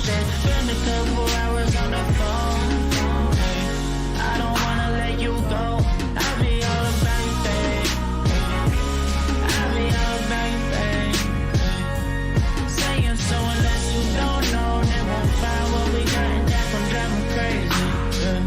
real shit. Spend a couple hours on the phone. I don't wanna let you go. I'll be all about you, babe. I'll be all about you, babe. Saying so unless you don't know, they won't find what we got, and that gon' drive me crazy. Yeah.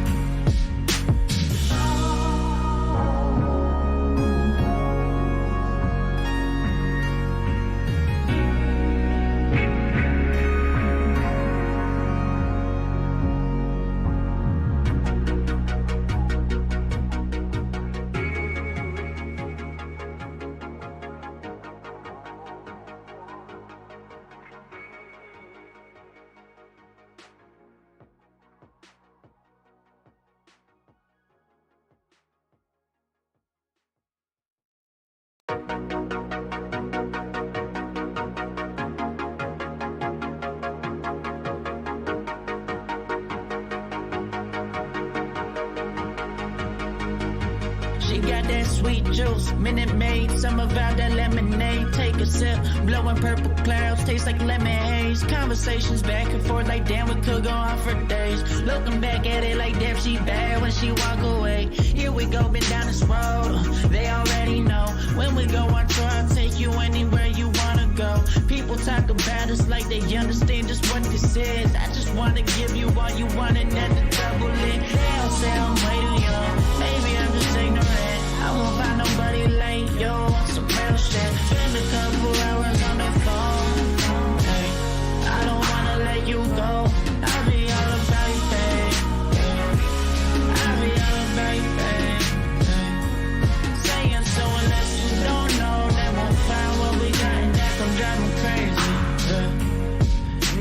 She got that sweet juice, Minute Maid, some of out that lemonade. Take a sip, blowing purple clouds, taste like lemon haze. Conversations back and forth like damn, we could go on for days. Looking back at it like damn, she bad when she walk away. Here we go, been down this road, they already know. When we go on tour, I'll take you anywhere you wanna go. People talk about us like they understand just what this is. I just wanna give you all you want and then the double it. They all say I'm way too young, maybe I'm just ignorant. I won't find nobody like you on some real shit. Spend a couple hours on the phone. Hey, I don't wanna let you go. I'll be all about you, babe. I'll be all about you, babe. Saying so unless you don't know, they won't find what we got, and that gon' drive me crazy.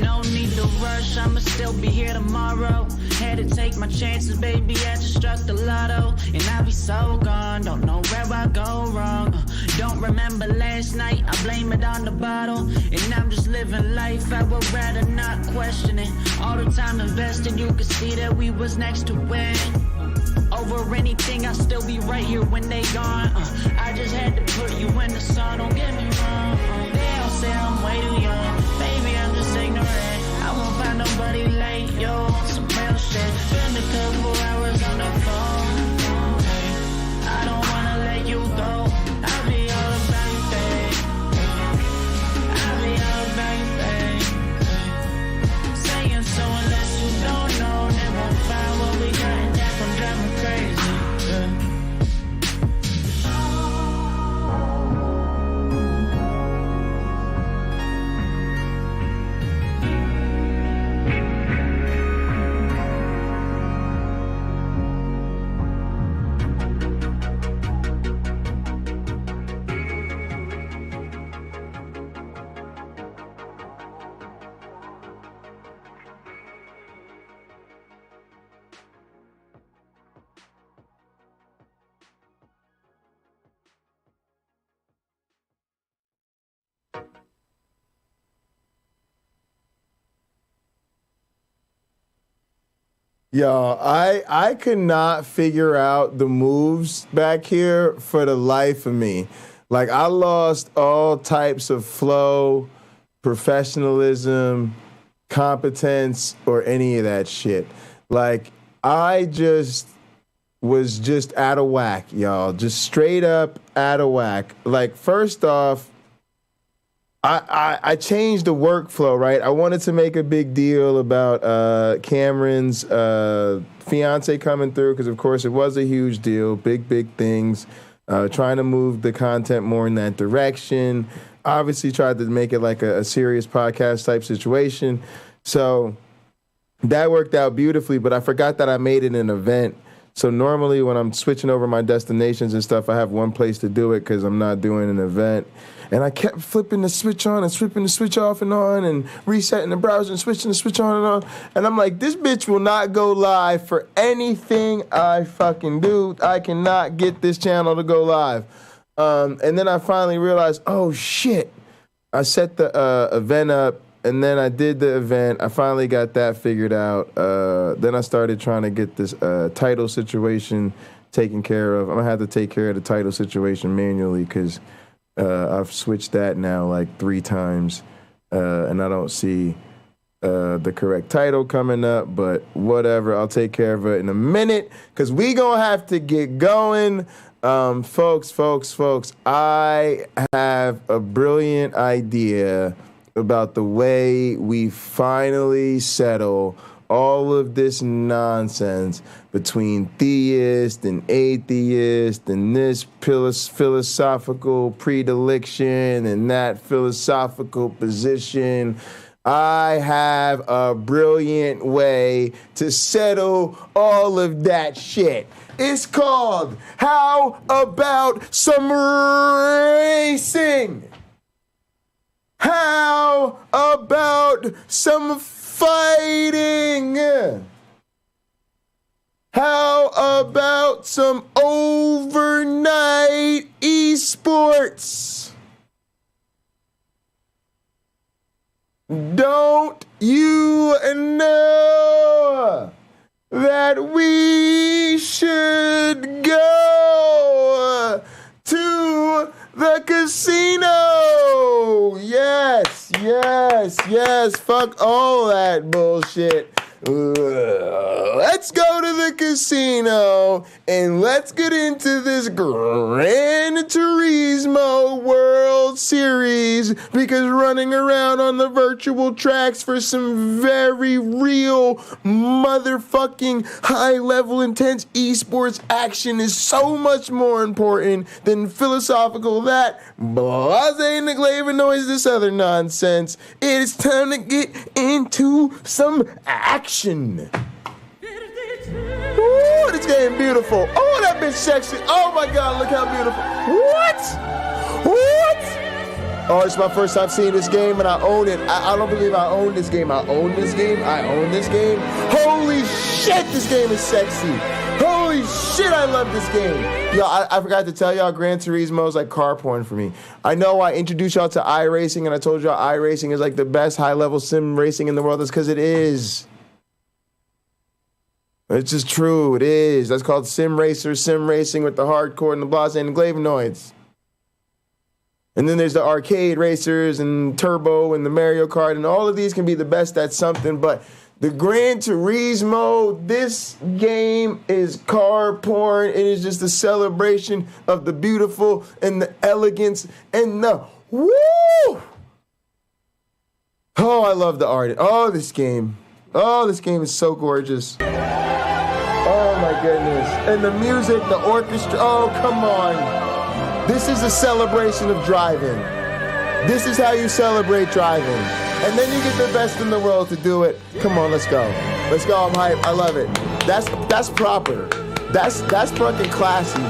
No need to rush, I'ma still be here tomorrow. Had to take my chances, baby, I just struck the lotto. And I'll be so gone, don't know where I go wrong. Don't remember last night, I blame it on the bottle. And I'm just living life, I would rather not question it. All the time invested, you could see that we was next to win. Over anything, I'll still be right here when they gone. I just had to put you in the sun, don't get me wrong. They all say I'm way too young, maybe I'm just ignorant. I won't find nobody like you on some real shit. Spend a couple hours on the phone. I don't wanna let you go. I'll be all about you, babe. I'll be all about you, babe. Saying so unless you don't know, they won't find what we got, and that gon' drive me crazy. Yeah. Yo, I could not figure out the moves back here for the life of me. Like, I lost all types of flow, professionalism, competence, or any of that shit. Like, I just was just out of whack, y'all. Just straight up out of whack. Like, first off, I changed the workflow, right? I wanted to make a big deal about Cameron's fiance coming through because, of course, it was a huge deal, big things, trying to move the content more in that direction. Obviously tried to make it like a serious podcast type situation. So that worked out beautifully, but I forgot that I made it an event. So normally when I'm switching over my destinations and stuff, I have one place to do it because I'm not doing an event. And I kept flipping the switch on and flipping the switch off and on and resetting the browser and switching the switch on and on. And I'm like, this bitch will not go live for anything I fucking do. I cannot get this channel to go live. And then I finally realized, oh shit. I set the event up and then I did the event. I finally got that figured out. Then I started trying to get this title situation taken care of. I'm gonna have to take care of the title situation manually because I've switched that now like 3 times, and I don't see the correct title coming up, but whatever. I'll take care of it in a minute because we gonna have to get going. Folks, I have a brilliant idea about the way we finally settle all of this nonsense between theist and atheist and this philosophical predilection and that philosophical position. I have a brilliant way to settle all of that shit. It's called How About Some Racing? How about some fighting? How about some overnight esports? Don't you know that we should go to the casino? Yes. Fuck all that bullshit. Let's go to the casino and let's get into this Gran Turismo World Series, because running around on the virtual tracks for some very real motherfucking high-level intense esports action is so much more important than philosophical that blase flavonoids, this other nonsense. It is time to get into some action. Ooh, this game beautiful. Oh, that bitch sexy. Oh my God, look how beautiful. What? Oh, it's my first time seeing this game and I own it. I don't believe I own this game. I own this game. Holy shit, this game is sexy. Holy shit, I love this game. Yo, I forgot to tell y'all, Gran Turismo is like car porn for me. I know I introduced y'all to iRacing and I told y'all iRacing is like the best high-level sim racing in the world. That's because it is. It's just true. It is. That's called sim racing with the hardcore and the blase and the flavonoids. And then there's the arcade racers and turbo and the Mario Kart, and all of these can be the best at something, but the Gran Turismo, this game is car porn. It is just a celebration of the beautiful and the elegance and the woo! Oh, I love the art. Oh, this game is so gorgeous. Oh my goodness. And the music, the orchestra, oh come on. This is a celebration of driving. This is how you celebrate driving. And then you get the best in the world to do it. Come on, let's go. Let's go, I'm hyped, I love it. That's proper. That's fucking classy.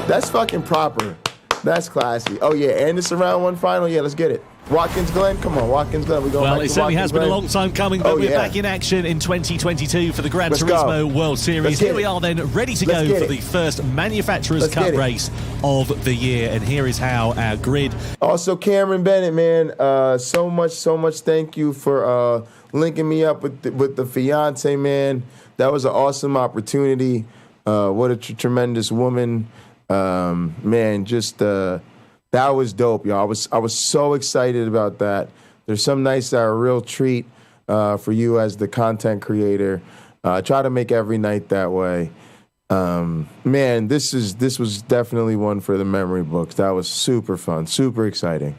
That's fucking proper. That's classy. Oh yeah, and it's a round one final, yeah, let's get it. Watkins Glen, come on, Watkins Glen. Well, it certainly has been a long time coming, but we're back in action in 2022 for the Gran Turismo World Series. Here we are then, ready to go for the first Manufacturers' Cup race of the year, and here is how our grid. Also, Cameron Bennett, man, so much thank you for linking me up with the fiance, man. That was an awesome opportunity. What a tremendous woman, man. Just that was dope, y'all. I was so excited about that. There's some nights that are a real treat for you as the content creator. Try to make every night that way. Man, this was definitely one for the memory books. That was super fun, super exciting.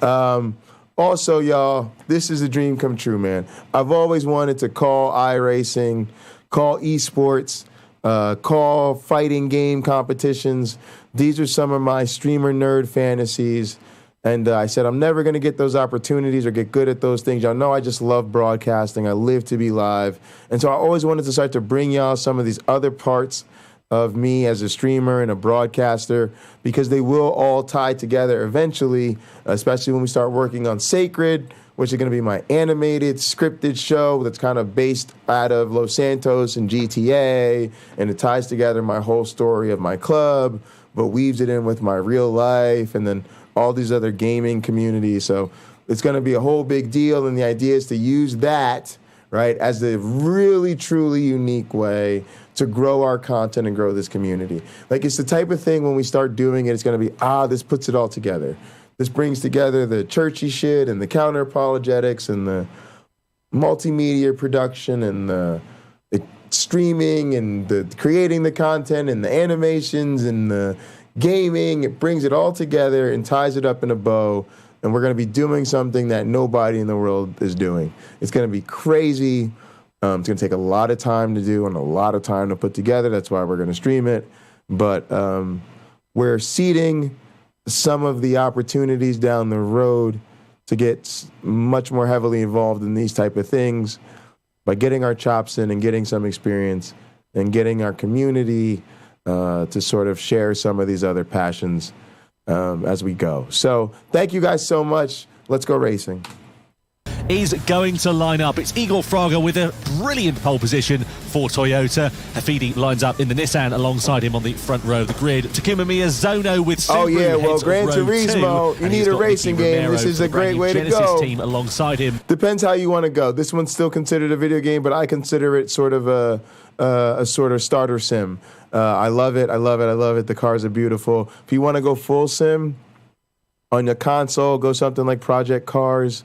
Also, y'all, this is a dream come true, man. I've always wanted to call iRacing, call esports, call fighting game competitions. These are some of my streamer nerd fantasies. And I said, I'm never going to get those opportunities or get good at those things. Y'all know I just love broadcasting. I live to be live. And so I always wanted to start to bring y'all some of these other parts of me as a streamer and a broadcaster, because they will all tie together eventually, especially when we start working on Sacred, which is going to be my animated, scripted show that's kind of based out of Los Santos and GTA, and it ties together my whole story of my club, but weaves it in with my real life and then all these other gaming communities. So it's going to be a whole big deal, and the idea is to use that, right, as a really, truly unique way to grow our content and grow this community. Like, it's the type of thing when we start doing it, it's going to be, this puts it all together. This brings together the churchy shit and the counter-apologetics and the multimedia production and the streaming and the creating the content and the animations and the gaming. It brings it all together and ties it up in a bow. And we're going to be doing something that nobody in the world is doing. It's going to be crazy. It's going to take a lot of time to do and a lot of time to put together. That's why we're going to stream it. But we're seeding some of the opportunities down the road to get much more heavily involved in these type of things by getting our chops in and getting some experience and getting our community to sort of share some of these other passions as we go. So thank you guys so much. Let's go racing. Is going to line up. It's Igor Fraga with a brilliant pole position for Toyota. Hafidi lines up in the Nissan alongside him on the front row of the grid. Takuma Miyazono with Subaru. Oh yeah, well, Gran Turismo, you need a racing game. This is a great way to go. Team alongside him. Depends how you want to go. This one's still considered a video game, but I consider it sort of a sort of starter sim. I love it. I love it. I love it. The cars are beautiful. If you want to go full sim on your console, go something like Project Cars.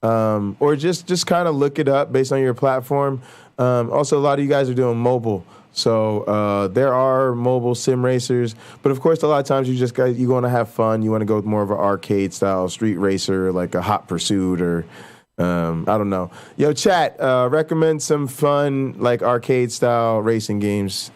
Or just kind of look it up based on your platform. Also, a lot of you guys are doing mobile. So there are mobile sim racers. But, of course, a lot of times you want to have fun. You want to go with more of an arcade-style street racer, like a Hot Pursuit or I don't know. Yo, chat, recommend some fun, like, arcade-style racing games.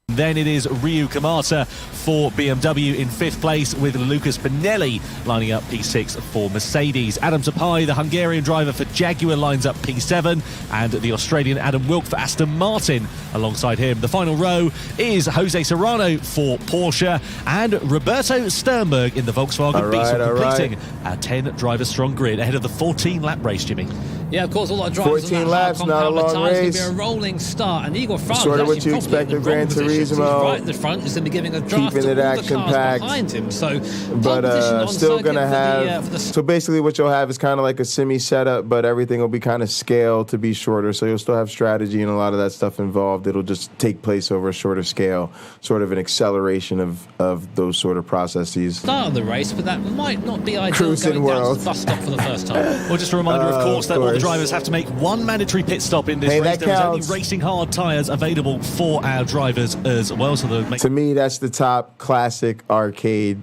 Then it is Ryu Kamata for BMW in 5th place, with Lucas Benelli lining up P6 for Mercedes. Adam Tapai, the Hungarian driver for Jaguar, lines up P7, and the Australian Adam Wilk for Aston Martin alongside him. The final row is Jose Serrano for Porsche and Roberto Sternberg in the Volkswagen Beetle, completing a 10-driver-strong grid ahead of the 14-lap race, Jimmy. Yeah, of course, a lot of drivers 14 laps, not a long race. It's going to be a rolling start, and Igor Fraga sort of what you expect of Gran Turismo. Right in the front, is going to be giving a draft keeping it action-packed behind him. So, but still going to have. So basically, what you'll have is kind of like a semi setup, but everything will be kind of scaled to be shorter. So you'll still have strategy and a lot of that stuff involved. It'll just take place over a shorter scale, sort of an acceleration of those sort of processes. Start of the race, but that might not be ideal. Cruising going world. down to the bus stop for the first time. Well, just a reminder, of course, that all the drivers have to make one mandatory pit stop in this race. There is only racing hard tyres available for our drivers as well. So to me, that's the top classic arcade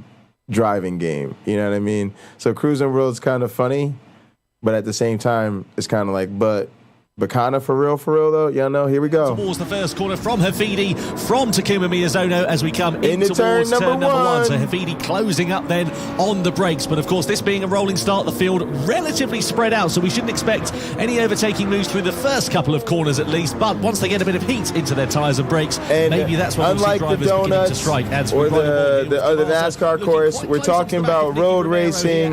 driving game. You know what I mean? So Cruising World's kind of funny, but at the same time, it's kind of like, but kind of for real though, y'all know. Here we go. Towards the first corner from Hafidi, from Takuma Miyazono as we come in towards turn number one. So Hafidi closing up then on the brakes. But of course, this being a rolling start, the field relatively spread out, so we shouldn't expect any overtaking moves through the first couple of corners at least. But once they get a bit of heat into their tyres and brakes, maybe that's when we'll see drivers beginning to strike. Or the other NASCAR course, we're talking about road racing.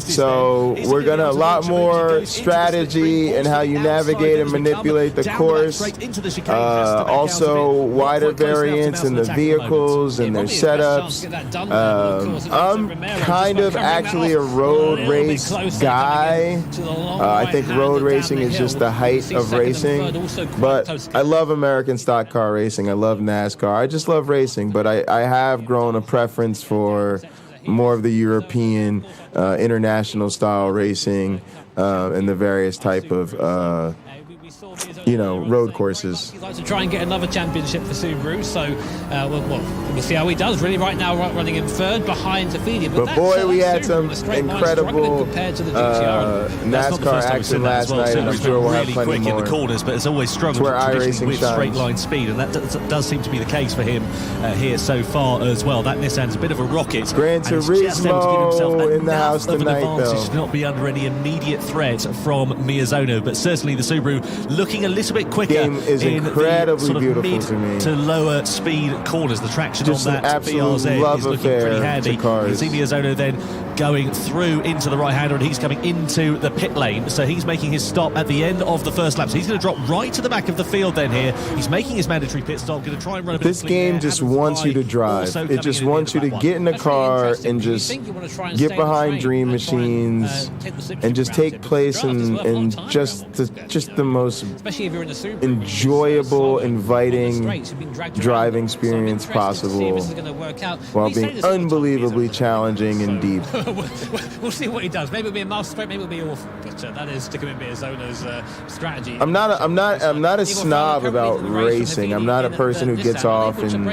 So we're going to a lot more strategy and how you navigate and manipulate the course. Also, wider variants in the vehicles and their setups. I'm kind of actually a road race guy. I think road racing is just the height of racing. But I love American stock car racing. I love NASCAR. I just love racing. But I have grown a preference for more of the European, international style racing and the various type of road courses. He'd like to try and get another championship for Subaru, so we'll see how he does. Really, right now, running in third behind Tafidi. But boy, we had some incredible NASCAR action last night, and I'm sure we'll have plenty more. In the corners, but it's always struggled with straight line speed, and that does seem to be the case for him here so far as well. That Nissan's a bit of a rocket. Gran Turismo in the house tonight, though. To not be under any immediate threat from Miyazono, but certainly the Subaru looking a little bit quicker. Game is incredibly sort of beautiful mid to me. To lower speed corners. The traction just on that BRZ is looking pretty handy. You can see Miyazono then going through into the right-hander, and he's coming into the pit lane. So he's making his stop at the end of the first lap. So he's going to drop right to the back of the field then here. He's making his mandatory pit stop, going to try and run a bit. This game just wants you to drive. It just wants you to get in a car and just get behind Dream Machines and just take place in just the most most especially if you're in the Subaru, enjoyable, inviting driving experience possible, while being unbelievably challenging and deep. We'll see what he does. Maybe it'll be a master straight, maybe it'll be awful. But that is Takuma Miyazono's strategy. I'm not a snob about racing. I'm not a person who gets off and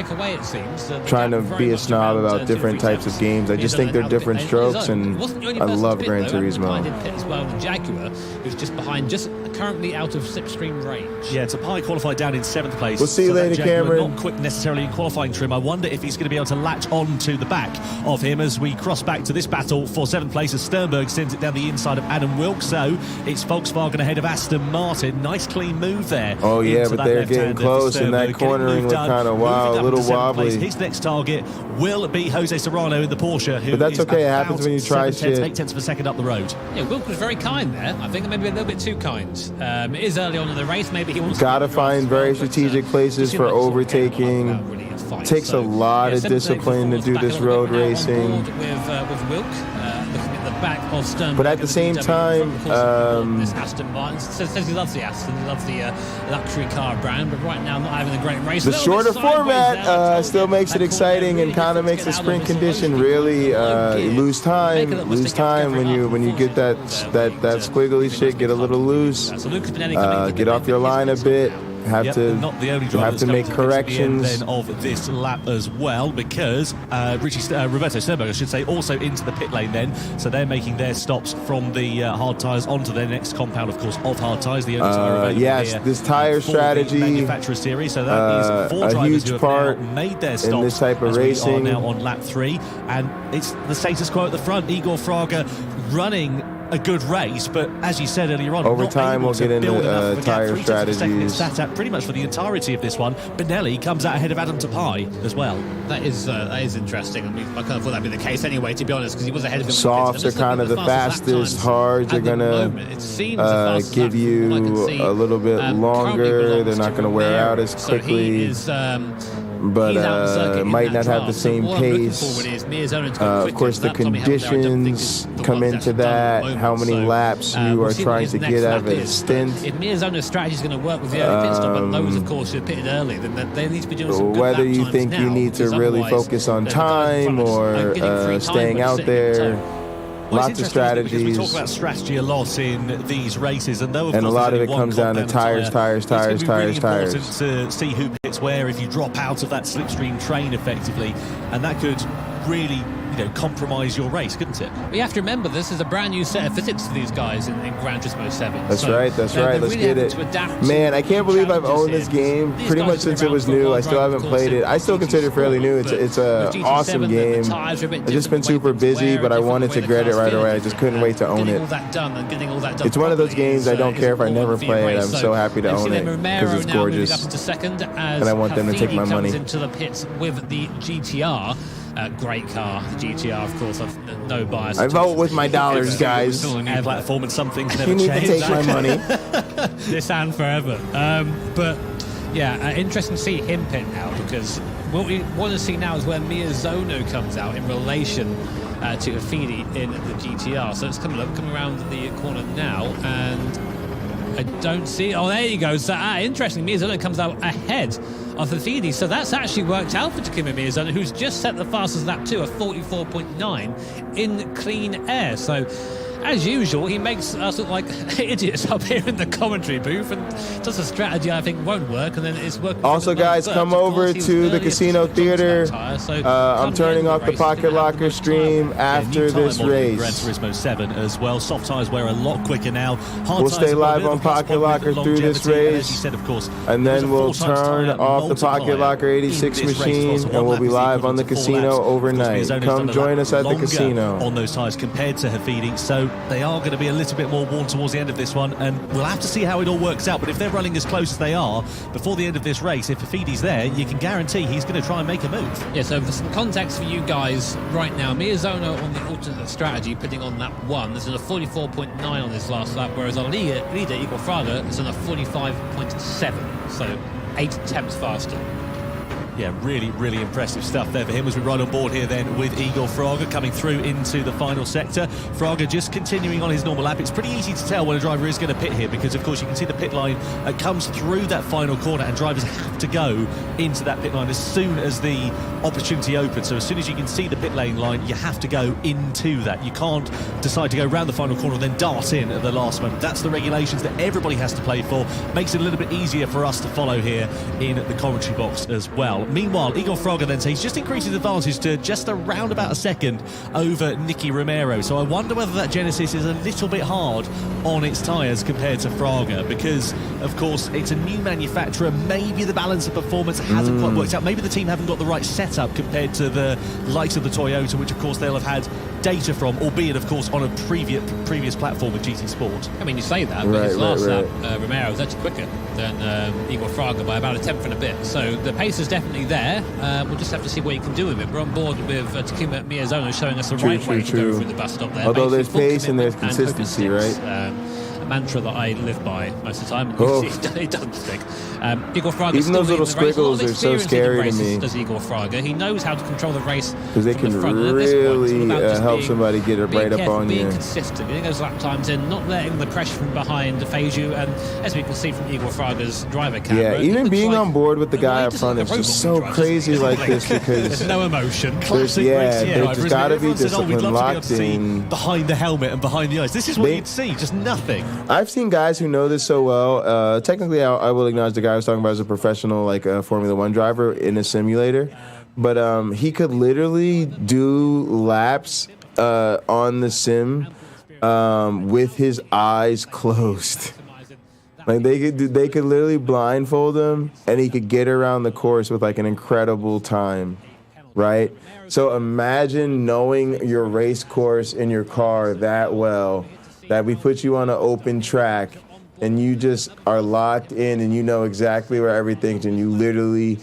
trying to be a snob about different types of games. I just think they're different strokes, and I love Gran Turismo. As well, the Jaguar, who's just behind, just currently out of slipstream range. Yeah, Tapai qualified down in 7th place. We'll see you later, Cameron. Not quick necessarily in qualifying trim. I wonder if he's going to be able to latch on to the back of him as we cross back to this battle for 7th place as Sternberg sends it down the inside of Adam Wilk. So it's Volkswagen ahead of Aston Martin. Nice clean move there. Oh yeah, but they're getting close, and that cornering looked kind of wild, a little wobbly. His next target will be Jose Serrano in the Porsche. But that's okay. It happens when you try shit. 8 tenths of a second up the road. Yeah, Wilk was very kind there. I think maybe a little bit too kind. It is early on in the race. Maybe he wants. Gotta find very strategic places for overtaking. Takes a lot of discipline to do this road racing. With Wilk, looking at the back of Sternberg. But at the same time, this Aston Martin says he loves the Aston, he loves the luxury car brand, but right now not having a great race. The shorter format still makes it exciting and kind of makes the sprint condition really lose time when you get that squiggly shit, get a little loose, get off your line a bit. Have to make corrections then of this lap as well, because Roberto Sternberg, I should say, also into the pit lane then, so they're making their stops from the hard tyres onto their next compound, of course, of hard tyres, the only tyre available here this tyre strategy manufacturer series, so that is 4 drivers who have now made their stops in this type of racing. We are now on lap 3, and it's the status quo at the front. Igor Fraga running a good race, but as you said earlier on, over time we'll get into tyre strategies. Sat at pretty much for the entirety of this one. Benelli comes out ahead of Adam Tapai as well. That is interesting. I mean, I kind of thought that'd be the case anyway, to be honest, because he was ahead of him. Softs are kind of the fastest. Hards are gonna give you a little bit longer. They're not gonna wear out as quickly. But might not have the same pace. Of course, the conditions come into that. How many laps you are trying to get out of a stint. If Miyazono's strategy is going to work with the early pit stop, and those, of course, who are pitted early, then they need to be doing some good whether you think you need to really focus on time or staying out there. Lots of strategies. We talk about strategy a lot in these races, and though a lot of it comes down to tires. It's really important to see who pits where if you drop out of that slipstream train effectively, and that could really compromise your race, couldn't it? We have to remember this is a brand new set of physics for these guys in Gran Turismo 7. That's right. Let's get it. Man, I can't believe I've owned this game pretty much since it was new. I still haven't played it. I still consider it fairly new. It's an awesome game. I've just been super busy, but I wanted to get it right away. I just couldn't wait to own it. It's one of those games I don't care if I never play it. I'm so happy to own it because it's gorgeous. And I want them to take my money. Into the pits with the GTR. Great car, the GTR, of course. I've no bias. I vote with my dollars, guys. Still a new platform, and some things never change. You need change. to take my money. This and forever. But yeah, interesting to see him pit now, because what we want to see now is where Miyazono comes out in relation to Afidi in the GTR. So it's coming around the corner now, and I don't see. Oh, there you go. So interesting. Miyazono comes out ahead of Afidi, so that's actually worked out for Takuma Miyazono, who's just set the fastest lap too, a 44.9 in clean air. So as usual, he makes us look like idiots up here in the commentary booth, and does a strategy I think won't work, and then it's working. Also, guys, come over to the Casino Theater. I'm turning off the Pocket Locker stream after this race. Gran Turismo 7 as well. Soft tires wear a lot quicker now. We'll stay live on Pocket Locker through this race, and then we'll turn off the Pocket Locker 86 machine, and we'll be live on the casino overnight. Come join us at the casino. On those tires compared to Hafidi, so they are going to be a little bit more worn towards the end of this one, and we'll have to see how it all works out. But if they're running as close as they are before the end of this race, if Hafidi's there, you can guarantee he's going to try and make a move. Yeah, so for some context for you guys right now, Miyazono on the alternate strategy, putting on lap 1, there's a 44.9 on this last lap, whereas our leader Igor Fraga, is on a 45.7, so 8 tenths faster. Yeah, really, really impressive stuff there for him as we ride on board here then with Igor Fraga coming through into the final sector. Fraga just continuing on his normal lap. It's pretty easy to tell when a driver is going to pit here because, of course, you can see the pit line comes through that final corner and drivers have to go into that pit line as soon as the opportunity opens. So as soon as you can see the pit lane line, you have to go into that. You can't decide to go around the final corner and then dart in at the last moment. That's the regulations that everybody has to play for. Makes it a little bit easier for us to follow here in the commentary box as well. Meanwhile, Igor Fraga then says he's just increased his advantage to just around about a second over Nicky Romero. So I wonder whether that Genesis is a little bit hard on its tyres compared to Fraga because, of course, it's a new manufacturer. Maybe the balance of performance hasn't quite worked out. Maybe the team haven't got the right setup compared to the likes of the Toyota, which, of course, they'll have had data from, albeit, of course, on a previous platform with GT Sport. I mean, you say that, but his last lap, Romero was actually quicker than Igor Fraga by about a tenth and a bit. So the pace is definitely there. We'll just have to see what you can do with it. We're on board with Takuma Miyazono showing us the right way to go through the bus stop there. Although there's pace and there's consistency, right? Mantra that I live by most of the time. It doesn't stick. Igor Fraga, even those little squiggles are so scary to me. Does Igor Fraga? He knows how to control the race because they can really help somebody get it right up on you. Being consistent, getting those lap times in, not letting the pressure from behind phase you, and as we can see from Igor Fraga's driver camera, yeah, even being on board with the guy up front is just so crazy like this because there's no emotion. There's got to be discipline locked in behind the helmet and behind the eyes. This is what you'd see, just nothing. I've seen guys who know this so well. Technically, I will acknowledge the guy I was talking about as a professional, like a Formula One driver in a simulator. But he could literally do laps on the sim with his eyes closed. Like they could literally blindfold him, and he could get around the course with like an incredible time, right? So imagine knowing your race course in your car that well, that we put you on an open track and you just are locked in and you know exactly where everything's and you literally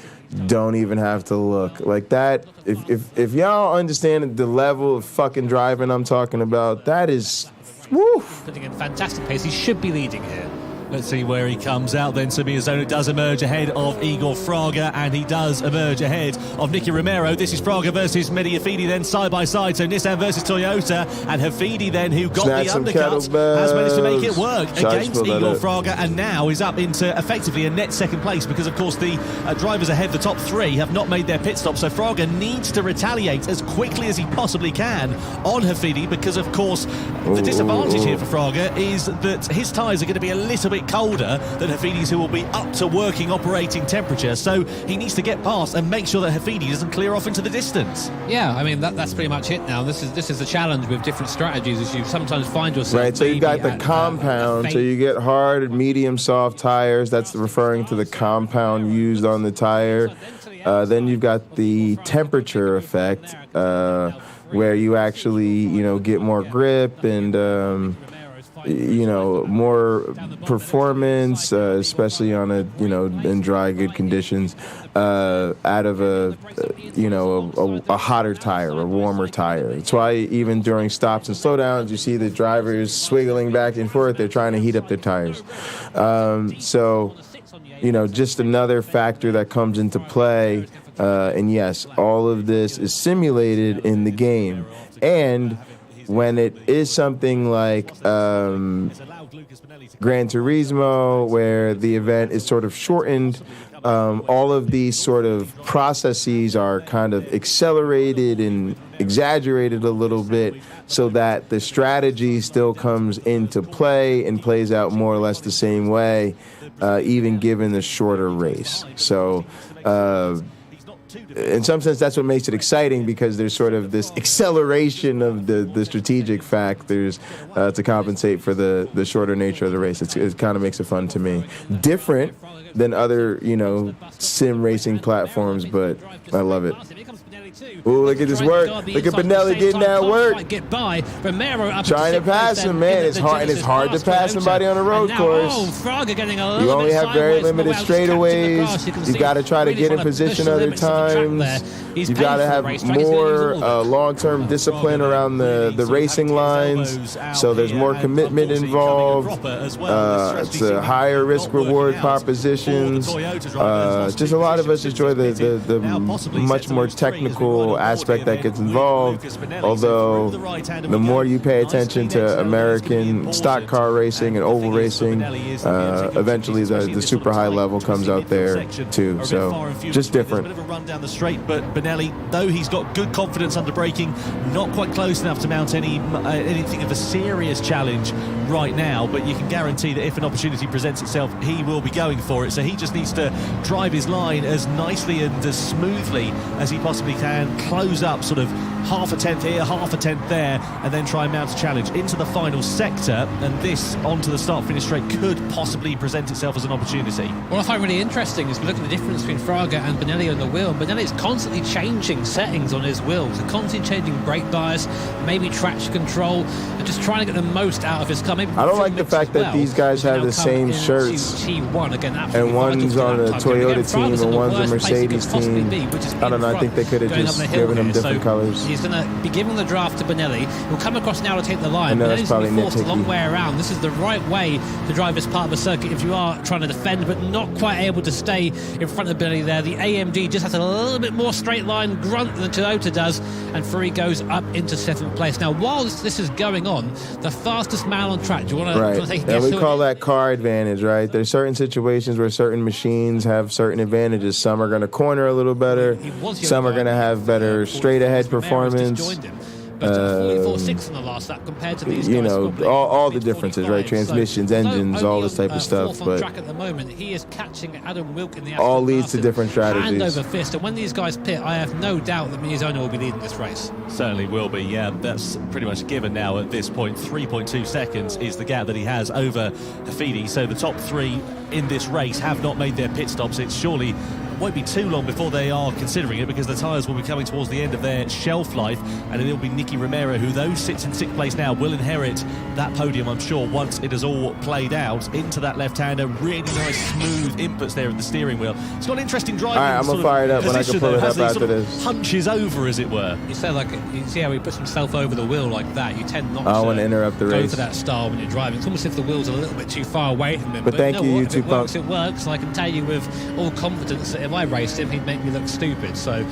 don't even have to look. Like that, if y'all understand the level of fucking driving I'm talking about, that is, woo! Putting in fantastic pace. He should be leading here. Let's see where he comes out then. So Miyazono does emerge ahead of Igor Fraga, and he does emerge ahead of Nicky Romero. This is Fraga versus Mehdi Hafidi then side by side. So Nissan versus Toyota, and Hafidi then, who got the undercut, has managed to make it work against Igor Fraga, and now is up into effectively a net second place because, of course, the drivers ahead, the top three, have not made their pit stop. So Fraga needs to retaliate as quickly as he possibly can on Hafidi because, of course, the disadvantage here for Fraga is that his tyres are going to be a little bit colder than Hafidi's, who will be up to working operating temperature. So he needs to get past and make sure that Hafidi doesn't clear off into the distance. Yeah, I mean that's pretty much it now. This is the challenge with different strategies, as you sometimes find yourself. Right, so you've got the compound, so you get hard, medium, soft tires. That's referring to the compound used on the tire. Then you've got the temperature effect, where you actually, get more grip and more performance, especially on in dry, good conditions, out of a hotter tire, a warmer tire. That's why even during stops and slowdowns, you see the drivers swiggling back and forth. They're trying to heat up their tires. Just another factor that comes into play. And yes, all of this is simulated in the game. And when it is something like Gran Turismo, where the event is sort of shortened, all of these sort of processes are kind of accelerated and exaggerated a little bit so that the strategy still comes into play and plays out more or less the same way, even given the shorter race. So, in some sense, that's what makes it exciting, because there's sort of this acceleration of the strategic factors to compensate for the shorter nature of the race. It kind of makes it fun to me. Different than other, sim racing platforms, but I love it. Ooh, look at this work. Look at Benelli getting that work. Get by. Romero up trying to pass him, man. It's hard to pass somebody on the road course. Fraga getting a little you only have very limited straightaways. You got to try to get in position other times. You got to have more long-term discipline around the racing lines. So there's more commitment involved. It's a higher risk-reward propositions. Just a lot of us enjoy the much more technical aspect that gets involved. Although the more you pay attention to American stock car racing and oval racing, eventually the super high level comes out there too. So just different. But Benelli, though he's got good confidence under braking, not quite close enough to mount anything of a serious challenge right now, but you can guarantee that if an opportunity presents itself, he will be going for it. So he just needs to drive his line as nicely and as smoothly as he possibly can, close up sort of half a tenth here, half a tenth there, and then try and mount a challenge into the final sector, and this onto the start-finish straight could possibly present itself as an opportunity. What I find really interesting is we look at the difference between Fraga and Benelli on the wheel. Benelli's constantly changing settings on his wheels, constantly changing brake bias, maybe traction control, and just trying to get the most out of his car. Maybe I don't like the fact that these guys have the same shirts, T1. Again, and one's on a Toyota team and one's a Mercedes team. I don't know, I think they could have just given them different colors. He's going to be giving the draft to Benelli. He'll come across now to take the line. Benelli's going to be forced a long way around. This is the right way to drive this part of the circuit if you are trying to defend, but not quite able to stay in front of Benelli there. The AMG just has a little bit more straight line grunt than the Toyota does, and Furry goes up into 7th place. Now, while this is going on, the fastest man on track, do you want to take a guess? And we call that car advantage, right? There's certain situations where certain machines have certain advantages. Some are going to corner a little better. Some are going to have better straight-ahead performance. But 44.6 in the last lap compared to these you guys. know, all the differences, right? Transmissions, engines, all this type of stuff. But track at the moment, he is catching Adam Wilk in the all leads to different strategies. Hand over fist. And when these guys pit, I have no doubt that Miyazono will be leading this race. Certainly will be, yeah. That's pretty much given now at this point. 3.2 seconds is the gap that he has over Hafidi. So the top three in this race have not made their pit stops. It surely won't be too long before they are considering it, because the tyres will be coming towards the end of their shelf life, and it'll be Nicky Romero, who though sits in 6th place now, will inherit that podium, I'm sure, once it has all played out. Into that left-hander, really nice smooth inputs there at the steering wheel. It's got an interesting driving. All right, I'm gonna fire it up when I can pull it up after this. Hunches over, as it were. You say, like, you see how he puts himself over the wheel like that. You tend not to want to interrupt the race. Go for that style when you're driving. It's almost as if the wheel's a little bit too far away from him. But thank you, YouTube Punk. It works, and I can tell you with all confidence that if I raced him, he'd make me look stupid. So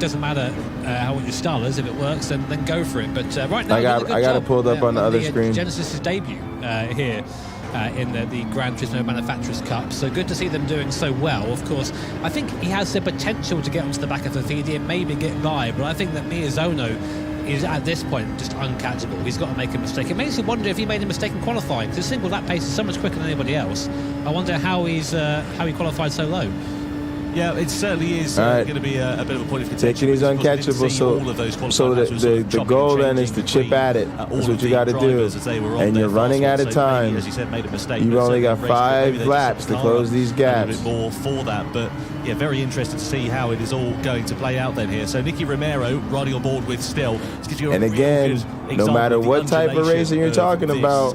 doesn't matter what your style is. If it works, then go for it. But right now, I got it pulled up on the other screen. Genesis's debut here in the Gran Turismo Manufacturers Cup. So good to see them doing so well. Of course, I think he has the potential to get onto the back of the Fidi and maybe get by. But I think that Miyazono is at this point just uncatchable. He's got to make a mistake. It makes you wonder if he made a mistake in qualifying, because his single lap pace is so much quicker than anybody else. I wonder how he qualified so low. Yeah, it certainly is going to be a bit of a point of contention. Taking these uncatchable, so the goal then is to chip at it. That's what you got to do. And you're running out of time. As you said, made a mistake. You've only got 5 laps to close these gaps. A bit more for that, but yeah, very interested to see how it is all going to play out then here. So Nicky Romero riding on board with Still. And again, no matter what type of racing you're talking about,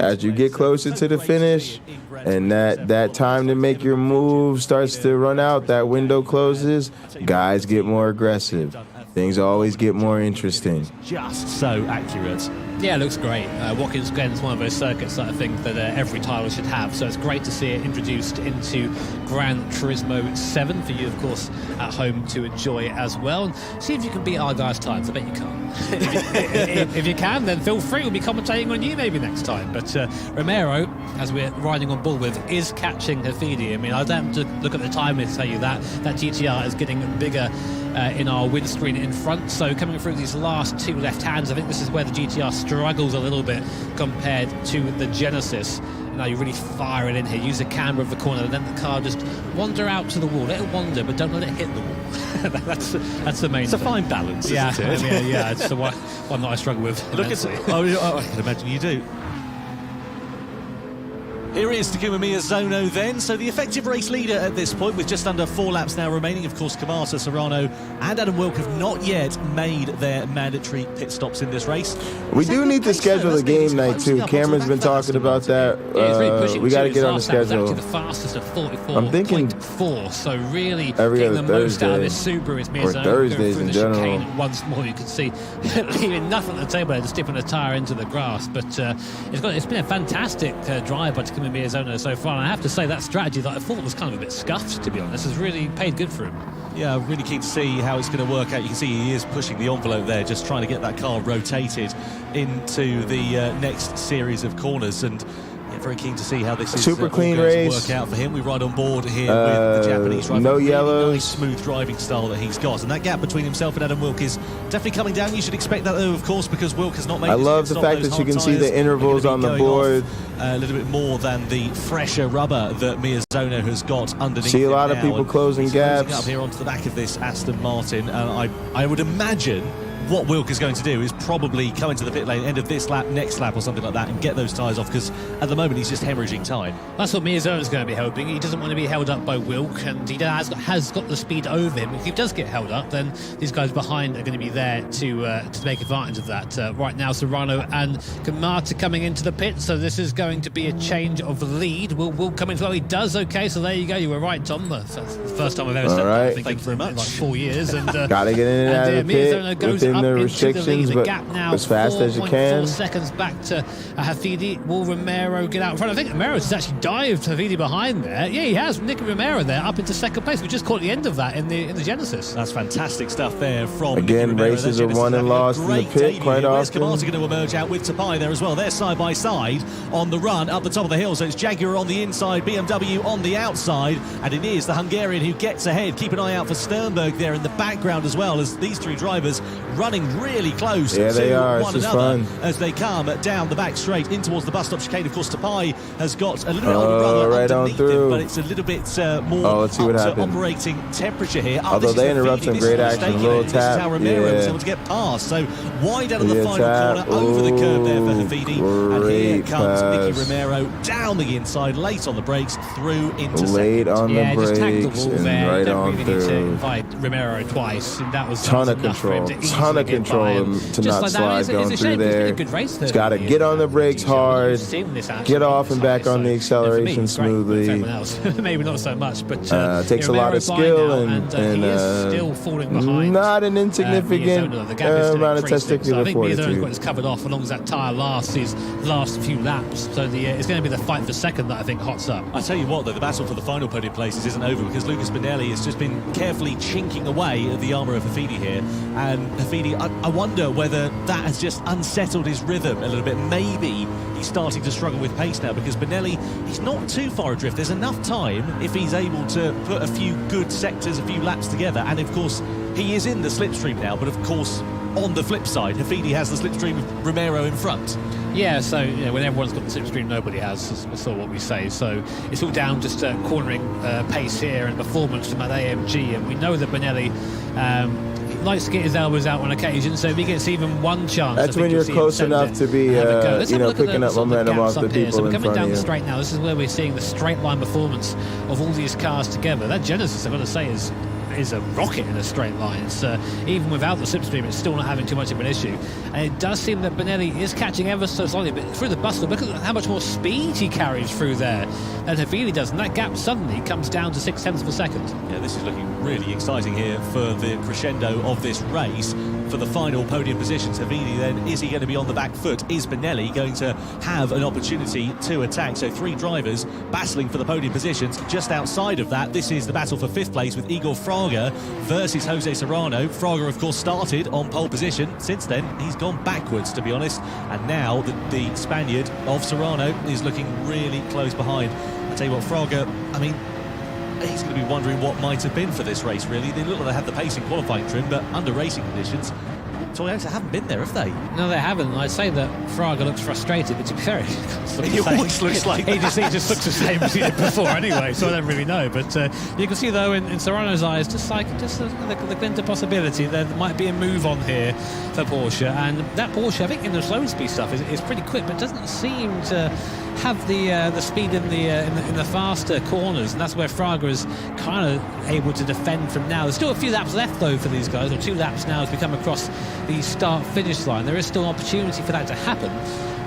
as you get closer to the finish, and that time to make your move starts to run out, that window closes, guys get more aggressive. Things always get more interesting. Just so accurate. Yeah, it looks great. Watkins Glen's one of those circuits that I think that every tyler should have. So it's great to see it introduced into Gran Turismo 7 for you, of course, at home to enjoy as well. And see if you can beat our guys' times. I bet you can't. If you can, then feel free. We'll be commentating on you maybe next time. But Romero, as we're riding on board with, is catching Hafidi. I mean, I don't have to look at the time to tell you that GTR is getting bigger in our windscreen in front. So coming through these last 2 left hands, I think this is where the GTR struggles a little bit compared to the Genesis. Now you really fire it in here, use the camber of the corner, and then the car just wander out to the wall. Let it wander, but don't let it hit the wall. that's the main thing. It's a fine balance, yeah, isn't it? I mean, yeah, it's the one that I struggle with. Look at I can imagine you do. Here is Takuma Miyazono then. So the effective race leader at this point with just under 4 laps now remaining. Of course, Kamata, Serrano and Adam Wilk have not yet made their mandatory pit stops in this race. We do need to schedule a game night too. Cameron's been talking about that. We got to get on the schedule. Actually the fastest of 44. I'm thinking 4. So really every getting other the most out of Thursday. this Subaru is Miyazono. Or Thursdays going in through the general. chicane once more, you can see leaving nothing at the table there, just dipping a tyre into the grass. But it's been a fantastic drive by Takuma Miyazono so far. And I have to say that strategy that I thought was kind of a bit scuffed, to be honest, has really paid good for him. Yeah, really keen to see how it's going to work out. You can see he is pushing the envelope there, just trying to get that car rotated into the next series of corners. And yeah, very keen to see how this is super clean race. Work out for him. We ride on board here with the Japanese driver. No really yellows. Nice, smooth driving style that he's got, and that gap between himself and Adam Wilk is definitely coming down. You should expect that though, of course, because Wilk has not made. I love the fact that you can see the intervals on the board. A little bit more than the fresher rubber that Miyazono has got underneath. See a lot of now. people closing gaps. Up here onto the back of this Aston Martin, and I would imagine what Wilk is going to do is probably come into the pit lane end of this lap, next lap or something like that, and get those tyres off, because at the moment he's just hemorrhaging time. That's what Miyazono's going to be hoping. He doesn't want to be held up by Wilk, and he has got the speed over him. If he does get held up, then these guys behind are going to be there to make advantage of that. Right now, Serrano and Kamata coming into the pit, so this is going to be a change of lead. Will come in well. He does. Okay, so there you go. You were right, Tom. That's the first time I've ever said that, I think, Thank you very much. in like 4 years. And gotta get in and out of the pit goes within up the into restrictions, the but gap now, as fast as you 4.4 can. seconds back to Hafidi. Will Romero get out in front? I think Romero's has actually dived Hafidi behind there. Yeah, he has. Nicky Romero there up into second place. We just caught the end of that in the Genesis. That's fantastic stuff there from again. Races are won and lost in the pit quite often. Kamata going to emerge out with Tapai there as well. They're side by side on the run up the top of the hill. So it's Jaguar on the inside, BMW on the outside, and it is the Hungarian who gets ahead. Keep an eye out for Sternberg there in the background as well, as these three drivers running really close to one another as they come down the back straight in towards the bus stop chicane. Of course, Tapai has got a little bit of rubber right underneath on him, but it's a little bit more let's see what happens. Operating temperature here. Although they interrupt some great action, a little tap. This is how Romero was able to get past. So wide out of the final corner, over the curb there for Hafidi. And here comes Nicky Romero down the inside, late on the brakes, through into late second. on the brakes, just tagged the wall and there. right Don't on really through. need to invite Romero twice. And that was Ton of enough for him control, to ton of easily get by. control to not like slide going through there. It's been a good race, It's got to get on the brakes hard, get off and back on the acceleration smoothly. Maybe not so much, but takes a lot of skill and he is still falling behind. Not an insignificant amount of testicular so I think Miyazono's fortitude. got his covered off as long as that tyre lasts these last few laps. So it's going to be the fight for second that I think hots up. I tell you what, though, the battle for the final podium places isn't over, because Lucas Benelli has just been carefully chinking away at the armour of Hafidi here. And Hafidi, I wonder whether that has just unsettled his rhythm a little bit. Maybe he's starting to struggle with pace now, because Benelli, he's not too far adrift. There's enough time if he's able to put a few good sectors, a few laps together. And of course, he is in the slipstream now, but of course, on the flip side, Hafidi has the slipstream with Romero in front. Yeah, so when everyone's got the slipstream, nobody has. That's sort of what we say. So it's all down just cornering pace here and performance from that AMG. And we know that Benelli likes to get his elbows out on occasion. So if he gets even one chance, that's when you're close enough to be, picking up momentum off the people so we're in coming front down of the you. straight now. This is where we're seeing the straight line performance of all these cars together. That Genesis, I've got to say, is a rocket in a straight line. It's, even without the slipstream, it's still not having too much of an issue. And it does seem that Benelli is catching ever so slightly, but through the bus stop, look at how much more speed he carries through there than Hafidi does, and that gap suddenly comes down to 0.6 of a second. Yeah, this is looking really exciting here for the crescendo of this race. For the final podium positions, Hafidi then, is he going to be on the back foot? Is Benelli going to have an opportunity to attack? So 3 drivers battling for the podium positions. Just outside of that, this is the battle for 5th place with Igor Fraga versus Jose Serrano. Fraga, of course, started on pole position. Since then, he's gone backwards, to be honest. And now the Spaniard of Serrano is looking really close behind. I tell you what, Fraga, I mean, he's going to be wondering what might have been for this race, really. They look like they had the pace in qualifying trim, but under racing conditions, Toyota haven't been there, have they? No, they haven't. I'd say that Fraga looks frustrated, but to be fair, he always looks like he just looks the same as he did before anyway, so I don't really know. But you can see, though, in Serrano's eyes, just the glint of possibility, there might be a move on here for Porsche. And that Porsche, I think in the slow speed stuff, is pretty quick, but doesn't seem to have the speed in the faster corners, and that's where Fraga is kind of able to defend from now. There's still a few laps left though for these guys, or 2 laps now as we come across the start-finish line. There is still an opportunity for that to happen,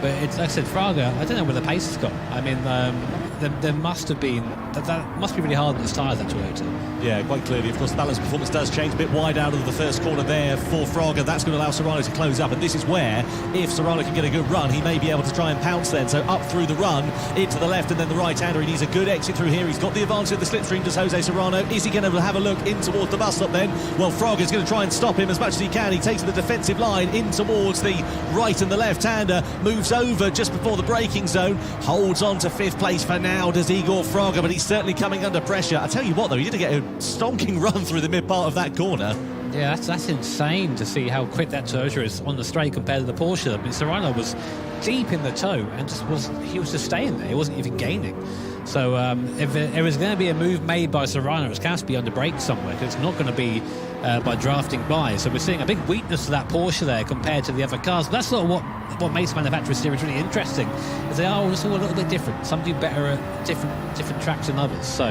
but it's like I said, Fraga, I don't know where the pace has gone. I mean, there must have been that must be really hard on his tyres, that Toyota. Yeah, quite clearly. Of course, the balance performance does change a bit wide out of the first corner there for Fraga. That's going to allow Serrano to close up, and this is where, if Serrano can get a good run, he may be able to try and pounce then. So up through the run, into the left and then the right-hander. He needs a good exit through here. He's got the advantage of the slipstream, does Jose Serrano. Is he going to have a look in towards the bus stop then? Well, Fraga's going to try and stop him as much as he can. He takes the defensive line in towards the right and the left-hander, moves over just before the braking zone, holds on to 5th place for now, does Igor Fraga, but he's certainly coming under pressure. I tell you what, though, he did get a stonking run through the mid part of that corner. Yeah, that's insane to see how quick that Toyota is on the straight compared to the Porsche. I mean, Serrano was deep in the toe and he was just staying there. He wasn't even gaining. So if there was going to be a move made by Serrano, it's going to be under brake somewhere, because it's not going to be by drafting by. So we're seeing a big weakness to that Porsche there compared to the other cars. But that's sort of what makes the manufacturers series really interesting, is they are just all a little bit different. Some do better at different tracks than others. So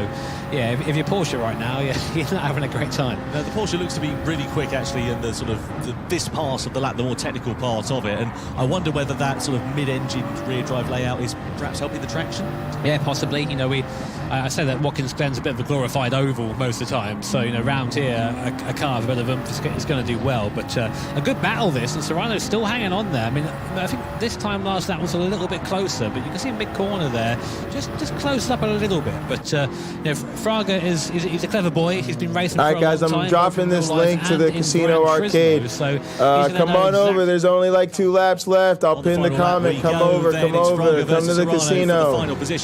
yeah, if you're Porsche right now, you're not having a great time. The Porsche looks to be really quick actually in the sort of this part of the lap, the more technical part of it, and I wonder whether that sort of mid-engine rear drive layout is perhaps helping the traction. Yeah, possibly. You know, I say that Watkins Glen's a bit of a glorified oval most of the time, so you know, round here a car with a bit of oomph is going to do well. But a good battle this, and Serrano's still hanging on there. I mean, I think this time last lap was a little bit closer, but you can see a mid corner there, just closed up a little bit. But you know, Fraga he's a clever boy. He's been racing. All right, guys, I'm dropping this link to the Casino Arcade. So come on over. There's only like 2 laps left. I'll pin the comment. Come over. Come to the casino.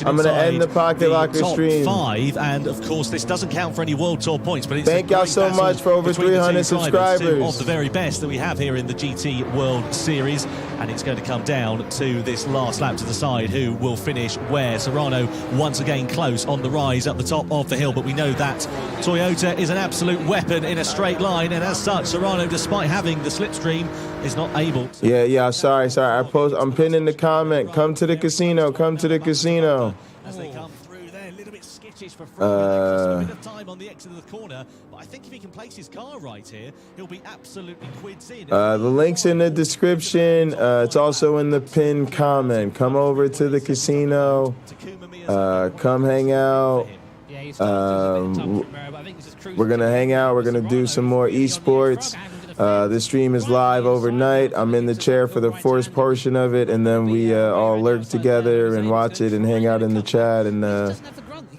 I'm going to end the Pocket Locker stream. 5, and of course this doesn't count for any World Tour points, but it's thank y'all so much for over 300 subscribers. Of the very best that we have here in the GT World Series, and it's going to come down to this last lap to decide who will finish where. Serrano once again close on the rise up the top of the hill, but we know that Toyota is an absolute weapon in a straight line, and as such Serrano, despite having the slipstream, is not able to... Yeah, sorry. I'm pinning the comment. Come to the casino. Come to the casino. As they come through there, a little bit skittish for Fraga. A bit of time on the exit of the corner, but I think if he can place his car right here, he'll be absolutely quids in. The link's in the description. It's also in the pinned comment. Come over to the casino. Come hang out. We're going to hang out. We're going to do some more esports. This stream is live overnight. I'm in the chair for the first portion of it, and then we all lurk together and watch it and hang out in the chat and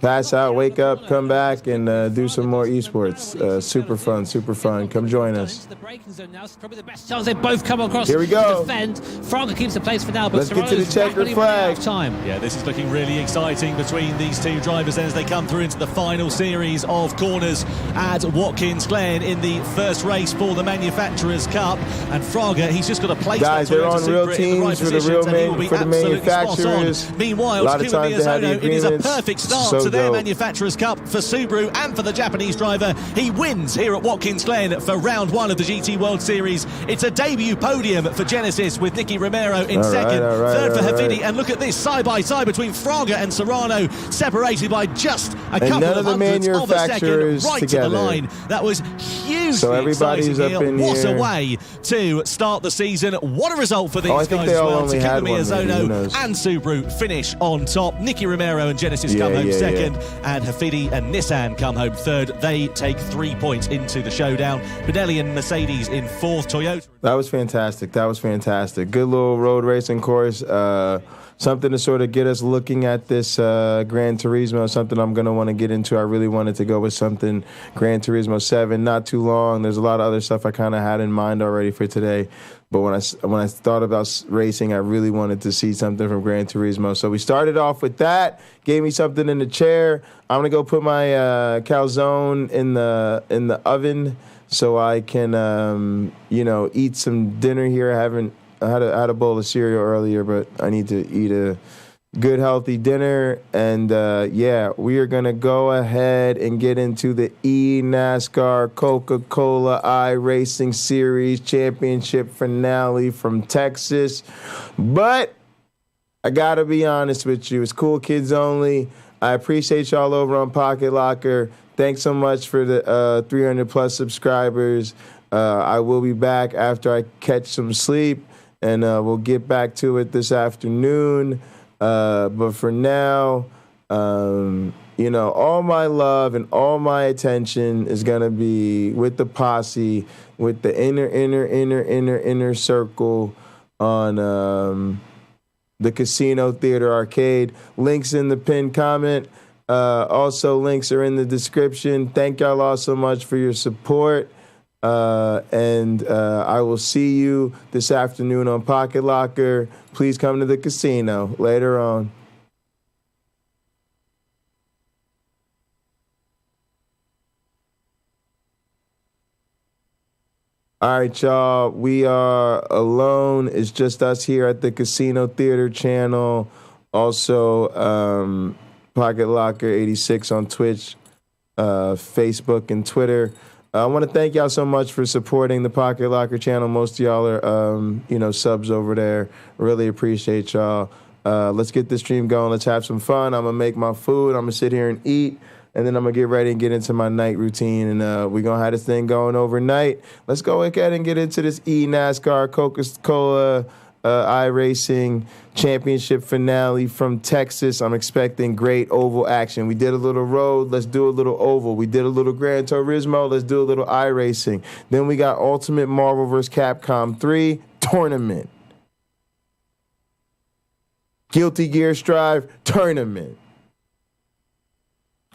pass out, wake up, come back, and do some more esports. Super fun. Come join us. The braking zone now is probably the best chance they both come across. Here we go. Defend. Fraga keeps the place for now, but let's get to the checkered flag. Time. Yeah, this is looking really exciting between these two drivers then as they come through into the final series of corners at Watkins Glen in the first race for the Manufacturers Cup. And Fraga, he's just got a place. Guys, they're on real teams for the manufacturers. Meanwhile, a lot of times they have the it is a perfect start to their Manufacturers Cup for Subaru and for the Japanese driver. He wins here at Watkins Glen for round 1 of the GT World Series. It's a debut podium for Genesis with Nicky Romero in second, third for Havidi, and look at this, side by side between Fraga and Serrano, separated by just a couple of hundredths of a second, right together. To the line. That was hugely so everybody's exciting up here. In What here. a way to start the season. What a result for these guys as well. Takuma Miyazono and Subaru finish on top. Nicky Romero and Genesis come home second, and Hafidi and Nissan come home third. They take 3 points into the showdown. Benelli and Mercedes in fourth. Toyota. That was fantastic. Good little road racing course. Something to sort of get us looking at this Gran Turismo, something I'm going to want to get into. I really wanted to go with something Gran Turismo 7, not too long. There's a lot of other stuff I kind of had in mind already for today. But when I thought about racing, I really wanted to see something from Gran Turismo. So we started off with that, gave me something in the chair. I'm going to go put my calzone in the oven so I can, eat some dinner here. I had a bowl of cereal earlier, but I need to eat a good, healthy dinner. And, we are going to go ahead and get into the NASCAR Coca-Cola iRacing Series Championship finale from Texas. But I got to be honest with you. It's cool kids only. I appreciate y'all over on Pocket Locker. Thanks so much for the 300-plus subscribers. I will be back after I catch some sleep, and we'll get back to it this afternoon. But for now, all my love and all my attention is going to be with the posse, with the inner circle on the Casino Theater Arcade. Links in the pinned comment. Also, links are in the description. Thank y'all all so much for your support. And I will see you this afternoon on Pocket Locker. Please come to the casino later on. All right, y'all. We are alone. It's just us here at the Casino Theater channel. Also, Pocket Locker 86 on Twitch, Facebook, and Twitter. I want to thank y'all so much for supporting the Pocket Locker channel. Most of y'all are, subs over there. Really appreciate y'all. Let's get this stream going. Let's have some fun. I'm going to make my food. I'm going to sit here and eat. And then I'm going to get ready and get into my night routine. And we're going to have this thing going overnight. Let's go ahead and get into this NASCAR Coca-Cola iRacing championship finale from Texas. I'm expecting great oval action. We did a little road. Let's do a little oval. We did a little Gran Turismo. Let's do a little iRacing. Then we got Ultimate Marvel vs. Capcom 3 tournament. Guilty Gear Strive tournament.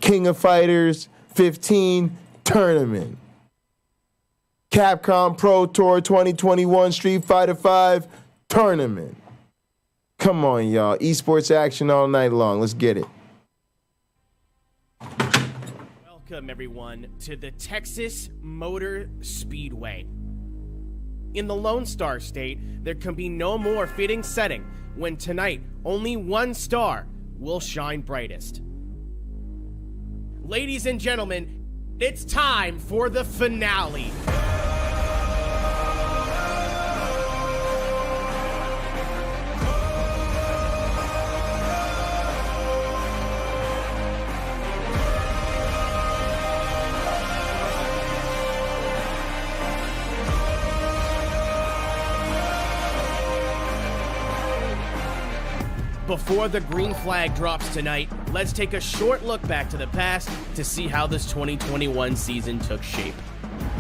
King of Fighters 15 tournament. Capcom Pro Tour 2021 Street Fighter 5 tournament. Come on, y'all. Esports action all night long. Let's get it. Welcome, everyone, to the Texas Motor Speedway. In the Lone Star State, there can be no more fitting setting when tonight only one star will shine brightest. Ladies and gentlemen, it's time for the finale. Before the green flag drops tonight, let's take a short look back to the past to see how this 2021 season took shape.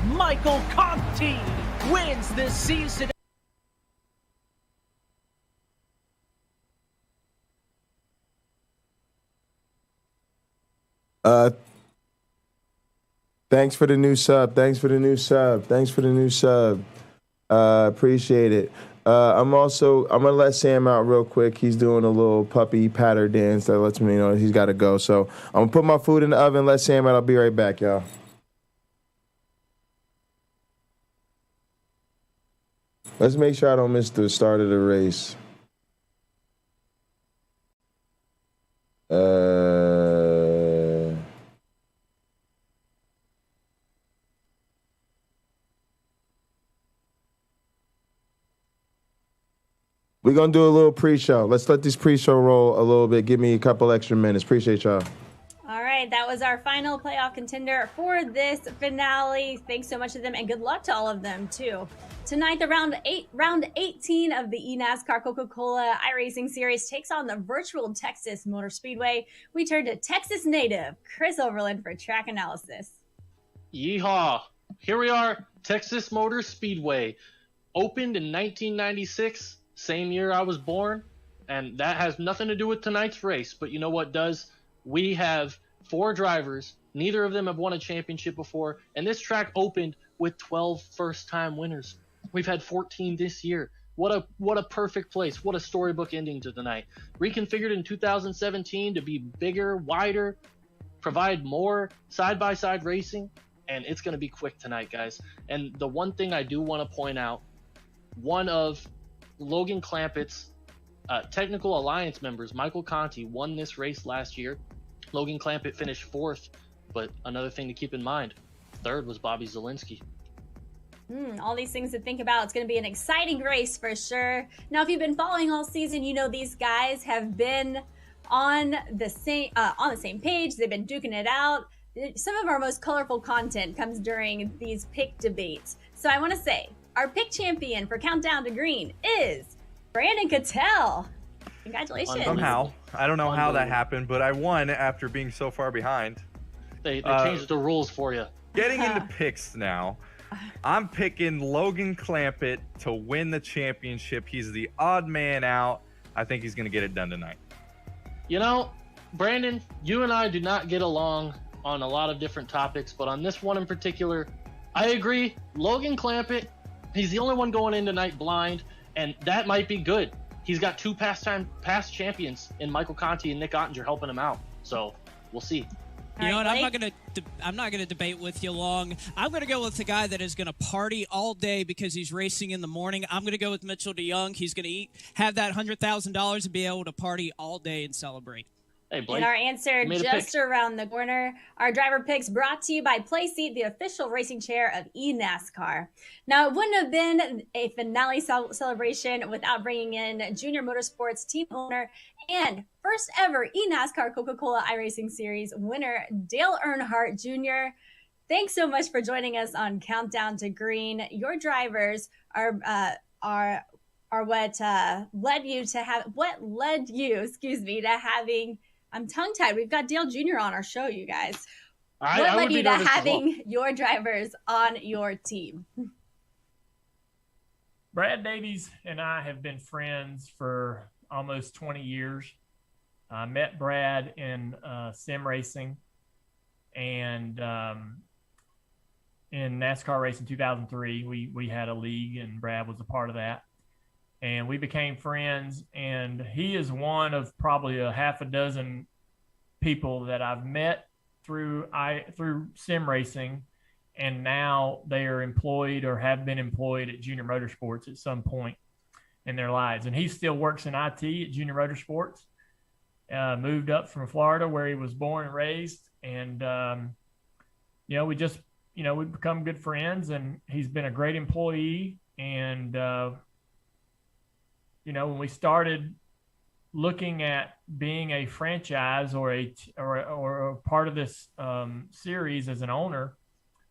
Michael Conti wins this season. Thanks for the new sub. Appreciate it. I'm gonna let Sam out real quick. He's doing a little puppy patter dance that lets me know he's got to go. So I'm gonna put my food in the oven. Let Sam out. I'll be right back, y'all. Let's make sure I don't miss the start of the race. We're going to do a little pre-show. Let's let this pre-show roll a little bit. Give me a couple extra minutes. Appreciate y'all. All right, that was our final playoff contender for this finale. Thanks so much to them, and good luck to all of them, too. Tonight, the round 18 of the eNASCAR Coca-Cola iRacing Series takes on the virtual Texas Motor Speedway. We turn to Texas native Chris Overland for track analysis. Yeehaw! Here we are, Texas Motor Speedway. Opened in 1996. Same year I was born, and that has nothing to do with tonight's race. But you know what does? We have 4 drivers. Neither of them have won a championship before, and this track opened with 12 first-time winners. We've had 14 this year. What a perfect place. What a storybook ending to tonight. Reconfigured in 2017 to be bigger, wider, provide more side-by-side racing, and it's going to be quick tonight, guys. And the one thing I do want to point out, one of Logan Clampett's technical alliance members, Michael Conti, won this race last year. Logan Clampett finished 4th, but another thing to keep in mind, 3rd was Bobby Zielinski. All these things to think about. It's going to be an exciting race for sure. Now, if you've been following all season, you know these guys have been on the same page. They've been duking it out. Some of our most colorful content comes during these pick debates. So I want to say our pick champion for Countdown to Green is Brandon Cattell. Congratulations. Somehow. I don't know how that happened, but I won after being so far behind. They changed the rules for you. Getting into picks now. I'm picking Logan Clampett to win the championship. He's the odd man out. I think he's going to get it done tonight. You know, Brandon, you and I do not get along on a lot of different topics, but on this one in particular, I agree. Logan Clampett, he's the only one going in tonight blind, and that might be good. He's got two past champions in Michael Conti and Nick Ottinger helping him out. So we'll see. You know what? I'm not gonna debate with you long. I'm gonna go with the guy that is gonna party all day because he's racing in the morning. I'm gonna go with Mitchell DeYoung. He's gonna have that $100,000 and be able to party all day and celebrate. Hey, Blake, and our answer just around the corner. Our driver picks brought to you by Playseat, the official racing chair of eNASCAR. Now, it wouldn't have been a finale celebration without bringing in Junior Motorsports team owner and first ever eNASCAR Coca-Cola iRacing Series winner, Dale Earnhardt Jr. Thanks so much for joining us on Countdown to Green. Your drivers are what led you to having. I'm tongue-tied. We've got Dale Jr. on our show, you guys. What led you to having your drivers on your team? Brad Davies and I have been friends for almost 20 years. I met Brad in sim racing and in NASCAR racing 2003. We had a league and Brad was a part of that. And we became friends, and he is one of probably a half a dozen people that I've met through sim racing, and now they are employed or have been employed at Junior Motorsports at some point in their lives. And he still works in IT at Junior Motorsports, moved up from Florida where he was born and raised. And, we just, we've become good friends, and he's been a great employee. And, when we started looking at being a franchise or a part of this series as an owner,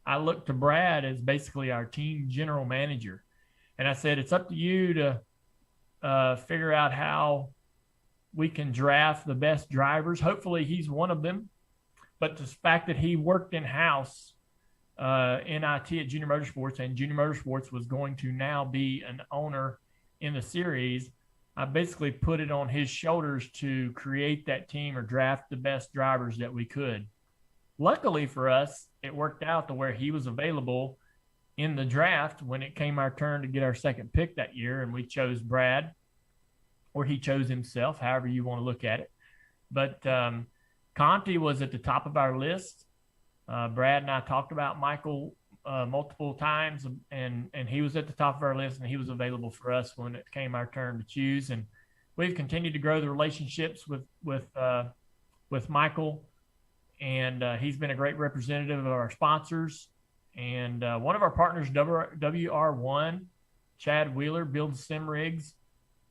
I looked to Brad as basically our team general manager. And I said, it's up to you to figure out how we can draft the best drivers. Hopefully he's one of them. But the fact that he worked in-house in IT at Junior Motorsports, and Junior Motorsports was going to now be an owner in the series, I basically put it on his shoulders to create that team or draft the best drivers that we could. Luckily for us, it worked out to where he was available in the draft when it came our turn to get our second pick that year, and we chose Brad, or he chose himself, however you want to look at it. But Conti was at the top of our list. Brad and I talked about Michael multiple times, and he was at the top of our list, and he was available for us when it came our turn to choose. And we've continued to grow the relationships with Michael, and he's been a great representative of our sponsors. And one of our partners, WR1, Chad Wheeler, builds sim rigs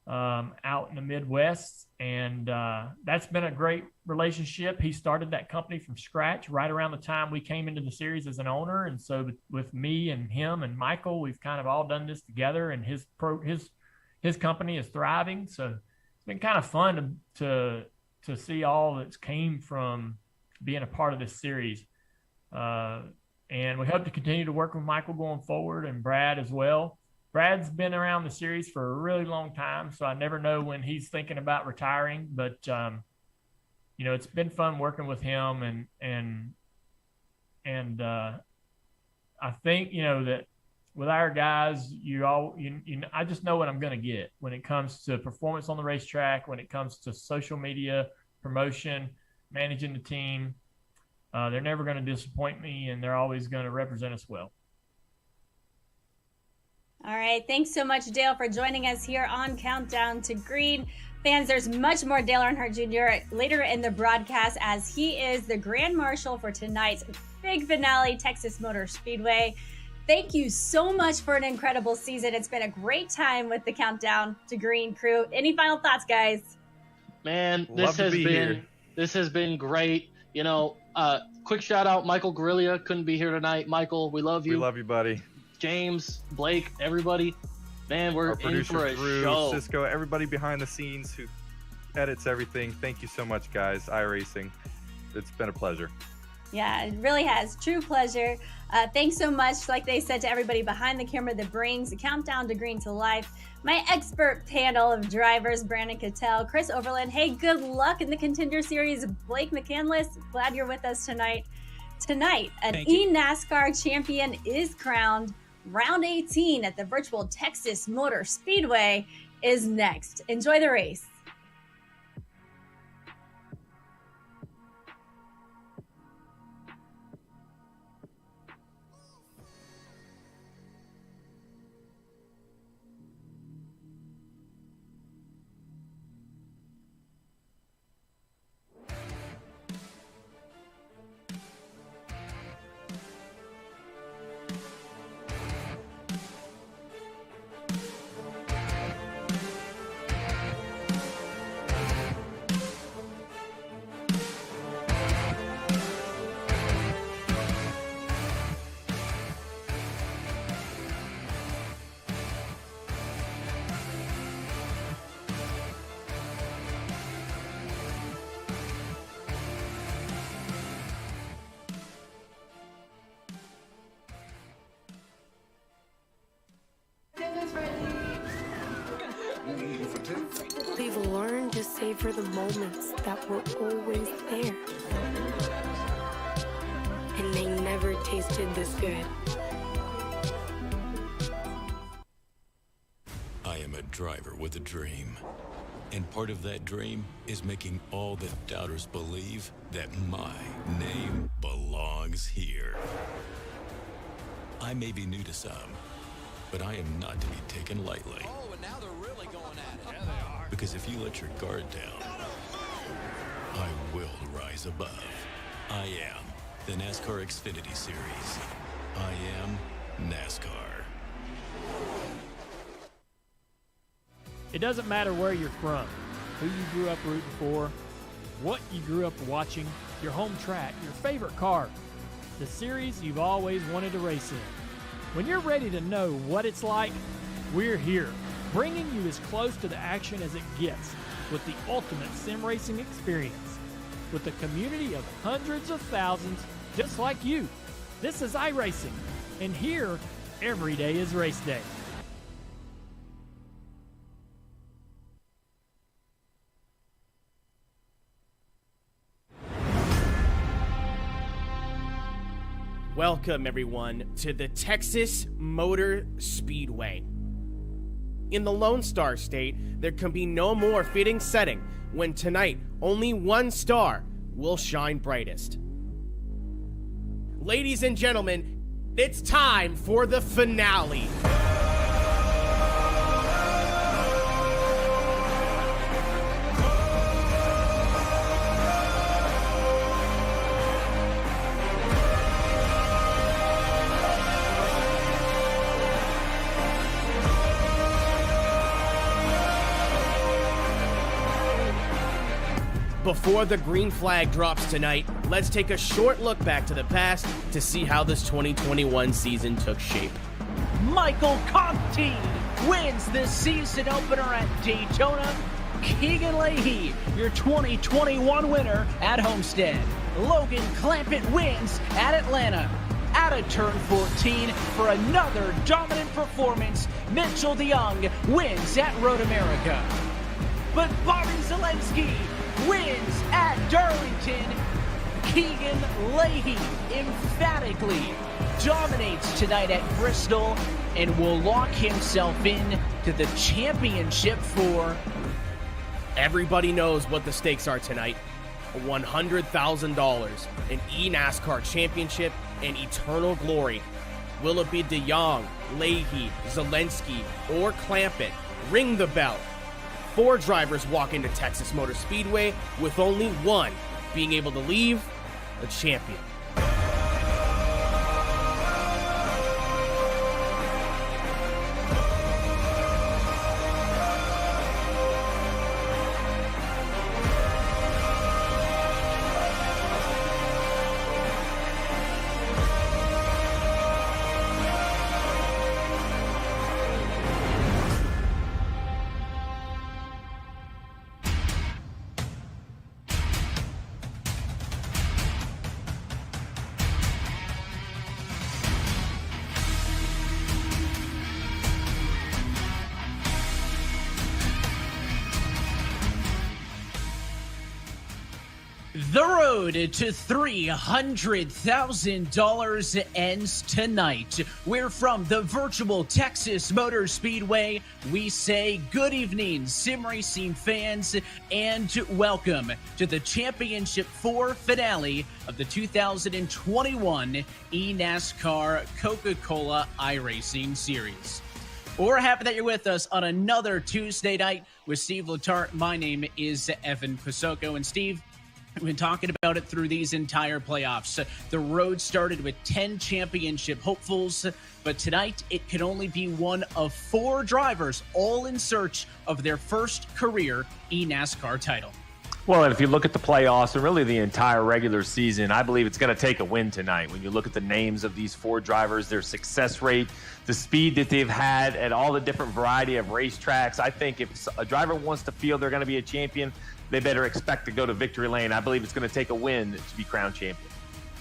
out in the Midwest, and that's been a great relationship. He started that company from scratch right around the time we came into the series as an owner, and so with me and him and Michael, we've kind of all done this together, and his company is thriving. So it's been kind of fun to see all that's came from being a part of this series, and we hope to continue to work with Michael going forward, and Brad as well. Brad's been around the series for a really long time, so I never know when he's thinking about retiring. But it's been fun working with him, and I think that with our guys, I just know what I'm going to get when it comes to performance on the racetrack, when it comes to social media promotion, managing the team. They're never going to disappoint me, and they're always going to represent us well. All right. Thanks so much, Dale, for joining us here on Countdown to Green. Fans, there's much more Dale Earnhardt Jr. later in the broadcast, as he is the Grand Marshal for tonight's big finale, Texas Motor Speedway. thank you so much for an incredible season. It's been a great time with the Countdown to Green crew. Any final thoughts, guys? Man, this has been great. You know, quick shout out, Michael Guerrilla couldn't be here tonight. Michael, we love you. We love you, buddy. James, Blake, everybody. Man, we're in for a Drew, show. Cisco, everybody behind the scenes who edits everything. Thank you so much, guys. iRacing. It's been a pleasure. Yeah, it really has. True pleasure. Thanks so much, like they said, to everybody behind the camera that brings the Countdown to Green to life. My expert panel of drivers, Brandon Cattell, Chris Overland. Hey, good luck in the Contender Series. Blake McCandless, glad you're with us tonight. Tonight, an eNASCAR champion is crowned. Round 18 at the virtual Texas Motor Speedway is next. Enjoy the race. We've learned to savor the moments that were always there. And they never tasted this good. I am a driver with a dream. And part of that dream is making all the doubters believe that my name belongs here. I may be new to some, but I am not to be taken lightly. Oh, and now they're really going at it. Yeah, they are. Because if you let your guard down, I will rise above. I am the NASCAR Xfinity Series. I am NASCAR. It doesn't matter where you're from, who you grew up rooting for, what you grew up watching, your home track, your favorite car, the series you've always wanted to race in. When you're ready to know what it's like, we're here, bringing you as close to the action as it gets with the ultimate sim racing experience. With a community of hundreds of thousands just like you. This is iRacing, and here, every day is race day. Welcome, everyone, to the Texas Motor Speedway. In the Lone Star State, there can be no more fitting setting when tonight only one star will shine brightest. Ladies and gentlemen, it's time for the finale. Before the green flag drops tonight, let's take a short look back to the past to see how this 2021 season took shape. Michael Conti wins the season opener at Daytona. Keegan Leahy, your 2021 winner at Homestead. Logan Clampett wins at Atlanta. Out of turn 14 for another dominant performance, Mitchell DeYoung wins at Road America. But Bobby Zelensky wins at Darlington. Keegan Leahy emphatically dominates tonight at Bristol and will lock himself in to the championship for... Everybody knows what the stakes are tonight. $100,000, an eNASCAR championship, and eternal glory. Will it be DeYoung, Leahy, Zelensky, or Clampett? Ring the bell. 4 drivers walk into Texas Motor Speedway with only one being able to leave a champion. The road to $300,000 ends tonight. We're from the virtual Texas Motor Speedway. We say good evening, sim racing fans, and welcome to the Championship 4 finale of the 2021 eNASCAR Coca-Cola iRacing Series. We're happy that you're with us on another Tuesday night with Steve Letarte. My name is Evan Pasocco, and Steve, we've been talking about it through these entire playoffs. The road started with 10 championship hopefuls, but tonight it could only be one of 4 drivers, all in search of their first career eNASCAR title. Well, and if you look at the playoffs and really the entire regular season, I believe it's going to take a win tonight. When you look at the names of these 4 drivers, their success rate, the speed that they've had at all the different variety of racetracks, I think if a driver wants to feel they're going to be a champion, they better expect to go to victory lane. I believe it's going to take a win to be crowned champion.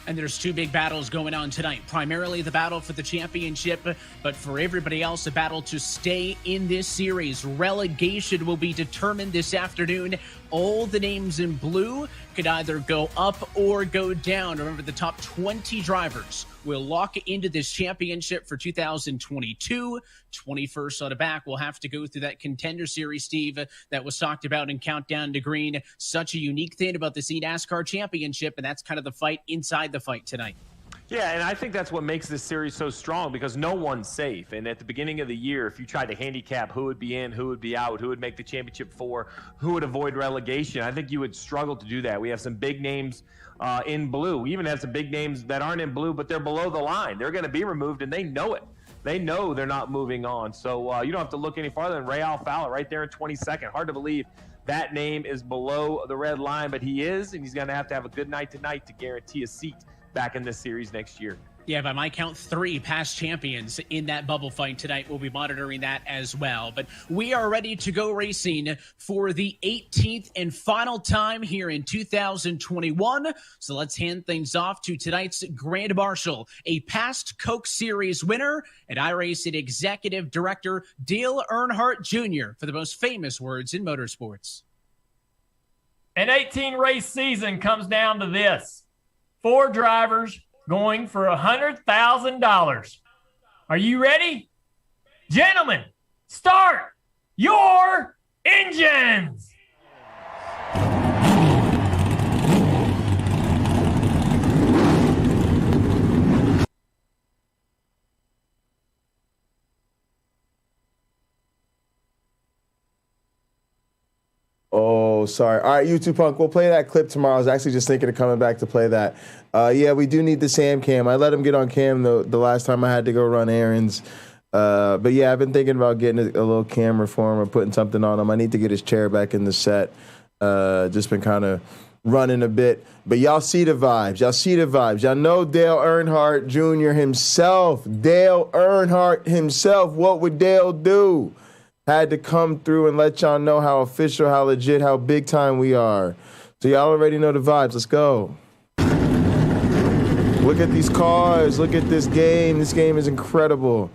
And there's 2 big battles going on tonight. Primarily the battle for the championship, but for everybody else, a battle to stay in this series. Relegation will be determined this afternoon. All the names in blue could either go up or go down. Remember, the top 20 drivers will lock into this championship for 2022. 21st on the back. We'll have to go through that contender series, Steve, that was talked about in Countdown to Green. Such a unique thing about this eNASCAR championship, and that's kind of the fight inside the fight tonight. Yeah, and I think that's what makes this series so strong, because no one's safe. And at the beginning of the year, if you tried to handicap who would be in, who would be out, who would make the championship 4, who would avoid relegation, I think you would struggle to do that. We have some big names in blue. We even have some big names that aren't in blue, but they're below the line. They're going to be removed, and they know it. They know they're not moving on. So you don't have to look any farther than Ray Alfala right there in 22nd. Hard to believe that name is below the red line, but he is, and he's going to have a good night tonight to guarantee a seat back in this series next year. Yeah, by my count, 3 past champions in that bubble fight tonight. We'll be monitoring that as well. But we are ready to go racing for the 18th and final time here in 2021. So let's hand things off to tonight's Grand Marshal, a past Coke Series winner and iRacing Executive Director, Dale Earnhardt Jr., for the most famous words in motorsports. An 18-race season comes down to this: 4 drivers going for $100,000. Are you ready? Gentlemen, start your engines! Oh, sorry. All right, YouTube Punk, we'll play that clip tomorrow. I was actually just thinking of coming back to play that. Yeah, we do need the Sam cam. I let him get on cam the last time I had to go run errands. But yeah, I've been thinking about getting a little camera for him or putting something on him. I need to get his chair back in the set. Just been kind of running a bit. But y'all see the vibes. Y'all see the vibes. Y'all know Dale Earnhardt Jr. himself. Dale Earnhardt himself. What would Dale do? Had to come through and let y'all know how official, how legit, how big time we are. So y'all already know the vibes. Let's go. Look at these cars. Look at this game. This game is incredible.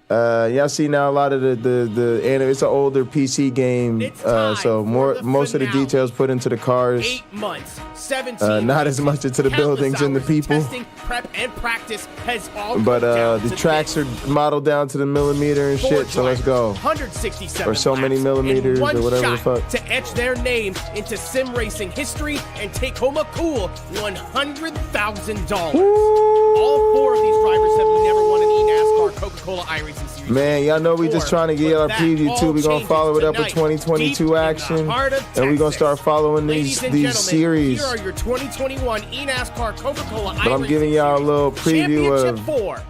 Y'all see now a lot of the it's an older PC game, so most of the details put into the cars. 8 months, 17. Not as much into the buildings and the people. Testing, prep, and practice has all. But the tracks are modeled down to the millimeter and shit. So let's go. 167 or so many millimeters or whatever the fuck. To etch their name into sim racing history and take home a cool $100,000. All 4 of these drivers have never won an eNASCAR Coca-Cola iRacing Series. Man, y'all know we just trying to get y'all a preview too. We're going to follow it up with 2022 action. And we're going to start following these series. Here are your 2021 eNASCAR Coca-Cola But I'm giving y'all a little preview of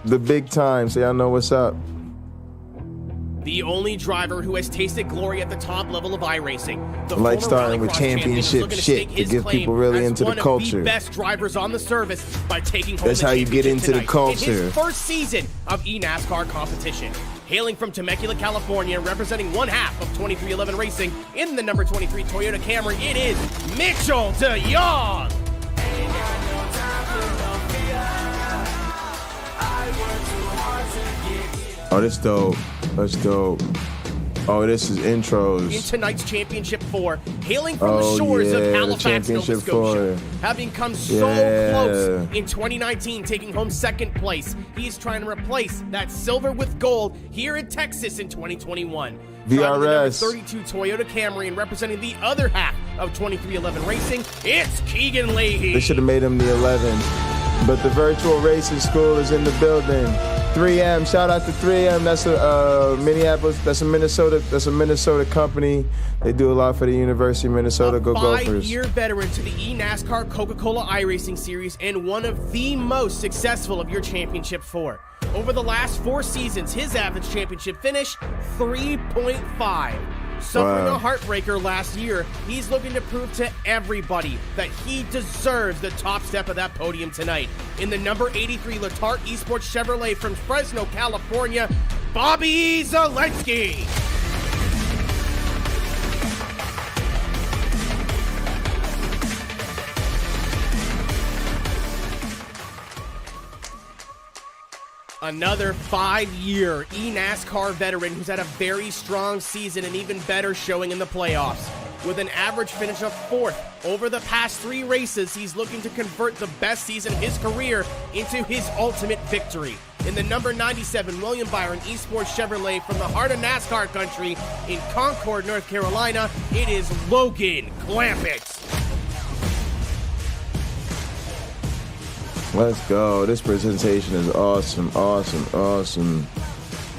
the big time so y'all know what's up. The only driver who has tasted glory at the top level of iRacing. I like starting with championship shit to get people really into the culture. The best drivers on the service by taking home That's how you get into the culture. In his first season of eNASCAR competition. Hailing from Temecula, California, representing one half of 2311 Racing in the number 23 Toyota Camry, it is Mitchell DeYoung. Oh, that's dope. That's dope. Oh, this is intros. In tonight's Championship 4, hailing from the shores of Halifax, Nova Scotia. Having come so close in 2019, taking home second place, he's trying to replace that silver with gold here in Texas in 2021. VRS. 32 Toyota Camry, and representing the other half of 2311 Racing, it's Keegan Leahy. They should have made him the 11. But the virtual racing school is in the building. 3M, shout out to 3M. That's a Minneapolis. That's a Minnesota company. They do a lot for the University of Minnesota. Go Gophers. 5-year veteran to the eNASCAR Coca-Cola iRacing Series and one of the most successful of your Championship 4. Over the last 4 seasons, his average championship finish 3.5. Suffering a heartbreaker last year, he's looking to prove to everybody that he deserves the top step of that podium tonight. In the number 83 Letarte Esports Chevrolet from Fresno, California, Bobby Zelensky. Another 5-year eNASCAR veteran who's had a very strong season and even better showing in the playoffs. With an average finish of 4th over the past 3 races, he's looking to convert the best season of his career into his ultimate victory. In the number 97 William Byron Esports Chevrolet from the heart of NASCAR country in Concord, North Carolina, it is Logan Clampett. Let's go. This presentation is awesome, awesome, awesome.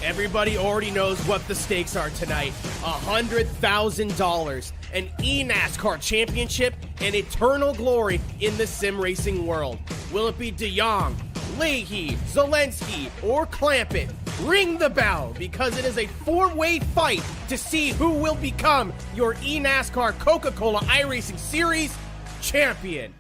Everybody already knows what the stakes are tonight. $100,000, an eNASCAR championship, and eternal glory in the sim racing world. Will it be DeYoung, Leahy, Zelensky, or Clampett? Ring the bell, because it is a 4-way fight to see who will become your eNASCAR Coca-Cola iRacing Series champion.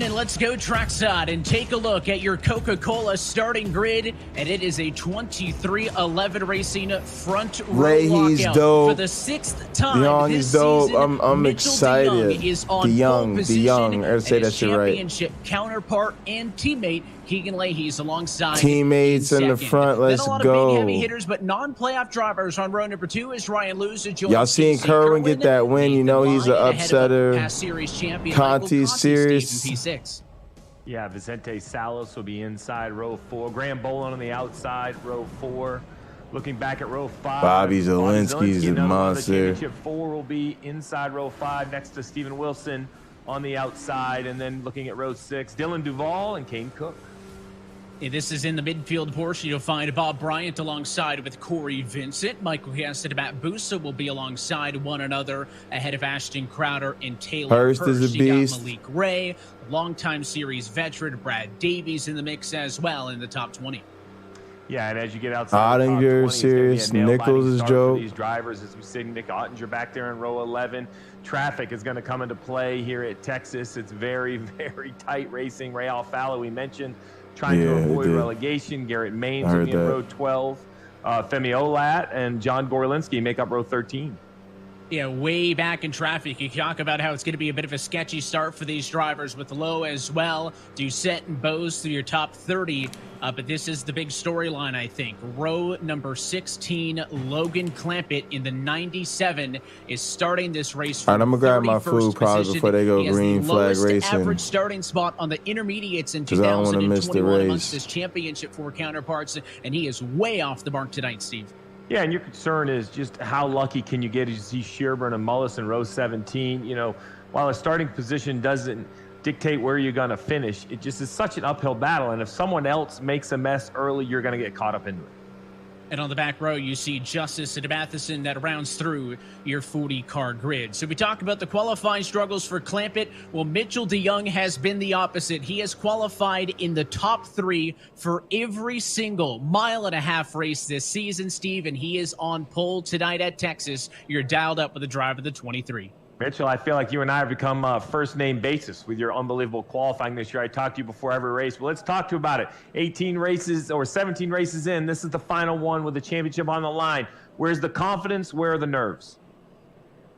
And let's go trackside and take a look at your Coca-Cola starting grid, and it is a 2311 Racing front row walkout dope. for the 6th time DeYoung this is dope. season. I'm Mitchell excited. DeYoung is on pole position, DeYoung. I gotta say and that his shit right. championship counterpart and teammate Keegan Leahy's alongside Teammates in the front. Let's then a lot go. of big heavy hitters, but non-playoff drivers on row number 2 is Ryan Lewis. Y'all seen Kerwin get that win? You know he's an upsetter. Past series champion Conti's serious. P6. Yeah, Vicente Salas will be inside row 4. Graham Boland on the outside, row 4. Looking back at row 5. Bobby Zelensky's a monster. Championship 4 will be inside row 5 next to Steven Wilson on the outside. And then looking at row 6, Dylan Duvall and Kane Cook. This is in the midfield portion. You'll find Bob Bryant alongside with Corey Vincent. Michael Hassett about Busa will be alongside one another ahead of Ashton Crowder and Taylor Hurst is a beast. Malik Ray, longtime series veteran Brad Davies in the mix as well in the top 20. Yeah, and as you get outside, Ottinger, serious. Nichols is Joe. These drivers, as we see Nick Ottinger back there in row 11. Traffic is going to come into play here at Texas. It's very, very tight racing. Ray Alfalo, we mentioned, trying to avoid relegation. Garrett Maines will be in row 12. Femi Olat and John Gorlinski make up row 13. Yeah, way back in traffic. You talk about how it's going to be a bit of a sketchy start for these drivers with Lowe as well. Doucette and Bose through your top 30. But this is the big storyline, I think. Row number 16, Logan Clampett in the 97 is starting this race. All right, I'm going to grab my food probably before they go green flag racing. Average starting spot on the intermediates in 'cause I don't wanna miss the 2021 race. amongst his championship 4 counterparts. And he is way off the mark tonight, Steve. Yeah, and your concern is just how lucky can you get as you see Shearburn and Mullis in row 17. You know, while a starting position doesn't dictate where you're going to finish, it just is such an uphill battle. And if someone else makes a mess early, you're going to get caught up into it. And on the back row, you see Justice and Matheson that rounds through your 40-car grid. So we talk about the qualifying struggles for Clampett. Well, Mitchell DeYoung has been the opposite. He has qualified in the top 3 for every single mile-and-a-half race this season, Steve, and he is on pole tonight at Texas. You're dialed up with the drive of the 23. Mitchell, I feel like you and I have become first name basis with your unbelievable qualifying this year. I talked to you before every race. Well, let's talk to you about it. 18 races or 17 races in. This is the final one with the championship on the line. Where's the confidence? Where are the nerves?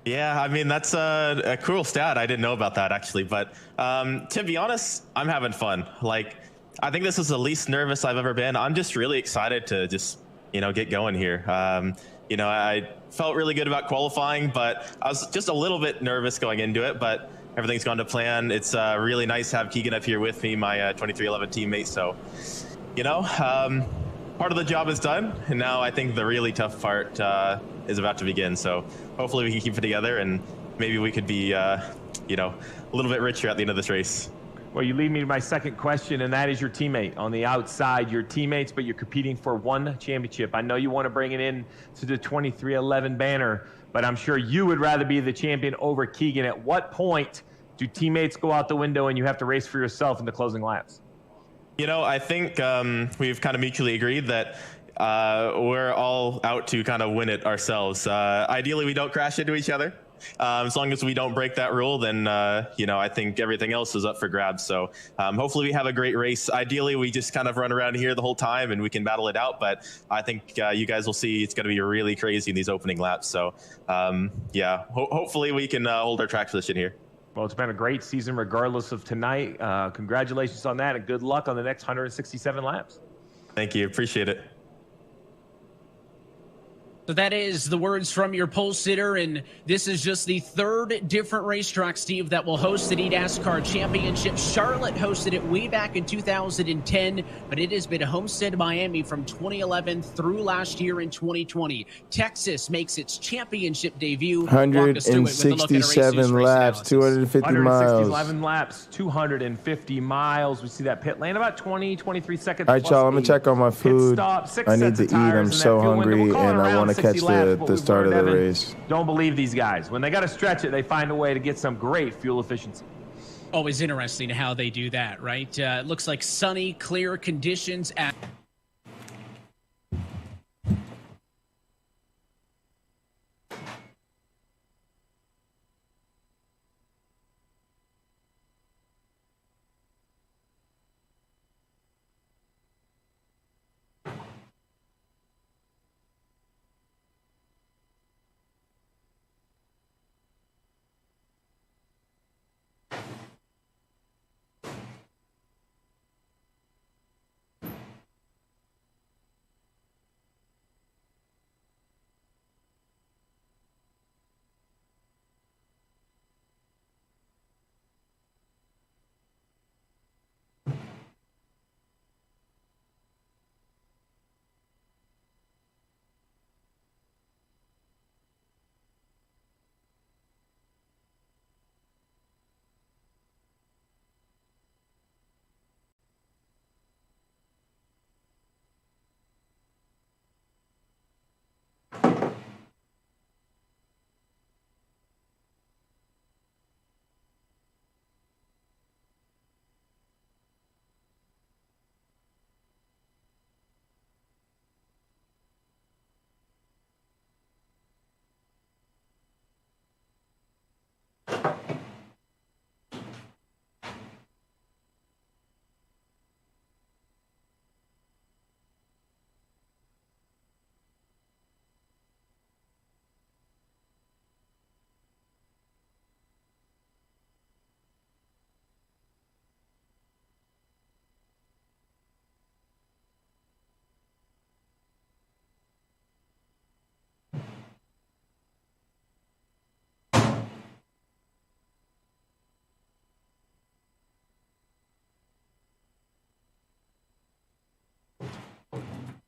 Yeah, I mean, that's a cool stat. I didn't know about that, actually. But to be honest, I'm having fun. Like, I think this is the least nervous I've ever been. I'm just really excited to just, get going here. I felt really good about qualifying, but I was just a little bit nervous going into it, but everything's gone to plan. It's really nice to have Keegan up here with me, my 2311 teammate. So, part of the job is done, and now I think the really tough part is about to begin. So hopefully we can keep it together, and maybe we could be, a little bit richer at the end of this race. Well, you lead me to my second question, and that is your teammate. On the outside, your teammates, but you're competing for one championship. I know you want to bring it in to the 2311 banner, but I'm sure you would rather be the champion over Keegan. At what point do teammates go out the window and you have to race for yourself in the closing laps? I think we've kind of mutually agreed that we're all out to kind of win it ourselves. Ideally, we don't crash into each other. As long as we don't break that rule, then, I think everything else is up for grabs. So hopefully we have a great race. Ideally, we just kind of run around here the whole time and we can battle it out. But I think you guys will see it's going to be really crazy in these opening laps. So, hopefully we can hold our track position here. Well, it's been a great season regardless of tonight. Congratulations on that, and good luck on the next 167 laps. Thank you. Appreciate it. So that is the words from your pole sitter, and this is just the third different racetrack, Steve, that will host the NASCAR Championship. Charlotte hosted it way back in 2010, but it has been Homestead, Miami from 2011 through last year in 2020. Texas makes its championship debut. 167 laps, 250 miles. 167 laps, 250 miles. We see that pit lane about 20, 23 seconds. All right, y'all, I'm going to check on my food. I need to eat. I'm so hungry, and I want to catch the start of the race. Don't believe these guys. When they got to stretch it, they find a way to get some great fuel efficiency. Always interesting how they do that, right? It looks like sunny, clear conditions at...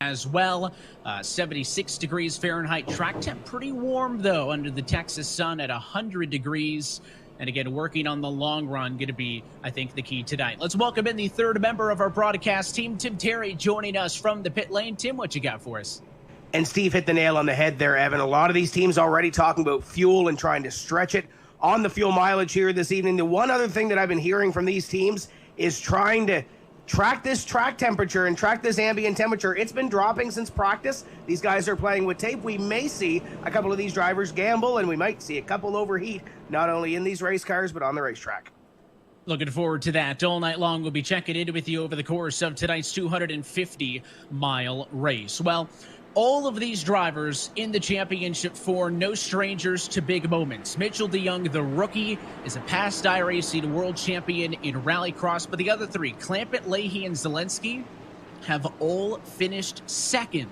as well. 76 degrees Fahrenheit. Track temp pretty warm, though, under the Texas sun at 100 degrees. And again, working on the long run going to be, I think, the key tonight. Let's welcome in the third member of our broadcast team, Tim Terry, joining us from the pit lane. Tim, what you got for us? And Steve hit the nail on the head there, Evan. A lot of these teams already talking about fuel and trying to stretch it on the fuel mileage here this evening. The one other thing that I've been hearing from these teams is trying to track this track temperature and track this ambient temperature. It's been dropping since practice. These guys are playing with tape. We may see a couple of these drivers gamble, and we might see a couple overheat, not only in these race cars, but on the racetrack. Looking forward to that all night long. We'll be checking in with you over the course of tonight's 250-mile race. Well, all of these drivers in the championship four, no strangers to big moments. Mitchell DeYoung, the rookie, is a past iRacing world champion in Rallycross, but the other three, Clampett, Leahy, and Zelensky, have all finished second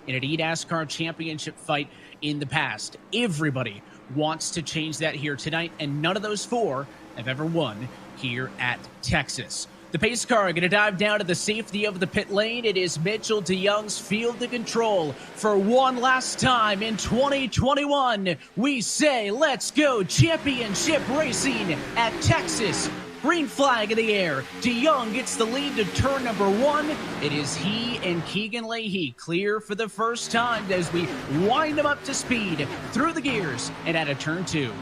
in an eNASCAR championship fight in the past. Everybody wants to change that here tonight, and none of those four have ever won here at Texas. The pace car going to dive down to the safety of the pit lane. It is Mitchell DeYoung's field to control for one last time in 2021. We say, let's go championship racing at Texas. Green flag in the air. DeYoung gets the lead to turn number one. It is he and Keegan Leahy clear for the first time as we wind them up to speed through the gears and out of turn two.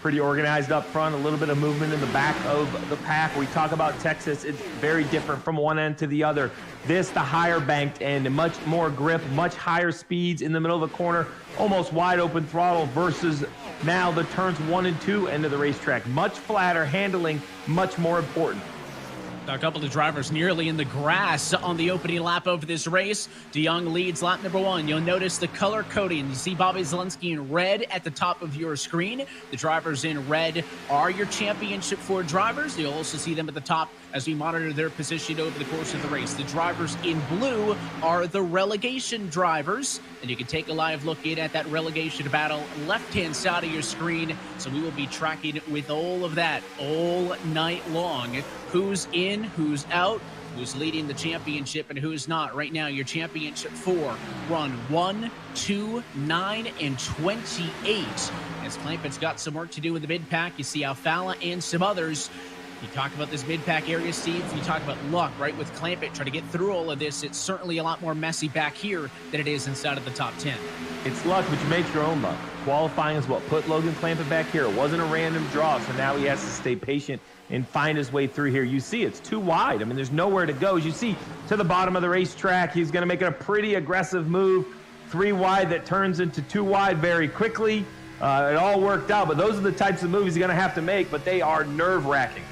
Pretty organized up front, a little bit of movement in the back of the pack. We talk about Texas, it's very different from one end to the other. This, the higher banked end, much more grip, much higher speeds in the middle of the corner, almost wide open throttle versus now the turns 1 and 2 end of the racetrack. Much flatter, handling much more important. A couple of drivers nearly in the grass on the opening lap of this race. DeYoung leads lap number one. You'll notice the color coding. You see Bobby Zelensky in red at the top of your screen. The drivers in red are your championship four drivers. You'll also see them at the top as we monitor their position over the course of the race. The drivers in blue are the relegation drivers, and you can take a live look in at that relegation battle left-hand side of your screen. So we will be tracking with all of that all night long. Who's in, who's out, who's leading the championship, and who's not. Right now, your championship four run 1, 2, 9, and 28. As Clampett's got some work to do with the mid-pack, you see Alfala and some others. You talk about this mid-pack area, Steve. You talk about luck, right, with Clampett trying to get through all of this. It's certainly a lot more messy back here than it is inside of the top 10. It's luck, but you make your own luck. Qualifying is what put Logan Clampett back here. It wasn't a random draw, so now he has to stay patient and find his way through here. You see it's too wide. I mean, there's nowhere to go. As you see to the bottom of the racetrack, he's going to make a pretty aggressive move. 3 wide that turns into 2 wide very quickly. It all worked out, but those are the types of moves he's going to have to make, but they are nerve-wracking.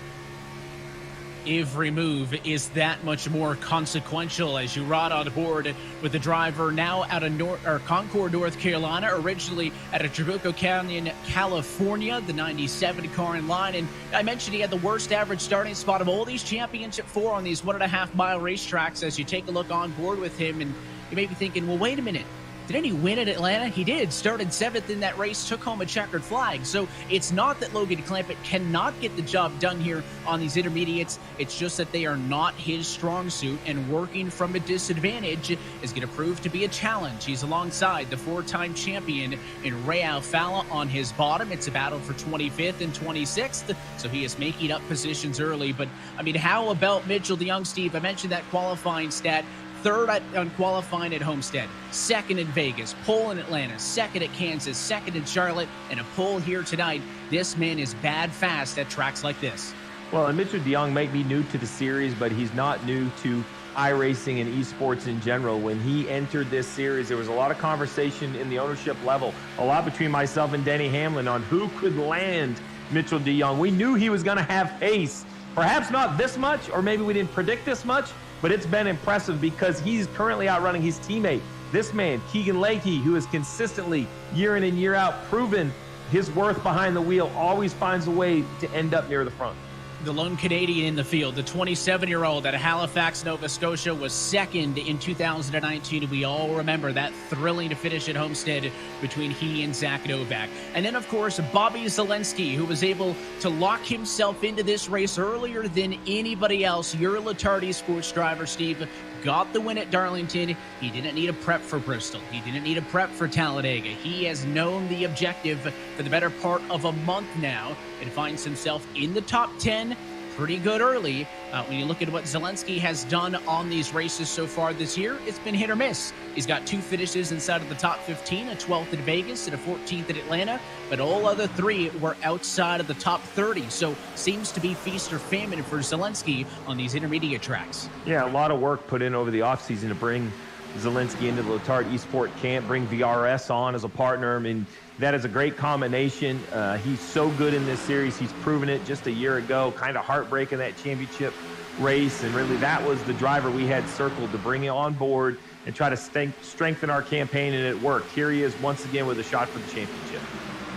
Every move is that much more consequential as you ride on board with the driver now out of Concord, North Carolina, originally out of Trabuco Canyon, California, the 97 car in line. And I mentioned he had the worst average starting spot of all these championship four on these 1.5-mile racetracks. As you take a look on board with him, and you may be thinking, well, wait a minute. Didn't he win at Atlanta? He did. Started 7th in that race, took home a checkered flag. So it's not that Logan Clampett cannot get the job done here on these intermediates. It's just that they are not his strong suit, and working from a disadvantage is going to prove to be a challenge. He's alongside the 4-time champion in Ray Alfala on his bottom. It's a battle for 25th and 26th, so he is making up positions early. But, I mean, how about Mitchell DeYoung, Steve? I mentioned that qualifying stat. 3rd on qualifying at Homestead, 2nd in Vegas, pole in Atlanta, 2nd at Kansas, 2nd in Charlotte, and a pole here tonight. This man is bad fast at tracks like this. Well, and Mitchell DeYoung may be new to the series, but he's not new to iRacing and esports in general. When he entered this series, there was a lot of conversation in the ownership level, a lot between myself and Denny Hamlin on who could land Mitchell DeYoung. We knew he was going to have pace, perhaps not this much, or maybe we didn't predict this much, but it's been impressive because he's currently outrunning his teammate. This man, Keegan Leahy, who has consistently, year in and year out, proven his worth behind the wheel, always finds a way to end up near the front. The lone Canadian in the field, the 27-year-old out of Halifax, Nova Scotia, was 2nd in 2019. We all remember that thrilling finish at Homestead between he and Zach Novak. And then, of course, Bobby Zelensky, who was able to lock himself into this race earlier than anybody else. Your Latardi sports driver, Steve, got the win at Darlington. He didn't need a prep for Bristol. He didn't need a prep for Talladega. He has known the objective for the better part of a month now and finds himself in the top 10, pretty good early. When you look at what Zelensky has done on these races so far this year, it's been hit or miss. He's got 2 finishes inside of the top 15, a 12th at Vegas and a 14th at Atlanta, but all other 3 were outside of the top 30. So seems to be feast or famine for Zelensky on these intermediate tracks. Yeah, a lot of work put in over the offseason to bring Zelensky into the Letart Esport camp, bring VRS on as a partner. I mean, that is a great combination. He's so good in this series. He's proven it just a year ago, kind of heartbreaking that championship race. And really, that was the driver we had circled to bring him on board and try to strengthen our campaign, and it worked. Here he is once again with a shot for the championship.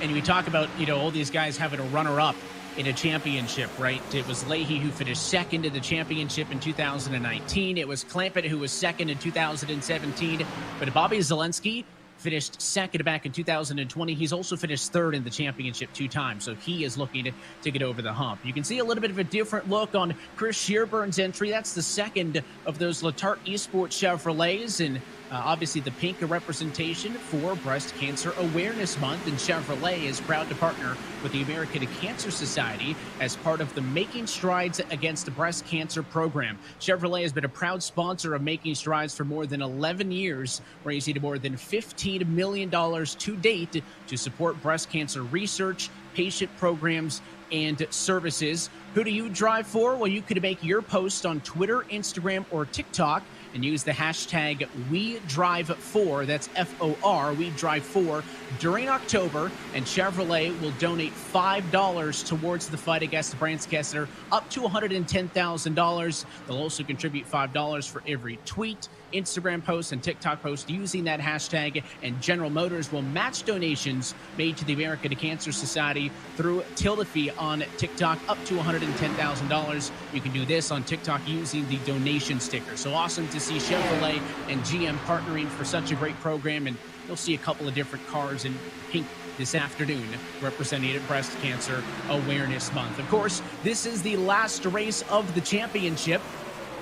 And we talk about, all these guys having a runner-up in a championship, right? It was Leahy who finished second in the championship in 2019. It was Clampett who was second in 2017. But Bobby Zelensky finished second back in 2020. He's also finished third in the championship 2 times, so he is looking to get over the hump. You can see a little bit of a different look on Chris Shearburn's entry. That's the second of those Letart Esports Chevrolets, and obviously the pink representation for Breast Cancer Awareness Month, and Chevrolet is proud to partner with the American Cancer Society as part of the Making Strides Against Breast Cancer program. Chevrolet has been a proud sponsor of Making Strides for more than 11 years, raising more than $15 million to date to support breast cancer research, patient programs, and services. Who do you drive for? Well, you could make your post on Twitter, Instagram, or TikTok and use the hashtag WeDrive4, that's F-O-R, WeDrive4, during October, and Chevrolet will donate $5 towards the fight against breast cancer, up to $110,000. They'll also contribute $5 for every tweet, Instagram post, and TikTok post using that hashtag, and General Motors will match donations made to the American Cancer Society through Tilde Fee on TikTok, up to $110,000. You can do this on TikTok using the donation sticker. So awesome to see Chevrolet and GM partnering for such a great program, and you'll see a couple of different cars in pink this afternoon representing Breast Cancer Awareness Month. Of course, this is the last race of the championship.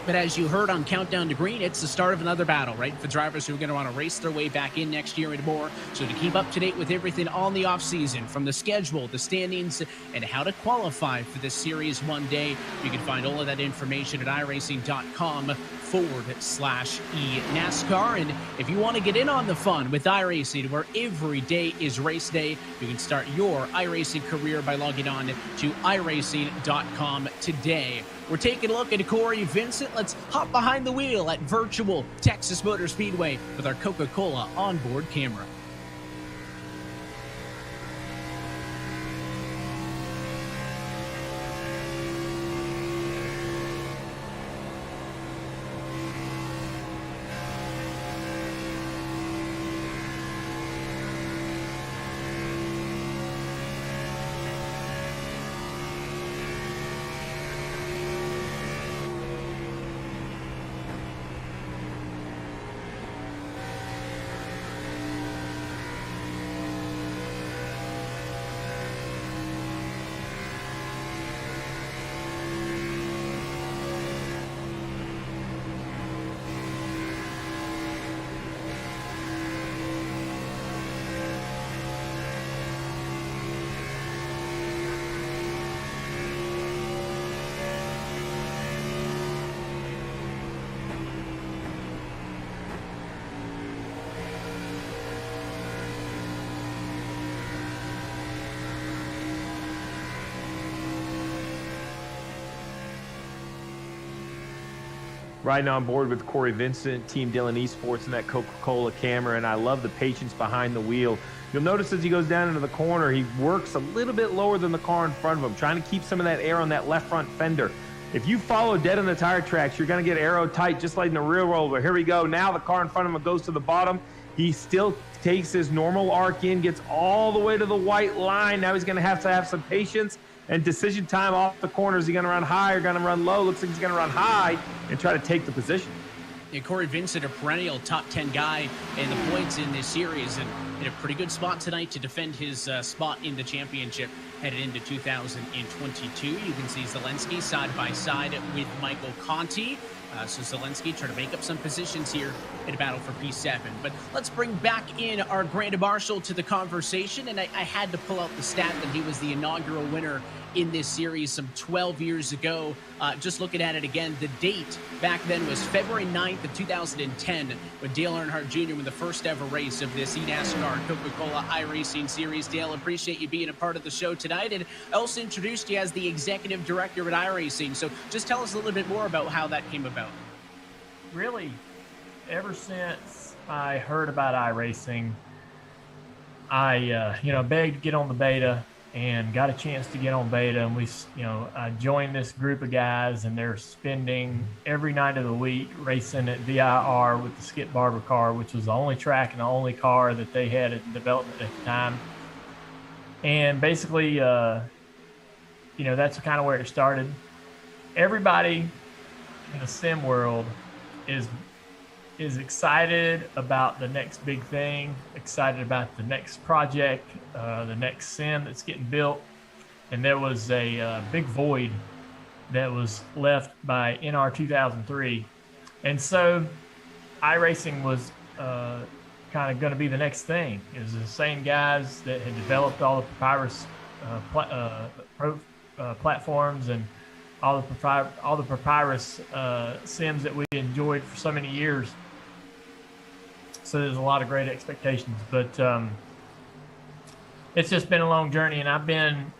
But as you heard on Countdown to Green, it's the start of another battle, right? For drivers who are going to want to race their way back in next year and more. So to keep up to date with everything on the offseason, from the schedule, the standings, and how to qualify for this series one day, you can find all of that information at iRacing.com/eNASCAR. And if you want to get in on the fun with iRacing, where every day is race day, you can start your iRacing career by logging on to iRacing.com today. We're taking a look at Corey Vincent. Let's hop behind the wheel at virtual Texas Motor Speedway with our Coca-Cola onboard camera. Riding on board with Corey Vincent, Team Dillon Esports, and that Coca-Cola camera, and I love the patience behind the wheel. You'll notice as he goes down into the corner, he works a little bit lower than the car in front of him, trying to keep some of that air on that left front fender. If you follow dead on the tire tracks, you're going to get aero tight, just like in the real world. But here we go. Now the car in front of him goes to the bottom. He still takes his normal arc in, gets all the way to the white line. Now he's going to have some patience and decision time off the corner. Is he going to run high or going to run low? Looks like he's going to run high and try to take the position. Yeah, Corey Vincent, a perennial top 10 guy in the points in this series, and in a pretty good spot tonight to defend his spot in the championship headed into 2022. You can see Zelensky side by side with Michael Conti. So Zelensky trying to make up some positions here in a battle for P7. But let's bring back in our Grand Marshal to the conversation. And I had to pull out the stat that he was the inaugural winner in this series some 12 years ago. Just looking at it again, the date back then was February 9th of 2010 when Dale Earnhardt Jr. won the first ever race of this eNASCAR Coca-Cola iRacing Series. Dale, appreciate you being a part of the show tonight. And I also introduced you as the executive director at iRacing. So just tell us a little bit more about how that came about. Really, ever since I heard about iRacing, I begged to get on the beta and got a chance to get on beta. And I joined this group of guys, and they're spending every night of the week racing at VIR with the Skip Barber car, which was the only track and the only car that they had in development at the time. And basically, that's kind of where it started. Everybody in the sim world is excited about the next big thing, excited about the next project, the next sim that's getting built. And there was a big void that was left by NR 2003. And so iRacing was kind of going to be the next thing. It was the same guys that had developed all the Papyrus platforms and all the Papyrus sims that we enjoyed for so many years. So there's a lot of great expectations, but it's just been a long journey, and I've been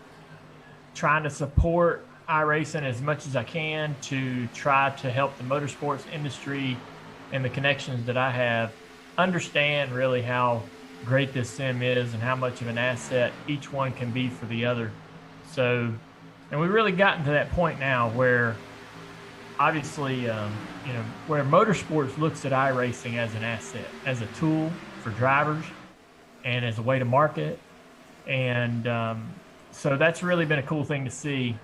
trying to support iRacing as much as I can to try to help the motorsports industry and the connections that I have understand really how great this sim is and how much of an asset each one can be for the other. So, and we've really gotten to that point now where obviously, where motorsports looks at iRacing as an asset, as a tool for drivers and as a way to market. And so that's really been a cool thing to see.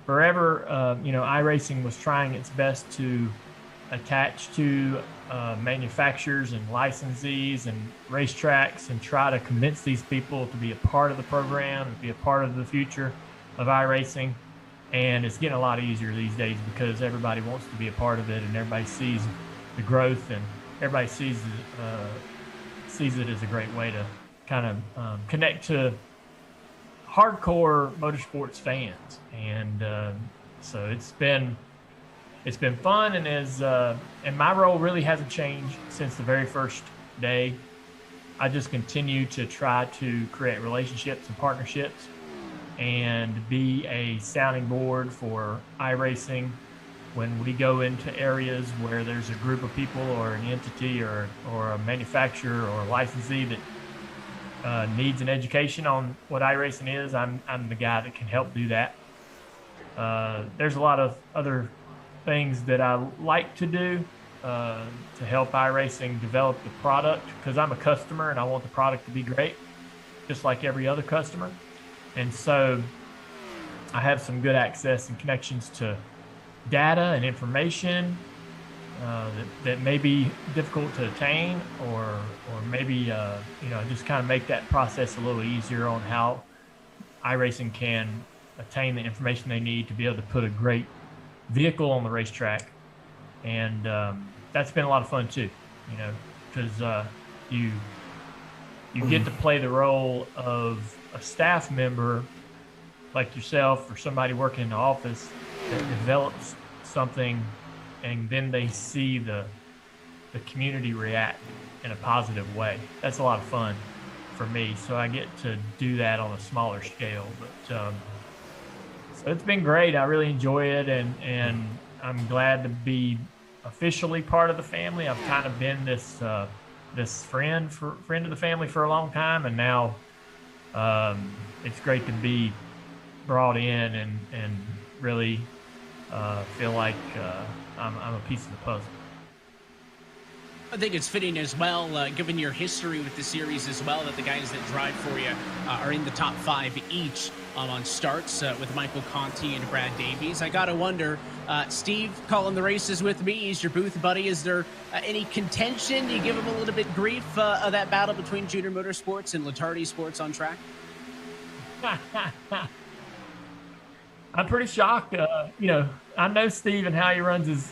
Forever, iRacing was trying its best to attach to manufacturers and licensees and racetracks and try to convince these people to be a part of the program, to be a part of the future of iRacing. And it's getting a lot easier these days because everybody wants to be a part of it, and everybody sees the growth, and everybody sees it as a great way to kind of connect to hardcore motorsports fans. And so it's been fun, and and my role really hasn't changed since the very first day. I just continue to try to create relationships and partnerships and be a sounding board for iRacing when we go into areas where there's a group of people or an entity or a manufacturer or a licensee that needs an education on what iRacing is. I'm the guy that can help do that. There's a lot of other things that I like to do to help iRacing develop the product, because I'm a customer and I want the product to be great, just like every other customer. And so I have some good access and connections to data and information that may be difficult to attain, or maybe just kind of make that process a little easier on how iRacing can attain the information they need to be able to put a great vehicle on the racetrack. And that's been a lot of fun too, because you get to play the role of a staff member like yourself or somebody working in the office that develops something, and then they see the community react in a positive way. That's a lot of fun for me. So I get to do that on a smaller scale. But so it's been great. I really enjoy it, and I'm glad to be officially part of the family. I've kind of been this friend of the family for a long time, and now it's great to be brought in and really feel like I'm a piece of the puzzle. I think it's fitting as well, given your history with the series as well, that the guys that drive for you are in the top 5 each on starts with Michael Conti and Brad Davies. I got to wonder, Steve calling the races with me, he's your booth buddy. Is there any contention? Do you give him a little bit grief of that battle between Junior Motorsports and Latardi Sports on track? I'm pretty shocked. I know Steve and how he runs his.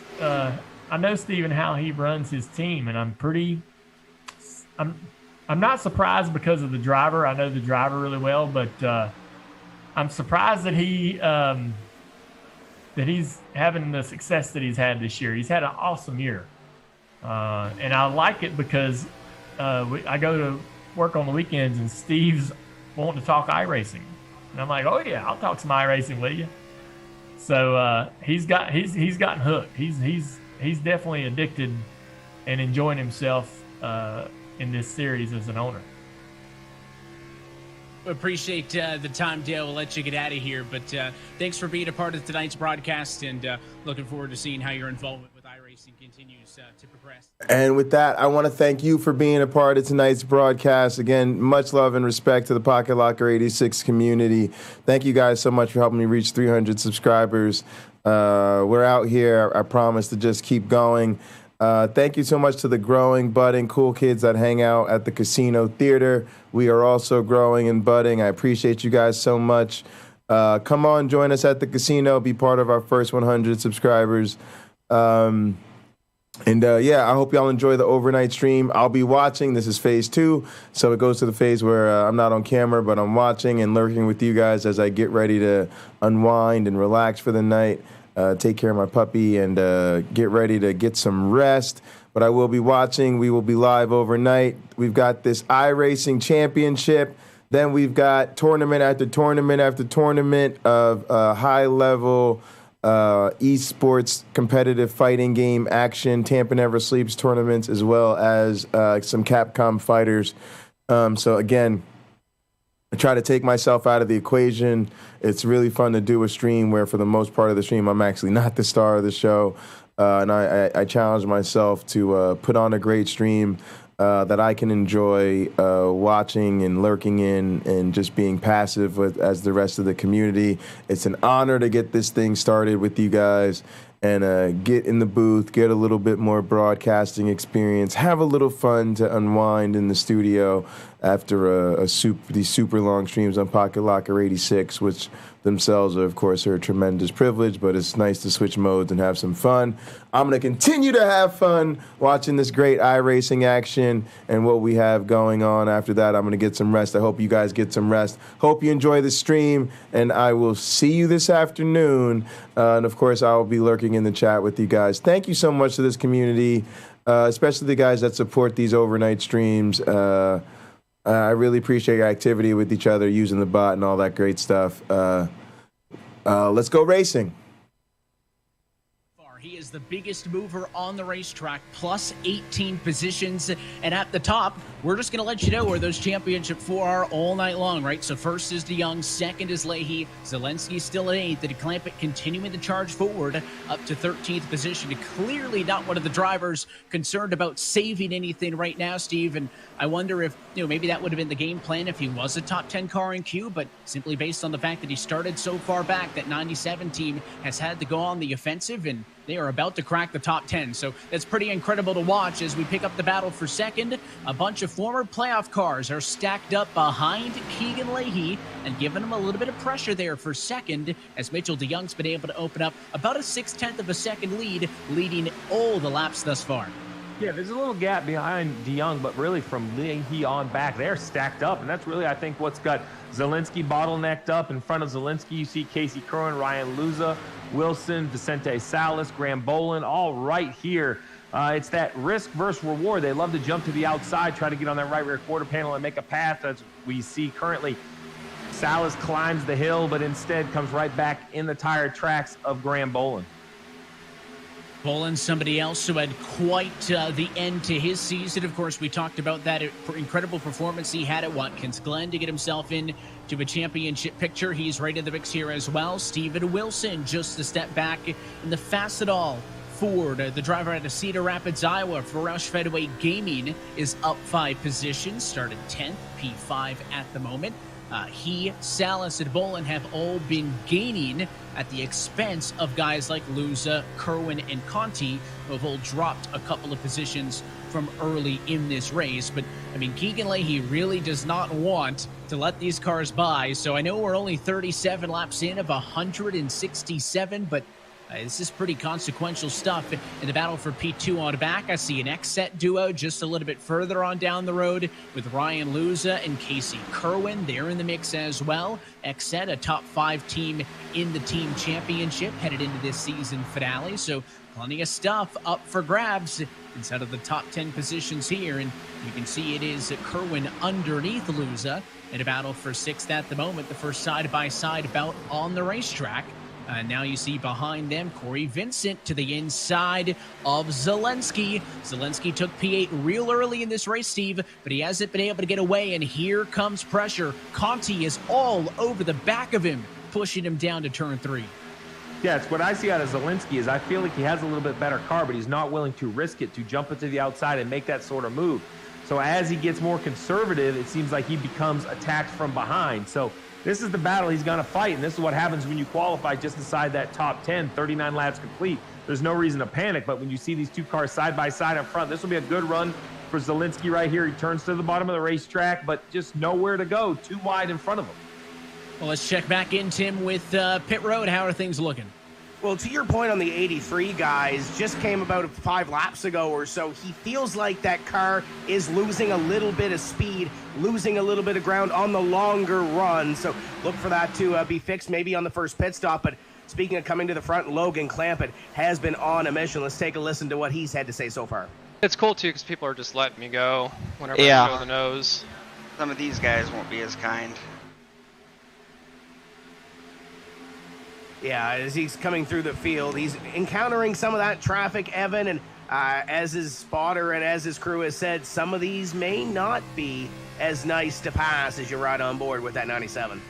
Team, and I'm not surprised because of the driver. I know the driver really well, but I'm surprised that he's having the success that he's had this year. He's had an awesome year, and I like it because I go to work on the weekends, and Steve's wanting to talk iRacing. And I'm like, oh yeah, I'll talk some iRacing with you. So he's gotten hooked. He's definitely addicted and enjoying himself in this series as an owner. Appreciate the time, Dale. We'll let you get out of here, but thanks for being a part of tonight's broadcast, and looking forward to seeing how your involvement with iRacing continues to progress. And with that, I want to thank you for being a part of tonight's broadcast. Again, much love and respect to the Pocket Locker 86 community. Thank you guys so much for helping me reach 300 subscribers. We're out here. I promise to just keep going. Thank you so much to the growing, budding, cool kids that hang out at the Casino Theater. We are also growing and budding. I appreciate you guys so much. Come on, join us at the casino. Be part of our first 100 subscribers. I hope y'all enjoy the overnight stream. I'll be watching. This is phase 2, so it goes to the phase where I'm not on camera, but I'm watching and lurking with you guys as I get ready to unwind and relax for the night, take care of my puppy, and get ready to get some rest. But I will be watching. We will be live overnight. We've got this iRacing Championship. Then we've got tournament after tournament after tournament of high-level esports competitive fighting game action, Tampa Never Sleeps tournaments, as well as some Capcom fighters. So again, I try to take myself out of the equation. It's really fun to do a stream where for the most part of the stream, I'm actually not the star of the show. And I challenge myself to put on a great stream that I can enjoy watching and lurking in and just being passive as the rest of the community. It's an honor to get this thing started with you guys and get in the booth, get a little bit more broadcasting experience, have a little fun to unwind in the studio after these super long streams on Pocket Locker 86, which themselves are, of course, are a tremendous privilege, but it's nice to switch modes and have some fun. I'm going to continue to have fun watching this great iRacing action and what we have going on. After that, I'm going to get some rest. I hope you guys get some rest. Hope you enjoy the stream, and I will see you this afternoon. And, of course, I will be lurking in the chat with you guys. Thank you so much to this community, especially the guys that support these overnight streams. I really appreciate your activity with each other, using the bot and all that great stuff. Let's go racing. He is the biggest mover on the racetrack, plus 18 positions. And at the top, we're just going to let you know where those championship 4 are all night long, right? So first is DeYoung, second is Leahy, Zelensky still at 8th, and Clampett continuing the charge forward up to 13th position. Clearly not one of the drivers concerned about saving anything right now, Steve. And I wonder if, maybe that would have been the game plan if he was a top 10 car in Q, but simply based on the fact that he started so far back, that 97 team has had to go on the offensive, and they are about to crack the top 10. So that's pretty incredible to watch as we pick up the battle for second. A bunch of former playoff cars are stacked up behind Keegan Leahy and giving him a little bit of pressure there for second, as Mitchell DeYoung's been able to open up about a 0.6 of a second lead, leading all the laps thus far. Yeah, there's a little gap behind DeYoung, but really from Leahy on back, they're stacked up. And that's really, I think, what's got Zelensky bottlenecked up. In front of Zelensky, you see Casey Curran, Ryan Luza, Wilson, Vicente Salas, Graham Boland, all right here. It's that risk versus reward. They love to jump to the outside, try to get on that right rear quarter panel and make a path. As we see currently, Salas climbs the hill, but instead comes right back in the tire tracks of Graham Boland. Boland, somebody else who had quite the end to his season. Of course, we talked about that incredible performance he had at Watkins Glen to get himself into a championship picture. He's right in the mix here as well. Steven Wilson just a step back in the Facetal Ford. The driver out of Cedar Rapids, Iowa for Roush Fedway Gaming is up 5 positions, started 10th, P5 at the moment. He, Salas, and Bolin have all been gaining at the expense of guys like Luza, Kerwin, and Conti, who have all dropped a couple of positions from early in this race. But, I mean, Keegan Leahy really does not want to let these cars by. So I know we're only 37 laps in of 167, but this is pretty consequential stuff in the battle for P2 on back. I see an X-Set duo just a little bit further on down the road with Ryan Luza and Casey Kerwin. They're in the mix as well. X-Set, a top 5 team in the team championship headed into this season finale. So plenty of stuff up for grabs inside of the top 10 positions here. And you can see it is Kerwin underneath Luza in a battle for 6th at the moment, the first side-by-side bout on the racetrack. Now you see behind them Corey Vincent to the inside of Zelensky. Zelensky took P8 real early in this race, Steve, but he hasn't been able to get away, and here comes pressure. Conti is all over the back of him, pushing him down to turn 3. Yeah, it's what I see out of Zelensky is I feel like he has a little bit better car, but he's not willing to risk it, to jump into the outside and make that sort of move. So as he gets more conservative, it seems like he becomes attacked from behind. So this is the battle he's going to fight, and this is what happens when you qualify just inside that top 10, 39 laps complete. There's no reason to panic, but when you see these two cars side by side up front, this will be a good run for Zelensky right here. He turns to the bottom of the racetrack, but just nowhere to go, too wide in front of him. Well, let's check back in, Tim, with pit road. How are things looking? Well, to your point on the 83 guys, just came about 5 laps ago or so. He feels like that car is losing a little bit of speed, losing a little bit of ground on the longer run. So look for that to be fixed maybe on the first pit stop. But speaking of coming to the front, Logan Clampett has been on a mission. Let's take a listen to what he's had to say so far. It's cool, too, because people are just letting me go whenever I show the nose. Some of these guys won't be as kind. Yeah, as he's coming through the field, he's encountering some of that traffic, Evan, and as his spotter and as his crew has said, some of these may not be as nice to pass as you ride on board with that 97.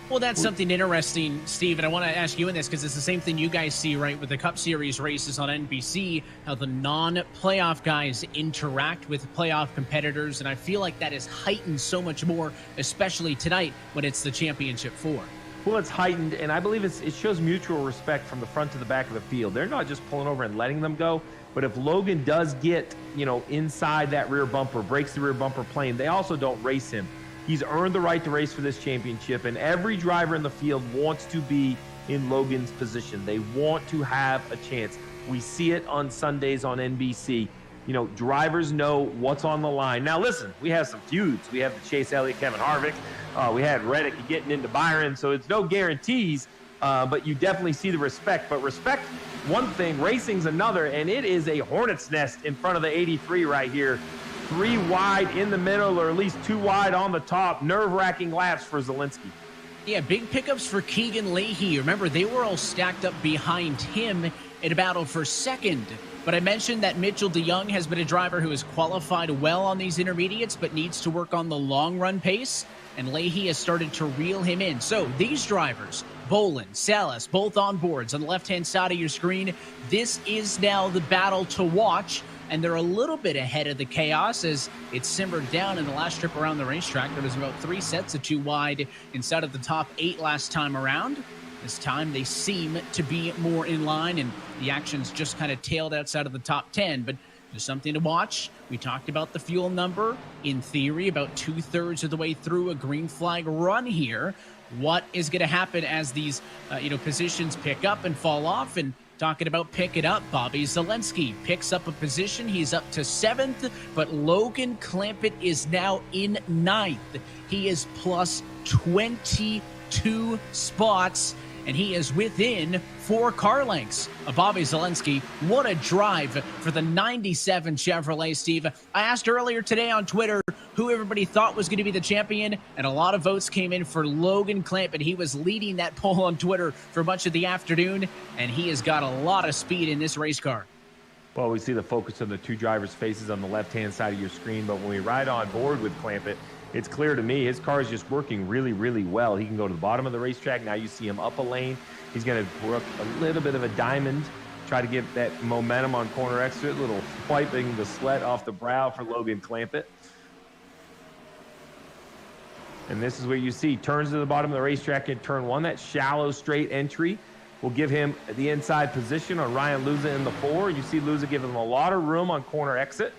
Well, that's something interesting, Steve, and I want to ask you in this because it's the same thing you guys see, right, with the Cup Series races on NBC, how the non-playoff guys interact with playoff competitors, and I feel like that is heightened so much more, especially tonight when it's the Championship 4. Well, it's heightened, and I believe it shows mutual respect from the front to the back of the field. They're not just pulling over and letting them go, but if Logan does get, inside that rear bumper, breaks the rear bumper plane, they also don't race him. He's earned the right to race for this championship, and every driver in the field wants to be in Logan's position. They want to have a chance. We see it on Sundays on NBC. Drivers know what's on the line. Now, listen, we have some feuds. We have the Chase Elliott, Kevin Harvick. We had Reddick getting into Byron, so it's no guarantees, but you definitely see the respect. But respect, one thing, racing's another, and it is a hornet's nest in front of the 83 right here. 3 wide in the middle, or at least 2 wide on the top. Nerve-wracking laps for Zelensky. Yeah, big pickups for Keegan Leahy. Remember, they were all stacked up behind him in a battle for second. But I mentioned that Mitchell DeYoung has been a driver who has qualified well on these intermediates, but needs to work on the long-run pace, and Leahy has started to reel him in. So these drivers, Bolin, Salas, both on boards on the left-hand side of your screen, this is now the battle to watch, and they're a little bit ahead of the chaos as it simmered down in the last trip around the racetrack. There was about 3 sets of 2 wide inside of the top 8 last time around. This time they seem to be more in line, and the action's just kind of tailed outside of the top 10, but there's something to watch. We talked about the fuel number. In theory, about 2/3 of the way through a green flag run here. What is going to happen as these positions pick up and fall off? And talking about pick it up, Bobby Zelensky picks up a position. He's up to 7th, but Logan Clampett is now in 9th. He is plus 22 spots, and he is within 4 car lengths of Bobby Zelensky. What a drive for the 97 Chevrolet, Steve. I asked earlier today on Twitter who everybody thought was going to be the champion, and a lot of votes came in for Logan Clampett. He was leading that poll on Twitter for much of the afternoon, and he has got a lot of speed in this race car. Well, we see the focus on the 2 drivers' faces on the left-hand side of your screen, but when we ride on board with Clampett, it's clear to me his car is just working really, really well. He can go to the bottom of the racetrack. Now you see him up a lane. He's going to work a little bit of a diamond, try to get that momentum on corner exit, little wiping the sweat off the brow for Logan Clampett. And this is where you see turns to the bottom of the racetrack in turn 1. That shallow straight entry will give him the inside position on Ryan Luza in the 4. You see Luza giving him a lot of room on corner exit.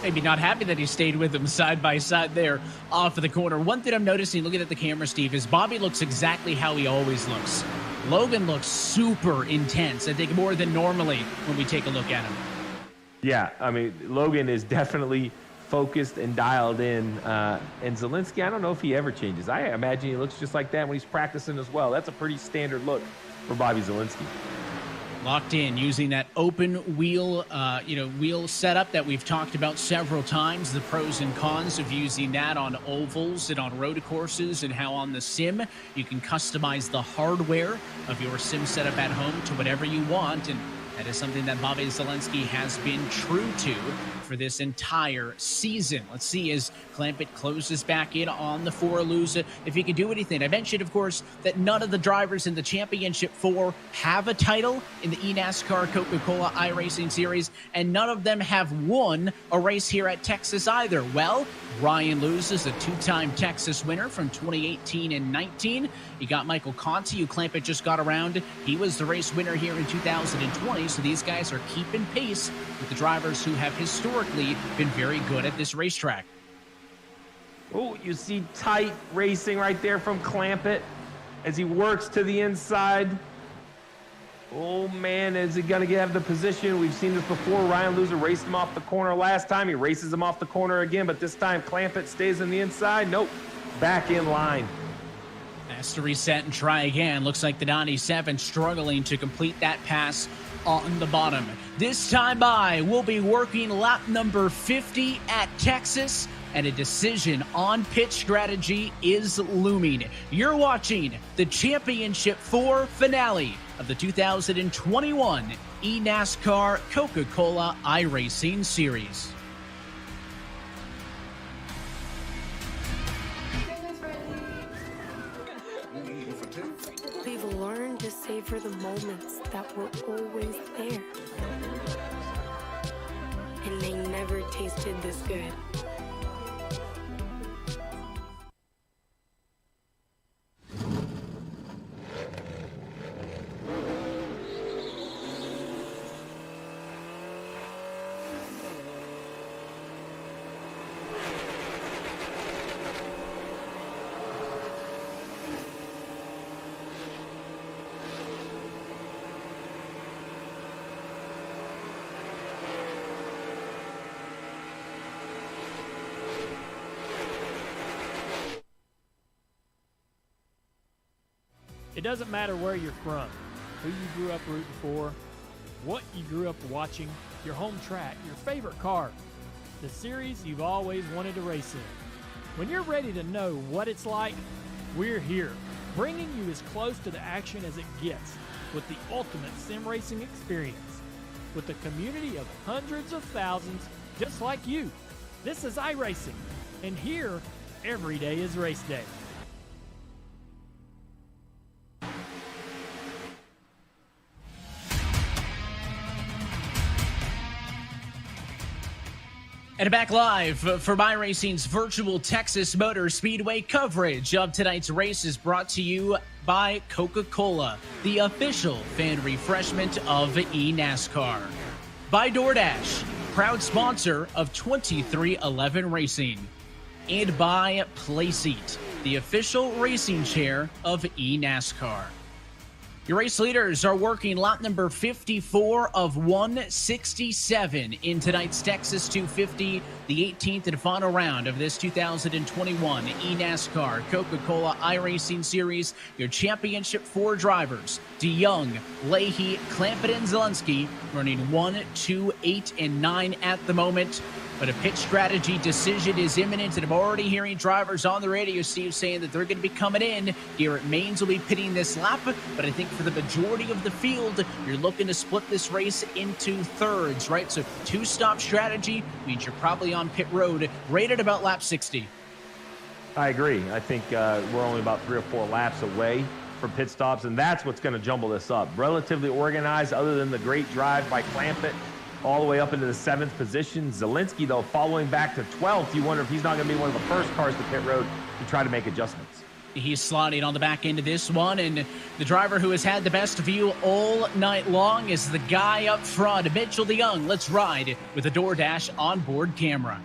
Maybe not happy that he stayed with him side by side there off of the corner. One thing I'm noticing, looking at the camera, Steve, is Bobby looks exactly how he always looks. Logan looks super intense, I think more than normally when we take a look at him. Yeah, I mean, Logan is definitely focused and dialed in. And Zelensky, I don't know if he ever changes. I imagine he looks just like that when he's practicing as well. That's a pretty standard look for Bobby Zelensky. Locked in, using that open wheel, wheel setup that we've talked about several times, the pros and cons of using that on ovals and on road courses, and how on the sim you can customize the hardware of your sim setup at home to whatever you want. And that is something that Bobby Zelensky has been true to for this entire season. Let's see as Clampett closes back in on the 4 Luza if he can do anything. I mentioned, of course, that none of the drivers in the Championship 4 have a title in the eNASCAR Coca-Cola iRacing Series, and none of them have won a race here at Texas either. Well, Ryan Luza is a 2-time Texas winner from 2018 and 19. You got Michael Conti, who Clampett just got around. He was the race winner here in 2020, so these guys are keeping pace with the drivers who have historically been very good at this racetrack. Oh, you see tight racing right there from Clampett as he works to the inside. Oh, man, is he going to have the position? We've seen this before. Ryan Luza raced him off the corner last time. He races him off the corner again, but this time Clampett stays on the inside. Nope, back in line. Has to reset and try again. Looks like the 97 struggling to complete that pass on the bottom. This time by, we'll be working lap number 50 at Texas, and a decision on pit strategy is looming. You're watching the Championship 4 finale of the 2021 eNASCAR Coca-Cola iRacing Series. We've learned to savor the moments that were always there. And they never tasted this good. It doesn't matter where you're from, who you grew up rooting for, what you grew up watching, your home track, your favorite car, the series you've always wanted to race in. When you're ready to know what it's like, we're here, bringing you as close to the action as it gets with the ultimate sim racing experience. With a community of hundreds of thousands just like you. This is iRacing, and here, every day is race day. And back live for iRacing's virtual Texas Motor Speedway coverage of tonight's race is brought to you by Coca-Cola, the official fan refreshment of eNASCAR. By DoorDash, proud sponsor of 2311 Racing. And by Playseat, the official racing chair of eNASCAR. Your race leaders are working lap number 54 of 167 in tonight's Texas 250, the 18th and final round of this 2021 eNASCAR Coca-Cola iRacing Series. Your Championship 4 drivers, DeYoung, Leahy, Clampett, and Zelensky, running 1, 2, 8, and 9 at the moment. But a pit strategy decision is imminent, and I'm already hearing drivers on the radio, Steve, saying that they're going to be coming in. Garrett Maines will be pitting this lap, but I think for the majority of the field, you're looking to split this race into thirds, right? So 2-stop strategy means you're probably on pit road right at about lap 60. I agree. I think we're only about 3 or 4 laps away from pit stops, and that's what's going to jumble this up. Relatively organized, other than the great drive by Clampett all the way up into the 7th position. Zielinski, though, following back to 12th. You wonder if he's not going to be one of the first cars to pit road to try to make adjustments. He's slotting on the back end of this one, and the driver who has had the best view all night long is the guy up front, Mitchell DeYoung. Let's ride with a DoorDash onboard camera.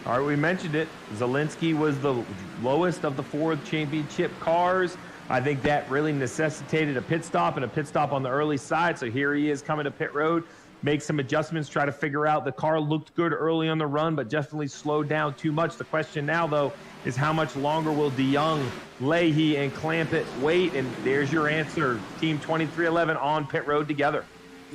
All right, we mentioned it. Zielinski was the lowest of the 4 championship cars. I think that really necessitated a pit stop and a pit stop on the early side. So here he is coming to pit road, make some adjustments, try to figure out the car looked good early on the run, but definitely slowed down too much. The question now, though, is how much longer will DeYoung, Leahy, and Clampett wait? And there's your answer. Team 2311 on pit road together.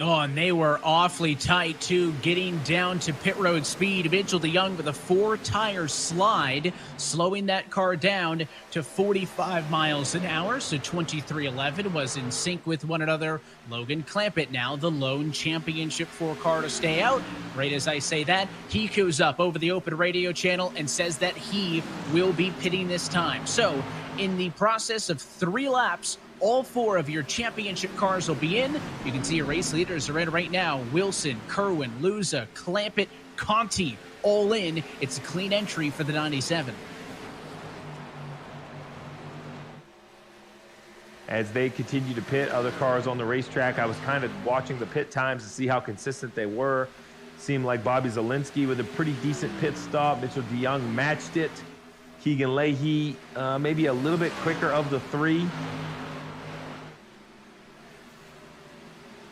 Oh, and they were awfully tight, too, getting down to pit road speed. Mitchell DeYoung with a 4-tire slide, slowing that car down to 45 miles an hour. So 2311 was in sync with one another. Logan Clampett now the lone championship 4 car to stay out. Right as I say that, he goes up over the open radio channel and says that he will be pitting this time. So in the process of 3 laps, all 4 of your championship cars will be in. You can see your race leaders are in right now. Wilson, Kerwin, Luza, Clampett, Conti, all in. It's a clean entry for the 97. As they continue to pit other cars on the racetrack, I was kind of watching the pit times to see how consistent they were. Seemed like Bobby Zielinski with a pretty decent pit stop. Mitchell DeYoung matched it. Keegan Leahy maybe a little bit quicker of the 3.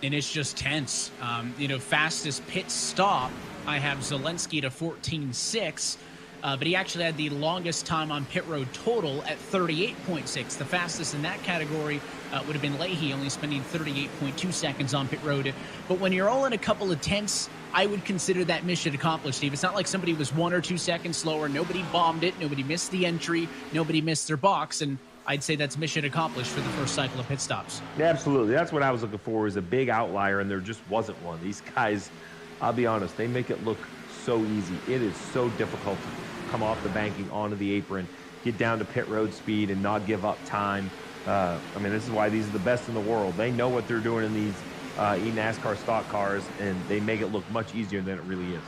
And it's just tense. Fastest pit stop, I have Zielinski to 14.6, but he actually had the longest time on pit road total at 38.6. The fastest in that category would have been Leahy, only spending 38.2 seconds on pit road. But when you're all in a couple of tenths, I would consider that mission accomplished, Steve. It's not like somebody was 1 or 2 seconds slower. Nobody bombed it. Nobody missed the entry. Nobody missed their box. And I'd say that's mission accomplished for the first cycle of pit stops. Yeah, absolutely. That's what I was looking for, is a big outlier, and there just wasn't one. These guys, I'll be honest, they make it look so easy. It is so difficult to come off the banking onto the apron, get down to pit road speed, and not give up time. This is why these are the best in the world. They know what they're doing in these eNASCAR stock cars, and they make it look much easier than it really is.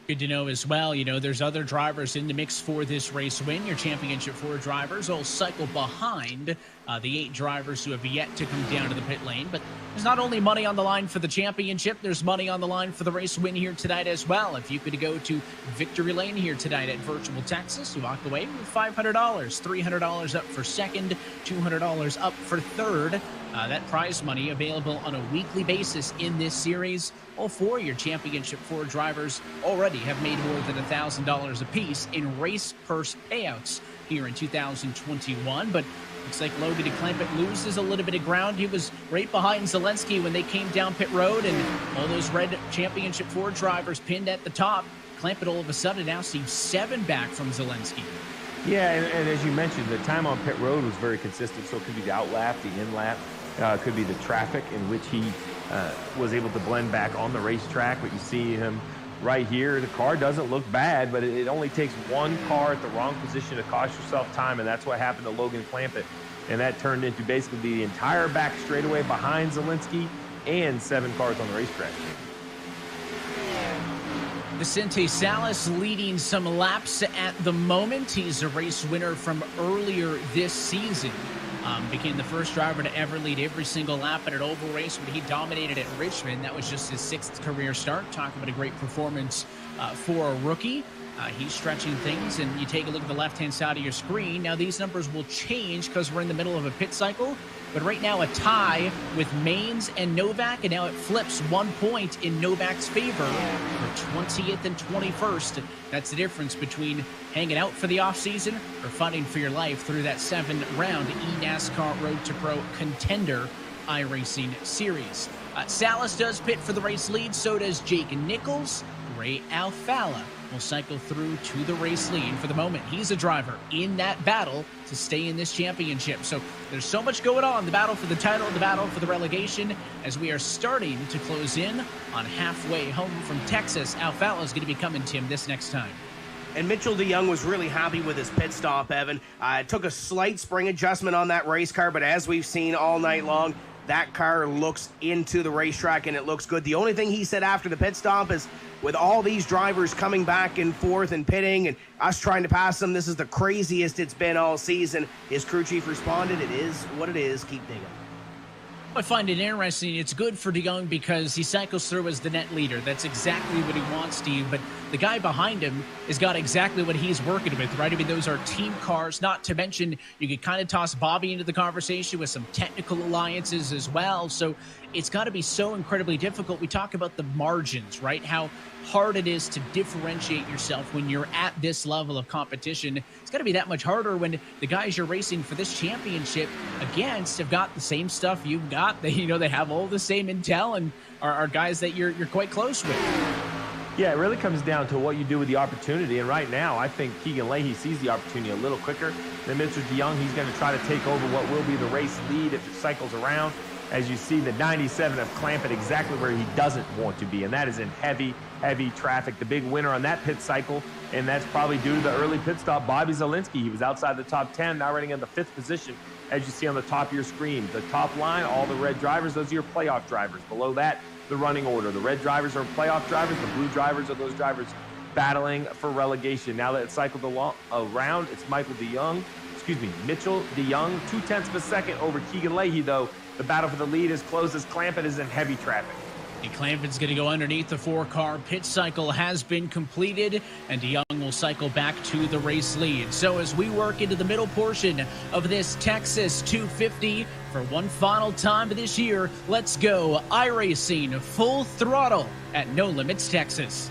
Good to know as well, there's other drivers in the mix for this race win. Your championship 4 drivers all cycle behind the 8 drivers who have yet to come down to the pit lane. But there's not only money on the line for the championship, there's money on the line for the race win here tonight as well. If you could go to victory lane here tonight at Virtual Texas, you walk away with $500, $300 up for second, $200 up for third. That prize money available on a weekly basis in this series. All 4 of your championship 4 drivers already have made more than $1,000 apiece in race purse payouts here in 2021. But looks like Logan Clampett loses a little bit of ground. He was right behind Zielinski when they came down pit road, and all those red championship 4 drivers pinned at the top. Clampett all of a sudden now sees 7 back from Zielinski. Yeah, and as you mentioned, the time on pit road was very consistent, so it could be the out lap, the in lap. Could be the traffic in which he was able to blend back on the racetrack. But you see him right here. The car doesn't look bad, but it only takes 1 car at the wrong position to cost yourself time, and that's what happened to Logan Clampett. And that turned into basically the entire back straightaway behind Zielinski and 7 cars on the racetrack. Vicente Salas leading some laps at the moment. He's a race winner from earlier this season. Became the first driver to ever lead every single lap at an oval race when he dominated at Richmond. That was just his 6th career start. Talking about a great performance for a rookie. He's stretching things, and you take a look at the left-hand side of your screen. Now, these numbers will change because we're in the middle of a pit cycle, but right now a tie with Maines and Novak, and now it flips 1 point in Novak's favor for 20th and 21st. That's the difference between hanging out for the offseason or fighting for your life through that 7-round eNASCAR Road to Pro Contender iRacing series. Salas does pit for the race lead, so does Jake Nichols. Ray Alfala will cycle through to the race lead. For the moment, he's a driver in that battle to stay in this championship. So there's so much going on, the battle for the title, the battle for the relegation, as we are starting to close in on halfway home from Texas. Alfala is going to be coming, Tim, this next time. And Mitchell DeYoung was really happy with his pit stop, Evan. Took a slight spring adjustment on that race car, but as we've seen all night long, that car looks into the racetrack and it looks good. The only thing he said after the pit stop is, with all these drivers coming back and forth and pitting and us trying to pass them, this is the craziest it's been all season. His crew chief responded, "It is what it is. Keep digging." I find it interesting. It's good for DeYoung because he cycles through as the net leader. That's exactly what he wants, Steve. But the guy behind him has got exactly what he's working with, right? I mean, those are team cars, not to mention you could kind of toss Bobby into the conversation with some technical alliances as well. So it's got to be so incredibly difficult. We talk about the margins, right? How hard it is to differentiate yourself when you're at this level of competition. It's got to be that much harder when the guys you're racing for this championship against have got the same stuff you've got. They have all the same intel and are guys that you're quite close with. Yeah, it really comes down to what you do with the opportunity. And right now, I think Keegan Leahy sees the opportunity a little quicker than Mr. DeYoung. He's going to try to take over what will be the race lead if it cycles around. As you see, the 97 of Clampett exactly where he doesn't want to be, and that is in heavy, heavy traffic. The big winner on that pit cycle, and that's probably due to the early pit stop, Bobby Zielinski. He was outside the top 10, now running in the 5th position, as you see on the top of your screen. The top line, all the red drivers, those are your playoff drivers. Below that, the running order. The red drivers are playoff drivers. The blue drivers are those drivers battling for relegation. Now that it's cycled around, it's Mitchell DeYoung, 0.2 of a second over Keegan Leahy, though. The battle for the lead is close as Clampett is in heavy traffic. And Clampett's going to go underneath the 4-car. Pit cycle has been completed, and DeYoung will cycle back to the race lead. So as we work into the middle portion of this Texas 250 for one final time this year, let's go iRacing full throttle at No Limits, Texas.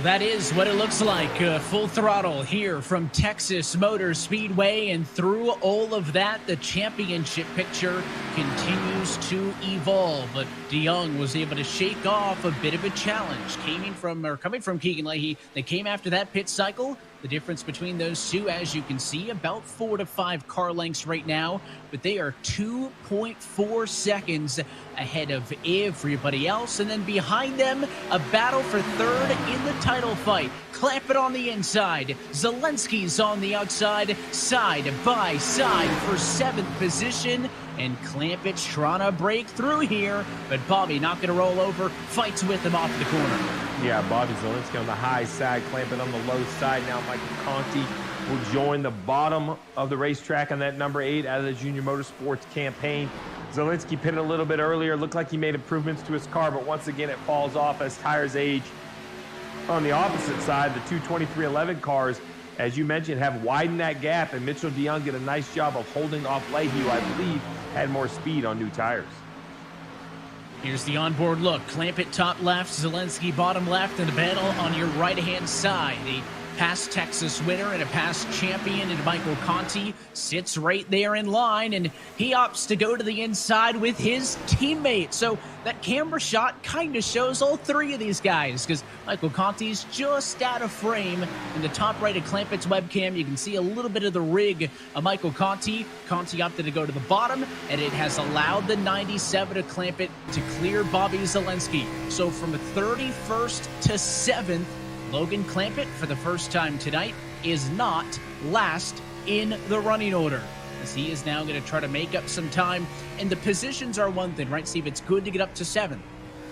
That is what it looks like, full throttle here from Texas Motor Speedway, and through all of that, the championship picture continues to evolve. But DeYoung was able to shake off a bit of a challenge coming from Keegan Leahy. They came after that pit cycle. The difference between those two, as you can see, about 4 to 5 car lengths right now, but they are 2.4 seconds ahead of everybody else. And then behind them, a battle for third in the title fight. Clamp it on the inside. Zelensky's on the outside, side by side for 7th position. And Clampett's trying to break through here, but Bobby not going to roll over, fights with him off the corner. Yeah, Bobby Zelensky on the high side, Clampett on the low side. Now Michael Conti will join the bottom of the racetrack on that number 8 out of the Junior Motorsports campaign. Zelensky pitted a little bit earlier. Looked like he made improvements to his car, but once again it falls off as tires age. On the opposite side, the two 2311 cars, as you mentioned, have widened that gap, and Mitchell DeYoung did a nice job of holding off Leahy, who I believe had more speed on new tires. Here's the onboard look. Clampett top left, Zelensky bottom left, and the battle on your right-hand side. A past Texas winner and a past champion in Michael Conti sits right there in line, and he opts to go to the inside with his teammate. So that camera shot kind of shows all three of these guys, because Michael Conti's just out of frame. In the top right of Clampett's webcam, you can see a little bit of the rig of Michael Conti. Conti opted to go to the bottom, and it has allowed the 97 of Clampett to clear Bobby Zelensky. So from 31st to 7th, Logan Clampett, for the first time tonight, is not last in the running order, as he is now going to try to make up some time. And the positions are one thing, right, Steve? It's good to get up to 7th,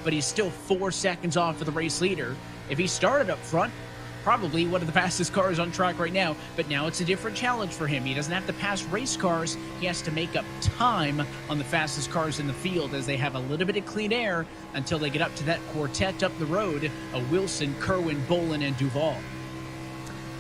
but he's still 4 seconds off of the race leader. If he started up front, probably one of the fastest cars on track right now, but now it's a different challenge for him. He doesn't have to pass race cars. He has to make up time on the fastest cars in the field, as they have a little bit of clean air until they get up to that quartet up the road of Wilson, Kerwin, Bolin, and Duval.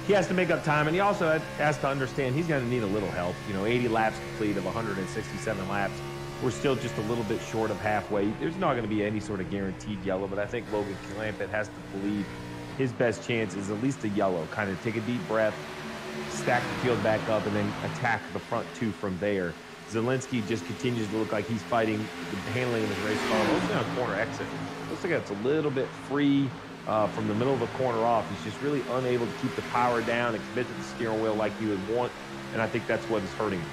He has to make up time, and he also has to understand he's going to need a little help. 80 laps complete of 167 laps. We're still just a little bit short of halfway. There's not going to be any sort of guaranteed yellow, but I think Logan Clampett has to believe his best chance is at least a yellow. Kind of take a deep breath, stack the field back up, and then attack the front two from there. Zelensky just continues to look like he's fighting the handling of his race car, mostly on corner exit. Looks like it's a little bit free from the middle of the corner off. He's just really unable to keep the power down and commit to the steering wheel like he would want, and I think that's what is hurting him.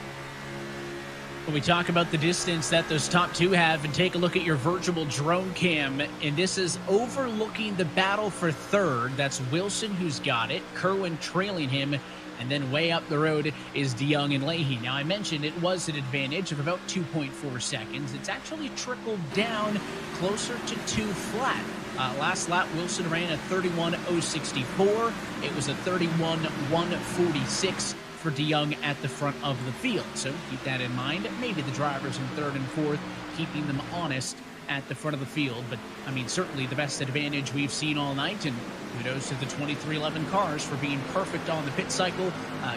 When we talk about the distance that those top two have, and take a look at your virtual drone cam, and this is overlooking the battle for third. That's Wilson who's got it, Kerwin trailing him, and then way up the road is DeYoung and Leahy. Now, I mentioned it was an advantage of about 2.4 seconds. It's actually trickled down closer to 2 flat. Last lap, Wilson ran a 31.064. It was a 31.146 for DeYoung at the front of the field. So keep that in mind. Maybe the drivers in 3rd and 4th, keeping them honest at the front of the field. But, I mean, certainly the best advantage we've seen all night, and kudos to the 2311 cars for being perfect on the pit cycle.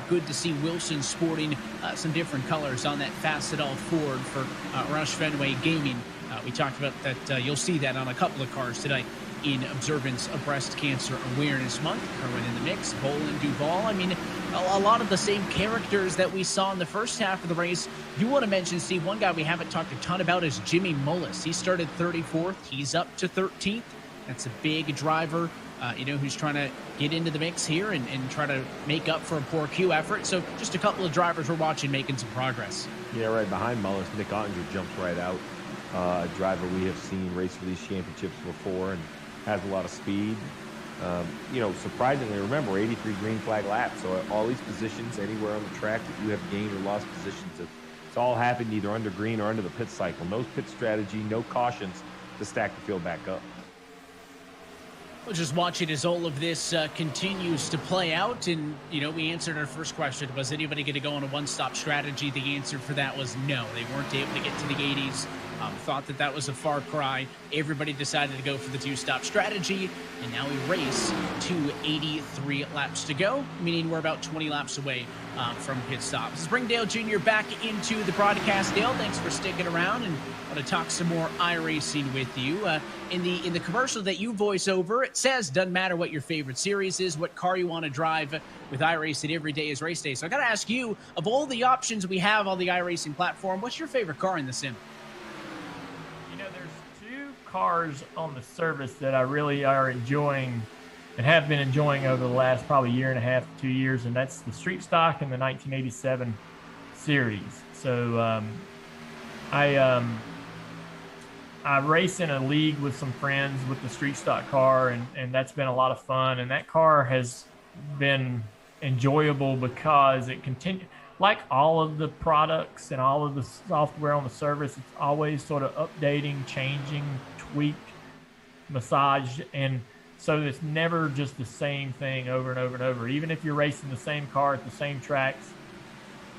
Good to see Wilson sporting some different colors on that Facet-All Ford for Roush Fenway Gaming. We talked about that. You'll see that on a couple of cars tonight in observance of Breast Cancer Awareness Month. Kerwin in the mix, Bolin, Duval. I mean, a lot of the same characters that we saw in the first half of the race. You want to mention, Steve, one guy we haven't talked a ton about is Jimmy Mullis. He started 34th. He's up to 13th. That's a big driver, who's trying to get into the mix here and try to make up for a poor Q effort. So just a couple of drivers we're watching making some progress. Yeah, right behind Mullis, Nick Ottinger jumps right out. A driver we have seen race for these championships before and has a lot of speed. Surprisingly, remember, 83 green flag laps. So all these positions, anywhere on the track that you have gained or lost positions, it's all happened either under green or under the pit cycle. No pit strategy, no cautions to stack the field back up. We'll just watch it as all of this continues to play out. And, we answered our first question. Was anybody going to go on a one-stop strategy? The answer for that was no. They weren't able to get to the 80s Thought that was a far cry. Everybody decided to go for the two-stop strategy, and now we race to 83 laps to go, meaning we're about 20 laps away from pit stop. This is bring Dale Jr. back into the broadcast. Dale, thanks for sticking around, and I want to talk some more iRacing with you. In the commercial that you voice over, it says doesn't matter what your favorite series is, what car you want to drive. With iRacing, every day is race day. So I got to ask you, of all the options we have on the iRacing platform, what's your favorite car in the sim? There's two cars on the service that I really are enjoying and have been enjoying over the last probably year and a half, 2 years, and that's the Street Stock and the 1987 series. So I race in a league with some friends with the Street Stock car, and that's been a lot of fun. And that car has been enjoyable because it continues, like all of the products and all of the software on the service, it's always sort of updating, changing, tweaked, massaged, and so it's never just the same thing over and over and over. Even if you're racing the same car at the same tracks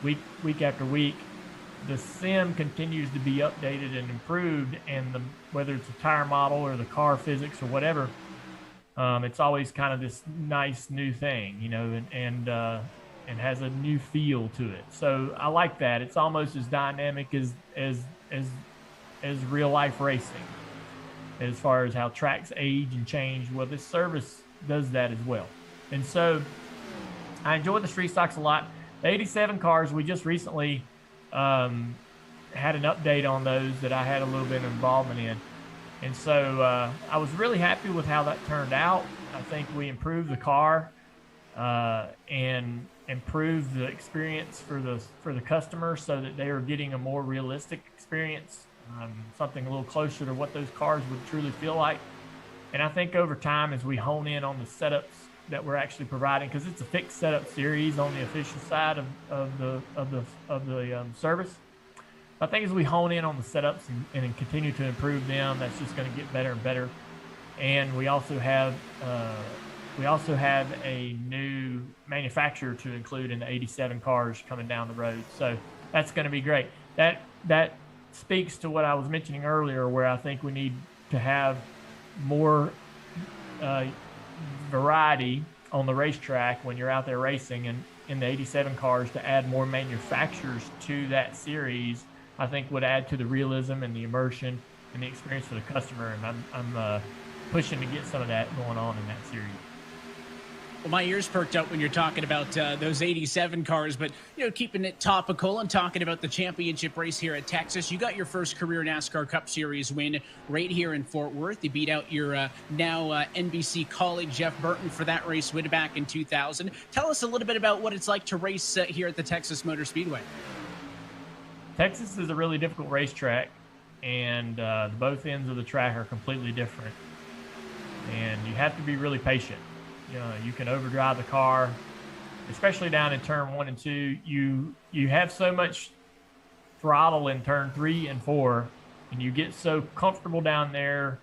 week after week, the sim continues to be updated and improved, and whether it's a tire model or the car physics or whatever, it's always kind of this nice new thing, and has a new feel to it. So I like that. It's almost as dynamic as real life racing, as far as how tracks age and change. Well, this service does that as well. And so I enjoy the Street Stocks a lot. The 87 cars, we just recently had an update on those that I had a little bit of involvement in. And so I was really happy with how that turned out. I think we improved the car and improved the experience for the customer so that they are getting a more realistic experience, something a little closer to what those cars would truly feel like. And I think over time, as we hone in on the setups that we're actually providing, because it's a fixed setup series on the official side of the service, I think as we hone in on the setups and continue to improve them, that's just going to get better and better. And we also have a new manufacturer to include in the 87 cars coming down the road. So that's going to be great. That speaks to what I was mentioning earlier, where I think we need to have more variety on the racetrack when you're out there racing, and in the 87 cars, to add more manufacturers to that series, I think would add to the realism and the immersion and the experience for the customer. And I'm pushing to get some of that going on in that series. Well, my ears perked up when you're talking about those 87 cars, but, keeping it topical and talking about the championship race here at Texas. You got your first career NASCAR Cup Series win right here in Fort Worth. You beat out your now NBC colleague Jeff Burton for that race win back in 2000. Tell us a little bit about what it's like to race here at the Texas Motor Speedway. Texas is a really difficult racetrack, and both ends of the track are completely different, and you have to be really patient. You can overdrive the car, especially down in turn 1 and 2. You have so much throttle in turn 3 and 4, and you get so comfortable down there.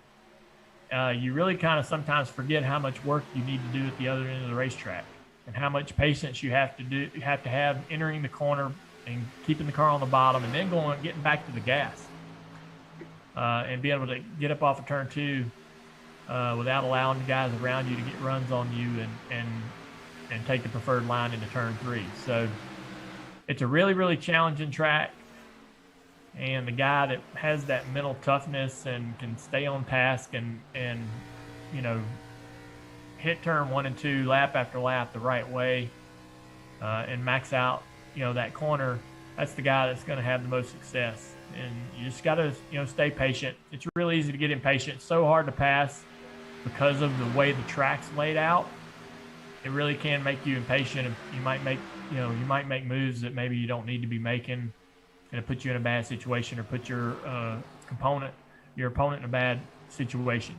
You really kind of sometimes forget how much work you need to do at the other end of the racetrack, and how much patience you have to have entering the corner and keeping the car on the bottom, and then getting back to the gas, and be able to get up off of turn 2. Without allowing the guys around you to get runs on you and take the preferred line into turn 3. So it's a really, really challenging track. And the guy that has that mental toughness and can stay on task and hit turn 1 and 2 lap after lap the right way, and max out, that corner, that's the guy that's going to have the most success. And you just got to, stay patient. It's really easy to get impatient. It's so hard to pass because of the way the track's laid out. It really can make you impatient. You might make moves that maybe you don't need to be making, and it puts you in a bad situation or put your opponent in a bad situation.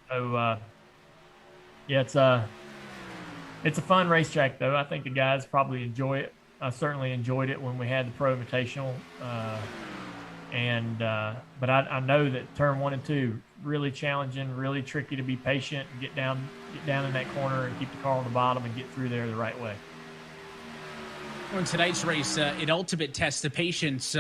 So it's a fun racetrack though. I think the guys probably enjoy it. I certainly enjoyed it when we had the Pro Invitational. But I know that turn 1 and 2 really challenging, really tricky to be patient and get down in that corner and keep the car on the bottom and get through there the right way. In tonight's race, it ultimate tests the patience.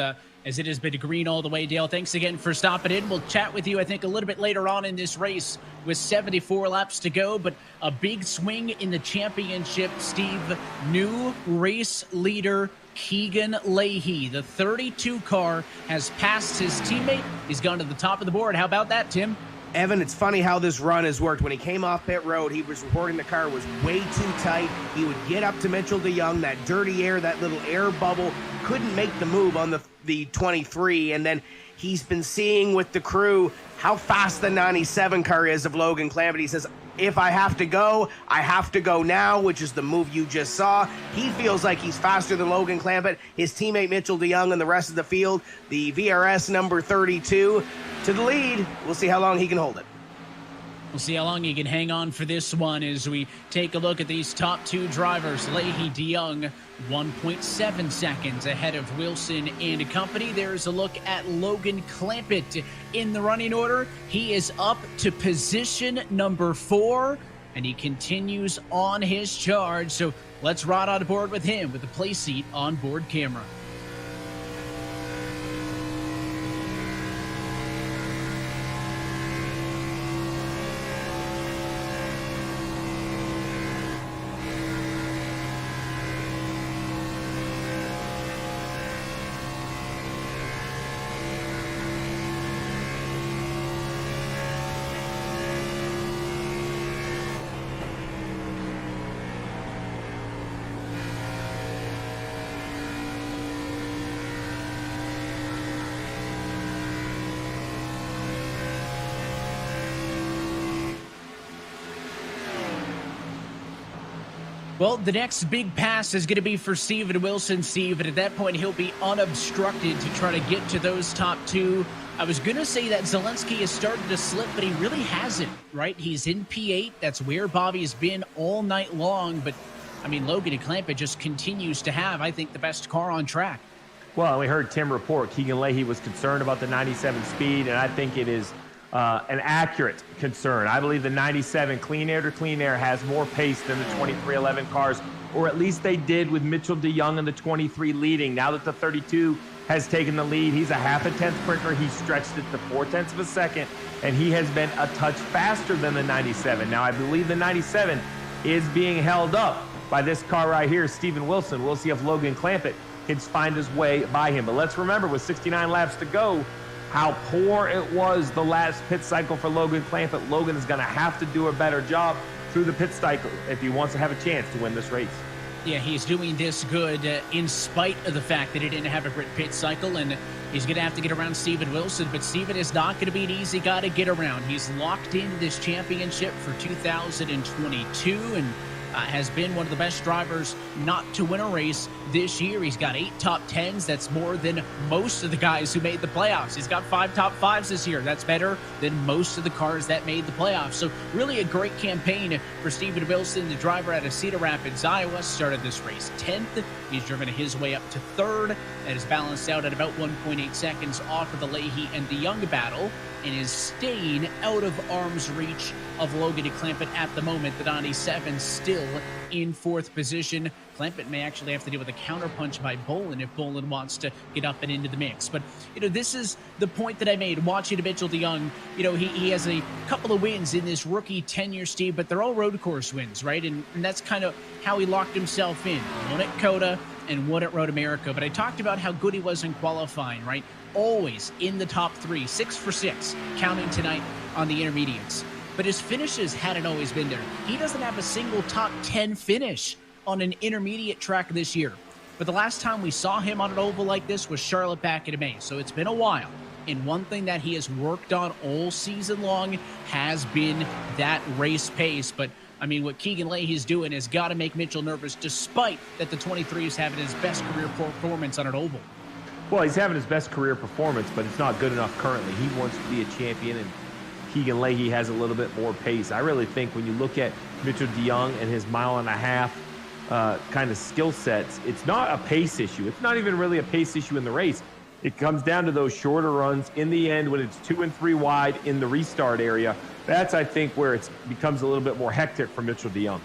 as it has been green all the way. Dale, thanks again for stopping in. We'll chat with you, I think, a little bit later on in this race with 74 laps to go, but a big swing in the championship, Steve. New race leader Keegan Leahy. The 32 car has passed his teammate. He's gone to the top of the board. How about that, Tim? Evan, it's funny how this run has worked. When he came off pit road, he was reporting the car was way too tight. He would get up to Mitchell DeYoung, that dirty air, that little air bubble, couldn't make the move on the 23, and then he's been seeing with the crew how fast the 97 car is of Logan Clampitt. He says, if I have to go, I have to go now, which is the move you just saw. He feels like he's faster than Logan Clampitt. His teammate Mitchell DeYoung and the rest of the field, the VRS number 32, to the lead. We'll see how long he can hold it. We'll see how long he can hang on for this one as we take a look at these top two drivers. Leahy DeYoung, 1.7 seconds ahead of Wilson and company. There's a look at Logan Clampitt in the running order. He is up to position number 4, and he continues on his charge. So let's ride on board with him with the play seat on board camera. Well, the next big pass is going to be for Steven Wilson, Steve, and at that point he'll be unobstructed to try to get to those top two. I was going to say that Zelensky has started to slip, but he really hasn't, right? He's in P8. That's where Bobby's been all night long, but, I mean, Logan Clampitt just continues to have, I think, the best car on track. Well, we heard Tim report Keegan Leahy was concerned about the 97 speed, and I think it is an accurate concern. I believe the 97 clean air to clean air has more pace than the 2311 cars, or at least they did with Mitchell DeYoung and the 23 leading. Now that the 32 has taken the lead, he's a half a tenth quicker. He stretched it to 0.4 of a second, and he has been a touch faster than the 97. Now, I believe the 97 is being held up by this car right here, Steven Wilson. We'll see if Logan Clampitt can find his way by him. But let's remember, with 69 laps to go, how poor it was the last pit cycle for Logan Clampitt. Logan is going to have to do a better job through the pit cycle if he wants to have a chance to win this race. Yeah, he's doing this good in spite of the fact that he didn't have a great pit cycle, and he's going to have to get around Steven Wilson, but Steven is not going to be an easy guy to get around. He's locked into this championship for 2022 and has been one of the best drivers not to win a race this year. He's got 8 top 10s. That's more than most of the guys who made the playoffs. He's got 5 top 5s this year. That's better than most of the cars that made the playoffs. So really a great campaign for Steven Wilson, the driver out of Cedar Rapids, Iowa. Started this race 10th. He's driven his way up to 3rd. That is balanced out at about 1.8 seconds off of the Leahy and DeYoung battle, and is staying out of arm's reach of Logan Clampitt at the moment. The 97 still in 4th position. Clampitt may actually have to deal with a counterpunch by Bolin if Bolin wants to get up and into the mix. But, you know, this is the point that I made watching Mitchell DeYoung. You know, he has a couple of wins in this rookie tenure, Steve, but they're all road course wins, right? And that's kind of how he locked himself in. One at COTA and one at Road America. But I talked about how good he was in qualifying, right? Always in the top 3, 6 for 6, counting tonight on the intermediates. But his finishes hadn't always been there. He doesn't have a single top 10 finish on an intermediate track this year. But the last time we saw him on an oval like this was Charlotte back in May. So it's been a while. And one thing that he has worked on all season long has been that race pace. But I mean, what Keegan Leahy is doing has got to make Mitchell nervous, despite that the 23 is having his best career performance on an oval. Well, he's having his best career performance, but it's not good enough currently. He wants to be a champion, and Keegan Leahy has a little bit more pace. I really think when you look at Mitchell DeYoung and his mile-and-a-half kind of skill sets, it's not a pace issue. It's not even really a pace issue in the race. It comes down to those shorter runs in the end when it's 2 and 3 wide in the restart area. That's, I think, where it becomes a little bit more hectic for Mitchell DeYoung.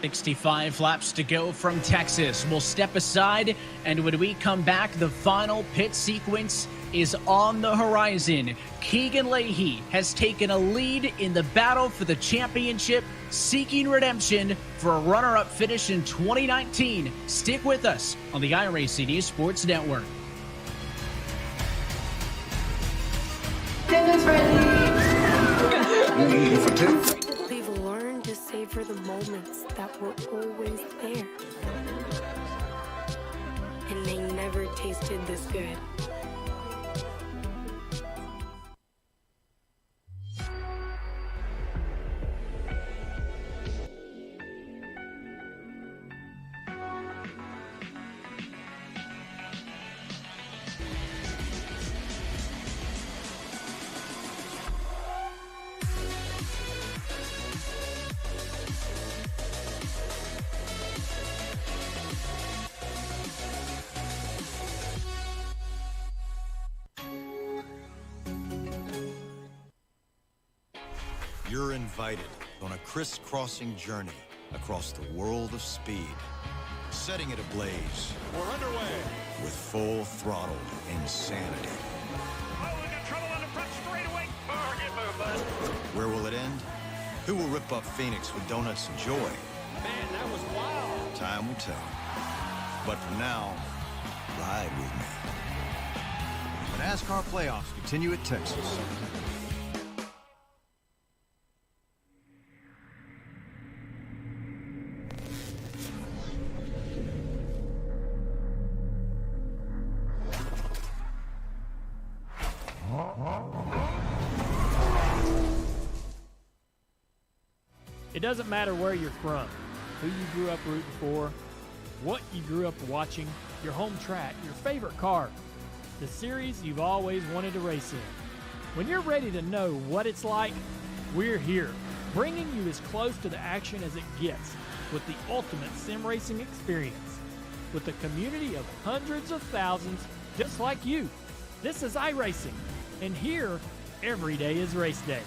65 laps to go from Texas. We'll step aside, and when we come back, the final pit sequence is on the horizon. Keegan Leahy has taken a lead in the battle for the championship, seeking redemption for a runner-up finish in 2019. Stick with us on the iRacing Esports Network. We've learned to savor the moments that were always there. And they never tasted this good. You're invited on a crisscrossing journey across the world of speed, setting it ablaze. We're underway with full throttle insanity. Oh, we got trouble on the front straightaway. Oh, get moved, bud. Where will it end? Who will rip up Phoenix with donuts and joy? Man, that was wild. Time will tell. But for now, ride with me. The NASCAR playoffs continue at Texas. It doesn't matter where you're from, who you grew up rooting for, what you grew up watching, your home track, your favorite car, the series you've always wanted to race in. When you're ready to know what it's like, we're here, bringing you as close to the action as it gets with the ultimate sim racing experience. With a community of hundreds of thousands just like you. This is iRacing, and here, every day is race day.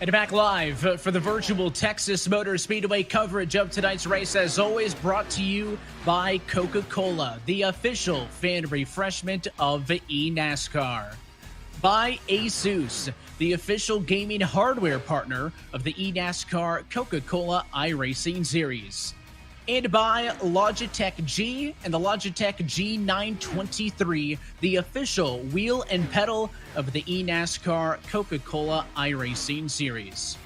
And back live for the virtual Texas Motor Speedway coverage of tonight's race, as always brought to you by Coca-Cola, the official fan refreshment of the eNASCAR. By Asus, the official gaming hardware partner of the eNASCAR Coca-Cola iRacing Series. And by Logitech G and the Logitech G923, the official wheel and pedal of the eNASCAR Coca-Cola iRacing Series.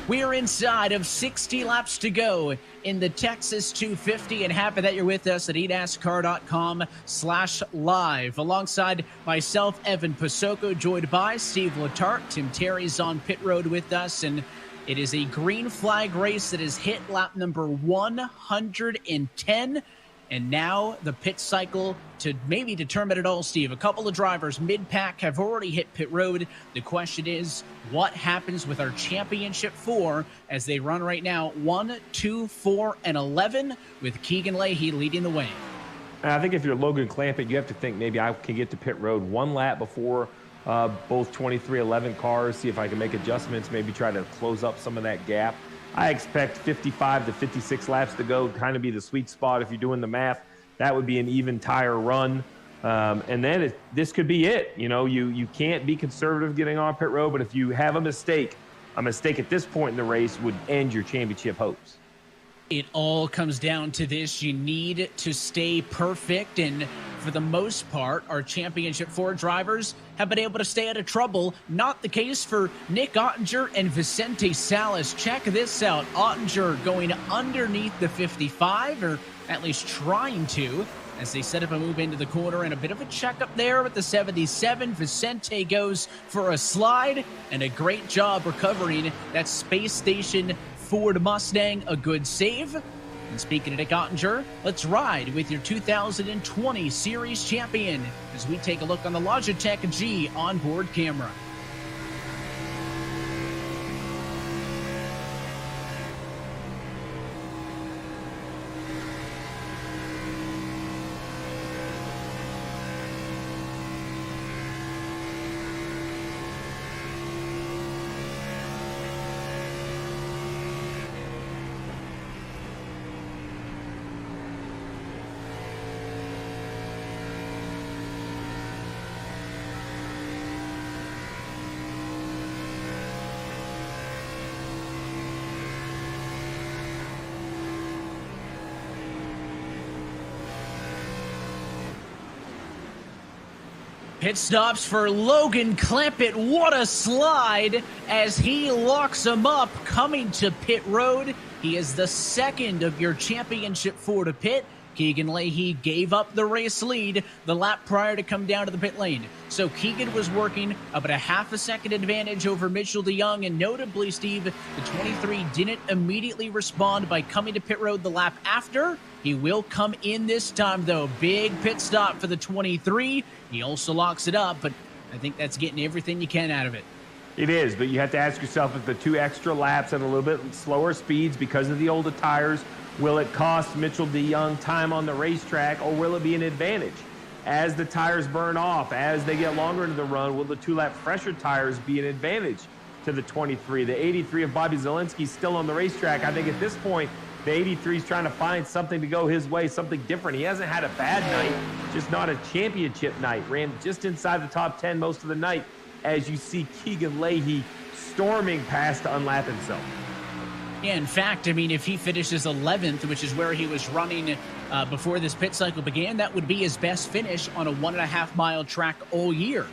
We're inside of 60 laps to go in the Texas 250, and happy that you're with us at eNASCAR.com/live. Alongside myself, Evan Pasoko, joined by Steve Letarte. Tim Terry's on pit road with us, and it is a green flag race that has hit lap number 110. And now the pit cycle to maybe determine it all, Steve. A couple of drivers mid-pack have already hit pit road. The question is, what happens with our championship 4 as they run right now 1, 2, 4, and 11 with Keegan Leahy leading the way? I think if you're Logan Clampett, you have to think maybe I can get to pit road one lap before both 23-11 cars, see if I can make adjustments, maybe try to close up some of that gap. I expect 55 to 56 laps to go, kind of be the sweet spot. If you're doing the math, that would be an even tire run. And then this could be it. You know, you can't be conservative getting on pit road, but if you have a mistake at this point in the race would end your championship hopes. It all comes down to this. You need to stay perfect, and for the most part, our Championship 4 drivers have been able to stay out of trouble. Not the case for Nick Ottinger and Vicente Salas. Check this out. Ottinger going underneath the 55, or at least trying to, as they set up a move into the corner, and a bit of a checkup there with the 77. Vicente goes for a slide, and a great job recovering that Space Station Ford Mustang. A good save. And speaking of Nick Ottinger, let's ride with your 2020 Series champion as we take a look on the Logitech G onboard camera. Pit stops for Logan Clampett. What a slide as he locks him up coming to pit road. He is the second of your championship 4 to pit. Keegan Leahy gave up the race lead the lap prior to come down to the pit lane. So Keegan was working about a half a second advantage over Mitchell DeYoung, and notably, Steve, the 23 didn't immediately respond by coming to pit road the lap after. He will come in this time, though. Big pit stop for the 23. He also locks it up, but I think that's getting everything you can out of it. It is, but you have to ask yourself if the 2 extra laps at a little bit slower speeds because of the older tires, will it cost Mitchell DeYoung time on the racetrack, or will it be an advantage? As the tires burn off, as they get longer into the run, will the 2-lap fresher tires be an advantage to the 23? The 83 of Bobby Zielinski still on the racetrack. I think at this point, the 83 is trying to find something to go his way, something different. He hasn't had a bad night, just not a championship night. Ran just inside the top 10 most of the night, as you see Keegan Leahy storming past to unlap himself. Yeah, in fact, I mean, if he finishes 11th, which is where he was running before this pit cycle began, that would be his best finish on a 1.5-mile track all year,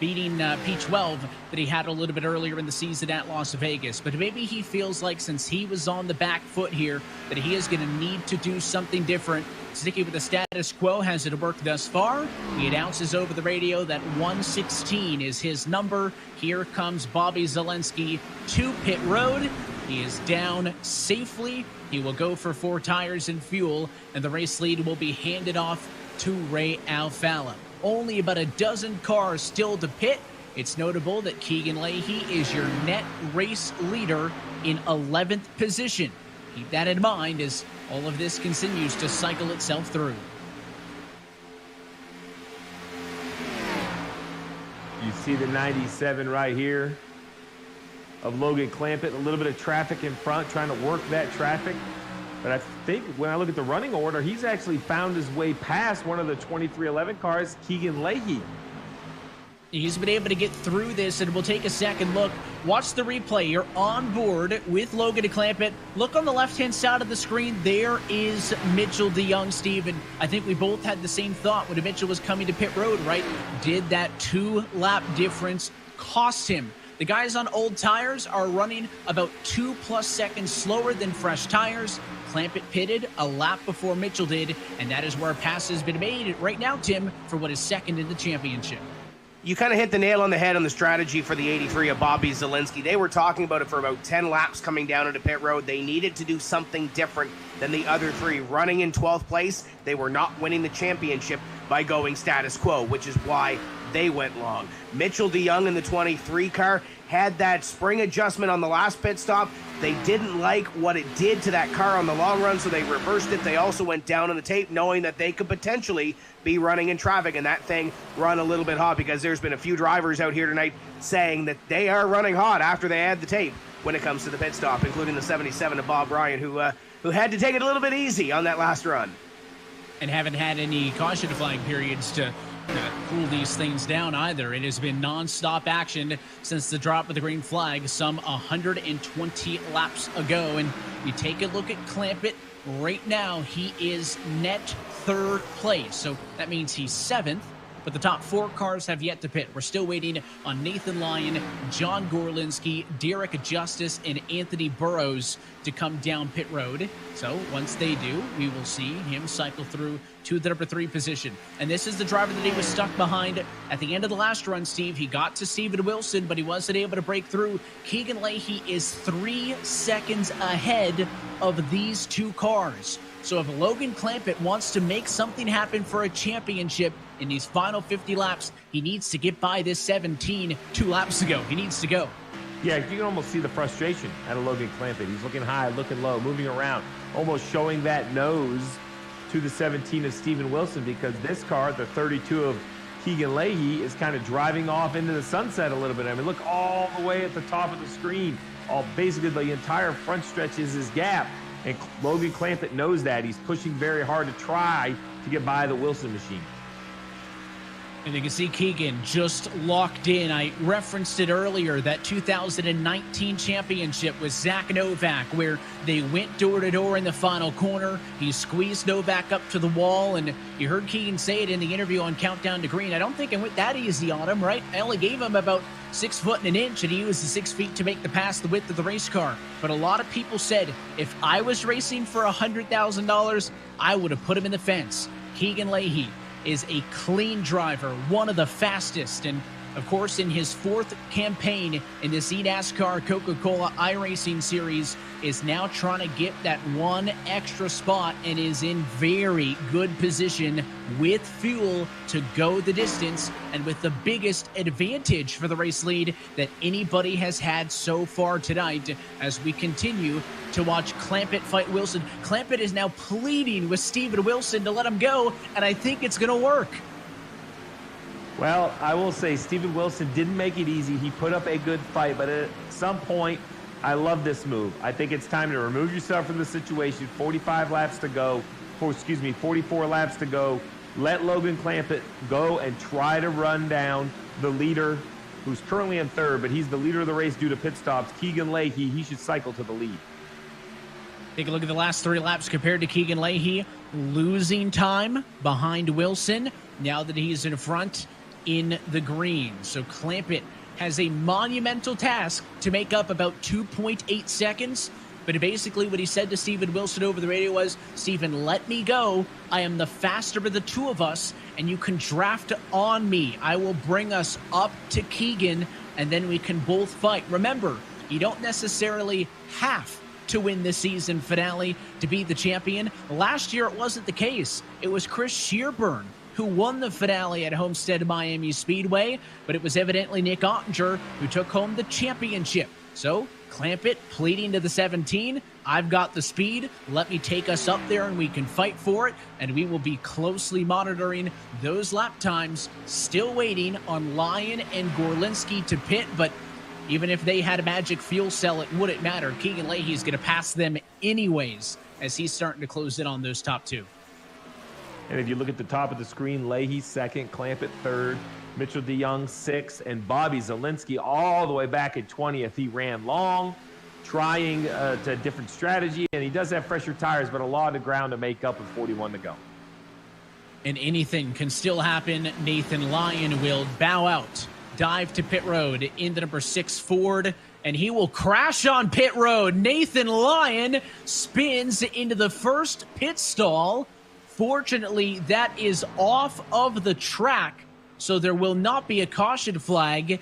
beating P12 that he had a little bit earlier in the season at Las Vegas. But maybe he feels like since he was on the back foot here, that he is going to need to do something different. Sticking with the status quo, has it worked thus far? He announces over the radio that 116 is his number. Here comes Bobby Zielinski to pit road. He is down safely. He will go for 4 tires and fuel, and the race lead will be handed off to Ray Alfalla. Only about a dozen cars still to pit. It's notable that Keegan Leahy is your net race leader in 11th position. Keep that in mind as all of this continues to cycle itself through. You see the 97 right here of Logan Clampett. A little bit of traffic in front, trying to work that traffic. But I think when I look at the running order, he's actually found his way past one of the 2311 cars, Keegan Leahy. He's been able to get through this, and we'll take a second look. Watch the replay. You're on board with Logan Clampett. Look on the left-hand side of the screen. There is Mitchell DeYoung, Steve. And I think we both had the same thought when Mitchell was coming to pit road, right? Did that 2-lap difference cost him? The guys on old tires are running about 2+ seconds slower than fresh tires. Clampett pitted a lap before Mitchell did, and that is where a pass has been made right now, Tim, for what is second in the championship. You kind of hit the nail on the head on the strategy for the 83 of Bobby Zielinski. They were talking about it for about 10 laps coming down into pit road. They needed to do something different than the other 3. Running in 12th place, they were not winning the championship by going status quo, which is why they went long. Mitchell DeYoung in the 23 car had that spring adjustment on the last pit stop. They didn't like what it did to that car on the long run, so they reversed it. They also went down on the tape knowing that they could potentially be running in traffic, and that thing run a little bit hot, because there's been a few drivers out here tonight saying that they are running hot after they add the tape when it comes to the pit stop, including the 77 of Bob Ryan, who had to take it a little bit easy on that last run. And haven't had any caution flag periods to cool these things down either. It has been non-stop action since the drop of the green flag some 120 laps ago. And you take a look at Clampett right now, he is net 3rd place. So that means he's 7th, but the top 4 cars have yet to pit. We're still waiting on Nathan Lyon, John Gorlinski, Derek Justice, and Anthony Burrows to come down pit road. So once they do, we will see him cycle through to the number 3 position. And this is the driver that he was stuck behind at the end of the last run, Steve. He got to Steven Wilson, but he wasn't able to break through. Keegan Leahy is 3 seconds ahead of these 2 cars. So if Logan Clampett wants to make something happen for a championship in these final 50 laps, he needs to get by this 17 2 laps ago. He needs to go. Yeah, you can almost see the frustration out of Logan Clampett. He's looking high, looking low, moving around, almost showing that nose to the 17 of Steven Wilson, because this car, the 32 of Keegan Leahy, is kind of driving off into the sunset a little bit. I mean, look all the way at the top of the screen. Basically, the entire front stretch is his gap. And Logan Clampett knows that. He's pushing very hard to try to get by the Wilson machine. And you can see Keegan just locked in. I referenced it earlier, that 2019 championship with Zach Novak, where they went door-to-door in the final corner. He squeezed Novak up to the wall, and you heard Keegan say it in the interview on Countdown to Green. I don't think it went that easy on him, right? I only gave him about 6 foot and an inch, and he used the 6 feet to make the pass the width of the race car. But a lot of people said, if I was racing for $100,000, I would have put him in the fence. Keegan Leahy is a clean driver, one of the fastest, and of course in his 4th campaign in this eNASCAR Coca-Cola iRacing Series is now trying to get that one extra spot and is in very good position with fuel to go the distance and with the biggest advantage for the race lead that anybody has had so far tonight as we continue to watch Clampett fight Wilson. Clampett is now pleading with Steven Wilson to let him go, and I think it's going to work. Well, I will say Steven Wilson didn't make it easy. He put up a good fight, but at some point, I love this move. I think it's time to remove yourself from the situation. 44 laps to go. Let Logan Clampett go and try to run down the leader, who's currently in 3rd, but he's the leader of the race due to pit stops. Keegan Leahy, he should cycle to the lead. Take a look at the last 3 laps compared to Keegan Leahy. Losing time behind Wilson now that he's in front in the green. So Clampett has a monumental task to make up about 2.8 seconds. But basically what he said to Steven Wilson over the radio was, Steven, let me go. I am the faster of the two of us, and you can draft on me. I will bring us up to Keegan, and then we can both fight. Remember, you don't necessarily have to win the season finale to be the champion. Last year, it wasn't the case. It was Chris Shearburn who won the finale at Homestead Miami Speedway, but it was evidently Nick Ottinger who took home the championship. So, Clampett pleading to the 17, I've got the speed, let me take us up there and we can fight for it, and we will be closely monitoring those lap times, still waiting on Lyon and Gorlinski to pit, but even if they had a magic fuel cell, it wouldn't matter. Keegan Leahy is going to pass them anyways as he's starting to close in on those top 2. And if you look at the top of the screen, Leahy 2nd, Clampett 3rd, Mitchell DeYoung 6th, and Bobby Zielinski all the way back at 20th. He ran long, trying a different strategy, and he does have fresher tires, but a lot of ground to make up with 41 to go. And anything can still happen. Nathan Lyon will bow out, dive to pit road into number 6 Ford, and he will crash on pit road. Nathan Lyon spins into the first pit stall. Fortunately, that is off of the track, so there will not be a caution flag.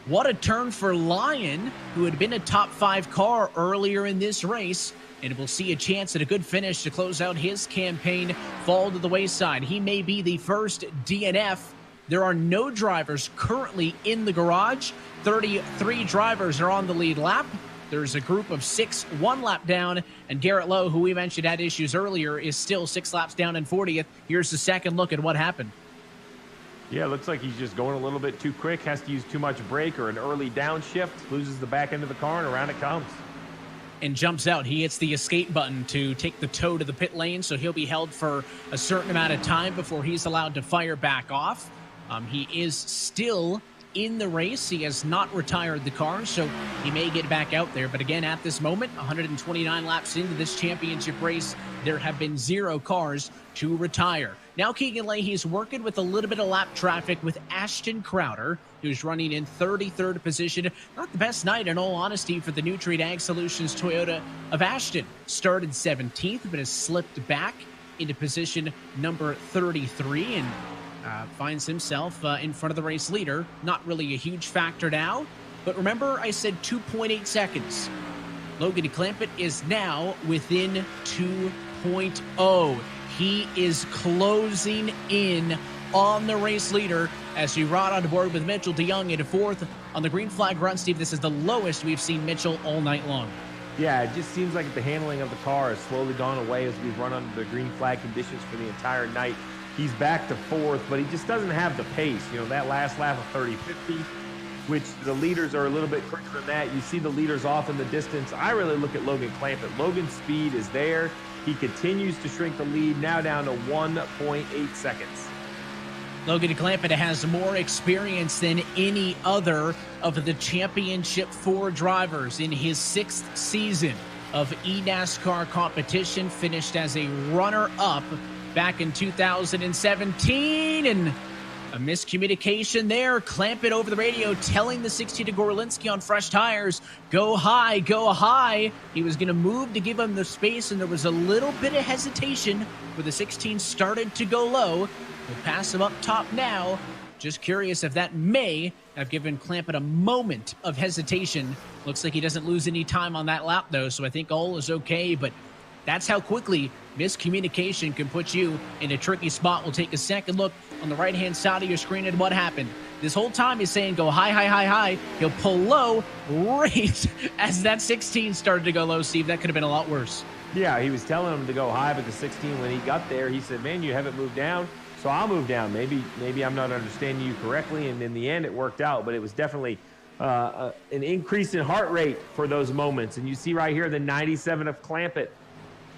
What a turn for Lyon, who had been a top 5 car earlier in this race, and will see a chance at a good finish to close out his campaign, fall to the wayside. He may be the first DNF. There are no drivers currently in the garage. 33 drivers are on the lead lap. There's a group of 6, 1 lap down, and Garrett Lowe, who we mentioned had issues earlier, is still 6 laps down in 40th. Here's the second look at what happened. Yeah, looks like he's just going a little bit too quick, has to use too much brake or an early downshift, loses the back end of the car, and around it comes. And jumps out. He hits the escape button to take the toe to the pit lane, so he'll be held for a certain amount of time before he's allowed to fire back off. He is still in the race. He has not retired the car, so he may get back out there. But again, at this moment, 129 laps into this championship race, there have been 0 cars to retire. Now Keegan Leahy's working with a little bit of lap traffic with Ashton Crowder, who's running in 33rd position. Not the best night, in all honesty, for the Nutrient Ag Solutions Toyota of Ashton. Started 17th, but has slipped back into position number 33 and finds himself in front of the race leader. Not really a huge factor now, but remember I said 2.8 seconds. Logan Clampett is now within 2.0. He is closing in on the race leader as we ride on board with Mitchell DeYoung into 4th on the green flag run. Steve, this is the lowest we've seen Mitchell all night long. Yeah, it just seems like the handling of the car has slowly gone away as we've run under the green flag conditions for the entire night. He's back to 4th, but he just doesn't have the pace. You know, that last lap of 30-50, which the leaders are a little bit quicker than that. You see the leaders off in the distance. I really look at Logan Clampett. Logan's speed is there. He continues to shrink the lead, now down to 1.8 seconds. Logan Clampett has more experience than any other of the Championship 4 drivers in his 6th season of eNASCAR competition, finished as a runner-up back in 2017, and a miscommunication there. Clampett over the radio telling the 16 to Gorlinski on fresh tires, go high, go high. He was going to move to give him the space, and there was a little bit of hesitation where the 16 started to go low. We'll pass him up top now. Just curious if that may have given Clampett a moment of hesitation. Looks like he doesn't lose any time on that lap, though, so I think all is okay, but that's how quickly miscommunication can put you in a tricky spot. We'll take a second look on the right-hand side of your screen at what happened. This whole time he's saying go high, high, high, high. He'll pull low right as that 16 started to go low, Steve. That could have been a lot worse. Yeah, he was telling him to go high, but the 16, when he got there, he said, man, you haven't moved down, so I'll move down. Maybe I'm not understanding you correctly, and in the end it worked out, but it was definitely an increase in heart rate for those moments. And you see right here the 97 of Clampett.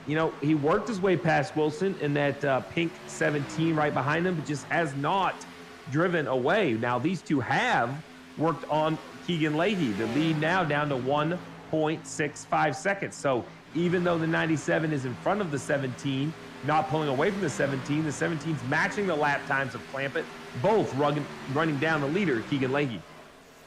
You know, he worked his way past Wilson in that pink 17 right behind him, but just has not driven away. Now, these two have worked on Keegan Leahy. The lead now down to 1.65 seconds. So even though the 97 is in front of the 17, not pulling away from the 17's matching the lap times of Clampett, both running down the leader, Keegan Leahy.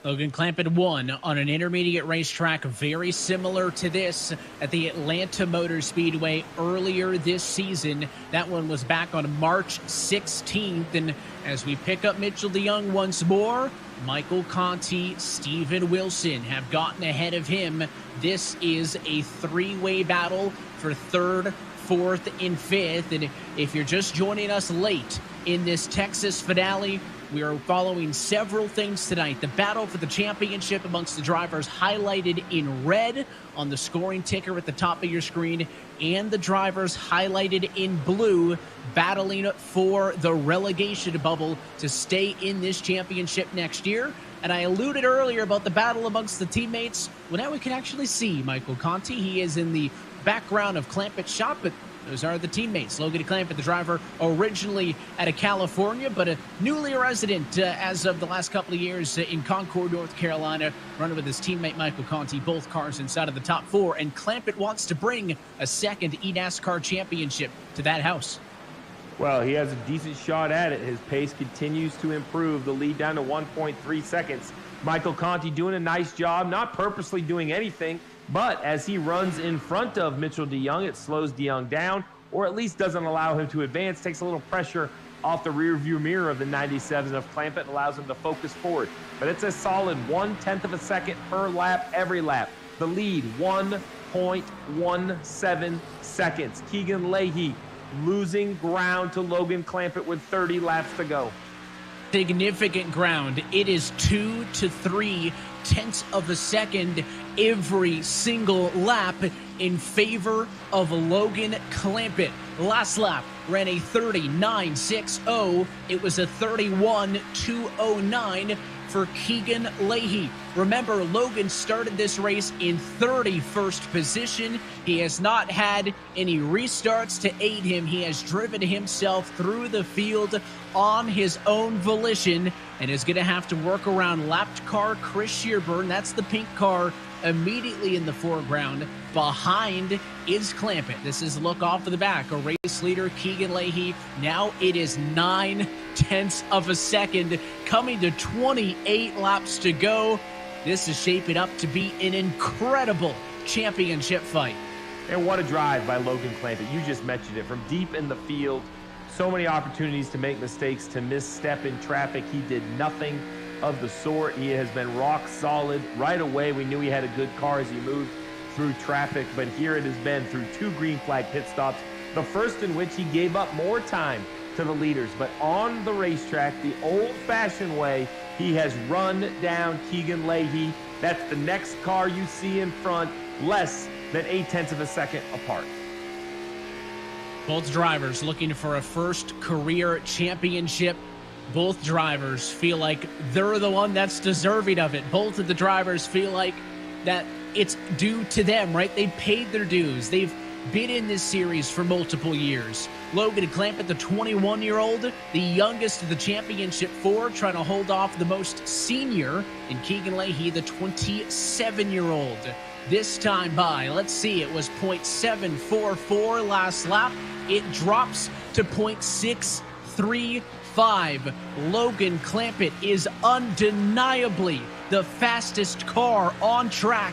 Logan Clampett won on an intermediate racetrack very similar to this at the Atlanta Motor Speedway earlier this season. That one was back on March 16th. And as we pick up Mitchell DeYoung once more, Michael Conti, Steven Wilson have gotten ahead of him. This is a three-way battle for third, fourth, and fifth. And if you're just joining us late in this Texas finale, we are following several things tonight. The battle for the championship amongst the drivers highlighted in red on the scoring ticker at the top of your screen, and the drivers highlighted in blue battling for the relegation bubble to stay in this championship next year. And I alluded earlier about the battle amongst the teammates. Well, now we can actually see Michael Conti. He is in the background of Clampett's shot, but those are the teammates. Logan Clampett, the driver, originally out of California, but a newly resident as of the last couple of years in Concord, North Carolina, running with his teammate Michael Conti, both cars inside of the top four. And Clampett wants to bring a second eNASCAR championship to that house. Well, he has a decent shot at it. His pace continues to improve. The lead down to 1.3 seconds. Michael Conti doing a nice job, not purposely doing anything, but as he runs in front of Mitchell DeYoung, it slows DeYoung down, or at least doesn't allow him to advance, takes a little pressure off the rear view mirror of the 97 of Clampett, allows him to focus forward. But it's a solid 1/10 of a second per lap, every lap. The lead, 1.17 seconds. Keegan Leahy losing ground to Logan Clampett with 30 laps to go. Significant ground. It is 2 to 3 tenths of a second every single lap in favor of Logan Clampett. Last lap ran a 39.60. It was a 31.209 for Keegan Leahy. Remember, Logan started this race in 31st position. He has not had any restarts to aid him. He has driven himself through the field on his own volition and is going to have to work around lapped car Chris Shearburn. That's the pink car immediately in the foreground. Behind is Clampett. This is a look off of the back. A race leader, Keegan Leahy. Now it is 9/10 of a second, coming to 28 laps to go. This is shaping up to be an incredible championship fight. And what a drive by Logan Clampett. You just mentioned it. From deep in the field, so many opportunities to make mistakes, to misstep in traffic. He did nothing of the sort. He has been rock solid. Right away, we knew he had a good car as he moved through traffic, but here it has been through 2 green flag pit stops, the first in which he gave up more time to the leaders. But on the racetrack, the old-fashioned way, he has run down Keegan Leahy. That's the next car you see in front, less than 0.8 of a second apart. Both drivers looking for a first career championship. Both drivers feel like they're the one that's deserving of it. Both of the drivers feel like that it's due to them, right? They paid their dues. They've been in this series for multiple years. Logan Clampett, the 21-year-old, the youngest of the championship four, trying to hold off the most senior, and Keegan Leahy, the 27-year-old. This time by, let's see, it was 0.744 last lap. It drops to 0.635. Logan Clampett is undeniably the fastest car on track.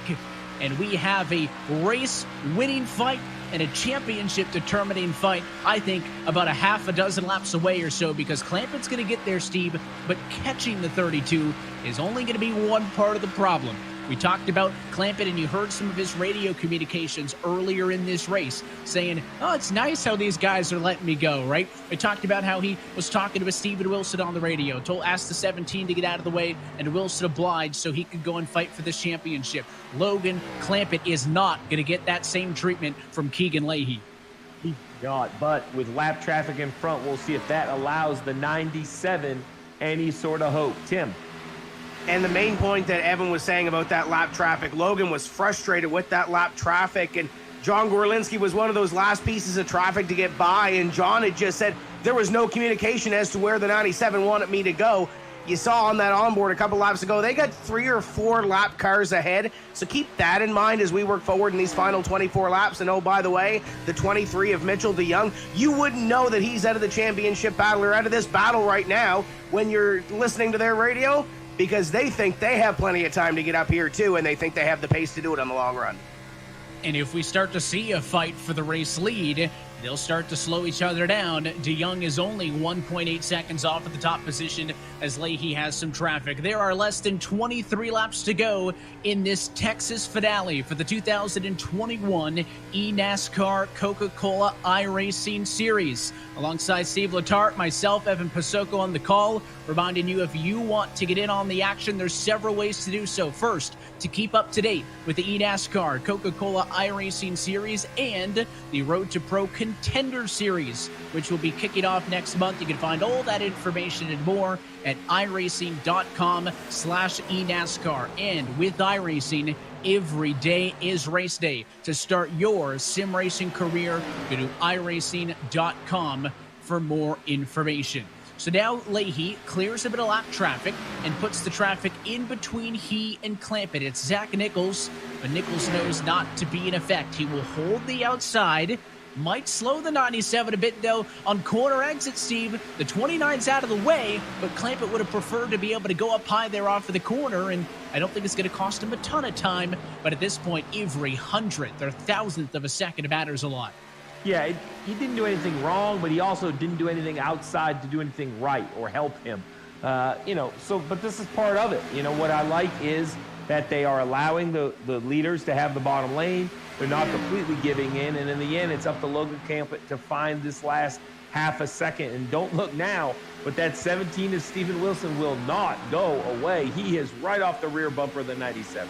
And we have a race-winning fight and a championship-determining fight, I think, about a half a dozen laps away or so, because Clampett's going to get there, Steve, but catching the 32 is only going to be one part of the problem. We talked about Clampett, and you heard some of his radio communications earlier in this race saying, oh, it's nice how these guys are letting me go, right? We talked about how he was talking to Steven Wilson on the radio, asked the 17 to get out of the way, and Wilson obliged so he could go and fight for this championship. Logan Clampett is not going to get that same treatment from Keegan Leahy. He's not, but with lap traffic in front, we'll see if that allows the 97 any sort of hope. Tim. And the main point that Evan was saying about that lap traffic, Logan was frustrated with that lap traffic, and John Gorlinski was one of those last pieces of traffic to get by, and John had just said there was no communication as to where the 97 wanted me to go. You saw on that onboard a couple laps ago, they got 3 or 4 lap cars ahead, so keep that in mind as we work forward in these final 24 laps. And oh, by the way, the 23 of Mitchell DeYoung, you wouldn't know that he's out of the championship battle or out of this battle right now when you're listening to their radio, because they think they have plenty of time to get up here too, and they think they have the pace to do it on the long run. And if we start to see a fight for the race lead, they'll start to slow each other down. DeYoung is only 1.8 seconds off at the top position as Leahy has some traffic. There are less than 23 laps to go in this Texas finale for the 2021 eNASCAR Coca-Cola iRacing Series. Alongside Steve Letarte, myself, Evan Pasoko on the call, reminding you if you want to get in on the action, there's several ways to do so. First, to keep up to date with the eNASCAR Coca-Cola iRacing Series and the Road to Pro Contender Series, which will be kicking off next month. You can find all that information and more at iRacing.com/eNASCAR. And with iRacing, every day is race day. To start your sim racing career, go to iRacing.com for more information. So now Leahy clears a bit of lap traffic and puts the traffic in between he and Clampett. It's Zach Nichols, but Nichols knows not to be in effect. He will hold the outside, might slow the 97 a bit, though. On corner exit, Steve, the 29's out of the way, but Clampett would have preferred to be able to go up high there off of the corner, and I don't think it's going to cost him a ton of time, but at this point, every hundredth or thousandth of a second matters a lot. Yeah, he didn't do anything wrong, but he also didn't do anything outside to do anything right or help him. But this is part of it. What I like is that they are allowing the leaders to have the bottom lane. They're not completely giving in, and in the end, it's up to Logan Clampett to find this last half a second. And don't look now, but that 17 of Steven Wilson will not go away. He is right off the rear bumper of the 97.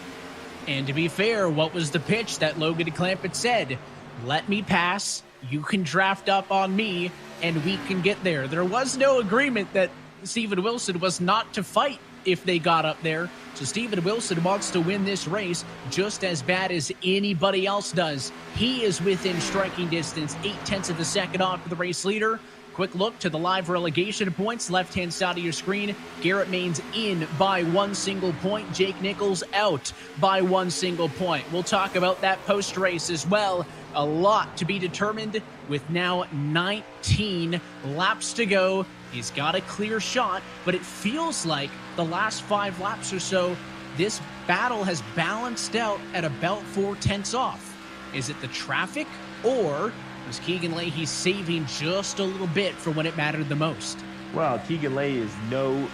And to be fair, what was the pitch that Logan Clampett said? Let me pass, you can draft up on me, and we can get there. There was no agreement that Steven Wilson was not to fight if they got up there. So Steven Wilson wants to win this race just as bad as anybody else does. He is within striking distance, 0.8 of a second off of the race leader. Quick look to the live relegation points, left-hand side of your screen. Garrett Maines in by 1 single point. Jake Nichols out by 1 single point. We'll talk about that post-race as well. A lot to be determined with now 19 laps to go. He's got a clear shot, but it feels like the last 5 laps or so, this battle has balanced out at about 4/10 off. Is it the traffic, or was Keegan Leahy saving just a little bit for when it mattered the most? Well, Keegan Leahy is no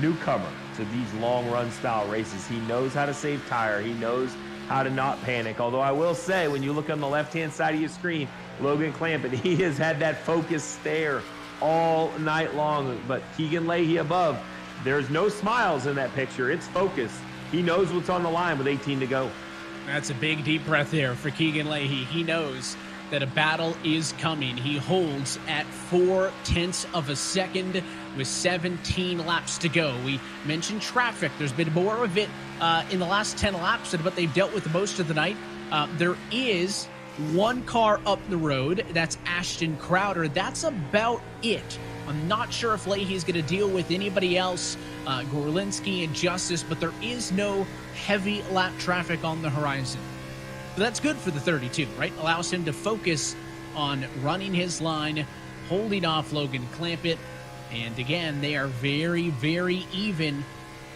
newcomer to these long-run style races. He knows how to save tire. He knows how to not panic. Although I will say, when you look on the left-hand side of your screen, Logan Clampett, he has had that focused stare all night long. But Keegan Leahy above, there's no smiles in that picture. It's focused. He knows what's on the line with 18 to go. That's a big, deep breath there for Keegan Leahy. He knows that a battle is coming. He holds at 4/10 of a second with 17 laps to go. We mentioned traffic. There's been more of it in the last 10 laps, but they've dealt with most of the night. There is one car up the road. That's Ashton Crowder. That's about it. I'm not sure if Leahy's going to deal with anybody else, Gorlinski and Justice, but there is no heavy lap traffic on the horizon. So that's good for the 32, right? Allows him to focus on running his line, holding off Logan Clampett. And again, they are very, very even.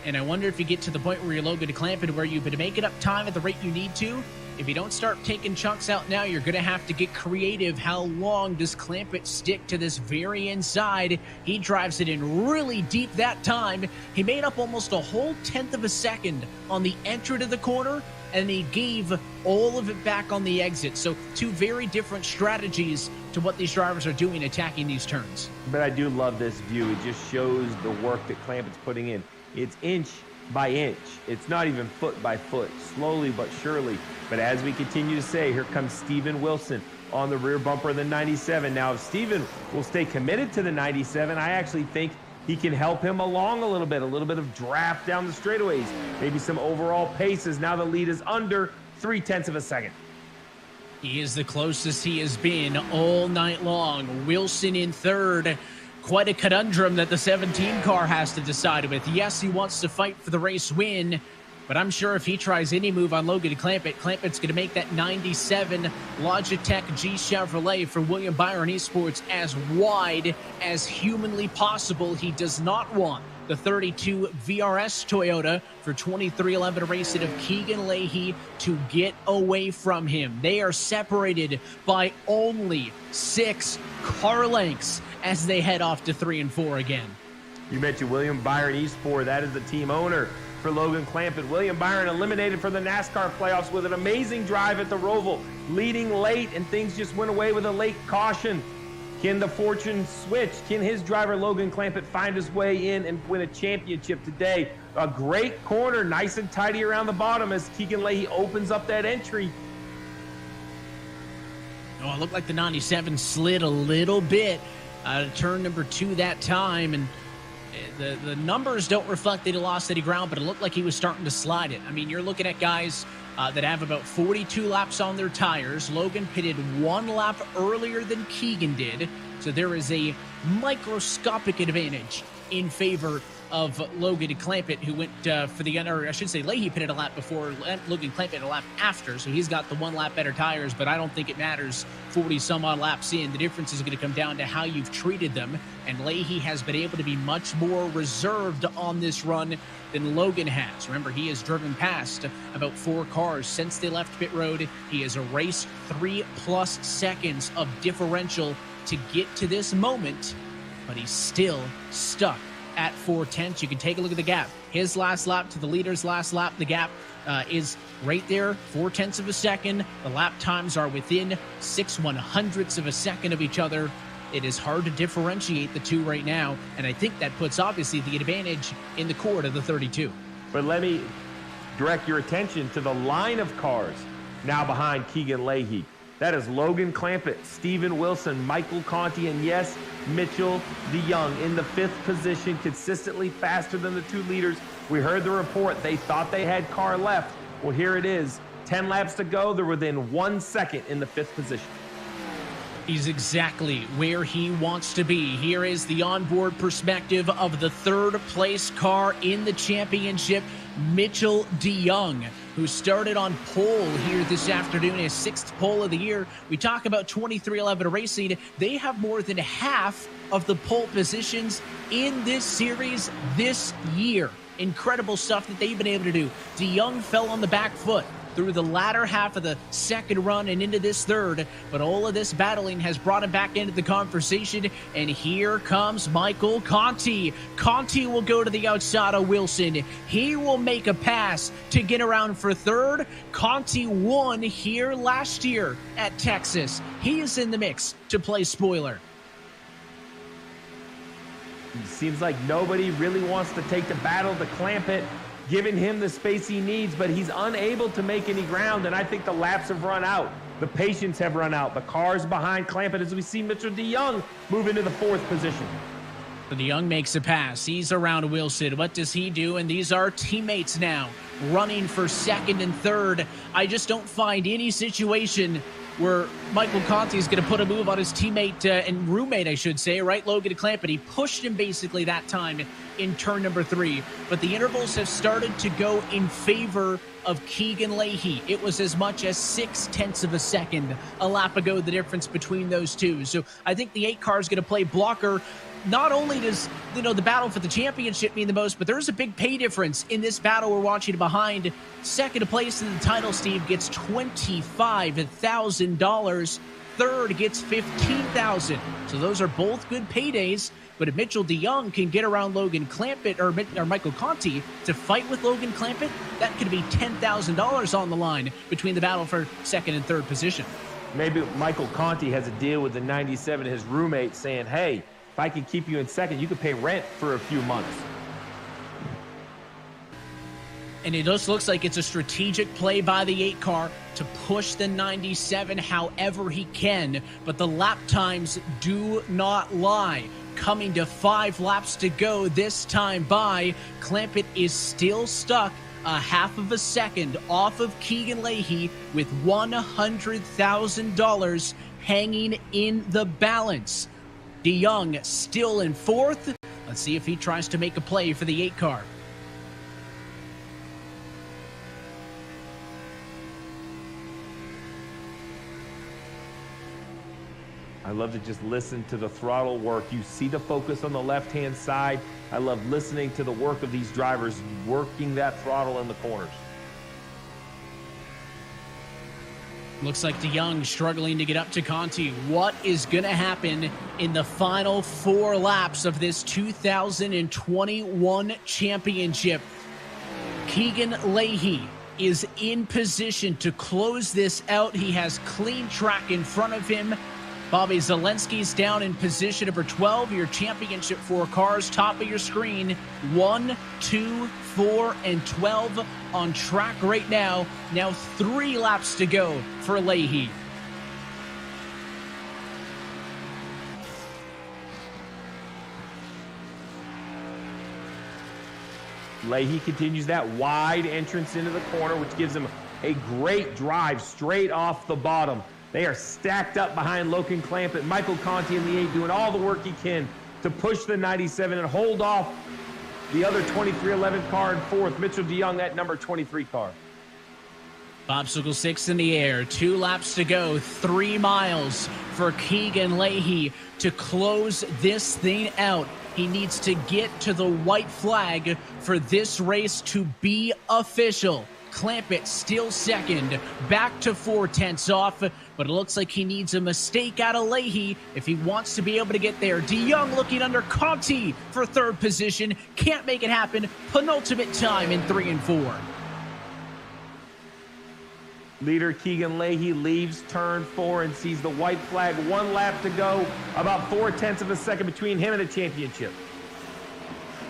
And I wonder if you get to the point where you're Logan Clampett, where you can make it up time at the rate you need to. If you don't start taking chunks out now, you're going to have to get creative. How long does Clampett stick to this very inside? He drives it in really deep that time. He made up almost a whole 1/10 of a second on the entry to the corner, and he gave all of it back on the exit. So two very different strategies to what these drivers are doing attacking these turns. But I do love this view. It just shows the work that Clampett's putting in. It's inch by inch. It's not even foot by foot, slowly but surely. But as we continue to say, here comes Steven Wilson on the rear bumper of the 97. Now, if Steven will stay committed to the 97, I actually think he can help him along a little bit of draft down the straightaways, maybe some overall paces. Now the lead is under 0.3 of a second. He is the closest he has been all night long. Wilson in third. Quite a conundrum that the 17 car has to decide with. Yes, he wants to fight for the race win, but I'm sure if he tries any move on Logan Clampett, Clampett's going to make that 97 Logitech G Chevrolet for William Byron Esports as wide as humanly possible. He does not want the 32 VRS Toyota for 2311 racing of Keegan Leahy to get away from him. They are separated by only 6 car lengths as they head off to 3 and 4 again. You mentioned William Byron Esports. That is the team owner for Logan Clampett. William Byron eliminated from the NASCAR playoffs with an amazing drive at the Roval, leading late, and things just went away with a late caution. Can the fortune switch? Can his driver Logan Clampett find his way in and win a championship today? A great corner, nice and tidy around the bottom as Keegan Leahy opens up that entry. Oh, it looked like the 97 slid a little bit turn number 2 that time, and the numbers don't reflect that he lost any ground, but it looked like he was starting to slide it. I mean, you're looking at guys that have about 42 laps on their tires. Logan pitted 1 lap earlier than Keegan did, so there is a microscopic advantage in favor of Logan Clampett, who went for the, or I should say Leahy pitted a lap before, Logan Clampett a lap after, so he's got the 1 lap better tires, but I don't think it matters 40 some odd laps in. The difference is going to come down to how you've treated them, and Leahy has been able to be much more reserved on this run than Logan has. Remember, he has driven past about 4 cars since they left pit road. He has erased 3+ seconds of differential to get to this moment, but he's still stuck at 4/10. You can take a look at the gap. His last lap to the leader's last lap, the gap is right there, 0.4 of a second. The lap times are within 6/100ths of a second of each other. It is hard to differentiate the two right now, and I think that puts obviously the advantage in the court of the 32. But let me direct your attention to the line of cars now behind Keegan Leahy. That is Logan Clampett, Steven Wilson, Michael Conti, and yes, Mitchell DeYoung in the 5th position, consistently faster than the 2 leaders. We heard the report. They thought they had car left. Well, here it is. 10 laps to go. They're within 1 second in the 5th position. He's exactly where he wants to be. Here is the onboard perspective of the 3rd place car in the championship, Mitchell DeYoung, who started on pole here this afternoon, his 6th pole of the year. We talk about 2311 Racing. They have more than half of the pole positions in this series this year. Incredible stuff that they've been able to do. DeYoung fell on the back foot through the latter half of the 2nd run and into this 3rd, but all of this battling has brought him back into the conversation, and here comes Michael Conti. Conti will go to the outside of Wilson. He will make a pass to get around for 3rd. Conti won here last year at Texas. He is in the mix to play spoiler. It seems like nobody really wants to take the battle to Clampett, giving him the space he needs, but he's unable to make any ground, and I think the laps have run out. The patience have run out. The cars behind Clampett as we see Mitchell DeYoung move into the 4th position. DeYoung makes a pass. He's around Wilson. What does he do? And these are teammates now running for 2nd and 3rd. I just don't find any situation where Michael Conti is going to put a move on his teammate and roommate, I should say, right? Logan Clampett. He pushed him basically that time in turn number 3. But the intervals have started to go in favor of Keegan Leahy. It was as much as 0.6 of a second a lap ago, the difference between those two. So I think the 8 car is going to play blocker. Not only does, the battle for the championship mean the most, but there's a big pay difference in this battle we're watching behind. Second place in the title, Steve, gets $25,000. Third gets $15,000. So those are both good paydays. But if Mitchell DeYoung can get around Logan Clampett or Michael Conti to fight with Logan Clampett, that could be $10,000 on the line between the battle for second and third position. Maybe Michael Conti has a deal with the 97, his roommate, saying, hey, if I can keep you in second, you could pay rent for a few months. And it just looks like it's a strategic play by the 8 car to push the 97 however he can. But the lap times do not lie. Coming to 5 laps to go this time by, Clampett is still stuck a half of a second off of Keegan Leahy with $100,000 hanging in the balance. DeYoung still in 4th. Let's see if he tries to make a play for the 8 car. I love to just listen to the throttle work. You see the focus on the left-hand side. I love listening to the work of these drivers working that throttle in the corners. Looks like DeYoung struggling to get up to Conti. What is going to happen in the final 4 laps of this 2021 championship? Keegan Leahy is in position to close this out. He has clean track in front of him. Bobby Zelensky's down in position number 12. Your championship 4 cars, top of your screen. 1, 2, 4, and 12 on track right now. Now 3 laps to go for Leahy. Leahy continues that wide entrance into the corner, which gives him a great drive straight off the bottom. They are stacked up behind Logan Clampett. Michael Conti in the 8 doing all the work he can to push the 97 and hold off the other 2311 car in 4th. Mitchell DeYoung, that number 23 car. Popsicle 6 in the air. 2 laps to go. 3 miles for Keegan Leahy to close this thing out. He needs to get to the white flag for this race to be official. Clampett still second, back to 4/10 off, but it looks like he needs a mistake out of Leahy if he wants to be able to get there. DeYoung looking under Conti for 3rd position, can't make it happen. Penultimate time in 3 and 4. Leader Keegan Leahy leaves turn 4 and sees the white flag. 1 lap to go, about 0.4 of a second between him and the championship.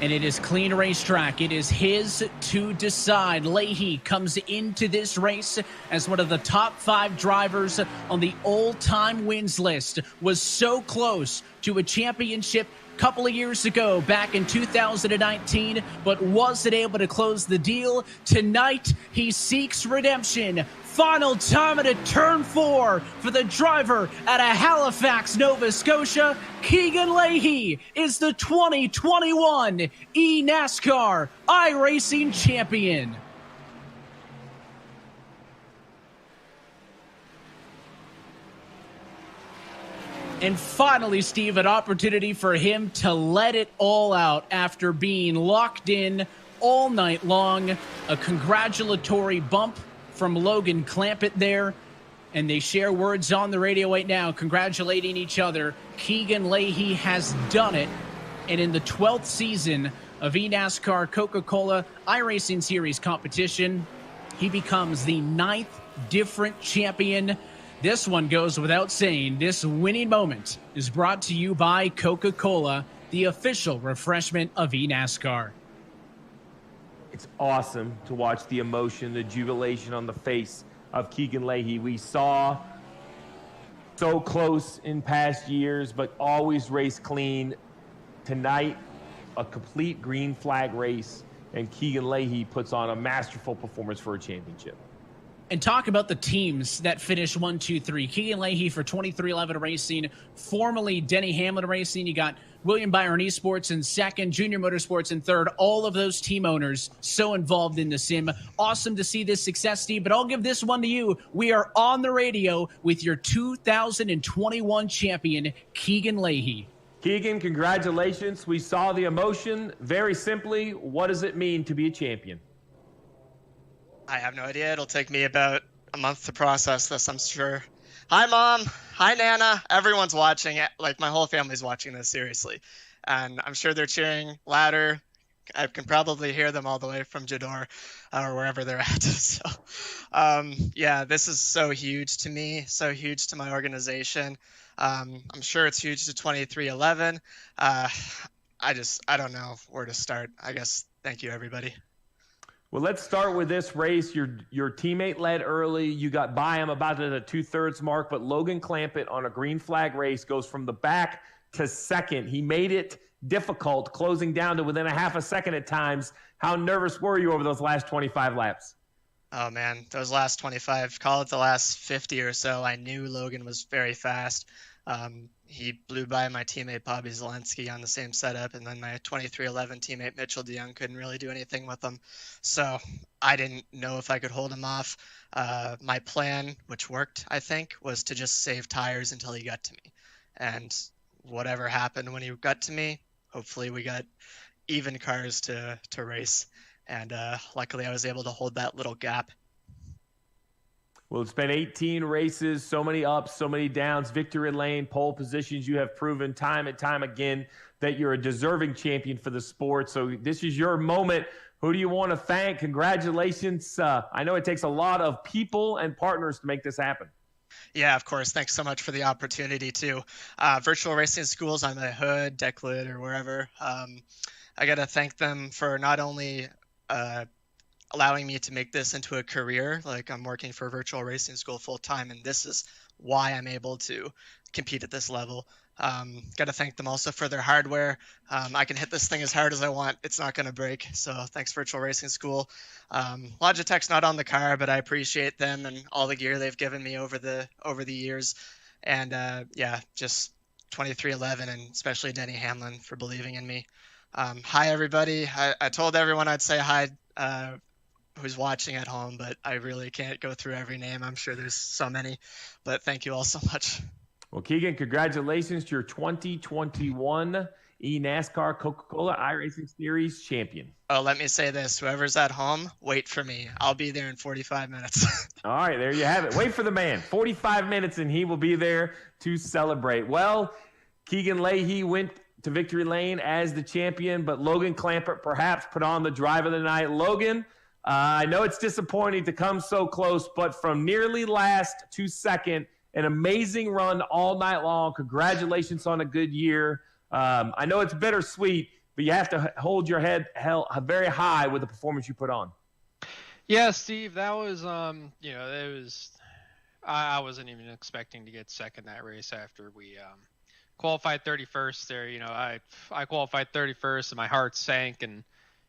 And it is clean racetrack. It is his to decide. Leahy comes into this race as one of the top 5 drivers on the all-time wins list. Was so close to a championship a couple of years ago, back in 2019, but wasn't able to close the deal. Tonight, he seeks redemption. Final time at a turn 4 for the driver out of Halifax, Nova Scotia. Keegan Leahy is the 2021 eNASCAR iRacing champion. And finally, Steve, an opportunity for him to let it all out after being locked in all night long. A congratulatory bump from Logan Clampett there, and they share words on the radio right now congratulating each other. Keegan Leahy has done it, and in the 12th season of eNASCAR Coca-Cola iRacing Series competition, he becomes the 9th different champion. This one goes without saying. This winning moment is brought to you by Coca-Cola, the official refreshment of eNASCAR. It's awesome to watch the emotion, the jubilation on the face of Keegan Leahy. We saw so close in past years, but always race clean. Tonight, a complete green flag race, and Keegan Leahy puts on a masterful performance for a championship. and talk about the teams that finished 1, 2, 3. Keegan Leahy for 2311 Racing, formerly Denny Hamlin Racing. You got William Byron Esports in second, Junior Motorsports in third. All of those team owners so involved in the sim. Awesome to see this success, Steve, but I'll give this one to you. We are on the radio with your 2021 champion, Keegan Leahy. Keegan, congratulations. We saw the emotion. Very simply, what does it mean to be a champion? I have no idea. It'll take me about a month to process this, I'm sure. Hi, Mom. Hi, Nana. Everyone's watching it. Like, my whole family's watching this, seriously. And I'm sure they're cheering louder. I can probably hear them all the way from Jador or wherever they're at. So, yeah, this is so huge to me, so huge to my organization. I'm sure it's huge to 2311. I don't know where to start. I guess thank you, everybody. Well, let's start with this race. Your teammate led early. You got by him about at the 2/3 mark, but Logan Clampett on a green flag race goes from the back to second. He made it difficult, closing down to within a half a second at times. How nervous were you over those last 25 laps? Oh, man, those last 25, call it the last 50 or so, I knew Logan was very fast. He blew by my teammate Bobby LNCA on the same setup, and then my 2311 teammate Mitchell DeYoung couldn't really do anything with him. So I didn't know if I could hold him off. My plan, which worked, I think, was to just save tires until he got to me. And whatever happened when he got to me, hopefully we got even cars to race. And luckily I was able to hold that little gap. Well, it's been 18 races, so many ups, so many downs, victory lane, pole positions. You have proven time and time again that you're a deserving champion for the sport. So this is your moment. Who do you want to thank? Congratulations. I know it takes a lot of people and partners to make this happen. Yeah, of course. Thanks so much for the opportunity too. Virtual Racing Schools on the hood, Declit, or wherever. I got to thank them for not only allowing me to make this into a career. Like, I'm working for a virtual racing school full time, and this is why I'm able to compete at this level. Got to thank them also for their hardware. I can hit this thing as hard as I want. It's not going to break. So thanks, Virtual Racing School. Logitech's not on the car, but I appreciate them and all the gear they've given me over the years. And yeah, just 2311 and especially Denny Hamlin for believing in me. Hi, everybody. I told everyone I'd say hi who's watching at home, but I really can't go through every name. I'm sure there's so many, but thank you all so much. Well, Keegan, congratulations to your 2021 eNASCAR Coca-Cola iRacing Series champion. Oh, let me say this. Whoever's at home, wait for me. I'll be there in 45 minutes. All right, there you have it. Wait for the man. 45 minutes, and he will be there to celebrate. Well, Keegan Leahy went to victory lane as the champion, but Logan Clampett perhaps put on the drive of the night. Logan, I know it's disappointing to come so close, but from nearly last to second, an amazing run all night long. Congratulations on a good year. I know it's bittersweet, but you have to hold your head very high with the performance you put on. Yeah, Steve, that was, I wasn't even expecting to get second that race after we qualified 31st there. I qualified 31st and my heart sank, and,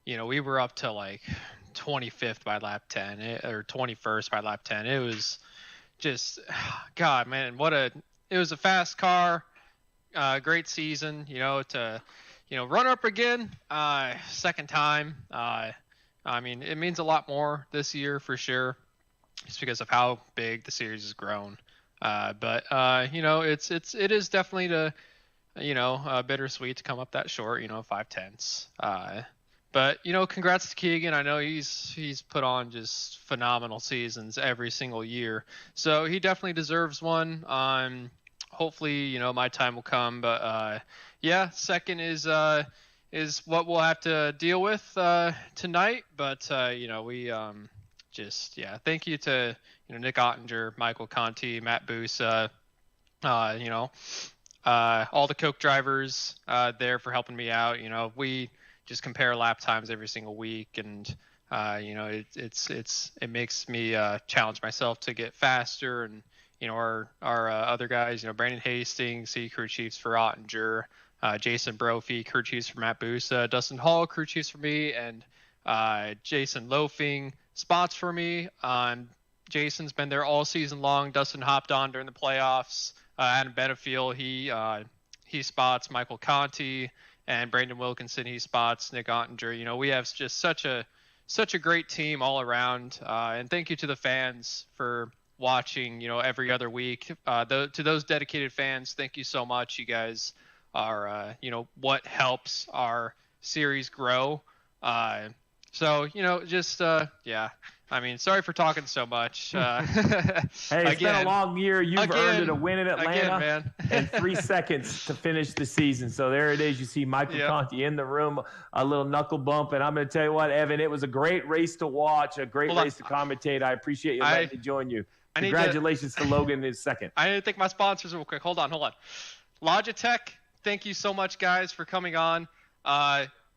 we were up to like 25th by lap 10 or 21st by lap 10. It was just, God, man, it was a fast car, great season, to, run up again, second time. I mean, it means a lot more this year for sure, just because of how big the series has grown. But it is definitely bittersweet to come up that short, 5/10. But congrats to Keegan. I know he's put on just phenomenal seasons every single year, so he definitely deserves one. Hopefully, my time will come. But yeah, second is what we'll have to deal with tonight. But we thank you to Nick Ottinger, Michael Conti, Matt Busa, all the Coke drivers there for helping me out. We just compare lap times every single week, and it makes me challenge myself to get faster. And our other guys, Brandon Hastings, crew chiefs for Ottinger, Jason Brophy, crew chiefs for Matt Busa, Dustin Hall, crew chiefs for me, and Jason Loafing, spots for me. Jason's been there all season long. Dustin hopped on during the playoffs. Adam Benefield, he spots Michael Conti, and Brandon Wilkinson, he spots Nick Ottinger. You know, we have just such a great team all around. And thank you to the fans for watching, you know, every other week. To those dedicated fans, thank you so much. You guys are, you know, what helps our series grow. So, you know, just, yeah. I mean, sorry for talking so much. Hey, it's been a long year. You've earned it, a win in Atlanta, man. and 3 seconds to finish the season. So there it is. You see Michael Conti in the room, a little knuckle bump. And I'm going to tell you what, Evan, it was a great race to watch, a great race to commentate. I appreciate you letting me join you. Congratulations to Logan in his second. I need to thank my sponsors real quick. Hold on. Logitech, thank you so much, guys, for coming on.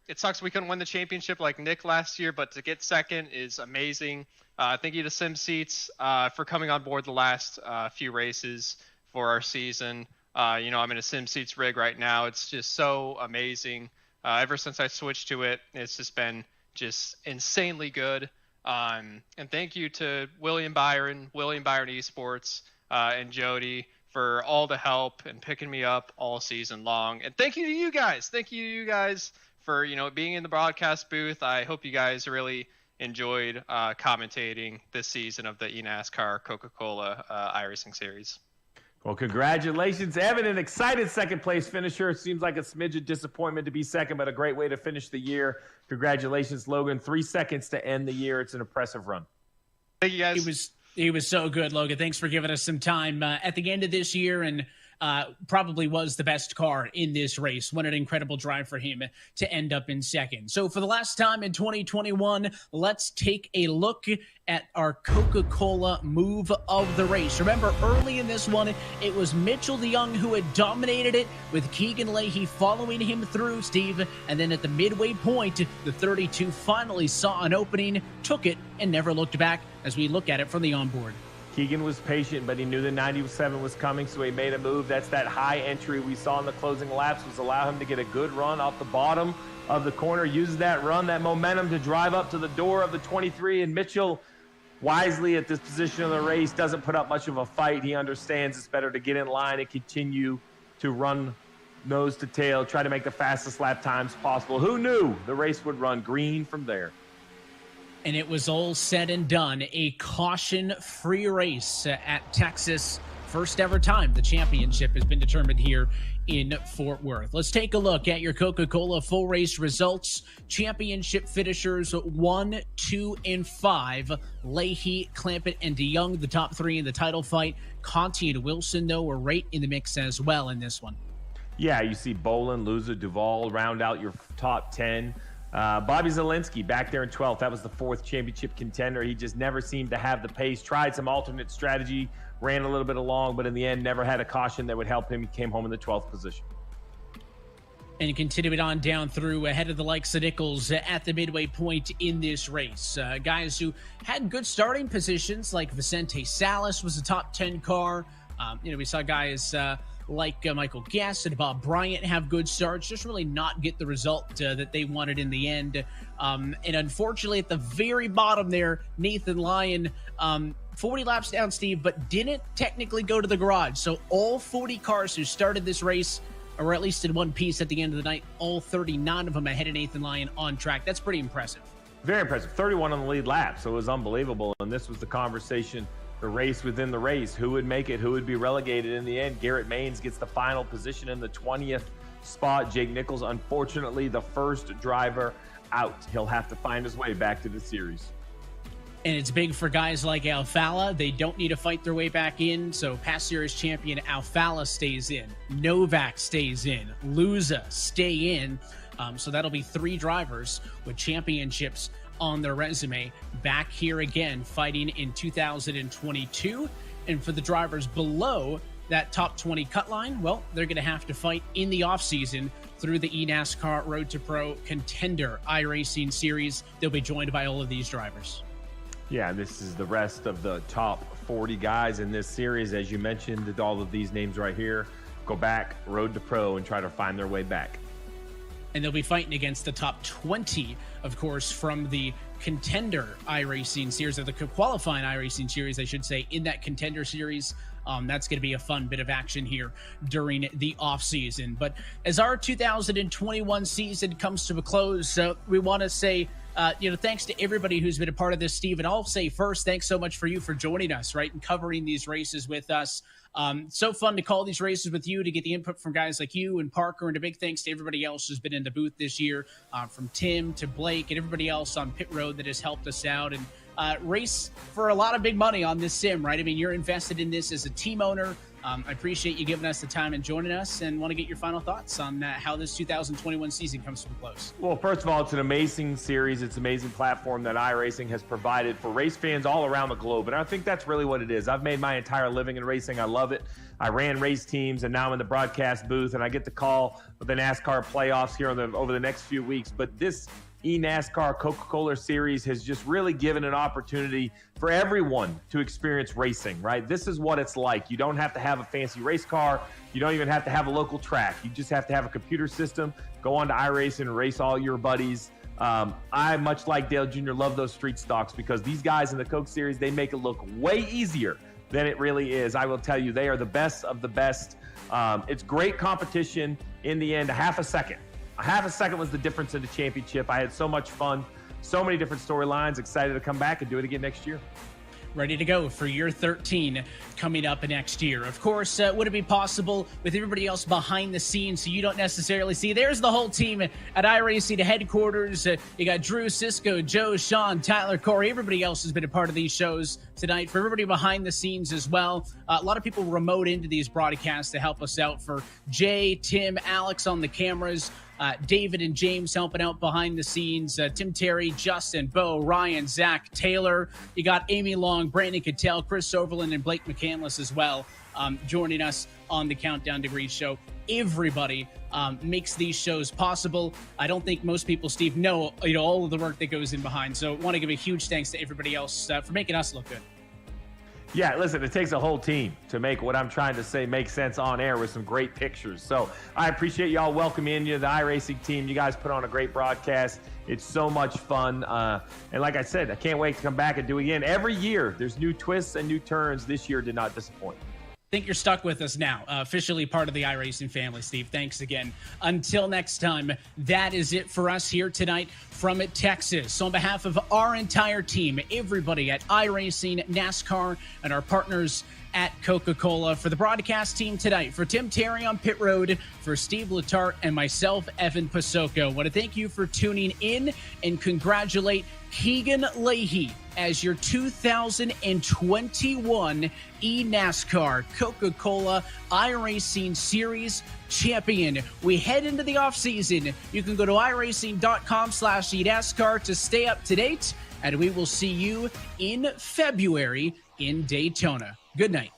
It sucks we couldn't win the championship like Nick last year, but to get second is amazing. Thank you to SimSeats for coming on board the last few races for our season. You know, I'm in a SimSeats rig right now. It's just so amazing. Ever since I switched to it, it's just been just insanely good. And thank you to William Byron Esports, and Jody for all the help and picking me up all season long. And thank you to you guys. Thank you to you guys for, you know, being in the broadcast booth. I hope you guys really enjoyed commentating this season of the eNASCAR Coca-Cola iRacing Series. Well, congratulations, Evan. An excited second place finisher. It seems like a smidge of disappointment to be second, but a great way to finish the year. Congratulations, Logan. 3 seconds to end the year. It's an impressive run. Thank you, guys. He was so good, Logan. Thanks for giving us some time at the end of this year, and probably was the best car in this race. What an incredible drive for him to end up in second. So for the last time in 2021, let's take a look at our Coca-Cola move of the race. Remember, early in this one, it was Mitchell DeYoung who had dominated it, with Keegan Leahy following him through, Steve. And then at the midway point, the 32 finally saw an opening, took it, and never looked back as we look at it from the onboard. Keegan was patient, but he knew the 97 was coming, so he made a move. That's that high entry we saw in the closing laps, was allow him to get a good run off the bottom of the corner, uses that run, that momentum to drive up to the door of the 23, and Mitchell, wisely at this position of the race, doesn't put up much of a fight. He understands it's better to get in line and continue to run nose to tail, try to make the fastest lap times possible. Who knew the race would run green from there? And it was all said and done, a caution-free race at Texas. First ever time the championship has been determined here in Fort Worth. Let's take a look at your Coca-Cola full race results. Championship finishers 1, 2, and 5. Leahy, Clampett, and DeYoung, the top three in the title fight. Conti and Wilson, though, were right in the mix as well in this one. Yeah, you see Bolin, Luza, Duvall round out your top 10. Bobby Zielinski back there in 12th. That was the 4th championship contender. He just never seemed to have the pace. Tried some alternate strategy, ran a little bit along, but in the end never had a caution that would help him. He came home in the 12th position. And continued on down through ahead of the likes of Nichols at the midway point in this race. Guys who had good starting positions, like Vicente Salas was a top 10 car. We saw guys like Michael Guest and Bob Bryant have good starts, just really not get the result that they wanted in the end. And unfortunately, at the very bottom there, Nathan Lyon, 40 laps down, Steve, but didn't technically go to the garage. So all 40 cars who started this race, or at least in one piece at the end of the night, all 39 of them ahead of Nathan Lyon on track. That's pretty impressive. Very impressive. 31 on the lead lap, so it was unbelievable. And this was the conversation, the race within the race. Who would make it? Who would be relegated in the end? Garrett Maines gets the final position in the 20th spot. Jake Nichols, unfortunately, the first driver out. He'll have to find his way back to the series. And it's big for guys like Alfala. They don't need to fight their way back in. So past series champion Alfala stays in. Novak stays in. Luza stay in. So that'll be 3 drivers with championships on their resume back here again fighting in 2022. And for the drivers below that top 20 cut line, well, they're going to have to fight in the offseason through the eNASCAR Road to Pro Contender iRacing Series. They'll be joined by all of these drivers. Yeah, this is the rest of the top 40 guys in this series. As you mentioned, all of these names right here go back Road to Pro and try to find their way back. And they'll be fighting against the top 20, of course, from the contender iRacing series, or the qualifying iRacing series, I should say, in that contender series. That's going to be a fun bit of action here during the off season. But as our 2021 season comes to a close, we want to say, thanks to everybody who's been a part of this, Steve. And I'll say first, thanks so much for you for joining us, right, and covering these races with us. So fun to call these races with you, to get the input from guys like you and Parker, and a big thanks to everybody else who's been in the booth this year, from Tim to Blake and everybody else on pit road that has helped us out and race for a lot of big money on this sim, right? I mean, you're invested in this as a team owner. I appreciate you giving us the time and joining us, and want to get your final thoughts on how this 2021 season comes to a close. Well, first of all, it's an amazing series. It's an amazing platform that iRacing has provided for race fans all around the globe. And I think that's really what it is. I've made my entire living in racing. I love it. I ran race teams, and now I'm in the broadcast booth, and I get the call with the NASCAR playoffs here over the next few weeks. But this eNASCAR Coca-Cola series has just really given an opportunity for everyone to experience racing, right? This is what it's like. You don't have to have a fancy race car. You don't even have to have a local track. You just have to have a computer system, go on to iRacing and race all your buddies. I, much like Dale Jr., love those street stocks, because these guys in the Coke series, they make it look way easier than it really is. I will tell you, they are the best of the best. It's great competition in the end. A half a second was the difference in the championship. I had so much fun, so many different storylines. Excited to come back and do it again next year. Ready to go for year 13 coming up next year. Of course, would it be possible with everybody else behind the scenes so you don't necessarily see? There's the whole team at iRacing headquarters. You got Drew, Cisco, Joe, Sean, Tyler, Corey. Everybody else has been a part of these shows tonight. For everybody behind the scenes as well, a lot of people remote into these broadcasts to help us out. For Jay, Tim, Alex on the cameras, David and James helping out behind the scenes, Tim Terry, Justin, Bo, Ryan, Zach, Taylor. You got Amy Long, Brandon Cattell, Chris Overland, and Blake McCandless as well, joining us on the Countdown Degrees show. Everybody makes these shows possible. I don't think most people, Steve, know all of the work that goes in behind. So I want to give a huge thanks to everybody else for making us look good. Yeah, listen, it takes a whole team to make what I'm trying to say make sense on air with some great pictures. So I appreciate y'all welcoming you, the iRacing team. You guys put on a great broadcast. It's so much fun. And like I said, I can't wait to come back and do it again. Every year, there's new twists and new turns. This year did not disappoint. I think you're stuck with us now, officially part of the iRacing family, Steve. Thanks again. Until next time, that is it for us here tonight from Texas. So on behalf of our entire team, everybody at iRacing, NASCAR, and our partners at Coca-Cola, for the broadcast team tonight, for Tim Terry on pit road, for Steve Letarte, and myself, Evan Pasoko, I want to thank you for tuning in and congratulate Keegan Leahy as your 2021 eNASCAR Coca-Cola iRacing Series champion. We head into the offseason. You can go to iRacing.com/eNASCAR to stay up to date, and we will see you in February in Daytona. Good night.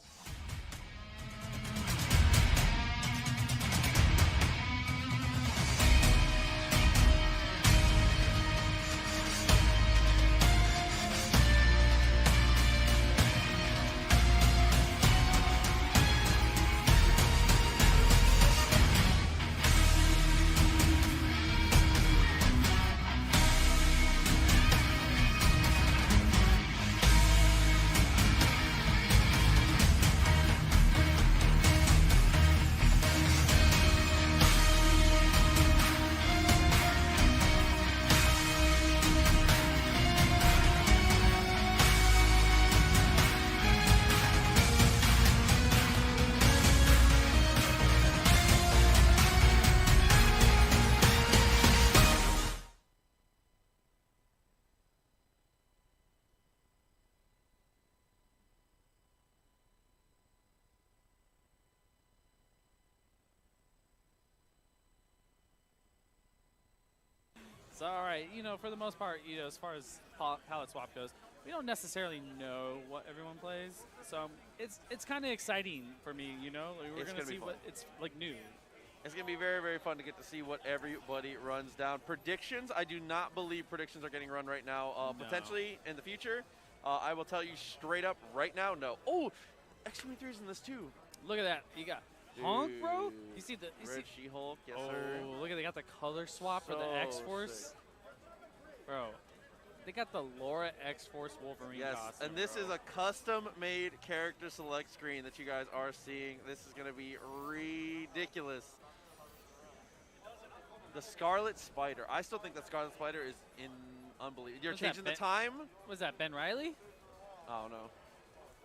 So, all right, for the most part, as far as palette swap goes, we don't necessarily know what everyone plays. So it's kind of exciting for me, We're going to see what it's like new. It's going to be very, very fun to get to see what everybody runs down. Predictions, I do not believe predictions are getting run right now. No. Potentially in the future, I will tell you straight up right now, no. Oh, X23's in this too. Look at that. You got Honk, bro. You see the Red She-Hulk, yes, sir. Look at they got the color swap for the X-Force. Bro, They got the Laura X-Force Wolverine costume. And this is a custom-made character select screen that you guys are seeing. This is going to be ridiculous. The Scarlet Spider. I still think that Scarlet Spider is unbelievable. You're changing the time? Was that Ben Riley? I don't know.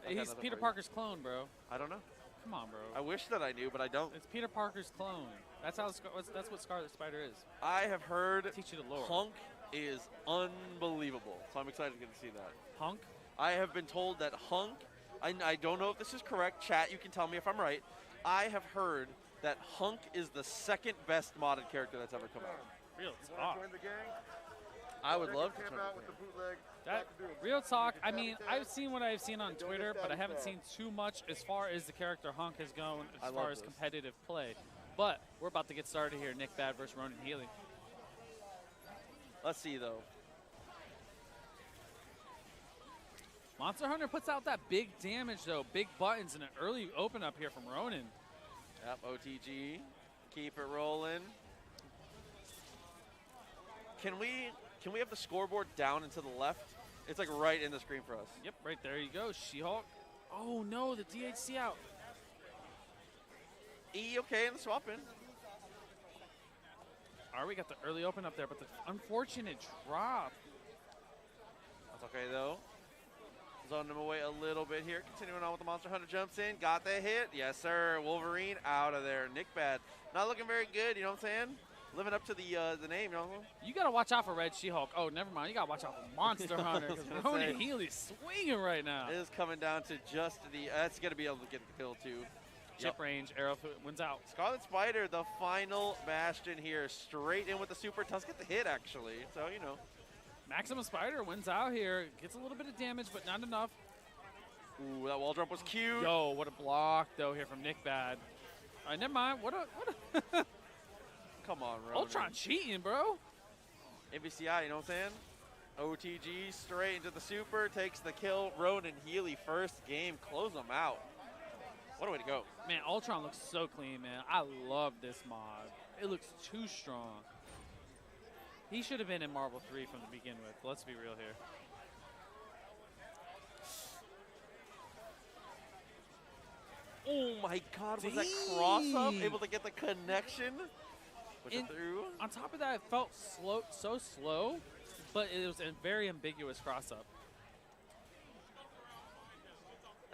He's Peter Parker's clone, bro. I don't know. Come on, bro. I wish that I knew, but I don't. It's Peter Parker's clone. That's what Scarlet Spider is. I have heard Teach you the lore. Hunk is unbelievable, so I'm excited to get to see that. Hunk? I have been told that Hunk, I don't know if this is correct. Chat, you can tell me if I'm right. I have heard that Hunk is the second best modded character that's ever come out. Real talk. I would love to join Real talk. I mean, I've seen what I've seen on Twitter, but I haven't seen too much as far as the character Hunk has gone as far as competitive play. But we're about to get started here. Nick Bad versus Ronan Healy. Let's see, though. Monster Hunter puts out that big damage, though. Big buttons and an early open up here from Ronan. Yep, OTG. Keep it rolling. Can we have the scoreboard down and to the left? It's like right in the screen for us. Yep, right there you go. She-Hulk. Oh, no, the DHC out. E, okay, and the swap in. All right, we got the early open up there, but the unfortunate drop. That's okay, though. Zone them away a little bit here. Continuing on with the Monster Hunter jumps in. Got the hit. Yes, sir. Wolverine out of there. Nick Bad. Not looking very good, you know what I'm saying? Living up to the name, you know what I'm saying? You got to watch out for Red She-Hulk. Oh, never mind. You got to watch out for Monster Hunter because Ronan Healy's swinging right now. It is coming down to just the, that's going to be able to get the kill, too. Chip range, arrow wins out. Scarlet Spider, the final bastion here. Straight in with the super. Does get the hit, actually. So, you know. Maximum Spider wins out here. Gets a little bit of damage, but not enough. Ooh, that wall jump was cute. Yo, what a block, though, here from Nick Bad. All right, never mind. What a Come on, Ronan. Ultron cheating, bro. MVCI, you know what I'm saying? OTG straight into the super. Takes the kill. Ronan Healy, first game. Close them out. What a way to go. Man, Ultron looks so clean, man. I love this mod. It looks too strong. He should have been in Marvel 3 from the begin with. Let's be real here. Oh my God, was that cross-up able to get the connection? On top of that, it felt so slow, but it was a very ambiguous cross-up.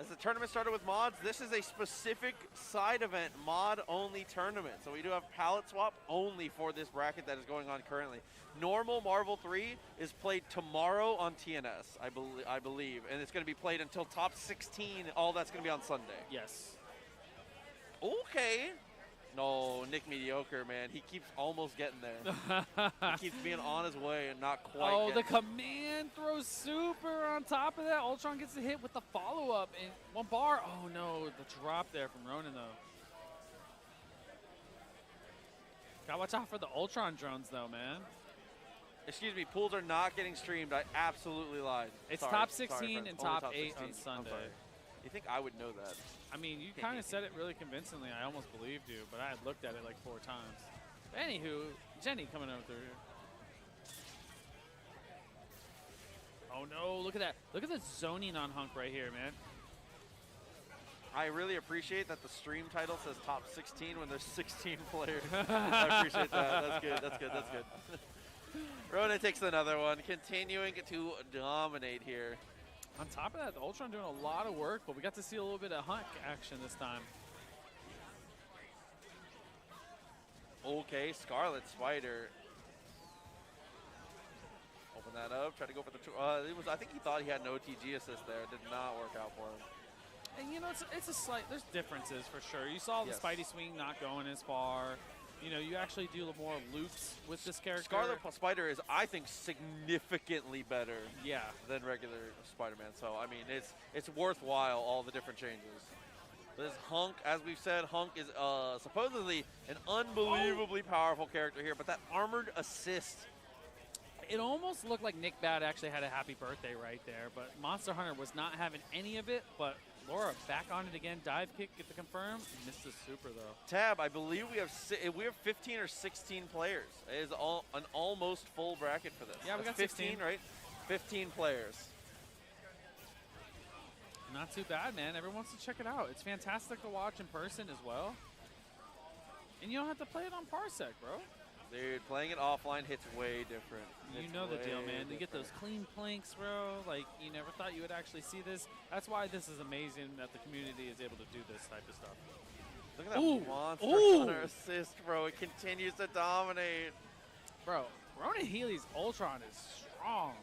As the tournament started with mods, this is a specific side event, mod-only tournament. So we do have palette swap only for this bracket that is going on currently. Normal Marvel 3 is played tomorrow on TNS, I believe. And it's going to be played until top 16. All that's going to be on Sunday. Yes. Okay. No, Nick Mediocre, man. He keeps almost getting there. He keeps being on his way and not quite. Oh, the command throws super on top of that. Ultron gets a hit with the follow-up in one bar. Oh, no, the drop there from Ronan, though. Gotta watch out for the Ultron drones, though, man. Excuse me, pools are not getting streamed. I absolutely lied. It's Sorry, top 16 sorry, and top top 8 16. on Sunday. You think I would know that? I mean, you kind of said it really convincingly. I almost believed you, but I had looked at it like 4 times. But anywho, Jenny coming over through here. Oh no, look at that. Look at the zoning on Hunk right here, man. I really appreciate that the stream title says top 16 when there's 16 players. I appreciate that. That's good. That's good. That's good. Ronan takes another one, continuing to dominate here. On top of that, the Ultron doing a lot of work, but we got to see a little bit of Hunk action this time. Okay, Scarlet Spider. Open that up, try to go for the... I think he thought he had an OTG assist there. It did not work out for him. And, you know, it's a slight... There's differences for sure. You saw the Spidey swing not going as far. You know, you actually do more loops with this character. Scarlet Spider is, I think, significantly better than regular Spider-Man. So, I mean, it's worthwhile, all the different changes. This Hunk, as we've said, Hunk is supposedly an unbelievably powerful character here, but that armored assist. It almost looked like Nick Bad actually had a happy birthday right there, but Monster Hunter was not having any of it, but Laura back on it again. Dive kick, get the confirm. Missed the super, though. Tab, I believe we have 15 or 16 players. It is an almost full bracket for this. Yeah, we got 15, 16. right? 15 players. Not too bad, man. Everyone wants to check it out. It's fantastic to watch in person as well. And you don't have to play it on Parsec, bro. Dude, playing it offline hits way different. You know the deal, man. You get those clean planks, bro. Like, you never thought you would actually see this. That's why this is amazing that the community is able to do this type of stuff. Look at that monster hunter assist, bro. It continues to dominate. Bro, Ronan Healy's Ultron is strong.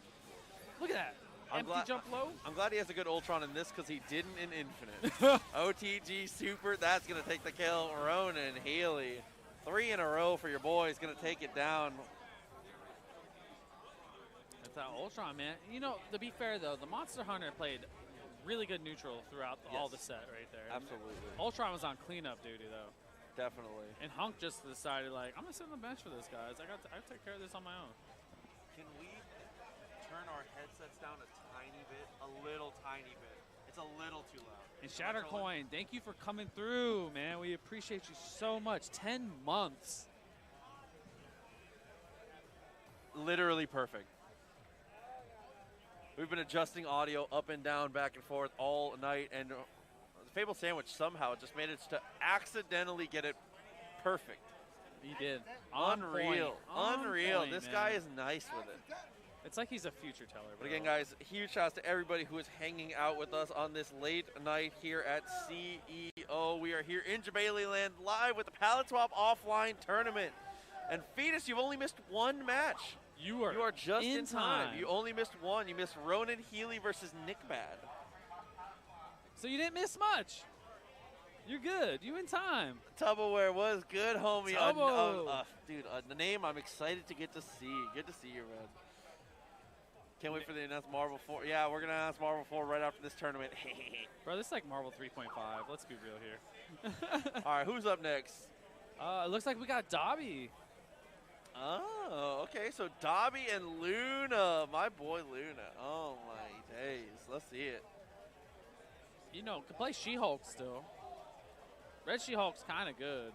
Look at that. Empty jump low. I'm glad he has a good Ultron in this because he didn't in Infinite. OTG Super, that's going to take the kill. Ronan Healy. 3 in a row for your boy. He's going to take it down. That's that Ultron, man. You know, to be fair, though, the Monster Hunter played really good neutral throughout all the set right there. Absolutely. Ultron was on cleanup duty, though. Definitely. And Hunk just decided, like, I'm going to sit on the bench for this, guys. I take care of this on my own. Can we turn our headsets down a tiny bit? A little tiny bit. It's a little too loud. And Shattercoin, thank you for coming through, man. We appreciate you so much. 10 months. Literally perfect. We've been adjusting audio up and down, back and forth all night, and the Fable Sandwich somehow just managed to accidentally get it perfect. He did. Unreal. Unreal. Point, this man. guy is nice with it. It's like he's a future teller. But again, guys, huge shouts to everybody who is hanging out with us on this late night here at CEO. We are here in Jabali Land live with the Palette Swap Offline Tournament. And Fetus, you've only missed one match. You are just in time. time. You only missed one. You missed Ronan Healy versus Nick Bad. So you didn't miss much. You're good. You in time. Tupperware was good, homie. Tubbo. Dude, the name I'm excited to get to see. Good to see you, man. Can't wait for the announced Marvel 4. Yeah, we're going to announce Marvel 4 right after this tournament. Bro, this is like Marvel 3.5. Let's be real here. All right, who's up next? It looks like we got Dobby. Oh, okay. So Dobby and Luna. My boy Luna. Oh, my days. Let's see it. You know, can play She-Hulk still. Red She-Hulk's kind of good.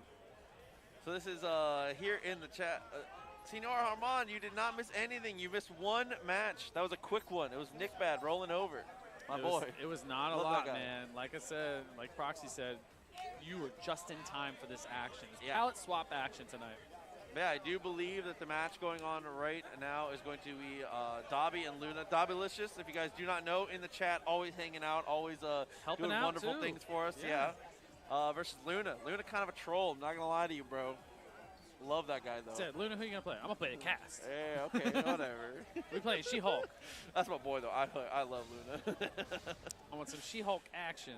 So this is here in the chat. Senor Harmon, you did not miss anything. You missed one match. That was a quick one. It was Nick Bad rolling over. My boy. It was not a Love lot, that guy. man. Like I said, like Proxy said, you were just in time for this action. It's Yeah. palette swap action tonight. Yeah, I do believe that the match going on right now is going to be Dobby and Luna. Dobbylicious, if you guys do not know, in the chat, always hanging out, always Helping doing out, wonderful too. things for us. Yeah. Versus Luna. Luna kind of a troll. I'm not going to lie to you, bro. Love that guy, though. Said, Luna, who you going to play? I'm going to play a cast. Yeah, okay, whatever. We play She-Hulk. That's my boy, though. I love Luna. I want some She-Hulk action.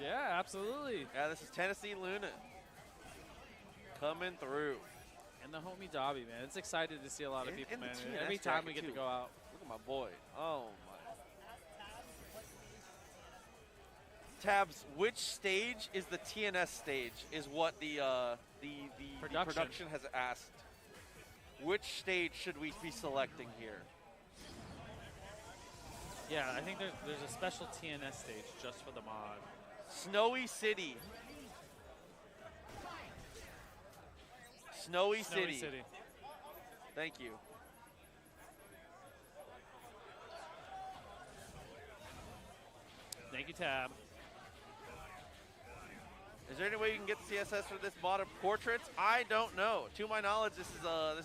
Yeah, absolutely. Yeah, this is Tennessee Luna. Coming through. And the homie Dobby, man. It's excited to see a lot of people, In the man. TNS Every time we jacket, get to too. go out. Look at my boy. Oh, my. Tabs, which stage is the TNS stage is what the production has asked. Which stage should we be selecting here? Yeah, I think there's a special TNS stage just for the mod. Snowy City. Snowy City. Thank you. Thank you, Tab. Is there any way you can get the CSS for this mod of portraits? I don't know. To my knowledge, this is a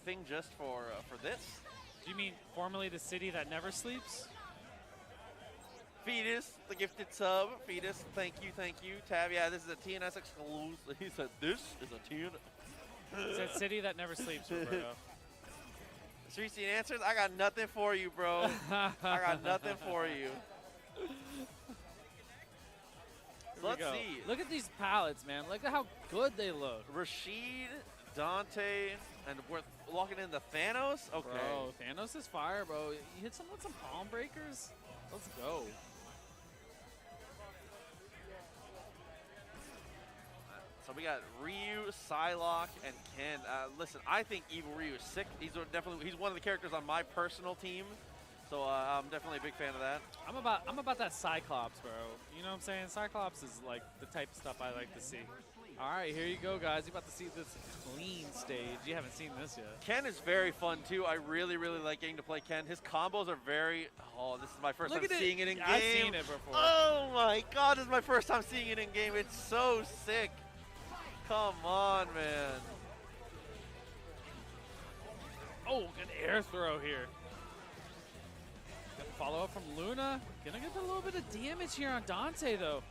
thing just for this. Do you mean formerly the city that never sleeps? Fetus, the gifted sub. Fetus, thank you. Tab, yeah, this is a TNS exclusive. He said this is a TNS. It said city that never sleeps, Roberto. 3C answers? I got nothing for you, bro. I got nothing for you. Let's see. Look at these palettes, man. Look at how good they look. Rashid, Dante, and we're locking in the Thanos? Okay. Bro, Thanos is fire, bro. You hit someone with some palm breakers? Let's go. So we got Ryu, Psylocke, and Ken. Listen, I think Evil Ryu is sick. He's one of the characters on my personal team. So I'm definitely a big fan of that. I'm about that Cyclops, bro. You know what I'm saying? Cyclops is like the type of stuff I like to see. All right, here you go, guys. You're about to see this clean stage. You haven't seen this yet. Ken is very fun, too. I really, really like getting to play Ken. His combos are very... Oh, this is my first time seeing it in game. I've seen it before. Oh, my God. This is my first time seeing it in game. It's so sick. Come on, man. Oh, good air throw here. Good follow up from Luna. Gonna get a little bit of damage here on Dante, though.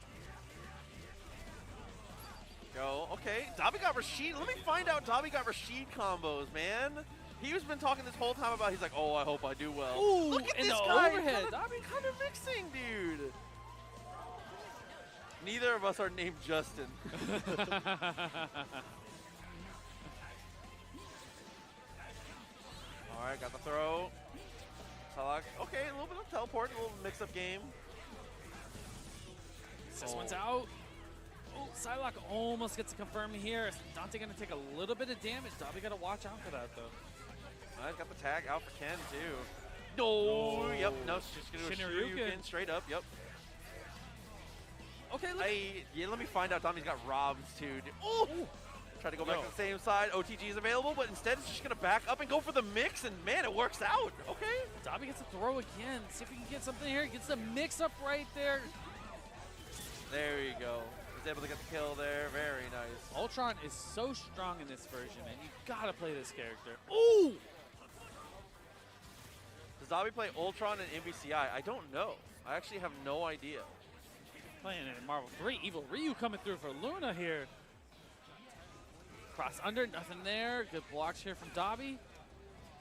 Go. Okay, Dobby got Rashid. Let me find out Dobby got Rashid combos, man. He's been talking this whole time about, he's like, oh, I hope I do well. Ooh, look at in this the guy. overhead. Dobby kind of mixing, dude. Neither of us are named Justin. All right, got the throw. Okay, a little bit of teleport, a little mix-up game. This one's out. Oh, Psylocke almost gets to confirm here. Dante going to take a little bit of damage. Dobby got to watch out for that, though. I've got the tag out for Ken, too. No, yep, no, she's going to do a Shoryuken straight up, yep. Okay, let me find out Tommy's got Robs, too. Oh! Try to go back to the same side. OTG is available, but instead it's just going to back up and go for the mix, and man, it works out. Okay. Dobby gets to throw again. See if we can get something here. Gets the mix up right there. There you go. Was able to get the kill there. Very nice. Ultron is so strong in this version, and you gotta play this character. Ooh! Does Dobby play Ultron and MVCI? I don't know. I actually have no idea. Playing it in Marvel 3. Evil Ryu coming through for Luna here. Cross under, nothing there. Good blocks here from Dobby.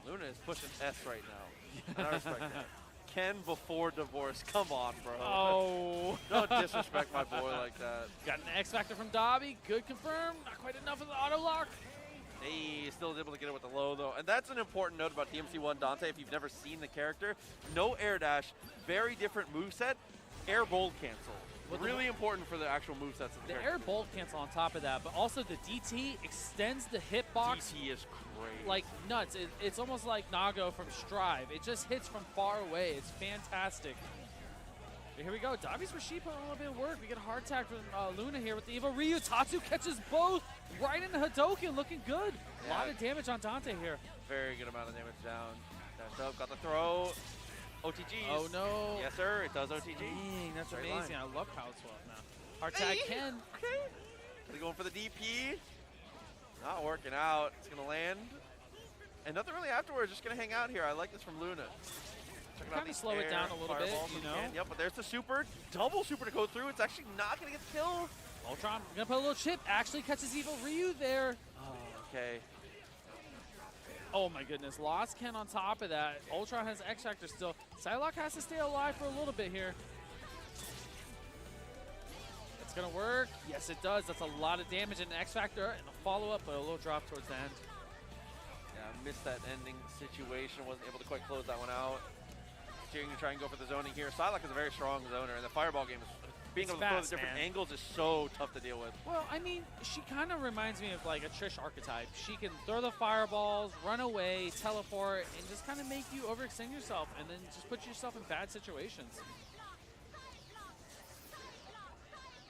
Luna is pushing S right now. And I respect that. Ken before divorce. Come on, bro. Oh. Don't disrespect my boy like that. Got an X Factor from Dobby. Good confirm. Not quite enough of the auto lock. Hey, still able to get it with the low, though. And that's an important note about DMC1 Dante. If you've never seen the character, no air dash, very different moveset, air bolt cancel. Really important for the actual movesets of the character. Air bolt cancel on top of that, but also the DT extends the hitbox. DT is great. Like nuts. It's almost like Nago from Strive. It just hits from far away. It's fantastic. But here we go. Dobby's Rashid put a little bit of work. We get a hard tag from Luna here with the Evil Ryu. Tatsu catches both right into Hadouken. Looking good. A lot of damage on Dante here. Very good amount of damage down. Dashed up, got the throw. OTGs. Oh, no. Yes, sir. It does OTG. Dang, that's Straight amazing. line. I love Power Swap now. Hard tag Ken. Okay. They're going for the DP. Not working out. It's going to land. And nothing really afterwards. Just going to hang out here. I like this from Luna. Kind of slow it down a little bit, you know? Yep, but there's the super. Double super to go through. It's actually not going to get the kill. Ultron going to put a little chip. Actually catches Evil Ryu there. Oh, okay. Oh my goodness, lost Ken on top of that. Ultron has X Factor still. Psylocke has to stay alive for a little bit here. It's gonna work. Yes, it does. That's a lot of damage and X Factor and a follow-up, but a little drop towards the end. Yeah, I missed that ending situation. Wasn't able to quite close that one out. Continuing to try and go for the zoning here. Psylocke is a very strong zoner, and the fireball game is being able to throw the different angles is so tough to deal with. Well, I mean, she kind of reminds me of like a Trish archetype. She can throw the fireballs, run away, teleport, and just kind of make you overextend yourself and then just put yourself in bad situations.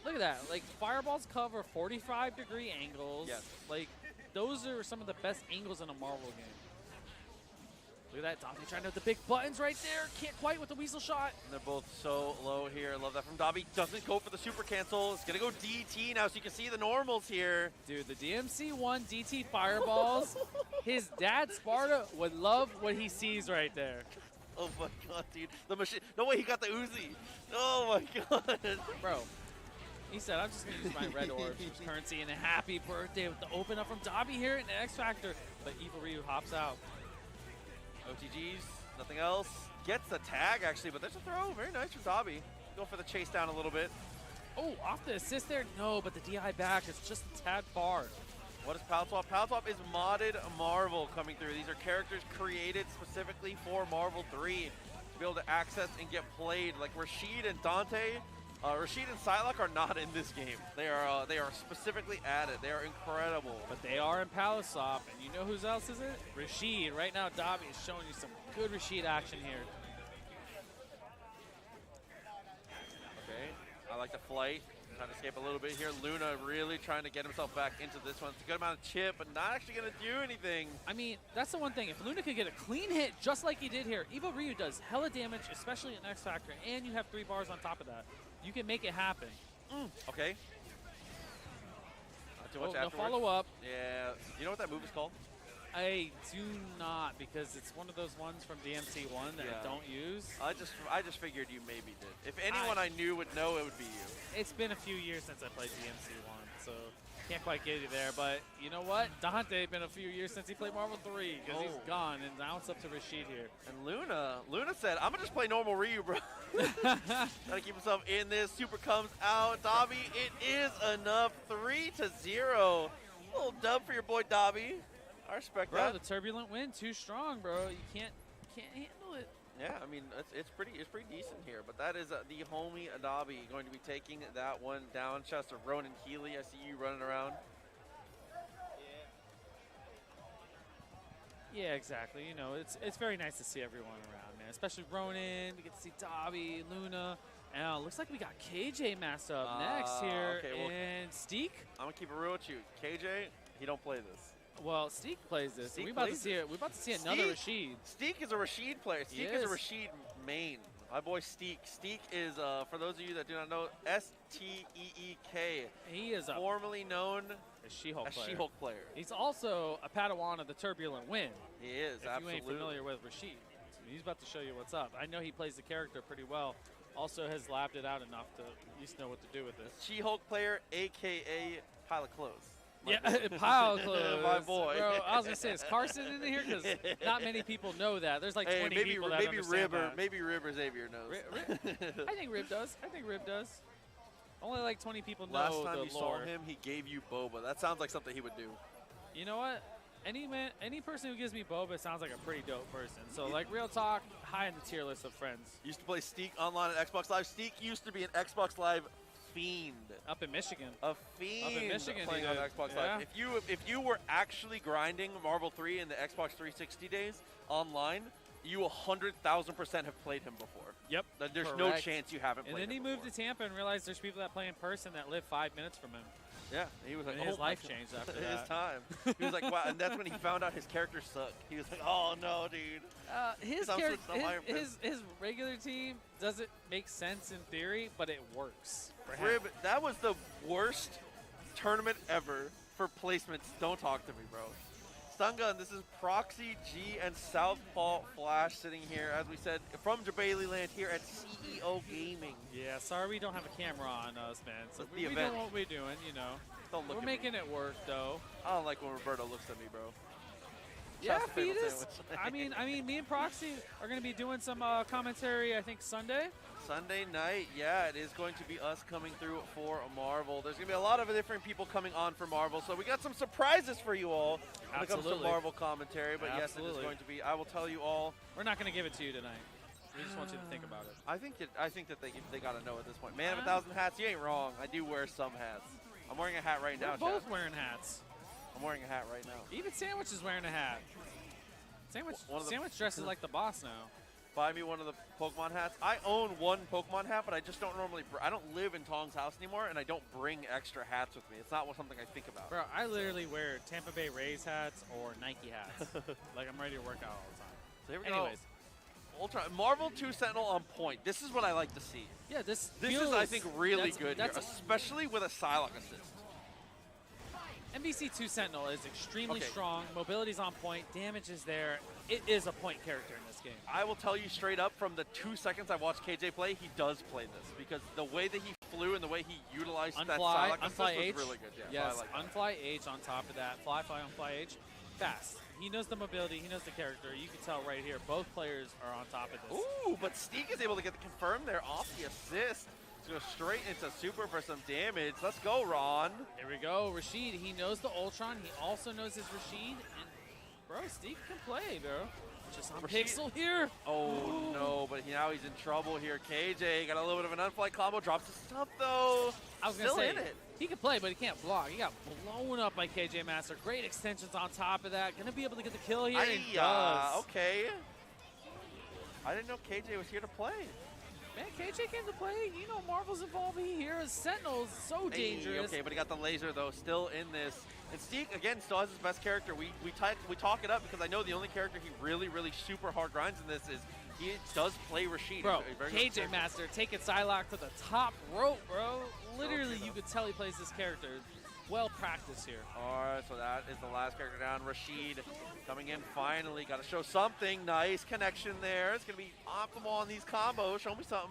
Look at that. Like, fireballs cover 45-degree angles. Yes. Like, those are some of the best angles in a Marvel game. Look at that, Dobby trying to hit the big buttons right there. Can't quite with the weasel shot. And they're both so low here. Love that from Dobby. Doesn't go for the super cancel. It's going to go DT now, so you can see the normals here. Dude, the DMC1 DT fireballs, his dad, Sparta, would love what he sees right there. Oh my god, dude. The machine. No way he got the Uzi. Oh my god. Bro, he said, I'm just going to use my red orbs as currency, and a happy birthday with the open up from Dobby here in the X Factor. But Evil Ryu hops out. OTGs, nothing else. Gets the tag, actually, but there's a throw. Very nice from Dobby. Go for the chase down a little bit. Oh, off the assist there? No, but the DI back is just a tad far. What is Power Swap? Power Swap is modded Marvel coming through. These are characters created specifically for Marvel 3 to be able to access and get played. Like Rashid and Dante. Rashid and Psylocke are not in this game. They are specifically added. They are incredible. But they are in Palisop, and you know who else is it? Rashid. Right now, Dobby is showing you some good Rashid action here. Okay, I like the flight. Trying to escape a little bit here. Luna really trying to get himself back into this one. It's a good amount of chip, but not actually going to do anything. I mean, that's the one thing. If Luna could get a clean hit just like he did here, Evo Ryu does hella damage, especially in X Factor, and you have 3 bars on top of that. You can make it happen. Okay. Not too much no afterwards. follow-up. Yeah. You know what that move is called? I do not, because it's one of those ones from DMC1 that I don't use. I just figured you maybe did. If anyone I knew would know, it would be you. It's been a few years since I played DMC1, so can't quite get you there. But you know what? Dante, been a few years since he played Marvel 3, because he's gone, and now it's up to Rashid here. And Luna said, I'm going to just play normal Ryu, bro. Trying to keep himself in this. Super comes out. Dobby, it is enough. 3-0. Little dub for your boy Dobby. I respect bro, that. The turbulent wind, too strong, bro. You can't handle it. Yeah, I mean it's pretty decent here. But that is the homie Dobby going to be taking that one down. Shouts to Ronan Healy. I see you running around. Yeah, exactly. You know, it's very nice to see everyone around, man. Especially Ronan. We get to see Dobby, Luna. And looks like we got KJ masked up next here, okay, well, and Steek. I'm gonna keep it real with you. KJ, he don't play this. Well, Steek plays this. Steek We're about to plays see it. We're about to see another Rashid. Steek is a Rashid player. Steek is a Rashid main. My boy Steek. Steek is, for those of you that do not know, S-T-E-E-K. He is formerly known as She-Hulk player. He's also a Padawan of the Turbulent Wind. He is, if you ain't familiar with Rashid. So he's about to show you what's up. I know he plays the character pretty well. Also has lapped it out enough to at least know what to do with it. She-Hulk player, a.k.a. pile of clothes. Pile of clothes. My boy. Bro, I was going to say, is Carson in here? Because not many people know that. There's like 20 people that understand that. Maybe Rib or Xavier knows. I think Rib does. Only like 20 people know Last time the you lore. saw him, he gave you boba. That sounds like something he would do. You know what? Any person who gives me boba sounds like a pretty dope person. So like real talk, high in the tier list of friends. Used to play Steek online at Xbox Live. Steek used to be an Xbox Live fiend. Up in Michigan. A fiend. Up in Michigan, playing on Xbox Live. If you were actually grinding Marvel 3 in the Xbox 360 days online, you 100,000% have played him before. Yep. There's no chance you haven't played him. And then he moved to Tampa and realized there's people that play in person that live 5 minutes from him. Yeah, he was like, and his life changed after that. His time. He was like, wow, and that's when he found out his character sucked. He was like, oh no, dude. His regular team doesn't make sense in theory, but it works. Rib, that was the worst tournament ever for placements. Don't talk to me, bro. Stun Gun, this is Proxy, G, and Southpaw Flash sitting here, as we said, from Jabali Land here at CEO Gaming. Yeah, sorry we don't have a camera on us, man. So we event. know what we're doing, you know. Don't look we're at making me. It work, though. I don't like when Roberto looks at me, bro. Yeah, Fetus. I mean, me and Proxy are going to be doing some commentary, I think, Sunday. Sunday night, yeah, it is going to be us coming through for Marvel. There's going to be a lot of different people coming on for Marvel, so we got some surprises for you all when it comes to Marvel commentary. But yes, it is going to be. I will tell you all. We're not going to give it to you tonight. We just want you to think about it. I think that they got to know at this point. Man of 1,000 hats, you ain't wrong. I do wear some hats. I'm wearing a hat right now. We're both wearing hats. I'm wearing a hat right now. Even Sandwich is wearing a hat. Sandwich dresses like the boss now. Buy me one of the Pokemon hats. I own one Pokemon hat, but I just don't normally. I don't live in Tong's house anymore, and I don't bring extra hats with me. It's not something I think about. Bro, I literally wear Tampa Bay Rays hats or Nike hats. Like I'm ready to work out all the time. So here we Anyways. go. Ultra Marvel 2 Sentinel on point. This is what I like to see. Yeah, this is, I think, really good here, especially with a Psylocke assist. MVC 2 Sentinel is extremely strong. Mobility's on point. Damage is there. It is a point character in this game. I will tell you straight up, from the 2 seconds I watched KJ play, he does play this. Because the way that he flew and the way he utilized that Psylocke assist was really good. Yeah, yes, like Unfly H on top of that. Fly, Unfly H. Fast. He knows the mobility. He knows the character. You can tell right here, both players are on top of this. Ooh, but Steek is able to get the confirm there off the assist. Go straight into super for some damage. Let's go, Ron. Here we go. Rashid, he knows the Ultron. He also knows his Rashid. And, bro, Steek can play, bro. Just on Pixel here. Oh, no, but now he's in trouble here. KJ got a little bit of an unflight combo. Drops the stuff, though. I was going to say, he can play, but he can't block. He got blown up by KJ Master. Great extensions on top of that. Going to be able to get the kill here. He does. Okay. I didn't know KJ was here to play. Man, KJ came to play. You know Marvel's involved here. Sentinel's so dangerous. Okay, but he got the laser, though, still in this. And Steak, again, still has his best character. We talk it up because I know the only character he really, really super hard grinds in this is he does play Rashid. Bro, KJ Master taking Psylocke to the top rope, bro. Literally, you could tell he plays this character. Well practiced here. All right, so that is the last character down. Rashid coming in finally. Got to show something. Nice connection there. It's going to be optimal on these combos. Show me something.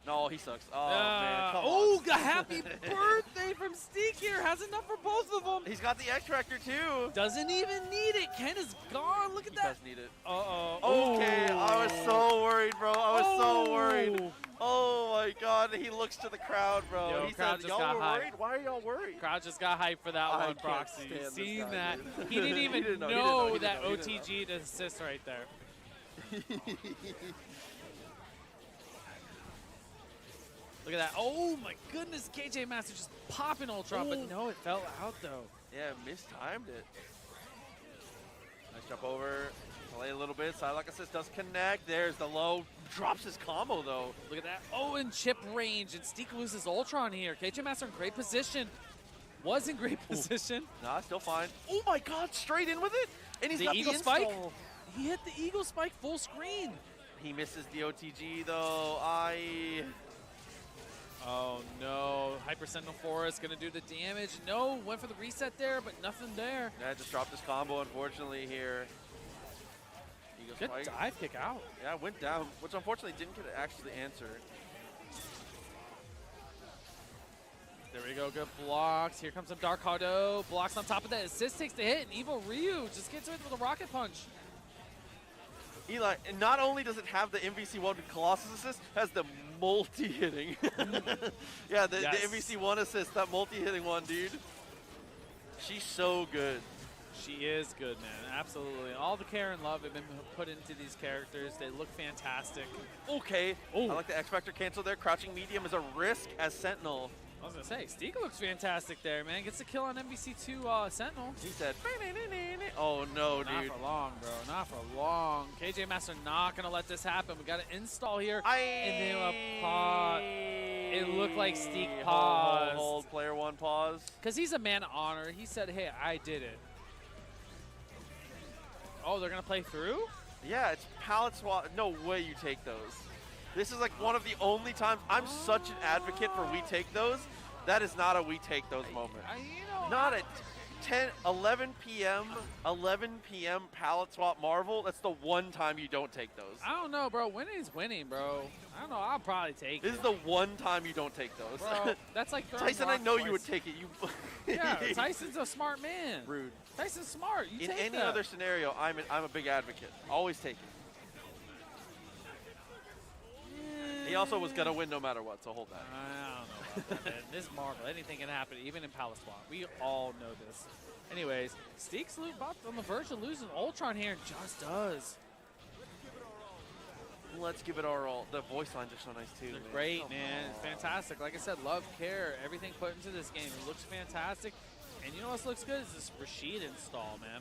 No, he sucks. Oh, man. Come on. Happy birthday from Steak here. Has enough for both of them. He's got the X-Tractor, too. Doesn't even need it. Ken is gone. Look at that. He does need it. Uh-oh. Okay, I was so worried, bro. I was so worried. Oh, my God. He looks to the crowd, bro. Yo, He crowd said, just y'all got were hyped. worried? Why are y'all worried? Crowd just got hyped for that I one, can't Proxy. stand this Seeing guy, that. dude. He didn't even He didn't know that he didn't know. OTG to assist right there. Look at that. Oh, my goodness. KJ Master just popping Ultron, but no, it fell out, though. Yeah, mistimed it. Nice jump over. Play a little bit. Psylocke assist does connect. There's the low. Drops his combo, though. Look at that. Oh, and chip range. And Steak loses Ultron here. KJ Master in great position. Was in great position. Nah, still fine. Oh, my God. Straight in with it. And he's The got Eagle the Spike. install. He hit the Eagle Spike full screen. He misses the OTG, though. Oh, no. Hyper Sentinel Forest going to do the damage. No, went for the reset there, but nothing there. Yeah, just dropped his combo, unfortunately, here. Eagle Good Spike. dive kick out. Yeah, went down, which unfortunately didn't get to actually answer. There we go. Good blocks. Here comes some Dark Hardo. Blocks on top of that. Assist takes the hit, and Evil Ryu just gets it with a rocket punch. Eli, and not only does it have the MVC1 Colossus assist, it has the multi-hitting. Yeah, the MVC1 assist, that multi-hitting one, dude. She's so good. She is good, man. Absolutely. All the care and love have been put into these characters. They look fantastic. Okay. I like the X-Factor cancel there. Crouching medium is a risk as Sentinel. I was going to say, Steak looks fantastic there, man. Gets a kill on MVC2 Sentinel. He said, oh, no, dude. Not for long, bro. Not for long. KJ Master not going to let this happen. We got an install here. And then a pause. It looked like Steak paused. Hold, player one pause. Because he's a man of honor. He said, hey, I did it. Oh, they're going to play through? Yeah, it's pallet swap. No way you take those. This is like one of the only times I'm such an advocate for we take those. That is not a we take those moment. Not at 11 p.m. pallet swap Marvel. That's the one time you don't take those. I don't know, bro. Winning is winning, bro. I don't know. I'll probably take This it. is the one time you don't take those. Bro, that's like throwing Tyson, I rock know twice. you would take it. You. Yeah, Tyson's a smart man. Rude. Tyson's smart. You In take any that. other scenario, I'm a big advocate. Always take it. He also was going to win no matter what, so hold that. I don't know about that, man. This Marvel, anything can happen, even in Palace Swap. We all know this. Anyways, Steak's about on the verge of losing Ultron here, and just does. Let's give it our all. The voice lines are so nice, too. They're man. great, Come man. on. It's fantastic. Like I said, love, care, everything put into this game. It looks fantastic. And you know what looks good is this Rashid install, man.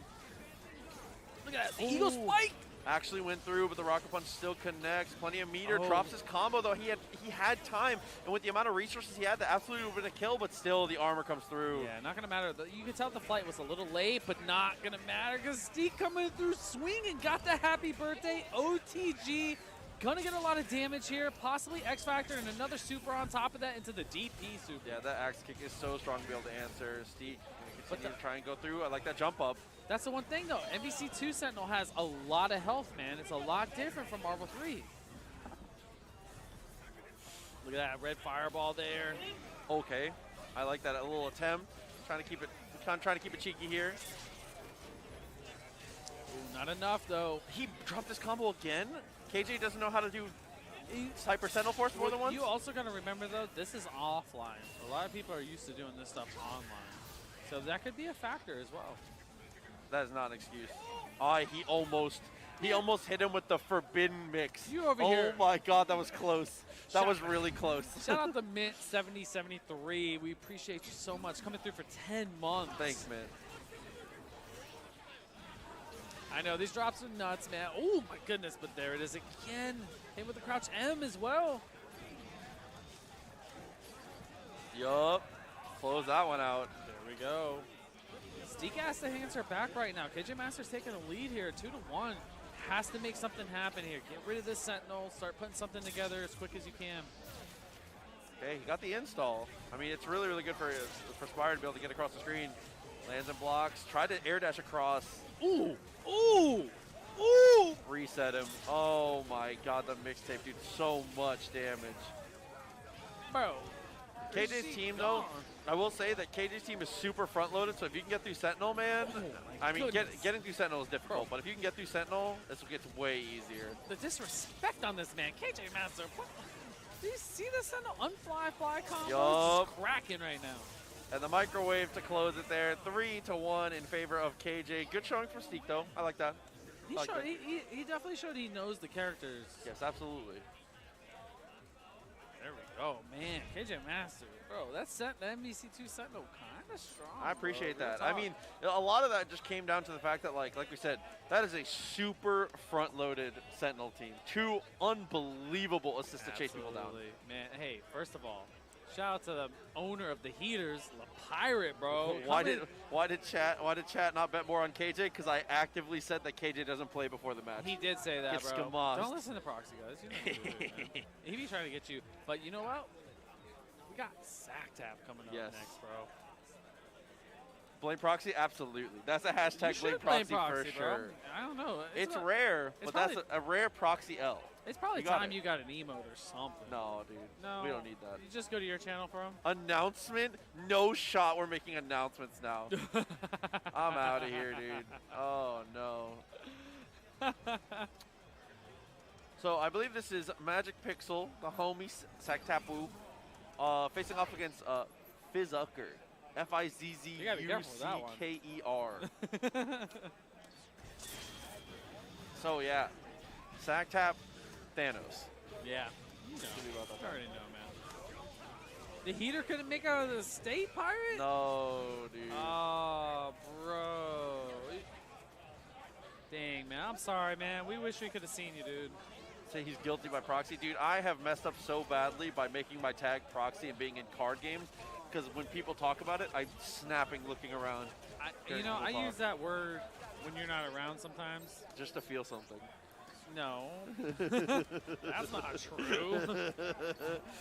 Look at that. The Eagle Spike. Actually went through, but the rocket punch still connects. Plenty of meter. Oh. Drops his combo, though. He had time, and with the amount of resources he had, that absolutely would have been a kill, but still the armor comes through. Yeah, not going to matter. You can tell the flight was a little late, but not going to matter because Steak coming through swinging. Got the happy birthday. OTG. Going to get a lot of damage here. Possibly X-Factor and another super on top of that into the DP super. Yeah, that axe kick is so strong to be able to answer. Steak going to try and go through. I like that jump up. That's the one thing, though. MVC2 Sentinel has a lot of health, man. It's a lot different from Marvel 3. Look at that red fireball there. Okay, I like that. A little attempt. Trying to keep it cheeky here. Ooh, not enough, though. He dropped his combo again. KJ doesn't know how to do Hyper Sentinel Force more than once. You also got to remember, though, this is offline. A lot of people are used to doing this stuff online. So that could be a factor as well. That is not an excuse. He almost hit him with the forbidden mix. You over here. Oh my God, that was close. That was really close. Shout out to Mint 7073. We appreciate you so much coming through for 10 months. Thanks, Mint. I know these drops are nuts, man. Oh my goodness, but there it is again. Hit with the crouch M as well. Yup. Close that one out. There we go. Steak has to answer back right now. KJ Master's taking a lead here, 2-1. Has to make something happen here. Get rid of this Sentinel. Start putting something together as quick as you can. Okay, he got the install. I mean, it's really, really good for Spire to be able to get across the screen. Lands and blocks. Tried to air dash across. Ooh! Ooh! Ooh! Reset him. Oh my god, the mixtape, dude. So much damage. Bro. KJ's team, though, I will say that KJ's team is super front-loaded, so if you can get through Sentinel, man, I mean, getting through Sentinel is difficult, but if you can get through Sentinel, this will get way easier. The disrespect on this man, KJ Master. Do you see the Sentinel unfly combo? Yup. It's cracking right now. And the microwave to close it there. 3-1 in favor of KJ. Good showing for Steak, though. I like that. He definitely showed he knows the characters. Yes, absolutely. There we go, man. KJ Master, bro. That MVC2 Sentinel kind of strong. I appreciate bro. that. I mean, a lot of that just came down to the fact that, like we said, that is a super front-loaded Sentinel team. 2 unbelievable assists to chase people down. Man, hey, first of all, shout out to the owner of the heaters, La Pirate, bro. Why did chat not bet more on KJ? Because I actively said that KJ doesn't play before the match. He did say that, It's bro. skamosed. Don't listen to Proxy, guys. You know what to do, man. He be trying to get you. But you know what? We got Sack-Tap coming up next, bro. Blame Proxy? Absolutely. That's a hashtag blame Proxy for sure. I don't know. It's rare, but that's a rare Proxy L. It's probably time you got an emote or something. No, dude. No. We don't need that. You just go to your channel for him. Announcement? No shot. We're making announcements now. I'm out of here, dude. Oh, no. So I believe this is Magic Pixel, the homie Sack-Tapu, facing off against Fizzucker. F-I-Z-Z-U-C-K-E-R. So, yeah. Sack-Tap, Thanos. Yeah. You already know, man. The heater couldn't make out of the state pirate? No, dude. Oh, bro. Dang, man. I'm sorry, man. We wish we could have seen you, dude. Say he's guilty by proxy. Dude, I have messed up so badly by making my tag proxy and being in card games, because when people talk about it, I'm snapping looking around. I use that word when you're not around sometimes. Just to feel something. No. That's not true.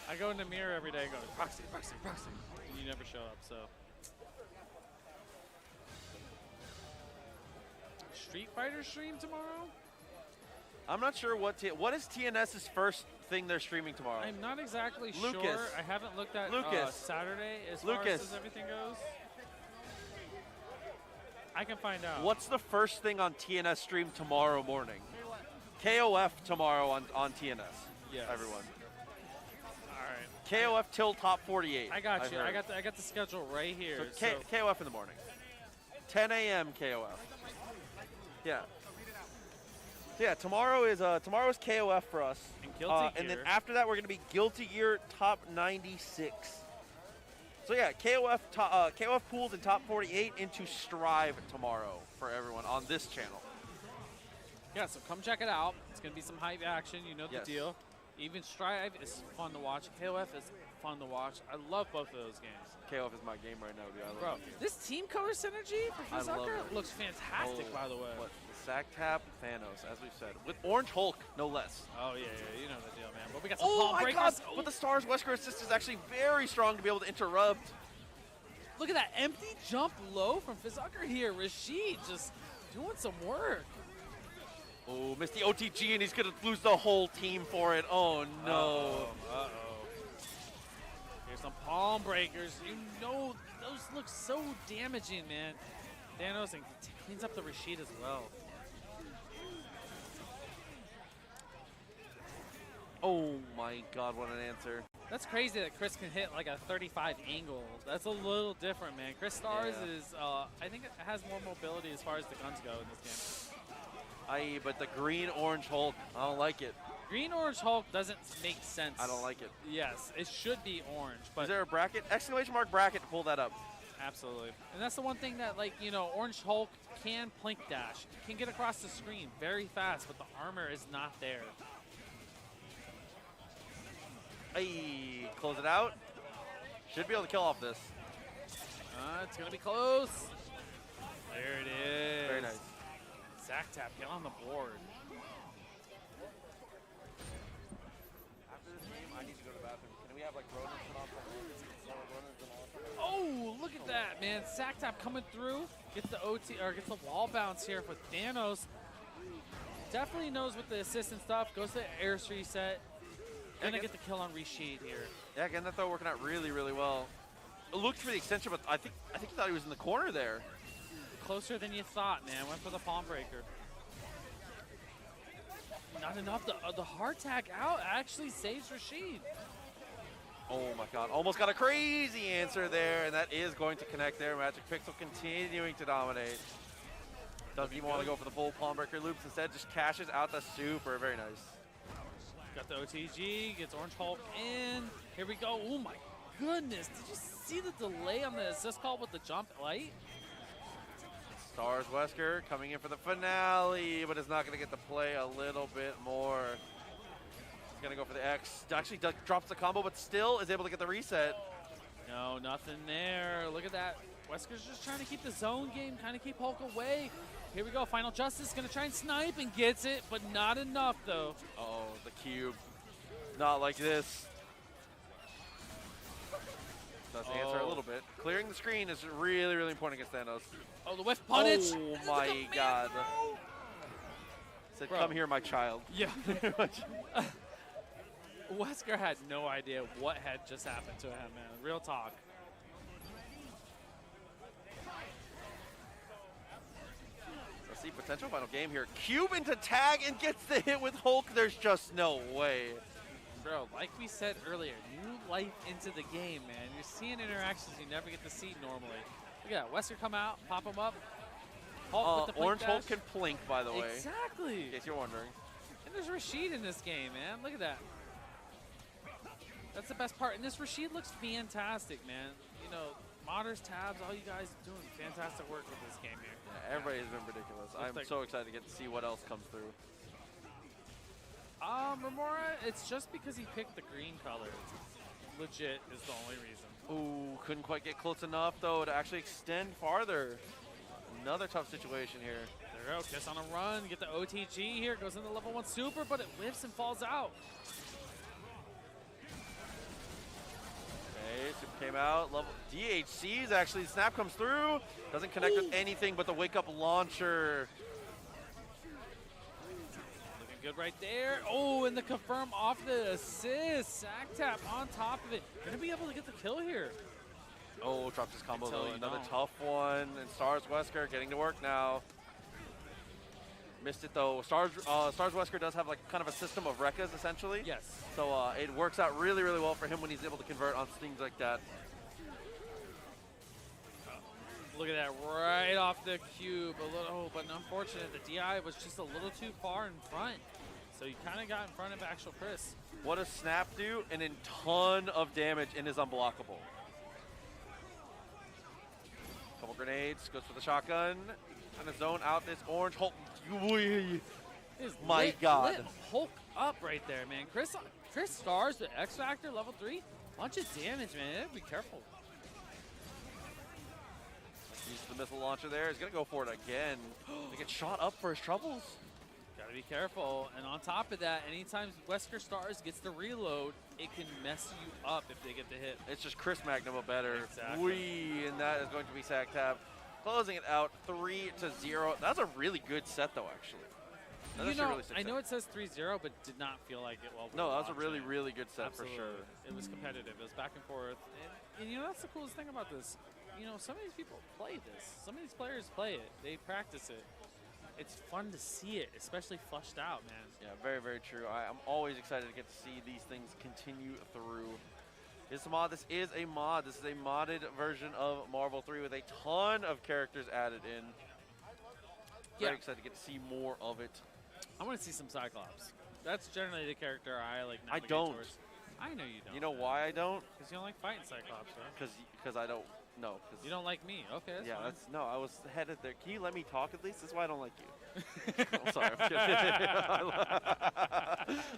I go in the mirror every day and go, proxy, proxy, proxy. And you never show up, so. Street Fighter stream tomorrow? I'm not sure what is TNS's first thing they're streaming tomorrow. I'm not exactly Lucas. sure. I haven't looked at Saturday as far as everything goes. I can find out. What's the first thing on TNS stream tomorrow morning? KOF tomorrow on TNS. Yes. Everyone. All right. KOF till top 48. I got you. I got the schedule right here. So KOF in the morning. 10 a.m. KOF. Yeah. So yeah, tomorrow's KOF for us. And Guilty Gear. And then after that, we're going to be Guilty Gear top 96. So yeah, KOF pools in top 48 into Strive tomorrow for everyone on this channel. Yeah, so come check it out. It's going to be some hype action. You know the deal. Even Strive is fun to watch. KOF is fun to watch. I love both of those games. KOF is my game right now, dude. I love Bro, it. this team color synergy for Fizzucker looks fantastic, by the way. Sack-Tap, Thanos, as we've said. With Orange Hulk, no less. Oh, yeah, you know the deal, man. But we got some palm breakers. God. But the Stars Wesker assist is actually very strong to be able to interrupt. Look at that empty jump low from Fizzucker here. Rashid just doing some work. Oh, missed the OTG, and he's going to lose the whole team for it. Oh, no. Uh-oh. Here's some palm breakers. You know, those look so damaging, man. Thanos and cleans up the Rashid as well. Oh, my God, what an answer. That's crazy that Chris can hit like a 35 angle. That's a little different, man. Chris Stars is, I think it has more mobility as far as the guns go in this game. But the green-orange Hulk, I don't like it. Green-orange Hulk doesn't make sense. I don't like it. Yes, it should be orange. But is there a bracket? Exclamation mark bracket to pull that up. Absolutely. And that's the one thing that, like, you know, Orange Hulk can plink dash, can get across the screen very fast, but the armor is not there. Hey, close it out. Should be able to kill off this. It's going to be close. There it is. Very nice. Zach Tap, get on the board. After this game, I need to go to the bathroom. Can we have like Ronan put on for Oh, look at that, man. Zach Tap coming through. Gets the OT, or gets the wall bounce here with Thanos. Definitely knows with the assist and stuff. Goes to the air reset. Gonna get the kill on Rashid here. Yeah, again, that throw working out really, really well. It looked for the extension, but I think he thought he was in the corner there. Closer than you thought, man. Went for the palm breaker. Not enough. The hard tag out actually saves Rashid. Oh my God, almost got a crazy answer there, and that is going to connect there. Magic Pixel continuing to dominate. Doesn't even want to go for the full palm breaker loops. Instead, just cashes out the super. Very nice. Got the OTG, gets Orange Hulk in. Here we go. Oh my goodness. Did you see the delay on the assist call with the jump light? Stars Wesker coming in for the finale, but is not going to get to play a little bit more. He's going to go for the X. Actually drops the combo, but still is able to get the reset. No, nothing there. Look at that. Wesker's just trying to keep the zone game, kind of keep Hulk away. Here we go. Final Justice going to try and snipe and gets it, but not enough, though. Oh, the cube. Not like this. Does answer a little bit. Clearing the screen is really, really important against Thanos. Oh, the whiff punish. Oh, my God. Said, come here, my child. Yeah. Wesker had no idea what had just happened to him, man. Real talk. Let's see, potential final game here. Cube into tag and gets the hit with Hulk. There's just no way. Bro, like we said earlier, new life into the game, man. You're seeing interactions you never get to see normally. Look at that. Wesker come out, pop him up. Hulk with the Orange dash. Hulk can plink, by the way. Exactly. In case you're wondering. And there's Rashid in this game, man. Look at that. That's the best part. And this Rashid looks fantastic, man. You know, modders, tabs, all you guys doing fantastic work with this game here. Yeah, everybody has been ridiculous. I'm so excited to get to see what else comes through. Remora, it's just because he picked the green color. Legit is the only reason. Ooh, couldn't quite get close enough, though, to actually extend farther. Another tough situation here. There we go. Kiss on a run. Get the OTG here. Goes into level 1 super, but it whiffs and falls out. Okay, super came out. Level DHCs actually. Snap comes through. Doesn't connect with anything but the wake up launcher. Looking good right there. Oh, and the confirm off the assist. Sack tap on top of it. Gonna be able to get the kill here. Oh, drops his combo though. Another tough one. And Stars Wesker getting to work now. Missed it though. Stars Wesker does have like kind of a system of Rekkas essentially. Yes. So it works out really, really well for him when he's able to convert on things like that. Look at that, right off the cube. But unfortunate, the DI was just a little too far in front. So he kind of got in front of actual Chris. What does Snap do? And a ton of damage and is unblockable. Couple grenades, goes for the shotgun. And a zone out this Orange Hulk. My God. Lit Hulk up right there, man. Chris Stars, the X Factor, level 3. Bunch of damage, man. Be careful. Uses the missile launcher there. He's going to go for it again. He gets shot up for his troubles. Gotta be careful. And on top of that, anytime Wesker Stars gets the reload, it can mess you up if they get the hit. It's just Chris Magnum better. Exactly. And that is going to be Sack Tab. Closing it out 3-0. That's a really good set, though, actually. You know, I know it says 3-0, but did not feel like it. Well, no, that was a really, really good set. Absolutely. For sure. It was competitive. It was back and forth. And you know, that's the coolest thing about this. You know, some of these people play this. Some of these players play it. They practice it. It's fun to see it, especially flushed out, man. Yeah, very, very true. I'm always excited to get to see these things continue through. This is a mod. This is a mod. This is a modded version of Marvel 3 with a ton of characters added in. Very excited to get to see more of it. I want to see some Cyclops. That's generally the character I like. I don't. Towards. I know you don't. You know why I don't? Because you don't like fighting Cyclops, right? Because I don't No, because you don't like me. Okay, that's fine. no. I was headed there. Can you let me talk at least? That's why I don't like you. I'm sorry. I'm kidding.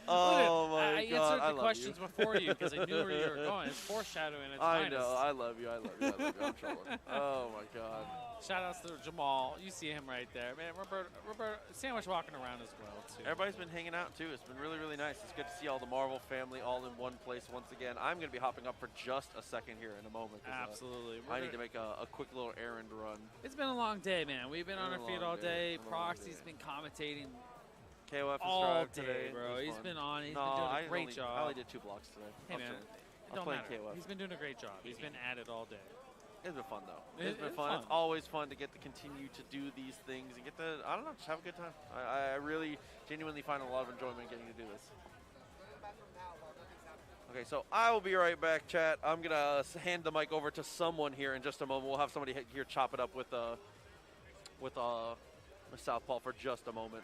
Oh my I God! answered the questions before you because I knew where you were going. It's foreshadowing. It's I know. I love you. I love you. I love you. I'm trolling. Oh my God. Shout outs to Jamal. You see him right there, man. Roberto Sandwich walking around as well too. Everybody's been hanging out too. It's been really, really nice. It's good to see all the Marvel family all in one place once again. I'm going to be hopping up for just a second here in a moment. Absolutely. I need to make a quick little errand run. It's been a long day, man. We've been on our feet all day. Proxy's been commentating KOF all drive day, today, bro. He's been on. He's no, been doing I a great job. I only did 2 blocks today. Hey, man. It don't matter. He's been doing a great job. He's been at it all day. It's been fun, though. It's been fun. It's always fun to get to continue to do these things and get to, I don't know, just have a good time. I really genuinely find a lot of enjoyment getting to do this. Okay, so I will be right back, chat. I'm going to hand the mic over to someone here in just a moment. We'll have somebody here chop it up with Southpaw for just a moment.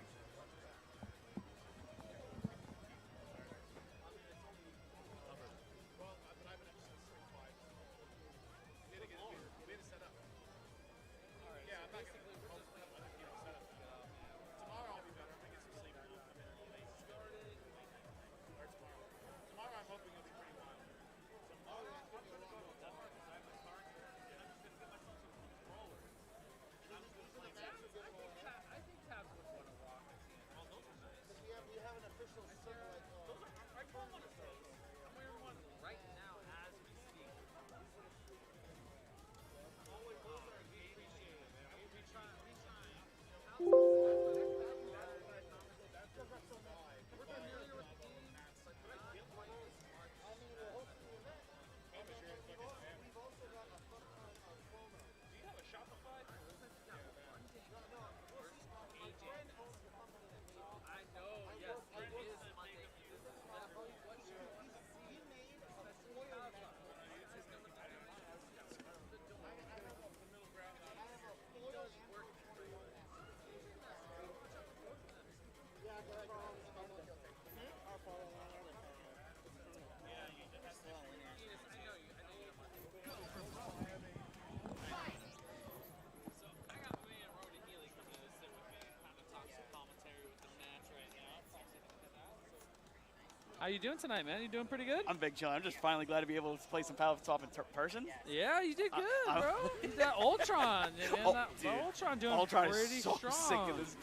How you doing tonight, man? You doing pretty good? I'm big chillin'. I'm just finally glad to be able to play some Palette Swap in person. Yeah, you did good, bro. That Ultron, man. The Ultron doing Ultron pretty is so strong. sick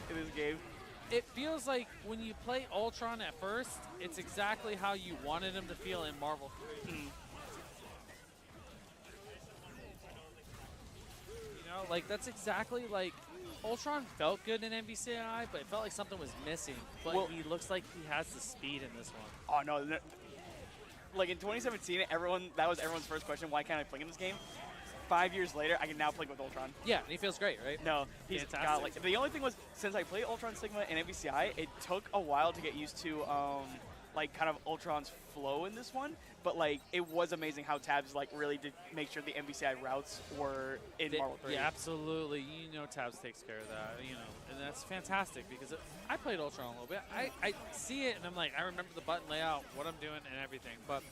in this game. It feels like when you play Ultron at first, it's exactly how you wanted him to feel in Marvel 3. You know, like that's exactly like Ultron felt good in NBCI, but it felt like something was missing. But he looks like he has the speed in this one. Oh no! Like in 2017, that was everyone's first question: why can't I play in this game? 5 years later, I can now play with Ultron. Yeah, and he feels great, right? No, he's fantastic. got like the only thing was since I played Ultron Sigma in NBCI, it took a while to get used to like kind of Ultron's flow in this one. But like it was amazing how Tabs like really did make sure the NBCI routes were in Marvel 3. Yeah, absolutely. You know, Tabs takes care of that. You know, and that's fantastic because I played Ultron a little bit. I see it and I'm like, I remember the button layout, what I'm doing, and everything. But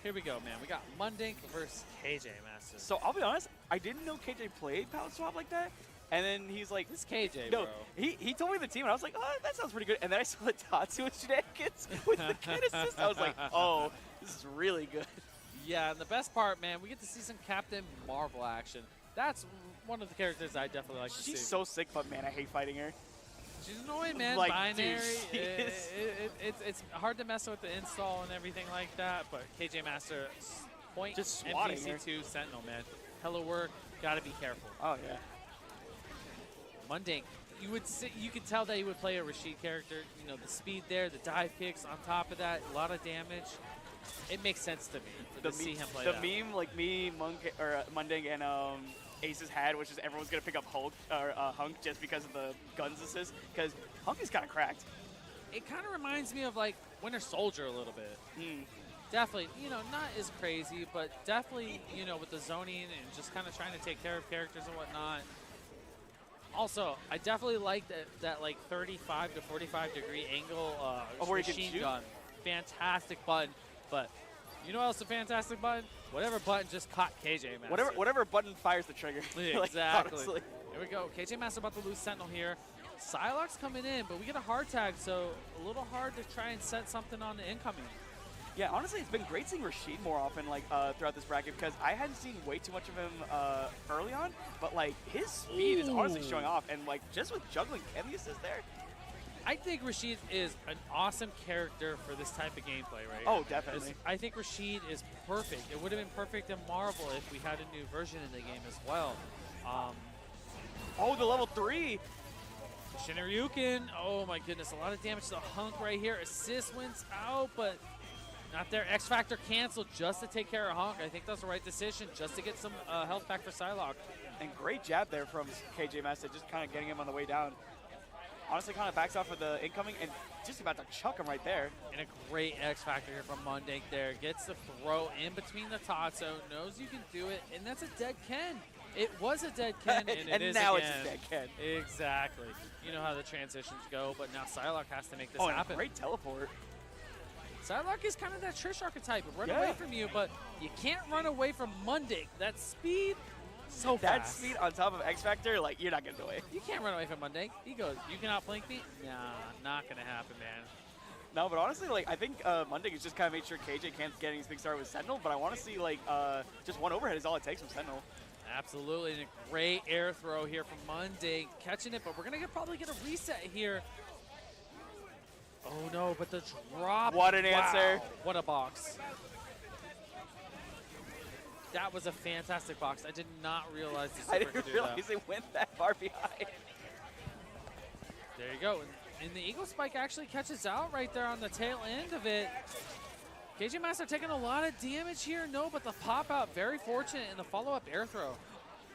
here we go, man. We got Mundink versus KJ Master. So I'll be honest, I didn't know KJ played Palette Swap like that. And then he's like, "This KJ, no, bro." He told me the team, and I was like, "Oh, that sounds pretty good." And then I saw the Tatsu shenanigans with the kid assist. I was like, "Oh, this is really good." Yeah, and the best part, man, we get to see some Captain Marvel action. That's one of the characters I definitely like to see. She's so sick, but man, I hate fighting her. She's annoying, man. Like, Binary. dude, It's hard to mess with the install and everything like that. But KJ Master, point just swatting MPC2 Sentinel, man. Hella work. Got to be careful. Oh yeah. Mundink, you could tell that he would play a Rashid character. You know, the speed there, the dive kicks on top of that, a lot of damage. It makes sense to me to see him play that. The meme, like me, Mundink, and Aces had, which is everyone's gonna pick up Hunk just because of the guns assist, because Hunk is kind of cracked. It kind of reminds me of like Winter Soldier a little bit. Definitely, you know, not as crazy, but definitely, you know, with the zoning and just kind of trying to take care of characters and whatnot. Also, I definitely like that like 35 to 45 degree angle where you can machine shoot? gun. Fantastic button, but You know what else a fantastic button? Whatever button just caught KJ Master. Whatever button fires the trigger. Exactly. Honestly. Here we go. KJ Master about to lose Sentinel here. Psylocke's coming in, but we get a hard tag, so a little hard to try and set something on the incoming. Yeah, honestly, it's been great seeing Rashid more often throughout this bracket because I hadn't seen way too much of him early on, but his speed is honestly showing off, and just with juggling and the assist there. I think Rashid is an awesome character for this type of gameplay, right? Oh, definitely. I think Rashid is perfect. It would have been perfect in Marvel if we had a new version in the game as well. Oh, the level 3. Shinryuken. Oh my goodness, a lot of damage to the Hunk right here. Assist wins out, but not there. X Factor canceled just to take care of Hunk. I think that's the right decision, just to get some health back for Psylocke. And great jab there from KJ Master, just kind of getting him on the way down. Honestly, kind of backs off of the incoming and just about to chuck him right there. And a great X Factor here from Mundake there. Gets the throw in between the Tatsu, knows you can do it, and that's a dead Ken. It was a dead Ken, and it is now again. It's a dead Ken. Exactly. You know how the transitions go, but now Psylocke has to make this happen. And a great teleport. Psylocke is kind of that Trish archetype. Run away from you, but you can't run away from Mundake. That speed, so that fast. Speed on top of X Factor, you're not getting away. You can't run away from Mundake. He goes, you can outflank me? Nah, not going to happen, man. No, but honestly, I think Mundake has just kind of made sure KJ can't get anything started with Sentinel, but I want to see, just one overhead is all it takes from Sentinel. Absolutely, and a great air throw here from Mundake, catching it, but we're going to probably get a reset here. Oh no, but the drop. What an answer. What a box. That was a fantastic box. I did not realize the super I didn't could do realize that. it went that far behind. There you go. And the Eagle Spike actually catches out right there on the tail end of it. KJ Master taking a lot of damage here. No, but the pop out, very fortunate in the follow-up air throw.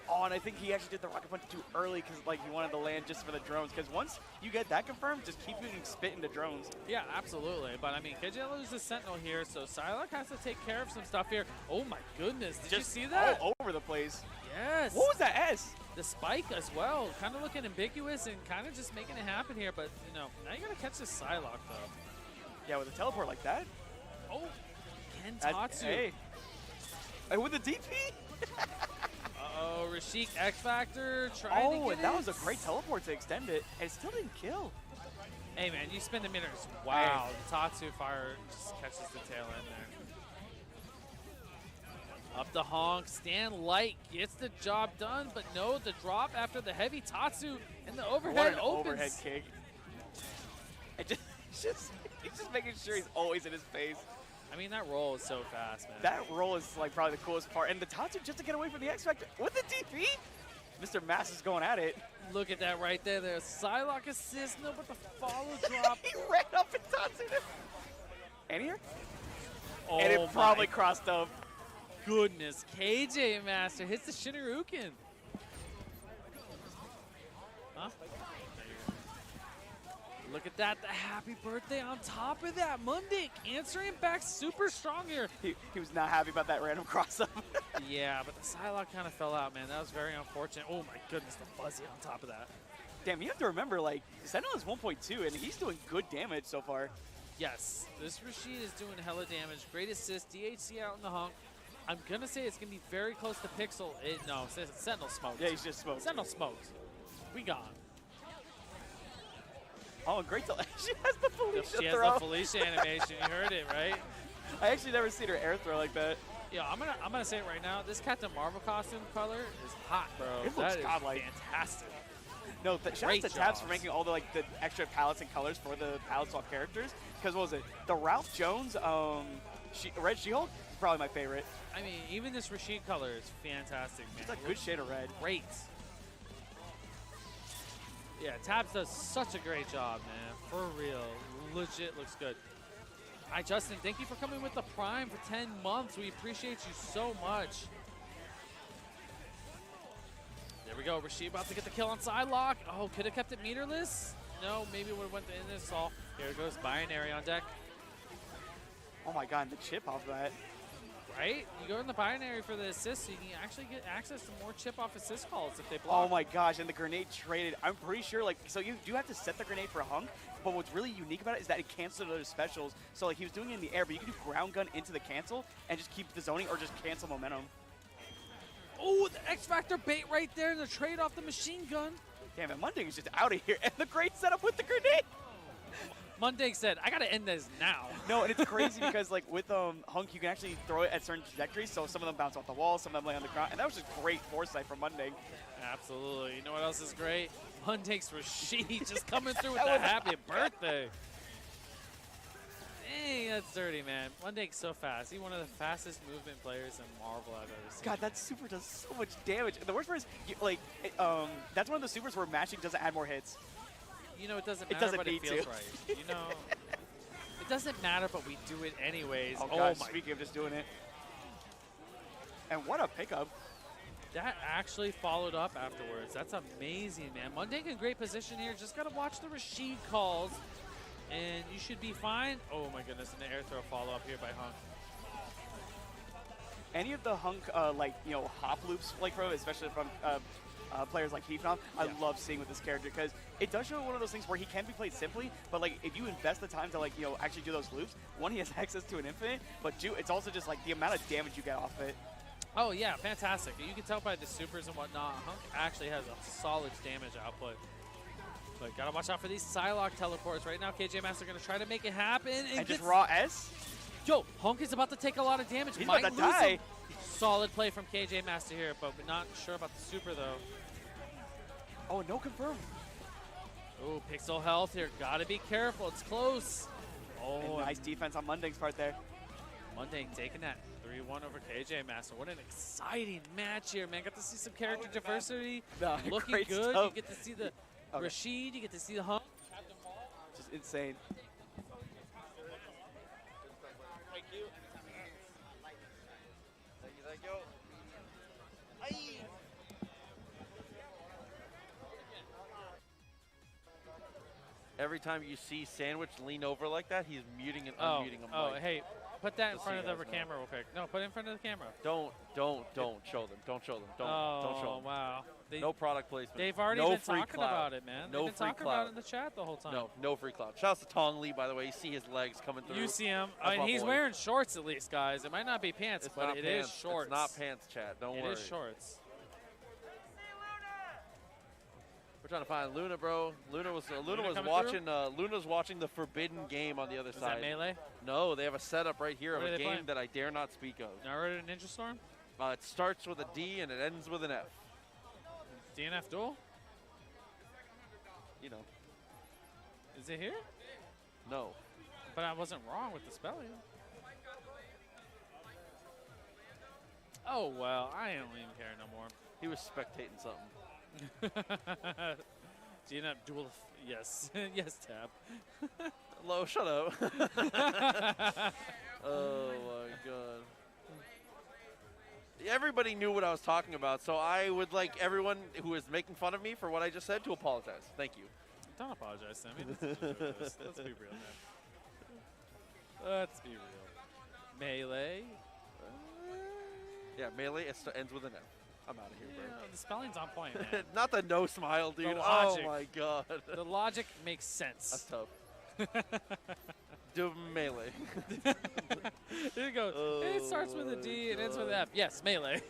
Oh, and I think he actually did the rocket punch too early because he wanted to land just for the drones. Because once you get that confirmed, just keep getting spit into drones. Yeah, absolutely. But I mean, KJ loses Sentinel here, so Psylocke has to take care of some stuff here. Oh my goodness, did you see that? All over the place. Yes. What was that S? The spike as well, kind of looking ambiguous and kind of just making it happen here. But now you gotta catch this Psylocke though. Yeah, with a teleport like that. Oh, Ken Tatsu. Hey. And with the DP. Uh-oh, Rashik X Factor trying to get and that it. was a great teleport to extend it, and it still didn't kill. Hey, man, you spend the minutes. Wow, the Tatsu fire just catches the tail end there. Up the honk, Stan Light gets the job done, but no, the drop after the heavy Tatsu and the overhead opens. Overhead kick. And he's just making sure he's always in his face. I mean, that roll is so fast, man. That roll is probably the coolest part. And the Tatsu just to get away from the X Factor with the DP. Mr. Mass is going at it. Look at that right there. There's Psylocke assist, no, but the follow drop. He ran up and Tatsu him. And here? Oh, and it probably crossed up. Goodness, KJ Master hits the Shinryuken. Huh? Look at that, the happy birthday on top of that. Mundake answering back super strong here. He was not happy about that random cross-up. Yeah, but the Psylocke kind of fell out, man. That was very unfortunate. Oh my goodness, the fuzzy on top of that. Damn, you have to remember, Sentinel is 1.2, and he's doing good damage so far. Yes, this Rashid is doing hella damage. Great assist, DHC out in the hunk. I'm going to say it's going to be very close to Pixel. No, Sentinel smoked. Yeah, he's just smoked. Sentinel smoked. We gone. Oh, great. She has the Felicia She has throw. the Felicia animation. You heard it, right? I actually never seen her air throw like that. Yeah, I'm gonna say it right now. This Captain Marvel costume color is hot, bro. It looks godlike. Fantastic. No, shout out to Tabs jobs. for making all the the extra palettes and colors for the palette swap characters. Because what was it? The Ralph Jones Red She-Hulk is probably my favorite. I mean, even this Rashid color is fantastic, man. It's a good shade of red. Great. Yeah, Tabs does such a great job, man. For real. Legit looks good. Hi, Justin. Thank you for coming with the Prime for 10 months. We appreciate you so much. There we go. Rashid about to get the kill on Psylocke. Oh, could have kept it meterless? No, maybe would have went to end this all. Here it goes. Binary on deck. Oh my god, the chip off that. Right? You go in the binary for the assist, so you can actually get access to more chip-off assist calls if they Oh block. my gosh, and the grenade traded. I'm pretty sure, like, so you do have to set the grenade for Hunk, but what's really unique about it is that it cancels those specials. So, like, he was doing it in the air, but you can do ground gun into the cancel and just keep the zoning or just cancel momentum. Oh, the X-Factor bait right there and the trade off the machine gun. Damn it, Munding is just out of here. And the great setup with the grenade. Munding said, I got to end this now. No, and it's crazy because, like, with Hunk, you can actually throw it at certain trajectories, so some of them bounce off the wall, some of them lay on the ground, and that was just great foresight from Munding. Absolutely. You know what else is great? Munding's Rashid just coming through with the happy birthday. Dang, that's dirty, man. Munding's so fast. He's one of the fastest movement players in Marvel I've ever seen. God, that super does so much damage. And the worst part is, that's one of the supers where matching doesn't add more hits. You know, it doesn't matter, but it feels right. You know, it doesn't matter, but we do it anyways. Oh, God, speaking of just doing it. And what a pickup. That actually followed up afterwards. That's amazing, man. Munding in great position here. Just got to watch the Rashid calls, and you should be fine. Oh, my goodness, and the air throw follow-up here by Hunk. Any of the Hunk, hop loops, like, bro, especially from players like Heathnov, I love seeing with this character because it does show one of those things where he can be played simply, but like if you invest the time to actually do those loops, one, he has access to an infinite, but two, it's also just like the amount of damage you get off it. Oh yeah, fantastic. You can tell by the supers and whatnot, Hunk actually has a solid damage output. But gotta watch out for these Psylocke teleports. Right now, KJ Master gonna try to make it happen. And just raw S? Yo, Hunk is about to take a lot of damage. He's Might about to lose die. him. Solid play from KJ Master here, but we're not sure about the super though. Oh, no confirm. Oh, pixel health here. Gotta be careful. It's close. Oh, and nice defense on Munding's part there. Munding taking that 3-1 over KJ Master. What an exciting match here, man. Got to see some character diversity. Looking Great good. stuff. You get to see the Rashid. You get to see the Hunk. Just insane. Thank you. Thank you. Aye. Every time you see Sandwich lean over like that, he's muting and unmuting him. Oh, hey, put that in front of the camera real quick. No, put it in front of the camera. Don't show them. Don't show them. Don't show them. Wow. No product placement. They've already been talking about it, man. No They've been free talking clout. about it in the chat the whole time. No free clout. Shouts to Tong Lee, by the way. You see his legs coming through. You see him. That's my He's boy. wearing shorts at least, guys. It might not be pants, It's but not it pants. is shorts. It's not pants, chat. Don't worry. It is shorts. We're trying to find Luna, bro. Luna was watching the Forbidden Game on the other Is side. that Melee? No, they have a setup right here What of are a they game playing? that I dare not speak of. Naruto Ninja Storm? It starts with a D and it ends with an F. DNF Duel? You know. Is it here? No. But I wasn't wrong with the spelling. Oh, well, I don't even care no more. He was spectating something. DNF Duel, yes. Yes, Tab. Lo, shut up. Oh, my God. Everybody knew what I was talking about, so I would like everyone who is making fun of me for what I just said to apologize. Thank you. Don't apologize, Sammy. Let's be real, man. Let's be real. Melee. Yeah, Melee ends with an F. I'm out of here, bro. The spelling's on point, man. Not the no smile, dude. The logic. Oh, my God. The logic makes sense. That's tough. Do Melee. There you go. It starts with a D and ends with an F. Yes, Melee.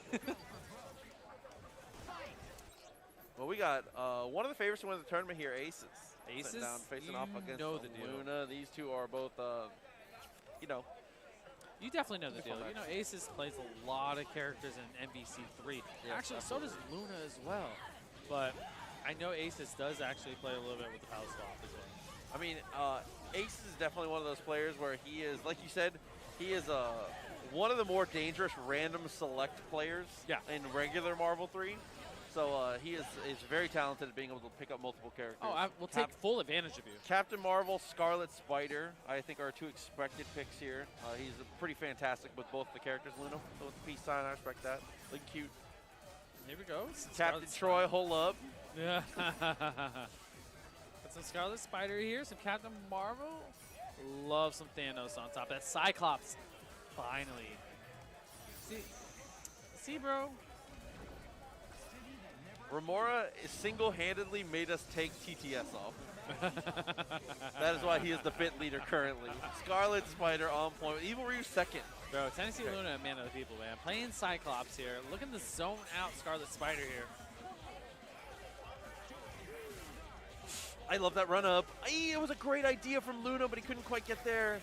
Well, we got one of the favorites to win the tournament here, Aces. Aces? Sitting down, facing off against know the deal. Luna. These two are both, you know. You definitely know the deal. You know, Aces plays a lot of characters in MVC3. Yes, actually, so does Luna as well. But I know Aces does actually play a little bit with the power swap as well. I mean, Aces is definitely one of those players where he is, like you said, he is one of the more dangerous random select players in regular Marvel 3. So he is very talented at being able to pick up multiple characters. Oh, we'll take full advantage of you. Captain Marvel, Scarlet Spider, I think are two expected picks here. He's pretty fantastic with both the characters. Luna with the peace sign, I respect that. Looking cute. Here we go. Captain Troy, hold up. Yeah. Got some Scarlet Spider here, some Captain Marvel. Love some Thanos on top. That Cyclops, finally. See, bro. Remora single-handedly made us take TTS off. That is why he is the bit leader currently. Scarlet Spider on point. Evil Ryu second. Bro, Tennessee Luna, man of the people, man. Playing Cyclops here. Looking to zone out Scarlet Spider here. I love that run up. It was a great idea from Luna, but he couldn't quite get there.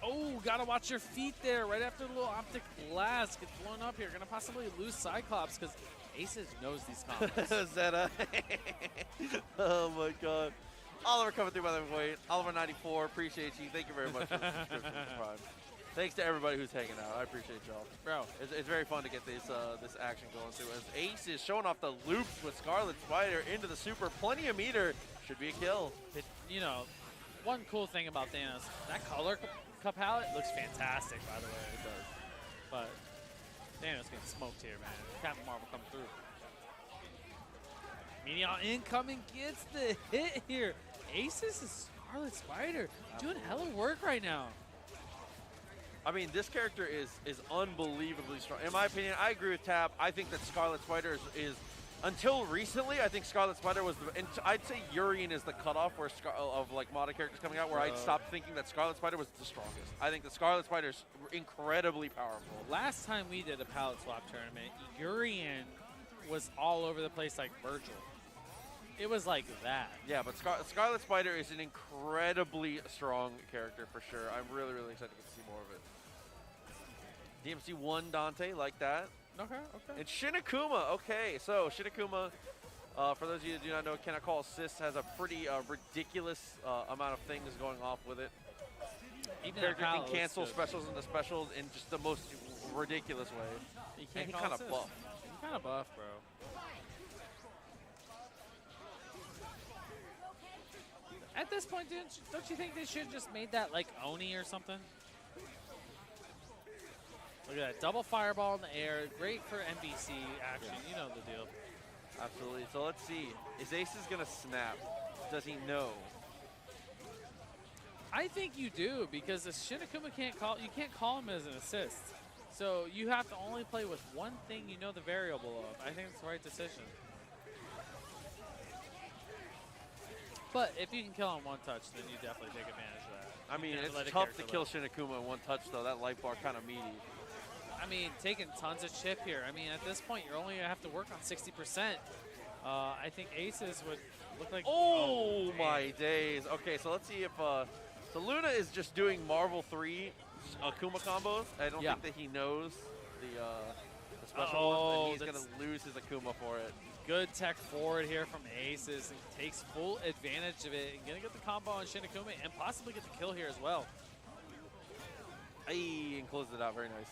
Oh, gotta watch your feet there. Right after the little optic blast gets blown up here. Gonna possibly lose Cyclops because Aces knows these combos. Zeta. Oh my god. Oliver coming through by the way. Oliver 94, appreciate you. Thank you very much for the subscription to Prime. Thanks to everybody who's hanging out. I appreciate y'all. Bro. It's very fun to get this action going through. As Ace is showing off the loops with Scarlet Spider into the super. Plenty of meter. Should be a kill. You know, one cool thing about Thanos, that color palette looks fantastic, by the way. It does. But Thanos getting smoked here, man. Captain Marvel coming through. Meteor incoming gets the hit here. Aces is Scarlet Spider doing hella work right now. I mean, this character is unbelievably strong. In my opinion, I agree with Tab. I think that Scarlet Spider is until recently, I think Scarlet Spider was the, and I'd say Urian is the cutoff where of like modded characters coming out where I'd stopped thinking that Scarlet Spider was the strongest. I think the Scarlet Spider is incredibly powerful. Last time we did a palette swap tournament, Urian was all over the place like Virgil. It was like that. Yeah, but Scarlet Spider is an incredibly strong character for sure. I'm really, really excited to get to see more of it. DMC 1 Dante, like that. Okay, okay. And Shinakuma, okay. So Shinakuma, for those of you that do not know, Cannot Call Assist has a pretty ridiculous amount of things going off with it. Even character can cancel specials into specials in just the most ridiculous way. You can't and he call kind of assist. buff. He's kind of buff, bro. At this point, don't you think they should have just made that like Oni or something? Look at that. Double fireball in the air. Great for NBC action. Yeah. You know the deal. Absolutely. So let's see. Is Aces going to snap? Does he know? I think you do because the Shinakuma you can't call him as an assist. So you have to only play with one thing you know the variable of. I think it's the right decision. But if you can kill on one touch, then you definitely take advantage of that. I mean, it's tough to kill Shinakuma in one touch, though. That life bar kind of meaty. I mean, taking tons of chip here. I mean, at this point, you're only going to have to work on 60%. I think Aces would look like... Oh my days. Okay, so let's see if... so Luna is just doing Marvel 3 Akuma combos. I don't think that he knows the special ones, and he's going to lose his Akuma for it. Good tech forward here from Aces and takes full advantage of it. And going to get the combo on Shinakuma and possibly get the kill here as well. Ayy, and closed it out. Very nice.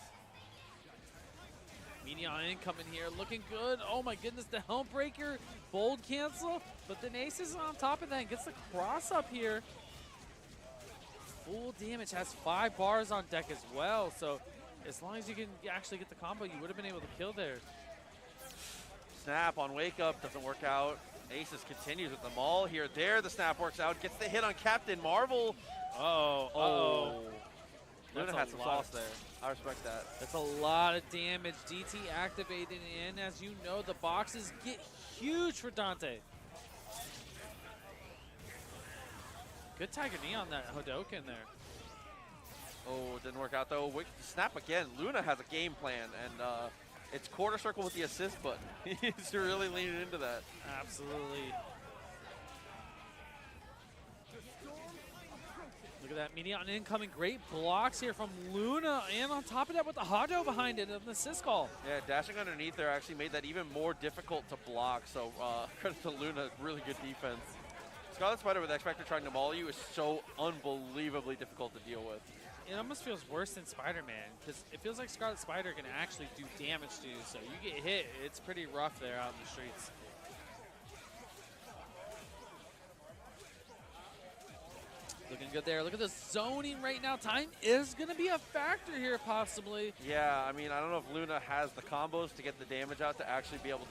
Meteor incoming here, looking good. Oh my goodness, the Helm Breaker, bold cancel, but then Aces is on top of that and gets the cross up here. Full damage, has 5 bars on deck as well, so as long as you can actually get the combo, you would have been able to kill there. Snap on Wake Up, doesn't work out. Aces continues with the maul here. There, the snap works out, gets the hit on Captain Marvel. Oh. Luna had some sauce there. I respect that. That's a lot of damage. DT activated, and as you know, the boxes get huge for Dante. Good Tiger Knee on that Hadoken there. Oh, didn't work out though. Snap again. Luna has a game plan, and it's quarter circle with the assist button. He's really leaning into that. Absolutely. Look at that, Meteor incoming. Great blocks here from Luna, and on top of that with the Hado behind it and the assist call. Yeah, dashing underneath there actually made that even more difficult to block, so credit to Luna, really good defense. Scarlet Spider with X-Factor trying to maul you is so unbelievably difficult to deal with. It almost feels worse than Spider-Man, because it feels like Scarlet Spider can actually do damage to you, so you get hit, it's pretty rough there out in the streets. Looking good there. Look at the zoning right now. Time is going to be a factor here, possibly. Yeah, I mean, I don't know if Luna has the combos to get the damage out to actually be able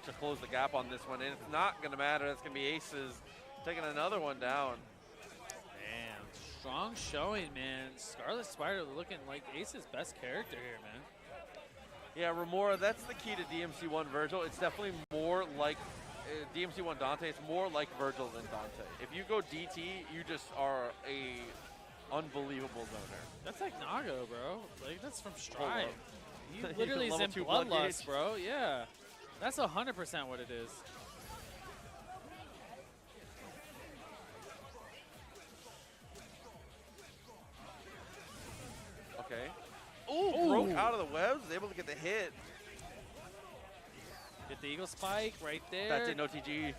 to close the gap on this one. And it's not going to matter. It's going to be Aces taking another one down. Man. Strong showing, man. Scarlet Spider looking like Ace's best character here, man. Yeah, Remora, that's the key to DMC1 Virgil. It's definitely more like DMC1 Dante. It's more like Virgil than Dante. If you go DT, you just are a unbelievable zoner. That's like Nago, bro. Like, that's from Strive. Hold up. He literally is Level in 2 blood Bloodlust, gauge. bro. Yeah. That's 100% what it is. Okay. Ooh, broke out of the webs, was able to get the hit. Get the Eagle Spike right there. That did no TG.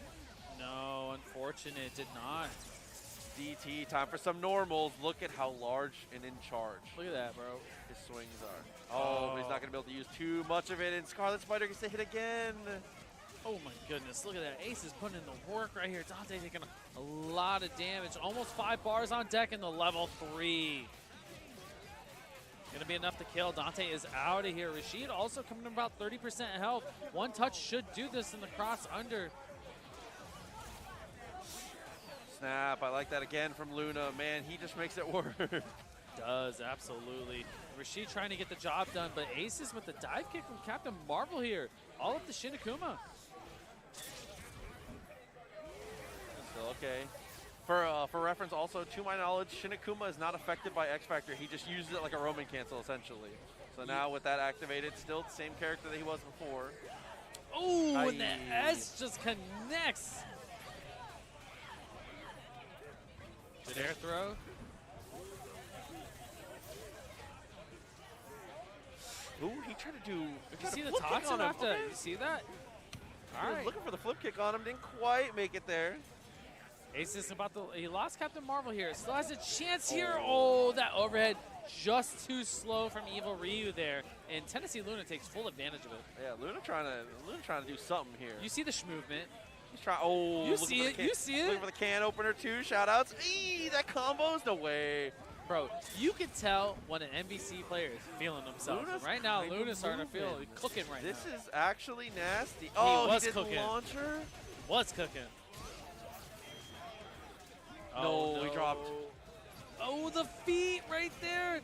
No, unfortunate, did not. DT, time for some normals. Look at how large and in charge Look at that, bro. his swings are. Oh, but he's not going to be able to use too much of it, and Scarlet Spider gets to hit again. Oh my goodness, look at that. Ace is putting in the work right here. Dante taking a lot of damage. Almost 5 bars on deck in the level 3. Gonna be enough to kill. Dante is out of here. Rashid also coming in about 30% health. One touch should do this in the cross under. Snap, I like that again from Luna. Man, he just makes it work. Does, absolutely. Rashid trying to get the job done, but Aces with the dive kick from Captain Marvel here. All up to Shinakuma. Still okay. For reference also, to my knowledge, Shinakuma is not affected by X Factor. He just uses it like a Roman cancel, essentially. So now with that activated, still the same character that he was before. Oh, and the S just connects. Good air throw. Ooh, he tried to do. You see the Tatsu after? Okay. You see that? He was looking for the flip kick on him, didn't quite make it there. Ace is about to. He lost Captain Marvel here. Still has a chance here. Oh, that overhead just too slow from Evil Ryu there. And Tennessee Luna takes full advantage of it. Yeah, Luna trying to do something here. You see the sh movement. He's trying. Oh, you see it. You see it. Looking for the can opener too. Shout outs. Eee, that combo's no way. Bro, you can tell when an MVC player is feeling themselves. Luna's Right now, kind of Luna's starting to feel moving. cooking right This now. is actually nasty. Oh, was he did cooking. the launcher. Was cooking. No, he dropped. Oh, the feet right there.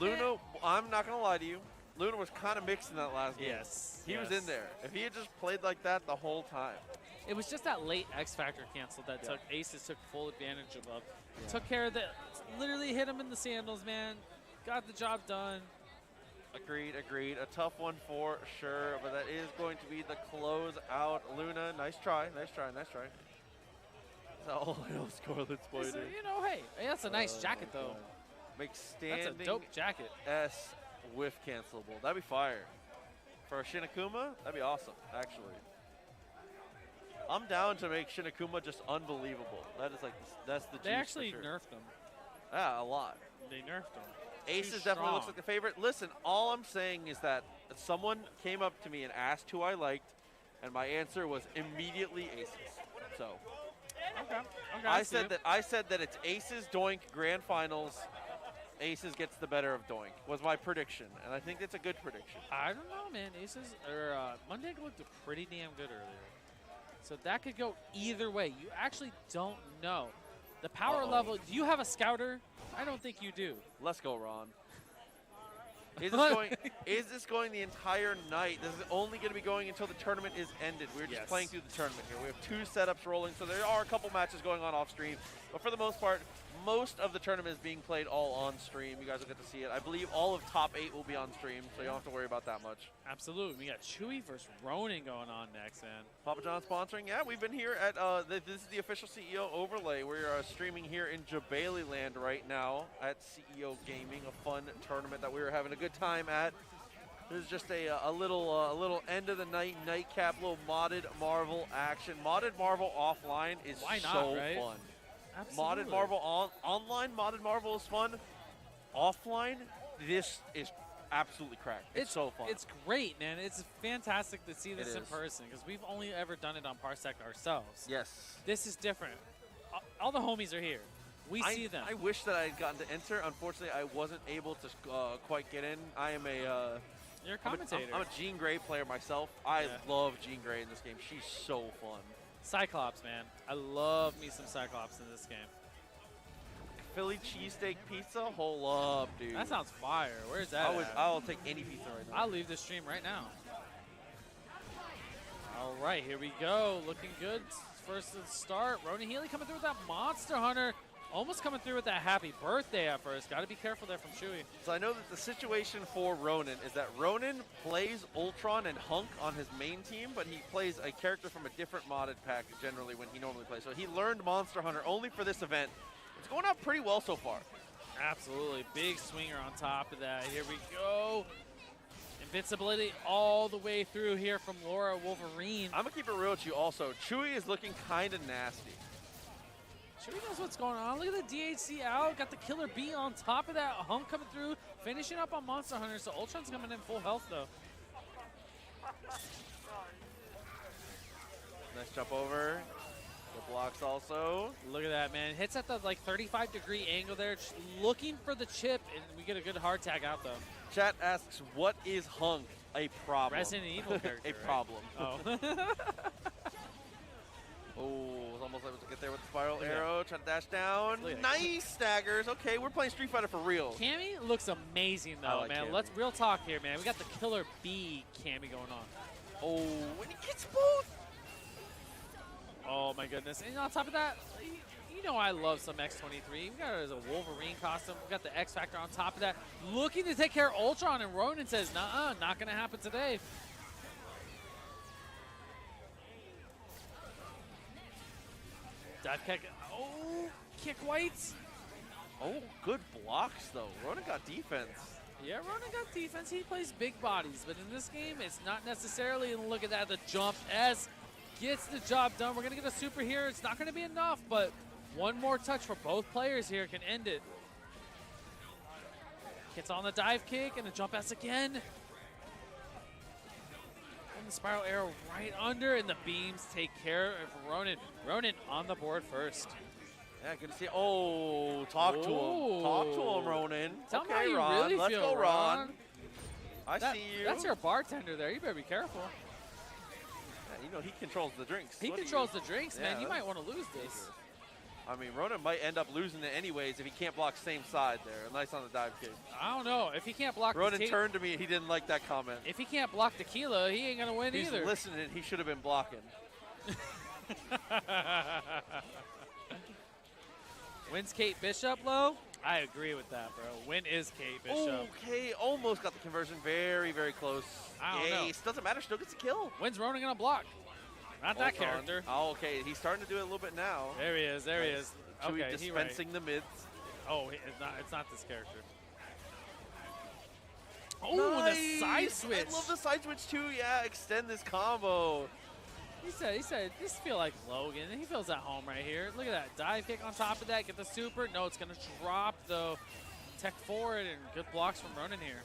Luna, I'm not going to lie to you. Luna was kind of mixed in that last game. Yes. He was in there. If he had just played like that the whole time. It was just that late X Factor cancel that took Aces took full advantage of. Took care of the, literally hit him in the sandals, man. Got the job done. Agreed. A tough one for sure, but that is going to be the close out. Luna, nice try. Oh, Scarlet Spider. So, you know, hey, that's a nice jacket, though. Makes standing That's a dope jacket. S whiff cancelable. That'd be fire. For Shinakuma, that'd be awesome, actually. I'm down to make Shinakuma just unbelievable. That is like, that's the juice. They actually for sure. nerfed him. Yeah, a lot. They nerfed him. Aces definitely looks like the favorite. Listen, all I'm saying is that someone came up to me and asked who I liked, and my answer was immediately Aces. So. Okay. I said that it's Aces Doink Grand Finals. Aces gets the better of Doink was my prediction, and I think it's a good prediction. I don't know, man. Aces or Monday looked pretty damn good earlier, so that could go either way. You actually don't know the power level. Do you have a scouter? I don't think you do. Let's go, Ron. Is this going the entire night? This is only going to be going until the tournament is ended. We're just playing through the tournament here. We have 2 setups rolling, so there are a couple matches going on off stream. But for the most part, most of the tournament is being played all on stream. You guys will get to see it. I believe all of top 8 will be on stream, so you don't have to worry about that much. Absolutely. We got Chewy versus Ronin going on next, man. Papa John sponsoring. Yeah, we've been here at, this is the official CEO overlay. We're streaming here in Jabali Land right now at CEO Gaming, a fun tournament that we were having a good time at. This is just a little end of the night nightcap, little modded Marvel action. Modded Marvel offline is so fun. Absolutely. Modded Marvel online, modded Marvel is fun. Offline, this is absolutely cracked. It's so fun. It's great, man. It's fantastic to see this It in is. person because we've only ever done it on Parsec ourselves. Yes. This is different. All the homies are here. We see them. I wish that I had gotten to enter. Unfortunately, I wasn't able to quite get in. I am a. You're a commentator. I'm a Jean Grey player myself. I love Jean Grey in this game. She's so fun. Cyclops, man. I love me some Cyclops in this game. Philly cheesesteak pizza? Hold up, dude. That sounds fire. Where's that at? I'll take any pizza right now. I'll leave the stream right now. All right, here we go. Looking good. First to start. Ronan Healy coming through with that Monster Hunter. Almost coming through with that happy birthday at first. Got to be careful there from Chewy. So I know that the situation for Ronan is that Ronan plays Ultron and Hunk on his main team, but he plays a character from a different modded pack generally when he normally plays. So he learned Monster Hunter only for this event. It's going out pretty well so far. Absolutely. Big swinger on top of that. Here we go. Invincibility all the way through here from Laura Wolverine. I'm going to keep it real with you also. Chewy is looking kind of nasty. Chewy knows what's going on. Look at the DHC out. Got the Killer Bee on top of that. Hunk coming through, finishing up on Monster Hunter. So Ultron's coming in full health, though. Nice jump over. The blocks also. Look at that, man. Hits at the, like, 35-degree angle there. Just looking for the chip, and we get a good hard tag out, though. Chat asks, what is Hunk? A problem. Resident Evil character, A right? problem. Oh. Oh, was almost able to get there with the spiral arrow. Trying to dash down. Nice staggers. Okay, we're playing Street Fighter for real. Cammy looks amazing, though, like man. Cammy. Let's real talk here, man. We got the Killer Bee Cammy going on. Oh, when he gets both. Oh, my goodness. And on top of that, you know I love some X-23. We got it as a Wolverine costume. We got the X Factor on top of that. Looking to take care of Ultron, and Ronan says, nah, not going to happen today. Dive kick. Oh, kick whites. Oh, good blocks, though. Ronan got defense. Yeah, Ronan got defense. He plays big bodies, but in this game, it's not necessarily. And look at that, the jump S gets the job done. We're going to get a super here. It's not going to be enough, but one more touch for both players here can end it. Gets on the dive kick and the jump S again. And the spiral arrow right under, and the beams take care of Ronan. Ronan on the board first. Yeah, good to see. Oh, talk to him. Talk to him, Ronan. Tell me how Okay, you Ron. really Let's feel, go, Ron. I see you. That's your bartender there. You better be careful. Yeah, you know, he controls the drinks. He What do controls you- the drinks, Yeah, man. You that's might want to lose this. I mean, Ronan might end up losing it anyways if he can't block same side there. Nice on the dive kick. I don't know. If he can't block Ronan the turned to me. He didn't like that comment. If he can't block tequila, he ain't going to win He's either. listening. He should have been blocking. Wins Kate Bishop, Low? I agree with that, bro. Win is Kate Bishop. Okay, almost got the conversion. Very, very close. I don't know. Ace. Doesn't matter. Still gets a kill. When's Ronan going to block? Not that Ultron. character. Oh, okay. He's starting to do it a little bit now. There he is. There he is. Chewy Okay, he right. dispensing the mids. Oh, it's not this character. Oh, Nice. the side switch. I love the side switch too. Yeah, extend this combo. He said, just feel like Logan. He feels at home right here. Look at that. Dive kick on top of that. Get the super. No, it's going to drop, though. Tech forward and good blocks from Ronan here.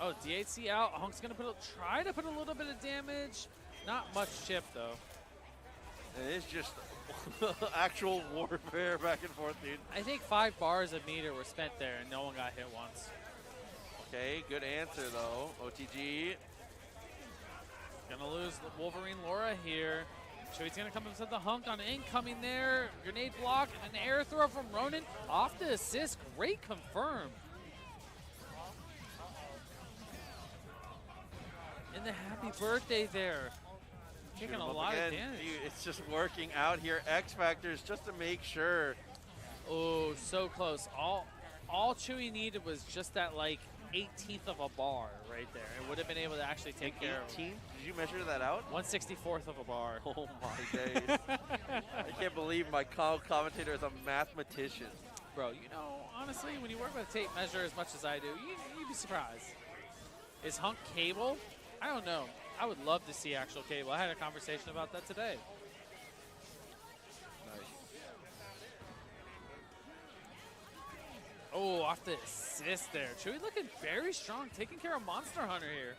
Oh, DHC out. Hunk's going to try to put a little bit of damage. Not much chip, though. It is just actual warfare back and forth, dude. I think 5 bars of meter were spent there, and no one got hit once. Okay, good answer, though. OTG. Gonna lose the Wolverine Laura here. Chewy's gonna come into the Hunk on incoming there. Grenade block and an air throw from Ronan. Off the assist. Great confirm. And the happy birthday there. Taking a lot of damage. Dude, it's just working out here. X Factors just to make sure. Oh, so close. All Chewy needed was just that, like, 18th of a bar right there. It would have been able to actually take care of 18? Did you measure that out? 1/64th of a bar. Oh my days. I can't believe my commentator is a mathematician. Bro, you know, honestly, when you work with a tape measure as much as I do, you'd be surprised. Is Hunk cable? I don't know. I would love to see actual cable. I had a conversation about that today. Nice. Oh, off the assist there. Chewy looking very strong, taking care of Monster Hunter here.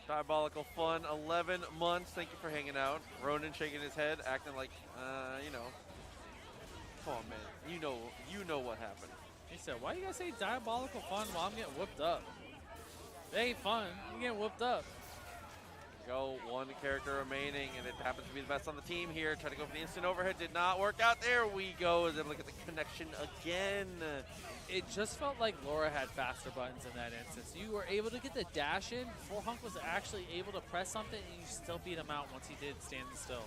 Diabolical fun, 11 months. Thank you for hanging out. Ronan shaking his head, acting like, you know. Come on, man. You know what happened. He said, why you guys say diabolical fun while I'm getting whooped up? It ain't fun. I'm getting whooped up. Go, one character remaining, and it happens to be the best on the team here. Try to go for the instant overhead, did not work out. There we go. Is able to get the connection again. It just felt like Laura had faster buttons in that instance. You were able to get the dash in before Hunk was actually able to press something, and you still beat him out once he did standing still.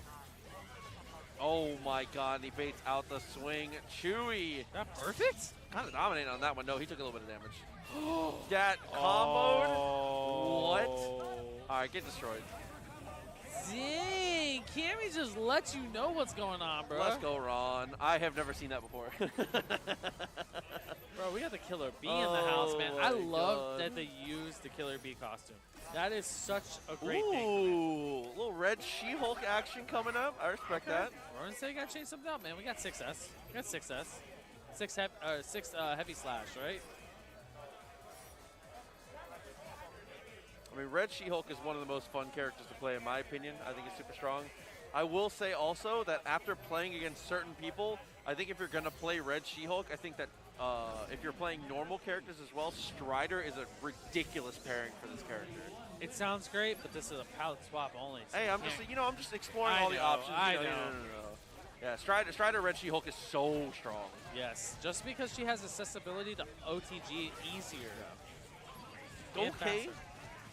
Oh my god, he baits out the swing. Chewy. That perfect? Kind of dominating on that one. No, he took a little bit of damage. That comboed? What? All right, get destroyed. Dang, Cammy just lets you know what's going on, bro. Let's go, Ron. I have never seen that before. Bro, we got the Killer Bee in the house, man. I love that they used the Killer Bee costume. That is such a great thing. Ooh, a little red She-Hulk action coming up. I respect that. Ronan said you got to change something up, man. We got 6S. We got 6S. 6 heavy slash, right? I mean, Red She-Hulk is one of the most fun characters to play, in my opinion. I think he's super strong. I will say also that after playing against certain people, I think if you're going to play Red She-Hulk, I think that if you're playing normal characters as well, Strider is a ridiculous pairing for this character. It sounds great, but this is a palette swap only. So hey, I'm just exploring all the options. I know. No. Yeah, Strider Red She-Hulk is so strong. Yes, just because she has accessibility to OTG easier. Okay.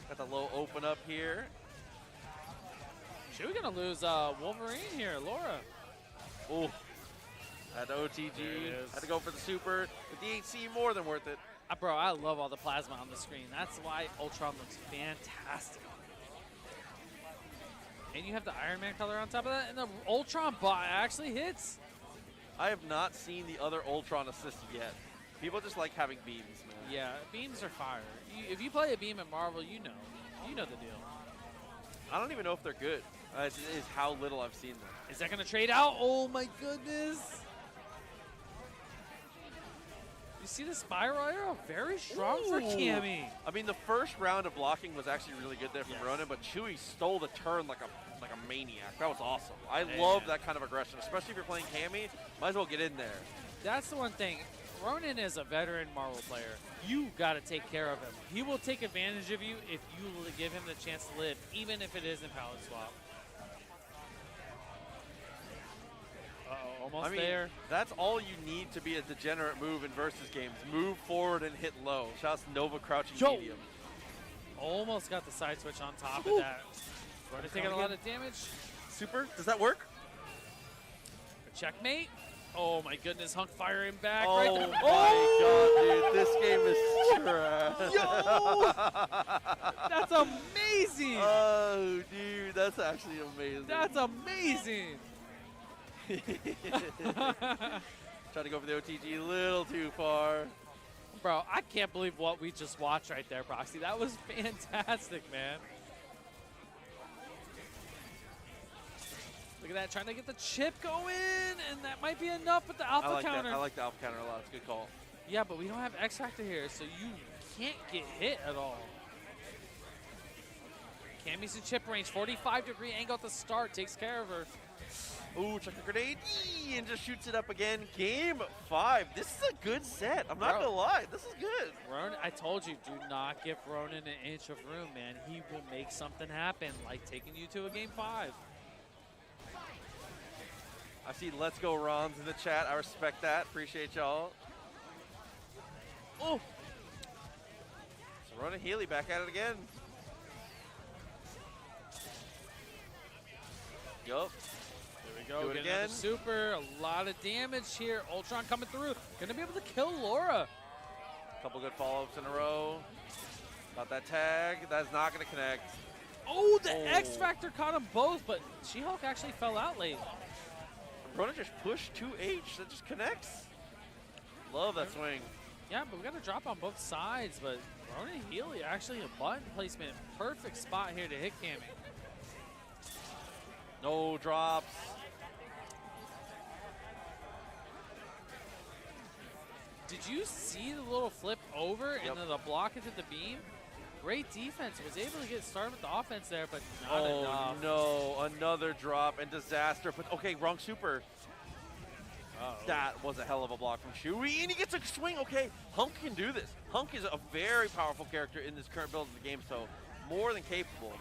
Got the low open up here. She was going to lose Wolverine here, Laura. Oh, at the OTG. Had to go for the super. The DHC, more than worth it. Bro, I love all the plasma on the screen. That's why Ultron looks fantastic. And you have the Iron Man color on top of that, and the Ultron bot actually hits. I have not seen the other Ultron assist yet. People just like having beams, man. Yeah, beams are fire. If you play a beam at Marvel, you know the deal. I don't even know if they're good. It is how little I've seen them. Is that going to trade out? Oh my goodness. You see the spiral arrow? Very strong for Cammy. I mean, the first round of blocking was actually really good there from Ronan, but Chewy stole the turn like a maniac. That was awesome. I love that kind of aggression, especially if you're playing Cammy. Might as well get in there. That's the one thing. Ronan is a veteran Marvel player. You got to take care of him. He will take advantage of you if you give him the chance to live, even if it is in palette swap. Uh-oh, almost there. That's all you need to be a degenerate move in versus games. Move forward and hit low. Shouts to Nova crouching medium. Almost got the side switch on top of that. Ronan taking a lot of damage. Super, does that work? Checkmate. Oh my goodness, Hunk firing back oh right there. My god, dude, this game is trash. Yo! That's amazing! Oh, dude, that's actually amazing. That's amazing! Trying to go for the OTG a little too far. Bro, I can't believe what we just watched right there, Proxy. That was fantastic, man. Look at that, trying to get the chip going, and that might be enough with the alpha counter. I like the alpha counter a lot. It's a good call. Yeah, but we don't have X Factor here, so you can't get hit at all. Cammy's in chip range, 45-degree angle at the start, takes care of her. Ooh, chuck a grenade, and just shoots it up again. Game 5. This is a good set. I'm not going to lie. This is good. Ronan, I told you, do not give Ronan an inch of room, man. He will make something happen, like taking you to a Game 5. I see Let's Go Rons in the chat. I respect that. Appreciate y'all. Oh! So Ronan Healy back at it again. Yup. There we go. Do it again. Super. A lot of damage here. Ultron coming through. Gonna be able to kill Laura. Couple good follow-ups in a row. Got that tag. That's not gonna connect. Oh, the X Factor caught them both, but She-Hulk actually fell out late. Ronan just pushed 2H. That just connects. Love that swing. Yeah, but we got to drop on both sides. But Ronan Healy actually a button placement. Perfect spot here to hit Cammy. No drops. Did you see the little flip over and then the block into the beam? Great defense. Was able to get started with the offense there, but not enough. Oh, no. Another drop and disaster. But, okay, wrong super. That was a hell of a block from Chewy, and he gets a swing. Okay, Hunk can do this. Hunk is a very powerful character in this current build of the game, so more than capable.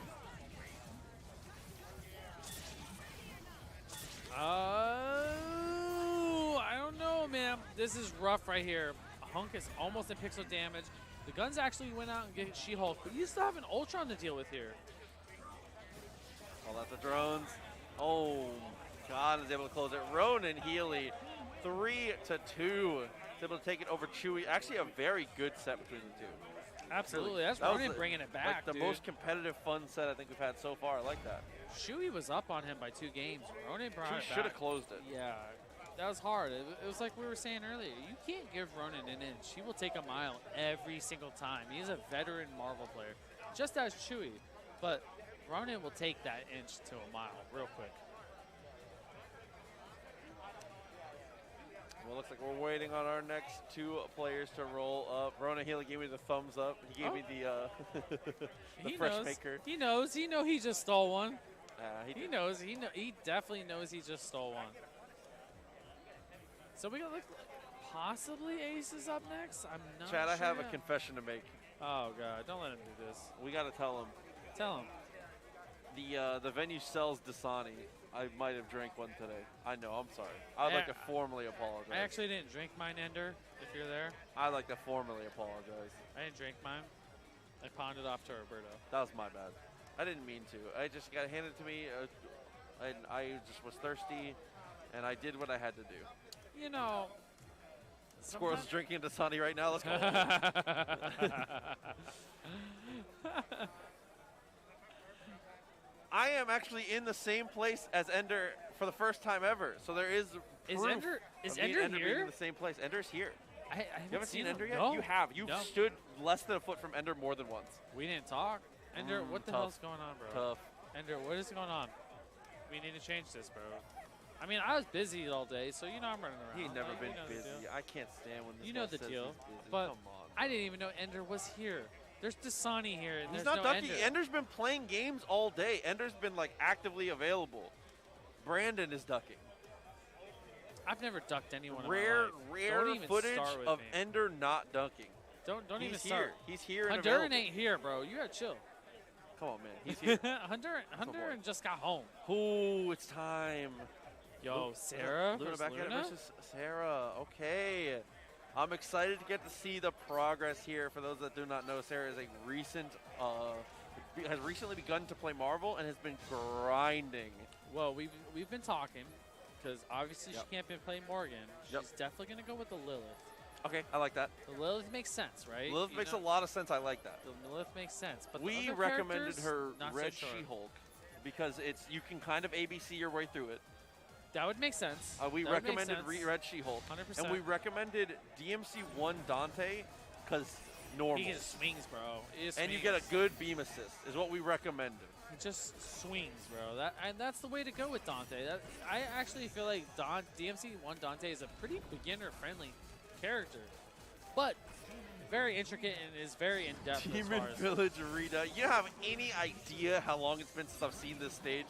I don't know, man. This is rough right here. Hunk is almost in pixel damage. The guns actually went out and get She-Hulk, but you still have an Ultron to deal with here. All out the drones. Oh, God is able to close it. Ronan Healy, 3-2. Is able to take it over Chewy. Actually, a very good set between the two. Absolutely. That's Ronan bringing it back, like the dude. most competitive, fun set I think we've had so far. I like that. Chewy was up on him by 2 games. Ronan brought it back. Should have closed it. Yeah, that was hard. It was like we were saying earlier. You can't give Ronan an inch. He will take a mile every single time. He's a veteran Marvel player, just as Chewy. But Ronan will take that inch to a mile real quick. Well, looks like we're waiting on our next 2 players to roll up. Ronan Healy gave me the thumbs up. He gave me the, the fresh maker. He knows. He knows he just stole one. He knows. He definitely knows he just stole one. So we got like possibly Ace is up next. I'm not Chad, sure I have yet. a confession to make. Oh God! Don't let him do this. We got to tell him. Tell him. The venue sells Dasani. I might have drank one today. I know. I'm sorry. I'd like to formally apologize. I actually didn't drink mine, Ender. If you're there. I'd like to formally apologize. I didn't drink mine. I pawned it off to Roberto. That was my bad. I didn't mean to. I just got handed to me, and I just was thirsty, and I did what I had to do. You know. Squirrel's drinking Dasani right now. Let's go. I am actually in the same place as Ender for the first time ever. So there is proof Ender of me and here? being in the same place. Ender's here. I haven't seen Ender yet? No. You have. You've No. stood less than a foot from Ender more than once. We didn't talk. Ender, what the tough. hell's going on, bro? Tough. Ender, what is going on? We need to change this, bro. I mean, I was busy all day, so you know I'm running around. He's never been you know the busy. deal. I can't stand when this You know guy the says deal. he's busy. But Come on. I didn't even know Ender was here. There's Dasani here, and He's there's not no ducking. Ender. Ender's been playing games all day. Ender's been like actively available. Brandon is ducking. I've never ducked anyone Rare in my life. Don't even footage start with of me. Ender not dunking. Don't even He's start. here. He's here and Honduran available. ain't here, bro. You gotta chill. Come on, man. He's here. Honduran just got home. Ooh, it's time. Yo, Sarah Luna versus back at it Luna? versus Sarah. Okay. I'm excited to get to see the progress here. For those that do not know, Sarah is a has recently begun to play Marvel and has been grinding. Well, we've been talking because obviously she can't be playing Morgan. She's definitely gonna go with the Lilith. Okay, I like that. The Lilith makes sense, right? Lilith makes a lot of sense. I like that. The Lilith makes sense, but We the other recommended characters, her not Red so sure. She-Hulk because you can kind of ABC your way through it. That would make sense. We That would make recommended sense. Red She-Hulk. 100%. And we recommended DMC1 Dante because normal. He just swings, bro. And you get a good beam assist is what we recommended. He just swings, bro. That's the way to go with Dante. I actually feel like DMC1 Dante is a pretty beginner-friendly character, but very intricate and is very in-depth. as Demon far as Village Rita. You have any idea how long it's been since I've seen this stage?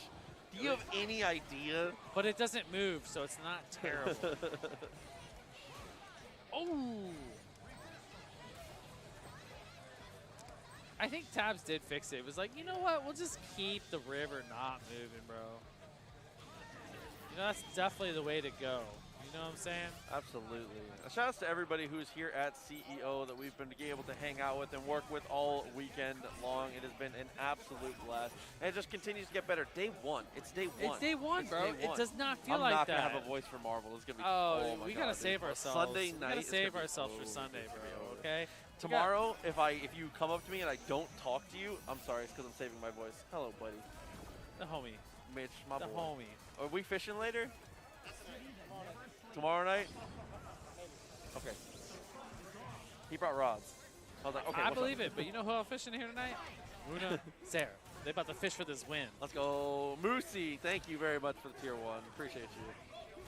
Do you have any idea? But it doesn't move, so it's not terrible. Oh! I think Tabs did fix it. It was like, you know what? We'll just keep the river not moving, bro. You know, that's definitely the way to go. You know what I'm saying? Absolutely. A shout out to everybody who's here at CEO that we've been able to hang out with and work with all weekend long. It has been an absolute blast. And it just continues to get better. Day one. It's day one. It's day one, bro. Day one. It does not feel I'm like not that. going to have a voice for Marvel. It's going to be, oh my we God, got to dude. save ourselves. Sunday night. We got to it's save gonna be ourselves for so Sunday, good. bro. Okay? Tomorrow, if you come up to me and I don't talk to you, I'm sorry. It's because I'm saving my voice. Hello, buddy. The homie. Mitch, my The boy. homie. Are we fishing later? Tomorrow night? Okay. He brought rods. I was like, okay, I what's believe up? it, but you know who else fishing here tonight? Luna, Sarah. They about to fish for this win. Let's go. Moosey, thank you very much for the tier 1. Appreciate you.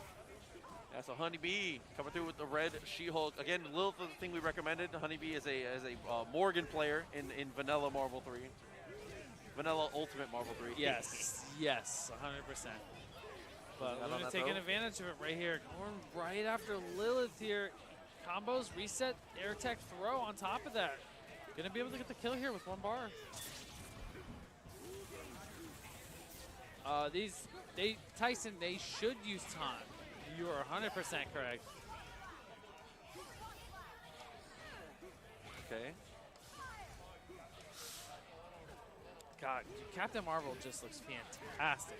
Yeah, so Honeybee coming through with the Red She-Hulk. Again, Lilith is the thing we recommended. Honeybee is a Morgan player in Vanilla Marvel 3. Vanilla Ultimate Marvel 3. Yes, yes, 100%. But Not on Luna that taking throw. advantage of it right here. Going right after Lilith here. Combos, reset, air tech throw on top of that. Gonna be able to get the kill here with 1 bar. Tyson, they should use time. You are 100% correct. Okay. God, Captain Marvel just looks fantastic.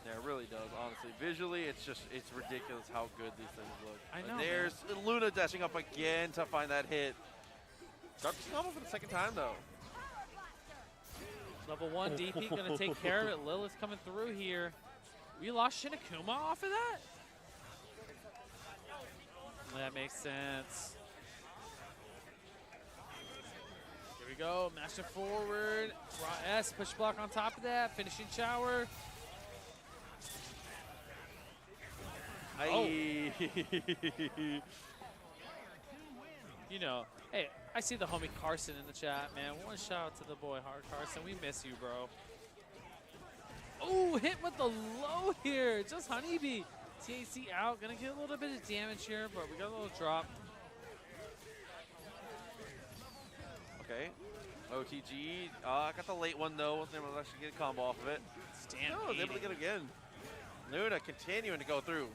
Yeah, it really does, honestly. Visually, it's ridiculous how good these things look. I know, There's Luna dashing up again to find that hit. Dropped his combo for the second time, though. Level 1 DP gonna take care of it. Lilith coming through here. We lost Shinakuma off of that? That makes sense. Here we go, mashing forward. Raw S, push block on top of that. Finishing shower. Oh. You know, hey, I see the homie Carson in the chat, man. One shout out to the boy, Hard Carson. We miss you, bro. Oh, hit with the low here. Just Honeybee. TAC out. Gonna get a little bit of damage here, but we got a little drop. Okay. OTG. I got the late one, though. Wasn't able to actually get a combo off of it. Stand. No, was able to get it again. Luna continuing to go through.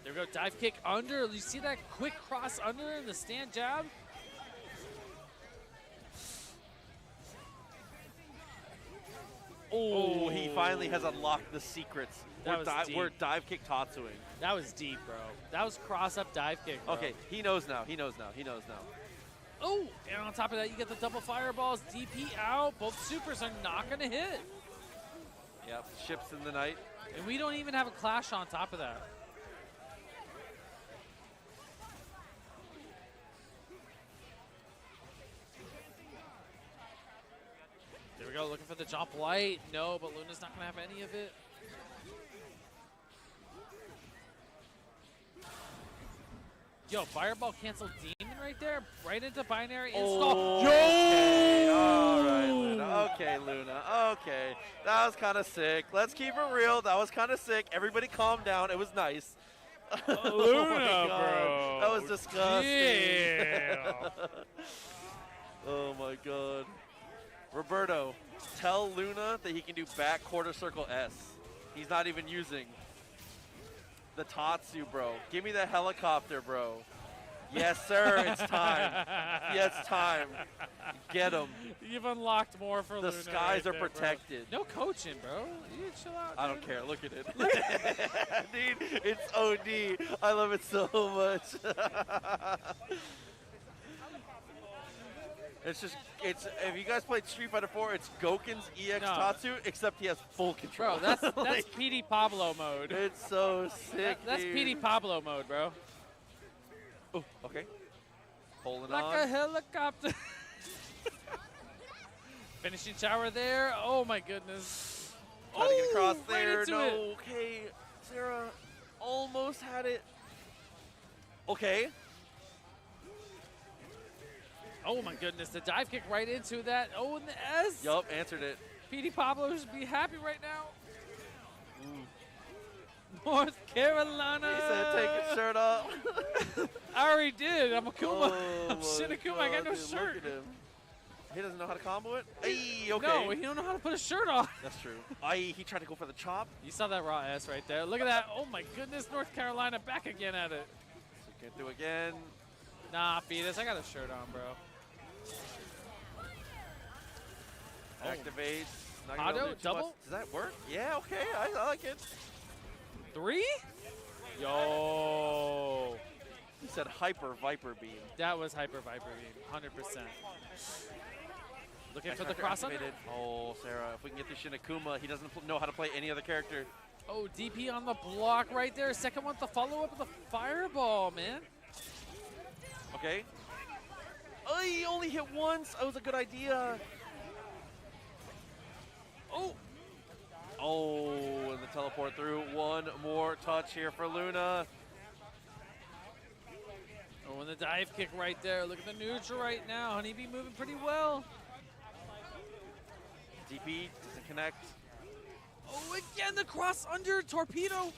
There we go, dive kick under. You see that quick cross under in the stand jab? Oh, he finally has unlocked the secrets. We're dive kick Tatsuing. That was deep, bro. That was cross up dive kick, bro. Okay, he knows now. He knows now. He knows now. Oh, and on top of that, you get the double fireballs. DP out. Both supers are not going to hit. Yep, ships in the night. And we don't even have a clash on top of that. There we go, looking for the jump light. No, but Luna's not going to have any of it. Yo, fireball cancel demon right there. Right into binary install. Oh, okay. All right, Luna. Okay, Luna. Okay. That was kind of sick. Let's keep it real. That was kind of sick. Everybody calm down. It was nice. Luna, oh my God. bro. That was disgusting. Yeah. Oh, my God. Roberto, tell Luna that he can do back quarter circle S. He's not even using the Tatsu, bro. Give me the helicopter, bro. Yes, sir. It's time. Yes, time. Get him. You've unlocked more for the Luna. Skies right are there, protected. Bro. No coaching, bro. You chill out. I don't care. Look at it. Dude, it's OD. I love it so much. It's just, if you guys played Street Fighter 4, it's Goken's EX Tatsu, except he has full control. Bro, that's like, PD Pablo mode. It's so sick, That's dude. PD Pablo mode, bro. Oh, okay. Holding like on. Like a helicopter. Finishing shower there. Oh, my goodness. Trying to get across right there. into No, it. okay. Sarah almost had it. Okay. Oh my goodness, the dive kick right into that. Oh, and the S. Yup, answered it. PD Pablo should be happy right now. North Carolina. He said take his shirt off. I already did. I'm a Kuma. Oh I'm Shinakuma. I got no shirt. Look at him. He doesn't know how to combo it? Ay, okay. No, he don't know how to put a shirt on. That's true. Ay, he tried to go for the chop. You saw that raw S right there. Look at that. Oh my goodness, North Carolina back again at it. So can't do again. Nah, Fetus, I got a shirt on, bro. Activates. Auto, double? Much. Does that work? Yeah, okay. I like it. 3? Yo. He said Hyper Viper Beam. That was Hyper Viper Beam, 100%. Looking for the cross under. Oh, Sarah, if we can get the Shinakuma, he doesn't know how to play any other character. Oh, DP on the block right there. Second one, the follow-up with the fireball, man. Okay. Oh, he only hit once. That was a good idea. Oh. Oh, and the teleport through. One more touch here for Luna. Oh, and the dive kick right there. Look at the neutral right now. Honeybee moving pretty well. DP doesn't connect. Oh, again, the cross under torpedo.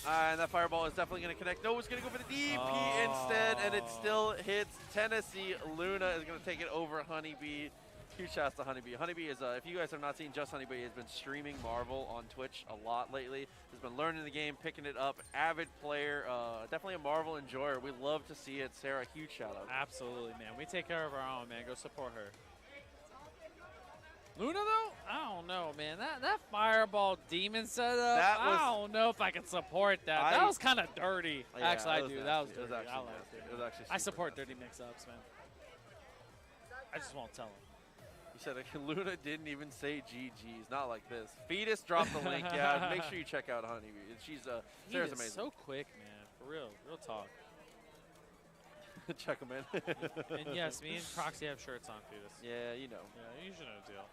And that fireball is definitely going to connect. No, it's going to go for the DP instead, and it still hits Tennessee. Luna is going to take it over Honeybee. Huge shouts to Honeybee. Honeybee is, if you guys have not seen Just Honeybee, has been streaming Marvel on Twitch a lot lately. Has been learning the game, picking it up. Avid player, definitely a Marvel enjoyer. We love to see it. Sarah, huge shout out. Absolutely, man. We take care of our own, man. Go support her. Luna, though? I don't know, man. That fireball demon setup, I don't know if I can support that. That was kind of dirty. Yeah, actually, I do. That was dirty. It was actually I liked nasty. it. It was actually I super support nasty. dirty mix-ups, man. I just won't tell them. You said Luna didn't even say GG's. Not like this. Fetus dropped the link. Yeah, make sure you check out Honeybee. She's Sarah's amazing. So quick, man. For real talk. Check them in. And yes, me and Proxy have shirts on, Fetus. Yeah, you know. Yeah, you should know the deal.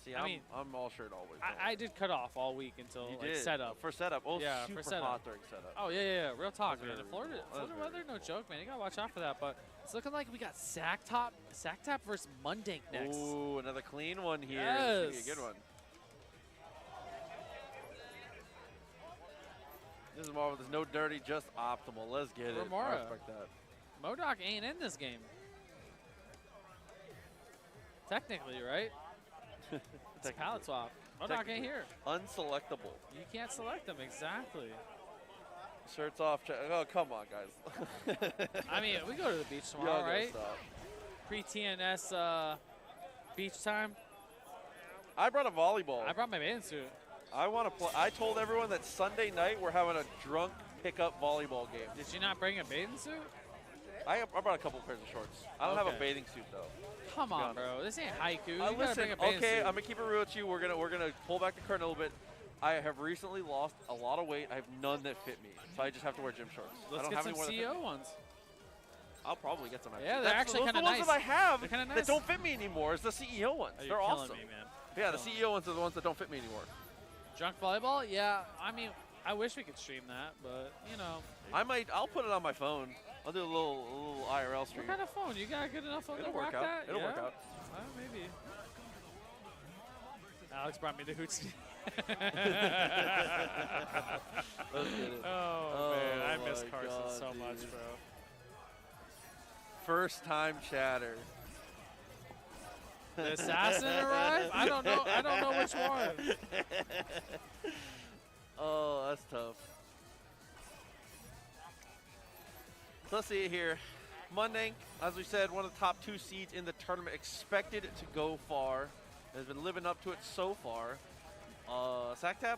See, I mean, I'm all shirt always. I did cut off all week until You like did. setup. For setup. Oh, yeah, super for setup. hot during setup. Oh yeah. Real talk, man. Really The Florida cool. weather, no joke, man. You gotta watch out for that. But it's looking like we got Sack Tap versus Mundank next. Ooh, another clean one here. Yes. This is a good one. This is Marvel. There's no dirty, just optimal. Let's get it. I Remora. respect that. MODOK ain't in this game. Technically, right? It's a palette swap. MODOK ain't here. Unselectable. You can't select them, exactly. Shirts off. Oh, come on, guys. I mean, we go to the beach tomorrow, right? Pre-TNS beach time. I brought a volleyball. I brought my bathing suit. I want to play. I told everyone that Sunday night we're having a drunk pickup volleyball game. Did you not bring a bathing suit? I brought a couple pairs of shorts. I don't have a bathing suit though. Come on, bro. This ain't haiku. You gotta listen, bring a bathing okay, suit. I'm gonna keep it real with you. We're gonna pull back the curtain a little bit. I have recently lost a lot of weight. I have none that fit me, so I just have to wear gym shorts. Let's I don't get have some any more that fit CEO me. ones. I'll probably get some. Actually. Yeah, they're actually those kind of the ones nice. that I have They're kinda that nice. don't fit me anymore. It's the CEO ones. Oh, They're you're killing awesome. me, man. Yeah, the CEO ones are the ones that don't fit me anymore. Drunk volleyball? Yeah, I mean, I wish we could stream that, but, you know. I'll put it on my phone. I'll do a little IRL stream. What kind of phone? You got a good enough phone It'll to work rock out. that? It'll work Yeah? out. Maybe. Alex brought me the hoots. Let's get it. Oh, man, I miss my Carson God, so much, dude. bro. First time chatter. The assassin arrived? I don't know which one. Oh, that's tough. So let's see it here. Mundank, as we said, one of the top 2 seeds in the tournament, expected to go far. Has been living up to it so far. Sactap,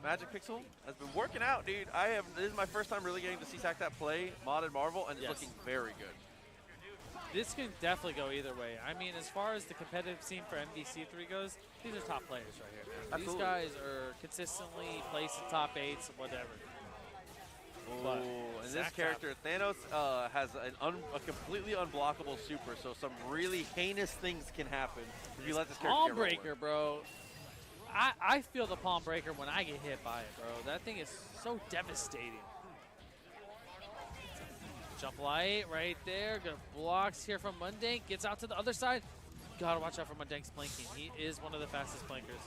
Magic Pixel has been working out, dude. This is my first time really getting to see Sactap play modded Marvel, and it's looking very good. This can definitely go either way. I mean, as far as the competitive scene for MVC3 goes, these are top players right here, man. Absolutely. These guys are consistently placed in top 8s, whatever. But And this character, Thanos, has a completely unblockable super, so some really heinous things can happen if you let this character Palm get rolling. breaker, bro. I feel the palm breaker when I get hit by it, bro. That thing is so devastating. Jump light right there. Good blocks here from Mundank. Gets out to the other side. Gotta watch out for Mundank's planking. He is one of the fastest plankers.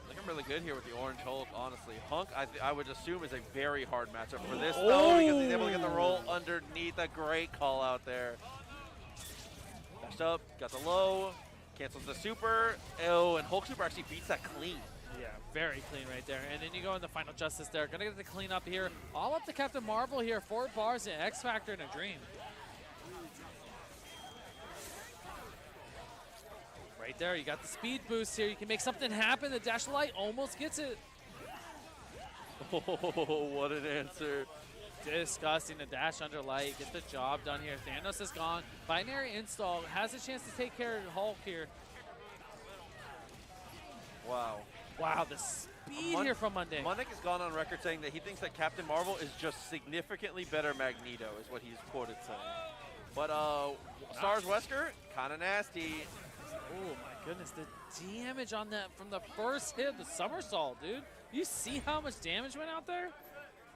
Looking really good here with the Orange Hulk, honestly. Hunk, I would assume, is a very hard matchup for this, though, because he's able to get the roll underneath. A great call out there. Dashed up, got the low, cancels the super. Oh, and Hulk super actually beats that clean. Yeah, very clean right there. And then you go in the Final Justice there. Gonna get the clean up here. All up to Captain Marvel here. 4 bars, an X Factor, and a Dream. Right there, you got the speed boost here. You can make something happen. The dash light almost gets it. Oh, what an answer. Disgusting. The dash under light. Get the job done here. Thanos is gone. Binary install. Has a chance to take care of Hulk here. Wow. Wow, the speed here from Mundank. Mundank has gone on record saying that he thinks that Captain Marvel is just significantly better Magneto, is what he's quoted saying. But Stars Wesker, kind of nasty. Oh my goodness, the damage on that from the first hit, the somersault, dude. You see how much damage went out there?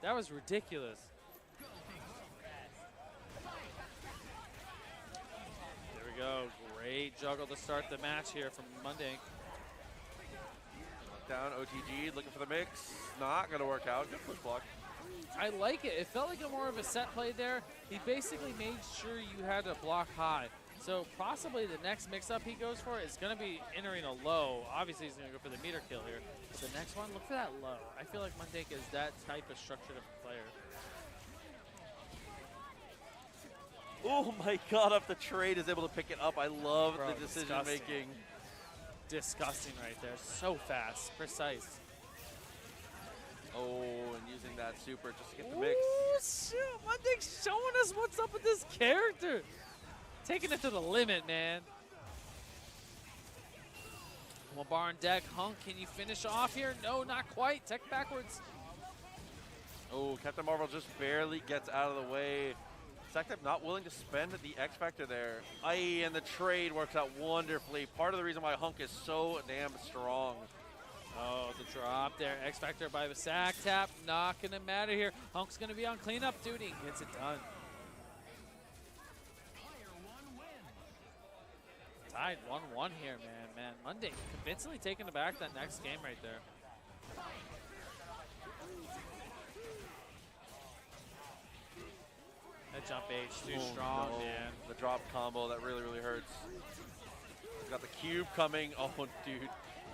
That was ridiculous. There we go. Great juggle to start the match here from Monday. Down, OTG, looking for the mix. Not going to work out. Good push block. I like it. It felt like a more of a set play there. He basically made sure you had to block high. So possibly the next mix-up he goes for is going to be entering a low. Obviously, he's going to go for the meter kill here. But the next one, look for that low. I feel like Mundake is that type of structured player. Oh my god, up the trade is able to pick it up. I love the decision making. Disgusting right there. So fast, precise. Oh, and using that super just to get the mix. Ooh, shoot. Mundake's showing us what's up with this character. Taking it to the limit, man. One bar on deck. Hunk, can you finish off here? No, not quite. Tech backwards. Oh, Captain Marvel just barely gets out of the way. Sectep not willing to spend the X Factor there. Aye, and the trade works out wonderfully. Part of the reason why Hunk is so damn strong. Oh, the drop there. X Factor by the sack tap. Not going to matter here. Hunk's going to be on cleanup duty. Gets it done. Tied 1-1 here, man. Monday convincingly taking it back that next game right there. That jump H too strong, no. man. The drop combo, that really, really hurts. He's got the cube coming. Oh, dude.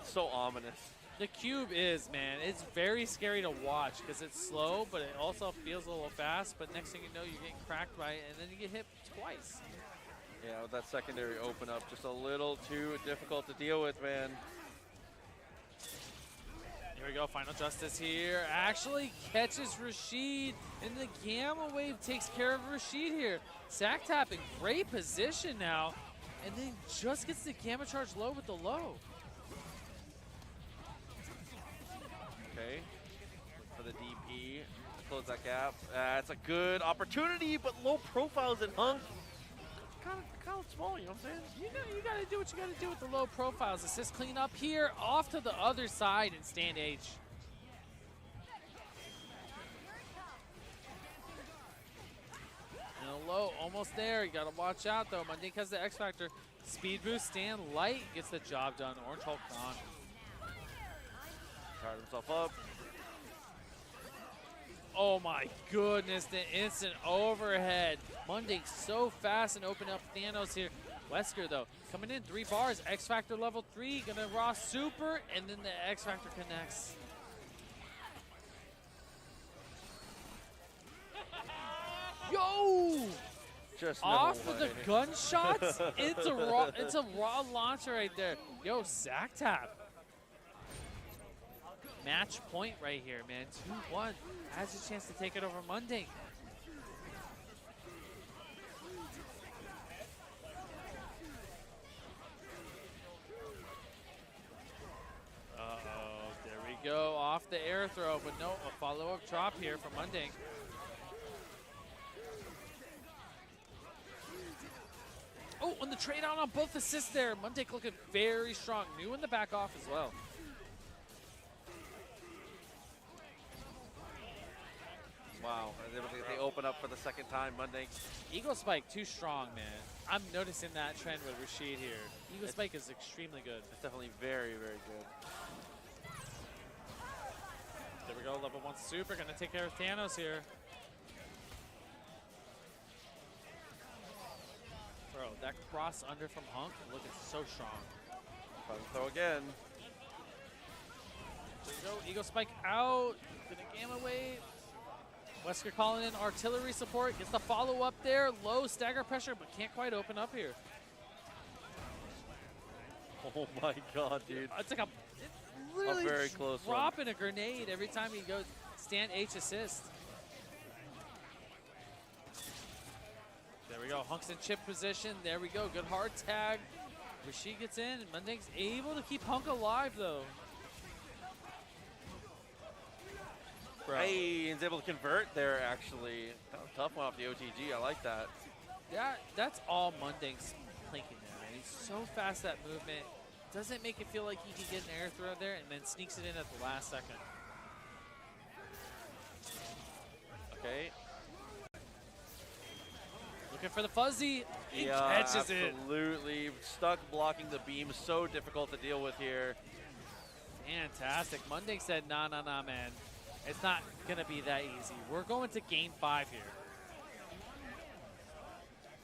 So ominous. The cube is, man. It's very scary to watch because it's slow, but it also feels a little fast. But next thing you know, you're getting cracked by it, and then you get hit twice. Yeah, with that secondary open up, just a little too difficult to deal with, man. Here we go, Final Justice here. Actually catches Rashid, and the Gamma Wave takes care of Rashid here. Sack tap in great position now, and then just gets the Gamma Charge low with the low. Okay, for the DP, close that gap. That's a good opportunity, but low profiles in Hunk. Kind of small, you know what I'm saying? You know, you gotta do what you gotta do with the low profiles. Assist clean up here, off to the other side and stand H. And a low, almost there. You gotta watch out though. Mundake has the X Factor. Speed boost, stand light, gets the job done. Orange Hulk gone. Tired himself up. Oh my goodness, the instant overhead. Mundake so fast and open up Thanos here. Wesker though, coming in 3 bars, X Factor level 3, gonna raw super, and then the X Factor connects. Yo! Just off of the gunshots, it's a raw launcher right there. Yo, sack tap. Match point right here, man. 2-1. Has a chance to take it over Mundake. Uh-oh, there we go. Off the air throw, but no, a follow-up drop here from Mundake. Oh, and the trade out on both assists there. Mundake looking very strong. New in the back off as well. Wow, they open up for the second time, Monday. Eagle Spike, too strong, man. I'm noticing that trend with Rashid here. Eagle Spike is extremely good. It's definitely very, very good. There we go, level 1 super, gonna take care of Thanos here. Bro, that cross under from Hunk looking so strong. Throw again. There we go, Eagle Spike out. Gonna Gamma Wave. Wesker calling in artillery support, gets the follow up there, low stagger pressure, but can't quite open up here. Oh my god, dude. It's like literally very close dropping a grenade every time he goes stand H assist. There we go, Hunk's in chip position, there we go, good hard tag. Rashid gets in, and Mundake's able to keep Hunk alive though. Hey, he's able to convert there, actually. That was a tough one off the OTG. I like that. That's all Mundake's plinking there, man. He's so fast, that movement. Doesn't make it feel like he can get an air throw there and then sneaks it in at the last second. Okay. Looking for the fuzzy. He Yeah, catches it. absolutely. Stuck blocking the beam. So difficult to deal with here. Fantastic. Munding said, nah, man. It's not going to be that easy. We're going to game 5 here.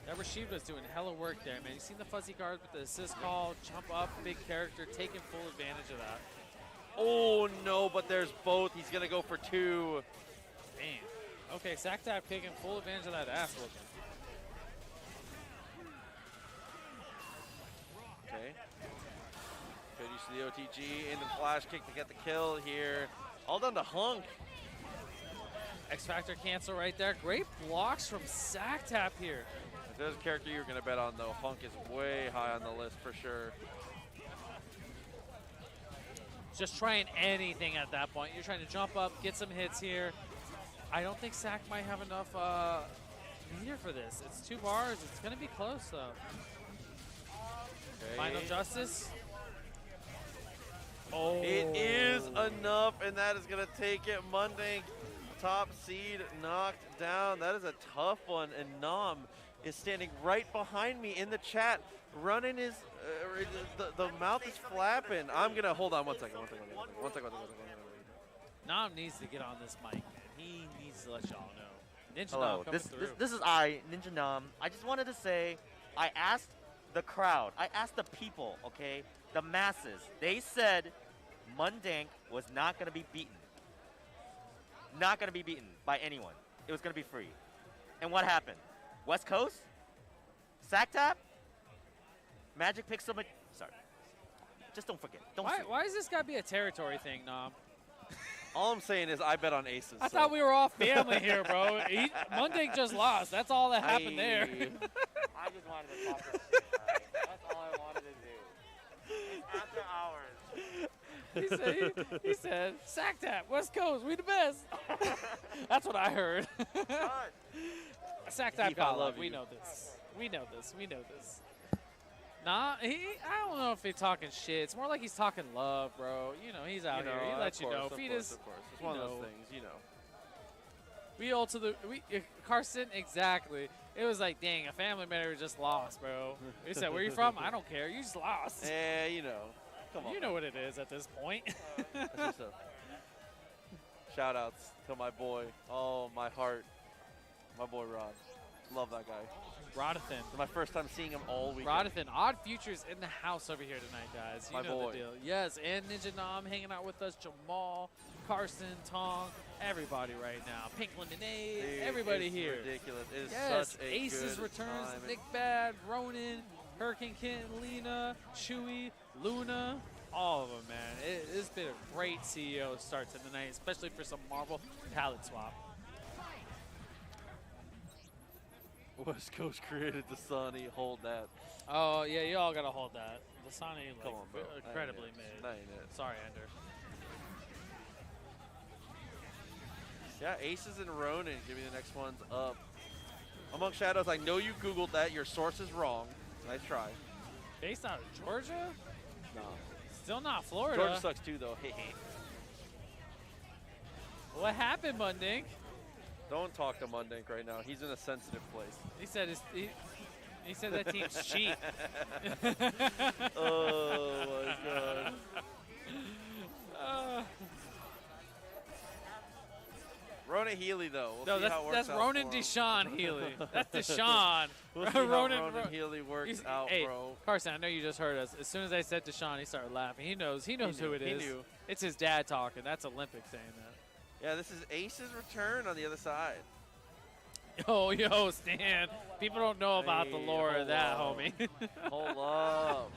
That Rashid was doing hella work there, man. You seen the fuzzy guard with the assist call, jump up, big character, taking full advantage of that. Oh, no, but there's both. He's going to go for 2. Man. Okay, Sacktap taking full advantage of that ass whooping. Okay. Good use of the OTG and the flash kick to get the kill here. All done to Hunk. X-Factor cancel right there. Great blocks from Sacktap here. If there's a character you're going to bet on, though, Hunk is way high on the list for sure. Just trying anything at that point. You're trying to jump up, get some hits here. I don't think Sack might have enough meter for this. It's 2 bars. It's going to be close, though. Okay. Final Justice. Oh. It is enough, and that is going to take it. Munding, top seed, knocked down. That is a tough one, and Nam is standing right behind me in the chat, running his, the mouth is flapping. I'm going to, hold on one second. Nam needs to get on this mic, man. He needs to let y'all know. Ninja Hello, Nam coming through. this is I, Ninja Nam. I just wanted to say, I asked the crowd, I asked the people, okay, the masses. They said Mundang was not going to be beaten. Not going to be beaten by anyone. It was going to be free. And what happened? West Coast? Sacktap? Magic Pixel? Sorry. Just don't forget. Why is this got to be a territory thing, Nam? All I'm saying is I bet on aces. I thought we were all family here, bro. Munding just lost. That's all that happened there. I just wanted to talk to shit, right? That's all I wanted to do. It's after hours. He said, Sacktap, West Coast, we the best. That's what I heard. Sacktap got love. We know this. We know this. Nah, I don't know if he's talking shit. It's more like he's talking love, bro. You know, he's out here. He lets you know. Feed us. Of course. It's one of those things, you know. Carson, exactly. It was like, dang, a family member just lost, bro. He said, where you from? I don't care. You just lost. Yeah, you know. Come on. You know what it is at this point. Shout outs to my boy. Oh, my heart. My boy Rod. Love that guy. Rodithan. It's my first time seeing him all weekend. Rodithan. Odd Futures in the house over here tonight, guys. You my know boy. the deal. Yes, and Ninja Nam hanging out with us. Jamal, Carson, Tong, everybody right now. Pink Lemonade, everybody here. Ridiculous. It is yes, such a Aces good returns. time. Nick Bad, Ronan, Hurricane Kitten, Lena, Chewy, Luna. All of them, man. It's been a great CEO start to the night, especially for some Marvel palette swap. West Coast created the Sunny. Hold that. Oh, yeah, you all got to hold that. The Sunny, like, Come on, bro. incredibly mid. That ain't it. Sorry, Ender. Yeah, Aces and Ronin give me the next ones up. Among Shadows, I know you Googled that. Your source is wrong. Nice try. Based out of Georgia? No. Still not Florida. Georgia sucks too, though. What happened, Mundink? Don't talk to Mundink right now. He's in a sensitive place. He said he said that team's cheap. Oh my god. Ronan Healy though. We'll see how it works that's out Ronan for him. Deshaun Healy. That's Deshaun. We'll see how Ronan Healy works out, hey, bro. Carson, I know you just heard us. As soon as I said Deshaun, he started laughing. He knows who it is. He knew. It's his dad talking. That's Olympic saying that. Yeah, this is Ace's return on the other side. Yo, Stan. People don't know about the lore of that, homie. Hold up.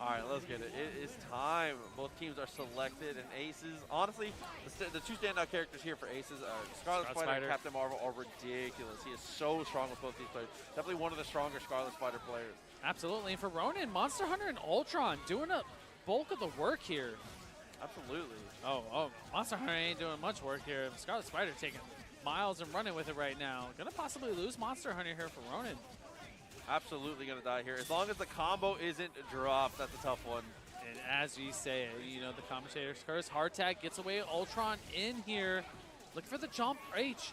All right, let's get it. It is time. Both teams are selected, and Aces, honestly, the two standout characters here for Aces are Scarlet Spider and Captain Marvel are ridiculous. He is so strong with both these players. Definitely one of the stronger Scarlet Spider players. Absolutely. And for Ronan, Monster Hunter and Ultron doing a bulk of the work here. Absolutely. Oh, Monster Hunter ain't doing much work here. Scarlet Spider taking miles and running with it right now. Gonna possibly lose Monster Hunter here for Ronan. Absolutely gonna die here. As long as the combo isn't dropped, that's a tough one. And as you say, you know, the commentator's curse. Hard tag gets away. Ultron in here. Look for the jump H.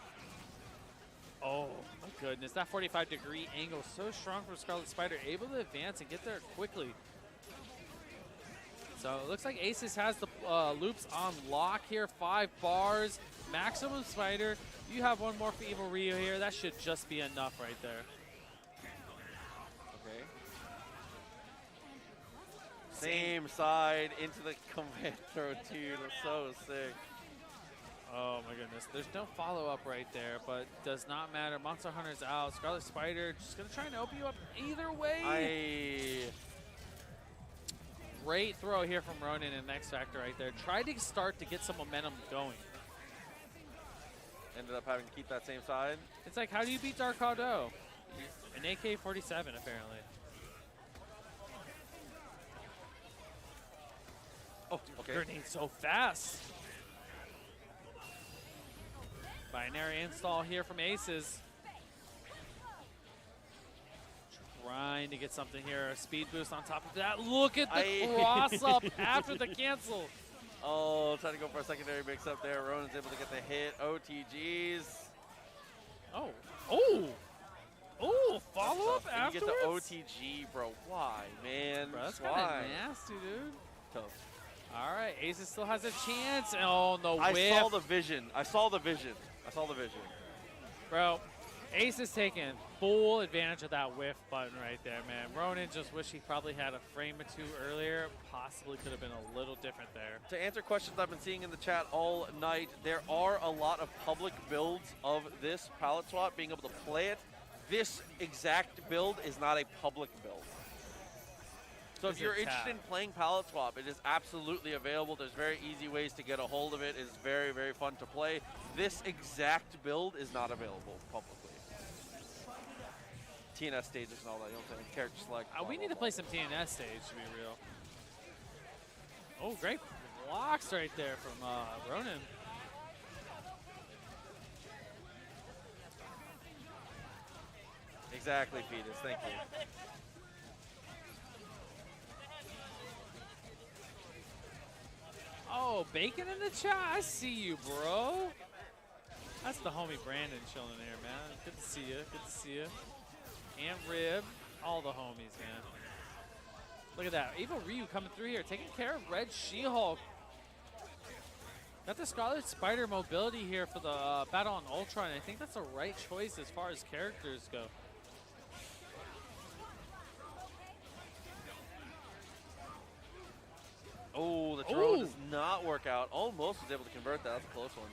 Oh, my goodness. That 45-degree angle so strong from Scarlet Spider, able to advance and get there quickly. So it looks like Aces has the loops on lock here. 5 bars, maximum Spider. You have one more for Evil Ryu here. That should just be enough right there. Okay. Same side into the command throw, dude. That's so sick. Oh my goodness. There's no follow-up right there, but does not matter. Monster Hunter's out. Scarlet Spider just going to try and open you up either way. Great throw here from Ronin and X Factor right there. Tried to start to get some momentum going. Ended up having to keep that same side. It's like, how do you beat Dark Hado? An AK-47, apparently. Oh, okay. Grenade so fast. Binary install here from Aces. Trying to get something here. A speed boost on top of that. Look at the cross up after the cancel. Oh, trying to go for a secondary mix up there. Ronin's able to get the hit. OTGs. Oh. Oh. Oh, follow up afterwards? You get the OTG, bro. Why, man? Bro, that's Why? kind of nasty, dude. Tough. All right, Aces still has a chance. Oh, no whiff. I saw the vision. I saw the vision. Bro, Ace is taking full advantage of that whiff button right there, man. Ronin just wish he probably had a frame or two earlier. Possibly could have been a little different there. To answer questions I've been seeing in the chat all night, there are a lot of public builds of this palette swap, being able to play it. This exact build is not a public build. So if you're interested in playing palette swap, it is absolutely available. There's very easy ways to get a hold of it. It's very, very fun to play. This exact build is not available publicly. TNS stages and all that, you know what I'm saying? Character select. We need to play some TNS stage, to be real. Oh, great blocks right there from Ronin. Exactly, Fetus. Thank you. Oh, Bacon in the chat. I see you, bro. That's the homie Brandon chilling there, man. Good to see you. Good to see you. And Rib. All the homies, man. Look at that. Evil Ryu coming through here, taking care of Red She-Hulk. Got the Scarlet Spider mobility here for the battle on Ultron. I think that's the right choice as far as characters go. Oh, the throw does not work out. Almost was able to convert that. That's a close one.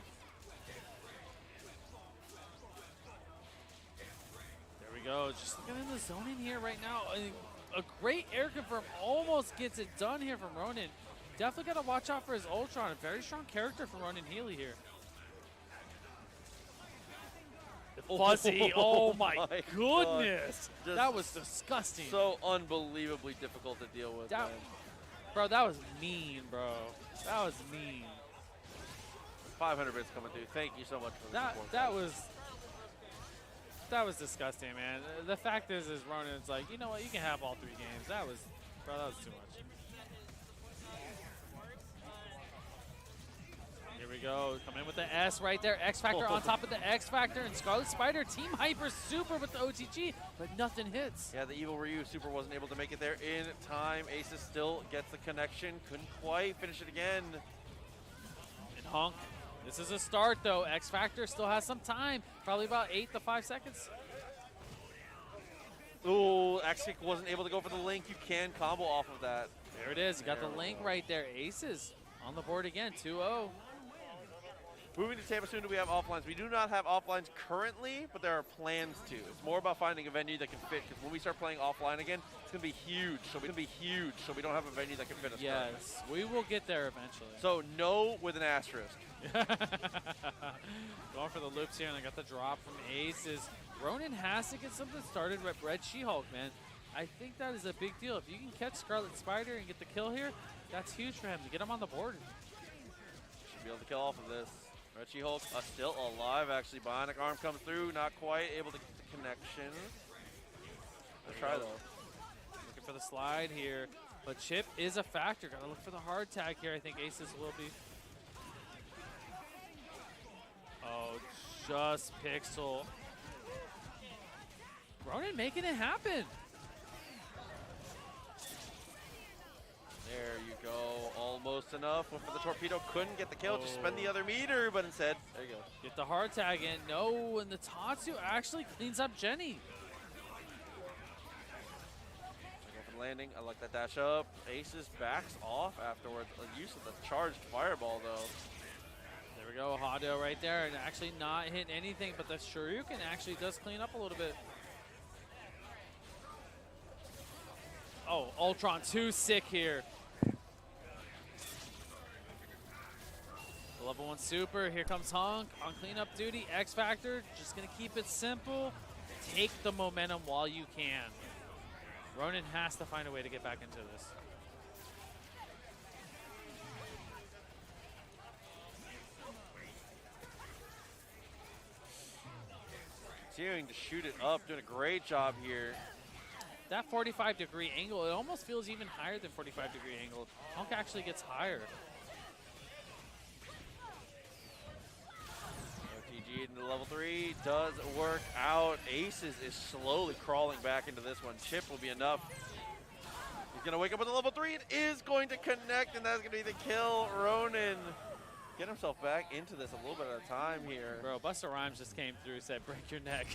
There we go. Just looking in the zoning here right now. A great air confirm almost gets it done here from Ronin. Definitely got to watch out for his Ultron. A very strong character for Ronin Healy here. Fuzzy. Oh my goodness. That was disgusting. So unbelievably difficult to deal with, man. Bro, that was mean, bro. That was mean. 500 bits coming through. Thank you so much for the support. That was disgusting, man. The fact is Ronin's like, you know what? You can have all 3 games. That was too much. Here we go. Come in with the S right there. X Factor on top of the X Factor. And Scarlet Spider, Team Hyper Super with the OTG, but nothing hits. Yeah, the Evil Ryu Super wasn't able to make it there in time. Aces still gets the connection. Couldn't quite finish it again. And Hunk. This is a start, though. X Factor still has some time. Probably about 8 to 5 seconds. Ooh, X-Kick wasn't able to go for the link. You can combo off of that. There it is. You got the link right there. Aces on the board again. 2-0. Moving to Tampa soon, do we have offlines? We do not have offlines currently, but there are plans to. It's more about finding a venue that can fit, because when we start playing offline again, it's going to be huge. So we don't have a venue that can fit us. Yes, we will get there eventually. So no with an asterisk. Going for the loops here, and I got the drop from Aces. Ronin has to get something started with Red She-Hulk, man. I think that is a big deal. If you can catch Scarlet Spider and get the kill here, that's huge for him to get him on the board. Should be able to kill off of this. Red She-Hulk still alive, actually. Bionic Arm comes through, not quite able to get the connection. Let's try, though. Looking for the slide here, but Chip is a factor. Gotta look for the hard tag here. I think Aces will be. Oh, just Pixel. Ronan making it happen. There you go. Almost enough. Went for the torpedo. Couldn't get the kill. Just spend the other meter, but instead, there you go. Get the hard tag in. No, and the Tatsu actually cleans up Jenny. Landing. I like that dash up. Aces backs off afterwards. The use of the charged fireball, though. There we go. Hado right there. And actually not hitting anything, but the Shoryuken actually does clean up a little bit. Oh, Ultron too sick here. The level 1 super. Here comes Hunk on cleanup duty. X Factor just going to keep it simple. Take the momentum while you can. Ronan has to find a way to get back into this. Continuing to shoot it up, doing a great job here. That 45-degree angle, it almost feels even higher than 45-degree angle. Hunk actually gets higher. OTG into level 3 does work out. Aces is slowly crawling back into this one. Chip will be enough. He's going to wake up with a level 3. It is going to connect, and that's going to be the kill. Ronan get himself back into this a little bit at a time here. Bro, Busta Rhymes just came through, said, break your neck.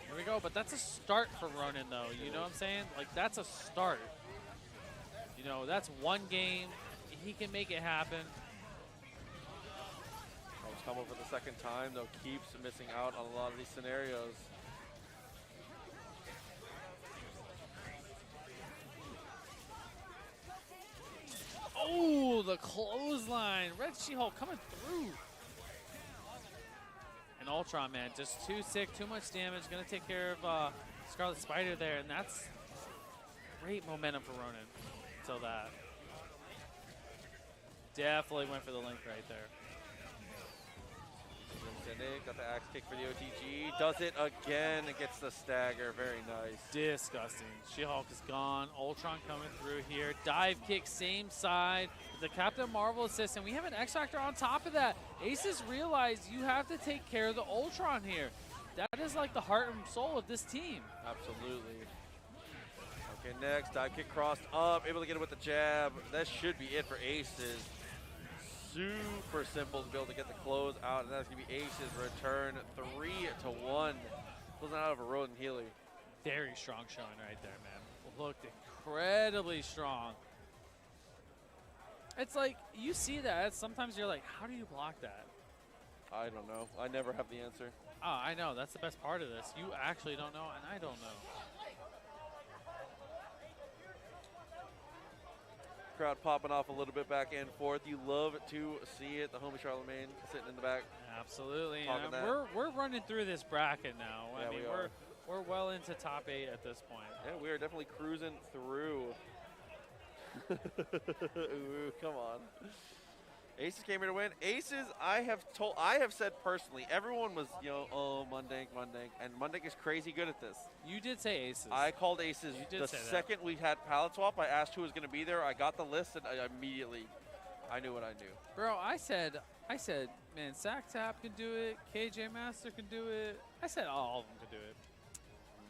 Here we go, but that's a start for Ronan, though. You know what I'm saying? Like, that's a start. You know, that's one game. He can make it happen. Almost come over the second time, though. Keeps missing out on a lot of these scenarios. Oh, the clothesline. Red She-Hulk coming through. And Ultron, man, just too sick, too much damage. Going to take care of Scarlet Spider there, and that's great momentum for Ronan until that. Definitely went for the link right there. Got the axe kick for the OTG. Does it again. It gets the stagger. Very nice. Disgusting. She-Hulk is gone. Ultron coming through here. Dive kick, same side. The Captain Marvel assist, and we have an X-Factor on top of that. Aces realize you have to take care of the Ultron here. That is like the heart and soul of this team. Absolutely. Okay, next, dive kick crossed up. Able to get it with the jab. That should be it for Aces. Super simple to be able to get the close out, and that's going to be Aces return 3-1. Closing out of a Rodan Healy. Very strong showing right there, man. Looked incredibly strong. It's like, you see that, sometimes you're like, how do you block that? I don't know. I never have the answer. Oh, I know. That's the best part of this. You actually don't know, and I don't know. Crowd popping off a little bit back and forth. You love to see it. The homie Charlemagne sitting in the back. Absolutely. And we're running through this bracket now. Yeah, I mean, we're well into top 8 at this point. Yeah, we are definitely cruising through. Ooh, come on. Aces came here to win. Aces, I have said personally, everyone was, oh, Mundank, and Mundank is crazy good at this. You did say Aces. I called Aces. You did the say second we had palette swap, I asked who was going to be there. I got the list, and I immediately, I knew what I knew. Bro, I said, man, Sack Tap can do it. KJ Master can do it. I said all of them could do it.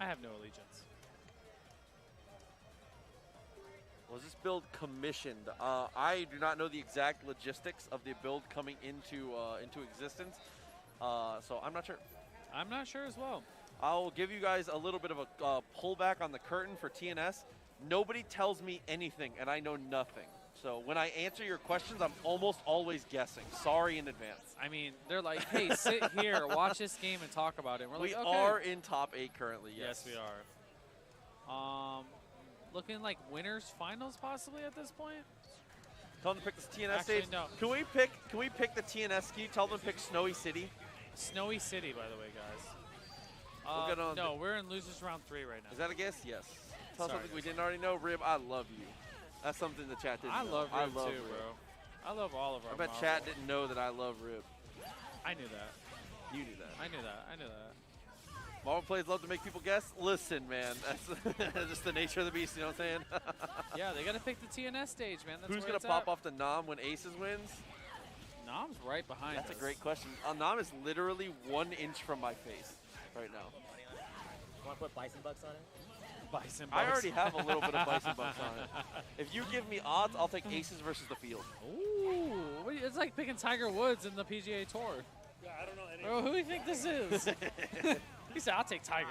I have no allegiance. Was this build commissioned? I do not know the exact logistics of the build coming into existence, so I'm not sure. I'm not sure as well. I'll give you guys a little bit of a pullback on the curtain for TNS. Nobody tells me anything, and I know nothing. So when I answer your questions, I'm almost always guessing. Sorry in advance. I mean, they're like, hey, sit here, watch this game, and talk about it. And we're like, okay. We are in top 8 currently, yes. Yes, we are. Looking like winners finals possibly at this point. Tell them to pick this TNS Actually, stage. no. Can we pick the TNS? Can you tell them to pick Snowy City? Snowy City, by the way, guys. No, we're in losers round 3 right now. Is that a guess? Yes. Tell something we didn't already know. Rib, I love you. That's something the chat didn't know. I love Rib too, bro. I love all of our I bet chat didn't know that I love Rib. I knew that. You knew that. I knew that. Marvel players love to make people guess. Listen, man, that's just the nature of the beast, you know what I'm saying? Yeah, they got to pick the TNS stage, man. That's who's going to pop off the Nom when Aces wins? Nom Nam's right behind That's us. a great question. Nam is literally 1 inch from my face right now. Want to put Bison Bucks on it? Bison I Bucks. already have a little bit of Bison Bucks on it. If you give me odds, I'll take aces versus the field. Ooh, it's like picking Tiger Woods in the PGA Tour. Yeah, I don't know any. Bro, who do you think this is? He said, I'll take Tiger.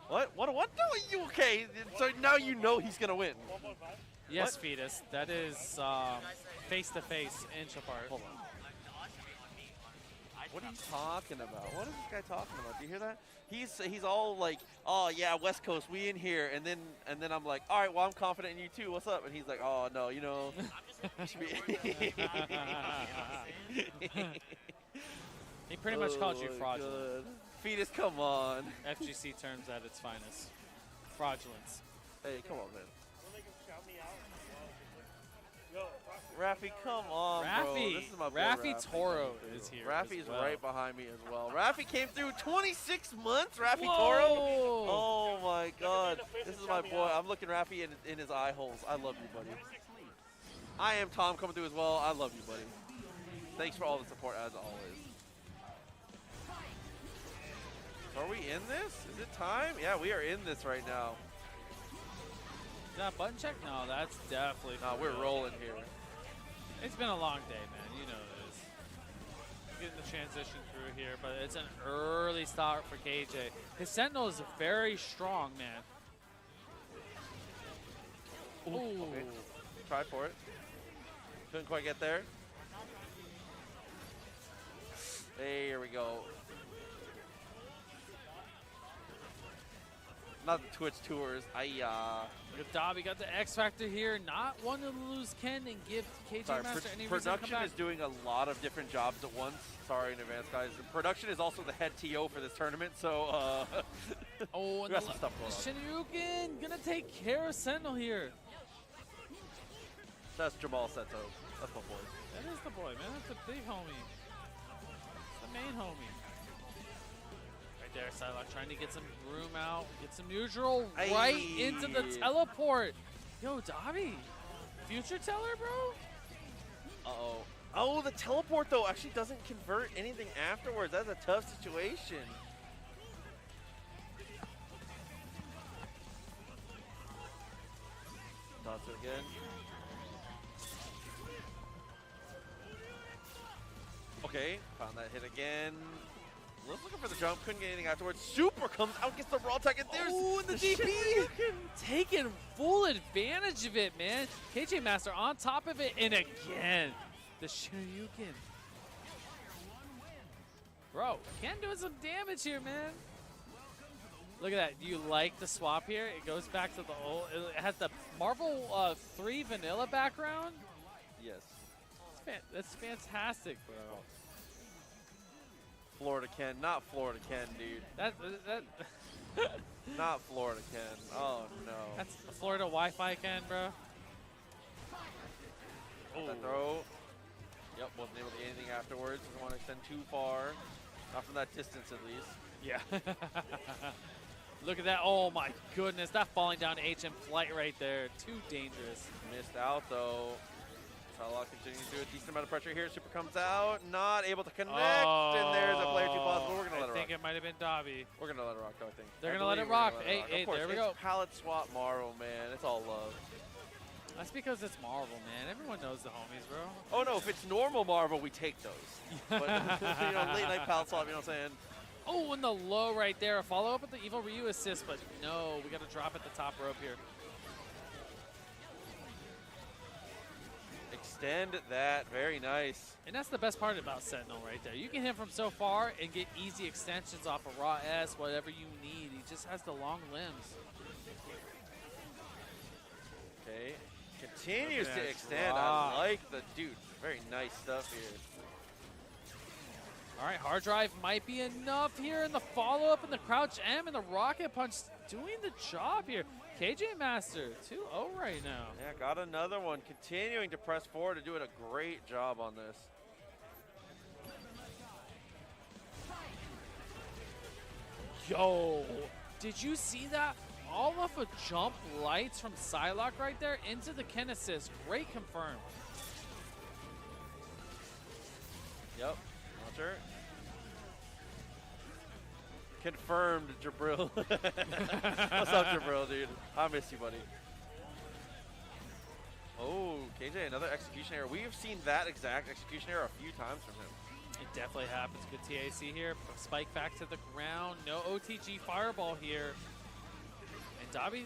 What? No, you okay? So now you know he's gonna win. Yes, What? Fetus. That is face-to-face, inch apart. Hold on. What are you talking about? What is this guy talking about? Do you hear that? He's all like, oh yeah, West Coast, we in here, and then I'm like, all right, well I'm confident in you too. What's up? And he's like, oh no, you know. You should be He pretty much called you fraudulent. God. Fetus, come on. FGC terms at its finest. Fraudulence. Hey, come on, man. Rafi, come on, bro. This is my boy, Rafi Toro is here. Rafi's well. right behind me as well. Rafi came through 26 months. Rafi Whoa. Toro. Oh my God. This is my boy. I'm looking Rafi in his eye holes. I love you, buddy. I am Tom coming through as well. I love you, buddy. Thanks for all the support as always. Are we in this? Is it time? Yeah, we are in this right now. Is that a button check? No, that's definitely. No, we're rolling here. It's been a long day, man. You know this. Getting the transition through here, but it's an early start for KJ. His Sentinel is very strong, man. Ooh. Okay. Try for it. Couldn't quite get there. Hey, here we go. Not the Twitch tours. Dobby got the X Factor here. Not one to lose Ken and give KJ Master any reason to come Production back. is doing a lot of different jobs at once. Sorry in advance, guys. Production is also the head TO for this tournament, so oh, and we got some stuff going on. Shinryuken gonna take care of Sentinel here. That's Jamal Seto. That's my boy. That is the boy, man. That's the big homie. It's the main homie. Right there, Psylocke trying to get some room out, get some neutral right into the teleport. Yo, Dobby, future teller, bro? Uh-oh. Oh, the teleport, though, actually doesn't convert anything afterwards. That's a tough situation. Dancer again. Okay, found that hit again. Was looking for the jump, couldn't get anything afterwards. Super comes out, gets the raw tech, and there's the DP! Taking full advantage of it, man. KJ Master on top of it, and again, the Shoryuken. Bro, Ken doing some damage here, man. Look at that. Do you like the swap here? It goes back to the old, it has the Marvel 3 vanilla background. Yes. That's fantastic, bro. Florida Ken, not Florida Ken, dude. That not Florida Ken. Oh no. That's the Florida Wi-Fi Ken, bro. That throw. Yep, wasn't able to get anything afterwards. Doesn't want to extend too far. Not from that distance, at least. Yeah. Look at that. Oh my goodness. That falling down HM flight right there. Too dangerous. Missed out though. Psylocke continues to do a decent amount of pressure here. Super comes out, not able to connect, and there's a player too possible. We're gonna let it rock. I think it might have been Dobby. We're gonna let it rock, though. I think they're gonna let it rock. Hey, there we go. Palette swap Morrow, man. It's all love. That's because it's Marvel, man. Everyone knows the homies, bro. Oh no, if it's normal Marvel, we take those. But you know, late night palette swap. You know what I'm saying? Oh, and the low right there. A follow up with the Evil Ryu assist, but no, we got to drop at the top rope here. Extend that. Very nice. And that's the best part about Sentinel right there. You can hit from so far and get easy extensions off of Raw S, whatever you need. He just has the long limbs. Okay. Continues to extend. I like the dude. Very nice stuff here. All right, hard drive might be enough here in the follow-up and the crouch M and the rocket punch doing the job here. KJ Master 2-0 right now. Yeah, got another one. Continuing to press forward and doing a great job on this. Yo, did you see that? All off of jump lights from Psylocke right there into the Ken assist. Great confirm. Yep. Launcher. Confirmed, Jabril. What's up, Jabril, dude? I miss you, buddy. Oh, KJ, another execution error. We have seen that exact execution error a few times from him. It definitely happens. Good TAC here. Spike back to the ground. No OTG fireball here. And Dobby,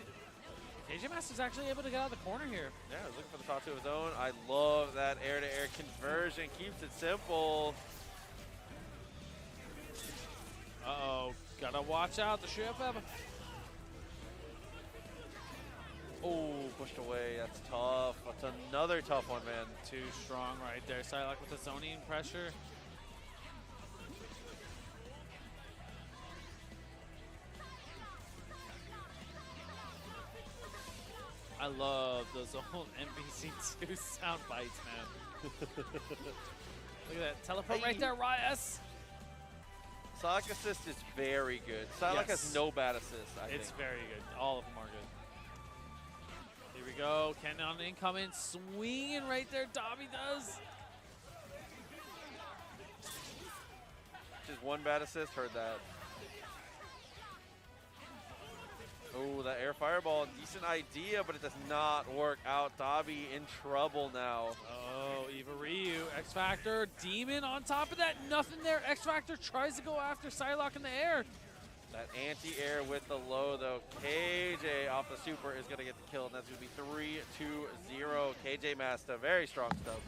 KJ Master's actually able to get out of the corner here. Yeah, he's looking for the top two of his own. I love that air-to-air conversion. Keeps it simple. Uh-oh. Gotta watch out. The ship. Oh, pushed away. That's tough. That's another tough one, man. Too strong right there. Psylocke with the zoning pressure. I love those old NBC2 sound bites, man. Look at that. Teleport right there, Ryas. Psylocke assist is very good. Psylocke has no bad assists, I think. It's very good. All of them are good. Here we go. Cannon incoming. Swinging right there. Dobby does. Just one bad assist. Heard that. Oh, that air fireball. Decent idea, but it does not work out. Dobby in trouble now. Oh, Eva Ryu. X-Factor. Demon on top of that. Nothing there. X-Factor tries to go after Psylocke in the air. That anti-air with the low, though. KJ off the super is going to get the kill, and that's going to be 3-2-0. KJ Master, very strong stuff.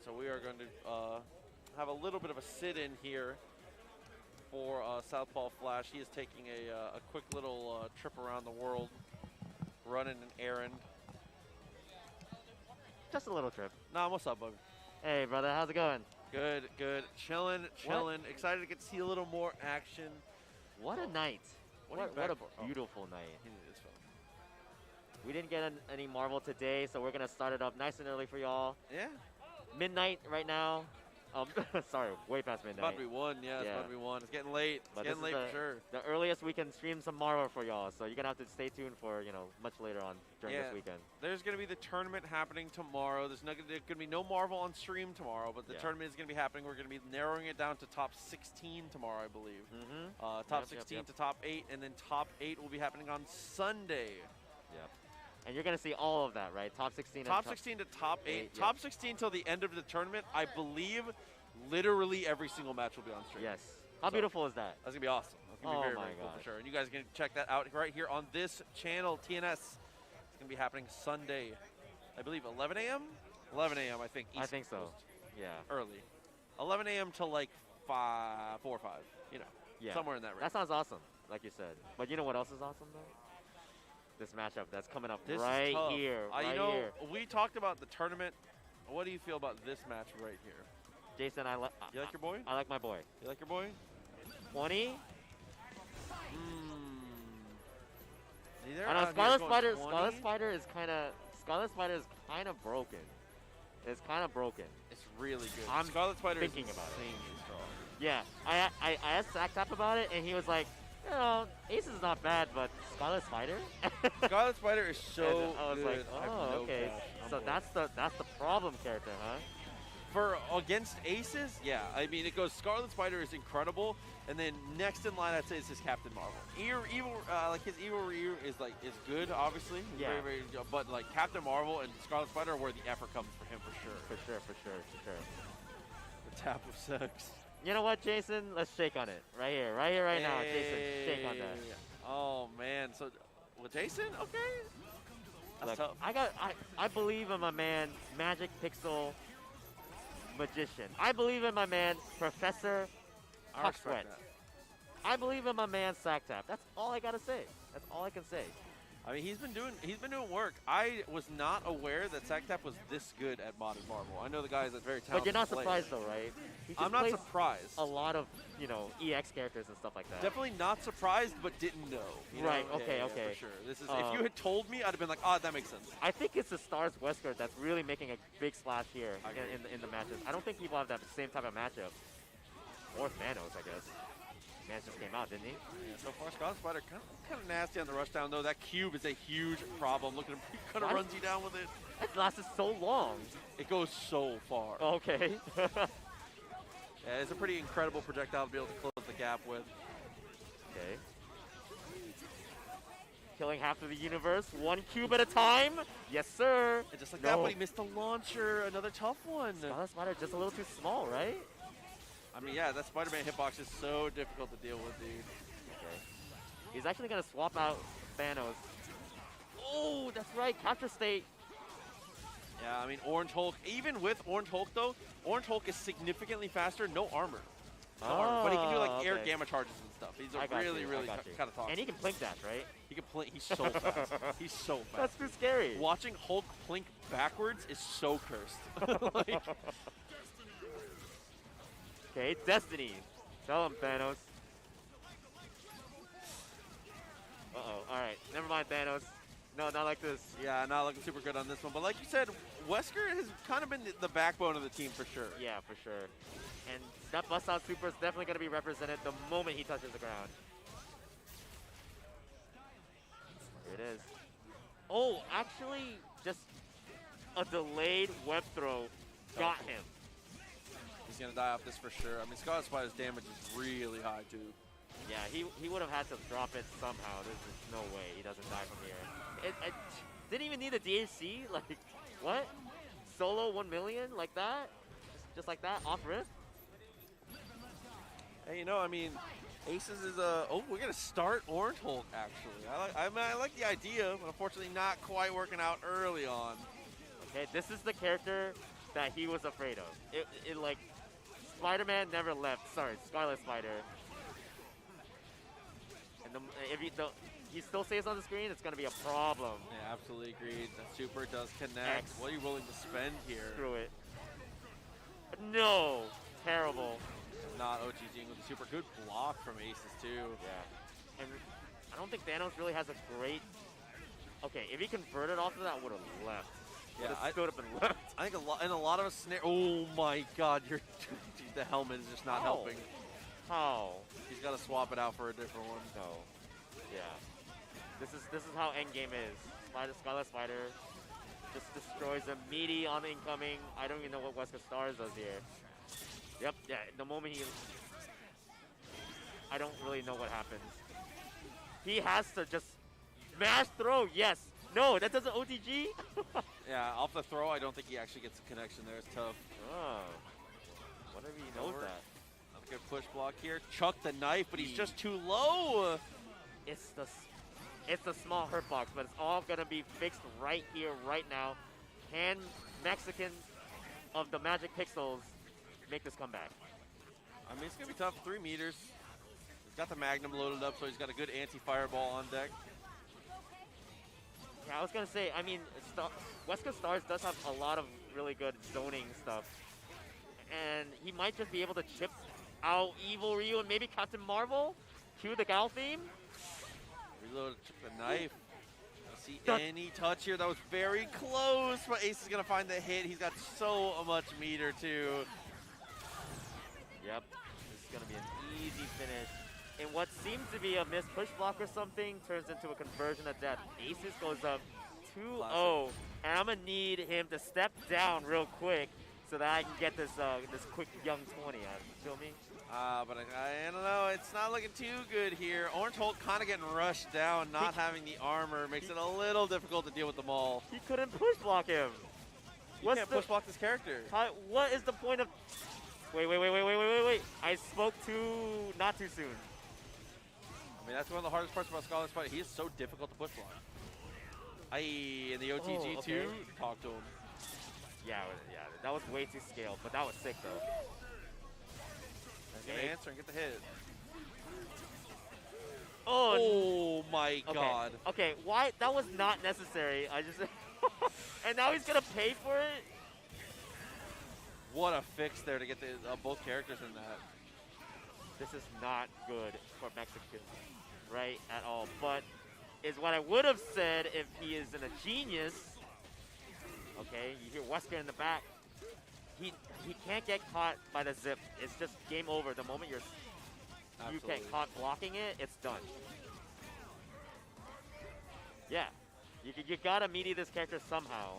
So we are going to have a little bit of a sit-in here for Southpaw Flash. He is taking a quick little trip around the world, running an errand. Just a little trip. Nah, what's up, bub? Hey, brother, how's it going? Good, good. Chilling. Excited to get to see a little more action. What a night. What a beautiful night. We didn't get any Marvel today, so we're going to start it up nice and early for y'all. Yeah. Midnight right now. Sorry, way past midnight. It's about to be 1, yeah, it's about to be 1. It's getting late. It's getting late for sure. The earliest we can stream some Marvel for y'all, so you're going to have to stay tuned for, much later on during this weekend. There's going to be the tournament happening tomorrow. There's going to be no Marvel on stream tomorrow, but the tournament is going to be happening. We're going to be narrowing it down to top 16 tomorrow, I believe. Top 16 to top 8, and then top 8 will be happening on Sunday. Yep. And you're going to see all of that, right? Top 16 Top 16 to top 8. Top 16 till the end of the tournament. I believe literally every single match will be on stream. Yes. How beautiful is that? That's going to be awesome. That's going to be very cool for sure. And you guys are going to check that out right here on this channel, TNS. It's going to be happening Sunday, I believe 11 a.m.? 11 a.m., I think. East I think so. Coast. Yeah. Early. 11 a.m. to like 4 or 5, somewhere in that range. That sounds awesome, like you said. But you know what else is awesome, though? This matchup that's coming up this right is here. Here. We talked about the tournament. What do you feel about this match right here? Jason, you like your boy? I like my boy. You like your boy? 20? Neither. I know Scarlet Spider is kind of broken. It's kind of broken. It's really good. I'm Scarlet Spider thinking is about it. strong. Yeah, I asked Zach about it, and he was like, Ace is not bad, but Scarlet Spider? Scarlet Spider is so I was good. like, oh, okay. So that's the problem character, huh? For against Aces, yeah. I mean, it goes Scarlet Spider is incredible, and then next in line, I'd say is his Captain Marvel. His Evil Ryu is good, obviously. Yeah. Very, very good. But like Captain Marvel and Scarlet Spider are where the effort comes for him for sure. For sure. The tap of sex. You know what, Jason? Let's shake on it. Right here, right now. Jason, shake on that. Oh, man. So, with Jason? Okay. That's tough. I believe in my man, Magic Pixel Magician. I believe in my man, Professor Puck Sweat. I believe in my man, Sacktap. That's all I got to say. That's all I can say. I mean, he's been doing work. I was not aware that Sacktap was this good at Modern Marvel. I know the guy is a very talented But you're not player. surprised though, right? I'm not surprised. A lot of, EX characters and stuff like that. Definitely not surprised, but didn't know. Right, okay. For sure. This is if you had told me, I'd have been like, that makes sense. I think it's the Stars Wesker that's really making a big splash here in the matches. I don't think people have that same type of matchup. Or Thanos, I guess. Man just came out, didn't he? Yeah, so far, Scarlet Spider kind of nasty on the rushdown, though. That cube is a huge problem. Look at him. He kind of runs you down with it. It lasted so long. It goes so far. Okay. Yeah, it's a pretty incredible projectile to be able to close the gap with. Okay. Killing half of the universe, one cube at a time. Yes, sir. And just like that, but he missed the launcher. Another tough one. Scarlet Spider just a little too small, right? I mean, yeah, that Spider-Man hitbox is so difficult to deal with, dude. Okay. He's actually going to swap out Thanos. Oh, that's right. Capture state. Yeah, I mean, Orange Hulk, even with Orange Hulk, though, Orange Hulk is significantly faster, no armor. No armor. But he can do, like, air gamma charges and stuff. He's a really kind of toxic. And he can plink dash, right? He can plink. He's so fast. He's so fast. That's too scary. Watching Hulk plink backwards is so cursed. Like, okay, Destiny. Tell him, Thanos. Uh-oh. All right. Never mind, Thanos. No, not like this. Yeah, not looking super good on this one. But like you said, Wesker has kind of been the backbone of the team for sure. Yeah, for sure. And that bust out super is definitely going to be represented the moment he touches the ground. Here it is. Oh, actually, just a delayed web throw got him. He's going to die off this for sure. I mean, Scarlet Spider's damage is really high, too. Yeah, he would have had to drop it somehow. There's just no way he doesn't die from here. It didn't even need a DHC? Like, what? Solo 1 million? Like that? Just like that? Off rift? Hey, you know, I mean, Aces is a... Oh, we're going to start Orange Hulk, actually. I like the idea, but unfortunately not quite working out early on. Okay, this is the character that he was afraid of. It like, Spider-Man never left. Sorry, Scarlet Spider. And if he still stays on the screen, it's going to be a problem. Yeah, absolutely agreed. The super does connect. What are you willing to spend here? Screw it. No! Terrible. Not OTGing with a super good block from Aces, too. Yeah. And I don't think Thanos really has a great... Okay, if he converted off of that, would have left. Yeah, I would have been left. I think a lot of snare... Oh, my God. The helmet is just not helping. How? He's got to swap it out for a different one. No. Yeah. This is how endgame is. Scarlet Spider just destroys him. Meaty on the incoming. I don't even know what Wesker Stars does here. Yep, yeah, the moment he... I don't really know what happens. He has to just mash throw, yes. No, that doesn't OTG? Yeah, off the throw, I don't think he actually gets a connection there. It's tough. Oh. Whatever he knows that. Good push block here. Chuck the knife, but he's just too low. It's the small hurt box, but it's all gonna be fixed right here, right now. Can Mexican of the Magic Pixels make this comeback? I mean, it's gonna be tough. 3 meters. He's got the Magnum loaded up, so he's got a good anti-fireball on deck. Yeah, I was gonna say. I mean, Wesker Stars does have a lot of really good zoning stuff, and he might just be able to chip out Evil Ryu and maybe Captain Marvel. Cue the Gal theme. Reload the knife. See any touch here? That was very close, but Ace is gonna find the hit. He's got so much meter too. Yep, this is gonna be an easy finish. And what seems to be a missed push block or something turns into a conversion of death. Aces goes up 2-0, and I'm gonna need him to step down real quick so that I can get this this quick young 20 out of him. Feel me? But I don't know. It's not looking too good here. Orange Hulk kind of getting rushed down, not having the armor makes it a little difficult to deal with them all. He couldn't push block him. You can't push block this character. What is the point of... Wait. I spoke not too soon. I mean, that's one of the hardest parts about Scarlet Spider. He is so difficult to push block. And the OTG too, talk to him. Yeah, that was way too scaled, but that was sick though. Get an answer and get the hit. Oh my God. Okay, why? That was not necessary. I just... And now he's gonna pay for it? What a fix there to get both characters in that. This is not good for Mexicans, right, at all. But is what I would have said if he is a genius. Okay, you hear Wesker in the back. He can't get caught by the zip. It's just game over the moment you're... you get caught blocking it, it's done. Yeah, you gotta meaty this character somehow.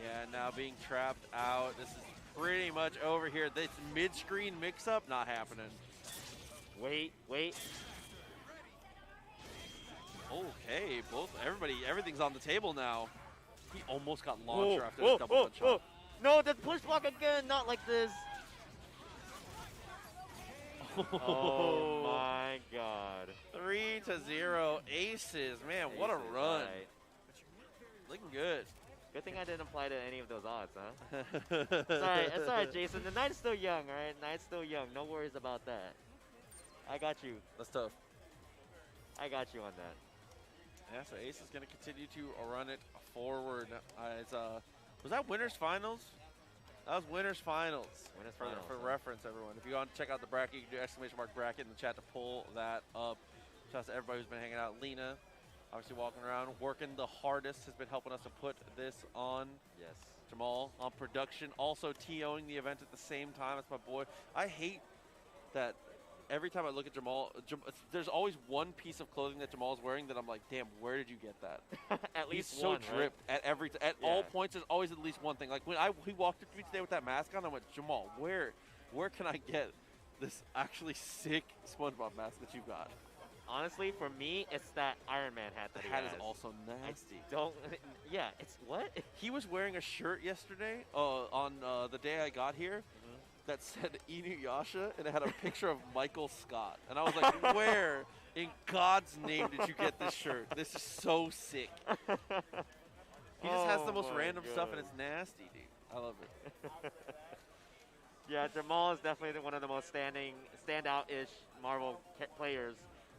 Yeah, now being trapped out. This is pretty much over here. This mid-screen mix-up, not happening. Wait. Okay, everything's on the table now. He almost got launched after his double punch shot. No, the push block again, not like this. Oh my god. 3-0 aces. Man, what a run. Right. Looking good. Good thing I didn't apply to any of those odds, huh? It's alright, Jason. The night's still young, alright? Night's still young. No worries about that. I got you. That's tough. I got you on that. Yeah, so Ace is going to continue to run it forward. Was that winners finals? That was winners finals. Winners for, finals. For reference, everyone. If you want to check out the bracket, you can do exclamation mark bracket in the chat to pull that up. Shout out to everybody who's been hanging out. Lena, obviously walking around, working the hardest, has been helping us to put this on. Yes. Jamal on production, also TOing the event at the same time. That's my boy. I hate that every time I look at Jamal, there's always one piece of clothing that Jamal's wearing that I'm like, damn, where did you get that? At least He's so one, dripped right? at all points. There's always at least one thing. Like when he walked up to me today with that mask on, I went, Jamal, where can I get this actually sick SpongeBob mask that you got? Honestly, for me, it's that Iron Man hat that The he hat has. is also nasty. Yeah, it's what? He was wearing a shirt yesterday on the day I got here that said Inuyasha, and it had a picture of Michael Scott. And I was like, where in God's name did you get this shirt? This is so sick. He just has the most random stuff, and it's nasty, dude. I love it. Yeah, Jamal is definitely one of the most standout-ish Marvel players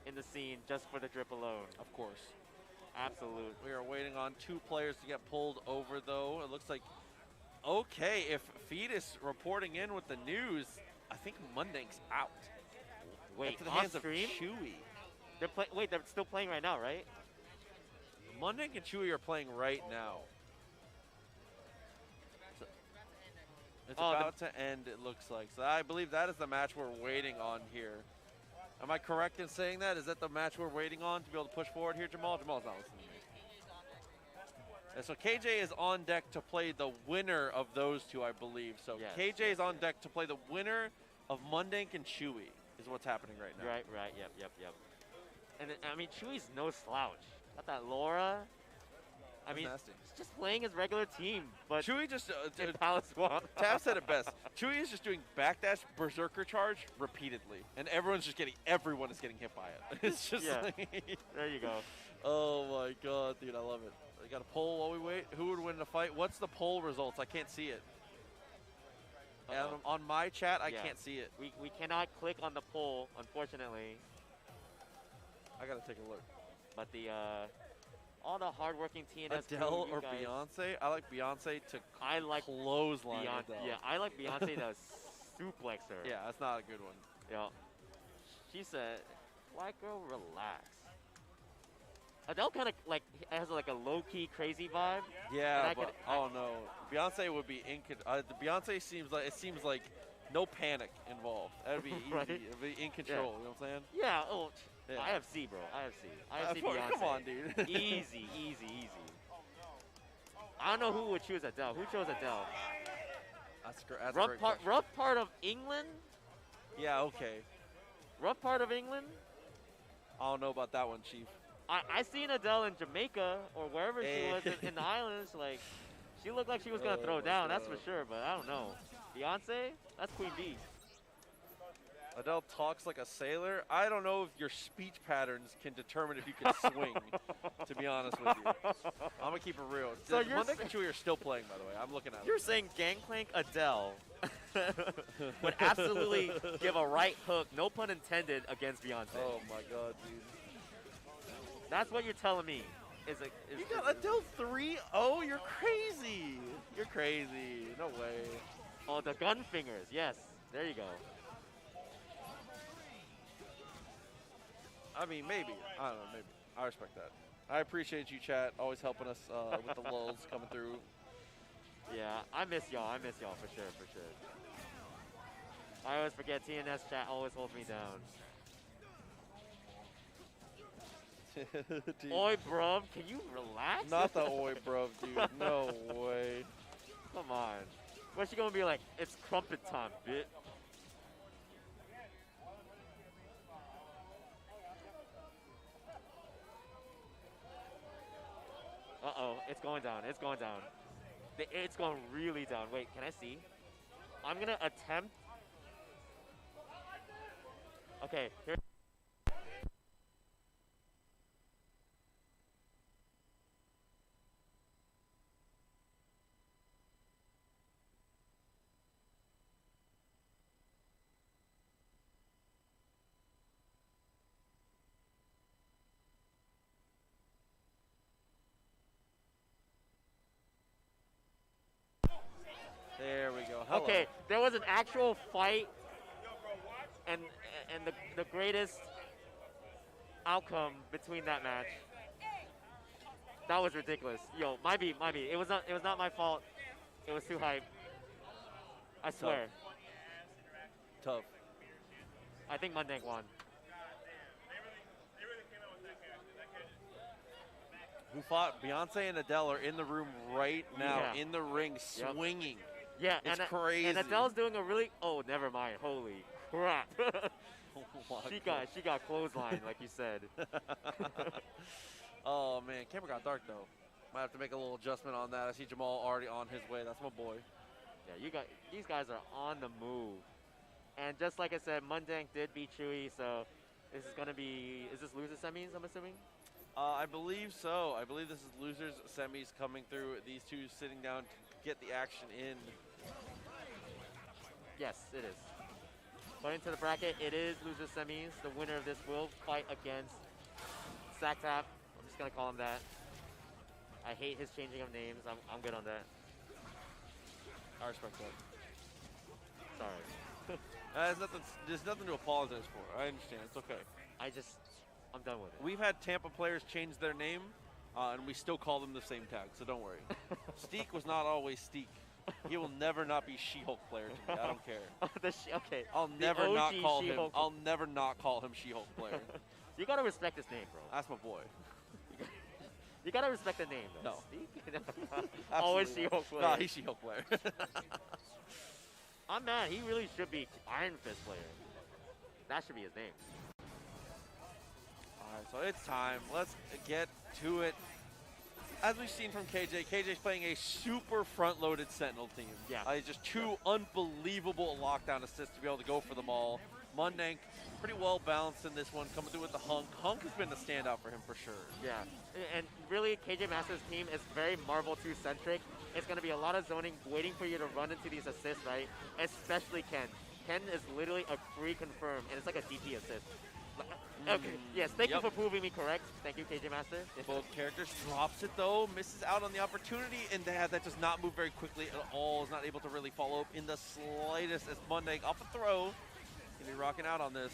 in the scene just for the drip alone. Of course. Absolutely. We are waiting on 2 players to get pulled over, though. It looks like, okay, if Fetus reporting in with the news, I think Mundank's out. Wait, into the on hands stream? of Chewy. They're still playing right now, right? Mundank and Chewy are playing right now. So it's about to end, it looks like. So I believe that is the match we're waiting on here. Am I correct in saying that? Is that the match we're waiting on to be able to push forward here, Jamal? Jamal's not listening to me. And so KJ is on deck to play the winner of those two, I believe. So yes. KJ is on deck to play the winner of Mundank and Chewy is what's happening right now. Right, yep. And then, I mean, Chewy's no slouch. Got that Laura. I mean, nasty. He's just playing his regular team, but Chewy just Palace Swamp. Tab said it best. Chewy is just doing backdash berserker charge repeatedly, and everyone is getting hit by it. It's just like, there you go. Oh my god, dude, I love it. We got a poll while we wait. Who would win the fight? What's the poll results? I can't see it. On my chat, I can't see it. We cannot click on the poll, unfortunately. I gotta take a look. But the all the hardworking TNS Adele crew, or guys, Beyonce? I like Beyonce to clothesline Adele. Yeah, I like Beyonce to suplex her. Yeah, that's not a good one. Yeah. She said, "White girl, relax." Adele kind of has like a low-key crazy vibe. Yeah, but oh no, Beyonce would be Beyonce seems like no panic involved. That'd be easy. Right? It'd be in control. You know what I'm saying? Yeah. Oh, yeah. IFC, bro. IFC Beyonce. Come on, dude. Easy. I don't know who would choose Adele. Who chose Adele? That's a great question. Rough part of England. Yeah. Okay. Rough part of England. I don't know about that one, Chief. I seen Adele in Jamaica or wherever she was in the islands. Like, she looked like she was gonna throw down. That's for sure. But I don't know. Beyonce, that's Queen B. Adele talks like a sailor. I don't know if your speech patterns can determine if you can swing. To be honest with you, I'm gonna keep it real. So Mundank and Chewy are still playing, by the way. I'm looking at it. You're saying Gangplank Adele would absolutely give a right hook, no pun intended, against Beyonce. Oh my god, dude. That's what you're telling me. You got Adele 3-0? You're crazy. You're crazy. No way. Oh, the gun fingers. Yes. There you go. I mean, maybe. I don't know. Maybe. I respect that. I appreciate you, chat. Always helping us with the lulls coming through. Yeah, I miss y'all. For sure. I always forget TNS chat always holds me down. Dude. Oi, bruv, can you relax? Not the oi, bruv, dude. No way. Come on. What's she gonna be like? It's crumpet time, bitch. Uh-oh, it's going down. It's going down. It's going really down. Wait, can I see? I'm gonna attempt. Okay, here. There we go. Hello. Okay, there was an actual fight, and the greatest outcome between that match. That was ridiculous. Yo, might be. It was not my fault. It was too hype. I swear. Tough. I think Mundank won. Who fought? Beyonce and Adele are in the room right now, Yeah. in the ring, swinging. Yeah, it's and crazy. And Adele's doing a really. Oh, never mind. Holy crap. She got clothesline, like you said. Oh man, camera got dark though. Might have to make a little adjustment on that. I see Jamal already on his way. That's my boy. Yeah, these guys are on the move. And just like I said, Mundank did beat Chewy, so this is gonna be. Is this loser semis? I'm assuming. I believe so. I believe this is losers semis coming through. These two sitting down to get the action in. Yes, it is. According to the bracket, it is loser semis. The winner of this will fight against Sacktap. I'm just gonna call him that. I hate his changing of names. I'm good on that. I respect that. Sorry. There's nothing to apologize for. I understand. It's okay. I'm done with it. We've had Tampa players change their name, and we still call them the same tag, so don't worry. Steak was not always Steak. He will never not be She-Hulk player to me. I don't care. Okay. I'll never not call him. I'll never not call him She-Hulk player. You gotta respect his name, bro. That's my boy. You gotta respect the name, though. No. Steak? Always She-Hulk player. No, he's She-Hulk player. I'm mad. He really should be Iron Fist player. That should be his name. Alright, so it's time. Let's get to it. As we've seen from KJ, KJ's playing a super front-loaded Sentinel team. Yeah. Just two unbelievable lockdown assists to be able to go for them all. Mundank, pretty well balanced in this one, coming through with the Hunk. Hunk has been the standout for him for sure. Yeah, and really, KJ Master's team is very Marvel 2-centric. It's going to be a lot of zoning, waiting for you to run into these assists, right? Especially Ken. Ken is literally a free confirm, and it's like a DP assist. Okay, yes, thank you for proving me correct. Thank you, KJ Master. Both characters drops it though, misses out on the opportunity, and that does not move very quickly at all. Is not able to really follow up in the slightest as Mundank off a throw. Gonna be rocking out on this.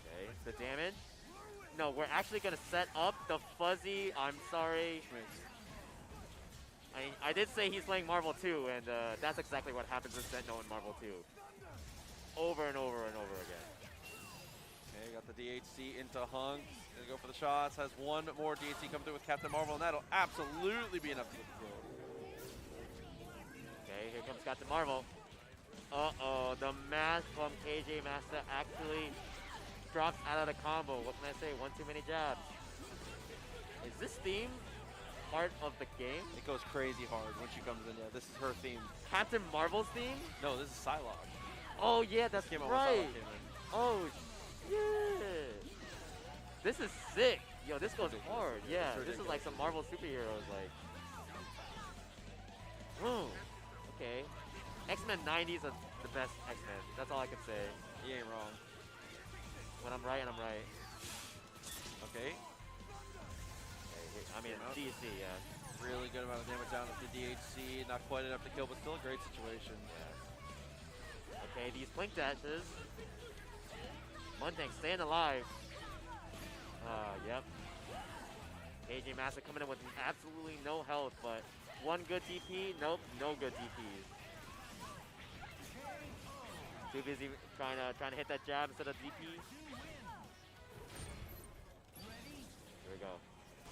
Okay, the damage. No, we're actually gonna set up the fuzzy. I'm sorry. I did say he's playing Marvel 2, and that's exactly what happens with Sentinel in Marvel 2. Over and over and over again. Okay, got the DHC into Hunk. Gonna go for the shots. Has one more DHC come through with Captain Marvel, and that'll absolutely be enough to get the kill. Okay, here comes Captain Marvel. Uh-oh, the mask from KJ Master actually drops out of the combo. What can I say? One too many jabs. Is this theme part of the game? It goes crazy hard when she comes in. Yeah, this is her theme. Captain Marvel's theme? No, this is Psylocke. Oh yeah, that's came out right. when Psylocke came in. Oh shit. This is sick. Yo, this goes hard. Yeah, this is like some Marvel superheroes. Like, okay. X-Men 90s are the best X-Men. That's all I can say. He ain't wrong. When I'm right, I'm right. Okay. I mean, DC, yeah. Really good amount of damage down with the DHC. Not quite enough to kill, but still a great situation. Yeah. Okay, these blink dashes. Mundank staying alive. Yep. KJ Master coming in with absolutely no health, but one good DP. Nope, no good DPs. Too busy trying to hit that jab instead of DP.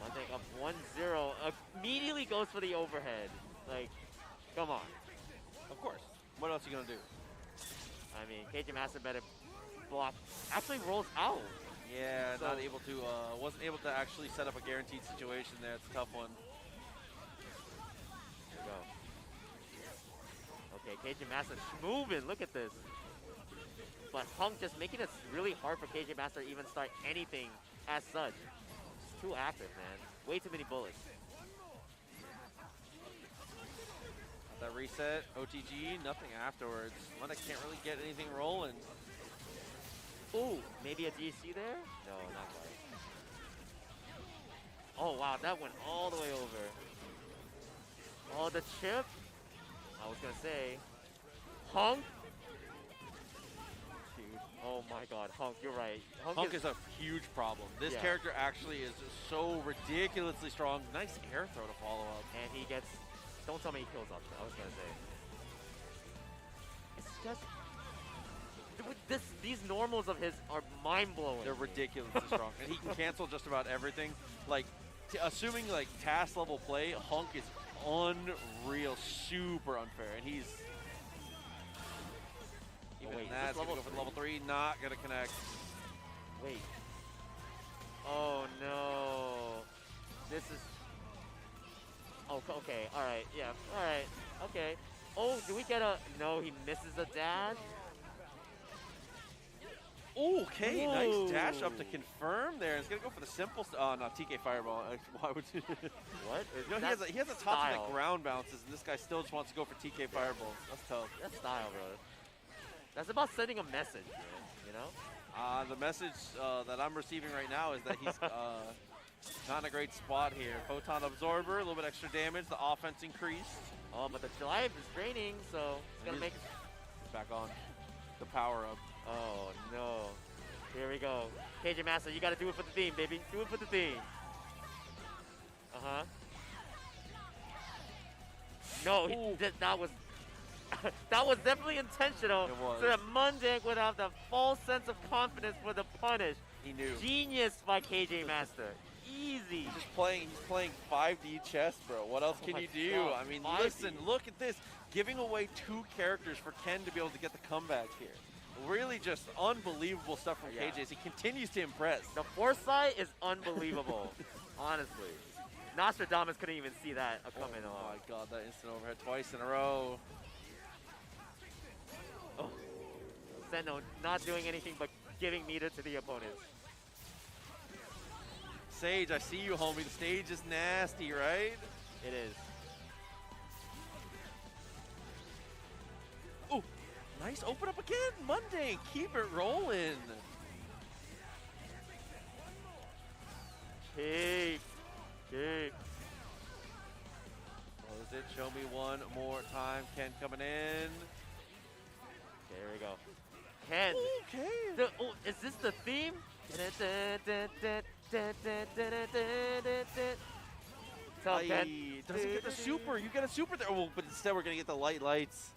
Mundane up 1-0. Immediately goes for the overhead. Like, come on. Of course. What else are you going to do? I mean, KJ Master better block. Actually rolls out. Yeah, So- not able to, wasn't able to actually set up a guaranteed situation there. It's a tough one. There we go. Okay, KJ Master moving. Look at this. But Hunk just making it really hard for KJ Master to even start anything as such. It's too active, man. Way too many bullets. That reset, OTG, nothing afterwards. Mundane can't really get anything rolling. Ooh, maybe a GC there? No, not quite. Oh, wow, that went all the way over. Oh, the chip? I was gonna say, Hunk? Dude, oh my god, Hunk, you're right. Hunk is a huge problem. This Yeah. character actually is just so ridiculously strong. Nice air throw to follow up. And he gets, don't tell me he kills up, I was gonna say. It's just, these normals of his are mind-blowing. They're ridiculously strong. And he can cancel just about everything. Like, assuming like task level play, Hunk is unreal, super unfair. And he's even wait, that's gonna go for the level 3, not gonna connect. Wait. Oh no. This is. Oh, okay. All right. Yeah. All right. Okay. Oh, do we get a? No, he misses a dash. Okay, Whoa. nice dash up to confirm there. It's gonna go for the simple. Oh no, TK Fireball. Why would you? What? No, he has a top that ground bounces, and this guy still just wants to go for TK Fireball. That's tough. That's style, bro. That's about sending a message, man, you know? The message that I'm receiving right now is that he's not in a great spot here. Photon Absorber, a little bit extra damage. The offense increased. Oh, but the life is draining, so it's gonna make. Back on. The power up. Oh no. Here we go. KJ Master, you gotta do it for the theme, baby. Do it for the theme. Uh-huh. No, that was that was definitely intentional. It was. So that Mundane would have the false sense of confidence for the punish. He knew. Genius by KJ Master. Easy. He's playing 5D chess, bro. What else can my you do? God, I mean, 5D. listen, look at this. Giving away 2 characters for Ken to be able to get the comeback here. Really just unbelievable stuff from Yeah. KJ as he continues to impress. The foresight is unbelievable. Honestly. Nostradamus couldn't even see that coming Oh on. my god, that instant overhead twice in a row. Oh. Senno not doing anything but giving meter to the opponents. Sage, I see you, homie. The stage is nasty, right? It is. Oh, nice open up again. Mundane, keep it rolling. Cake. Close it. Show me one more time. Ken coming in. Okay, here we go. Ken. Okay. Oh, is this the theme? Tell Ken. Doesn't get the super. You get a super there. Oh, but instead we're going to get the lights.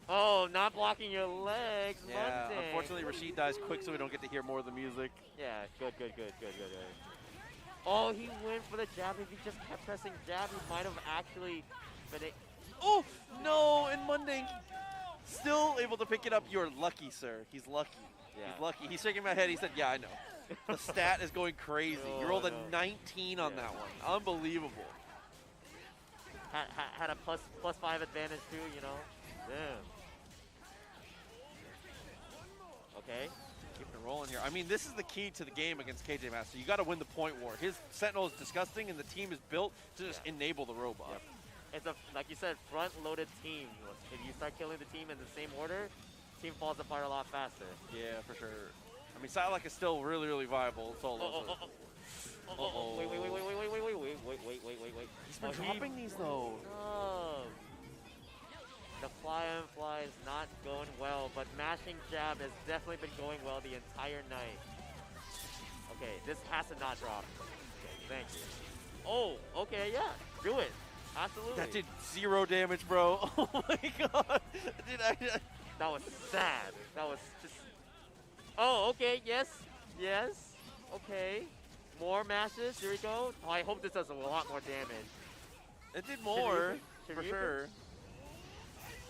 Oh, not blocking your legs. Yeah, Mundane. unfortunately Rashid dies quick so we don't get to hear more of the music. Yeah, good. Oh, he went for the jab. If he just kept pressing jab, he might have actually been it. Oh, no, and Mundane still able to pick it up. You're lucky, sir. He's lucky. Yeah. He's lucky. He's shaking my head. He said, yeah, I know. The stat is going crazy. You rolled a 19 on that one. Unbelievable. Had a plus 5 advantage too, you know. Damn. Okay. Keeping it rolling here. I mean, this is the key to the game against KJ Master. You got to win the point war. His Sentinel is disgusting, and the team is built to just enable the robot. Yep. It's a, like you said, front-loaded team. If you start killing the team in the same order, team falls apart a lot faster. Yeah, for sure. I mean, Psylocke is still really, really viable solo. Wait. He's been dropping these though. No. The fly is not going well, but mashing jab has definitely been going well the entire night. Okay, this has to not drop. Okay, thank you. Oh, okay, yeah, do it. Absolutely. That did 0 damage, bro. Oh my god. That was sad. That was just. Oh, okay, yes. Okay. More mashes. Here we go. Oh, I hope this does a lot more damage. It did more, for Shinryuken? sure.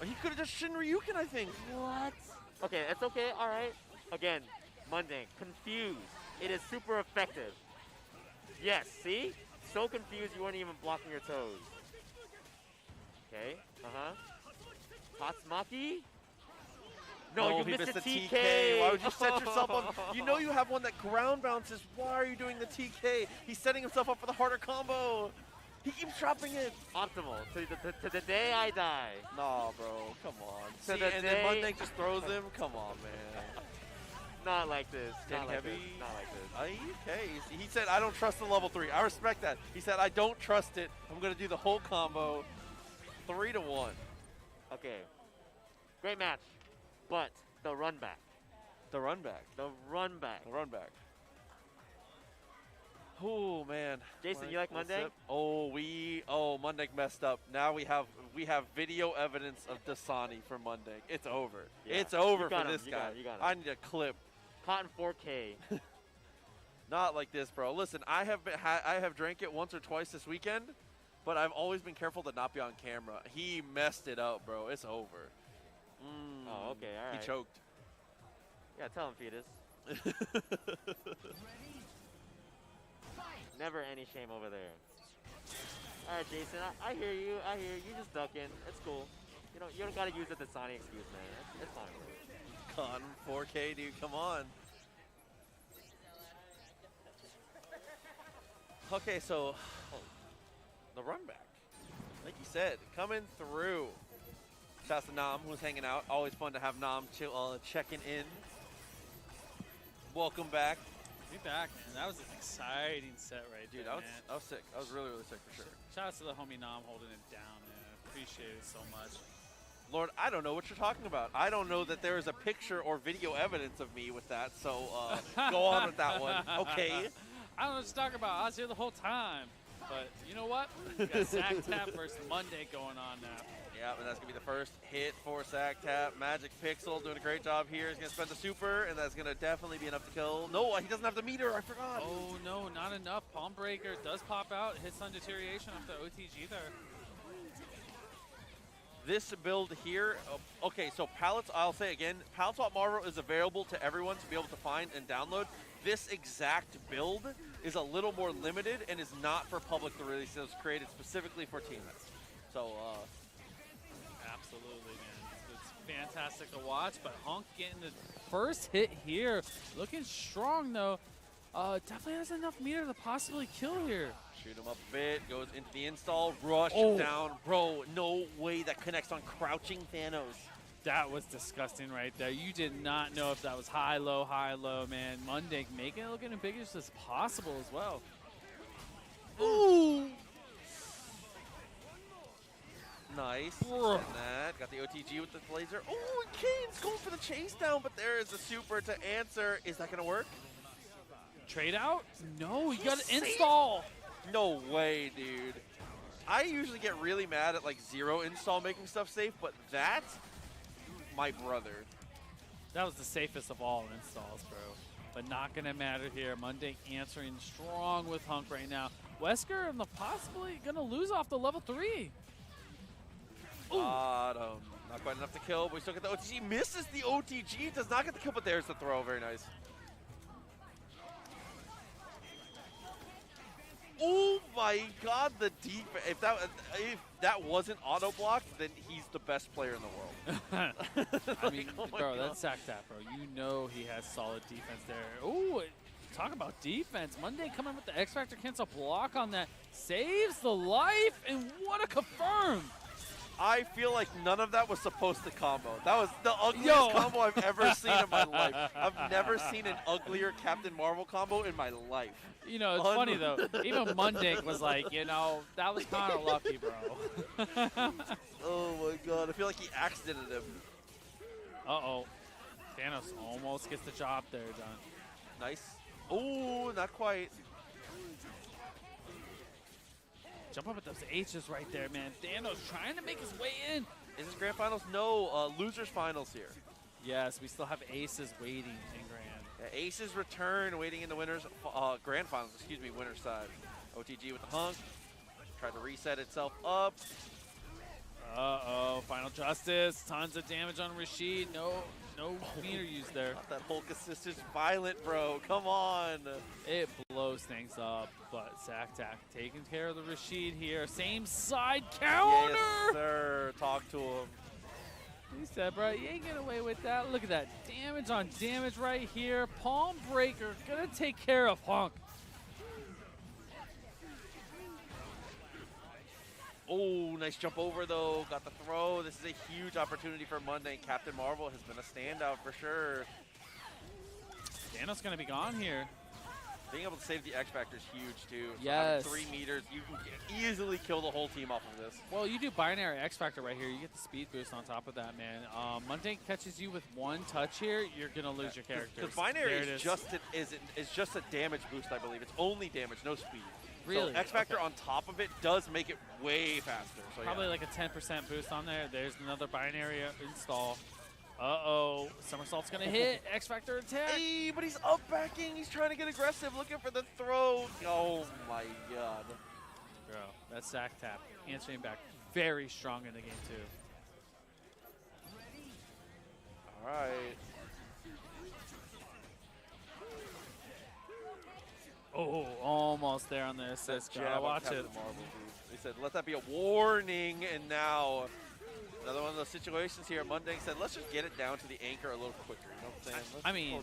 Oh, he could have just Shinryuken, I think. What? Okay, it's okay. All right. Again, Mundane, confused. It is super effective. Yes, see? So confused you weren't even blocking your toes. Okay, Tatsumaki? No, you he missed the TK. TK. Why would you set yourself up? You know you have one that ground bounces. Why are you doing the TK? He's setting himself up for the harder combo. He keeps dropping it. Optimal. To the day I die. Nah, bro. Come on. To See, the and day- then Mundane just throws him. Come on, man. Not like this. Getting Not like heavy. this. Not like this. Okay. He said, I don't trust the level 3. I respect that. He said, I don't trust it. I'm going to do the whole combo. 3-1. Okay. Great match. But the run back. The run back. The run back. The run back. Oh man. Jason, you like Mundane? Oh, Mundane messed up. Now we have video evidence of Dasani for Mundane. It's over. Yeah. It's over You got for him, this you guy. got him, you got him. I need a clip. Cotton 4K. Not like this, bro. Listen, I have drank it once or twice this weekend, but I've always been careful to not be on camera. He messed it up, bro. It's over. Oh, okay, all right. He choked. Yeah, tell him, Fetus. Never any shame over there. All right, Jason, I hear you. I hear you. You just ducking. It's cool. You don't gotta use the Dasani excuse, man. It's fine. Con 4K, dude. Come on. Okay, so the run back, like you said, coming through. Shouts to Nam, who's hanging out. Always fun to have Nam checking in. Welcome back. Be back, man. That was an exciting set right Dude, there, I man. was sick. I was really, really sick for sure. Shout out to the homie Nam holding it down, man. Appreciate it so much. Lord, I don't know what you're talking about. I don't know that there is a picture or video evidence of me with that, so go on with that one. Okay. I don't know what you're talking about. I was here the whole time. But you know what? We got Sack Tap versus Monday going on now. Yeah, and that's going to be the first hit for Sack Tap. Magic Pixel doing a great job here. He's going to spend the super, and that's going to definitely be enough to kill. No, he doesn't have the meter. I forgot. Oh, no, not enough. Palm Breaker does pop out. Hits on deterioration off the OTG there. This build here, okay, so pallets, I'll say again, Palette Swap Marvel is available to everyone to be able to find and download. This exact build is a little more limited and is not for public to release. It was created specifically for teammates. So, absolutely, man. It's fantastic to watch, but Hunk getting the first hit here. Looking strong, though. Definitely has enough meter to possibly kill here. Shoot him up a bit, goes into the install, rush down. Bro, no way that connects on crouching Thanos. That was disgusting right there. You did not know if that was high-low, man. Mundane making it look as big as possible as well. Ooh! Nice. And that. Got the OTG with the laser. Oh, Kane's going for the chase down, but there is a super to answer. Is that going to work? Trade out? No, you got to install. No way, dude. I usually get really mad at like zero install making stuff safe, but that, my brother. That was the safest of all installs, bro. But not going to matter here. Mundane answering strong with Hunk right now. Wesker possibly going to lose off the level 3. Bottom. Not quite enough to kill, but we still get the OTG. Misses the OTG. Does not get the kill, but there's the throw. Very nice. Oh my God, the defense. If that wasn't auto blocked, then he's the best player in the world. I mean, oh bro, that's Sack Tap, bro. You know he has solid defense there. Ooh, talk about defense. Mundane coming with the X Factor cancel block on that. Saves the life, and what a confirm. I feel like none of that was supposed to combo. That was the ugliest combo I've ever seen in my life. I've never seen an uglier Captain Marvel combo in my life. You know, it's funny, though. Even Mundane was like, you know, that was kind of lucky, bro. Oh, my God. I feel like he accidented him. Uh-oh. Thanos almost gets the job there done. Nice. Oh, not quite. Jump up with those H's right there, man. Thanos trying to make his way in. Is this Grand Finals? No, Losers Finals here. Yes, we still have aces waiting in Grand. Yeah, Aces return, waiting in the winners, grand finals, excuse me, winner's side. OTG with the hunk. Tried to reset itself up. Uh-oh, Final Justice. Tons of damage on Rashid. No meter used there. That Hulk assist is violent, bro. Come on. It blows things up, but Zactac taking care of the Rashid here. Same side counter. Yes, sir. Talk to him. He said, bro, you ain't getting away with that. Look at that damage on damage right here. Palm Breaker gonna take care of Hunk. Oh, nice jump over, though. Got the throw. This is a huge opportunity for Monday. Captain Marvel has been a standout for sure. Dano's going to be gone here. Being able to save the X Factor is huge, too. So yes. 3 meters, you can easily kill the whole team off of this. Well, you do binary X Factor right here. You get the speed boost on top of that, man. Monday catches you with 1 touch here, you're going to lose your characters. Because binary is just a damage boost, I believe. It's only damage, no speed. Really? So X Factor on top of it does make it way faster. So probably like a 10% boost on there. There's another binary install. Uh-oh. Somersault's going to hit. X Factor attack. Hey, but he's up backing. He's trying to get aggressive, looking for the throw. Oh, my God. Bro, that's Zac Tap. Answering back very strong in the game, too. All right. Oh, almost there on the assist. Gotta watch it. They said, let that be a warning, and now another one of those situations here. Monday said, let's just get it down to the anchor a little quicker. You know what I'm saying? I mean,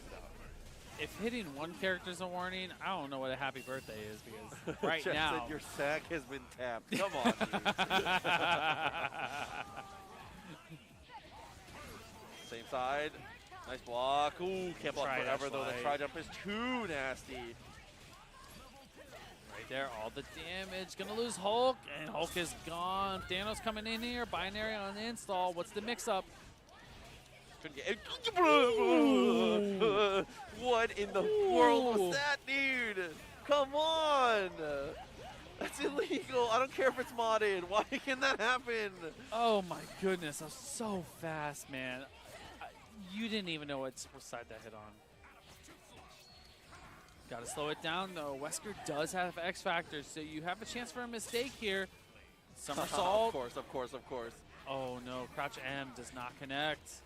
if hitting one character's a warning, I don't know what a happy birthday is, because right Jeff now said your sack has been tapped. Come on, Same side. Nice block. Ooh, can't block forever, though. The try jump is too nasty. Right there, all the damage. Gonna lose Hulk, and Hulk is gone. Thanos coming in here. Binary on the install. What's the mix-up? What in the world was that, dude? Come on. That's illegal. I don't care if it's modded. Why can that happen? Oh, my goodness. That was so fast, man. You didn't even know what side that hit on. Got to slow it down, though. Wesker does have X Factor, so you have a chance for a mistake here. Somersault. Of course. Oh, no. Crouch M does not connect.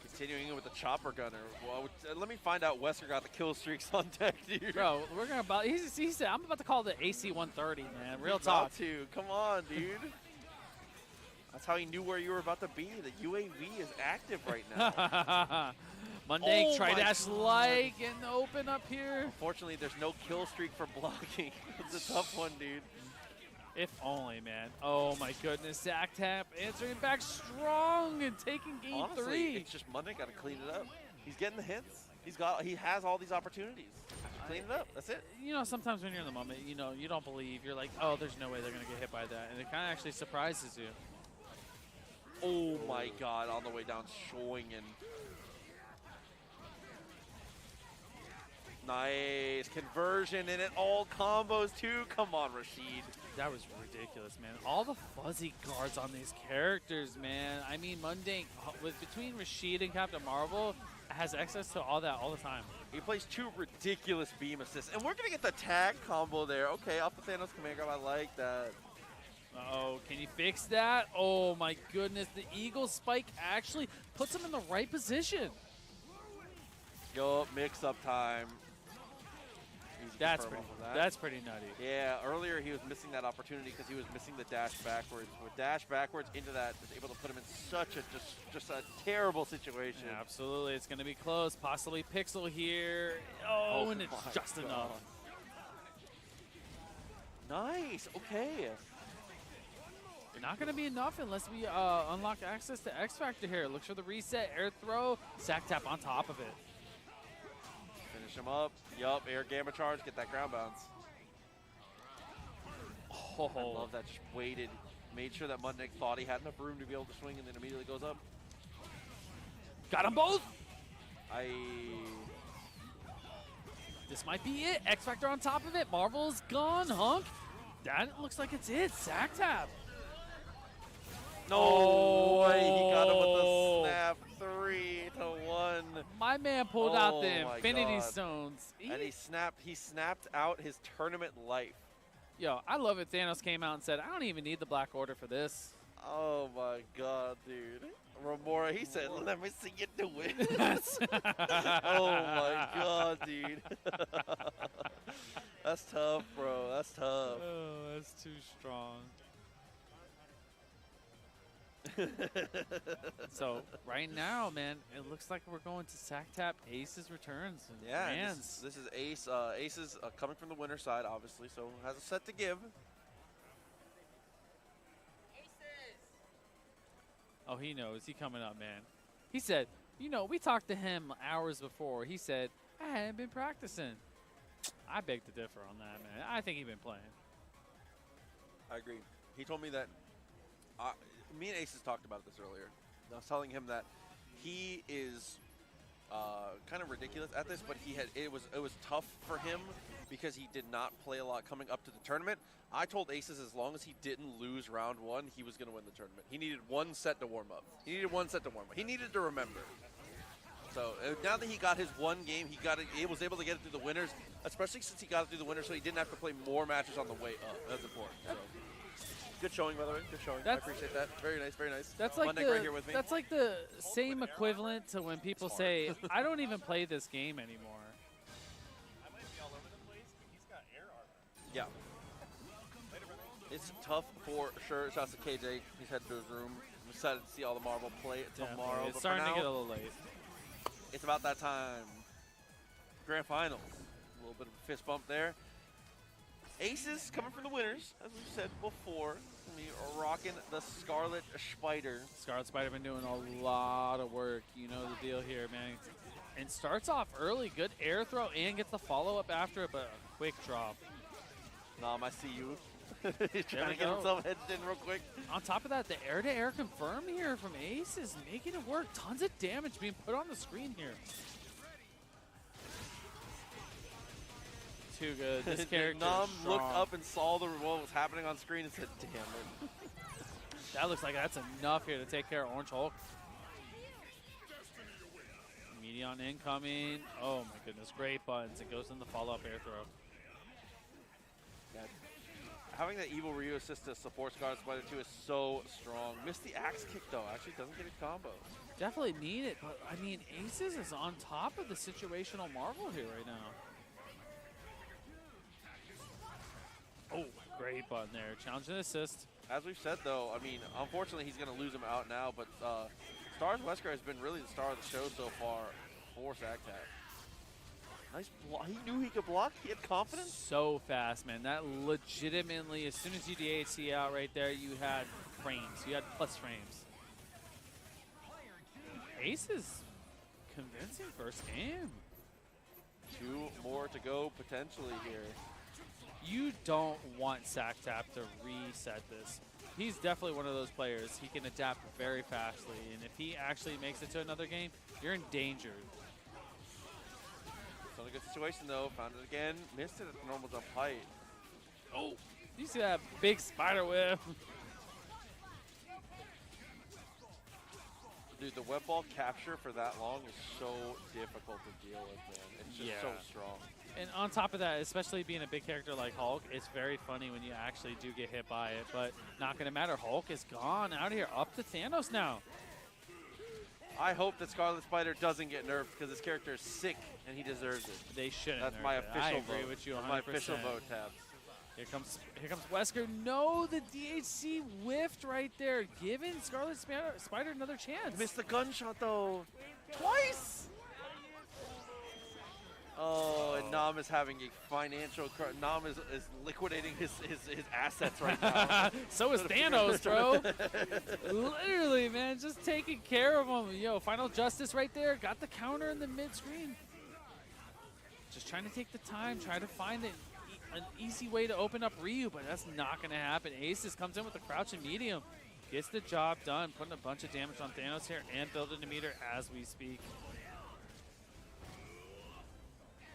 Continuing with the chopper gunner. Well, let me find out Wesker got the kill streaks on deck, dude. Bro, we're going to he said, I'm about to call the AC 130, man. Real talk. Come on, dude. That's how he knew where you were about to be. The UAV is active right now. Monday, try-dash like and open up here. Unfortunately, there's no kill streak for blocking. It's a tough one, dude. If only, man. Oh, my goodness. Zac Tap answering back strong and taking game Honestly, 3. It's just Monday got to clean it up. He's getting the hits. He has all these opportunities. Clean it up. That's it. You know, sometimes when you're in the moment, you know, you don't believe. You're like, oh, there's no way they're going to get hit by that. And it kind of actually surprises you. Oh my God, on the way down, Shoingen. Nice conversion, and it all combos too. Come on, Rashid. That was ridiculous, man. All the fuzzy guards on these characters, man. I mean, Mundane, between Rashid and Captain Marvel, has access to all that all the time. He plays 2 ridiculous beam assists, and we're going to get the tag combo there. Okay, off the Thanos command grab, I like that. Uh-oh, can you fix that? Oh my goodness, the Eagle Spike actually puts him in the right position. Yo, mix-up time. That's pretty nutty. Yeah, earlier he was missing that opportunity because he was missing the dash backwards. With dash backwards into that, was able to put him in such a just a terrible situation. Yeah, absolutely, it's going to be close. Possibly Pixel here. Oh, and it's just enough. Nice. Okay. Not going to be enough unless we unlock access to X Factor here. Looks for the reset, air throw, Zac Tap on top of it. Finish him up. Yup, air gamma charge, get that ground bounce. Oh. I love that. Just waited, made sure that Mudnick thought he had enough room to be able to swing, and then immediately goes up. Got them both. This might be it. X Factor on top of it. Marvel's gone. Hunk. That looks like it's it. Zac Tap. No way, he got him with the snap. 3-1. My man pulled out the Infinity Stones. And he snapped out his tournament life. Yo, I love it. Thanos came out and said, I don't even need the Black Order for this. Oh my god, dude. Remora, he said, let me see you do it. Oh my god, dude. That's tough, bro. That's tough. Oh, that's too strong. So right now, man, it looks like we're going to Sack Tap Ace's returns. And Yeah, this is Ace. Ace is coming from the winner side, obviously, so has a set to give. Oh, he knows. He coming up, man. He said, you know, we talked to him hours before. He said, I hadn't been practicing. I beg to differ on that, man. I think he's been playing. I agree. He told me that, me and Aces talked about this earlier. I was telling him that he is kind of ridiculous at this, but it was tough for him because he did not play a lot coming up to the tournament. I told Aces as long as he didn't lose round one, he was going to win the tournament. He needed one set to warm up. He needed to remember. So now that he got his one game, he was able to get it through the winners, especially since he got it through the winners, so he didn't have to play more matches on the way up. That's important. So. Good showing, by the way. Good showing. I appreciate that. Very nice, very nice. That's like Monday right here with me. That's like the same equivalent to when people say, I don't even play this game anymore. Yeah. It's tough for sure. Shouts to KJ. He's headed to his room. I'm excited to see all the Marvel play tomorrow. It's starting to get a little late. It's about that time. Grand Finals. A little bit of a fist bump there. Aces coming from the winners, as we've said before. We are rocking the Scarlet Spider. Scarlet Spider been doing a lot of work. You know the deal here, man. And starts off early. Good air throw and gets the follow-up after it, but a quick drop. Nom, I see you. He's trying to get himself headed in real quick. On top of that, the air-to-air confirm here from Ace is making it work. Tons of damage being put on the screen here. Too good. This character Nom looked up and saw what was happening on screen and said, damn it. That looks like that's enough here to take care of Orange Hulk. Medion incoming. Oh my goodness, great buttons. It goes in the follow-up air throw. Yeah. Having that Evil Ryu assist to support Scarlet Spider 2 is so strong. Missed the axe kick though, actually doesn't get a combo. Definitely need it, but I mean, Aces is on top of the situational Marvel here right now. Oh, great button there. Challenge and assist. As we've said, though, I mean, unfortunately, he's going to lose him out now, but Stars Wesker has been really the star of the show so far for Sack-Tap. Nice block. He knew he could block. He had confidence. So fast, man. That legitimately, as soon as you DHC out right there, you had frames. You had plus frames. Ace is convincing first game. 2 more to go potentially here. You don't want Sack-Tap to reset this. He's definitely one of those players. He can adapt very fastly, and if he actually makes it to another game, you're in danger. Still a good situation, though. Found it again. Missed it at the normal jump height. Oh, you see that big spider whip? Dude, the web ball capture for that long is so difficult to deal with, man. It's just so strong. And on top of that, especially being a big character like Hulk, it's very funny when you actually do get hit by it, but not going to matter. Hulk is gone out of here, up to Thanos now. I hope that Scarlet Spider doesn't get nerfed because this character is sick and he deserves it. They shouldn't. That's my official I vote. agree with you 100%. That's my official vote, Tabs. Here comes Wesker. No, the DHC whiffed right there, giving Scarlet Spider another chance. Missed the gunshot though, twice. Oh, and Nam is having a financial. Nam is liquidating his assets right now. So is Thanos, bro. Literally, man, just taking care of him. Yo, Final Justice right there. Got the counter in the mid-screen. Just trying to take the time, trying to find an easy way to open up Ryu, but that's not going to happen. Aces comes in with the crouch and medium. Gets the job done, putting a bunch of damage on Thanos here and building a meter as we speak.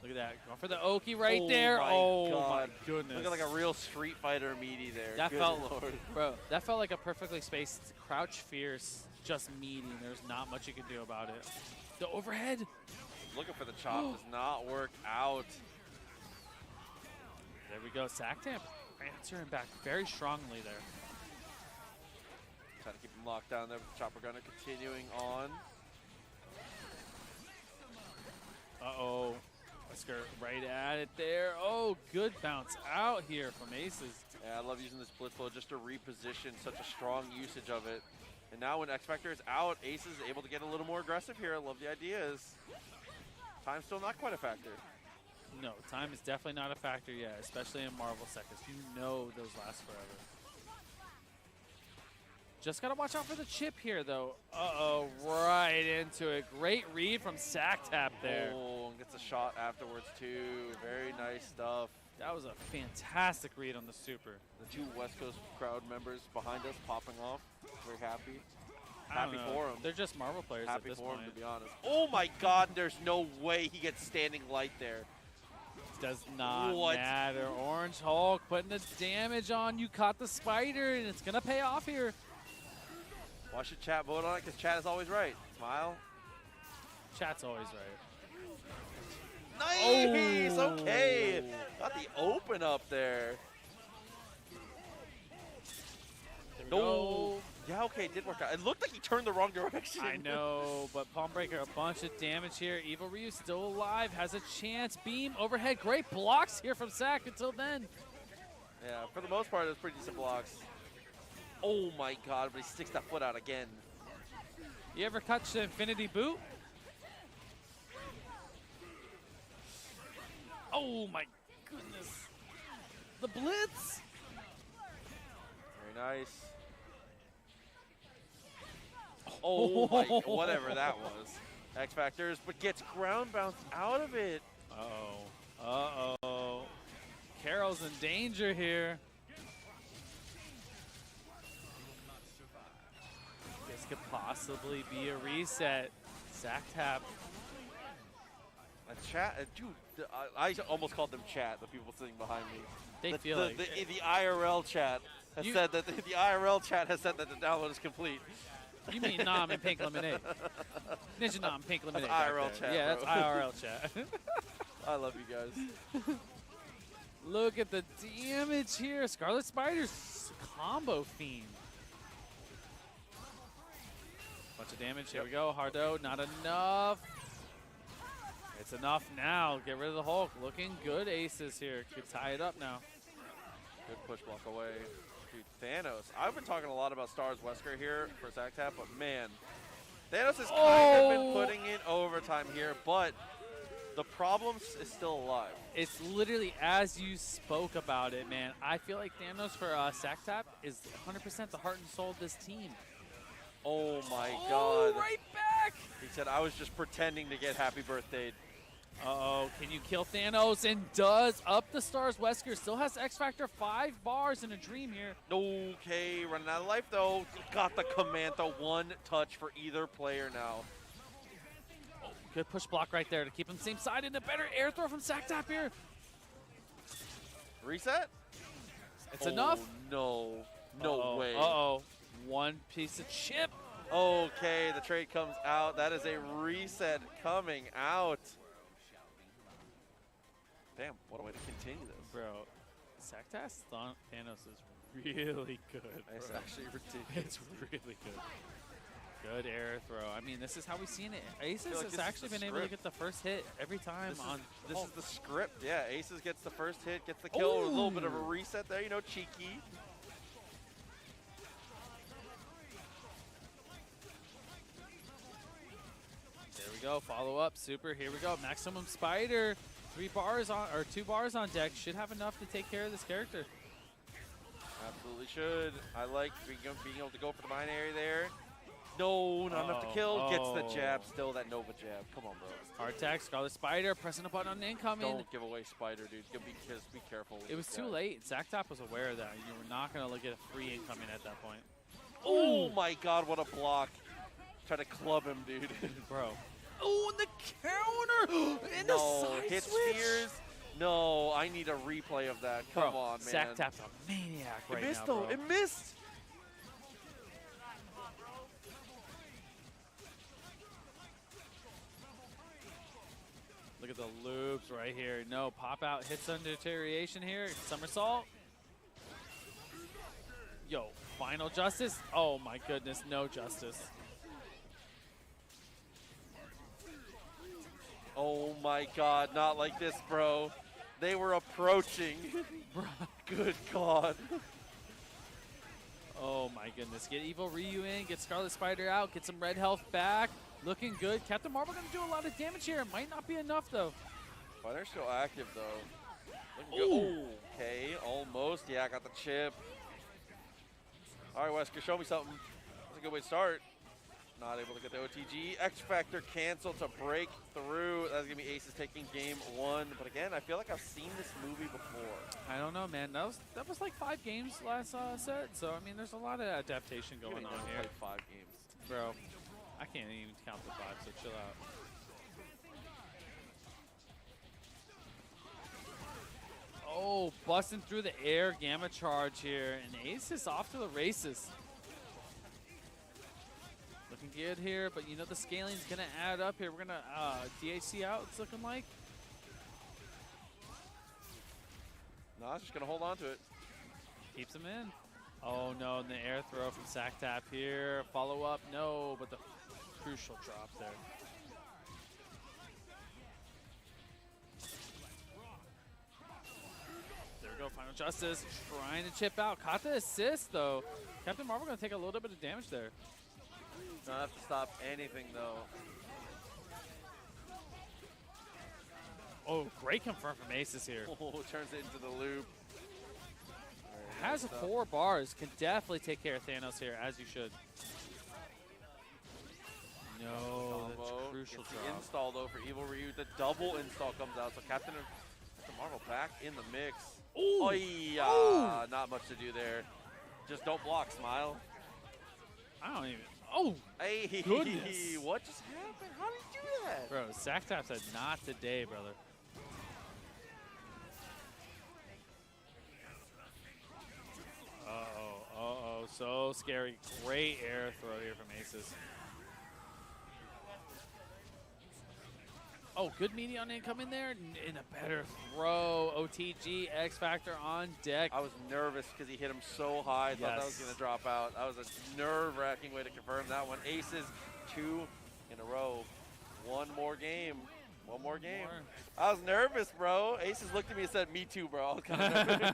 Look at that. Going for the Oki right there. My Oh, God. my goodness. Looking like a real Street Fighter meaty there. That Good felt, Lord. bro, that felt like a perfectly spaced crouch fierce, just meaty. There's not much you can do about it. The overhead. Looking for the chop does not work out. There we go. Sactamp answering back very strongly there. Trying to keep him locked down there with the chopper gunner continuing on. Uh-oh. Wesker right at it there. Oh, good bounce out here from Aces. Yeah, I love using this blitz flow just to reposition, such a strong usage of it. And now when X Factor is out, Aces is able to get a little more aggressive here. I love the ideas. Time's still not quite a factor. No, time is definitely not a factor yet, especially in Marvel seconds. You know those last forever. Just got to watch out for the chip here, though. Uh-oh, right into it. Great read from Sactap there. Oh, and gets a shot afterwards, too. Very nice stuff. That was a fantastic read on the super. The two West Coast crowd members behind us popping off. Very happy. I don't Happy know. for him. They're just Marvel players Happy at this for point. him, to be honest. Oh, my God. There's no way he gets standing light there. Does not matter. Orange Hulk putting the damage on. You caught the spider, and it's going to pay off here. Why should chat vote on it? Because chat is always right. Smile. Chat's always right. Nice! Oh. Okay. Got the open up there. No. Yeah, okay, it did work out. It looked like he turned the wrong direction. I know, but Palm Breaker, a bunch of damage here. Evil Ryu still alive, has a chance. Beam overhead. Great blocks here from Sack until then. Yeah, for the most part, it was pretty decent blocks. Oh my God, but he sticks that foot out again. You ever catch the Infinity Boot? Oh my goodness. The Blitz. Very nice. Oh my, whatever that was. X Factors, but gets ground bounced out of it. Uh-oh. Uh-oh. Carol's in danger here. This could possibly be a reset. Sack tap. A chat, dude, I almost called them chat, the people sitting behind me. They feel like the IRL chat has said that the IRL chat has said that the download is complete. You mean Nom and Pink Lemonade. Ninja Nom, Pink Lemonade. That's IRL chat, Yeah, bro. that's IRL chat. I love you guys. Look at the damage here. Scarlet Spider's combo fiend. Bunch of damage. Here we go. Hardo, not enough. It's enough now. Get rid of the Hulk. Looking good, Aces here. Could tie it up now. Good push block away. Dude, Thanos. I've been talking a lot about Stars Wesker here for Sactap, but man, Thanos has kind of been putting in overtime here, but the problem is still alive. It's literally as you spoke about it, man. I feel like Thanos for Sactap is 100% the heart and soul of this team. Oh my God. Right back. He said, I was just pretending to get happy birthday. Uh-oh, can you kill Thanos? And does. Up the stars. Wesker still has X Factor 5 bars in a dream here. Okay, running out of life though. Got the command, the one touch for either player now. Oh, good push block right there to keep them same side, and a better air throw from Sactap here. Reset? It's enough. No, no way. Uh-oh, one piece of chip. Okay, the trade comes out. That is a reset coming out. Damn, what a way to continue this. Bro, Sactap's Thanos is really good. It's bro. actually ridiculous. It's really good. Good air throw. I mean, this is how we've seen it. Aces like has actually been able to get the first hit every time on. This is the script. Yeah, Aces gets the first hit, gets the kill. A little bit of a reset there, you know, cheeky. There we go. Follow up. Super. Here we go. Maximum Spider. 2 bars on deck. Should have enough to take care of this character. Absolutely should. I like being able to go for the binary there. No, not enough to kill. Gets the jab. Still that Nova jab. Come on, bro. Hard tag. Scarlet Spider pressing a button on incoming. Don't give away Spider, dude. Be careful. It was too late. Sactap was aware of that. You were not going to get a free incoming at that point. Oh my God, what a block. Try to club him, dude. Bro. Oh, and the counter! And the side hit switch! spheres. No, I need a replay of that. Come Bro, on, man. Sack Tap's a maniac right it missed, now, though. bro. It missed. Look at the loops right here. No, pop out hits under deterioration here. Somersault. Yo, final justice. Oh my goodness, no justice. Oh my God, not like this, bro. They were approaching. Good God. Oh my goodness. Get Evil Ryu in, get Scarlet Spider out, get some red health back. Looking good. Captain Marvel gonna do a lot of damage here. It might not be enough though. Fighter's still active though. Ooh. Okay, almost. Yeah, I got the chip. All right, Wesker, show me something. That's a good way to start. Not able to get the OTG. X Factor canceled to break through. That's going to be Aces taking game 1. But again, I feel like I've seen this movie before. I don't know, man. That was like 5 games last set. So, I mean, there's a lot of adaptation going on here. Played 5 games. Bro, I can't even count the 5, so chill out. Oh, busting through the air Gamma Charge here. And Aces off to the races. Looking good here, but you know the scaling's going to add up here. We're going to DHC out, it's looking like. No, it's just going to hold on to it. Keeps him in. Oh, no, and the air throw from Sack Tap here. Follow up, no, but the crucial drop there. There we go, Final Justice trying to chip out. Caught the assist, though. Captain Marvel going to take a little bit of damage there. Don't have to stop anything, though. Oh, great confirm from Aces here. Oh, turns it into the loop. Has 4 bars. Can definitely take care of Thanos here, as you should. No, that's crucial Gets drop. the install, though, for Evil Ryu. The double install comes out, so Captain Marvel back in the mix. Ooh. Oh, yeah. Not much to do there. Just don't block, Smile. I don't even... Oh, hey, goodness. What just happened? How did you do that? Bro, Sack Tap said not today, brother. Uh-oh, so scary. Great air throw here from Aces. Oh, good media on incoming there. In a better throw. OTG, X Factor on deck. I was nervous because he hit him so high. I thought that was going to drop out. That was a nerve-wracking way to confirm that one. Aces, 2 in a row. One more game. I was nervous, bro. Aces looked at me and said, me too, bro. I was kind of nervous.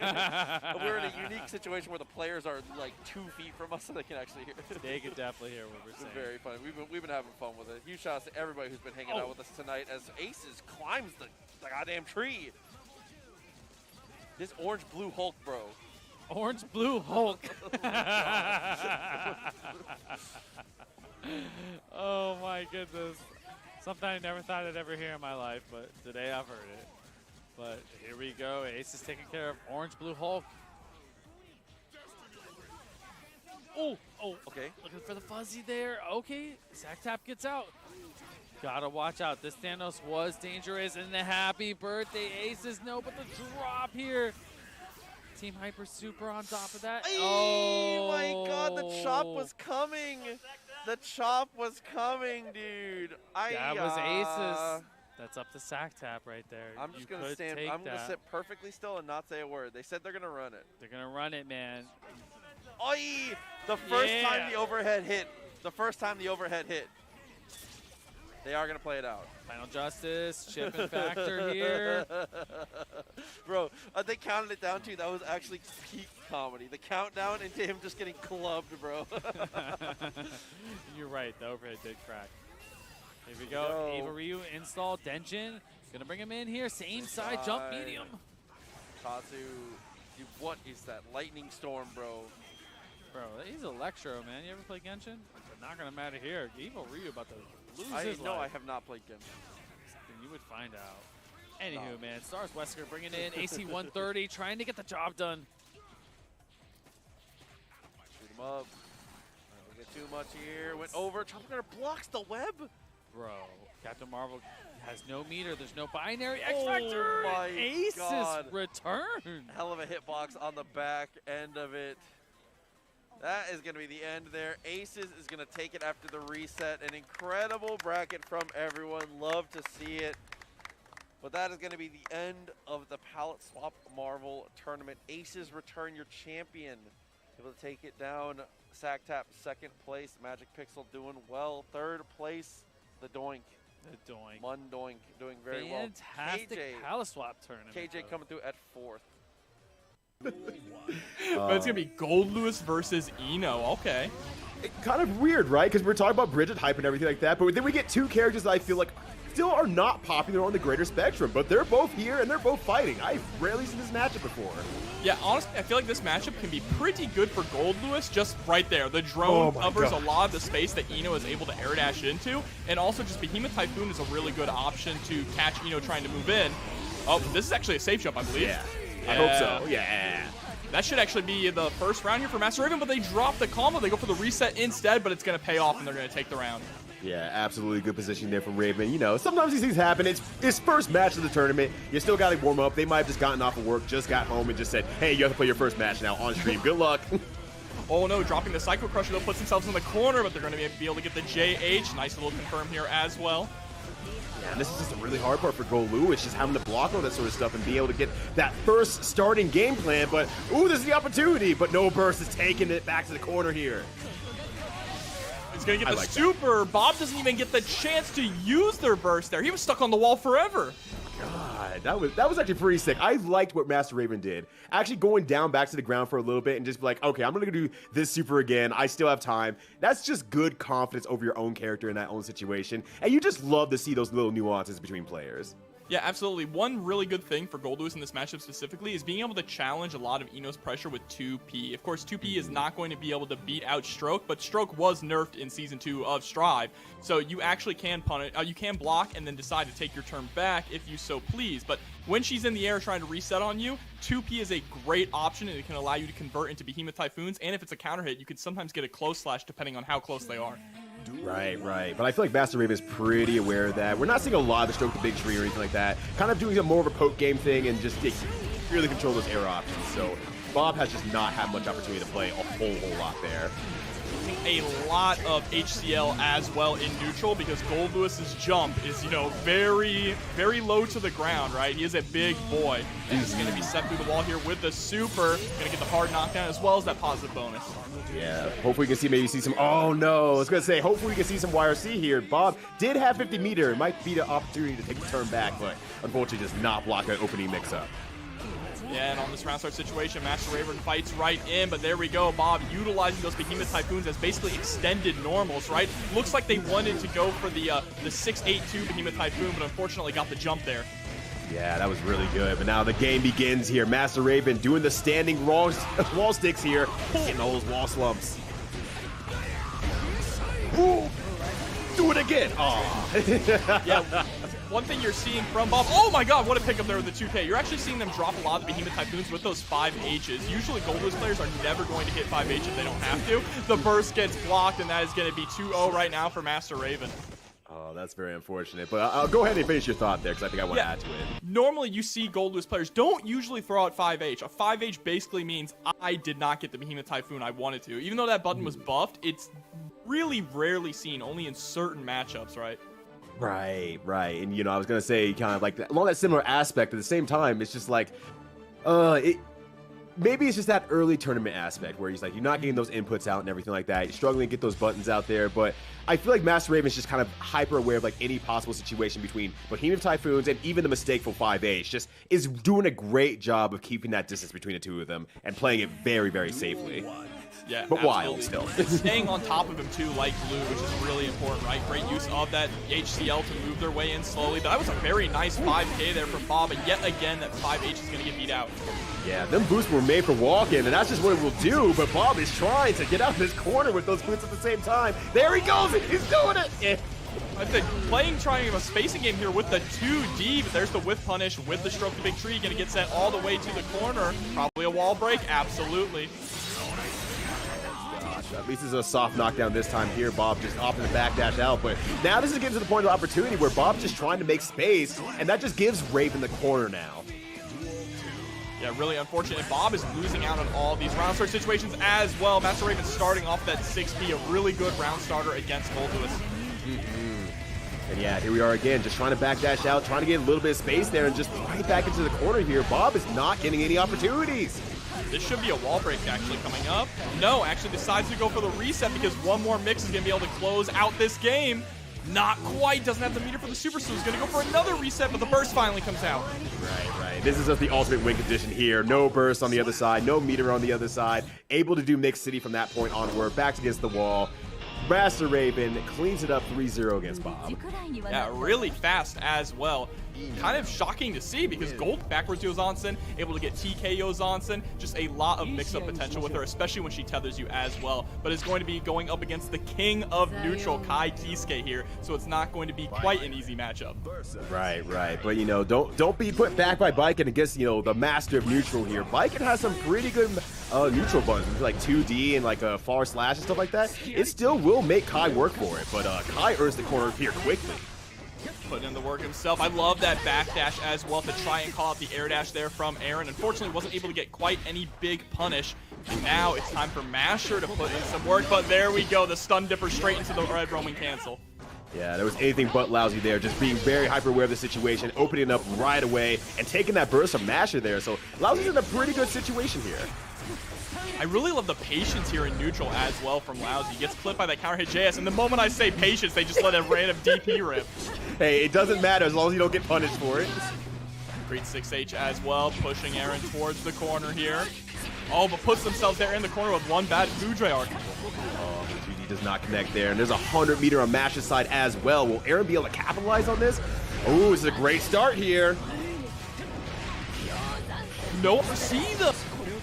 We're in a unique situation where the players are like 2 feet from us so they can actually hear. They can definitely hear what we're saying. It's very funny. We've been having fun with it. Huge shout outs to everybody who's been hanging out with us tonight as Aces climbs the goddamn tree. This orange-blue Hulk, bro. Orange-blue Hulk. Oh, my goodness. Something I never thought I'd ever hear in my life, but today I've heard it. But here we go. Ace is taking care of Orange-Blue Hulk. Oh, okay. Looking for the fuzzy there. Okay, Sack Tap gets out. Gotta watch out. This Thanos was dangerous. And the happy birthday Aces. No, but the drop here. Team Hyper Super on top of that. Oh my God, the chop was coming. The chop was coming, dude. That was Aces. That's up to Sack Tap right there. I'm just going to stand. I'm going to sit perfectly still and not say a word. They said they're going to run it. They're going to run it, man. Oi! The first time the overhead hit. The first time the overhead hit. They are going to play it out. Final Justice, Chip and Factor here. Bro, they counted it down too. That was actually peak comedy. The countdown into him just getting clubbed, bro. You're right. The overhead did crack. Here we go. Eva Ryu install. Denshin. Gonna bring him in here. Same side jump medium. Tatsu. Dude, what is that? Lightning Storm, bro. Bro, he's Electro, man. You ever play Genshin? Not gonna matter here. Evil Ryu about to lose his life. No, I have not played Genshin. Then you would find out. Anywho, man, Stars Wesker bringing in AC 130, trying to get the job done. Shoot him up. Don't get too much here. Went over. Chopper blocks the web. Bro, Captain Marvel has no meter. There's no binary X Factor. Oh my Ace's God. return. Hell of a hitbox on the back end of it. That is going to be the end there. Aces is going to take it after the reset. An incredible bracket from everyone. Love to see it. But that is going to be the end of the Palette Swap Marvel tournament. Aces return your champion. Able to take it down. SacTap second place. Magic Pixel doing well. Third place, the Doink. The Doink. Mundoink doing very well. Fantastic Palette Swap tournament. KJ coming through at 4th. But it's gonna be Gold Lewis versus Eno. Okay. Kind of weird, right? Because we're talking about Bridget hype and everything like that, but then we get two characters that I feel like still are not popular on the greater spectrum, but they're both here and they're both fighting. I've rarely seen this matchup before. Yeah, honestly, I feel like this matchup can be pretty good for Gold Lewis just right there. The drone covers a lot of the space that Eno is able to air dash into, and also just Behemoth Typhoon is a really good option to catch Eno trying to move in. Oh, this is actually a safe jump, I believe. Yeah. I hope so. Yeah. That should actually be the first round here for Master Raven, but they drop the combo. They go for the reset instead, but it's going to pay off, and they're going to take the round. Yeah, absolutely good position there from Raven. You know, sometimes these things happen. It's his first match of the tournament. You still got to warm up. They might have just gotten off of work, just got home, and just said, hey, you have to play your first match now on stream. Good luck. Oh, no, dropping the Psycho Crusher. They'll put themselves in the corner, but they're going to be able to get the JH. Nice little confirm here as well. Yeah, and this is just a really hard part for Gold Lewis, just having to block all that sort of stuff and be able to get that first starting game plan. But, ooh, this is the opportunity. But no burst is taking it back to the corner here. He's going to get the super. Bob doesn't even get the chance to use their burst there. He was stuck on the wall forever. God, that was actually pretty sick. I liked what Master Raven did. Actually going down back to the ground for a little bit and just be like, okay, I'm going to do this super again. I still have time. That's just good confidence over your own character in that own situation. And you just love to see those little nuances between players. Yeah, absolutely. One really good thing for Gold Lewis in this matchup specifically is being able to challenge a lot of Eno's pressure with 2P. Of course, 2P is not going to be able to beat out Stroke, but Stroke was nerfed in Season 2 of Strive, so you actually can punish, you can block and then decide to take your turn back if you so please. But when she's in the air trying to reset on you, 2P is a great option, and it can allow you to convert into Behemoth Typhoons, and if it's a counter hit, you can sometimes get a close slash depending on how close they are. Right. But I feel like Master Raven is pretty aware of that. We're not seeing a lot of the Stroke the Big Tree or anything like that. Kind of doing more of a poke game thing and just really control those air options. So Bob has just not had much opportunity to play a whole lot there. A lot of HCL as well in neutral because Gold Lewis's jump is, very, very low to the ground, right? He is a big boy. And he's going to be set through the wall here with the super. Going to get the hard knockdown as well as that positive bonus. Yeah, hopefully we can maybe see some, oh no, I was going to say, hopefully we can see some YRC here. Bob did have 50 meter. It might be the opportunity to take the turn back, but unfortunately just not block that opening mix-up. Yeah, and on this round start situation, Master Raven fights right in, but there we go. Bob utilizing those Behemoth Typhoons as basically extended normals, right? Looks like they wanted to go for the 6-8-2 Behemoth Typhoon, but unfortunately got the jump there. Yeah, that was really good. But now the game begins here. Master Raven doing the standing wall sticks here, getting all those wall slumps. Ooh, do it again. Aw. Yeah. One thing you're seeing from Bob, oh my god, what a pickup there with the 2K. You're actually seeing them drop a lot of Behemoth Typhoons with those 5Hs. Usually Gold Lewis players are never going to hit 5H if they don't have to. The burst gets blocked, and that is going to be 2-0 right now for Master Raven. Oh, that's very unfortunate. But I'll go ahead and finish your thought there because I think I want to add to it. Normally, you see Gold Lewis players don't usually throw out 5H. A 5H basically means I did not get the Behemoth Typhoon I wanted to. Even though that button was buffed, it's really rarely seen, only in certain matchups, right? Right. And, I was going to say kind of like along that similar aspect, at the same time, it's just like, maybe it's just that early tournament aspect where he's like, you're not getting those inputs out and everything like that. You're struggling to get those buttons out there. But I feel like Master Raven's just kind of hyper aware of like any possible situation between Behemoth Typhoons and even the mistakeful 5H. Just is doing a great job of keeping that distance between the two of them and playing it very, very safely. Yeah, but wild still. Staying on top of him too, like glue, which is really important, right? Great use of that HCL to move their way in slowly. That was a very nice 5K there from Bob, and yet again, that 5H is going to get beat out. Yeah, them boosts were made for walk-in, and that's just what it will do, but Bob is trying to get out of this corner with those boots at the same time. There he goes! He's doing it! Yeah. I think trying a spacing game here with the 2D, but there's the whiff punish with the stroke the big tree, going to get set all the way to the corner. Probably a wall break, absolutely. At least it's a soft knockdown this time here. Bob just opting the backdash out. But now this is getting to the point of opportunity where Bob's just trying to make space, and that just gives Raven the corner now. Yeah, really unfortunate. Bob is losing out on all these round start situations as well. Master Raven starting off that 6P, a really good round starter against Goldlewis. And yeah, here we are again, just trying to backdash out, trying to get a little bit of space there, and just right back into the corner here. Bob is not getting any opportunities. This should be a wall break actually coming up. No, actually decides to go for the reset because one more mix is going to be able to close out this game. Not quite, doesn't have the meter for the super, so he's going to go for another reset, but the burst finally comes out. Right. This is just the ultimate win condition here. No burst on the other side, no meter on the other side. Able to do Mix City from that point onward, back against the wall. Master Raven cleans it up 3-0 against Bob. Yeah, really fast as well. Kind of shocking to see because Gold backwards Yozansen, able to get TK Yozansen, just a lot of mix-up potential with her, especially when she tethers you as well. But it's going to be going up against the king of neutral, Kai Kisuke here, so it's not going to be quite an easy matchup. Right. But don't be put back by Biken against the master of neutral here. Biken has some pretty good neutral buttons, like 2D and like a far slash and stuff like that. It still will make Kai work for it, but Kai earns the corner here quickly. Putting in the work himself. I love that backdash as well to try and call out the air dash there from Aaron. Unfortunately, wasn't able to get quite any big punish. And now it's time for Masher to put in some work, but there we go. The stun dipper straight into the red roaming cancel. Yeah, there was anything but lousy there. Just being very hyper aware of the situation, opening up right away, and taking that burst from Masher there. So Lousy's in a pretty good situation here. I really love the patience here in neutral as well from Lousy. Gets clipped by that counter hit JS, and the moment I say patience, they just let a random DP rip. Hey, it doesn't matter as long as you don't get punished for it. Great 6H as well, pushing Aaron towards the corner here. Oh, but puts themselves there in the corner with one bad Foudre arc. Oh, the 2D does not connect there, and there's a 100 meter on Mash's side as well. Will Aaron be able to capitalize on this? Oh, this is a great start here. No, see the...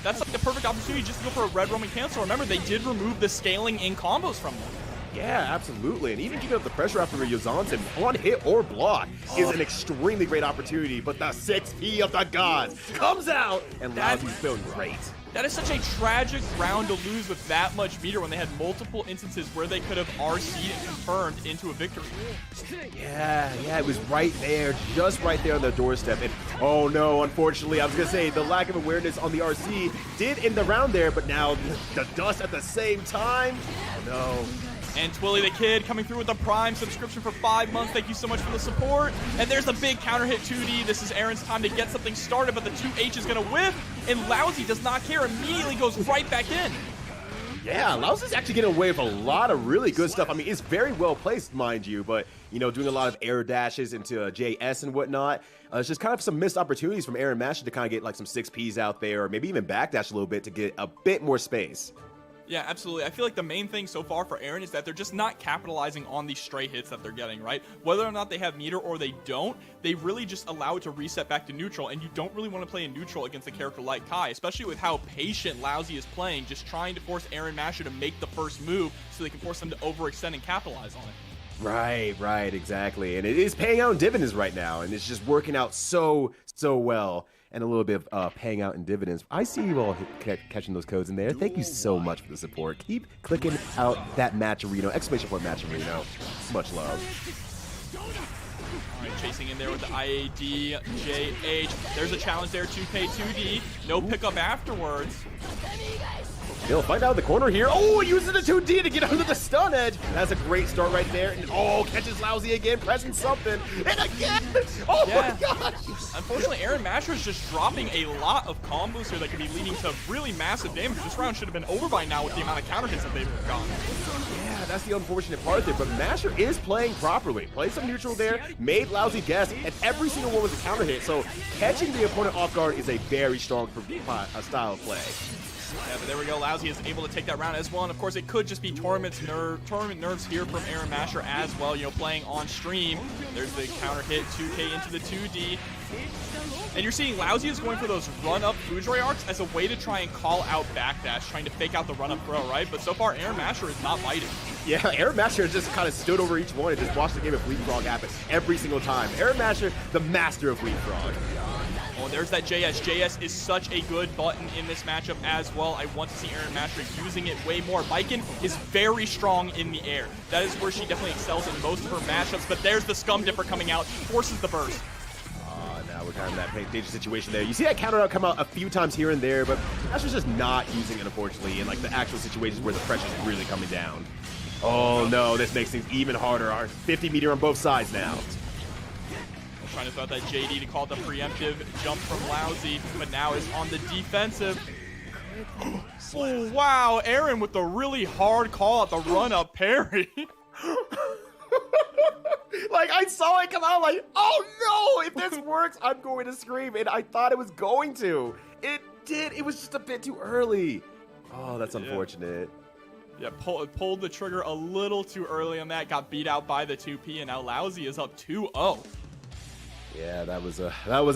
That's like the perfect opportunity just to go for a red roaming cancel. Remember, they did remove the scaling in combos from them. Yeah, absolutely. And even keeping up the pressure after Yozansen on hit or block is an extremely great opportunity. But the 6P of the gods comes out, and Lousy's feeling great. That is such a tragic round to lose with that much meter when they had multiple instances where they could have RC'd and confirmed into a victory. Yeah, it was right there, just right there on the doorstep. And oh no, unfortunately, I was going to say the lack of awareness on the RC did end the round there, but now the dust at the same time. Oh no. And Twilly the Kid coming through with a Prime subscription for 5 months. Thank you so much for the support. And there's a big counter hit 2D. This is Aaron's time to get something started, but the 2H is going to whiff. And Lousy does not care. Immediately goes right back in. Yeah, Lousy's actually getting away with a lot of really good stuff. I mean, it's very well placed, mind you, but, doing a lot of air dashes into JS and whatnot. It's just kind of some missed opportunities from Aaron Masher to kind of get like some 6Ps out there, or maybe even backdash a little bit to get a bit more space. Yeah, absolutely. I feel like the main thing so far for Aaron is that they're just not capitalizing on these stray hits that they're getting, right? Whether or not they have meter or they don't, they really just allow it to reset back to neutral, and you don't really want to play in neutral against a character like Kai, especially with how patient Lousy is playing, just trying to force Aaron Masher to make the first move so they can force them to overextend and capitalize on it. Right, exactly. And it is paying out in dividends right now, and it's just working out so well. And a little bit of paying out in dividends. I see you all catching those codes in there. Thank you so much for the support. Keep clicking out that Matcherino, !! Matcherino. Much love. All right, chasing in there with the IAD, JH. There's a challenge there, 2K2D. No pickup afterwards. He'll find out the corner here. Oh, using the 2D to get under the stun edge. That's a great start right there. And catches Lousy again, pressing something. And again. Oh my gosh. Unfortunately, Aaron Masher is just dropping a lot of combos here that could be leading to really massive damage. This round should have been over by now with the amount of counter hits that they've gotten. Yeah, that's the unfortunate part there. But Masher is playing properly. Played some neutral there, made Lousy guess, and every single one was a counter hit. So catching the opponent off guard is a very strong style of play. Yeah, but there we go. Lousy is able to take that round as well. And of course, it could just be tournament nerves here from Aaron Masher as well, playing on stream. There's the counter hit, 2K into the 2D. And you're seeing Lousy is going for those run-up Foudre arcs as a way to try and call out backdash, trying to fake out the run-up throw, right? But so far, Aaron Masher is not biting. Yeah, Aaron Masher just kind of stood over each one and just watched the game of Leapfrog happen every single time. Aaron Masher, the master of Leapfrog. Oh, there's that JS. JS is such a good button in this matchup as well. I want to see Aaron Master using it way more. Baiken is very strong in the air. That is where she definitely excels in most of her matchups, but there's the Scum Dipper coming out, forces the burst. Now we're kind of in that dangerous situation there. You see that counter out come out a few times here and there, but Master's just not using it, unfortunately, in like the actual situations where the pressure's really coming down. Oh no, this makes things even harder. Our 50 meter on both sides now. Trying to throw out that JD to call it the preemptive jump from Lousy, but now is on the defensive. Oh, wow, Aaron with the really hard call at the run-up parry. Like, I saw it come out like, oh no, if this works, I'm going to scream, and I thought it was going to. It did, it was just a bit too early. Oh, that's unfortunate. Yeah, pulled the trigger a little too early on that, got beat out by the 2P, and now Lousy is up 2-0. Yeah, that was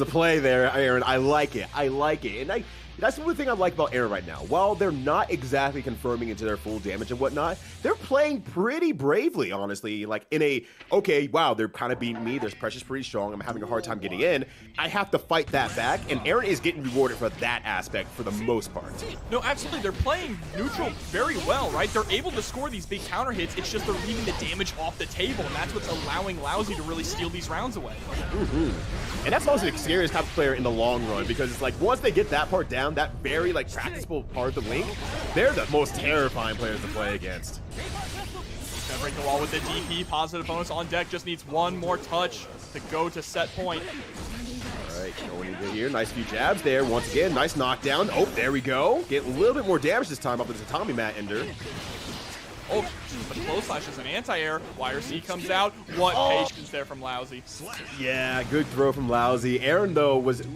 a play there, Aaron. I like it. I like it. And that's the one thing I like about Aaron right now. While they're not exactly confirming into their full damage and whatnot, they're playing pretty bravely, honestly. Like in a, okay, wow, they're kind of beating me. Their pressure's pretty strong. I'm having a hard time getting in. I have to fight that back, and Aaron is getting rewarded for that aspect for the most part. No, absolutely. They're playing neutral very well, right? They're able to score these big counter hits. It's just they're leaving the damage off the table, and that's what's allowing Lousy to really steal these rounds away. And that's also the scariest type of player in the long run, because it's like once they get that part down, that very like practicable part of the link, they're the most terrifying players to play against. Gonna break the wall with the DP, positive bonus on deck, just needs one more touch to go to set point. All right, going into here, nice few jabs there. Once again, nice knockdown. Oh, there we go. Get a little bit more damage this time up with the Tommy Mat Ender. Oh, but close slash is an anti-air. YRC comes out. What patience there from Lousy. Yeah, good throw from Lousy. Aaron, though, was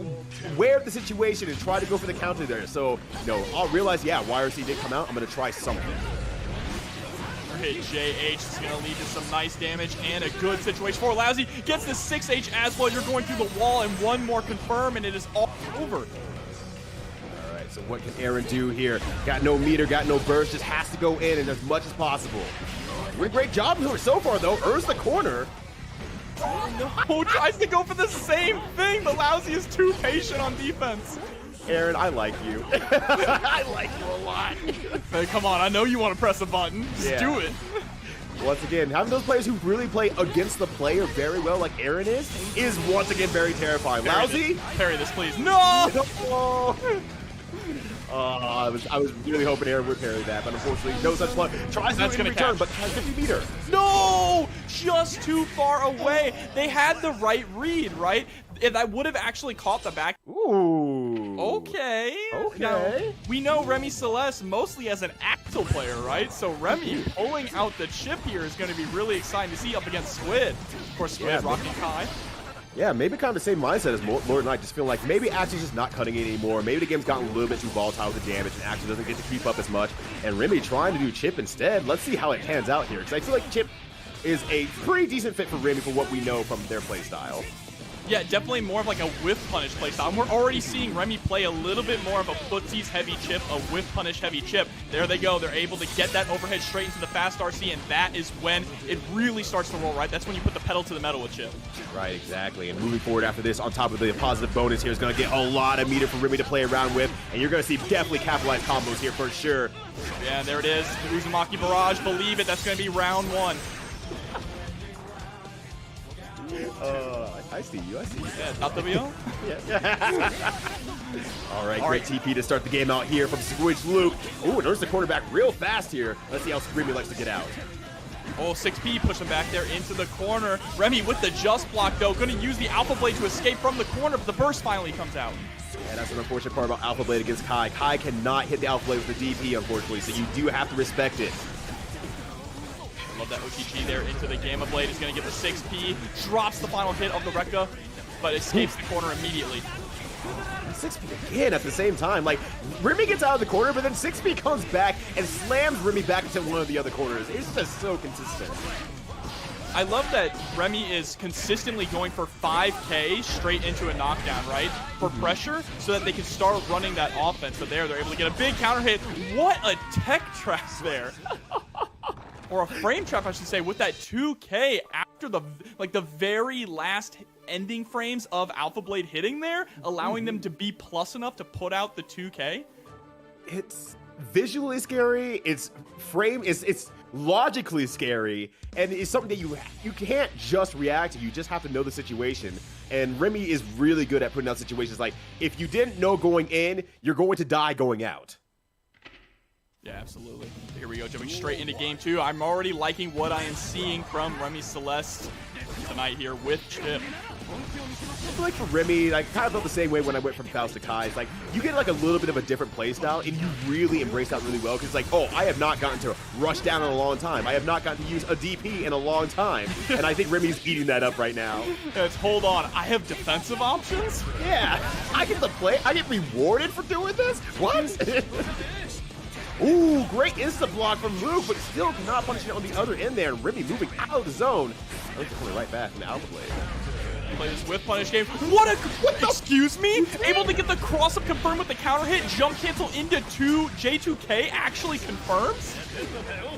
aware of the situation and tried to go for the counter there. So, no, I'll realize, yeah, YRC did come out. I'm going to try something. Hit JH is going to lead to some nice damage and a good situation for Lousy. Gets the 6H as well. You're going through the wall and one more confirm, and it is all over. So what can Aaron do here? Got no meter, got no burst, just has to go in and as much as possible. Doing a great job so far, though. Earns the corner. Oh, no. Tries to go for the same thing, but Lousy is too patient on defense. Aaron, I like you. I like you a lot. Hey, come on, I know you want to press a button. Just do it. Once again, having those players who really play against the player very well, like Aaron is once again very terrifying. Lousy? Parry this, please. No! I was really hoping Aaron would parry that, but unfortunately, no such luck. Tries to do it in return, but has 50 meter. No! Just too far away. They had the right read, right? If that would have actually caught the back. Ooh. Okay. Okay. Now, we know Remy Celeste mostly as an Axel player, right? So Remy pulling out the chip here is going to be really exciting to see up against Squid. Of course, Squid rocking Kai. Yeah, maybe kind of the same mindset as Lord Knight, just feeling like maybe Axel's just not cutting it anymore. Maybe the game's gotten a little bit too volatile with the damage and Axel doesn't get to keep up as much. And Remy trying to do Chip instead. Let's see how it pans out here, because I feel like Chip is a pretty decent fit for Remy for what we know from their playstyle. Yeah, definitely more of like a whiff punish playstyle. And we're already seeing Remy play a little bit more of a footsies heavy chip, a whiff punish heavy chip. There they go. They're able to get that overhead straight into the fast RC, and that is when it really starts to roll, right? That's when you put the pedal to the metal with Chip. Right, exactly. And moving forward after this, on top of the positive bonus here, is going to get a lot of meter for Remy to play around with, and you're going to see definitely capitalized combos here for sure. Yeah, there it is. The Uzumaki Barrage, believe it. That's going to be round one. I see you. Yeah, top W. Yeah. All right, great TP to start the game out here from Squidge Luke. Ooh, there's the quarterback real fast here. Let's see how Remy likes to get out. Oh, 6P pushing back there into the corner. Remy with the just block, though. Going to use the Alpha Blade to escape from the corner, but the burst finally comes out. Yeah, that's an unfortunate part about Alpha Blade against Kai. Kai cannot hit the Alpha Blade with the DP, unfortunately, so you do have to respect it. Love that OTG there into the Gamma Blade. Is going to get the 6P. Drops the final hit of the Rekka, but escapes the corner immediately. 6P again at the same time. Like, Remy gets out of the corner, but then 6P comes back and slams Remy back into one of the other corners. It's just so consistent. I love that Remy is consistently going for 5K straight into a knockdown, right? For pressure, so that they can start running that offense. But they're able to get a big counter hit. What a tech trap there. Or a frame trap, I should say, with that 2K after the very last ending frames of Alpha Blade hitting there, allowing them to be plus enough to put out the 2K. It's visually scary. It's logically scary, and it's something that you can't just react to. You just have to know the situation. And Remy is really good at putting out situations like, if you didn't know going in, you're going to die going out. Yeah, absolutely. Here we go, jumping straight into game 2. I'm already liking what I am seeing from Remy Celeste tonight here with Chip. I feel like for Remy, I kind of felt the same way when I went from Faust to Kai. It's like, you get like a little bit of a different play style, and you really embrace that really well, because it's like, oh, I have not gotten to rush down in a long time. I have not gotten to use a DP in a long time. And I think Remy's eating that up right now. It's, hold on, I have defensive options? Yeah, I get to play. I get rewarded for doing this? What? Ooh, great insta block from Luke, but still not punishing it on the other end there. And Remy moving out of the zone. Luke's pulling right back from the Alpha Blade. Play this whip punish game. What excuse me? Able to get the cross-up confirmed with the counter hit, jump cancel into J2K actually confirms?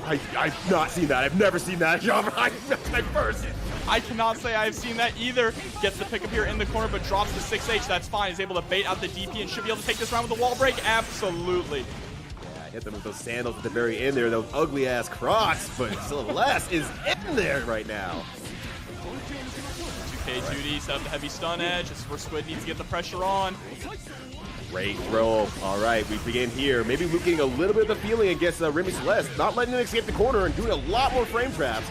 I've not seen that. I've never seen that. That's my first. I cannot say I've seen that either. Gets the pickup here in the corner, but drops the 6H. That's fine. He's able to bait out the DP and should be able to take this round with the wall break. Absolutely. Hit them with those sandals at the very end there, those ugly-ass Crocs, but Celeste is in there right now. 2K 2D, set up the heavy stun edge. This is where Squid needs to get the pressure on. Great throw. All right, we begin here. Maybe Luke getting a little bit of the feeling against Remy Celeste, not letting him escape the corner and doing a lot more frame traps.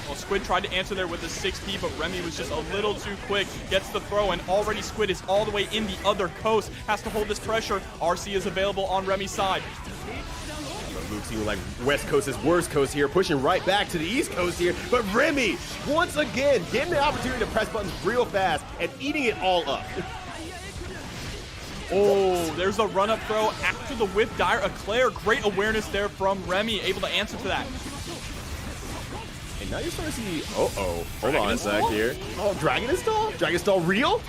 Well, Squid tried to answer there with the 6P, but Remy was just a little too quick. Gets the throw, and already Squid is all the way in the other coast. Has to hold this pressure. RC is available on Remy's side. Luke seeing like West Coast is worst coast here, pushing right back to the East Coast here. But Remy, once again, getting the opportunity to press buttons real fast and eating it all up. Oh, there's a run-up throw after the whip. Dire Eclair, great awareness there from Remy, able to answer to that. And now you're starting to see, hold on a sec here. Oh, Dragon Install? Dragon Install real?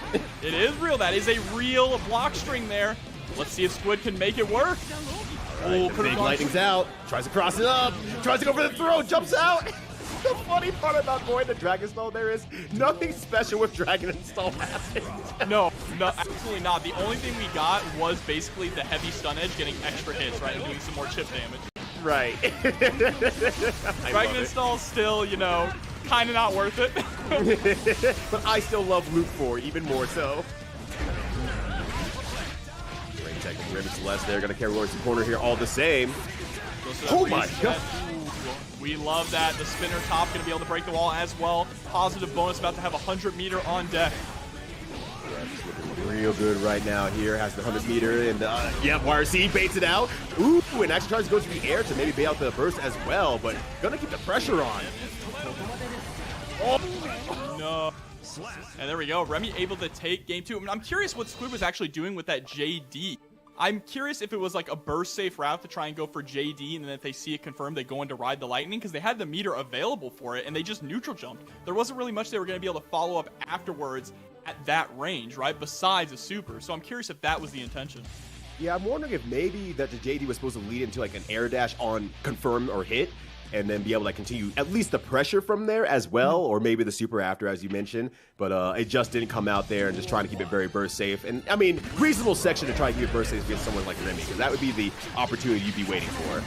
It is real. That is a real block string there. Let's see if Squid can make it work. Right, the big lightning's out. Tries to cross it up. Tries to go for the throw. Jumps out. The funny part about going to Dragon Install, there is nothing special with Dragon Install happening. No, absolutely not. The only thing we got was basically the heavy stun edge getting extra hits, right, and doing some more chip damage. Right. Dragon Install still, you know, kind of not worth it. But I still love Luke 4, even more so. Great tech from Remy Celeste there. Going to carry Lawrence in the corner here all the same. Oh my god. We love that. The spinner top going to be able to break the wall as well. Positive bonus, about to have 100 meter on deck. Yeah, just looking real good right now here. Has the 100 meter and yeah, YRC baits it out. Ooh, and actually tries to go to the air to maybe bait out the burst as well, but gonna keep the pressure on. Oh no. And there we go. Remy able to take game 2. I mean, I'm curious what Squid was actually doing with that JD. I'm curious if it was like a burst safe route to try and go for JD, and then if they see it confirmed, they go in to ride the lightning, because they had the meter available for it, and they just neutral jumped. There wasn't really much they were going to be able to follow up afterwards at that range, right, besides a super. So I'm curious if that was the intention. Yeah, I'm wondering if maybe that the JD was supposed to lead into like an air dash on confirm or hit, and then be able to continue at least the pressure from there as well, or maybe the super after, as you mentioned. But it just didn't come out there, and just trying to keep it very burst safe. And I mean, reasonable section to try to keep it burst safe against someone like Remy, because that would be the opportunity you'd be waiting for.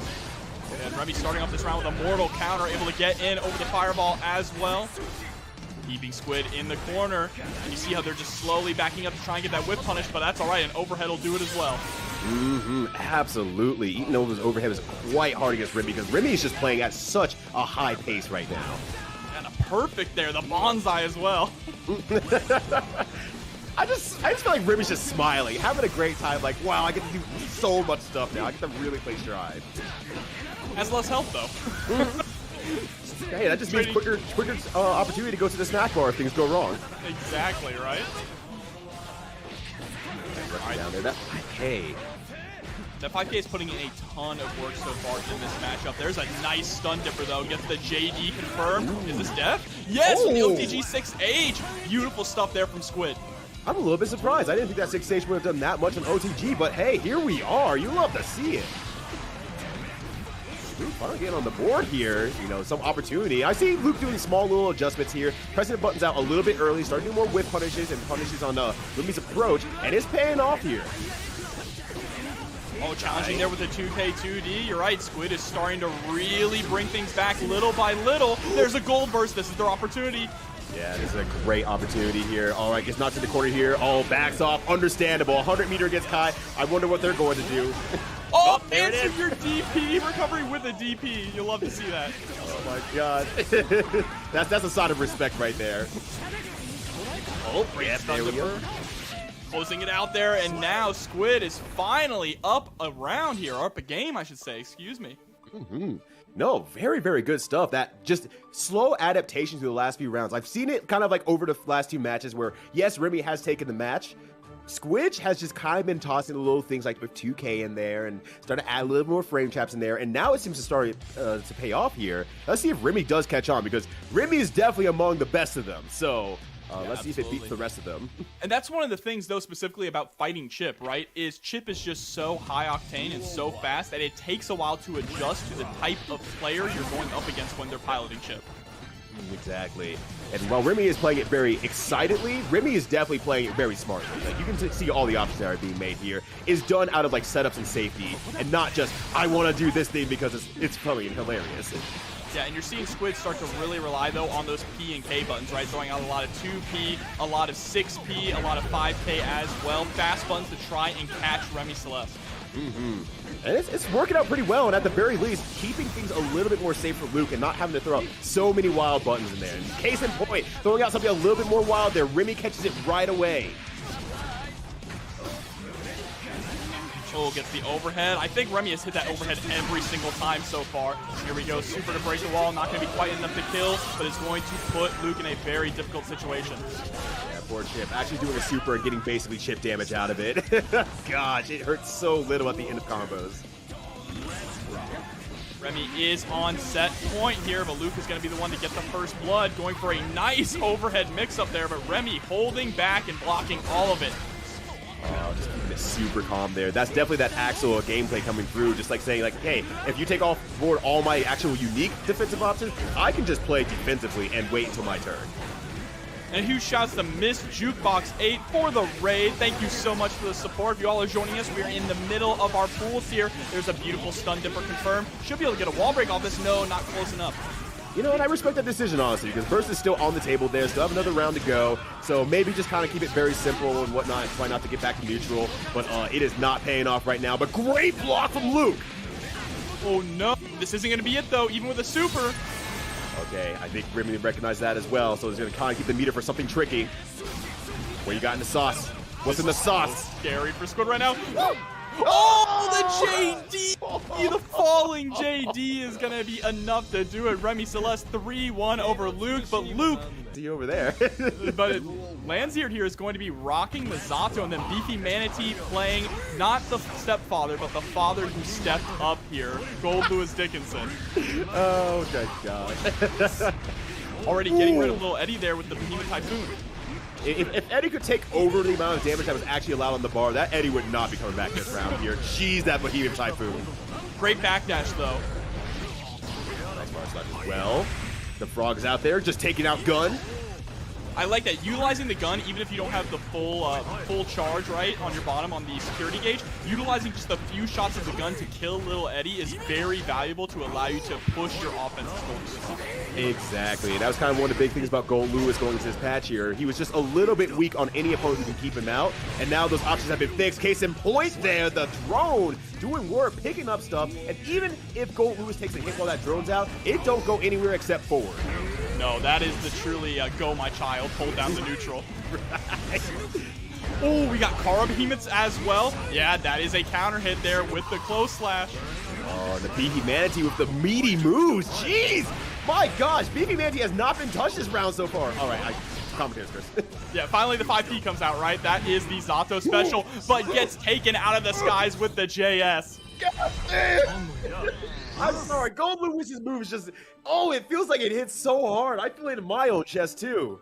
And Remy starting off this round with a mortal counter, able to get in over the fireball as well. Keeping Squid in the corner, and you see how they're just slowly backing up to try and get that whip punish, but that's all right, and overhead will do it as well. Absolutely. Eating over his overhead is quite hard against Remy, because Remy is just playing at such a high pace right now. And a perfect there, the bonsai as well. I just feel like Remy's just smiling, having a great time, like, wow, I get to do so much stuff now. I get to really play stride. Has less health, though. Hey, that just means quicker opportunity to go to the snack bar if things go wrong. Exactly, right? Down there, that 5K. That 5K is putting in a ton of work so far in this matchup. There's a nice stun dipper, though. Gets the JD confirmed. Ooh. Is this death? Yes, from the OTG 6H. Beautiful stuff there from Squid. I'm a little bit surprised. I didn't think that 6H would have done that much on OTG, but hey, here we are. You love to see it. Luke finally getting on the board here. You know, some opportunity. I see Luke doing small little adjustments here, pressing the buttons out a little bit early, starting to do more whip punishes and punishes on Rumi's approach, and it's paying off here. Oh, challenging there with the 2K 2D. You're right, Squid is starting to really bring things back little by little. There's a gold burst. This is their opportunity. Yeah, this is a great opportunity here. All right, gets knocked to the corner here. Oh, backs off. Understandable. 100 meter gets Kai. I wonder what they're going to do. Oh, answer your DP. Recovery with a DP. You'll love to see that. Oh, my God. that's a sign of respect right there. Oh, yeah, there we go. Closing it out there, and now Squid is finally up around here. Up a game, I should say. Excuse me. No, very, very good stuff. That just slow adaptation through the last few rounds. I've seen it kind of like over the last 2 matches where, yes, Remy has taken the match. Squidge has just kind of been tossing the little things like with 2K in there and starting to add a little more frame traps in there. And now it seems to start to pay off here. Let's see if Remy does catch on, because Remy is definitely among the best of them. So let's see if it beats the rest of them. And that's one of the things, though, specifically about fighting Chip, right? Is Chip is just so high octane and so fast that it takes a while to adjust to the type of player you're going up against when they're piloting Chip. Exactly. And while Remy is playing it very excitedly, Remy is definitely playing it very smartly. Like, you can see all the options that are being made here is done out of like setups and safety, and not just, I want to do this thing because it's funny and hilarious. Yeah, and you're seeing Squid start to really rely, though, on those P and K buttons, right? Throwing out a lot of 2P, a lot of 6P, a lot of 5K as well. Fast buttons to try and catch Remy Celeste. And it's working out pretty well, and at the very least, keeping things a little bit more safe for Luke and not having to throw out so many wild buttons in there. And case in point, throwing out something a little bit more wild there, Remy catches it right away. Oh, gets the overhead. I think Remy has hit that overhead every single time so far. Here we go, super to break the wall. Not going to be quite enough to kill, but it's going to put Luke in a very difficult situation. Yeah, poor Chip. Actually doing a super and getting basically chip damage out of it. Gosh, it hurts so little at the end of combos. Remy is on set point here, but Luke is going to be the one to get the first blood, going for a nice overhead mix-up there, but Remy holding back and blocking all of it. Just keeping it super calm there. That's definitely that Axel gameplay coming through, just like saying, like, hey, if you take off board all my actual unique defensive options, I can just play defensively and wait until my turn. And huge shouts to Miss Jukebox 8 for the raid. Thank you so much for the support. If you all are joining us, we're in the middle of our pools here. There's a beautiful stun dipper confirmed. Should be able to get a wall break off this. No, not close enough. You know, and I respect that decision, honestly, because Burst is still on the table there, still have another round to go, so maybe just kind of keep it very simple and whatnot, try not to get back to neutral, but it is not paying off right now, but great block from Luke! Oh no, this isn't going to be it though, even with a super. Okay, I think Remy recognized that as well, so he's going to kind of keep the meter for something tricky. What you got in the sauce? What's in the sauce? Scary for Squid right now. Oh, the JD! The falling JD is going to be enough to do it. Remy Celeste 3-1 over Luke, but Luke... See over there. But Lanziard here is going to be rocking the Zato, and then Beefy Manatee playing not the stepfather, but the father who stepped up here, Gold Lewis Dickinson. Oh, my God. Already getting rid of little Eddie there with the Behemoth Typhoon. If Eddie could take over the amount of damage that was actually allowed on the bar, that Eddie would not be coming back this round here. Jeez, that Behemoth Typhoon. Great backdash, though. Nice bar slash as well. The frog's out there, just taking out Gun. I like that. Utilizing the gun, even if you don't have the full charge, right, on your bottom on the security gauge, utilizing just a few shots of the gun to kill little Eddie is very valuable to allow you to push your offense forward. Exactly. And that was kind of one of the big things about Gold Lewis going into this patch here. He was just a little bit weak on any opponent who can keep him out. And now those options have been fixed. Case in point there, the drone doing work, picking up stuff. And even if Gold Lewis takes a hit while that drone's out, it don't go anywhere except forward. No, that is the truly go my child, hold down the neutral. Right. Oh, we got Kara Behemoths as well. Yeah, that is a counter hit there with the close slash. Oh, the Beefy Manatee with the meaty moves. Jeez! My gosh, Beefy Manatee has not been touched this round so far. All right, commentators, Chris. Yeah, finally the 5P comes out, right? That is the Zato special, but gets taken out of the skies with the JS. God damn! I'm sorry, Gold Lewis's move is just, it feels like it hits so hard. I feel it in my own chest, too.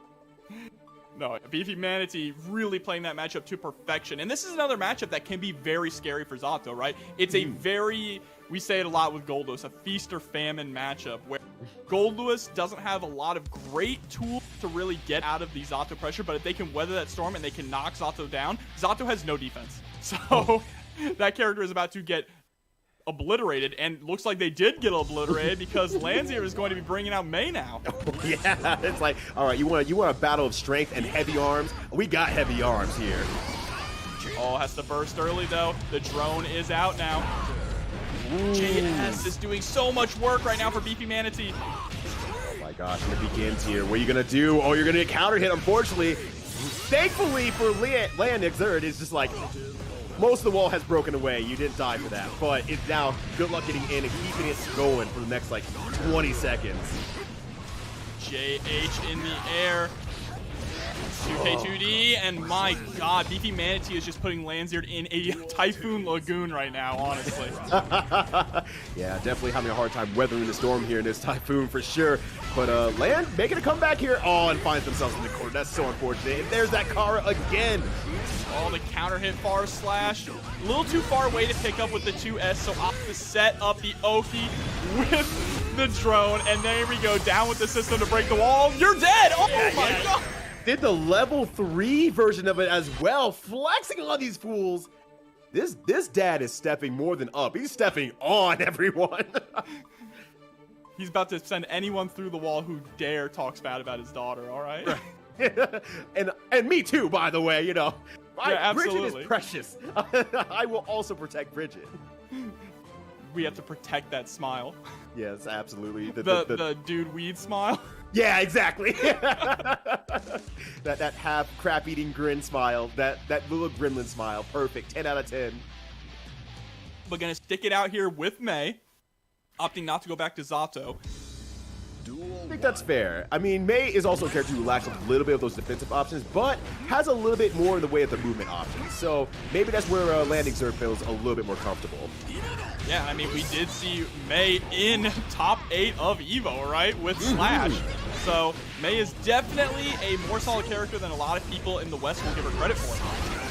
No, Beefy Manatee really playing that matchup to perfection. And this is another matchup that can be very scary for Zato, right? It's a very we say it a lot with Gold Lewis, a feast or famine matchup where Gold Lewis doesn't have a lot of great tools to really get out of the Zato pressure, but if they can weather that storm and they can knock Zato down, Zato has no defense. So that character is about to get obliterated, and looks like they did get obliterated because LNCA is going to be bringing out May now. Yeah, it's like, all right, you want a battle of strength and heavy arms? We got heavy arms here. Oh, has to burst early though. The drone is out now. JS is doing so much work right now for Beefy Manatee. Oh my gosh, and it begins here. What are you gonna do? Oh, you're gonna get counter hit, unfortunately. Thankfully for LNCA, it's just like, most of the wall has broken away. You didn't die for that, but it's now good luck getting in and keeping it going for the next like 20 seconds. JH in the air. 2K2D, and my god, Beefy Manatee is just putting LNCA in a Typhoon Lagoon right now, honestly. Yeah, definitely having a hard time weathering the storm here in this Typhoon for sure. But Land making a comeback here. Oh, and finds themselves in the corner. That's so unfortunate. And there's that Kara again. Oh, the counter hit far slash. A little too far away to pick up with the 2S, so off to set up the Oki with the drone. And there we go, down with the system to break the wall. You're dead! Oh my god! Did the level 3 version of it as well, flexing on these fools. This dad is stepping more than up. He's stepping on everyone. He's about to send anyone through the wall who dare talks bad about his daughter, all right? and me too, by the way, you know. Yeah, Bridget absolutely. is precious. I will also protect Bridget. We have to protect that smile. Yes, absolutely. The dude weed smile. Yeah, exactly. that half crap eating grin smile, that little gremlin smile, perfect. 10 out of 10. But gonna stick it out here with May, opting not to go back to Zato. I think that's fair. I mean, May is also a character who lacks a little bit of those defensive options, but has a little bit more in the way of the movement options. So maybe that's where landing Zerg feels a little bit more comfortable. Yeah, I mean, we did see May in top 8 of EVO, right, with Slash. So May is definitely a more solid character than a lot of people in the West will give her credit for.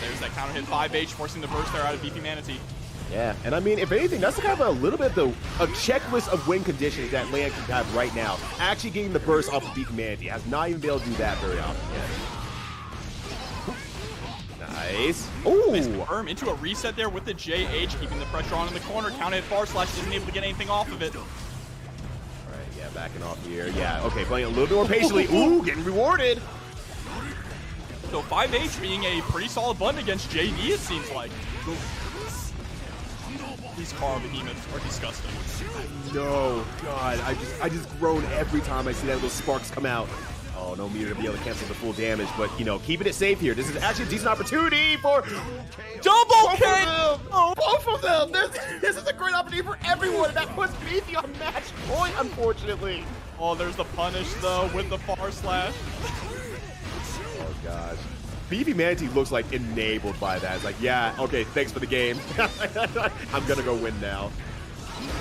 There's that counter hit 5H, forcing the burst there out of Beefy Manatee. Yeah, and I mean, if anything, that's kind of a little bit of a checklist of win conditions that Land can have right now. Actually getting the burst off of Beefy Manatee. Has not even been able to do that very often yet. Nice. Ooh. Firm into a reset there with the JH, keeping the pressure on in the corner. Counter hit far slash, isn't able to get anything off of it. All right, yeah, backing off here. Yeah, okay, playing a little bit more patiently. Ooh, getting rewarded. So 5H being a pretty solid button against JD, it seems like. These Carl behemoths are disgusting. No, God, I just groan every time I see that little sparks come out. Oh, no meter to be able to cancel the full damage, but, you know, keeping it safe here. This is actually a decent opportunity for double kill! Both of them! This is a great opportunity for everyone, and that puts Beefy on match point, unfortunately. Oh, there's the punish, though, with the far slash. Oh, gosh. Beefy Manatee looks like enabled by that. It's like, yeah, okay, thanks for the game. I'm gonna go win now.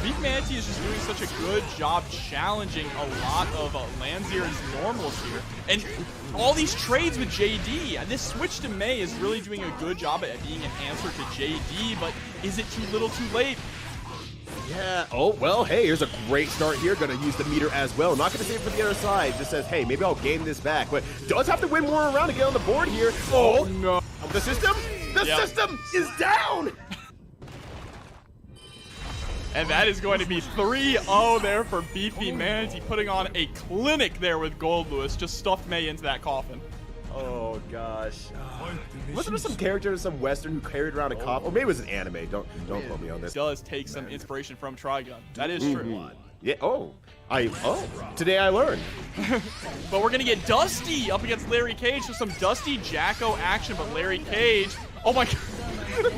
Beefy Manatee is just doing such a good job challenging a lot of LNCA's normals here. And all these trades with JD, and this switch to May is really doing a good job at being an answer to JD, but is it too little too late? Yeah, oh, well, hey, here's a great start here. Gonna use the meter as well. Not gonna save it for the other side. Just says, hey, maybe I'll gain this back. But does have to win more around to get on the board here. Oh, no. The system? The system is down! And that is going to be 3-0 there for Beefy Manatee, putting on a clinic there with Gold Lewis. Just stuffed May into that coffin. Oh, gosh. Wasn't there some character, some Western, who carried around a coffin? Or maybe it was an anime. Don't quote me on this. Does take some inspiration from Trigun. That is true. Yeah, today I learned. But we're going to get Dusty up against Larry Cage. So some Dusty Jacko action, but Larry Cage. Oh my god.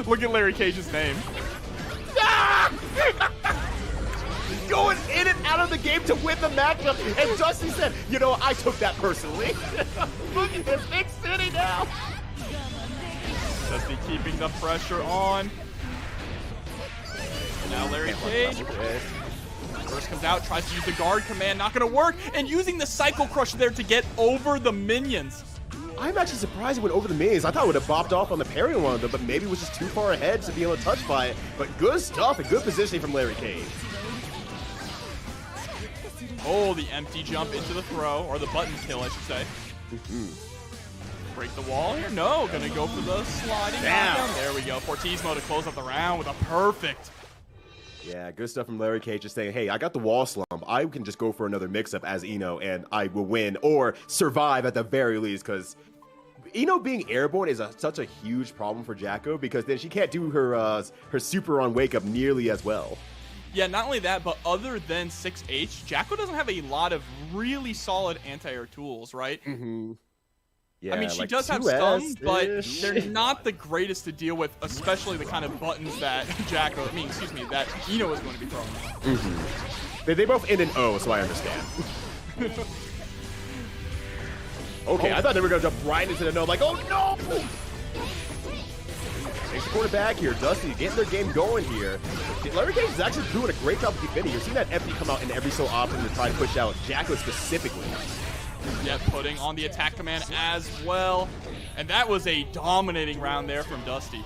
Look at Larry Cage's name. Going in and out of the game to win the matchup, and Dusty said, you know, I took that personally. Look at this big city now. Dusty keeping the pressure on. Now Larry Cage. First comes out, tries to use the guard command, not gonna work, and using the Cycle Crush there to get over the minions. I'm actually surprised it went over the minions. I thought it would have bopped off on the parry one of them, but maybe it was just too far ahead to be able to touch by it. But good stuff and good positioning from Larry Cage. Oh, the empty jump into the throw, or the button kill, I should say. Break the wall here? No, gonna go for the sliding knockdown. There we go. Fortismo to close up the round with a perfect. Yeah, good stuff from Larry Cage, just saying, hey, I got the wall slump. I can just go for another mix-up as Eno, and I will win, or survive at the very least, because Eno being airborne is such a huge problem for Jacko, because then she can't do her super on wake-up nearly as well. Yeah, not only that, but other than 6H, Jacko doesn't have a lot of really solid anti-air tools, right? Yeah, I mean, she like does have 2S-ish. some, but they're not the greatest to deal with, especially the kind of buttons that Jacko, that Eno is going to be throwing. They both end in O, so I understand. Okay, I thought they were going to jump right into the no, like, oh no! Takes the quarterback here. Dusty getting their game going here. Larry Cage is actually doing a great job of defending. You're seeing that empty come out in every so often to try to push out Jacko specifically. Yeah, putting on the attack command as well. And that was a dominating round there from Dusty.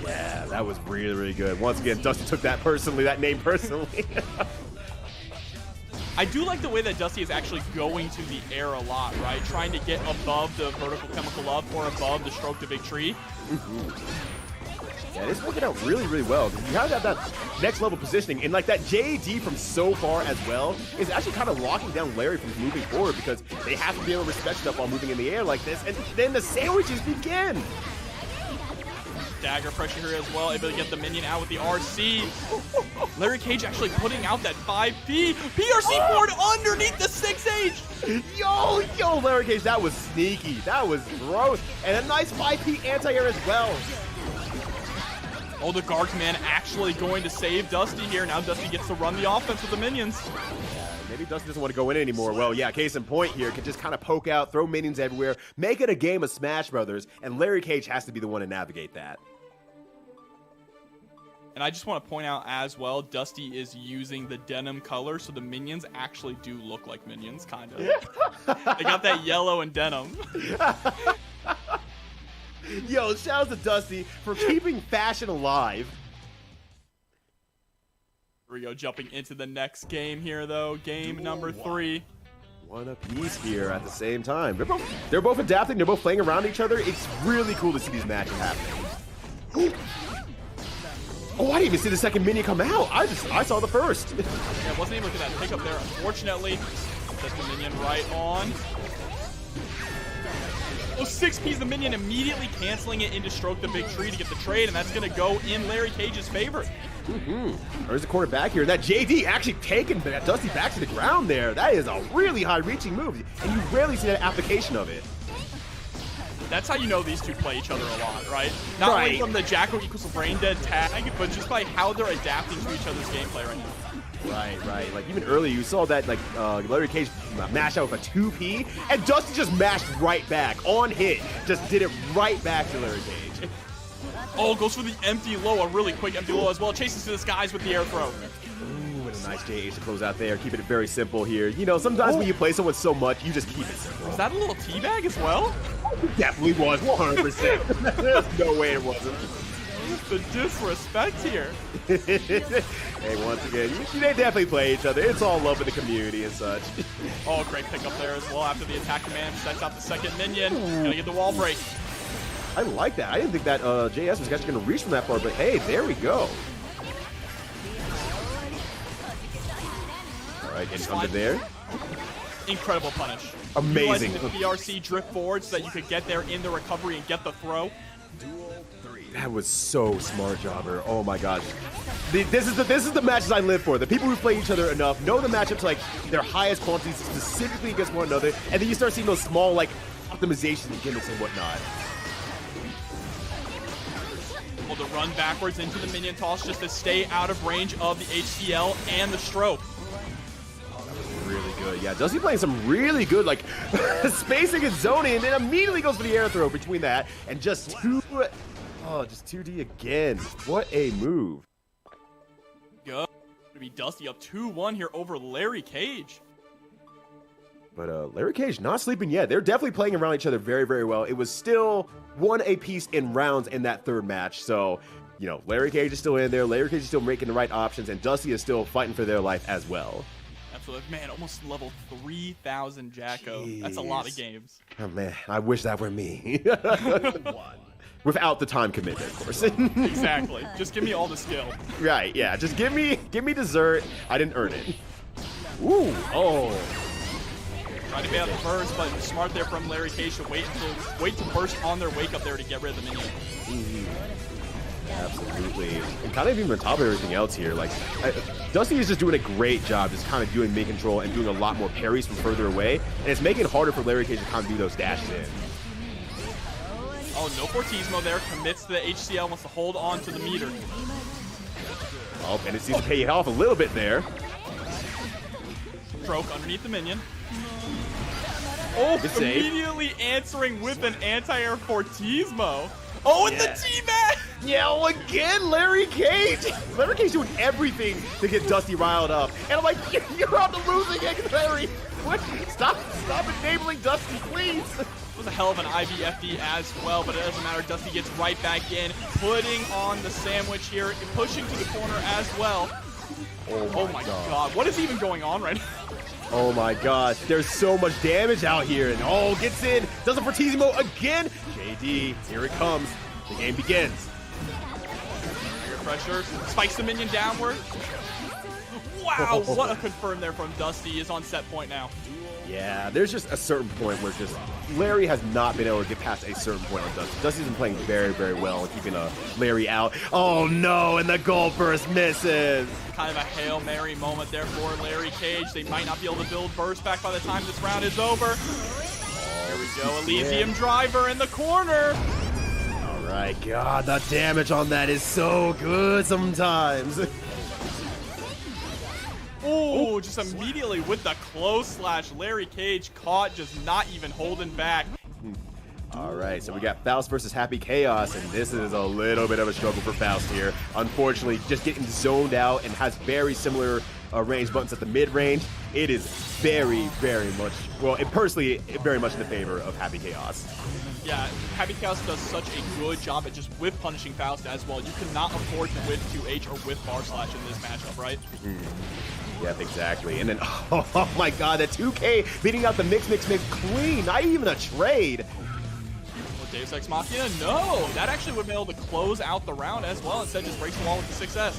Yeah, that was really, really good. Once again, Dusty took that name personally. I do like the way that Dusty is actually going to the air a lot, right? Trying to get above the vertical chemical up or above the stroke to big tree. Yeah, it's working out really, really well. You have to have that next level positioning, and like that JD from so far as well is actually kind of locking down Larry from moving forward, because they have to be able to respect stuff while moving in the air like this, and then the sandwiches begin. Dagger pressure here as well, able to get the minion out with the RC. Larry Cage actually putting out that 5P. PRC forward underneath the 6H. Yo, Larry Cage, that was sneaky. That was gross. And a nice 5P anti-air as well. Oh, the guard command actually going to save Dusty here. Now Dusty gets to run the offense with the minions. Maybe Dusty doesn't want to go in anymore. Well, yeah, case in point here, can just kind of poke out, throw minions everywhere, make it a game of Smash Brothers, and Larry Cage has to be the one to navigate that. And I just want to point out as well, Dusty is using the denim color, so the minions actually do look like minions, kind of. They got that yellow and denim. Yo, shout out to Dusty for keeping fashion alive. Here we go, jumping into the next game here, though. Game number 3. One apiece here at the same time. They're both adapting. They're both playing around each other. It's really cool to see these matches happening. Oh, I didn't even see the second minion come out. I saw the first. Yeah, wasn't able to get that pickup there, unfortunately. That's the minion right on. Oh, 6P's the minion immediately canceling it into Stroke the Big Tree to get the trade, and that's going to go in Larry Cage's favor. There's a quarterback here. That JD actually taking Dusty back to the ground there. That is a really high-reaching move, and you rarely see that application of it. That's how you know these two play each other a lot, right? Not only from the Jacko equals brain dead tag, but just by how they're adapting to each other's gameplay right now. Right. Like even earlier, you saw that Larry Cage mash out with a 2P, and Dusty just mashed right back on hit. Just did it right back to Larry Cage. Oh, goes for the empty low, a really quick empty low as well. Chases to the skies with the air throw. Ooh, and a nice JH to close out there. Keeping it very simple here. You know, sometimes when you play someone so much, you just keep it simple. Was that a little teabag as well? It definitely was, 100%. There's no way it wasn't. The disrespect here. Hey, once again, they definitely play each other. It's all love in the community and such. Oh, great pickup there as well after the attack command. Sets out the second minion. Gonna get the wall break. I like that. I didn't think that JS was actually going to reach from that far, but hey, there we go. All right, getting under there. Incredible punish. Amazing. Utilizing the PRC drift forward so that you could get there in the recovery and get the throw. That was so smart, Jobber. Oh my gosh. This is the matches I live for. The people who play each other enough know the matchups like their highest quantities specifically against one another, and then you start seeing those small like optimization gimmicks and whatnot. Well, to run backwards into the minion toss just to stay out of range of the HCL and the stroke. Really good. Yeah, Dusty playing some really good, like, spacing and zoning, and then immediately goes for the air throw between that and just 2D again. What a move. Good. Gonna be Dusty up 2-1 here over Larry Cage. But Larry Cage not sleeping yet. They're definitely playing around each other very, very well. It was still 1 apiece in rounds in that third match. So, you know, Larry Cage is still in there. Larry Cage is still making the right options, and Dusty is still fighting for their life as well. Absolutely. Man, almost level 3,000 Jacko. That's a lot of games. Oh, man, I wish that were me. Without the time commitment, of course. Exactly. Just give me all the skill. Right, yeah. Just give me dessert. I didn't earn it. Ooh, oh. Trying to get out the burst, but smart there from Larry Cage to wait to burst on their wake up there to get rid of the minion. Absolutely. And kind of even on top of everything else here, like, Dusty is just doing a great job just kind of doing mid control and doing a lot more parries from further away, and it's making it harder for Larry Cage to kind of do those dashes in. Oh, no Fortismo there. Commits to the HCL, wants to hold on to the meter. Oh, and it seems to pay off a little bit there. Stroke underneath the minion. Oh, immediately answering with an anti-air Fortismo. Oh, and the T-Mat! Yeah, well, again, Larry Cage. Larry Cage doing everything to get Dusty riled up. And I'm like, you're on the losing end, Larry. What? Stop enabling Dusty, please. It was a hell of an IVFD as well, but it doesn't matter. Dusty gets right back in, putting on the sandwich here, pushing to the corner as well. Oh my god. What is even going on right now? Oh my gosh, there's so much damage out here, and gets in, does it for Fortismo again. JD, here it comes. The game begins. Air pressure, spikes the minion downward. Wow, what a confirm there from Dusty is on set point now. Yeah, there's just a certain point where just Larry has not been able to get past a certain point on Dusty. Dusty's been playing very, very well and keeping Larry out. Oh no, and the goal burst misses. Kind of a Hail Mary moment there for Larry Cage. They might not be able to build burst back by the time this round is over. There we go, Elysium driver in the corner. All right, God, the damage on that is so good sometimes. Oh, just immediately with the close slash. Larry Cage caught, just not even holding back. All right, so we got Faust versus Happy Chaos, and this is a little bit of a struggle for Faust here. Unfortunately, just getting zoned out and has very similar range buttons at the mid-range. It is very, very much, well, personally, very much in the favor of Happy Chaos. Yeah, Happy Chaos does such a good job at just whip punishing Faust as well. You cannot afford to whip 2H or whip bar slash in this matchup, right? Yep, exactly. And then, oh my god, that 2K beating out the mix clean. Not even a trade. Deus Ex Machina? No! That actually would have been able to close out the round as well. Instead, just breaks the wall with the 6S.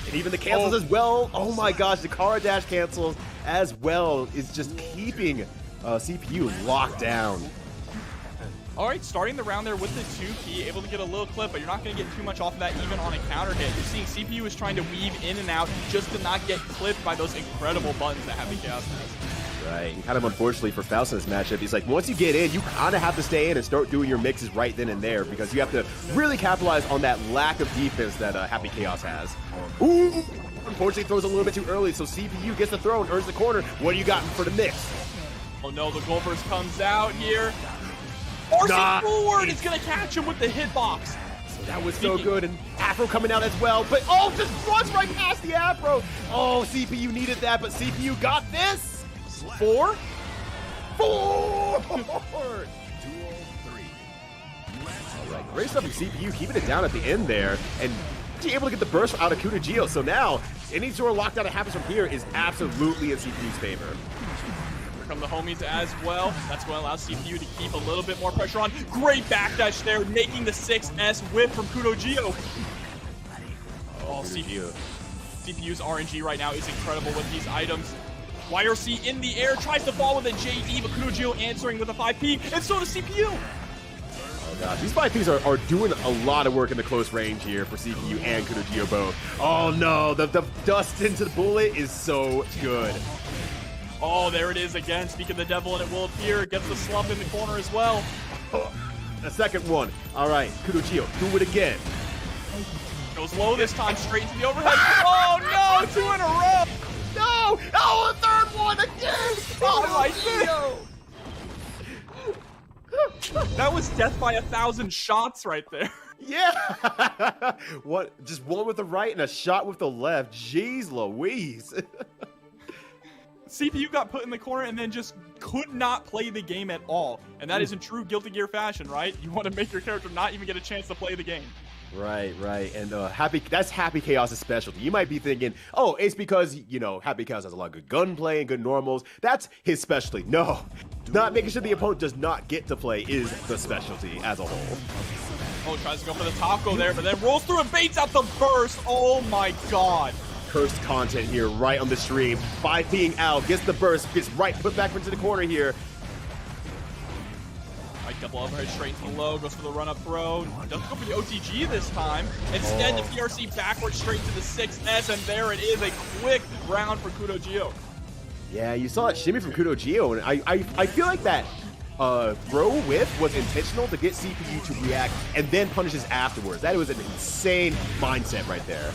And even the cancels as well. Oh my gosh, the Kara dash cancels as well is just keeping CPU locked down. All right, starting the round there with the 2P, able to get a little clip, but you're not going to get too much off of that even on a counter hit. You're seeing CPU is trying to weave in and out just to not get clipped by those incredible buttons that Happy Chaos has. Right, and kind of unfortunately for Faust in this matchup, he's like, once you get in, you kind of have to stay in and start doing your mixes right then and there because you have to really capitalize on that lack of defense that Happy Chaos has. Ooh! Unfortunately, throws a little bit too early, so CPU gets the throw and earns the corner. What do you got for the mix? Oh no, the Goldburst comes out here. Forcing forward, it's going to catch him with the hitbox. That was so good, and Afro coming out as well, but just runs right past the Afro. Oh, CPU needed that, but CPU got this. 4? 4! All right, great stuff from CPU, keeping it down at the end there, and able to get the burst out of Kuda Geo. So now, any sort of lockdown that happens from here is absolutely in CPU's favor. Here come the homies as well. That's going to allow CPU to keep a little bit more pressure on. Great backdash there, making the 6S whip from Kudo Geo. Oh, CPU's RNG right now is incredible with these items. YRC in the air, tries to fall with a JD, but Kudo Geo answering with a 5P, and so does CPU. Oh gosh, these 5Ps are doing a lot of work in the close range here for CPU and Kudo Geo both. Oh no, the dust into the bullet is so good. Oh, there it is again. Speak of the devil, and it will appear. Gets the slump in the corner as well. The second one. All right, Kudo Geo, do it again. Goes low this time, straight into the overhead. Oh no, 2 in a row. No! Oh, a third one again! Oh my god! That was death by 1,000 shots right there. Yeah! What? Just one with the right and a shot with the left. Jeez Louise. CPU got put in the corner and then just could not play the game at all. And that is in true Guilty Gear fashion, right? You want to make your character not even get a chance to play the game. Right. And that's Happy Chaos' specialty. You might be thinking, oh, it's because, Happy Chaos has a lot of good gunplay and good normals. That's his specialty. No, not making sure the opponent does not get to play is the specialty as a whole. Oh, tries to go for the taco there, but then rolls through and baits out the burst. Oh my god. Cursed content here right on the stream. By being out, gets the burst, gets right put back into the corner here. Right, double overhead straight to the low, goes for the run-up throw. Doesn't go for the OTG this time. Instead, the PRC backwards straight to the 6S, and there it is, a quick round for Kudo Geo. Yeah, you saw that shimmy from Kudo Geo, and I feel like that throw whiff was intentional to get CPU to react and then punishes afterwards. That was an insane mindset right there.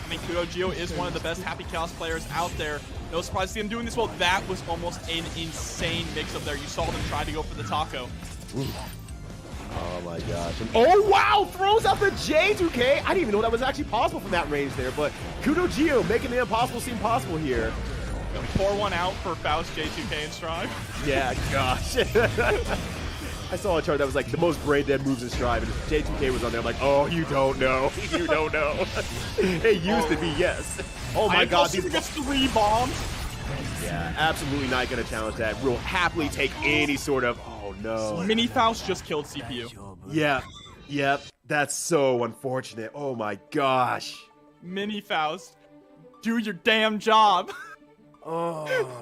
I mean, Kudo Geo is one of the best Happy Chaos players out there. No surprise to see him doing this well. That was almost an insane mix-up there. You saw them try to go for the taco. Ooh. Oh my gosh. And, oh wow! Throws out the J2K! I didn't even know that was actually possible from that range there, but Kudo Geo making the impossible seem possible here. Pour one out for Faust, J2K, and Strive. Yeah, gosh. I saw a chart that was like the most brain-dead moves in Strive, and J2K was on there. I'm like, oh, you don't know. You don't know. It used to be, yes. Oh my god. These gets 3 bombs. Yeah, absolutely not going to challenge that. We'll happily take any sort of, oh no. Mini Faust just killed CPU. Yeah, yep. That's so unfortunate. Oh my gosh. Mini Faust, do your damn job. Oh.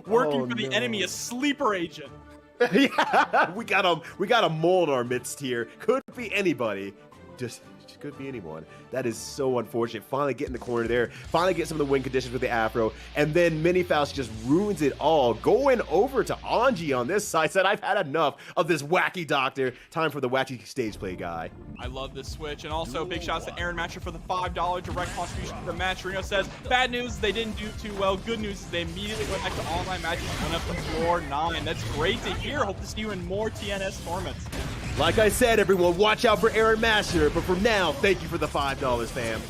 Working for the enemy, a sleeper agent. Yeah, we got a mole in our midst here. Could be anybody. Just could be anyone. That is so unfortunate. Finally get in the corner there. Finally get some of the win conditions with the Afro. And then Mini Faust just ruins it all. Going over to Anji on this side. Said, I've had enough of this wacky doctor. Time for the wacky stage play guy. I love this switch. And also big shouts to Aaron Matcher for the $5 direct contribution to the match. Reno says, bad news, they didn't do too well. Good news is they immediately went back to online matches and went up to floor 9. That's great to hear. Hope to see you in more TNS tournaments. Like I said, everyone, watch out for Aaron Masher. But for now, thank you for the $5, fam.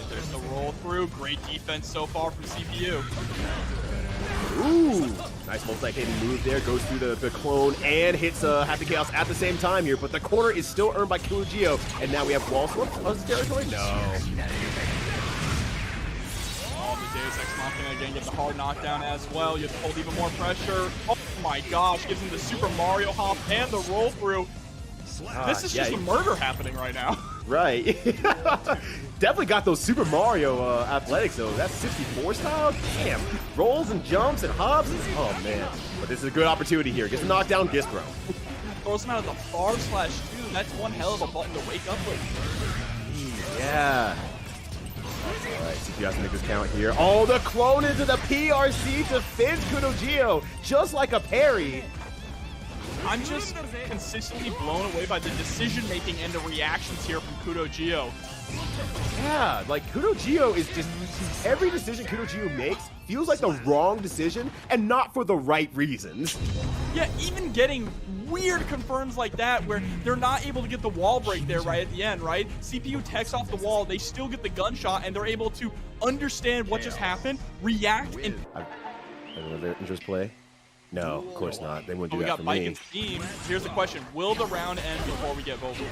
There's the roll through. Great defense so far from CPU. Ooh, nice multi-hitting move there. Goes through the clone and hits Happy Chaos at the same time here. But the corner is still earned by Kudo Geo. And now we have wall swap on his territory? No. Oh, the Deus Ex Machina again gets a hard knockdown as well. You have to hold even more pressure. Oh my gosh, gives him the Super Mario hop and the roll through. This is just a murder happening right now. Right. Definitely got those Super Mario athletics though. That's 64 style. Damn. Rolls and jumps and hops. Oh man. But this is a good opportunity here. Gets a knockdown, gets thrown. Throws him out of the /2. That's one hell of a button to wake up with. Yeah. Alright, CPU has to make this count here. Oh, the clone into the PRC defends Kudo Geo just like a parry. I'm just consistently blown away by the decision-making and the reactions here from Kudo Geo. Yeah, like Kudo Geo is just, every decision Kudo Geo makes feels like the wrong decision and not for the right reasons. Yeah, even getting weird confirms like that where they're not able to get the wall break there right at the end, right? CPU techs off the wall, they still get the gunshot and they're able to understand what just happened, react, and... Another interest play? No, of course not. They wouldn't do that for me. me. We got Bike and Steam. Here's the question. Will the round end before we get vocals?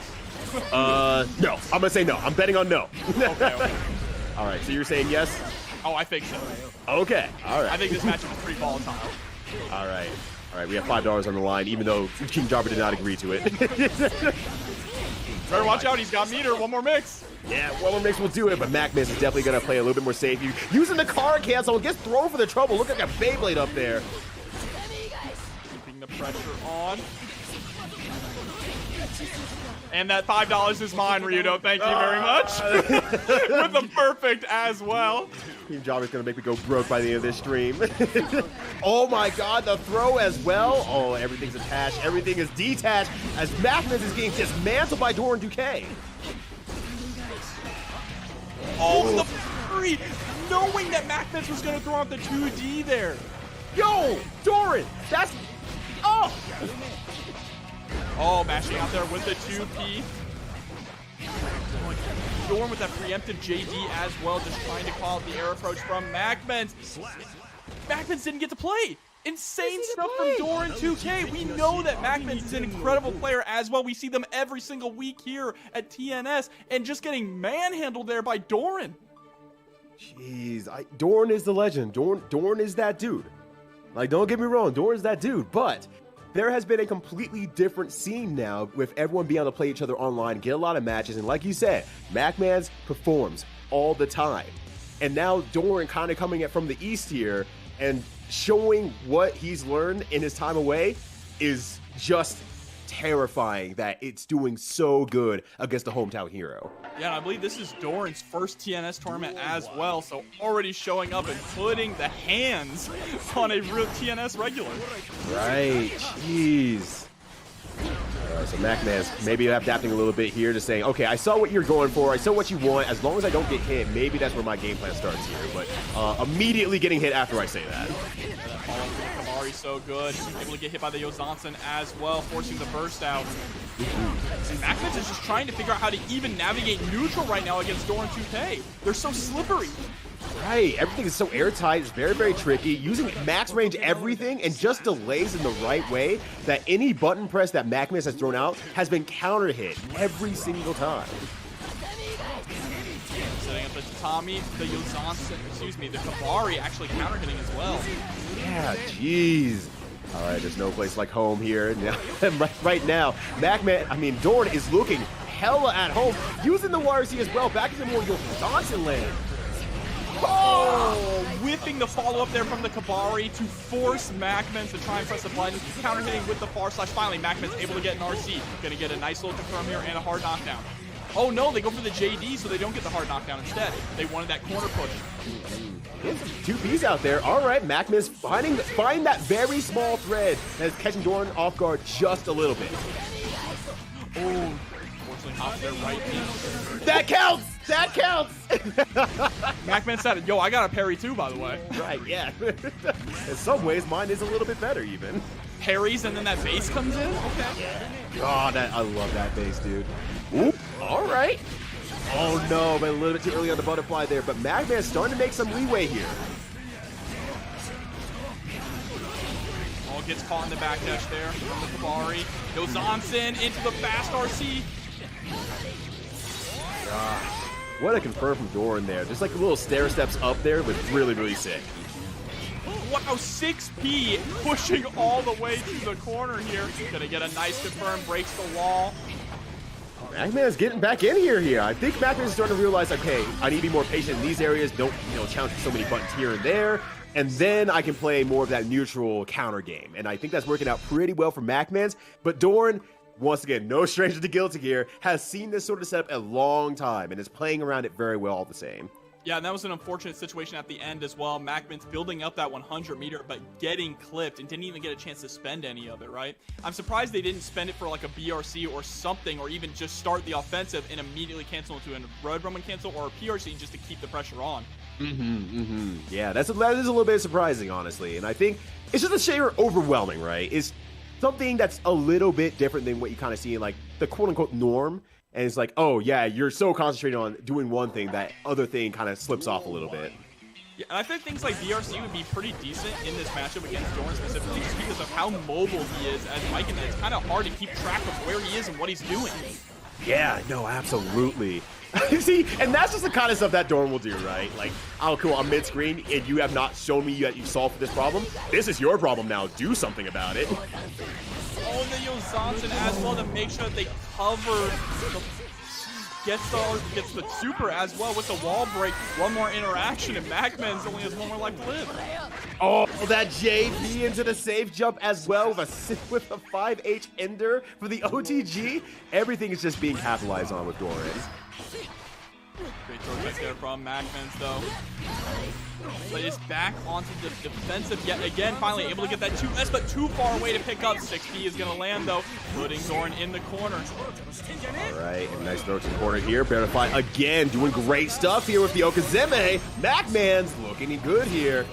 No. I'm going to say no. I'm betting on no. Okay. All right, so you're saying yes? Oh, I think so. Okay, all right. I think this matchup is pretty volatile. All right, we have $5 on the line, even though King Jobber did not agree to it. Better watch out. He's got meter. One more mix. Yeah, one more mix will do it, but MacMiss is definitely going to play a little bit more safe. Using the card cancel, gets thrown for the trouble. Look like a Beyblade up there. Keeping the pressure on. And that $5 is mine, Ryudo. Thank you very much. With the perfect as well. Team Jobber's going to make me go broke by the end of this stream. Oh my god, the throw as well. Oh, everything's attached. Everything is detached as MacMiss is getting dismantled by Doran Duque. Oh, the free! Knowing that MacMiss was going to throw out the 2D there. Yo, Doran, that's... Oh! Oh, mashing out there with the 2P. Doran with that preemptive JD as well, just trying to call out the air approach from Macmens. Macmens didn't get to play. Insane stuff from Doran 2K. We know that Macmens is an incredible player as well. We see them every single week here at TNS, and just getting manhandled there by Doran. Jeez, Doran is the legend. Doran is that dude. Like, don't get me wrong, Doran is that dude, but there has been a completely different scene now with everyone being able to play each other online, get a lot of matches, and like you said, Macmans performs all the time. And now Doran kind of coming from the east here and showing what he's learned in his time away is just terrifying that it's doing so good against the hometown hero. Yeah, and I believe this is Doran's first TNS tournament as well, so already showing up and putting the hands on a real TNS regular. Right, jeez. So Macman's maybe adapting a little bit here to saying, okay, I saw what you're going for, I saw what you want, as long as I don't get hit, maybe that's where my game plan starts here, but immediately getting hit after I say that. Kabari so good, able to get hit by the Yozansen as well, forcing the burst out. Macmens is just trying to figure out how to even navigate neutral right now against Doran 2K. They're so slippery. Right, everything is so airtight, it's very, very tricky. Using max range everything and just delays in the right way that any button press that Macmens has thrown out has been counter hit every single time. Setting up the Tatami, the Yozansen, excuse me, the Kabari actually counter hitting as well. Yeah, jeez. All right, there's no place like home here. Right now, Doran is looking hella at home, using the YRC as well, back into more Yozansen land. Oh, whipping the follow-up there from the Kabari to force Macmens to try and press the button. Counter hitting with the far slash. Finally, Macmens able to get an RC. Gonna get a nice little confirm here and a hard knockdown. Oh no, they go for the JD so they don't get the hard knockdown instead. They wanted that corner push. Two P's out there. All right, Macmens find that very small thread that is catching Doran off guard just a little bit. Oh, unfortunately, off their right knee. That counts! That counts! Macmens said, yo, I got a parry too, by the way. Right, yeah. In some ways, mine is a little bit better, even. Parries and then that base comes in? Okay. God, I love that base, dude. Oop, all right. Oh no, but a little bit too early on the butterfly there, but Macman's starting to make some leeway here. Oh, gets caught in the backdash there from the Kabari. Yozansen into the fast RC. Gosh, what a confirm from Doran there. Just like little stair steps up there, but really, really sick. Wow, 6P pushing all the way to the corner here. Gonna get a nice confirm, breaks the wall. Macman is getting back in here. I think Macman is starting to realize, okay, I need to be more patient in these areas. Don't, challenge so many buttons here and there. And then I can play more of that neutral counter game. And I think that's working out pretty well for Macman's. But Doran, once again, no stranger to Guilty Gear, has seen this sort of setup a long time and is playing around it very well all the same. Yeah, and that was an unfortunate situation at the end as well. Macman's building up that 100 meter, but getting clipped and didn't even get a chance to spend any of it, right? I'm surprised they didn't spend it for like a BRC or something, or even just start the offensive and immediately cancel into a Road Roman cancel or a PRC just to keep the pressure on. Yeah, that is a little bit surprising, honestly. And I think it's just a share overwhelming, right? It's something that's a little bit different than what you kind of see in like the quote-unquote norm. And it's like, oh, yeah, you're so concentrated on doing one thing, that other thing kind of slips off a little bit. Yeah, and I think things like BRC would be pretty decent in this matchup against Doran specifically, just because of how mobile he is as Mike, and it's kind of hard to keep track of where he is and what he's doing. Yeah, no, absolutely. See, and that's just the kind of stuff that Doran will do, right? Like, oh, cool, I'm mid-screen, and you have not shown me that you've solved this problem. This is your problem now. Do something about it. Oh, and the Yozansen as well to make sure that they cover gets the super as well with the wall break. One more interaction, and Macman's only has one more life to live. Oh, that JP into the safe jump as well with a 5H ender for the OTG. Everything is just being capitalized on with Doran. Great throw back there from Macmens, though. But is back onto the defensive yet again. Finally able to get that 2S, but too far away to pick up. 6P is going to land, though, putting Doran in the corner. All right, and nice throw to the corner here. Verify again, doing great stuff here with the Okazeme. Macman's looking good here.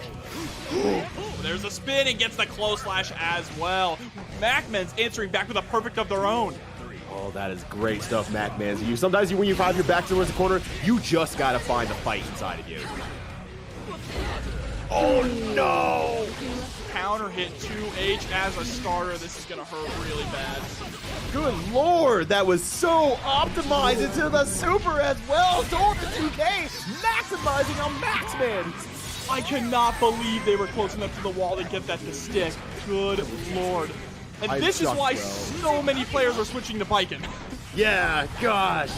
There's a spin and gets the close slash as well. Macman's answering back with a perfect of their own. Oh, that is great stuff, Mac, man. Sometimes when you have your back towards the corner, you just gotta find the fight inside of you. Oh no! Counter hit 2H as a starter. This is gonna hurt really bad. Good lord, that was so optimized into the super as well. Door to 2K, maximizing on Maxman. I cannot believe they were close enough to the wall to get that to stick. Good lord. And this is why so many players are switching to Viking. Yeah, gosh.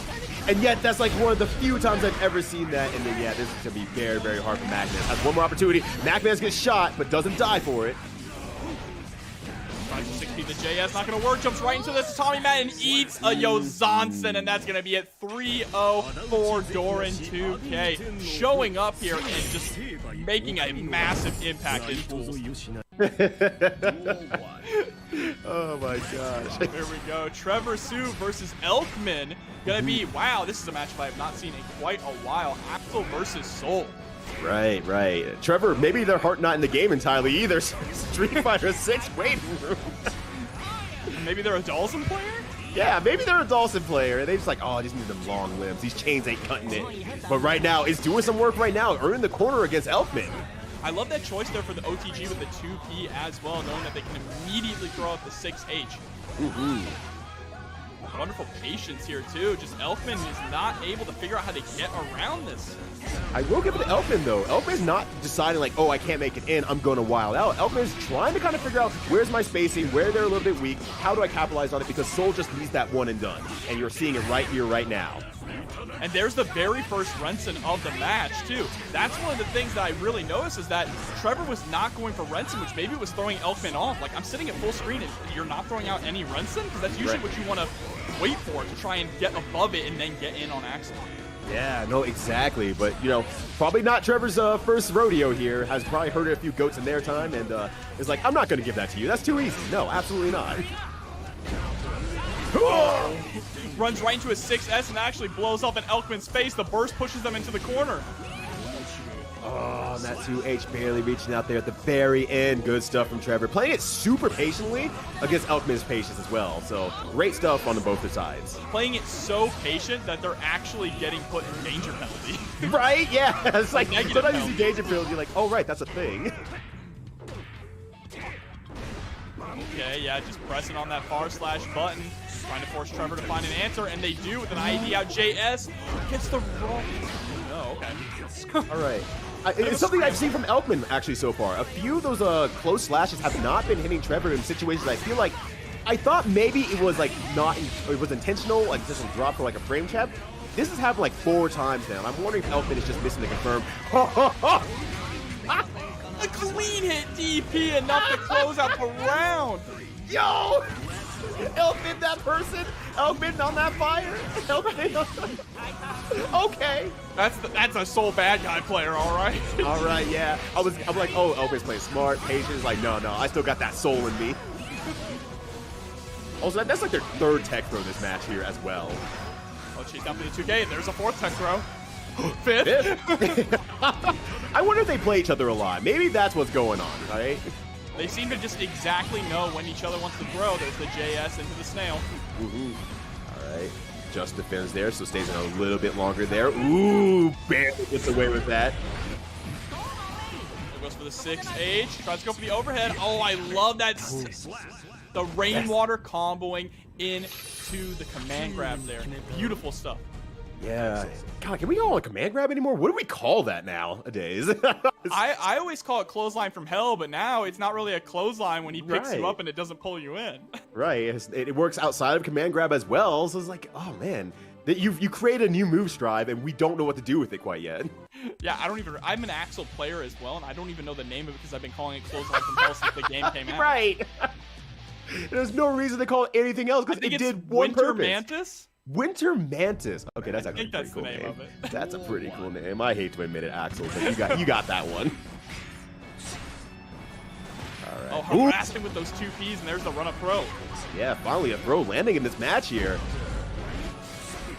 And yet, that's like one of the few times I've ever seen that. And then, yeah, this is going to be very, very hard for MacMan. Has one more opportunity. MacMan gets shot, but doesn't die for it. Tries to 60 the JS, not going to work. Jumps right into this Tommy Matt and eats a Yozansen. And that's going to be it 3-0 for Doran 2K. Showing up here and just making a massive impact in pools. Oh my gosh. There we go. Trevor Sue versus Elkman. Gonna be, wow, this is a matchup I have not seen in quite a while. Axel versus Soul. Right, right. Trevor, maybe their heart not in the game entirely either. Street Fighter 6 waiting room. Maybe they're a Dawson player? Yeah, maybe they're a Dawson player. They just like, oh, I just need them long limbs. These chains ain't cutting it. But right now, it's doing some work right now, earning the corner against Elkman. I love that choice there for the OTG with the 2P as well, knowing that they can immediately throw out the 6H. Wonderful patience here, too. Just Elkman is not able to figure out how to get around this. I will give it to Elkman, though. Elkman's not deciding, like, oh, I can't make it in, I'm going to wild out. Elkman's trying to kind of figure out where's my spacing, where they're a little bit weak, how do I capitalize on it, because Soul just needs that one and done. And you're seeing it right here, right now. And there's the very first Renson of the match, too. That's one of the things that I really noticed is that Trevor was not going for Renson, which maybe was throwing Elkman off. Like, I'm sitting at full screen and you're not throwing out any Renson? Because that's usually what you want to wait for, to try and get above it and then get in on Axel. Yeah, no, exactly. But, you know, probably not Trevor's first rodeo here. Has probably herded a few goats in their time and is like, I'm not going to give that to you. That's too easy. No, absolutely not. Runs right into a 6S and actually blows up in Elkman's face. The burst pushes them into the corner. Oh, that 2H barely reaching out there at the very end. Good stuff from Trevor. Playing it super patiently against Elkman's patience as well. So great stuff on both the sides. Playing it so patient that they're actually getting put in danger penalty. Right? Yeah. It's like negative sometimes you see danger penalty, you're like, oh, right, that's a thing. Okay, yeah, just pressing on that / button. Trying to force Trevor to find an answer, and they do with an IED out. JS gets the wrong. No, okay. All right. It's something I've seen from Elkman actually so far. A few of those close slashes have not been hitting Trevor in situations I feel like I thought maybe it was like it was intentional, like just a drop for like a frame trap. This has happened like 4 times now. I'm wondering if Elkman is just missing the confirm. A clean hit DP enough to close out the round. Yo! Elkman, that person. Elkman on that fire. Elkman. Okay. That's a Soul bad guy player, all right. All right, yeah. I'm like, oh, Elkman's playing smart, patient. Like, no, I still got that soul in me. Also, that's like their 3rd tech throw this match here as well. Oh, chase down for the 2K. There's a 4th tech throw. 5th. I wonder if they play each other a lot. Maybe that's what's going on, right? They seem to just exactly know when each other wants to throw. There's the JS into the snail. All right. Just defends there, so stays in a little bit longer there. Ooh, barely gets away with that. There goes for the 6H. Tries to go for the overhead. Oh, I love that. The rainwater comboing into the command grab there. Beautiful stuff. Yeah. God, can we call it a command grab anymore? What do we call that nowadays? I always call it clothesline from hell, but now it's not really a clothesline when he picks you up and it doesn't pull you in. Right. It works outside of command grab as well. So it's like, oh man, you create a new move strive and we don't know what to do with it quite yet. Yeah, I'm an Axel player as well, and I don't even know the name of it because I've been calling it clothesline from hell since the game came out. Right. There's no reason to call it anything else because it did one purpose. Winter Mantis? Winter Mantis. Okay, that's actually a pretty cool name. Of it. That's a pretty cool name. I hate to admit it, Axel, but you got that one. All right. Oh, harassing with those 2Ps, and there's the run-up throw. Yeah, finally a throw landing in this match here.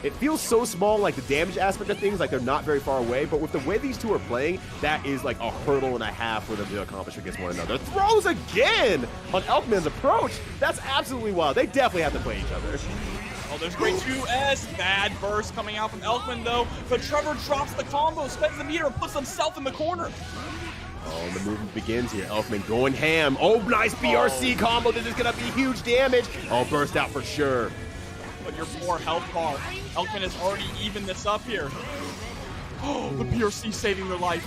It feels so small, like the damage aspect of things, like they're not very far away, but with the way these two are playing, that is like a hurdle and a half for them to accomplish against one another. Throws again on Elkman's approach. That's absolutely wild. They definitely have to play each other. Oh, there's great 2S. Bad burst coming out from Elkman, though. But Trevor drops the combo, spends the meter, and puts himself in the corner. Oh, and the movement begins here. Elkman going ham. Oh, nice BRC combo. This is going to be huge damage. Oh, burst out for sure. But your poor health bar. Elkman has already evened this up here. Oh, the BRC saving their life.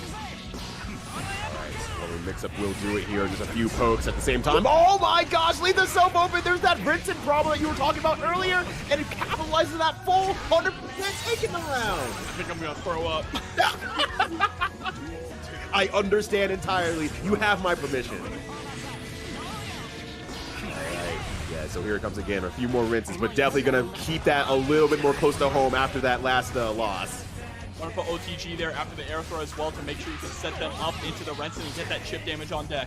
Well, the mix-up will do it here. Just a few pokes at the same time. Oh my gosh, leave the self open. There's that Brinson problem that you were talking about earlier, and it capitalizes that full 100% taking the round. I think I'm gonna throw up. I understand entirely. You have my permission. Alright, yeah, so here it comes again. A few more rinses, but definitely gonna keep that a little bit more close to home after that last loss. Wonderful OTG there after the air throw as well to make sure you can set them up into the Renson and get that chip damage on deck.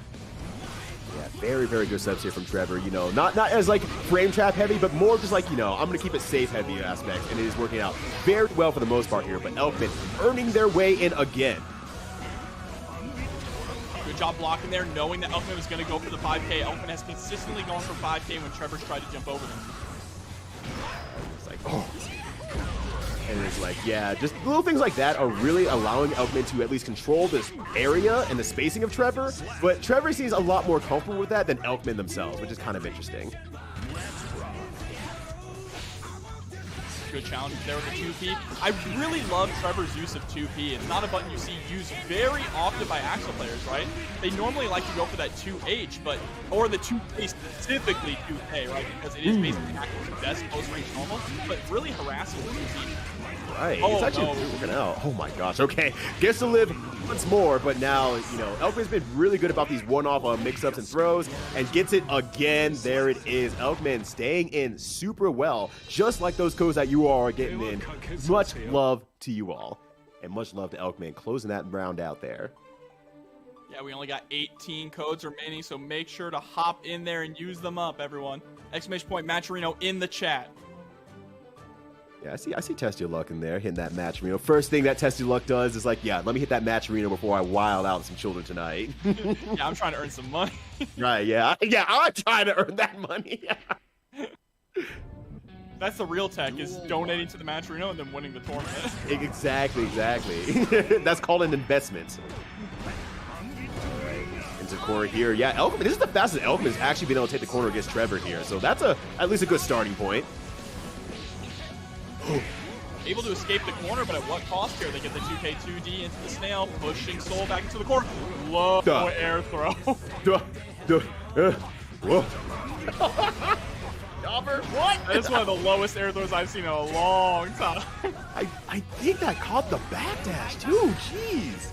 Yeah, very, very good subs here from Trevor. You know, not as like frame trap heavy, but more just like, you know, I'm going to keep it safe heavy aspects, and it is working out very well for the most part here. But Elkman earning their way in again. Good job blocking there, knowing that Elkman was going to go for the 5K. Elkman has consistently gone for 5K when Trevor's tried to jump over them. It's like, oh. And it's like, yeah, just little things like that are really allowing Elkman to at least control this area and the spacing of Trevor. But Trevor seems a lot more comfortable with that than Elkman themselves, which is kind of interesting. Good challenge there with the 2P. I really love Trevor's use of 2P. It's not a button you see used very often by Axel players, right? They normally like to go for that 2H, or the 2K specifically 2K, right? Because it is basically Axel's best post-range normal, but really harassing the 2P. Right, it's actually working out. Oh my gosh, okay. Gets to live once more, but now, you know, Elkman's been really good about these one-off mix-ups and throws, and gets it again. There it is. Elkman staying in super well, just like those codes that you all are getting in. Much love to you all, and much love to Elkman closing that round out there. Yeah, we only got 18 codes remaining, so make sure to hop in there and use them up, everyone. Exclamation point Matcherino in the chat. Yeah, I see Testy Luck in there, hitting that Matcherino. First thing that Testy Luck does is like, yeah, let me hit that Matcherino before I wild out some children tonight. Yeah, I'm trying to earn some money. Right, yeah. Yeah, I'm trying to earn that money. That's the real tech, is donating to the Matcherino and then winning the tournament. Exactly. That's called an investment. All right, into the corner here. Yeah, Elkman, this is the fastest Elkman's actually been able to take the corner against Trevor here. So that's at least a good starting point. Able to escape the corner, but at what cost here? They get the 2K 2D into the snail, pushing Soul back into the corner. Low air throw. Jobber, what? That is one of the lowest air throws I've seen in a long time. I think that caught the backdash too. Jeez.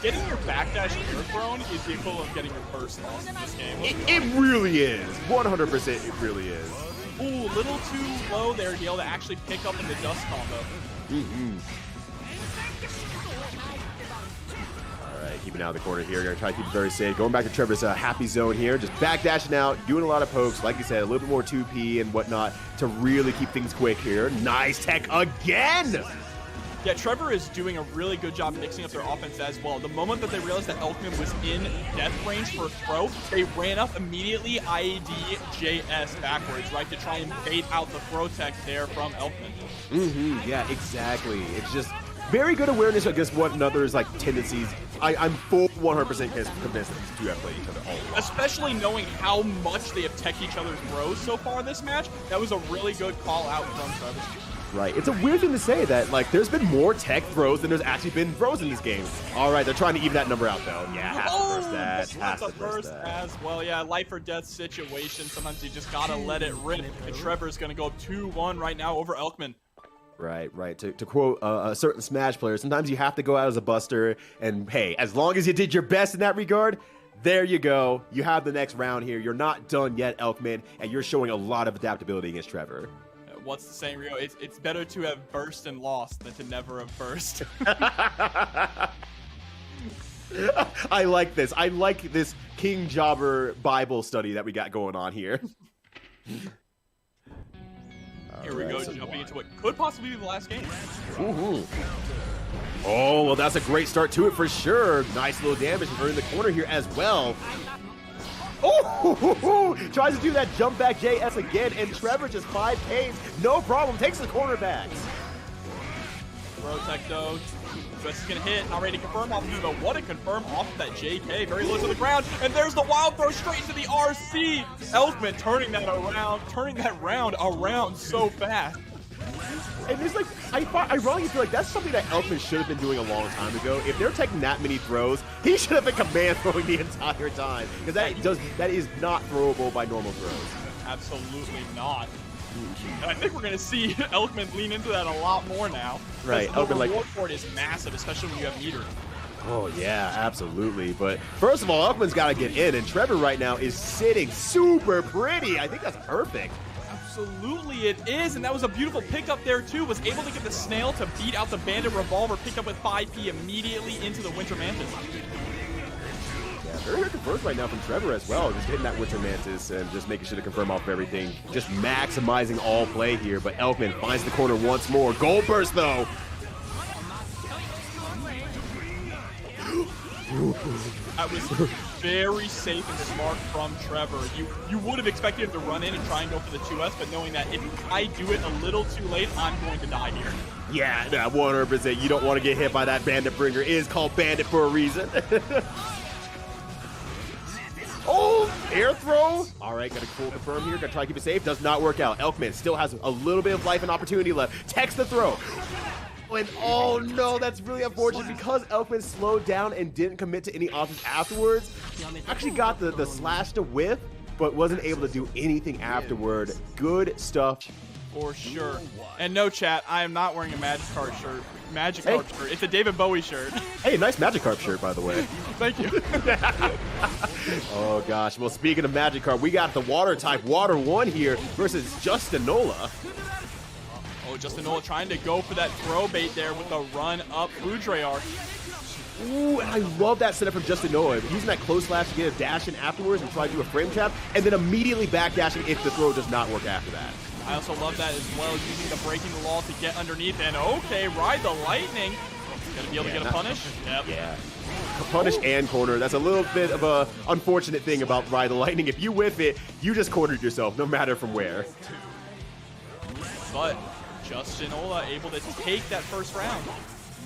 Getting your backdash air thrown is the equivalent of getting your burst lost in this game. It really is. 100% it really is. Ooh, a little too low there to be able to actually pick up in the dust combo. All right, keeping out of the corner here. Gonna try to keep it very safe. Going back to Trevor's happy zone here. Just backdashing out, doing a lot of pokes. Like you said, a little bit more 2P and whatnot to really keep things quick here. Nice tech again. Yeah, Trevor is doing a really good job mixing up their offense as well. The moment that they realized that Elkman was in death range for a throw, they ran up immediately IAD JS backwards, right, to try and bait out the throw tech there from Elkman. Yeah, exactly. It's just very good awareness against one another's like tendencies. I'm full 100% convinced that these two have played each other all along. Especially knowing how much they have teched each other's throws so far in this match. That was a really good call out from Trevor. Right. It's a weird thing to say that, like, there's been more tech throws than there's actually been throws in this game. All right, they're trying to even that number out, though. Yeah, has to burst that. Has to burst that. As well. Yeah, life or death situation. Sometimes you just got to let it rip. And Trevor's going to go 2-1 right now over Elkman. Right. To quote a certain Smash player, sometimes you have to go out as a buster. And, hey, as long as you did your best in that regard, there you go. You have the next round here. You're not done yet, Elkman, and you're showing a lot of adaptability against Trevor. What's the saying, Rio? It's better to have burst and lost than to never have burst. I like this. I like this King Jobber Bible study that we got going on here. Here we go, jumping into what could possibly be the last game. Oh, well, that's a great start to it for sure. Nice little damage and earning the corner here as well. Oh, tries to do that jump back JS again, and Trevor just 5Ks, no problem, takes the cornerbacks. Protect though. This is going to hit. Not ready to confirm off of you, but what a confirm off of that JK. Very low to the ground. And there's the wild throw straight into the RC. Elfman turning that round around so fast. And there's like, I ironically feel like that's something that Elfman should have been doing a long time ago. If they're taking that many throws, he should have been command throwing the entire time. Because that is not throwable by normal throws. Absolutely not. And I think we're going to see Elkman lean into that a lot more now. Right. The reward for it is massive, especially when you have meter. Oh, yeah, absolutely. But first of all, Elkman's got to get in, and Trevor right now is sitting super pretty. I think that's perfect. Absolutely it is, and that was a beautiful pickup there too. Was able to get the Snail to beat out the Bandit Revolver, picked up with 5P immediately into the Winter Mantis. Yeah, very good confirms right now from Trevor as well. Just hitting that Winter Mantis and just making sure to confirm off everything. Just maximizing all play here, but Elkman finds the corner once more. Gold burst though. That was very safe and smart from Trevor. You would have expected him to run in and try and go for the 2S, but knowing that if I do it a little too late, I'm going to die here. Yeah, 100%. You don't want to get hit by that Bandit Bringer. It is called Bandit for a reason. Oh, air throw. All right, got a cool confirm here. Got to try to keep it safe. Does not work out. Elkman still has a little bit of life and opportunity left. Text the throw. And oh no, that's really unfortunate because Elkman slowed down and didn't commit to any options afterwards. Actually got the slash to whiff, but wasn't able to do anything afterward. Good stuff. For sure. And no, chat, I am not wearing a Magikarp shirt. Shirt. It's a David Bowie shirt. Hey, nice Magikarp shirt, by the way. Thank you. Oh gosh. Well, speaking of Magikarp, we got the Water type Water 1 here versus Justinola. Oh, Justinola trying to go for that throw bait there with a run up Udrayar. Ooh, and I love that setup from Justinola. Using that close slash to get a dash in afterwards and try to do a frame trap, and then immediately back dashing if the throw does not work after that. I also love that as well, using the breaking the wall to get underneath. And okay, ride the lightning. Gonna be able to get a punish? Yep. Yeah. Punish and corner. That's a little bit of a unfortunate thing about ride the lightning. If you whiff it, you just cornered yourself, no matter from where. But Justinola able to take that first round.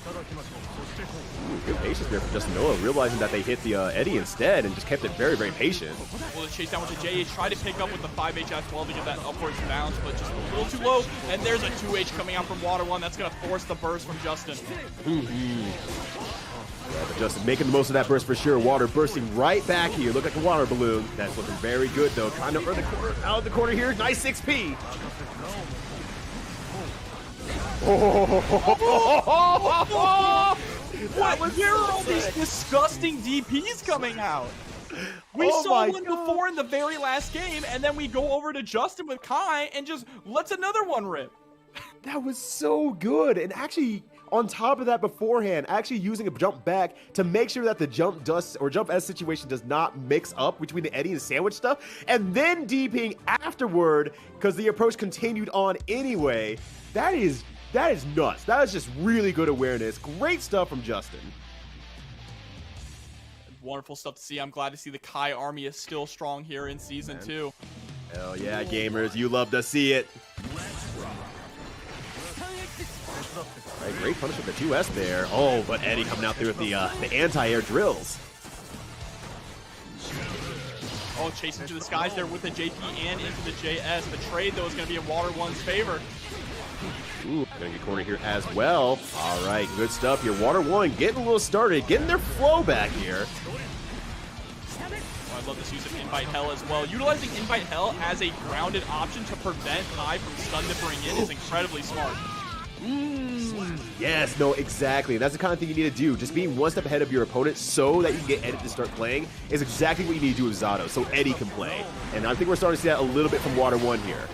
Ooh, good patience there for Justinola, realizing that they hit the Eddie instead and just kept it very, very patient. Well, the chase down with the JH, try to pick up with the 5H as well to get that upwards bounce, but just a little too low. And there's a 2H coming out from Water 1. That's going to force the burst from Justin. Yeah, but Justin making the most of that burst for sure. Water bursting right back here. Look like a water balloon. That's looking very good, though. Trying to earn the corner out of the corner here. Nice 6P. Where are all these disgusting DPs coming out? We saw one before in the very last game, and then we go over to Justin with Kai and just lets another one rip. That was so good. And actually, on top of that beforehand, actually using a jump back to make sure that the jump dust or jump S situation does not mix up between the Eddie and sandwich stuff, and then DPing afterward because the approach continued on anyway. That is nuts. That is just really good awareness. Great stuff from Justin. Wonderful stuff to see. I'm glad to see the Kai army is still strong here in Season 2. Hell yeah, gamers. You love to see it. All right, great punish with the 2S there. Oh, but Eddie coming out there with the anti-air drills. Oh, chasing through the skies there with the JP and into the JS. The trade, though, is going to be in Water 1's favor. Ooh, gonna get corner here as well. All right, good stuff here. Water 1 getting a little started, getting their flow back here. Oh, I love this use of Invite Hell as well. Utilizing Invite Hell as a grounded option to prevent Kai from stun dippering in is incredibly smart. Yes, no, exactly. That's the kind of thing you need to do. Just being one step ahead of your opponent so that you can get Eddie to start playing is exactly what you need to do with Zato, so Eddie can play. And I think we're starting to see that a little bit from Water 1 here.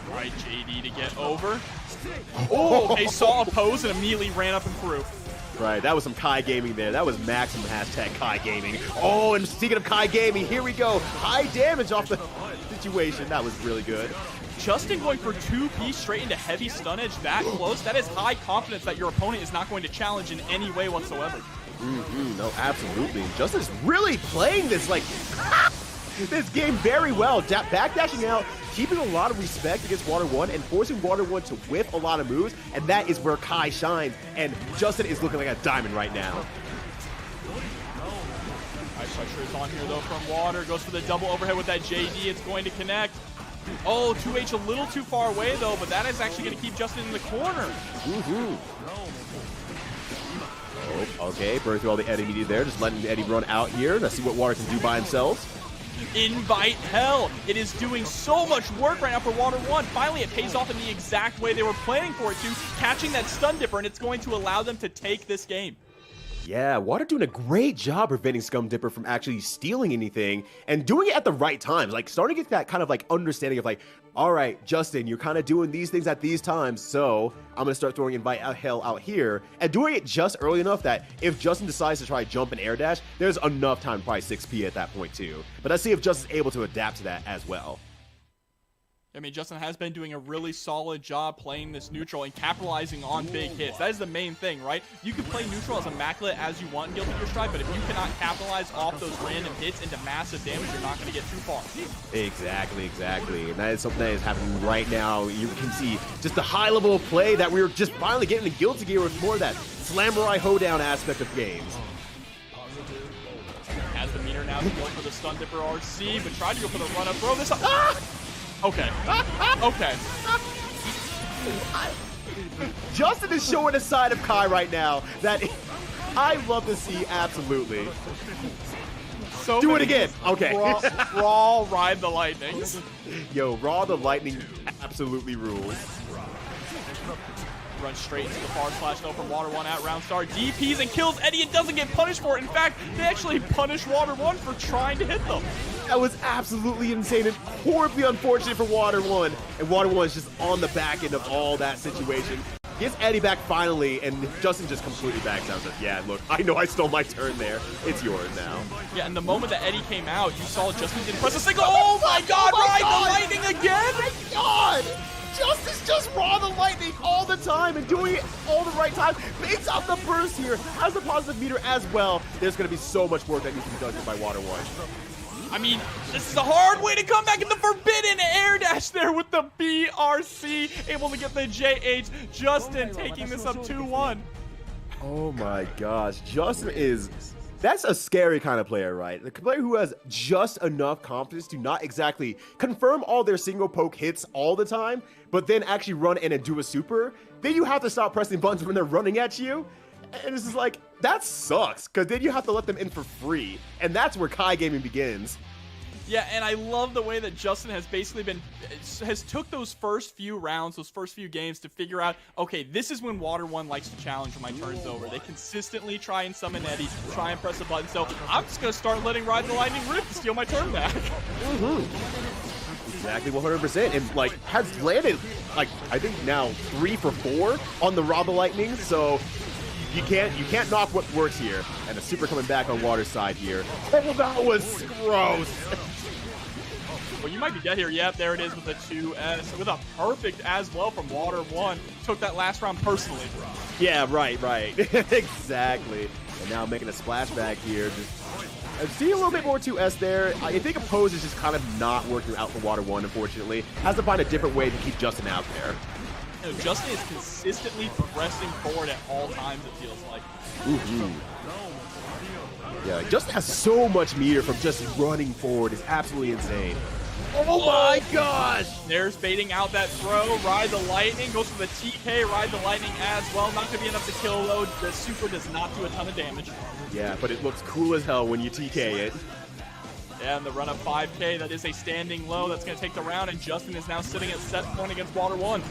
All right, JD to get over. Oh, they saw a pose and immediately ran up and through. Right, that was some Kai Gaming there. That was maximum hashtag Kai Gaming. Oh, and speaking of Kai Gaming, here we go. High damage off the situation. That was really good. Justin going for 2P straight into heavy stun edge that close. That is high confidence that your opponent is not going to challenge in any way whatsoever. No, absolutely. Justin's really playing this, like, this game very well. Backdashing out, keeping a lot of respect against Water 1 and forcing Water 1 to whiff a lot of moves, and that is where Kai shines, and Justin is looking like a diamond right now. High pressure is on here, though, from Water. Goes for the double overhead with that JD. It's going to connect. Oh, 2H a little too far away, though, but that is actually going to keep Justin in the corner. Oh, okay, burn through all the Eddie media there, just letting Eddie run out here. Let's see what Water can do by himself. Invite hell. It is doing so much work right now for Water 1. Finally, it pays off in the exact way they were planning for it to, catching that stun dipper, and it's going to allow them to take this game. Yeah, Water doing a great job preventing Scum Dipper from actually stealing anything and doing it at the right times. Like, starting to get that kind of like understanding of like, all right, Justin, you're kind of doing these things at these times, so I'm going to start throwing Invite Hell out here and doing it just early enough that if Justin decides to try jump and air dash, there's enough time to probably 6P at that point too. But let's see if Justin's able to adapt to that as well. I mean, Justin has been doing a really solid job playing this neutral and capitalizing on big hits. That is the main thing, right? You can play neutral as immaculate as you want in Guilty Gear Strive, but if you cannot capitalize off those random hits into massive damage, you're not going to get too far. Exactly. And that is something that is happening right now. You can see just the high level of play that we're just finally getting in Guilty Gear with more of that Samurai hoedown aspect of games. Has the meter now to go for the Stun Dipper RC, but tried to go for the run-up throw this up. Ah! Okay. Okay. Justin is showing a side of Kai right now that I love to see, absolutely. So do it again. Okay. Raw ride the lightning. Yo, Raw the lightning absolutely rules. Run straight into the far slash though from Water 1 at round start. DPs and kills Eddie and doesn't get punished for it. In fact, they actually punish Water 1 for trying to hit them. That was absolutely insane and horribly unfortunate for Water 1. And Water 1 is just on the back end of all that situation. Gets Eddie back finally, and Justin just completely backs out. Says, yeah, look, I know I stole my turn there. It's yours now. Yeah, and the moment that Eddie came out, you saw Justin didn't press a single. Oh my God, ride the lightning again! Oh my God! Justin's just Raw the lightning all the time and doing it all the right time. Baits out the burst here, has a positive meter as well. There's going to be so much work that needs to be done by Water 1. I mean, this is a hard way to come back in the forbidden air dash there with the BRC, able to get the JH. Justin taking this up 2-1. Oh my gosh, Justin is... That's a scary kind of player, right? The player who has just enough confidence to not exactly confirm all their single poke hits all the time, but then actually run in and do a super. Then you have to stop pressing buttons when they're running at you. And it's just like, that sucks, because then you have to let them in for free. And that's where Kai gaming begins. Yeah, and I love the way that Justin has basically has took those first few rounds, those first few games to figure out, okay, this is when Water 1 likes to challenge when my turn's over. They consistently try and summon Eddie, try and press a button. So I'm just going to start letting Ride the Lightning rip to steal my turn back. Exactly, 100%. And, like, has landed, like, I think now 3 for 4 on the Rob the Lightning. So you can't knock what works here. And a super coming back on Water's side here. Oh, that was gross. Well, you might be dead here. Yep, there it is with a 2S. With a perfect as well from Water 1. Took that last round personally. Yeah, right. Exactly. And now making a splashback here. Just seeing a little bit more 2S there. I think Oppose is just kind of not working out for Water 1, unfortunately. Has to find a different way to keep Justin out there. You know, Justin is consistently pressing forward at all times, it feels like. Yeah, Justin has so much meter from just running forward. It's absolutely insane. Oh my gosh! There's baiting out that throw. Ride the Lightning. Goes for the TK. Ride the Lightning as well. Not going to be enough to kill load. The super does not do a ton of damage. Yeah, but it looks cool as hell when you TK it. Yeah, and the run up 5K. That is a standing low. That's going to take the round. And Justin is now sitting at set point against Water 1.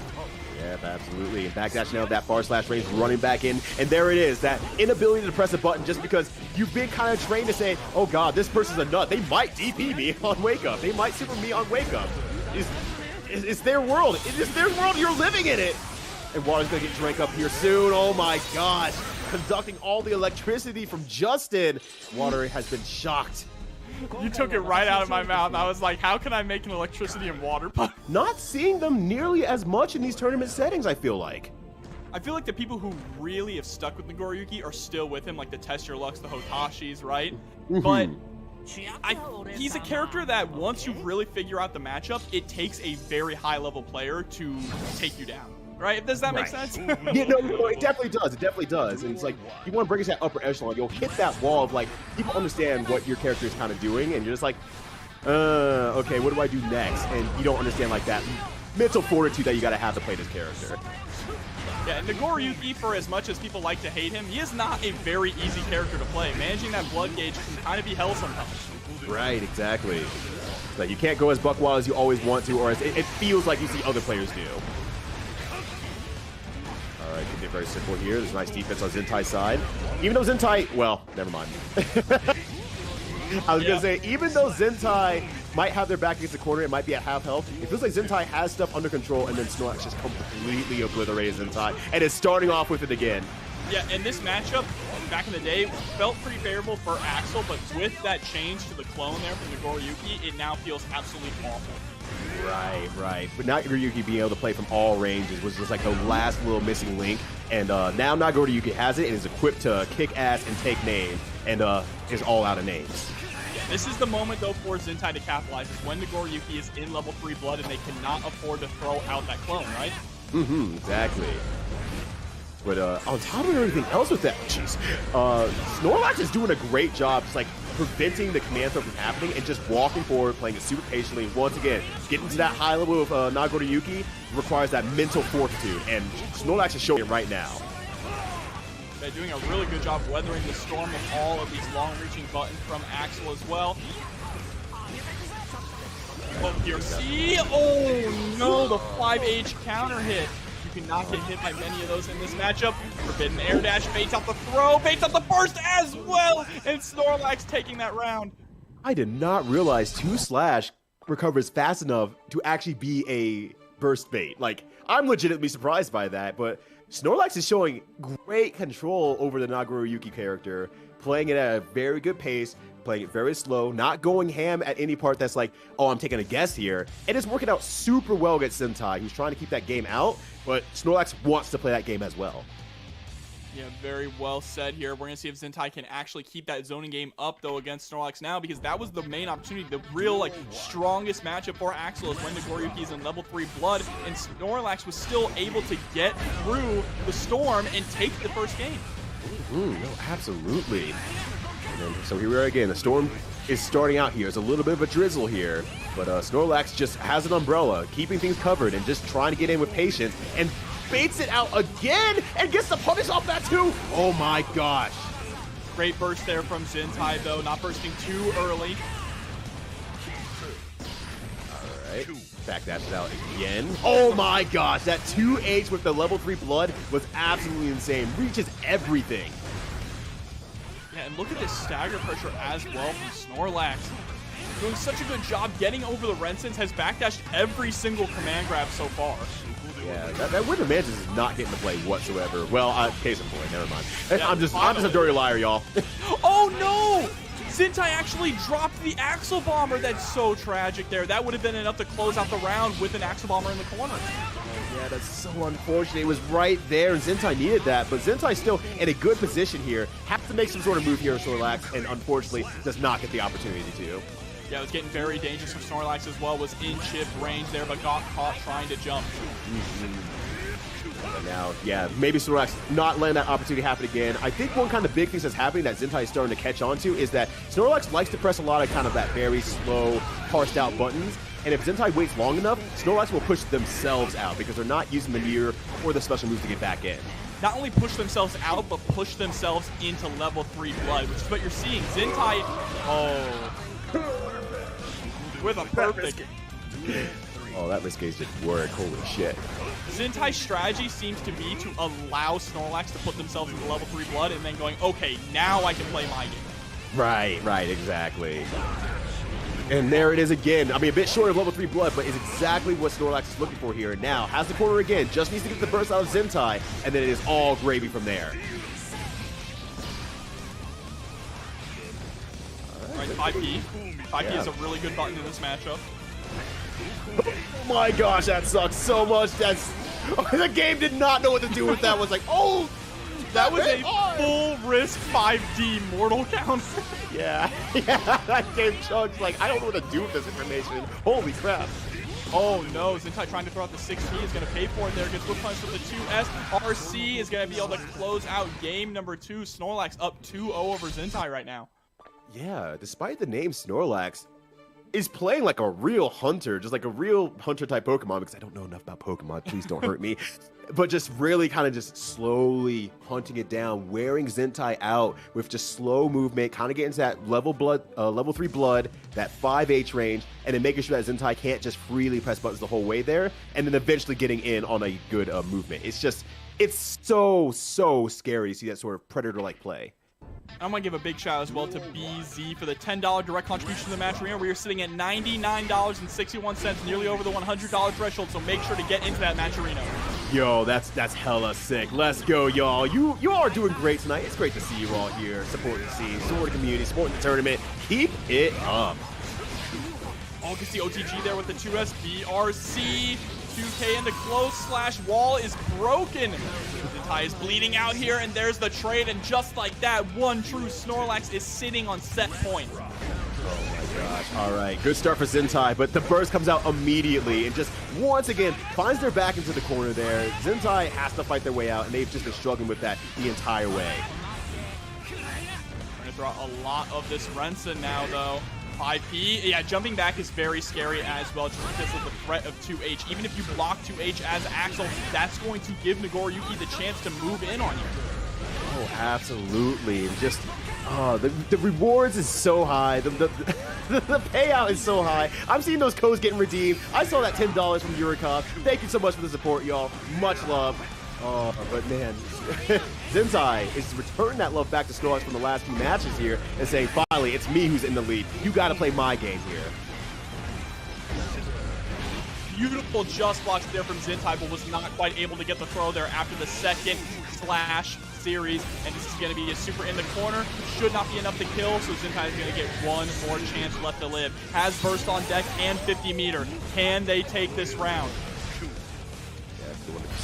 Yep, absolutely. Backdash now, that far slash range running back in. And there it is, that inability to press a button just because you've been kind of trained to say, oh God, this person's a nut. They might DP me on Wake Up. They might super me on Wake Up. It's their world. It is their world. You're living in it. And Water's going to get drank up here soon. Oh my gosh. Conducting all the electricity from Justin. Water has been shocked. You took it right out of my mouth. I was like, how can I make an electricity and water puck? Not seeing them nearly as much in these tournament settings, I feel like. I feel like the people who really have stuck with Nagoriyuki are still with him, like the Test Your Lucks, the Hotashis, right? But he's a character that once you really figure out the matchup, it takes a very high-level player to take you down. Right? Does that make sense? Yeah, no, it definitely does. It definitely does. And it's like, you want to bring us that upper echelon, you'll hit that wall of like, people understand what your character is kind of doing, and you're just like, okay, what do I do next? And you don't understand like that mental fortitude that you got to have to play this character. Yeah, and Nagoriyuki, for as much as people like to hate him, he is not a very easy character to play. Managing that blood gauge can kind of be hell sometimes. Right, exactly. Like, you can't go as buck wild as you always want to, or as it feels like you see other players do. All right, keeping it very simple here. There's a nice defense on Zentai's side. Even though Zentai, well, never mind. I was going to say, even though Zentai might have their back against the corner, it might be at half health, it feels like Zentai has stuff under control, and then Snorlax just completely obliterates Zentai, and is starting off with it again. Yeah, and this matchup, back in the day, felt pretty favorable for Axel, but with that change to the clone there from Nagoriyuki, it now feels absolutely awful. Right. But Nagoriyuki being able to play from all ranges was just like the last little missing link, and now Nagoriyuki has it and is equipped to kick ass and take name, and is all out of names. Yeah, this is the moment, though, for Zentai to capitalize, is when Nagoriyuki is in level 3 blood and they cannot afford to throw out that clone, right? Exactly. But on top of everything else with that, jeez, Snorlax is doing a great job just like preventing the command throw from happening and just walking forward, playing it super patiently. Once again, getting to that high level of Nagoriyuki requires that mental fortitude, and Snorlax is showing it right now. They're doing a really good job weathering the storm of all of these long-reaching buttons from Axel as well. Oh, here, see? Oh no, the 5H counter hit. You cannot get hit by many of those in this matchup. Forbidden Air Dash baits out the throw, baits out the burst as well, and Snorlax taking that round. I did not realize 2slash recovers fast enough to actually be a burst bait. Like, I'm legitimately surprised by that, but Snorlax is showing great control over the Nagoriyuki character, playing it at a very good pace, playing it very slow, not going ham at any part that's like, oh, I'm taking a guess here. And it's working out super well against Zentai, who's trying to keep that game out, but Snorlax wants to play that game as well. Yeah, very well said here. We're going to see if Zentai can actually keep that zoning game up, though, against Snorlax now, because that was the main opportunity. The real, like, strongest matchup for Axel is when Nagoriyuki is in level 3 blood, and Snorlax was still able to get through the storm and take the first game. No, absolutely. And so here we are again. The storm is starting out here. It's a little bit of a drizzle here, but Snorlax just has an umbrella, keeping things covered and just trying to get in with patience, and baits it out again and gets the punish off that too. Oh my gosh. Great burst there from Zentai, though, not bursting too early. All right, back dashes out again. Oh my gosh, that 2H with the level 3 blood was absolutely insane. Reaches everything. Yeah, and look at this stagger pressure as well from Snorlax. Doing such a good job getting over the Rensons, has backdashed every single command grab so far. Yeah, that Winter Mantis is not getting to play whatsoever. Well, case in point, never mind. Yeah, I'm just a dirty liar, y'all. Oh no! Zentai actually dropped the Axle Bomber. That's so tragic there. That would have been enough to close out the round with an Axle Bomber in the corner. Yeah, that's so unfortunate. It was right there, and Zentai needed that, but Zentai's still in a good position here. Has to make some sort of move here, Snorlax, and unfortunately does not get the opportunity to. Yeah, it was getting very dangerous for Snorlax as well. Was in chip range there, but got caught trying to jump. But now, yeah, maybe Snorlax not letting that opportunity happen again. I think one kind of big thing that's happening that Zentai is starting to catch on to is that Snorlax likes to press a lot of kind of that very slow, parsed out buttons. And if Zentai waits long enough, Snorlax will push themselves out because they're not using the meter or the special moves to get back in. Not only push themselves out, but push themselves into level 3 blood, which is what you're seeing. Zentai, with a perfect. Oh, that risk gauge didn't work. Holy shit. Zentai's strategy seems to be to allow Snorlax to put themselves into level 3 blood and then going, okay, now I can play my game. Right, exactly. And there it is again. I mean, a bit short of level 3 blood, but is exactly what Snorlax is looking for here. Now, has the corner again, just needs to get the burst out of Zentai, and then it is all gravy from there. Right, right, 5P. 5P is a really good button in this matchup. Oh my gosh, that sucks so much. The game did not know what to do with that. Was like, oh, that was a full risk 5D mortal counter. Yeah, that game Chug's like, I don't know what to do with this information. Holy crap. Oh no, Zentai trying to throw out the 6P is going to pay for it there. Gets whip punch with the 2S. RC is going to be able to close out game number 2. Snorlax up 2-0 over Zentai right now. Yeah, despite the name Snorlax, is playing like a real hunter, just like a real hunter type Pokemon, because I don't know enough about Pokemon, please don't hurt me. But just really kind of just slowly hunting it down, wearing Zentai out with just slow movement, kind of getting to that level 3 blood, that 5H range, and then making sure that Zentai can't just freely press buttons the whole way there, and then eventually getting in on a good movement. It's so scary to see that sort of predator-like play. I'm going to give a big shout out as well to BZ for the $10 direct contribution to the match arena. We are sitting at $99.61, nearly over the $100 threshold, so make sure to get into that match arena. Yo, that's hella sick. Let's go, y'all. You all are doing great tonight. It's great to see you all here, supporting the scene, supporting the community, supporting the tournament. Keep it up. Oh, you can see OTG there with the 2S. BRC. 2K into close slash wall is broken. Zentai is bleeding out here, and there's the trade, and just like that, one true Snorlax is sitting on set point. Oh my gosh. All right, good start for Zentai, but the burst comes out immediately and just once again finds their back into the corner there. Zentai has to fight their way out, and they've just been struggling with that the entire way. We're going to throw out a lot of this Renson now, though. 5P, yeah, jumping back is very scary as well, just because of the threat of 2H. Even if you block 2H as Axel, that's going to give Nagoriyuki the chance to move in on you. Oh, absolutely. Just, the rewards is so high. The payout is so high. I'm seeing those codes getting redeemed. I saw that $10 from Yurikov. Thank you so much for the support, y'all. Much love. Oh, but man, Zentai is returning that love back to Snorlax from the last few matches here and saying, finally, it's me who's in the lead. You got to play my game here. Beautiful just blocks there from Zentai, but was not quite able to get the throw there after the second slash series. And this is going to be a super in the corner. Should not be enough to kill, so Zentai is going to get one more chance left to live. Has burst on deck and 50 meter. Can they take this round?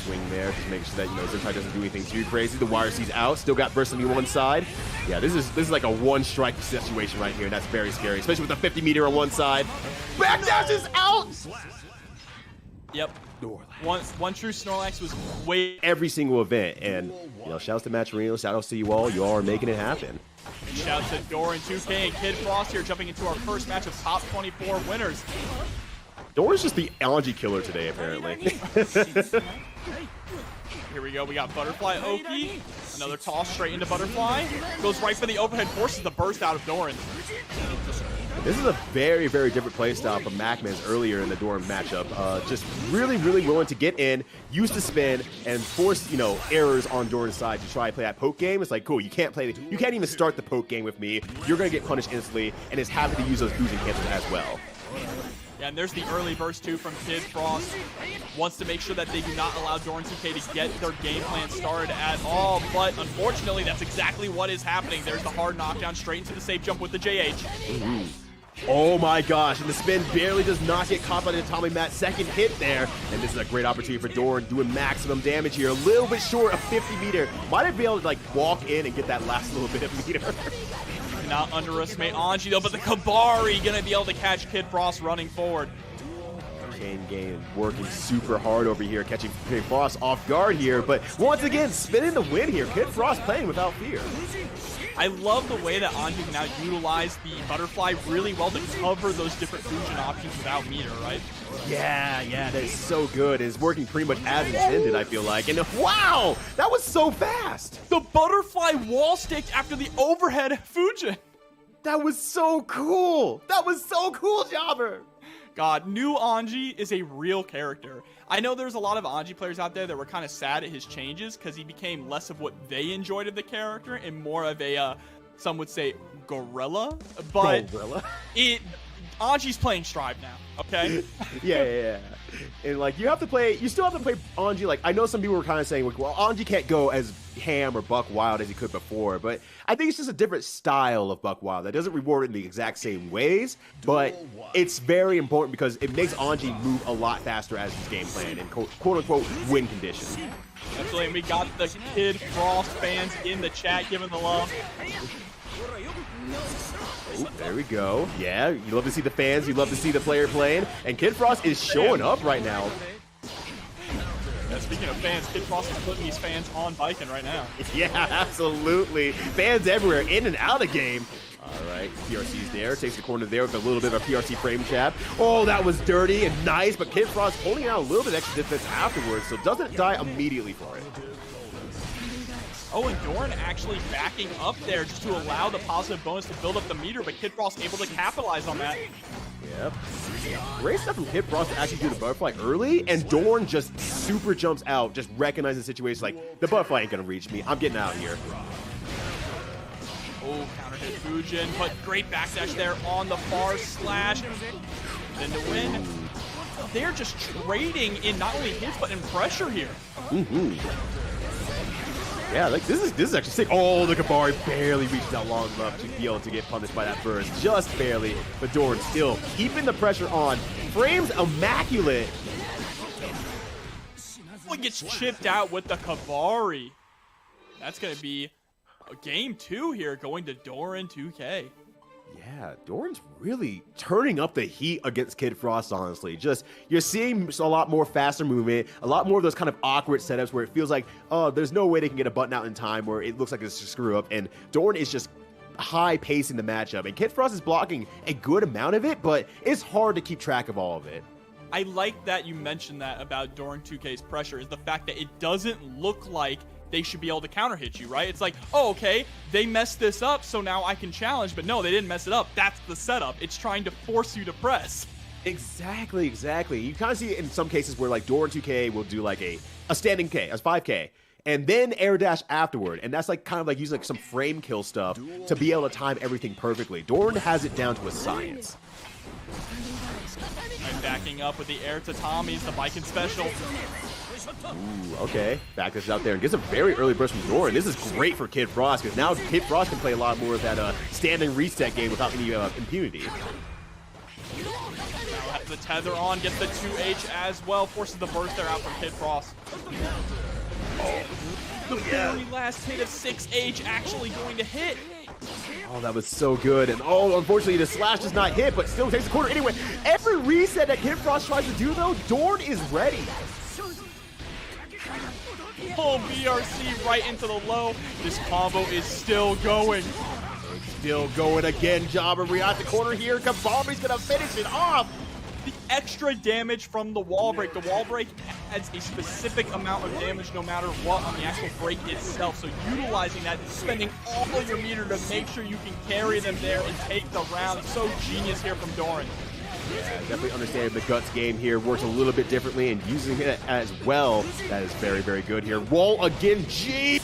Swing there, just make sure that Zentai doesn't do anything too crazy. The YRC's out, still got burst on the one side. Yeah, this is like a one strike situation right here, and that's very scary, especially with the 50 meter on one side. Backdash is out. Yep. One true Snorlax was way every single event, and shouts to Match Arena, shout outs to you all. You all are making it happen. And shout out to Doran, 2K, and Kid Frost here, jumping into our first match of top 24 winners. Doran's just the Anji killer today, apparently. Here we go. We got Butterfly Oki. Another toss straight into Butterfly. Goes right for the overhead, forces the burst out of Doran. This is a very, very different playstyle from Macman's earlier in the Doran matchup. Just really, really willing to get in, use the spin, and force, errors on Doran's side to try to play that poke game. It's like, cool, you can't even start the poke game with me. You're going to get punished instantly, and is happy to use those fusion cancels as well. Yeah, and there's the early burst, too, from Kid Frost. Wants to make sure that they do not allow Doran 2K to get their game plan started at all, but unfortunately, that's exactly what is happening. There's the hard knockdown straight into the safe jump with the JH. Ooh. Oh my gosh, and the spin barely does not get caught by the Atomic Mat. Second hit there, and this is a great opportunity for Doran doing maximum damage here. A little bit short of 50 meter. Might have been able to, walk in and get that last little bit of meter. Not underestimate Anji, though, but the Kabari going to be able to catch Kid Frost running forward. Chain game working super hard over here, catching Kid Frost off guard here, but once again, spinning the win here. Kid Frost playing without fear. I love the way that Anji can now utilize the Butterfly really well to cover those different fusion options without meter, right? Yeah, that is so good. It's working pretty much as intended, I feel like. And wow, that was so fast. The Butterfly wall sticked after the overhead fusion. That was so cool. That was so cool, Jobber. God, new Anji is a real character. I know there's a lot of Anji players out there that were kind of sad at his changes because he became less of what they enjoyed of the character and more of a, some would say, gorilla. But Anji's playing Strive now, okay? Yeah. And you still have to play Anji. I know some people were kind of saying, well, Anji can't go as ham or buck wild as he could before, but I think it's just a different style of buck wild that doesn't reward it in the exact same ways, but it's very important because it makes Anji move a lot faster as his game plan in quote-unquote win conditions. Absolutely, and we got the Kid Frost fans in the chat giving the love. Oh, there we go. Yeah, you love to see the fans, you love to see the player playing, and Kid Frost is showing up right now. Speaking of fans, Kid Frost is putting these fans on Viking right now. Yeah, absolutely. Fans everywhere, in and out of game. All right, PRC's there, takes the corner there with a little bit of a PRC frame trap. Oh, that was dirty and nice, but Kid Frost holding out a little bit extra defense afterwards, so doesn't die immediately for it. Oh, and Doran actually backing up there just to allow the positive bonus to build up the meter, but Kid Frost able to capitalize on that. Yep. Great stuff from Kid Frost to actually do the butterfly early, and Dorn just super jumps out, just recognizing the situation like, the butterfly ain't gonna reach me, I'm getting out of here. Oh, counter hit Fujin, but great backdash there on the far slash. Then to win. They're just trading in not only hits, but in pressure here. Yeah, like this is actually sick. Oh, the Kabari barely reached out long enough to be able to get punished by that burst. Just barely, but Doran still keeping the pressure on. Frames immaculate. Oh, gets chipped out with the Kabari. That's going to be game 2 here, going to Doran 2K. Yeah, Doran's really turning up the heat against Kid Frost, honestly. Just, you're seeing a lot more faster movement, a lot more of those kind of awkward setups where it feels like, oh, there's no way they can get a button out in time, where it looks like it's a screw up, and Doran is just high pacing the matchup, and Kid Frost is blocking a good amount of it, but it's hard to keep track of all of it. I like that you mentioned that about Doran 2K's pressure, is the fact that it doesn't look like they should be able to counter hit you, right? It's like, oh, okay, they messed this up, so now I can challenge, but no, they didn't mess it up. That's the setup. It's trying to force you to press. Exactly. You kind of see it in some cases where like Doran 2K will do like a standing K, as 5K, and then air dash afterward, and that's like kind of like using like some frame kill stuff to be able to time everything perfectly. Doran has it down to a science. And backing up with the air tatamis, the Viking special. Ooh, okay. Back this out there and gets a very early burst from Doran. This is great for Kid Frost because now Kid Frost can play a lot more of that standing reset game without any impunity. Now has the tether on, gets the 2H as well, forces the burst there out from Kid Frost. Oh, the very last hit of 6H actually going to hit. Oh, that was so good. And oh, unfortunately, the slash does not hit, but still takes the corner anyway. Every reset that Kid Frost tries to do, though, Doran is ready. Oh, BRC right into the low. This combo is still going. Still going again. Jabari at the corner here. Kabami's going to finish it off. The extra damage from the wall break. The wall break adds a specific amount of damage no matter what on the actual break itself. So utilizing that, spending all of your meter to make sure you can carry them there and take the round. So genius here from Doran. Yeah, definitely understanding the Guts game here works a little bit differently and using it as well. That is very, very good here. Wall again. Gee,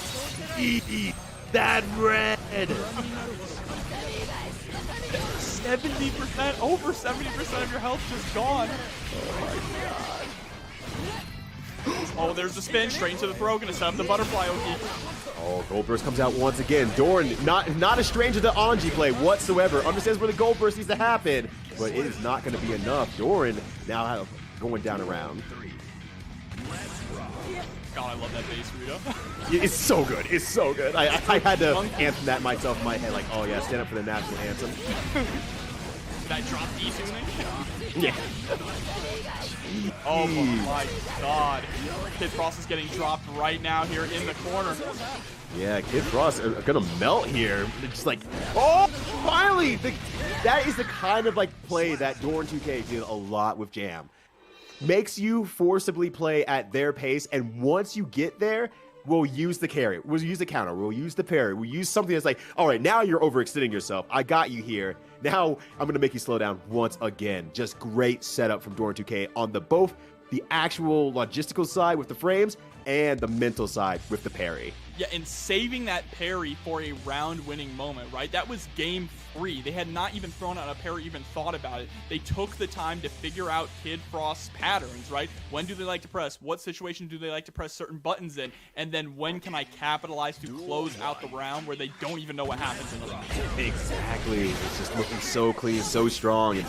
that red. 70%, over 70% of your health just gone. Oh my god. Oh, there's the spin straight into the throw. Gonna set up the butterfly Oki. Oh, Gold Burst comes out once again. Doran, not a stranger to Anji play whatsoever. Understands where the Gold Burst needs to happen, but it is not going to be enough. Doran now going down around. God, I love that bass, Rito. It's so good. It's so good. I had to anthem that myself in my head, like, oh yeah, stand up for the national anthem. Did I drop E-tuning? Yeah. Oh my god. Kid Frost is getting dropped right now here in the corner. Yeah, Kid Frost are gonna melt here. They're just like, oh, finally! That is the kind of like play that Doran 2K did a lot with Jam. Makes you forcibly play at their pace, and once you get there, we'll use the carry, we'll use the counter, we'll use the parry, we'll use something that's like, all right, now you're overextending yourself. I got you here. Now I'm gonna make you slow down once again. Just great setup from Doran 2K on both the actual logistical side with the frames and the mental side with the parry. Yeah, and saving that parry for a round-winning moment, right? That was game 3. They had not even thrown out a parry, even thought about it. They took the time to figure out Kid Frost's patterns, right? When do they like to press? What situation do they like to press certain buttons in? And then when can I capitalize to close out the round where they don't even know what happens in the round? Exactly. It's just looking so clean, so strong. And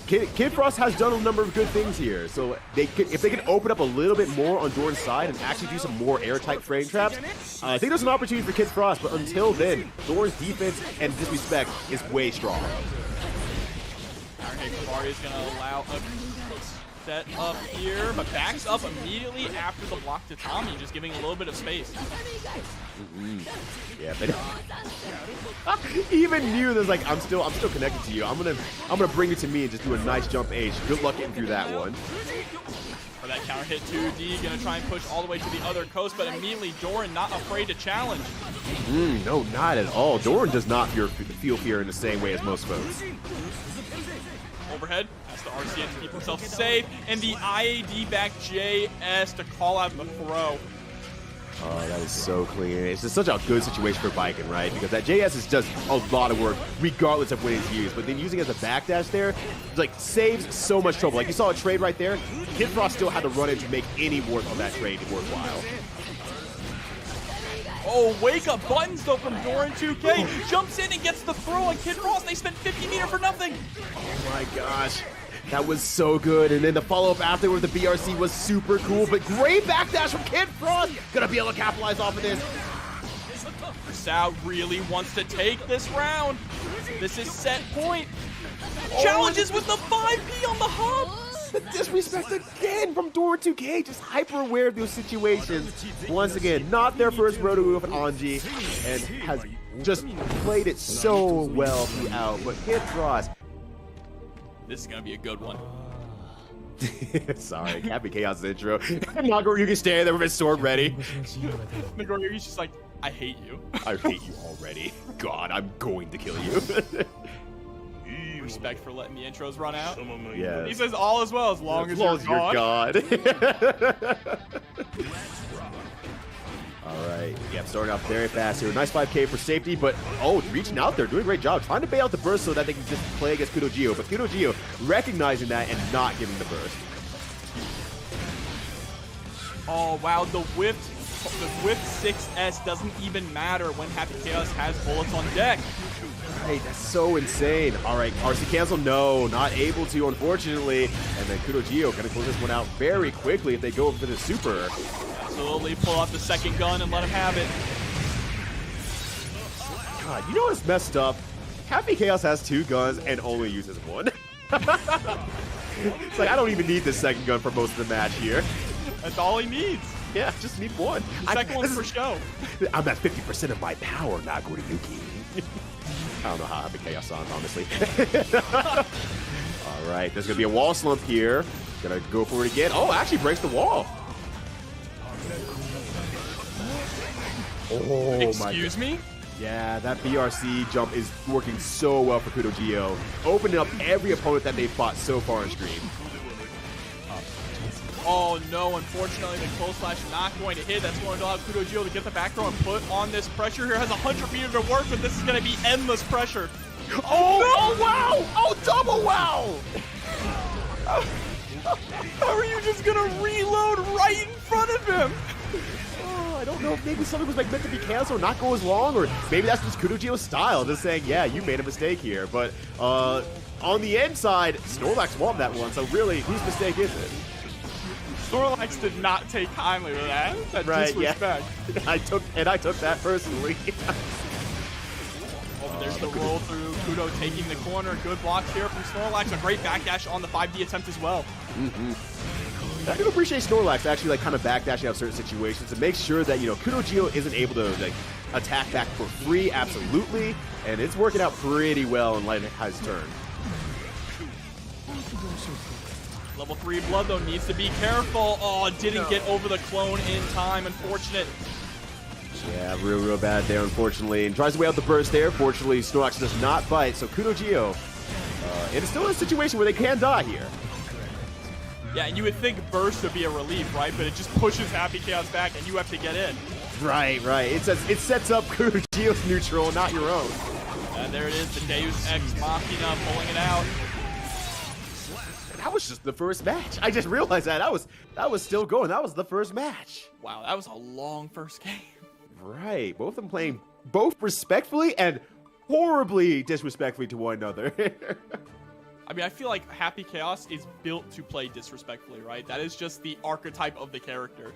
Kid Frost has done a number of good things here, so if they can open up a little bit more on Doran's side and actually do some more airtight frame traps, I think there's an opportunity for Kid Frost, but until then, Doran's defense and disrespect is way strong. Kavari is going to allow a set up here, but backs up immediately after the block to Tommy, just giving a little bit of space. Yeah, but even knew there's like I'm still connected to you. I'm gonna bring it to me and just do a nice jump H. Good luck getting through that one. For that counter hit 2D, gonna try and push all the way to the other coast, but immediately Doran not afraid to challenge. No, not at all. Doran does not feel fear in the same way as most folks. Overhead, has the RCN to keep himself safe, and the IAD back JS to call out the throw. Oh, that is so clean. It's just such a good situation for Viking, right? Because that JS is just a lot of work, regardless of when it's used. But then using it as a backdash there, like, saves so much trouble. Like, you saw a trade right there. Kid Frost still had to run in to make any work of that trade worthwhile. Oh, wake up buttons though from Doran 2K. Jumps in and gets the throw on Kid Frost. They spent 50 meter for nothing. Oh my gosh. That was so good. And then the follow-up after with the BRC was super cool. But great backdash from Kid Frost. Gonna be able to capitalize off of this. Sal really wants to take this round. This is set point. Challenges with the 5P on the hub. The disrespect again from Doran 2K, just hyper aware of those situations. Once again, not their first rodeo with Anji, and has just played it so well throughout. But Kid Frost, this is gonna be a good one. Sorry, Happy Chaos intro. Nagoriyuki standing there with his sword ready. Nagoriyuki's just like, I hate you. I hate you already. God, I'm going to kill you. Respect for letting the intros run out. Yeah. He says all as well as long as you're gone. All right. Yeah, starting off very fast here. Nice 5K for safety, but reaching out there, doing a great job, trying to bait out the burst so that they can just play against Kudo Geo. But Kudo Geo recognizing that and not giving the burst. Oh wow, the whipped 6S doesn't even matter when Happy Chaos has bullets on deck. Right, that's so insane. All right, RC cancel, no, not able to, unfortunately. And then Kudo Geo gonna close this one out very quickly if they go for the super. Absolutely, pull out the second gun and let him have it. God, you know what's messed up? Happy Chaos has 2 guns and only uses 1. It's like, I don't even need this second gun for most of the match here. That's all he needs. Yeah, just need 1. The second one's for show. I'm at 50% of my power, Nagoriyuki. I don't know how Happy Chaos sounds, honestly. All right, there's going to be a wall slump here. Gonna go for it again. Oh, actually breaks the wall. Oh, Excuse me? Yeah, that BRC jump is working so well for Kudo Geo, opening up every opponent that they've fought so far in stream. Oh no, unfortunately the close slash not going to hit. That's going to allow Kudo Geo to get the back throw and put on this pressure here. Has 100 meters to work, but this is going to be endless pressure. Oh wow! Oh, double wow! How are you just going to reload right in front of him? I don't know if maybe something was like meant to be canceled or not go as long, or maybe that's just Kudo Geo's style, just saying, yeah, you made a mistake here. But on the end side, Snorlax won that one, so really, whose mistake is it? Snorlax did not take kindly to that. That right, disrespect. Yeah. I took that personally. Oh, there's the roll through. Kudo taking the corner. Good block here from Snorlax. A great backdash on the 5D attempt as well. I do appreciate Snorlax actually like kind of backdashing out of certain situations to make sure that, you know, Kudo Geo isn't able to like attack back for free, absolutely, and it's working out pretty well in Lightning has turn. Level 3 Blood, though, needs to be careful. Oh, didn't get over the clone in time. Unfortunate. Yeah, real bad there, unfortunately. And tries to weigh out the burst there. Fortunately, Snorlax does not bite, so Kudo Geo. It is still a situation where they can die here. Yeah, and you would think burst would be a relief, right? But it just pushes Happy Chaos back, and you have to get in. Right. It sets up Gio's neutral, not your own. And there it is, the Deus Ex Machina pulling it out. That was just the first match. I just realized that was still going. That was the first match. Wow, that was a long first game. Right. Both of them playing both respectfully and horribly disrespectfully to one another. I mean, I feel like Happy Chaos is built to play disrespectfully, right? That is just the archetype of the character.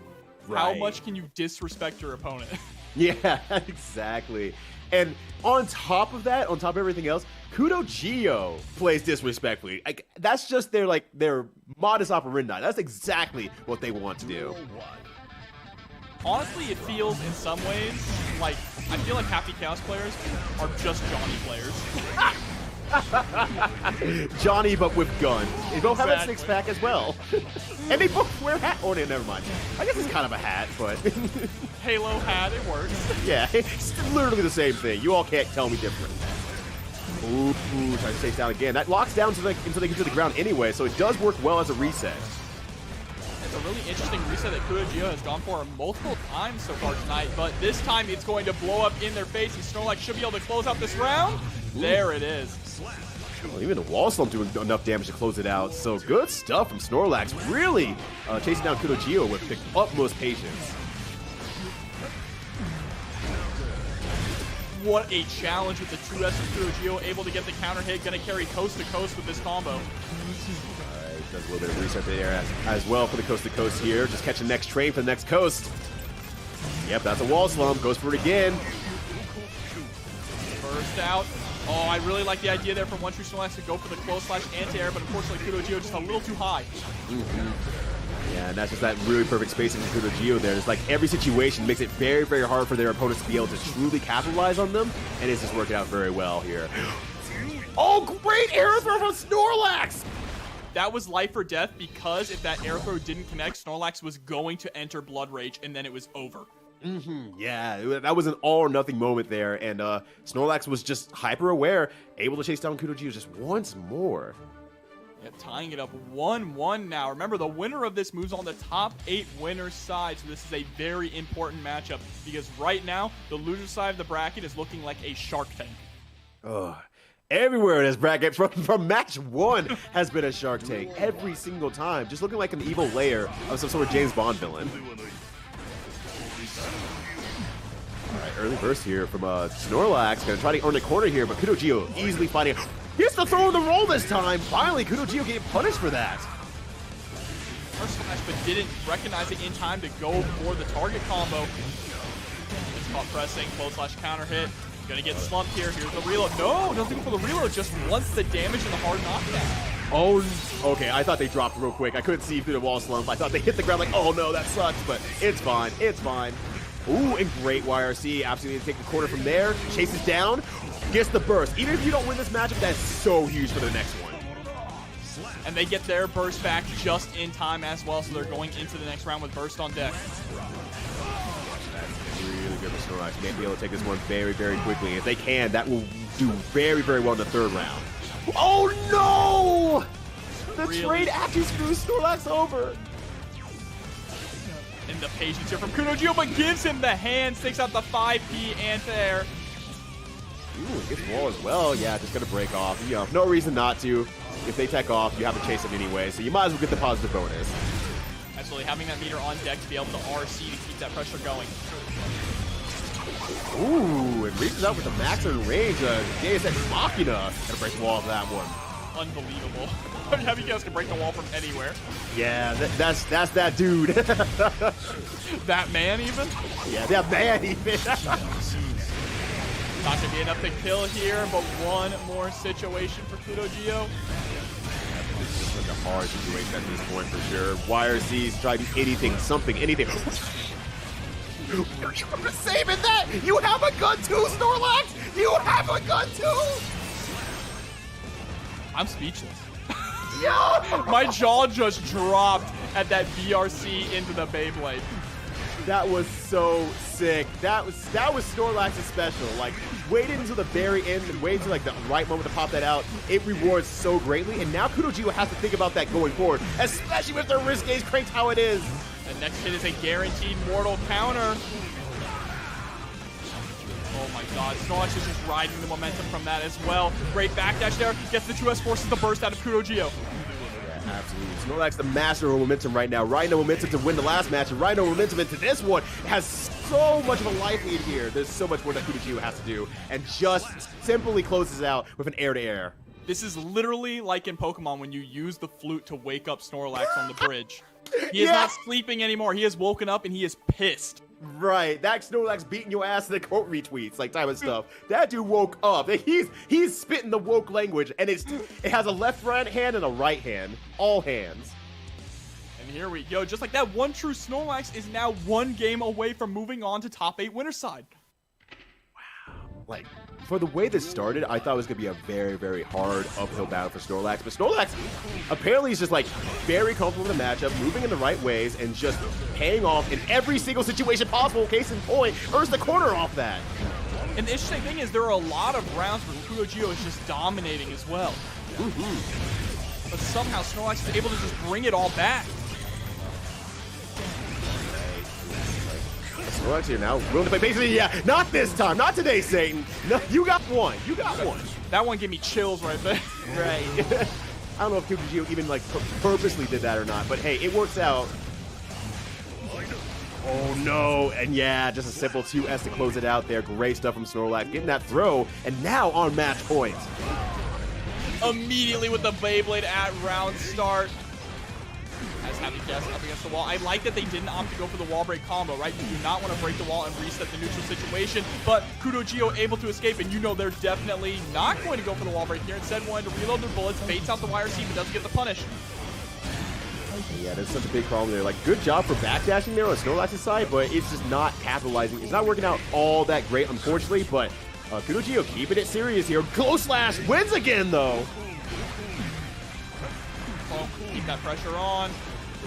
Right. How much can you disrespect your opponent? Yeah, exactly. And on top of that, on top of everything else, Kudo Gio plays disrespectfully. Like, that's just their modus operandi. That's exactly what they want to do. Honestly, it feels in some ways like I feel like Happy Chaos players are just Johnny players. Johnny, but with gun. They both have a six-pack as well. And they both wear hat. Oh, never mind. I guess it's kind of a hat, but... Halo hat, it works. Yeah, it's literally the same thing. You all can't tell me different. Ooh, trying to chase down again. That locks down until they get to the ground anyway, so it does work well as a reset. It's a really interesting reset that Kudo Gio has gone for multiple times so far tonight, but this time it's going to blow up in their face, and Snorlax should be able to close out this round. Ooh. There it is. Well, even the wall slump doing enough damage to close it out. So good stuff from Snorlax. Really chasing down Kudo Gio with the utmost patience. What a challenge with the 2S of Kudo Gio, able to get the counter hit, gonna carry coast to coast with this combo. Does a little bit of reset there as well for the coast to coast here. Just catch the next train for the next coast. Yep, that's a wall slump. Goes for it again. Burst out. Oh, I really like the idea there from One True Snorlax to go for the close slash anti-air, but unfortunately Kudo Gio just a little too high. Yeah, and that's just that really perfect spacing from Kudo Gio there. It's like every situation makes it very, very hard for their opponents to be able to truly capitalize on them, and it's just working out very well here. Oh, great air throw from Snorlax! That was life or death, because if that air throw didn't connect, Snorlax was going to enter Blood Rage, and then it was over. Yeah, that was an all or nothing moment there, and Snorlax was just hyper aware, able to chase down Kudo Gio just once more. Yeah, tying it up 1-1 now. Remember, the winner of this moves on the top 8 winners side, so this is a very important matchup, because right now, the loser side of the bracket is looking like a Shark Tank. Ugh. Everywhere in this bracket, from match 1, has been a Shark Tank. Every single time. Just looking like an evil lair of some sort of James Bond villain. Alright, early burst here from Snorlax. Gonna try to earn a corner here, but Kudo Gio easily fighting. Gets the throw in the roll this time. Finally, Kudo Gio getting punished for that. First slash, but didn't recognize it in time to go for the target combo. It's caught pressing, close slash counter hit. Gonna get slumped here. Here's the reload. No, doesn't go for the reload. Just wants the damage and the hard knockdown. Oh, okay. I thought they dropped real quick. I couldn't see through the wall slump. I thought they hit the ground like, oh no, that sucks, but it's fine. It's fine. Ooh, and great YRC. Absolutely take the corner from there. Chases down. Gets the burst. Even if you don't win this matchup, that's so huge for the next one. And they get their burst back just in time as well, so they're going into the next round with burst on deck. Really good for Snorlax. May be able to take this one very, very quickly. If they can, that will do very, very well in the third round. Oh no! The trade actually screws Snorlax over. And the patience here from Kudo Gio, but gives him the hands, takes out the 5P anti-air. Ooh, gets wall as well. Yeah, just gonna break off. You know, no reason not to. If they tech off, you have to chase them anyway, so you might as well get the positive bonus. Absolutely, having that meter on deck to be able to RC to keep that pressure going. Ooh, it reaches out with the maximum range. Deus Ex Machina. Gonna break the wall of that one. Unbelievable. Happy Chaos can break the wall from anywhere. Yeah, that's that dude. That man even? Yeah, that man even. Not gonna be enough to kill here, but one more situation for Kudo Gio. This is like a hard situation at this point for sure. YRC's trying anything, something, anything. You're saving that! You have a gun too, Snorlax! You have a gun too! I'm speechless. Yeah! My jaw just dropped at that BRC into the Beyblade. That was so sick. That was Snorlax's special. Like, waited until the very end and waited until like the right moment to pop that out. It rewards so greatly, and now KudoGeo has to think about that going forward, especially with their risk gauge cranked how it is. The next hit is a guaranteed mortal counter. Oh my god, Snorlax is just riding the momentum from that as well. Great backdash there, gets the 2S forces the burst out of KudoGeo. Yeah, absolutely. Snorlax, the master of momentum right now. Riding the momentum to win the last match, and riding the momentum into this one. Has so much of a life lead here. There's so much more that KudoGeo has to do, and just simply closes out with an air-to-air. This is literally like in Pokemon when you use the flute to wake up Snorlax on the bridge. He is not sleeping anymore. He has woken up and he is pissed. Right, that Snorlax beating your ass in the quote retweets, like type of stuff. That dude woke up. He's spitting the woke language, and it has a left hand and a right hand, all hands. And here we go. Just like that, one true Snorlax is now one game away from moving on to top 8 winner side. Wow, like. For the way this started, I thought it was going to be a very, very hard uphill battle for Snorlax. But Snorlax apparently is just like very comfortable with the matchup, moving in the right ways, and just paying off in every single situation possible. Case in point, earns the corner off that. And the interesting thing is there are a lot of rounds where KudoGeo is just dominating as well. But somehow Snorlax is able to just bring it all back. Snorlax here now, willing to play basically, yeah, not this time, not today, Satan. No, you got one, That one gave me chills right there. Right. I don't know if KudoGeo even like purposely did that or not, but hey, it works out. Oh no, and yeah, just a simple 2S to close it out there. Great stuff from Snorlax, getting that throw, and now on match point. Immediately with the Beyblade at round start. As Happy Guest up against the wall. I like that they didn't opt to go for the wall break combo, right? You do not want to break the wall and reset the neutral situation, but KudoGeo able to escape, and you know they're definitely not going to go for the wall break here. Instead, wanting to reload their bullets, baits out the wire seam, but doesn't get the punish. Yeah, there's such a big problem there. Like, good job for backdashing there on Snorlax's side, but it's just not capitalizing. It's not working out all that great, unfortunately, but KudoGeo keeping it serious here. Close slash wins again, though. Oh, keep that pressure on.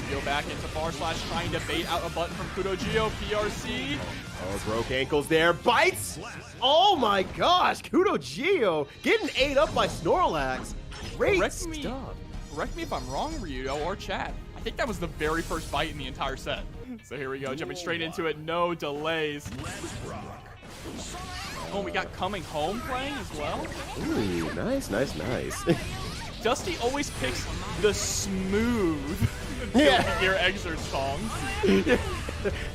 Go back into bar slash, trying to bait out a button from KudoGeo. PRC. Oh, broke ankles there. Bites! Oh my gosh! KudoGeo getting ate up by Snorlax. Great stuff. Correct me if I'm wrong, Ryudo or chat. I think that was the very first bite in the entire set. So here we go, jumping straight into it. No delays. Oh, we got Coming Home playing as well. Ooh, nice. Dusty always picks the smooth Gear Exert song.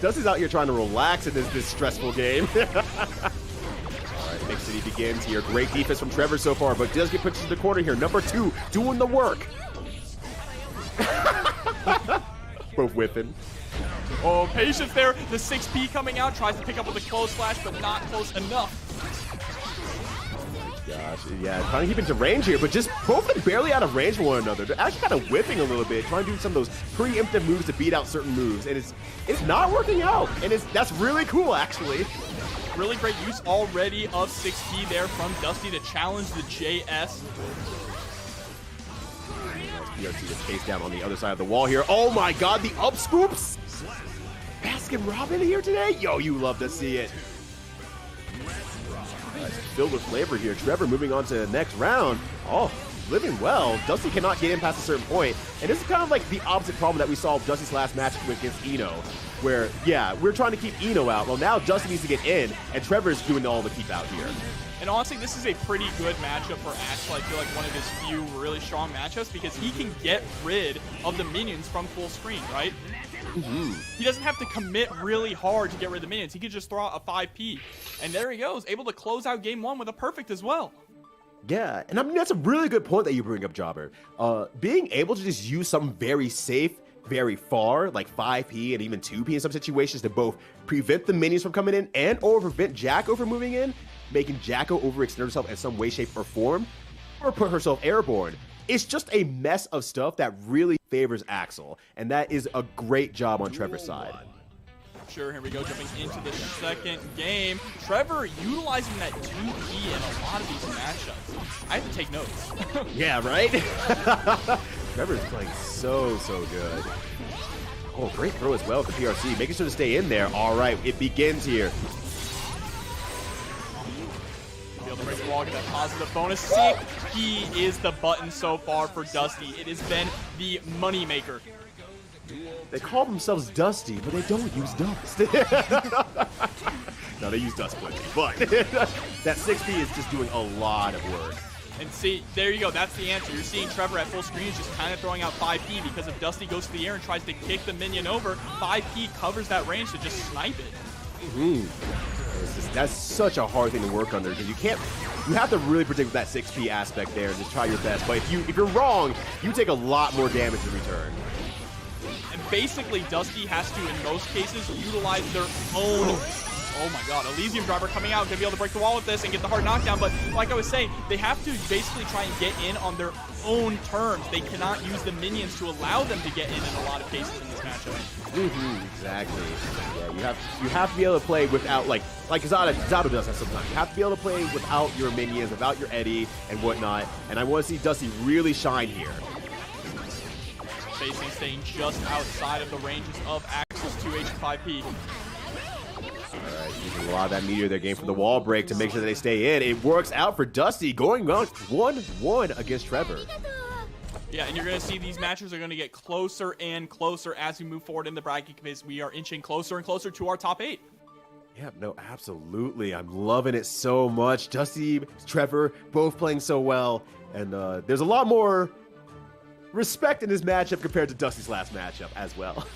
Dusty's out here trying to relax in this stressful game. All right, Big City begins here. Great defense from Trevor so far, but does get pushed to the corner here. Number 2 doing the work. Both whipping. Oh, patience there. The 6P coming out, tries to pick up with a close slash, but not close enough. Gosh, yeah, trying to keep into range here, but just both are barely out of range for one another. They're actually kind of whipping a little bit, trying to do some of those preemptive moves to beat out certain moves, and it's not working out, and that's really cool, actually. Really great use already of 6P there from Dusty to challenge the JS. PRC to chase down on the other side of the wall here. Oh my god, the up scoops! Baskin Robin here today? Yo, you love to see it. Filled with flavor here. Trevor moving on to the next round. Oh, living well. Dusty cannot get in past a certain point. And this is kind of like the opposite problem that we saw with Dusty's last match against Eno. Where, yeah, we're trying to keep Eno out. Well, now Dusty needs to get in, and Trevor's doing all the keep out here. And honestly, this is a pretty good matchup for Axel. I feel like one of his few really strong matchups because he can get rid of the minions from full screen, right? He doesn't have to commit really hard to get rid of the minions. He can just throw out a 5P. And there he goes, able to close out game 1 with a perfect as well. Yeah, and I mean, that's a really good point that you bring up, Jobber. Being able to just use something very safe, very far, like 5P and even 2P in some situations to both prevent the minions from coming in and or prevent Jacko from moving in, making Jacko overextend herself in some way, shape, or form, or put herself airborne. It's just a mess of stuff that really favors Axel, and that is a great job on Trevor's side. Sure, here we go, jumping into the second game. Trevor utilizing that 2P in a lot of these matchups. I have to take notes. Yeah, right? Trevor's playing so good. Oh, great throw as well with the PRC, making sure to stay in there. All right, it begins here. Be able to break the wall, get that positive bonus. 6P is the button so far for Dusty. It has been the money maker. They call themselves Dusty, but they don't use dust. No, they use dust plenty, but that 6P is just doing a lot of work. And see, there you go. That's the answer. You're seeing Trevor at full screen is just kind of throwing out 5P because if Dusty goes to the air and tries to kick the minion over, 5P covers that range to just snipe it. That's such a hard thing to work under because you have to really predict that 6P aspect there and just try your best. But if you're wrong, you take a lot more damage in return. And basically, Dusty has to, in most cases, utilize their own. Oh my god, Elysium Driver coming out, gonna be able to break the wall with this and get the hard knockdown, but like I was saying, they have to basically try and get in on their own terms. They cannot use the minions to allow them to get in a lot of cases in this matchup. Exactly. Yeah, you have to be able to play without, like Zato does that sometimes. You have to be able to play without your minions, without your Eddie and whatnot, and I want to see Dusty really shine here. Facing staying just outside of the ranges of Axel's 2H and 5P. Alright, using a lot of that meteor there game for the wall break to make sure that they stay in. It works out for Dusty, going on 1-1 against Trevor. Yeah, and you're going to see these matches are going to get closer and closer as we move forward in the bracket because we are inching closer and closer to our top 8. Yeah, no, absolutely. I'm loving it so much. Dusty, Trevor, both playing so well. And there's a lot more respect in this matchup compared to Dusty's last matchup as well.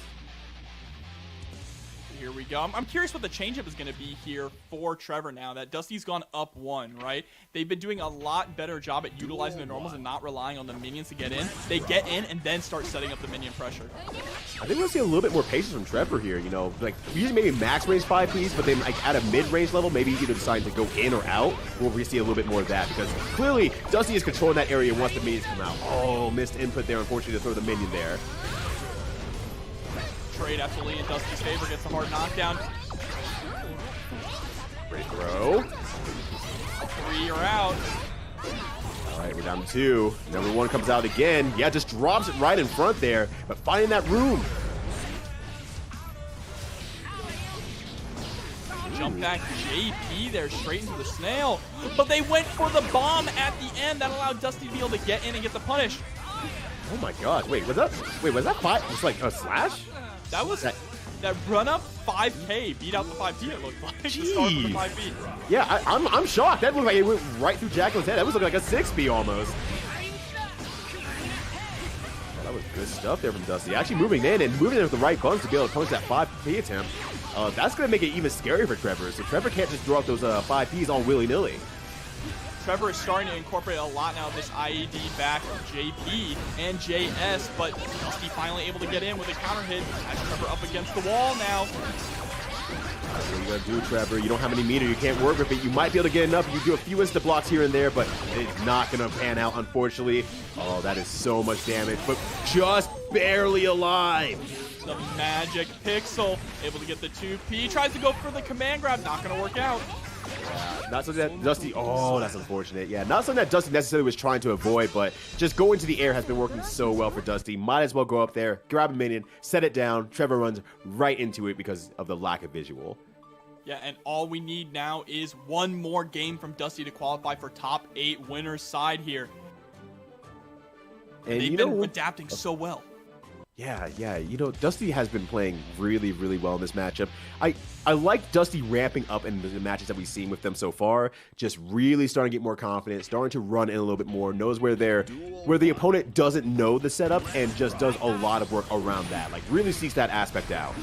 Here we go. I'm curious what the changeup is going to be here for Trevor now that Dusty's gone up 1, right? They've been doing a lot better job at utilizing the normals and not relying on the minions to get in. They get in and then start setting up the minion pressure. I think we'll see a little bit more patience from Trevor here, you know, like usually maybe max range 5Ps, but then like at a mid-range level, maybe either decide to go in or out, where we see a little bit more of that because clearly Dusty is controlling that area once the minions come out. Oh, missed input there, unfortunately, to throw the minion there. Trade absolutely in Dusty's favor, gets a hard knockdown. Great throw. 3 are out. All right, we're down to 2. Number 1 comes out again. Yeah, just drops it right in front there, but finding that room. Jump back JP there, straight into the snail. But they went for the bomb at the end. That allowed Dusty to be able to get in and get the punish. Oh my god, was that 5? It's like a slash? That was that run up 5K beat out the 5P, it looked like. The start of the 5P. Yeah, I'm shocked. That looked like it went right through Jacqueline's head. That was looking like a 6P almost. Oh, that was good stuff there from Dusty. Actually moving in with the right buttons to be able to punch that 5P attempt. That's going to make it even scarier for Trevor. So Trevor can't just throw out those 5Ps all willy-nilly. Trevor is starting to incorporate a lot now of this IED back from JP and JS, but Dusty finally able to get in with a counter hit as Trevor up against the wall now. What are you gonna do, Trevor? You don't have any meter, you can't work with it. You might be able to get enough. You do a few insta blocks here and there, but it's not gonna pan out, unfortunately. Oh, that is so much damage, but just barely alive. The magic pixel able to get the 2P, tries to go for the command grab, not gonna work out. Yeah, not something that Dusty, oh, that's unfortunate. Yeah, not something that Dusty necessarily was trying to avoid, but just going to the air has been working so well for Dusty. Might as well go up there, grab a minion, set it down. Trevor runs right into it because of the lack of visual. Yeah, and all we need now is one more game from Dusty to qualify for top 8 winners side here. And they've been adapting so well. Yeah, you know, Dusty has been playing really, really well in this matchup. I like Dusty ramping up in the matches that we've seen with them so far, just really starting to get more confident, starting to run in a little bit more, knows where the opponent doesn't know the setup and just does a lot of work around that, like really seeks that aspect out.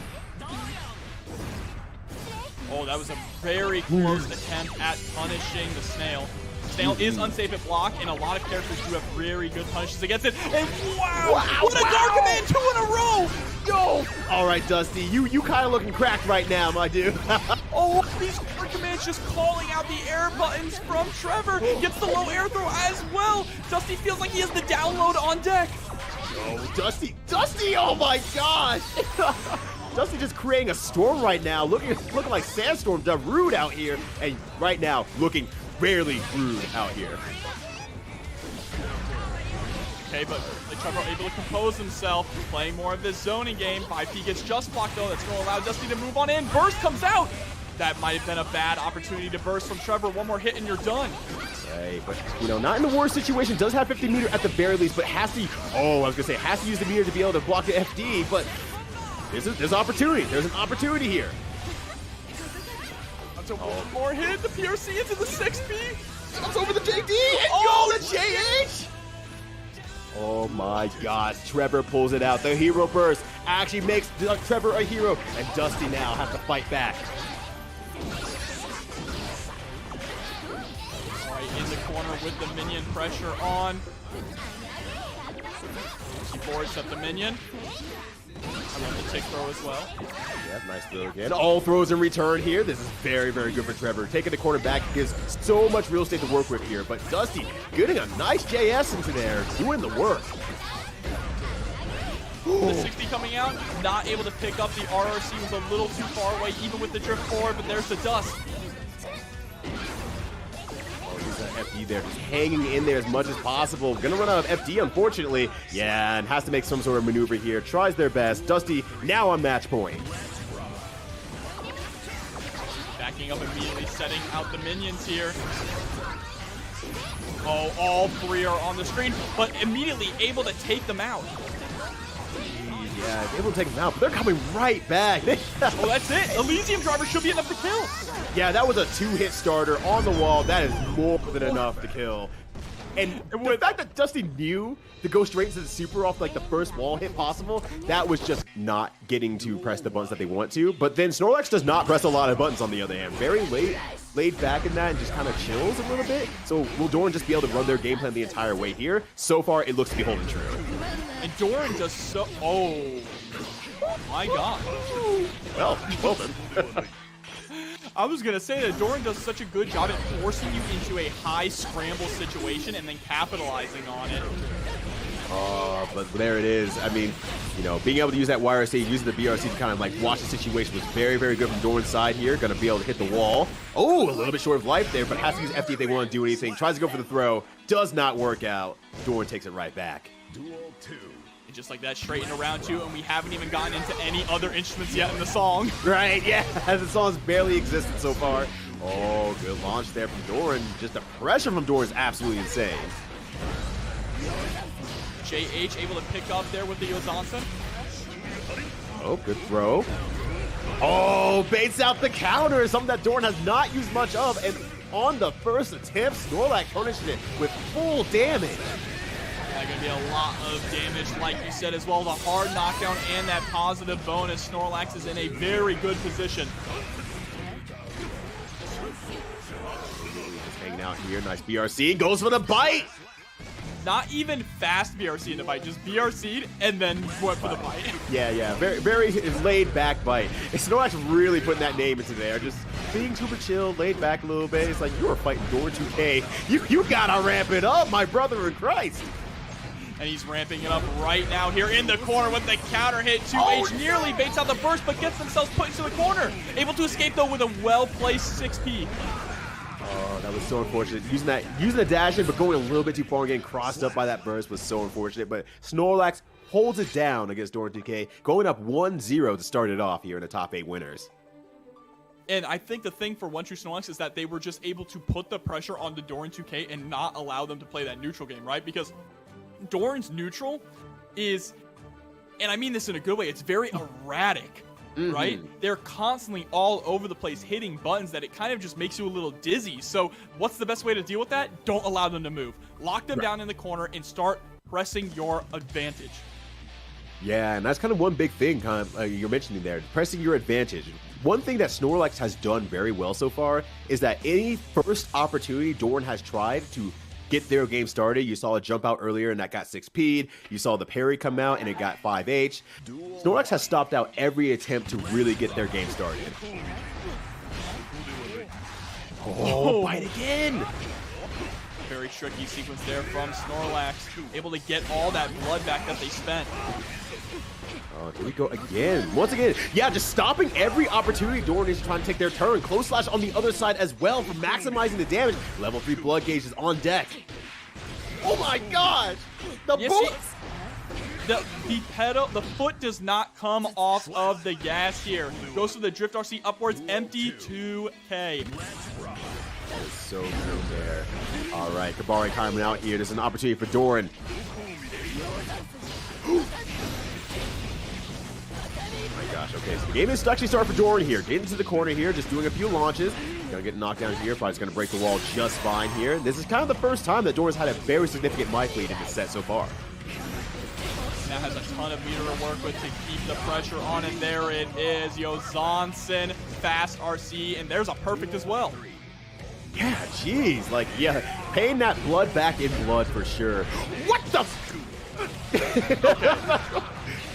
Oh, that was a very close attempt at punishing the snail. Snail is unsafe at block, and a lot of characters do have very good punishes against it. And wow what a Dark Command 2 in a row! Yo! All right, Dusty, you kind of looking cracked right now, my dude. Oh, these Dark Commands just calling out the air buttons from Trevor. Gets the low air throw as well. Dusty feels like he has the download on deck. Oh, Dusty, oh my gosh! Dusty just creating a storm right now, looking like Sandstorm Darude out here, and right now looking barely rude out here. Okay, but Trevor able to compose himself, playing more of this zoning game. 5P gets just blocked though. That's going to allow Dusty to move on in. Burst comes out. That might have been a bad opportunity to burst from Trevor. One more hit and you're done. Right, but not in the worst situation. Does have 50 meter at the very least, but has to. Oh, I was gonna say has to use the meter to be able to block the FD. But there's opportunity. There's an opportunity here. That's a one more hit. The PRC into the 6P. Comes over the JD and go the JH. Oh my God, Trevor pulls it out. The hero burst actually makes Trevor a hero, and Dusty now has to fight back. In the corner with the minion pressure on. He forwards up the minion. I love the tick throw as well. Yeah, nice throw again. All throws in return here. This is very, very good for Trevor. Taking the corner back gives so much real estate to work with here. But Dusty getting a nice JS into there, doing the work. The 60 coming out, not able to pick up. The RRC was a little too far away, even with the drift forward, but there's the dust. FD there, just hanging in there as much as possible. Gonna run out of FD, unfortunately. Yeah, and has to make some sort of maneuver here. Tries their best. Dusty now on match point. Backing up immediately, setting out the minions here. Oh, all three are on the screen, but immediately able to take them out. Yeah, able to take them out, but they're coming right back. Oh, that's it. Elysium driver should be enough to kill. Yeah, that was a 2-hit starter on the wall. That is more than enough to kill. And the fact that Dusty knew to go straight into the super off like the first wall hit possible, that was just not getting to press the buttons that they want to. But then Snorlax does not press a lot of buttons on the other hand. Very laid back in that and just kind of chills a little bit. So will Doran just be able to run their game plan the entire way here? So far, it looks to be holding true. And Doran does so... Oh, my God. Well then. I was going to say that Doran does such a good job at forcing you into a high scramble situation and then capitalizing on it. But there it is. I mean, being able to use that YRC, using the BRC to kind of like watch the situation was very, very good from Doran's side here. Going to be able to hit the wall. Oh, a little bit short of life there, but has to use FD if they want to do anything. Tries to go for the throw. Does not work out. Doran takes it right back. Duel 2. And just like that, straight into round 2, and we haven't even gotten into any other instruments yet in the song. Right, yeah. The song's barely existed so far. Oh, good launch there from Doran. Just the pressure from Doran is absolutely insane. JH able to pick up there with the Yozansen. Oh, good throw. Oh, baits out the counter, something that Doran has not used much of. And on the first attempt, Snorlax punishes it with full damage. Going to be a lot of damage, like you said, as well. The hard knockdown and that positive bonus. Snorlax is in a very good position. Just hanging out here. Nice BRC. Goes for the bite. Not even fast BRC in the bite, just BRC'd and then went for the bite. Yeah. Very, very laid back bite. Snorlax really putting that name into there. Just being super chill, laid back a little bit. It's like, you are fighting Doran 2K. You gotta ramp it up, my brother in Christ. And he's ramping it up right now here in the corner with the counter hit. 2H nearly baits out the burst, but gets themselves put into the corner. Able to escape, though, with a well-placed 6P. Oh, that was so unfortunate. Using the dash in, but going a little bit too far and getting crossed up by that burst was so unfortunate. But Snorlax holds it down against Doran 2K, going up 1-0 to start it off here in the top 8 winners. And I think the thing for One True Snorlax is that they were just able to put the pressure on the Doran 2K and not allow them to play that neutral game, right? Because Doran's neutral is, and I mean this in a good way, it's very erratic, right? They're constantly all over the place hitting buttons that it kind of just makes you a little dizzy. So what's the best way to deal with that? Don't allow them to move. Lock them down in the corner and start pressing your advantage. Yeah, and that's kind of one big thing you're mentioning there, pressing your advantage. One thing that Snorlax has done very well so far is that any first opportunity Doran has tried to get their game started. You saw a jump out earlier and that got 6P'd. You saw the parry come out and it got 5H. Snorlax has stopped out every attempt to really get their game started. Oh, bite again! Very tricky sequence there from Snorlax. Able to get all that blood back that they spent. Oh, here we go again. Once again, yeah, just stopping every opportunity Doran is trying to take their turn. Close slash on the other side as well for maximizing the damage. Level 3 blood gauge is on deck. Oh my gosh! The Yes, bullets! The foot does not come off of the gas here. Goes to the Drift RC upwards, empty 2K. That is so good there. All right, Kabari coming out here. There's an opportunity for Doran. Oh my gosh, okay, so the game is actually starting for Doran here. Getting into the corner here, just doing a few launches. Gonna get knocked down here, probably gonna break the wall just fine here. This is kind of the first time that Doran's had a very significant mic lead in this set so far. Now has a ton of meter to work with to keep the pressure on, and there it is. Johnson, fast RC, and there's a perfect as well. Yeah, jeez, like, yeah, paying that blood back in blood for sure. What the?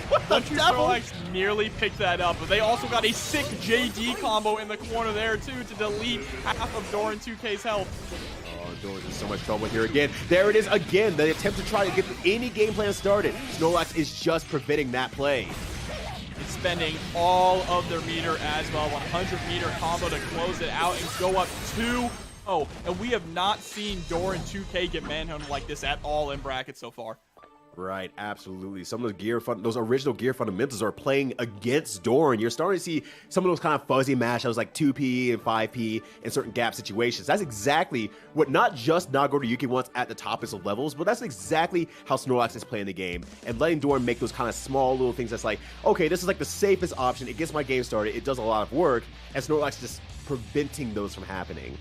What the devil? Snorlax nearly picked that up, but they also got a sick JD combo in the corner there too to delete half of Doran 2K's health. Oh, Doran's in so much trouble here again. There it is again, the attempt to try to get any game plan started. Snorlax is just preventing that play. It's spending all of their meter as well. 100 meter combo to close it out and go up 2-0. And we have not seen Doran 2K get manhandled like this at all in brackets so far. Right, absolutely. Some of those original gear fundamentals are playing against Doran. You're starting to see some of those kind of fuzzy matchups like 2P and 5P in certain gap situations. That's exactly what not just Nagoro Yuki wants at the toppest of levels, but that's exactly how Snorlax is playing the game. And letting Doran make those kind of small little things that's like, okay, this is like the safest option. It gets my game started. It does a lot of work. And Snorlax just preventing those from happening.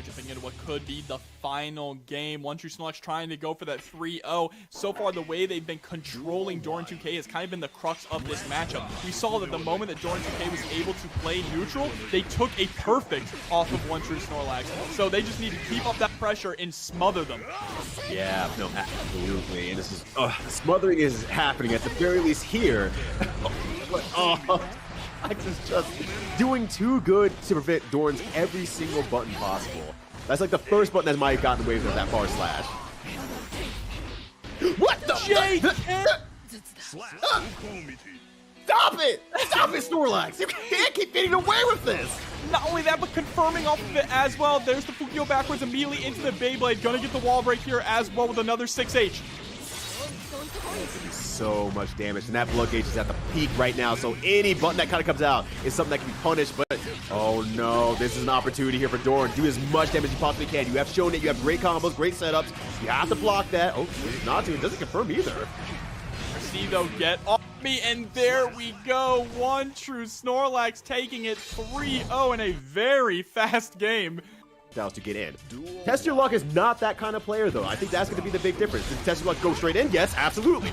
Jumping into what could be the final game. One True Snorlax trying to go for that 3-0. So far, the way they've been controlling Doran 2K has kind of been the crux of this matchup. We saw that the moment that Doran 2K was able to play neutral, they took a perfect off of One True Snorlax. So they just need to keep up that pressure and smother them. Yeah, no, absolutely. And this is, smothering is happening at the very least here. Alex is just doing too good to prevent Doran's every single button possible. That's like the first button that might have gotten away with that far slash. What the? Stop it! Stop it, Snorlax! You can't keep getting away with this! Not only that, but confirming off of it as well. There's the Fukio backwards immediately into the Beyblade. Gonna get the wall break here as well with another 6H. So much damage, and that blood gauge is at the peak right now, so any button that kind of comes out is something that can be punished, but oh no, this is an opportunity here for Doran. Do as much damage as you possibly can. You have shown it, you have great combos, great setups, you have to block that. Oh, not to, it doesn't confirm either. See though, get off me, and there we go. One True Snorlax taking it 3-0 in a very fast game. To get in. Test your luck is not that kind of player, though. I think that's going to be the big difference. Did test your luck go straight in? Yes, absolutely.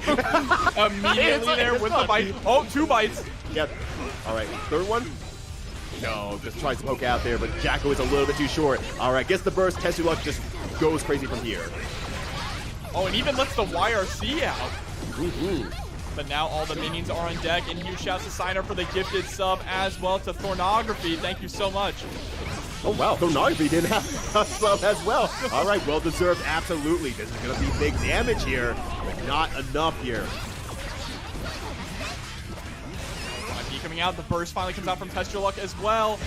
Immediately there with the bite. Oh, 2 bites. Yep. All right, third one. No, just tries to poke out there, but Jacko is a little bit too short. All right, gets the burst. Test your luck just goes crazy from here. Oh, and even lets the YRC out. But now all the minions are on deck, and huge shouts to Signer for the gifted sub as well to Thornography. Thank you so much. Oh, wow. Thornography didn't have a sub as well. All right, well-deserved. Absolutely. This is going to be big damage here, but not enough here. YP coming out. The burst finally comes out from Test Your Luck as well.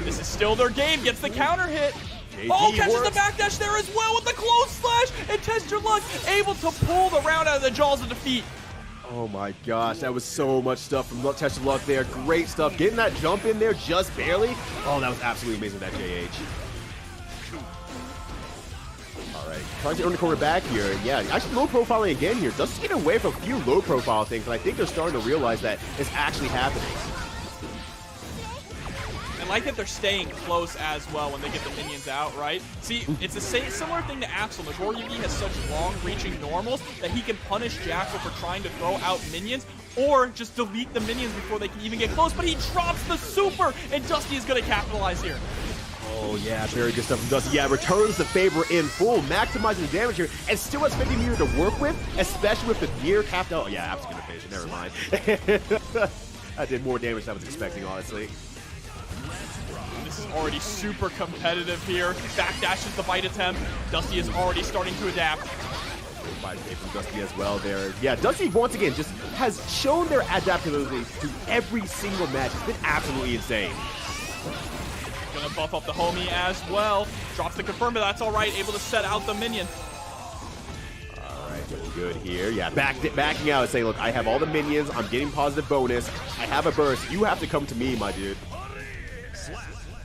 This is still their game. Gets the counter hit. Oh, catches the backdash there as well with the close slash. And Test Your Luck able to pull the round out of the jaws of defeat. Oh my gosh, that was so much stuff from Test Your Luck there. Great stuff. Getting that jump in there just barely. Oh, that was absolutely amazing with that JH. All right, trying to earn the corner back here. And yeah, actually low profiling again here. Just getting away from a few low profile things, and I think they're starting to realize that it's actually happening. I like that they're staying close as well when they get the minions out, right? See, it's the same similar thing to Axel. Nagoro Yuki has such long-reaching normals that he can punish Jackal for trying to throw out minions or just delete the minions before they can even get close, but he drops the super, and Dusty is going to capitalize here. Oh yeah, very good stuff from Dusty. Yeah, returns the favor in full, maximizing the damage here, and still has 50 meter to work with, especially with the gear capped out. Oh yeah, App's gonna finish it, never mind. That did more damage than I was expecting, honestly. This is already super competitive here. Backdashes the bite attempt. Dusty is already starting to adapt. Bite from Dusty as well there. Yeah, Dusty once again just has shown their adaptability to every single match. It's been absolutely insane. Gonna buff up the homie as well. Drops the confirm, but that's all right. Able to set out the minion. All right, doing good here. Yeah, backing out and saying, look, I have all the minions. I'm getting positive bonus. I have a burst. You have to come to me, my dude.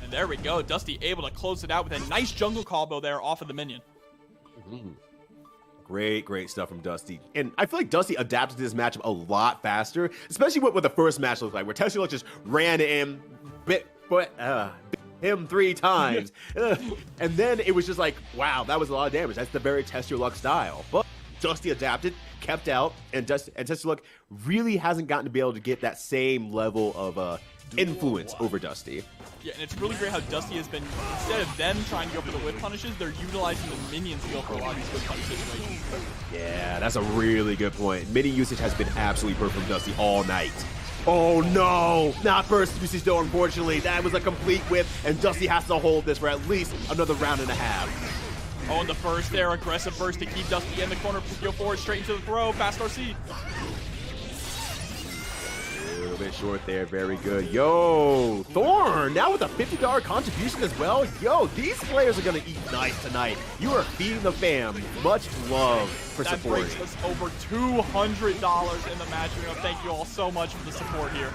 And there we go. Dusty able to close it out with a nice jungle combo there off of the minion. Great stuff from Dusty. And I feel like Dusty adapted to this matchup a lot faster, especially what the first match looked like, where Tesla just ran in, bit him 3 times. And then it was just like, wow, that was a lot of damage. That's the very Test Your Luck style. But Dusty adapted, kept out, and Test Your Luck really hasn't gotten to be able to get that same level of influence over Dusty. Yeah, and it's really great how Dusty has been, instead of them trying to go for the whip punishes, they're utilizing the minions to go for a lot of these whip punish situations. Yeah, that's a really good point. Minion usage has been absolutely perfect from Dusty all night. Oh no, not burst usage though, unfortunately. That was a complete whip, and Dusty has to hold this for at least another round and a half. Oh, and the burst there, aggressive burst to keep Dusty in the corner, go forward straight into the throw, fast RC. A little bit short there, very good. Yo, Thorn, now with a $50 contribution as well. Yo, these players are gonna eat nice tonight. You are feeding the fam. Much love for support. That brings us over $200 in the match. Thank you all so much for the support here.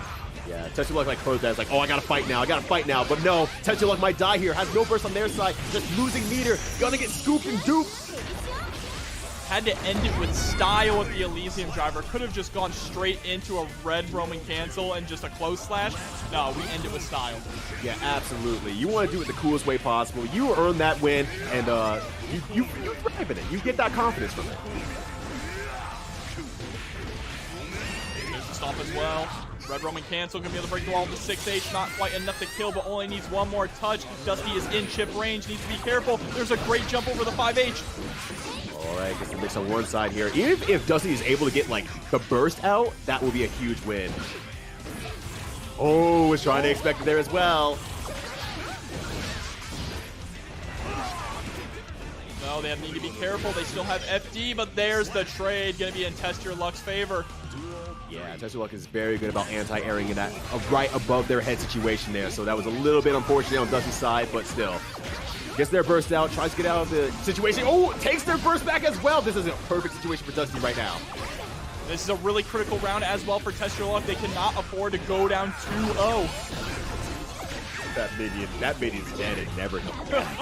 Yeah, Test Your Luck like closed that. It's like, oh, I gotta fight now. But no, Test Your Luck might die here. Has no burst on their side. Just losing meter. Gonna get scooped and duped. Had to end it with style with the Elysium driver. Could have just gone straight into a red Roman cancel and just a close slash. No, we end it with style. Yeah, absolutely. You want to do it the coolest way possible. You earn that win, and you thrive in it. You get that confidence from it. There's the stop as well. Red Roman cancel, gonna be able to break the wall with the 6H. Not quite enough to kill, but only needs one more touch. Dusty is in chip range, needs to be careful. There's a great jump over the 5H. All right, gets the mix on one side here. Even if Dusty is able to get, like, the burst out, that will be a huge win. Oh, was trying to expect it there as well. No, they need to be careful. They still have FD, but there's the trade. Going to be in Test Your Luck's favor. Yeah, Test Your Luck is very good about anti-airing in that right above their head situation there. So that was a little bit unfortunate on Dusty's side, but still. Gets their burst out, tries to get out of the situation. Oh, takes their burst back as well. This is a perfect situation for Dusty right now. This is a really critical round as well for Test Your Luck. They cannot afford to go down 2-0. That minion's dead and never comes back.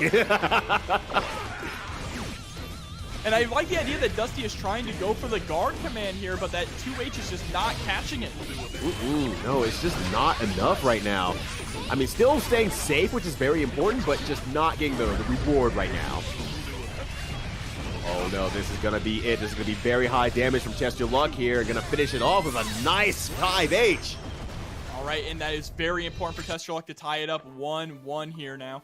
And I like the idea that Dusty is trying to go for the guard command here, but that 2H is just not catching it. No, it's just not enough right now. I mean, still staying safe, which is very important, but just not getting the reward right now. Oh no, this is gonna be it. This is gonna be very high damage from Test Your Luck here. Gonna finish it off with a nice 5H. All right, and that is very important for Test Your Luck to tie it up 1-1 here now.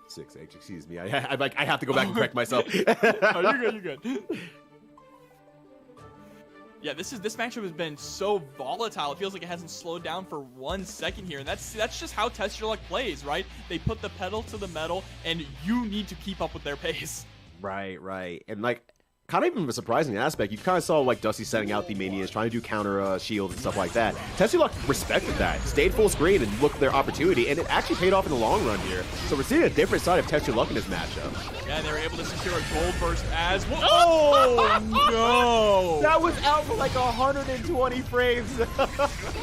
6H, excuse me. I have to go back and correct myself. Oh, you're good. Yeah, this matchup has been so volatile. It feels like it hasn't slowed down for 1 second here, and that's just how Test Your Luck plays, right? They put the pedal to the metal, and you need to keep up with their pace. Right. And like, kind of even a surprising aspect, you kind of saw like Dusty setting out the minions, trying to do counter shields and stuff like that. Test Your Luck respected that, stayed full screen and looked for their opportunity, and it actually paid off in the long run here. So we're seeing a different side of Test Your Luck in this matchup. Yeah, they were able to secure a gold burst as well. Oh, no! That was out for like 120 frames.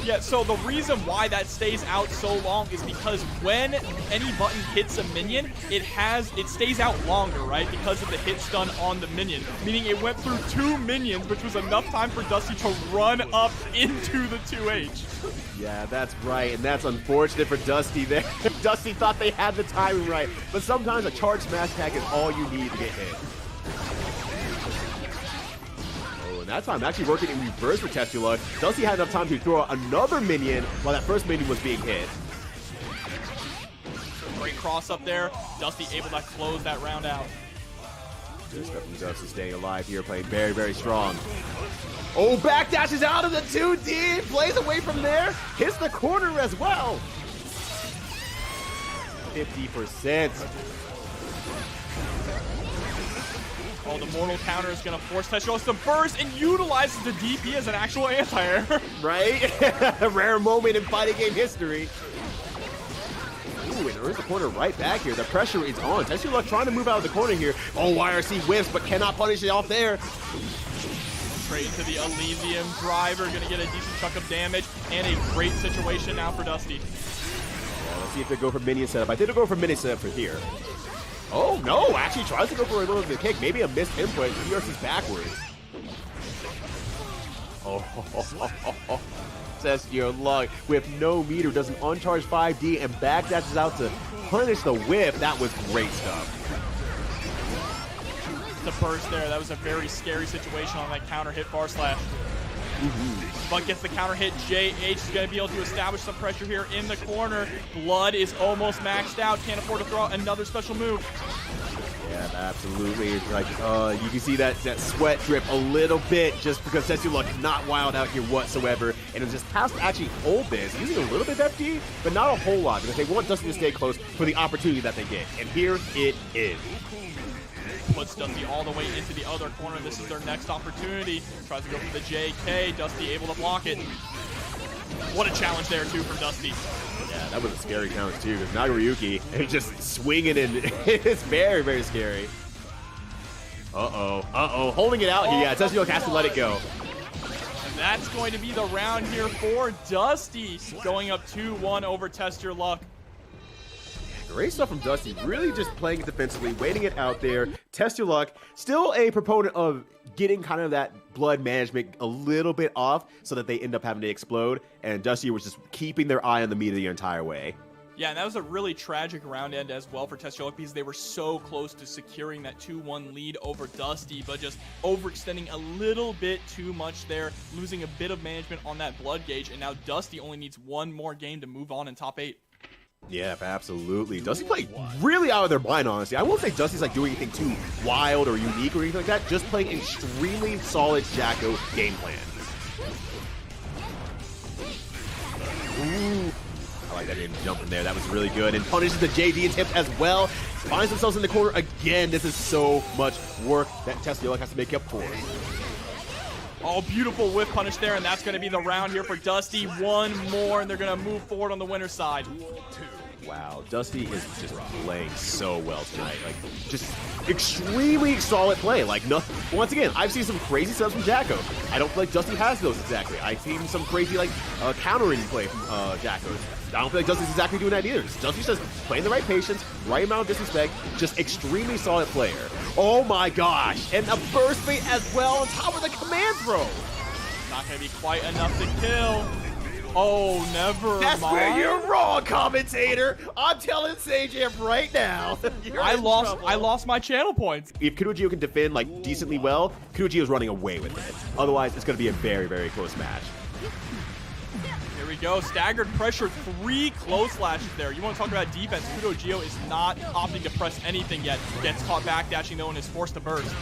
Yeah, so the reason why that stays out so long is because when any button hits a minion, it stays out longer, right? Because of the hit stun on the minion. Meaning it went through 2 minions, which was enough time for Dusty to run up into the 2H. Yeah, that's right, and that's unfortunate for Dusty there. Dusty thought they had the timing right, but sometimes a charge smash attack is all you need to get hit. Oh, and that time actually working in reverse for Test Your Luck. Dusty had enough time to throw out another minion while that first minion was being hit. Great cross up there. Dusty able to close that round out. Good stuff from Dusty staying alive here, playing very, very strong. Oh, backdashes out of the 2D, plays away from there, hits the corner as well. 50%. Oh, the mortal counter is going to force Test Your Luck to burst and utilizes the DP as an actual anti-air. Right? A rare moment in fighting game history. Ooh, and there's the corner right back here. The pressure is on. Tessie Luck trying to move out of the corner here. Oh, YRC whiffs, but cannot punish it off there. Straight to the Elysium driver, gonna get a decent chunk of damage, and a great situation now for Dusty. Yeah, let's see if they go for minion setup. I think they'll go for minion setup for here. Oh, no, actually tries to go for a little bit of kick. Maybe a missed input. PRC's backwards. Oh, says your luck with no meter, does an uncharged 5D and backdashes out to punish the whip. That was great stuff. The burst there, that was a very scary situation on that counter hit far slash. But gets the counter hit. JH is going to be able to establish some pressure here in the corner. Blood is almost maxed out. Can't afford to throw out another special move. Yeah, absolutely. It's like, you can see that sweat drip a little bit just because Tessie Luck not wild out here whatsoever. And it just has to actually hold this, using a little bit of FD, but not a whole lot because they want Dusty to stay close for the opportunity that they get. And here it is. Puts Dusty all the way into the other corner. This is their next opportunity. Tries to go for the JK. Dusty able to block it. What a challenge there, too, from Dusty. Yeah, that was a scary challenge, too, because Nagaryuki is just swinging and it's very, very scary. Uh-oh. Holding it out here. Yeah, Tessie Luck has to let it go. And that's going to be the round here for Dusty. Going up 2-1 over Test Your Luck. Great stuff from Dusty, really just playing it defensively, waiting it out there. Test Your Luck, still a proponent of getting kind of that blood management a little bit off so that they end up having to explode, and Dusty was just keeping their eye on the meter the entire way. Yeah, and that was a really tragic round end as well for Test Your Luck because they were so close to securing that 2-1 lead over Dusty, but just overextending a little bit too much there, losing a bit of management on that blood gauge, and now Dusty only needs one more game to move on in top 8. Yeah, absolutely. Dusty played really out of their mind, honestly. I won't say Dusty's like doing anything too wild or unique or anything like that. Just playing extremely solid Jacko game plan. Ooh. I like that jump in there. That was really good. And punishes the JD attempt as well. Finds themselves in the corner again. This is so much work that Test Your Luck has to make up for. Oh, beautiful whiff punish there, and that's going to be the round here for Dusty. One more, and they're going to move forward on the winner's side. Wow, Dusty is just playing so well tonight. Like, just extremely solid play. Like, nothing. Once again, I've seen some crazy stuff from Jacko. I don't feel like Dusty has those exactly. I've seen some crazy, like, countering play from Jacko. I don't feel like Dusty's exactly doing that either. Dusty's just playing the right patience, right amount of disrespect, just extremely solid player. Oh my gosh, and a burst bait as well on top of the command throw. Not going to be quite enough to kill. Oh, never That's mind. where you're wrong, commentator. I'm telling Sajam right now. I lost my channel points. If Kudogio can defend like decently well, Kudogio's running away with it. Otherwise, it's going to be a very, very close match. Here we go. Staggered pressure. 3 close slashes there. You want to talk about defense. Kudogio is not opting to press anything yet. Gets caught backdashing though and is forced to burst.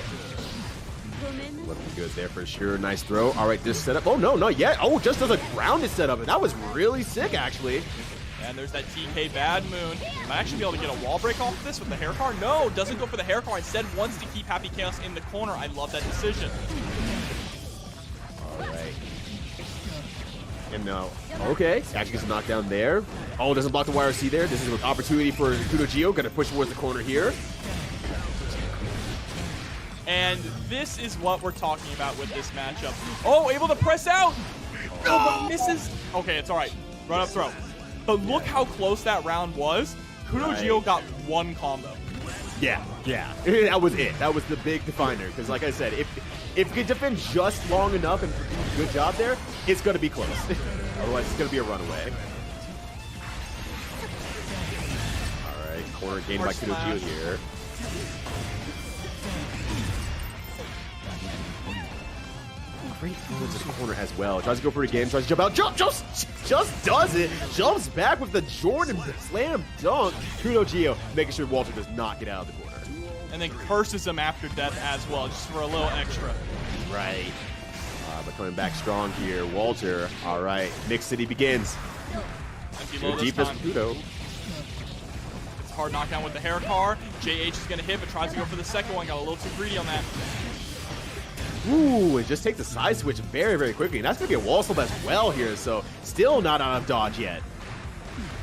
Looking good there for sure. Nice throw. All right, this setup. Oh, no, not yet. Oh, just as a grounded setup. That was really sick, actually. And there's that TK Bad Moon. Might actually be able to get a wall break off of this with the hair car. No, doesn't go for the hair car. Instead wants to keep Happy Chaos in the corner. I love that decision. All right. And now, okay. Actually gets a knockdown there. Oh, doesn't block the YRC there. This is an opportunity for Kudogio. Going to push towards the corner here. And this is what we're talking about with this matchup. Oh, able to press out. Oh, but misses. Okay, it's all right. Run up throw. But look how close that round was. Kudogio got one combo. Yeah. That was it. That was the big definer. Because like I said, if you can defend just long enough and do a good job there, it's going to be close. Otherwise, it's going to be a runaway. All right, corner gained by Kudogio here. Great throw into the corner as well. Tries to go for it again. Tries to jump out. Just does it. Jumps back with the Jordan slam dunk. Kudogio making sure Walter does not get out of the corner. And then curses him after death as well, just for a little extra. Right. But coming back strong here. Walter. All right. Mix City begins. Deep as Kudo. It's a hard knockdown with the hair car. JH is going to hit, but tries to go for the second one. Got a little too greedy on that. Ooh, and just take the side switch very, very quickly. And that's going to be a wall slip as well here, so still not out of dodge yet.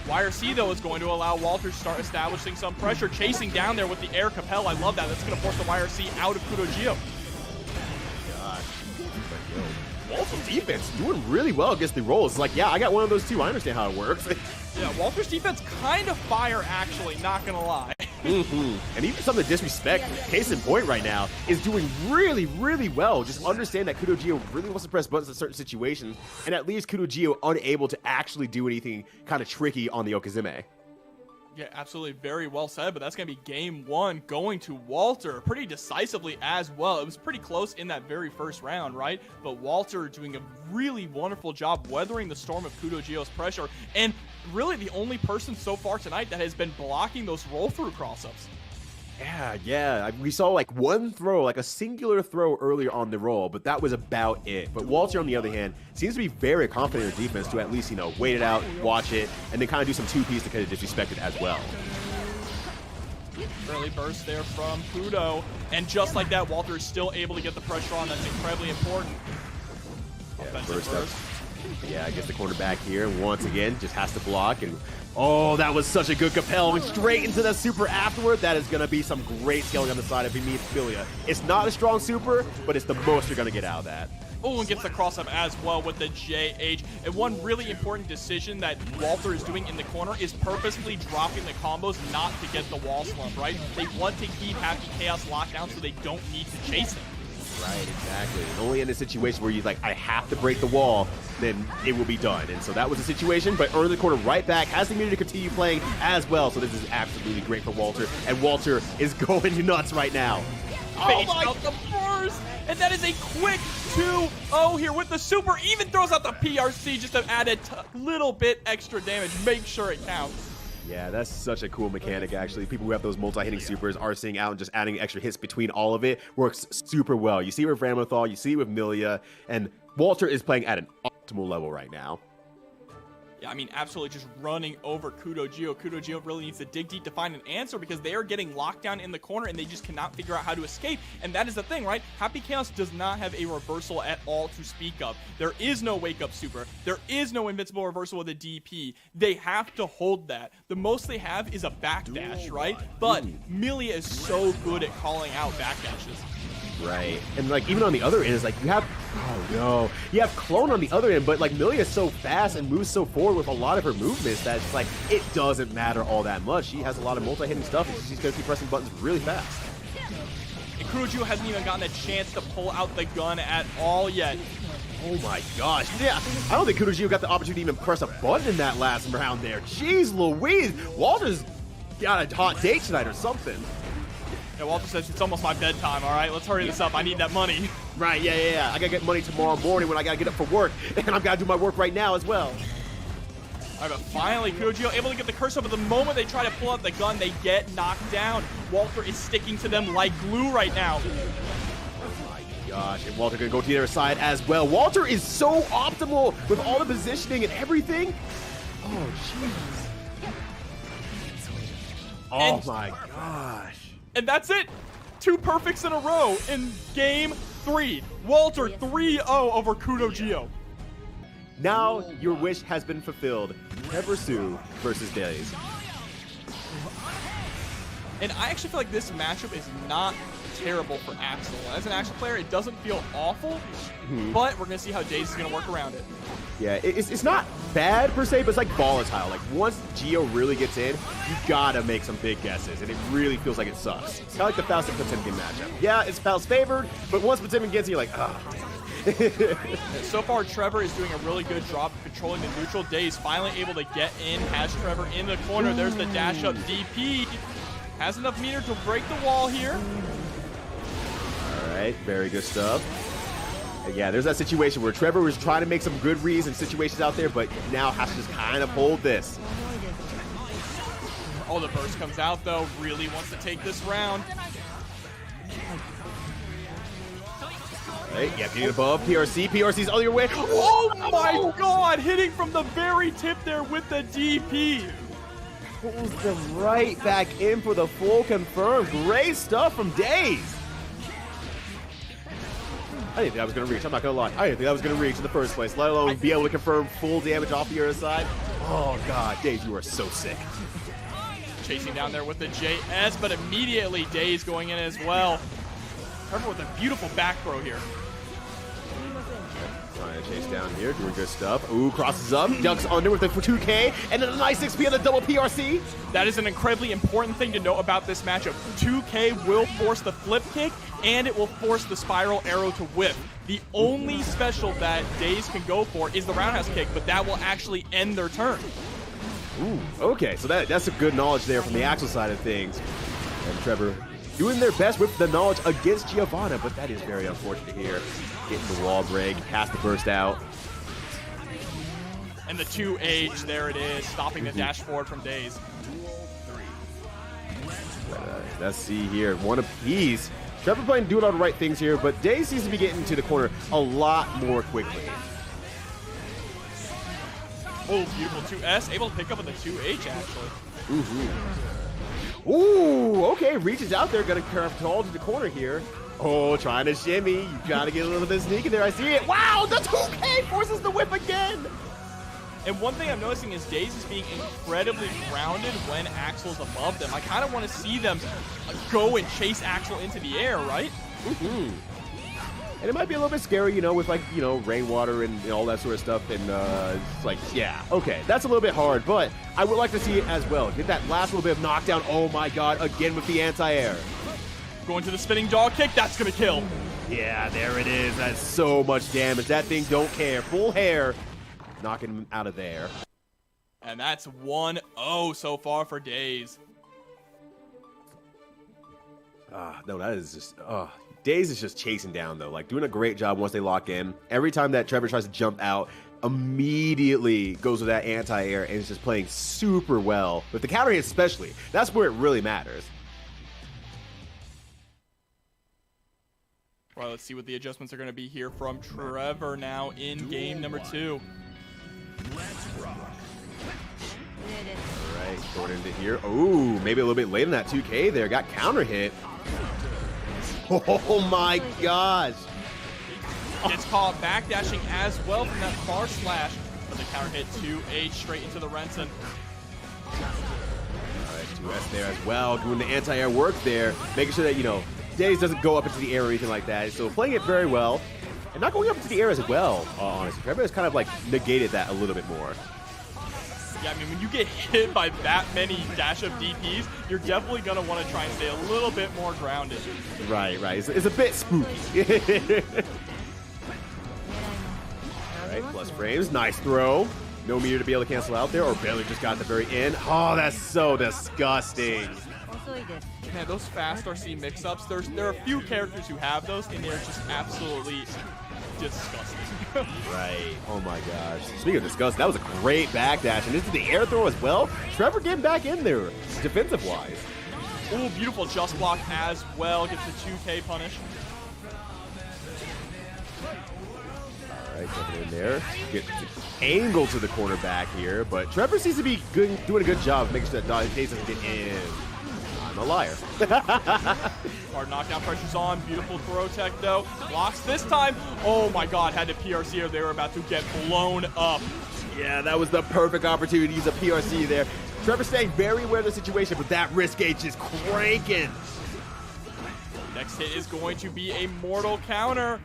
YRC, though, is going to allow Walter to start establishing some pressure, chasing down there with the air Capel. I love that. That's going to force the YRC out of Kudo Geo. Gosh. Walter's defense doing really well against the rolls. It's like, yeah, I got one of those too. I understand how it works. Yeah, Walter's defense kind of fire, actually, not going to lie. And even some of the disrespect, case in point right now, is doing really, really well. Just understand that Kudo Geo really wants to press buttons in certain situations, and at least Kudo Geo unable to actually do anything kind of tricky on the Okazeme. Yeah, absolutely. Very well said, but that's going to be game one going to Walter pretty decisively as well. It was pretty close in that very first round, right? But Walter doing a really wonderful job weathering the storm of Kudo Geo's pressure, and really the only person so far tonight that has been blocking those roll-through cross-ups. Yeah. We saw like one throw, like a singular throw earlier on the roll, but that was about it. But Walter, on the other hand, seems to be very confident in defense to at least, you know, wait it out, watch it, and then kind of do some 2Ps to kind of disrespect it as well. Early burst there from Kudo, and just like that, Walter is still able to get the pressure on. That's incredibly important. Offensive burst. Yeah, I guess the cornerback here once again just has to block, and oh, that was such a good Capel. Straight into the super afterward. That is going to be some great scaling on the side if he meets Filia. It's not a strong super, but it's the most you're going to get out of that. Oh, and gets the cross-up as well with the JH. And one really important decision that Walter is doing in the corner is purposefully dropping the combos not to get the wall slump, right? They want to keep Happy Chaos locked down so they don't need to chase him. Right, exactly. And only in a situation where you're like, I have to break the wall, then it will be done. And so that was the situation, but early corner right back, has the immunity to continue playing as well. So this is absolutely great for Walter, and Walter is going nuts right now. Phase out the burst, and that is a quick 2-0 here with the super. Even throws out the PRC just to add a little bit extra damage. Make sure it counts. Yeah, that's such a cool mechanic, actually. People who have those multi-hitting supers are seeing out and just adding extra hits between all of it. Works super well. You see it with Ramathal, you see it with Milia, and Walter is playing at an optimal level right now. Yeah, I mean, absolutely just running over Kudo Geo. Kudo Geo really needs to dig deep to find an answer because they are getting locked down in the corner and they just cannot figure out how to escape. And that is the thing, right? Happy Chaos does not have a reversal at all to speak of. There is no wake up super. There is no invincible reversal with a DP. They have to hold that. The most they have is a backdash, right? But Milia is so good at calling out backdashes. Right. And like even on the other end, it's like you have you have Clone on the other end, but like Milia is so fast and moves so forward with a lot of her movements that it's like it doesn't matter all that much. She has a lot of multi-hitting stuff and she's gonna keep pressing buttons really fast. And Kudo Geo hasn't even gotten a chance to pull out the gun at all yet. Oh my gosh. Yeah, I don't think Kudo Geo got the opportunity to even press a button in that last round there. Jeez Louise, Walter's got a hot date tonight or something. Yeah, Walter says it's almost my bedtime, all right? Let's hurry this up. I need that money. Right, yeah. I got to get money tomorrow morning when I got to get up for work, and I've got to do my work right now as well. All right, but finally, Kudo Geo able to get the curse up, but the moment they try to pull out the gun, they get knocked down. Walter is sticking to them like glue right now. Oh my gosh, and Walter going to go to the other side as well. Walter is so optimal with all the positioning and everything. Oh, jeez. Oh my gosh. And that's it. 2 perfects in a row in game 3. Walter 3-0 over Kudo Geo. Now your wish has been fulfilled. Trevor Sue versus Days. And I actually feel like this matchup is not terrible for Axel. As an Axel player, it doesn't feel awful, but we're going to see how Days is going to work around it. Yeah, it's not bad per se, but it's like volatile. Like once Geo really gets in, you gotta make some big guesses, and it really feels like it sucks. It's kind of like the Faust and Potemkin matchup. Yeah, it's Faust favored, but once Potemkin gets in, you're like, ah. So far, Trevor is doing a really good job of controlling the neutral. Days finally able to get in, has Trevor in the corner. There's the dash up DP. Has enough meter to break the wall here. All right, very good stuff. Yeah, there's that situation where Trevor was trying to make some good reads in situations out there, but now has to just kind of hold this. Oh, the burst comes out, though. Really wants to take this round. Right, yeah, getting above PRC. PRC's other way. Oh my god! Hitting from the very tip there with the DP. Pulls them right back in for the full confirm. Great stuff from Days. I didn't think I was going to reach. I'm not going to lie. I didn't think I was going to reach in the first place, let alone be able to confirm full damage off the other side. Oh, God. Dave, you are so sick. Chasing down there with the JS, but immediately Daze going in as well. Trevor with a beautiful back throw here. Trying to chase down here, doing good stuff. Ooh, crosses up, ducks under with it for 2K, and then a nice XP on the double PRC. That is an incredibly important thing to know about this matchup. 2K will force the flip kick, and it will force the spiral arrow to whip. The only special that Daze can go for is the roundhouse kick, but that will actually end their turn. Ooh, okay, so that's some good knowledge there from the Axel side of things. And Trevor doing their best with the knowledge against Giovanna, but that is very unfortunate here. Getting the wall break, has to burst out. And the 2H, there it is, stopping the dash forward from Daze. Let's see here, one apiece. Trevor playing doing all the right things here, but Daze seems to be getting to the corner a lot more quickly. Oh, beautiful 2S, able to pick up with the 2H actually. Ooh, okay, reaches out there, gonna curve tall to the corner here. Oh, trying to shimmy. You gotta get a little bit sneaky there. I see it. Wow, the 2K forces the whip again. And one thing I'm noticing is Daze is being incredibly grounded when Axel's above them. I kind of want to see them go and chase Axel into the air, right? And it might be a little bit scary, you know, with like, you know, rainwater and all that sort of stuff. And it's like, yeah, okay, that's a little bit hard, but I would like to see it as well. Get that last little bit of knockdown. Oh my God, again with the anti-air. Going to the spinning jaw kick, that's gonna kill. Yeah, there it is. That's so much damage. That thing don't care. Full hair, knocking him out of there. And that's 1-0 so far for Daze. No, that is just, Daze is just chasing down though, like doing a great job once they lock in. Every time that Trevor tries to jump out, immediately goes with that anti-air and is just playing super well. With the counter hit especially, that's where it really matters. Well, let's see what the adjustments are going to be here from Trevor now in game number 2. Let's rock. All right, going into here. Ooh, maybe a little bit late on that 2K there. Got counter hit. Oh my gosh. Gets caught backdashing as well from that far slash. But the counter hit 2H straight into the Renson. All right, 2S there as well. Doing the anti-air work there. Making sure that, you know, Daze doesn't go up into the air or anything like that. So playing it very well. And not going up into the air as well, honestly. Trevor has kind of like negated that a little bit more. Yeah, I mean, when you get hit by that many dash-up DPs, you're definitely going to want to try and stay a little bit more grounded. Right. It's a bit spooky. All right, plus frames. Nice throw. No meter to be able to cancel out there, or barely just got at the very end. Oh, that's so disgusting. Man, those fast RC mix-ups, there are a few characters who have those, and they're just absolutely disgusting. Right. Oh my gosh. Speaking of disgusting, that was a great backdash, and this is the air throw as well. Trevor getting back in there, defensive-wise. Ooh, beautiful just block as well. Gets the 2K punish. All right, jumping in there. Get the angle to the cornerback here, but Trevor seems to be doing a good job of making sure that Daze doesn't get in. I'm a liar. Hard knockdown pressure's on. Beautiful throw tech, though. Blocks this time. Oh, my God. Had to PRC or they were about to get blown up. Yeah, that was the perfect opportunity to use a PRC there. Trevor staying very aware of the situation, but that wrist gauge is cranking. Next hit is going to be a mortal counter.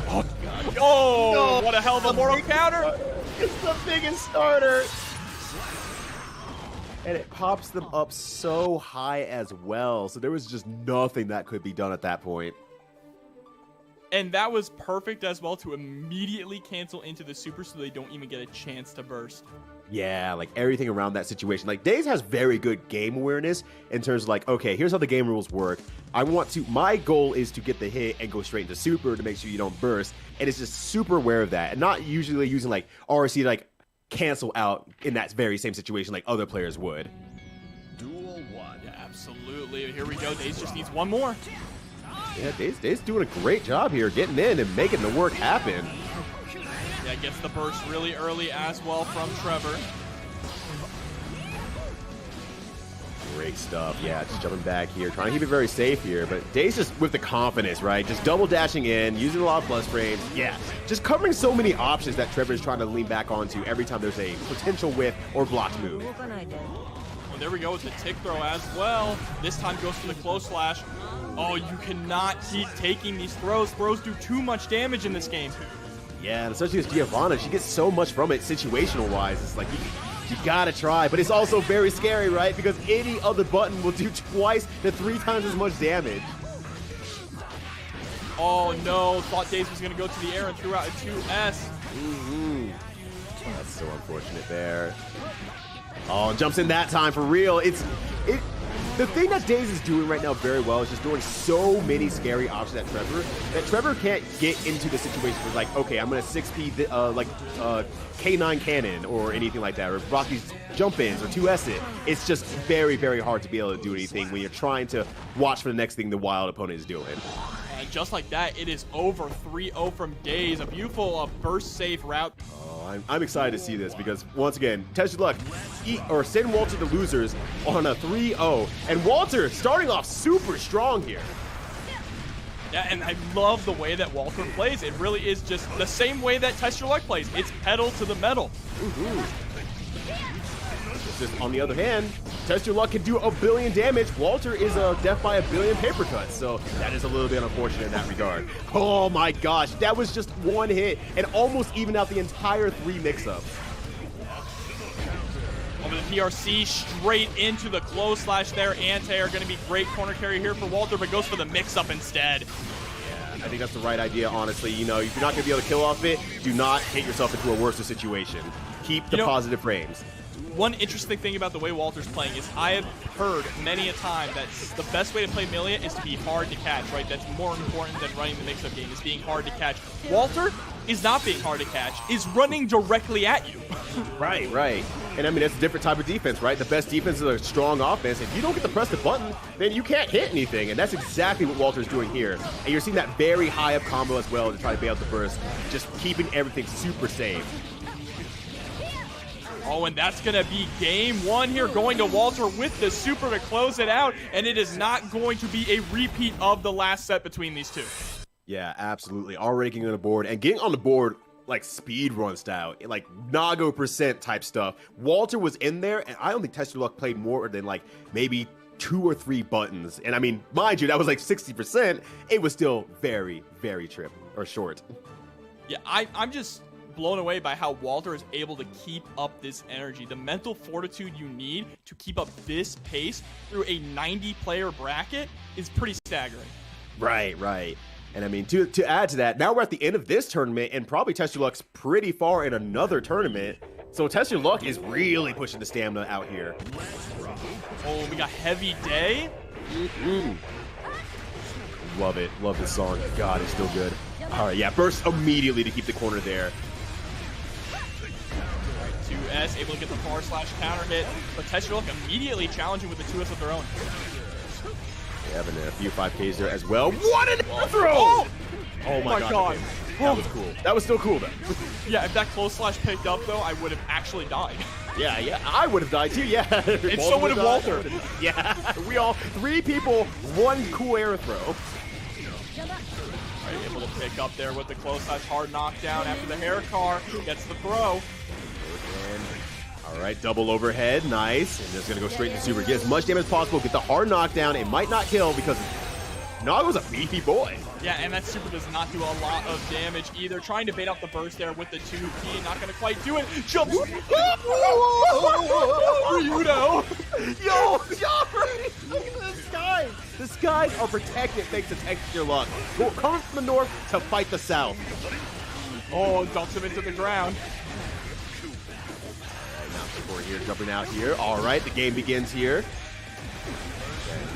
Oh, God. Oh, no, what a hell of a mortal counter. It's the biggest starter. And it pops them up so high as well. So there was just nothing that could be done at that point. And that was perfect as well to immediately cancel into the super so they don't even get a chance to burst. Yeah, like everything around that situation. Like Daze has very good game awareness in terms of like, okay, here's how the game rules work. My goal is to get the hit and go straight into super to make sure you don't burst. And it's just super aware of that. And not usually using like RC to like cancel out in that very same situation like other players would. Duel 1. Yeah, absolutely. Here we go. Daze just needs one more. Yeah, Daze doing a great job here, getting in and making the work happen. Yeah, gets the burst really early as well from Trevor. Big stuff. Yeah, just jumping back here, trying to keep it very safe here. But Dave's just with the confidence, right? Just double dashing in, using a lot of plus frames. Yeah, just covering so many options that Trevor is trying to lean back onto every time there's a potential whiff or blocked move. Well, there we go with the tick throw as well. This time goes for the close slash. Oh, you cannot keep taking these throws. Throws do too much damage in this game. Yeah, and especially with Giovanna, she gets so much from it situational-wise. It's like, you gotta try, but it's also very scary, right? Because any other button will do twice to 3 times as much damage. Oh no, thought Daze was gonna go to the air and threw out a 2S. That's so unfortunate there. Oh, jumps in that time for real. The thing that Daze is doing right now very well is just doing so many scary options at Trevor that Trevor can't get into the situation where like, okay, I'm gonna 6P K9 cannon or anything like that, or Rocky's jump ins or 2S it. It's just very, very hard to be able to do anything when you're trying to watch for the next thing the wild opponent is doing. And just like that, it is over 3-0 from Daze. A beautiful burst safe route. Oh, I'm excited to see this because, once again, test your luck. Send Walter to losers on a 3-0. And Walter starting off super strong here. Yeah, and I love the way that Walter plays. It really is just the same way that Test Your Luck plays. It's pedal to the metal. Just on the other hand, Test Your Luck can do 1 billion damage. Walter is death by 1 billion paper cuts, so that is a little bit unfortunate in that regard. Oh my gosh, that was just 1 hit and almost evened out the entire 3 mix-ups. Over the PRC, straight into the close slash there. Anti-air going to be great corner carry here for Walter, but goes for the mix-up instead. Yeah, I think that's the right idea, honestly. You know, if you're not going to be able to kill off it, do not hit yourself into a worse situation. Keep the positive frames. One interesting thing about the way Walter's playing is I have heard many a time that the best way to play Millia is to be hard to catch, right? That's more important than running the mix-up game, is being hard to catch. Walter is not being hard to catch, is running directly at you. Right. And I mean, that's a different type of defense, right? The best defense is a strong offense. If you don't get to press the button, then you can't hit anything. And that's exactly what Walter's doing here. And you're seeing that very high up combo as well to try to bail out the burst, just keeping everything super safe. Oh, and that's going to be game 1 here, going to Walter with the super to close it out, and it is not going to be a repeat of the last set between these two. Yeah, absolutely. Already getting on the board, and getting on the board like speed run style, like Nago % type stuff. Walter was in there, and I don't think Test Your Luck played more than like maybe 2 or 3 buttons. And I mean, mind you, that was like 60%. It was still very, very short. Yeah, I'm just blown away by how Walter is able to keep up this energy. The mental fortitude you need to keep up this pace through a 90-player bracket is pretty staggering. Right. And I mean, to add to that, now we're at the end of this tournament, and probably Test Your Luck's pretty far in another tournament. So Test Your Luck is really pushing the stamina out here. Oh, we got Heavy Day. Love it. Love this song. God, it's still good. All right, yeah, burst immediately to keep the corner there. 2S, able to get the far slash counter hit, but Test Your Luck immediately challenging with the 2S of their own. Yeah, having a few 5Ks there as well. What an throw! Oh my god. Okay. That was cool. That was still cool though. Yeah, if that close slash picked up though, I would have actually died. Yeah, I would have died too, yeah. And so would have Walter. Yeah, we all, 3 people, 1 cool air throw. Right, able to pick up there with the close slash hard knockdown after the hair car. Gets the throw. All right, double overhead, nice. And just gonna go straight into super. Get as much damage as possible, get the hard knockdown. It might not kill because Nago's a beefy boy. Yeah, and that super does not do a lot of damage either. Trying to bait out the burst there with the 2P, not gonna quite do it. Jumps. Ryudo. Yo, look at the skies. The skies are protected thanks to Test Your Luck. Coming from the north to fight the south. Oh, dumps him into the ground. Now here, jumping out here. All right, the game begins here.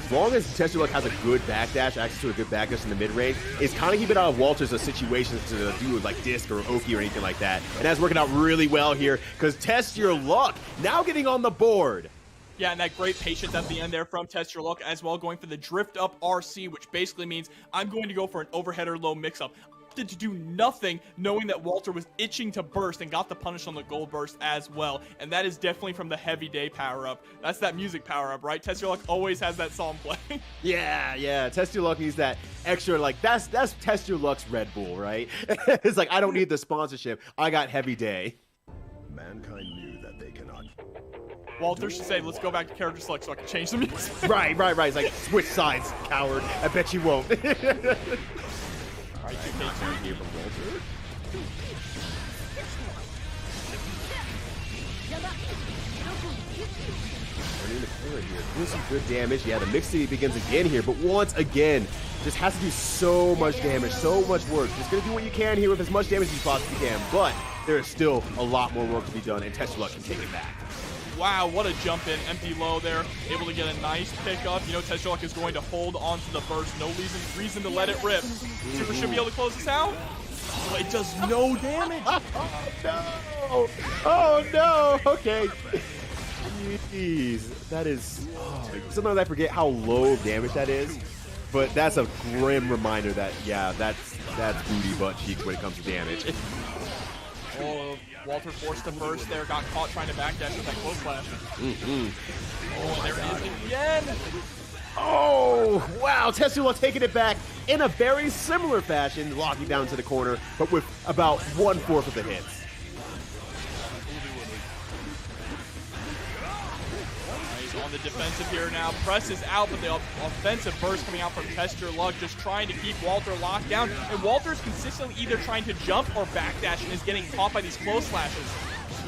As long as Test Your Luck has a good backdash, access to a good backdash in the mid-range, it's kind of keeping out of Walter's situations to do with like Disc or Oki or anything like that. And that's working out really well here because Test Your Luck now getting on the board. Yeah, and that great patience at the end there from Test Your Luck as well, going for the drift up RC, which basically means I'm going to go for an overhead or low mix-up. opted to do nothing, knowing that Walter was itching to burst and got the punish on the gold burst as well. And that is definitely from the Heavy Day power-up. That's that music power-up, right? Test Your Luck always has that song playing. Yeah. Test Your Luck needs that extra, like, that's Test Your Luck's Red Bull, right? It's like, I don't need the sponsorship. I got Heavy Day. Mankind knew that they cannot. Walter should say, let's go back to character select so I can change the music. Right. It's like, switch sides, coward. I bet you won't. All right, 2K turn here from Walter. Turning the corner here, doing some good damage. Yeah, the Mix City begins again here, but once again, just has to do so much damage, so much work. Just gonna do what you can here with as much damage as you possibly can, but there is still a lot more work to be done, and Test Your Luck can take it back. Wow, what a jump in. Empty low there. Able to get a nice pickup. You know, Test Your Luck is going to hold on to the burst. No reason to let it rip. Super should be able to close this out. Oh, it does no damage. Oh no! Okay. Jeez, that is. Sometimes I forget how low damage that is, but that's a grim reminder that that's booty butt cheeks when it comes to damage. Oh, Walter forced to burst there, got caught trying to backdash with that close flash. Oh, there it is again. Oh, wow. Test Your Luck taking it back in a very similar fashion, locking down to the corner, but with about 1/4 of the hits. He's on the defensive here now. Presses out, but the offensive burst coming out from Test Your Luck, just trying to keep Walter locked down. And Walter's consistently either trying to jump or backdash and is getting caught by these close slashes.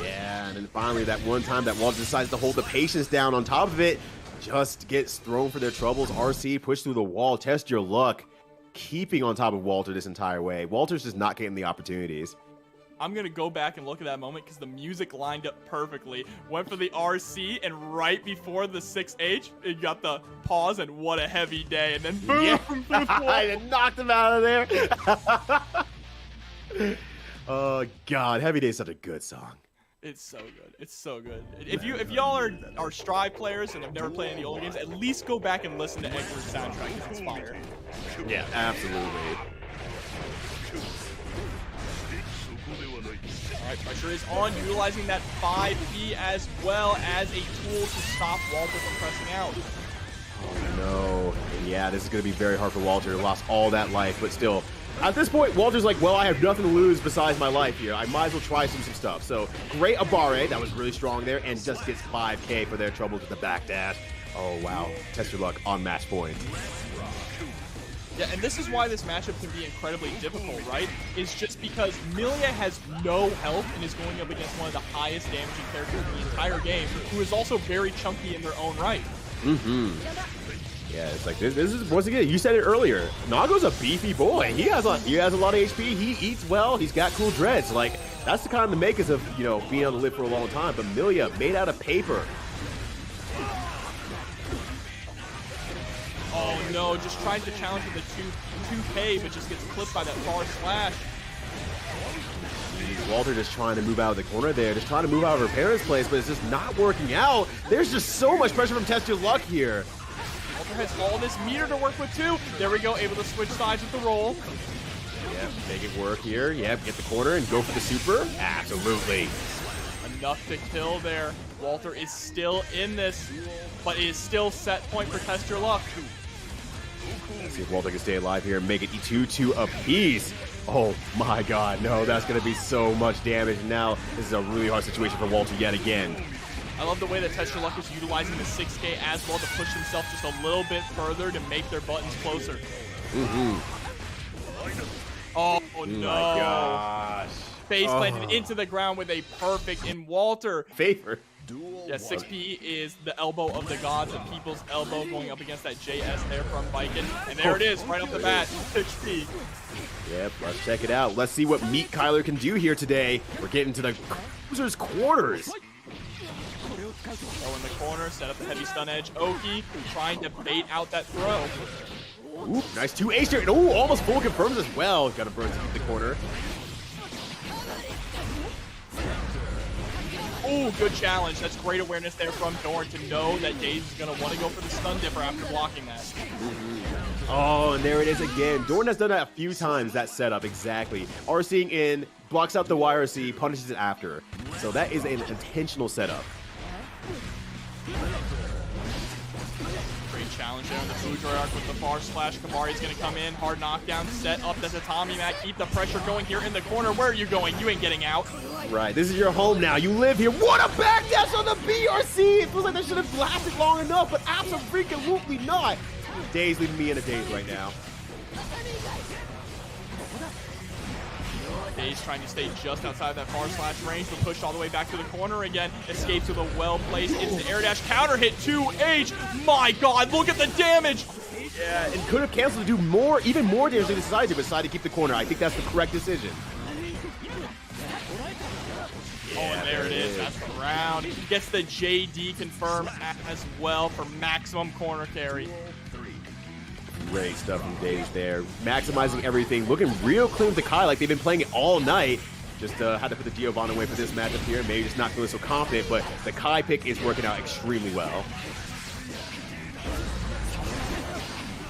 Yeah, and then finally that one time that Walter decides to hold the patience down on top of it, just gets thrown for their troubles. RC pushed through the wall. Test Your Luck keeping on top of Walter this entire way. Walter's just not getting the opportunities. I'm going to go back and look at that moment because the music lined up perfectly. Went for the RC, and right before the 6H, it got the pause, and what a heavy day. And then boom! I knocked him out of there. Oh, God. Heavy Day is such a good song. It's so good. It's so good. If y'all are Strive players and have never played any older games, at least go back and listen to Edgar's soundtrack because it's fire. Yeah, absolutely. Alright, pressure is on, utilizing that 5B as well as a tool to stop Walter from pressing out. Oh no. Yeah, this is going to be very hard for Walter. He lost all that life, but still. At this point, Walter's like, well, I have nothing to lose besides my life here. I might as well try some stuff. So, great Abare. That was really strong there, and just gets 5K for their troubles with the backdash. Oh, wow. Test Your Luck on match point. Yeah, and this is why this matchup can be incredibly difficult, right? Is just because Milia has no health and is going up against one of the highest damaging characters in the entire game, who is also very chunky in their own right. Yeah, it's like this is once again. You said it earlier. Nago's a beefy boy. He has a lot of HP. He eats well. He's got cool dreads. like that's the kind of the makers of being able to live for a long time. But Milia made out of paper. Oh no, just trying to challenge with the 2K, but just gets clipped by that far slash. Walter just trying to move out of the corner there, just trying to move out of her parents' place, but it's just not working out. There's just so much pressure from Test Your Luck here. Walter has all this meter to work with too. There we go, able to switch sides with the roll. Yeah, make it work here. Yeah, get the corner and go for the super. Absolutely. Enough to kill there. Walter is still in this, but it is still set point for Test Your Luck. Let's see if Walter can stay alive here and make it 2-2 apiece. Oh my God, no, that's going to be so much damage. Now, this is a really hard situation for Walter yet again. I love the way that Test Your Luck is utilizing the 6K as well to push himself just a little bit further to make their buttons closer. Oh no. My gosh. Face planted into the ground with a perfect in Walter. Favor. Yeah, 6P is the elbow of the gods, the people's elbow going up against that JS there from Viking. And there it is, right off the bat, 6P. Yep, let's check it out. Let's see what Meat Kyler can do here today. We're getting to the cruiser's quarters. Throw in the corner, set up the heavy stun edge. Oki trying to bait out that throw. Ooh, nice 2H there. Ooh, almost full confirms as well. Got a burst to keep the corner. Ooh, good challenge. That's great awareness there from Dorn to know that Daze is going to want to go for the stun dipper after blocking that. Oh, and there it is again. Dorn has done that a few times, that setup, exactly. RCing in, blocks out the YRC, punishes it after. So that is an intentional setup. Great challenge there on the Boudreaux arc with the far slash. Kabari's going to come in, hard knockdown, set up the Tatami mat, keep the pressure going here in the corner. Where are you going? You ain't getting out. Right, this is your home now. You live here. What a backdash on the BRC! It feels like that should have lasted long enough, but absolutely not. Daze leaving me in a daze right now. Daze trying to stay just outside that far slash range, but pushed all the way back to the corner again. Escapes with a well-placed instant air dash. Counter hit 2H. My God, look at the damage. Yeah, and could have canceled to do more, even more damage than he decided to, but decided to keep the corner. I think that's the correct decision. Oh, and there it is. That's the round. Gets the JD confirm as well for maximum corner carry. Great stuff from Daze there. Maximizing everything. Looking real clean with the Kai, like they've been playing it all night. Just had to put the Giovanni away for this matchup here. Maybe just not feeling so confident, but the Kai pick is working out extremely well.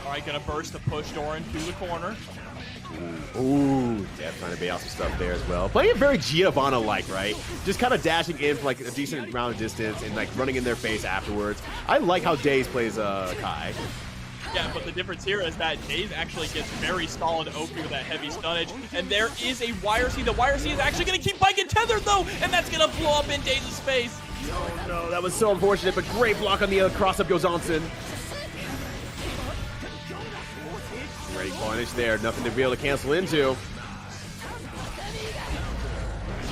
All right, gonna burst to push Doran to the corner. Ooh, yeah, trying to bait out some stuff there as well. Playing it very Giovanna-like, right? Just kind of dashing in for like a decent amount of distance and like running in their face afterwards. I like how Daze plays Kai. Yeah, but the difference here is that Daze actually gets very solid OP with that heavy stunnage, and there is a YRC. The YRC is actually going to keep Biken tethered, though, and that's going to blow up in Daze's face. Oh, no, that was so unfortunate, but great block on the other cross-up goes Johnson. Great punish there, nothing to be able to cancel into.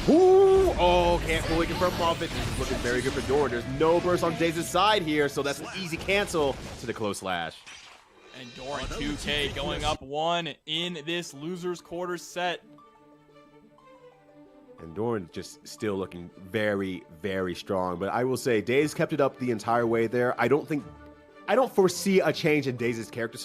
Ooh, oh, can't fully confirm off it. This is looking very good for Dorn. There's no burst on Daze's side here, so that's an easy cancel to the close slash. And Doran 2K going up 1 in this loser's quarter set. And Doran just still looking very, very strong. But I will say, Daze kept it up the entire way there. I don't foresee a change in Daze's character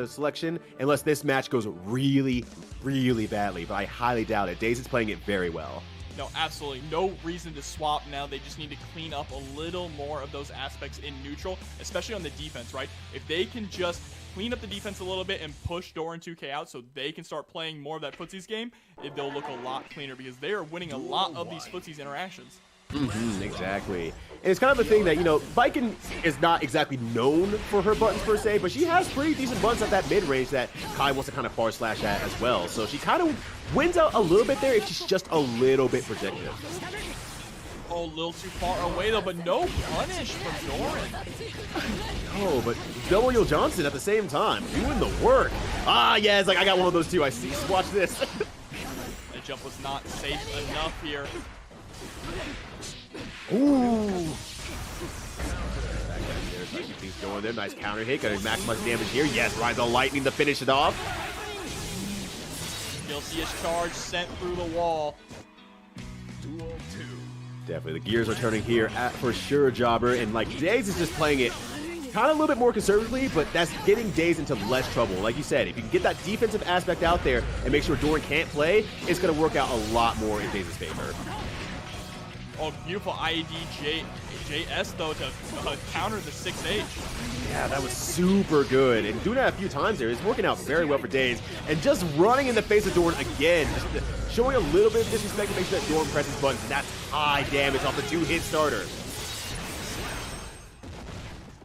selection unless this match goes really, really badly. But I highly doubt it. Daze is playing it very well. No, absolutely no reason to swap now. They just need to clean up a little more of those aspects in neutral, especially on the defense, right? If they can just clean up the defense a little bit and push Doran 2K out so they can start playing more of that footsies game, they'll look a lot cleaner because they are winning a lot of these footsies interactions. Exactly. And it's kind of a thing that, you know, Biken is not exactly known for her buttons per se, but she has pretty decent buttons at that mid-range that Kai wants to kind of far slash at as well. So she kind of wins out a little bit there if she's just a little bit projective. Oh, a little too far away though, but no punish from Doran. Oh, but W. Johnson at the same time, doing the work. Ah, yeah, it's like I got one of those too. I see. Watch this. The jump was not safe enough here. Ooh. There's like things going there. Nice counter hit. Got to maximize damage here. Yes, Rise of Lightning to finish it off. Guiltiest charge sent through the wall. Duel 2. Definitely. The gears are turning here for sure, Jobber. And like Daze is just playing it kind of a little bit more conservatively, but that's getting Daze into less trouble. Like you said, if you can get that defensive aspect out there and make sure Doran can't play, it's going to work out a lot more in Daze's favor. Oh, beautiful IED JS, though, to counter the 6H. Yeah, that was super good. And doing that a few times there is working out very well for Daze. And just running in the face of Doran again, just showing a little bit of disrespect to make sure that Doran presses buttons. And that's high damage off the 2-hit starter.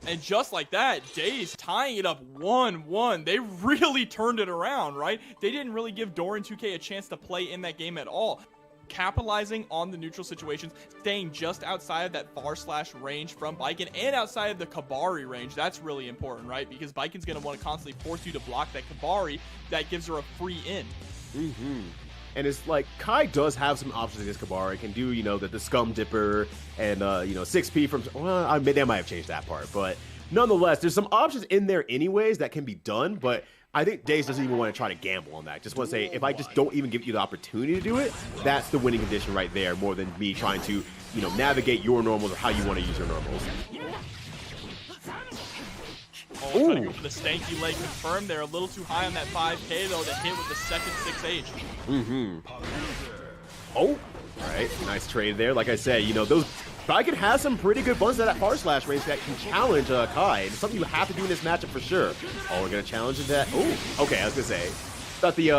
And just like that, Daze tying it up 1-1. They really turned it around, right? They didn't really give Doran 2K a chance to play in that game at all. Capitalizing on the neutral situations, staying just outside of that far slash range from Biken and outside of the Kabari range. That's really important, right? Because Biken's going to want to constantly force you to block that Kabari that gives her a free in. And it's like, Kai does have some options against Kabari. Can do, you know, the Scum Dipper and, you know, 6P from, well, they might have changed that part. But nonetheless, there's some options in there anyways that can be done. But I think Daze doesn't even want to try to gamble on that. Just want to say, if I just don't even give you the opportunity to do it, that's the winning condition right there, more than me trying to, you know, navigate your normals or how you want to use your normals. Oh, trying to go for the stanky leg confirmed. They're a little too high on that 5K, though, to hit with the second 6H. Oh, all right. Nice trade there. Like I said, you know, those Baiken has some pretty good buttons at that power slash range that can challenge Kai. It's something you have to do in this matchup for sure. Oh, we're going to challenge that. Oh, okay, I was going to say. Thought the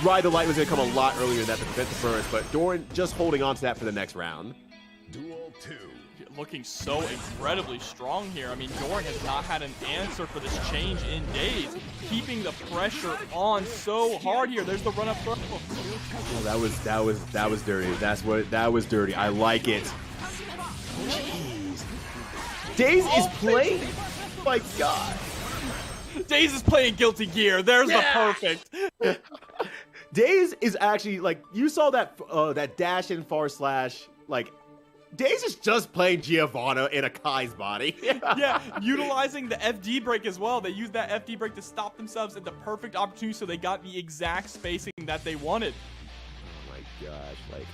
Ride the Light was going to come a lot earlier than that to prevent the burst, but Doran just holding on to that for the next round. Duel 2. Looking so incredibly strong here. I mean, Doran has not had an answer for this change in days, keeping the pressure on so hard here. There's the run-up throw. Oh, that was dirty. That was dirty. I like it. Jeez. Daze is playing. Oh my God. Daze is playing Guilty Gear. There's the perfect. Daze is actually like, you saw that that dash and far slash, like, Daze is just playing Giovanna in a Kai's body. Yeah, utilizing the FD break as well. They used that FD break to stop themselves at the perfect opportunity, so they got the exact spacing that they wanted. Oh my gosh, like,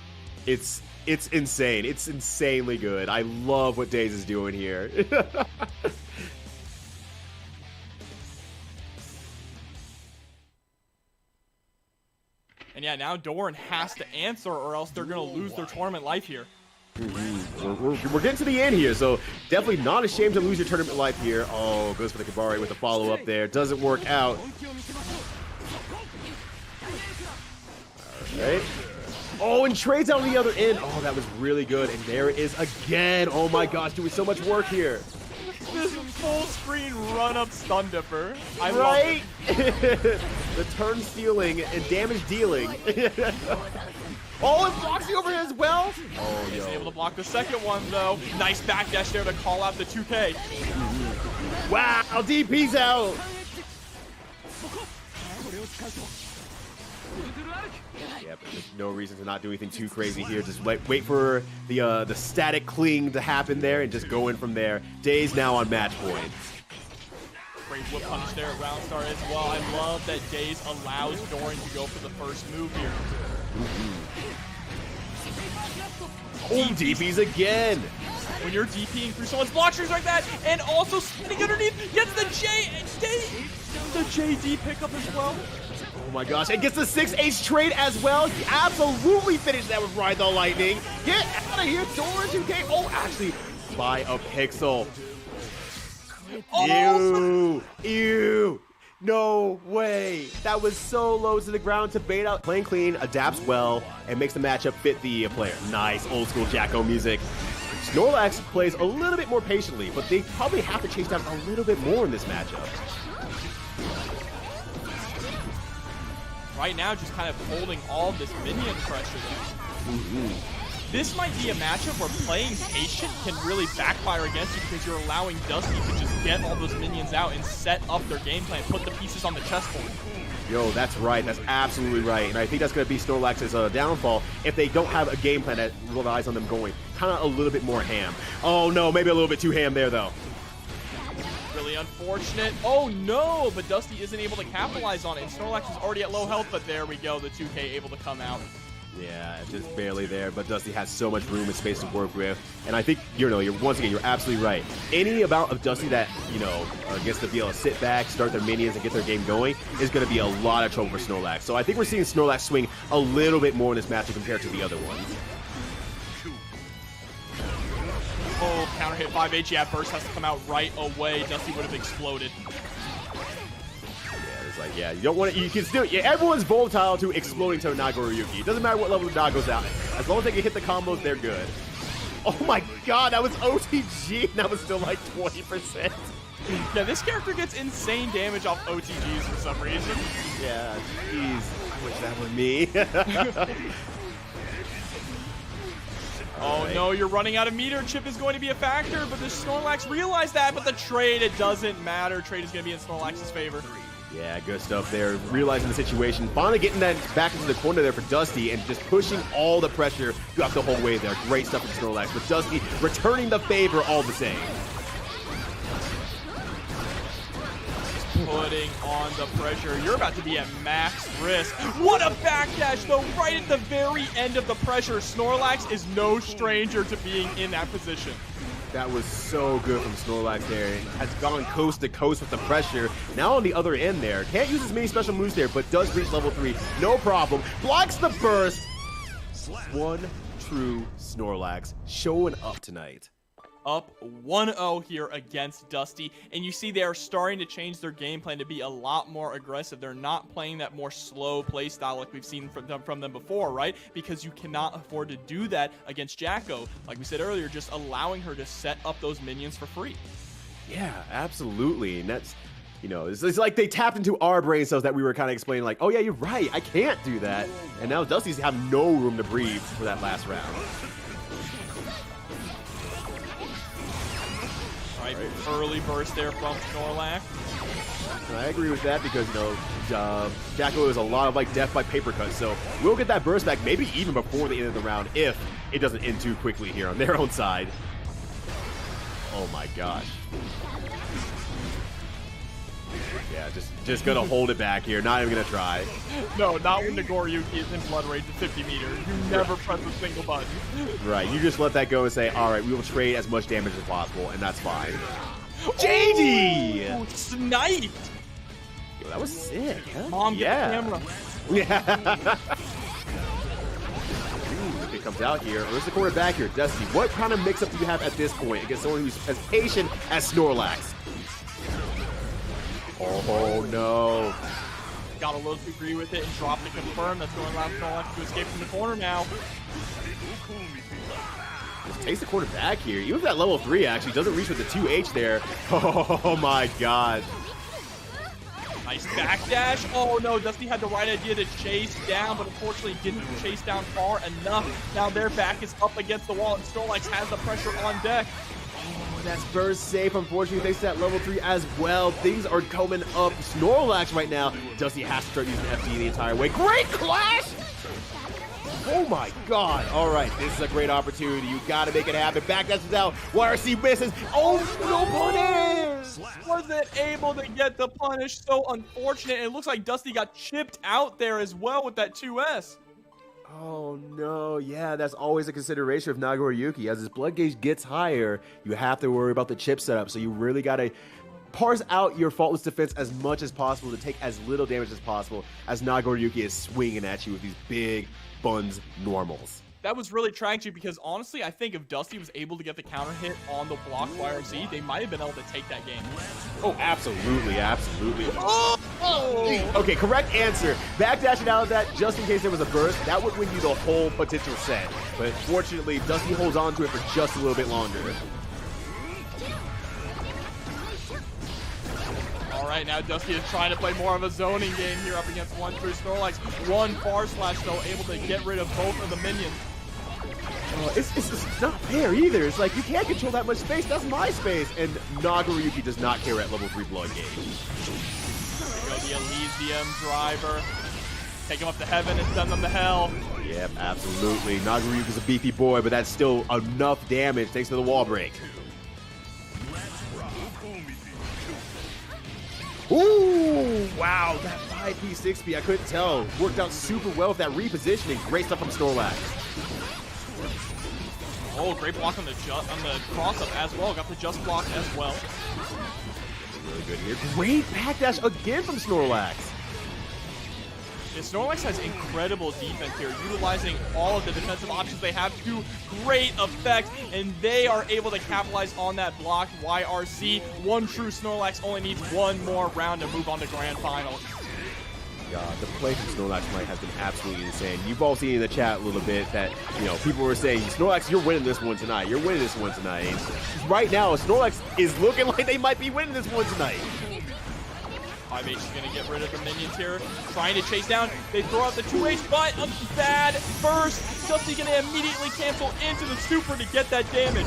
it's insane. It's insanely good. I love what Daze is doing here. And yeah, now Doran has to answer or else they're going to lose their tournament life here. We're getting to the end here, so definitely not ashamed to lose your tournament life here. Oh, goes for the Kabari with the follow-up there. Doesn't work out. All right. Oh, and trades out on the other end. Oh, that was really good. And there it is again. Oh my gosh, doing so much work here. This full screen run-up stun dipper. I right? love it. The turn stealing and damage dealing. Oh, and Foxy over here as well. Oh, He's able to block the second one, though. Nice backdash there to call out the 2K. Wow, DP's out. Yeah, but there's no reason to not do anything too crazy here. Just wait for the static cling to happen there and just go in from there. Daze now on match point. Great whip punish there at round start as well. I love that Daze allows Doran to go for the first move here. Oh, DPs again. When you're DPing through someone's blockers like that, and also spinning underneath, gets the JD pickup as well. Oh my gosh, and gets the 6-ace trade as well. He absolutely finished that with Ride the Lightning. Get out of here, Doran 2K. Oh, actually, by a pixel. Oh. Ew. No way. That was so low to the ground to bait out. Playing clean, adapts well, and makes the matchup fit the player. Nice old school Jacko music. Snorlax plays a little bit more patiently, but they probably have to chase down a little bit more in this matchup. Right now, just kind of holding all this minion pressure there. This might be a matchup where playing patient can really backfire against you because you're allowing Dusty to just get all those minions out and set up their game plan, put the pieces on the chessboard. Yo, that's right. That's absolutely right. And I think that's going to be Snorlax's downfall if they don't have a game plan that relies on them going kind of a little bit more ham. Oh, no, maybe a little bit too ham there, though. Really unfortunate. Oh, no, but Dusty isn't able to capitalize on it. And Snorlax is already at low health, but there we go. The 2K able to come out. Yeah, just barely there, but Dusty has so much room and space to work with. And I think, once again, you're absolutely right. Any amount of Dusty that, gets to be able to sit back, start their minions, and get their game going is going to be a lot of trouble for Snorlax. So I think we're seeing Snorlax swing a little bit more in this matchup compared to the other ones. Oh, counter hit 5H. Yeah, burst has to come out right away. Dusty would have exploded. Like, yeah, you don't want to, you can still, yeah, everyone's volatile to exploding to Nagoriyuki. It doesn't matter what level the dog goes out. As long as they can hit the combos, they're good. Oh my god, that was OTG, and that was still like 20%. Yeah, this character gets insane damage off OTGs for some reason. Yeah, jeez, I wish that were me. Oh no, you're running out of meter. Chip is going to be a factor, but the Snorlax realized that, but the trade, it doesn't matter. Trade is going to be in Snorlax's favor. Yeah, good stuff there. Realizing the situation. Finally getting that back into the corner there for Dusty and just pushing all the pressure throughout the whole way there. Great stuff from Snorlax. But Dusty returning the favor all the same. Putting on the pressure. You're about to be at max risk. What a backdash, though, right at the very end of the pressure. Snorlax is no stranger to being in that position. That was so good from Snorlax there. It has gone coast to coast with the pressure. Now on the other end there. Can't use his many special moves there, but does reach level 3. No problem. Blocks the burst. 1, true Snorlax showing up tonight. Up 1-0 here against Dusty, and you see they are starting to change their game plan to be a lot more aggressive. They're not playing that more slow play style like we've seen from them before, right? Because you cannot afford to do that against Jacko. Like we said earlier, just allowing her to set up those minions for free. Yeah, absolutely. And that's, you know, it's like they tapped into our brain cells that we were kind of explaining, like, oh yeah, you're right, I can't do that. And now Dusty's have no room to breathe for that last round. Right, early burst there from Snorlax. I agree with that because, you know, Jacko is a lot of like death by paper cut, so we'll get that burst back maybe even before the end of the round if it doesn't end too quickly here on their own side. Oh my gosh. Yeah, just gonna hold it back here, not even gonna try. No, not when Nagoriyuki is in blood rage at 50 meters. You never press a single button. Right, you just let that go and say, all right, we will trade as much damage as possible, and that's fine. JD! Oh, sniped! Yo, that was sick, huh? Mom, get the camera. Yeah. Ooh, it comes out here. Where's the quarterback here? Dusty, what kind of mix-up do you have at this point against someone who's as patient as Snorlax? Oh no. Got a little too agree with it and dropped to confirm. That's going to allow Snorlax to escape from the corner now. Just takes the corner back here. Even if that level 3 actually doesn't reach with the 2H there. Oh my god. Nice backdash. Oh no, Dusty had the right idea to chase down, but unfortunately didn't chase down far enough. Now their back is up against the wall and Snorlax has the pressure on deck. That's burst safe, unfortunately, thanks to that level 3 as well. Things are coming up. Snorlax right now. Dusty has to start using FD the entire way. Great clash! Oh my god. All right, this is a great opportunity. You got to make it happen. Backdashes out. YRC misses. Oh, no punish! Wasn't able to get the punish. So unfortunate. It looks like Dusty got chipped out there as well with that 2S. Oh no, yeah, that's always a consideration of Nagoriyuki. As his blood gauge gets higher, you have to worry about the chip setup, so you really gotta parse out your faultless defense as much as possible to take as little damage as possible as Nagoriyuki is swinging at you with these big buns normals. That was really tragic because honestly, I think if Dusty was able to get the counter hit on the block YRC, they might have been able to take that game. Oh, absolutely, absolutely. Oh! Okay, correct answer. Backdashing out of that just in case there was a burst, that would win you the whole potential set. But fortunately, Dusty holds on to it for just a little bit longer. All right, now Dusty is trying to play more of a zoning game here up against one true Snorlax. One far slash, though, able to get rid of both of the minions. It's not fair either. It's like, you can't control that much space. That's my space. And Nagoriyuki does not care at level 3 blood gauge. There we go, the Elysium driver. Take him up to heaven and send them to hell. Yep, absolutely. Nagoriyuki's a beefy boy, but that's still enough damage thanks to the wall break. Ooh, wow, that 5P, 6P, I couldn't tell. Worked out super well with that repositioning. Great stuff from Snorlax. Oh, great block on the cross-up as well. Got the just block as well. Really good here. Great backdash again from Snorlax. Yeah, Snorlax has incredible defense here, utilizing all of the defensive options they have to great effect, and they are able to capitalize on that blocked YRC. One true Snorlax only needs one more round to move on to Grand Finals. God, the play from Snorlax tonight has been absolutely insane. You've all seen in the chat a little bit that, you know, people were saying, Snorlax, you're winning this one tonight. You're winning this one tonight. And right now, Snorlax is looking like they might be winning this one tonight. 5H is going to get rid of the minions here, trying to chase down. They throw out the 2H, but a bad burst. Dusty going to immediately cancel into the super to get that damage.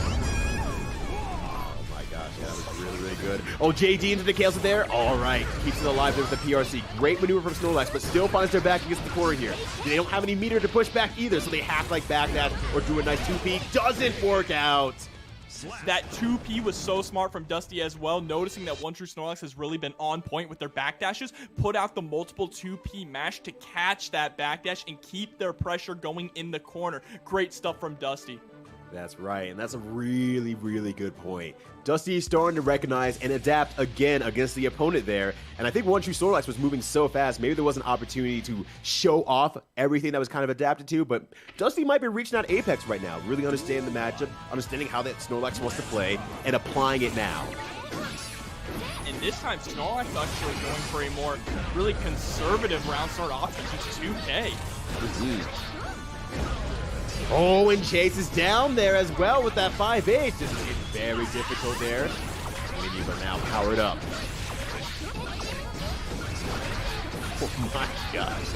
Gosh, yeah, that was really, really good. Oh, JD into the cancel there. All right, keeps it alive there with the PRC. Great maneuver from Snorlax, but still finds their back against the corner here. They don't have any meter to push back either, so they have to like backdash or do a nice 2P. Doesn't work out. That 2P was so smart from Dusty as well, noticing that one true Snorlax has really been on point with their backdashes, put out the multiple 2P mash to catch that backdash and keep their pressure going in the corner. Great stuff from Dusty. That's right, and that's a really, really good point. Dusty is starting to recognize and adapt again against the opponent there, and I think One True Snorlax was moving so fast, maybe there was an opportunity to show off everything that was kind of adapted to, but Dusty might be reaching out Apex right now, really understanding the matchup, understanding how that Snorlax wants to play, and applying it now. And this time, Snorlax actually going for a more really conservative round start option, just 2K. Oh, and Chase is down there as well with that 5H. This is getting very difficult there. Minions are now powered up. Oh my gosh.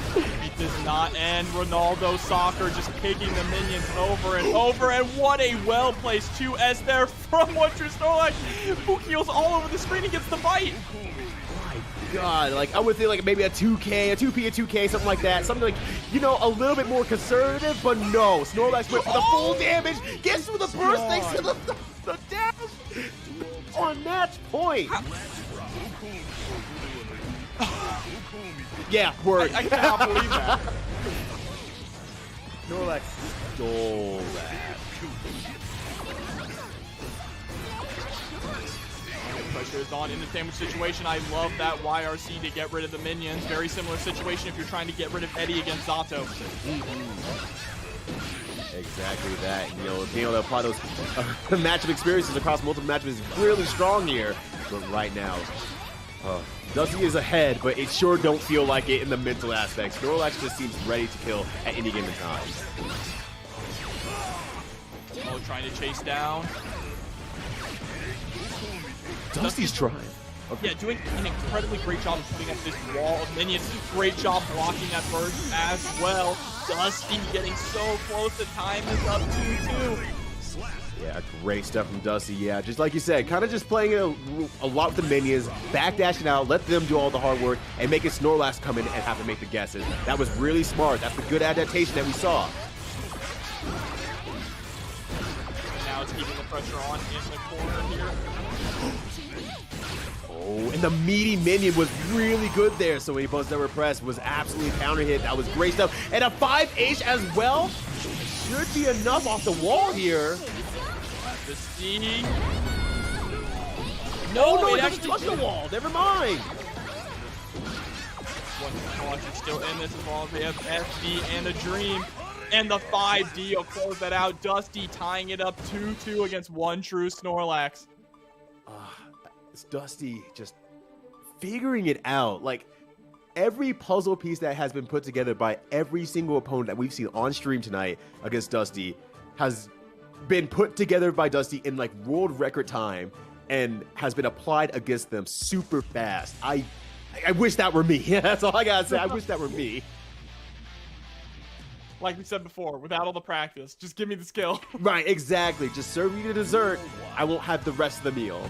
It does not end. Ronaldo Soccer just kicking the minions over and over. And what a well-placed 2S there from One True Snorlax, who heals all over the screen and gets the bite. God, like I would think like maybe a 2K, a 2P, a 2K, something like that. Something like, you know, a little bit more conservative, but no. Snorlax went for the full damage, gets through the burst thanks to the dash on match point. Yeah, word. I cannot believe that. Snorlax stole that. Pressure is on in the sandwich situation. I love that YRC to get rid of the minions. Very similar situation if you're trying to get rid of Eddie against Zato. Exactly that. You know, being able to apply those matchup experiences across multiple matchups is really strong here. But right now, Dusty is ahead, but it sure don't feel like it in the mental aspect. Snorlax just seems ready to kill at any given time. Oh, trying to chase down. Dusty's trying. Okay. Yeah, doing an incredibly great job of putting up this wall of minions. Great job blocking that burst as well. Dusty getting so close. The time is up 2-2. Yeah, great stuff from Dusty. Yeah, just like you said, kind of just playing it a lot with the minions, backdashing out, let them do all the hard work, and making Snorlax come in and have to make the guesses. That was really smart. That's the good adaptation that we saw. Now it's keeping the pressure on in the corner here. Oh, and the meaty minion was really good there. So many buttons that were pressed was absolutely counter hit. That was great stuff. And a 5H as well. Should be enough off the wall here. The Sting. No, it actually touched the wall. Never mind. One is still in this as long as they have FD and a Dream. And the 5D will close that out. Dusty tying it up 2-2 against One True Snorlax. It's Dusty just figuring it out. Like, every puzzle piece that has been put together by every single opponent that we've seen on stream tonight against Dusty has been put together by Dusty in like world record time and has been applied against them super fast. I wish that were me. That's all I gotta say. I wish that were me. Like we said before, without all the practice, just give me the skill. Right, exactly. Just serve me the dessert. I won't have the rest of the meal.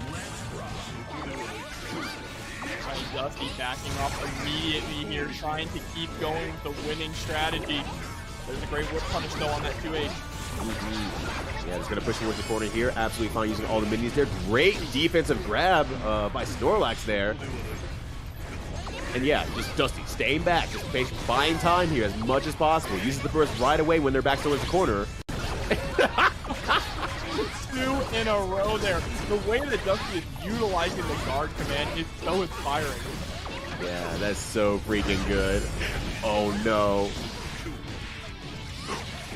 Dusty backing off immediately here, trying to keep going with the winning strategy. There's a great whip punish though on that 2H. Yeah, just gonna push towards the corner here. Absolutely fine using all the minions there. Great defensive grab by Snorlax there. And yeah, just Dusty staying back, just buying time here as much as possible. Uses the burst right away when they're back towards the corner. 2 in a row there. The way that Dusty is utilizing the guard command is so inspiring. Yeah, that's so freaking good. Oh no.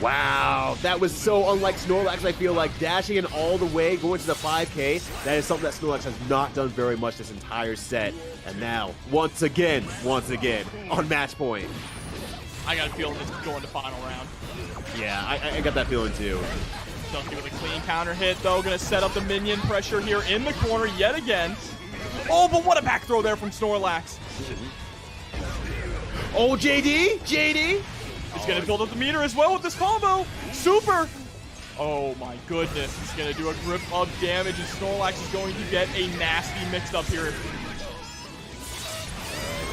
Wow, that was so unlike Snorlax. I feel like dashing in all the way, going to the 5K. That is something that Snorlax has not done very much this entire set. And now, once again, on match point. I got a feeling this is going to final round. Yeah, I got that feeling too. Dusty with a clean counter hit, though. Going to set up the minion pressure here in the corner yet again. Oh, but what a back throw there from Snorlax. Oh, JD! He's going to build up the meter as well with this combo. Super! Oh my goodness. He's going to do a grip of damage, and Snorlax is going to get a nasty mix-up here.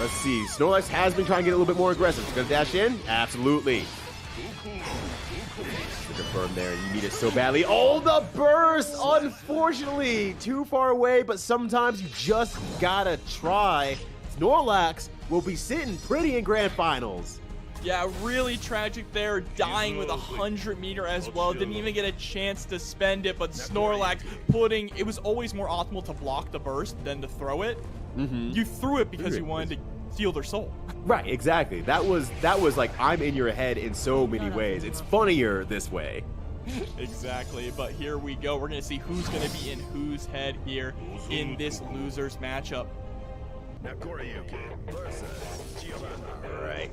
Let's see. Snorlax has been trying to get a little bit more aggressive. He's going to dash in? Absolutely. Confirm there. You need it so badly. Oh, the burst! Unfortunately, too far away, but sometimes you just gotta try. Snorlax will be sitting pretty in grand finals. Yeah, really tragic there, dying with 100-meter as well. Didn't even get a chance to spend it, but Snorlax it was always more optimal to block the burst than to throw it. You threw it because you wanted to steal their soul. Right, exactly. That was like, I'm in your head in so many ways. It's funnier this way. Exactly, but here we go. We're going to see who's going to be in whose head here in this losers matchup. All right.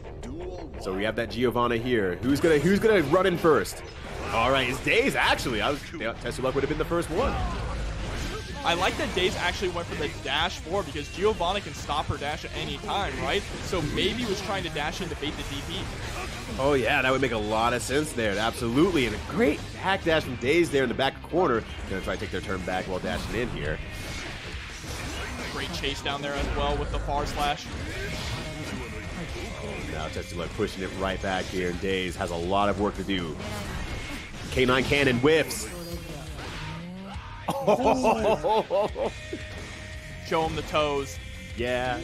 So we have that Giovanna here. Who's gonna run in first? All right, it's Daze actually. Test your luck would have been the first one. I like that Daze actually went for the dash 4 because Giovanna can stop her dash at any time, right? So maybe was trying to dash in to bait the DP. Oh yeah, that would make a lot of sense there. Absolutely, and a great hack dash from Daze there in the back corner. Gonna try to take their turn back while dashing in here. Great chase down there as well with the far slash. Now Testulock pushing it right back here, and Daze has a lot of work to do. K9 cannon whiffs. Show him the toes. Yeah.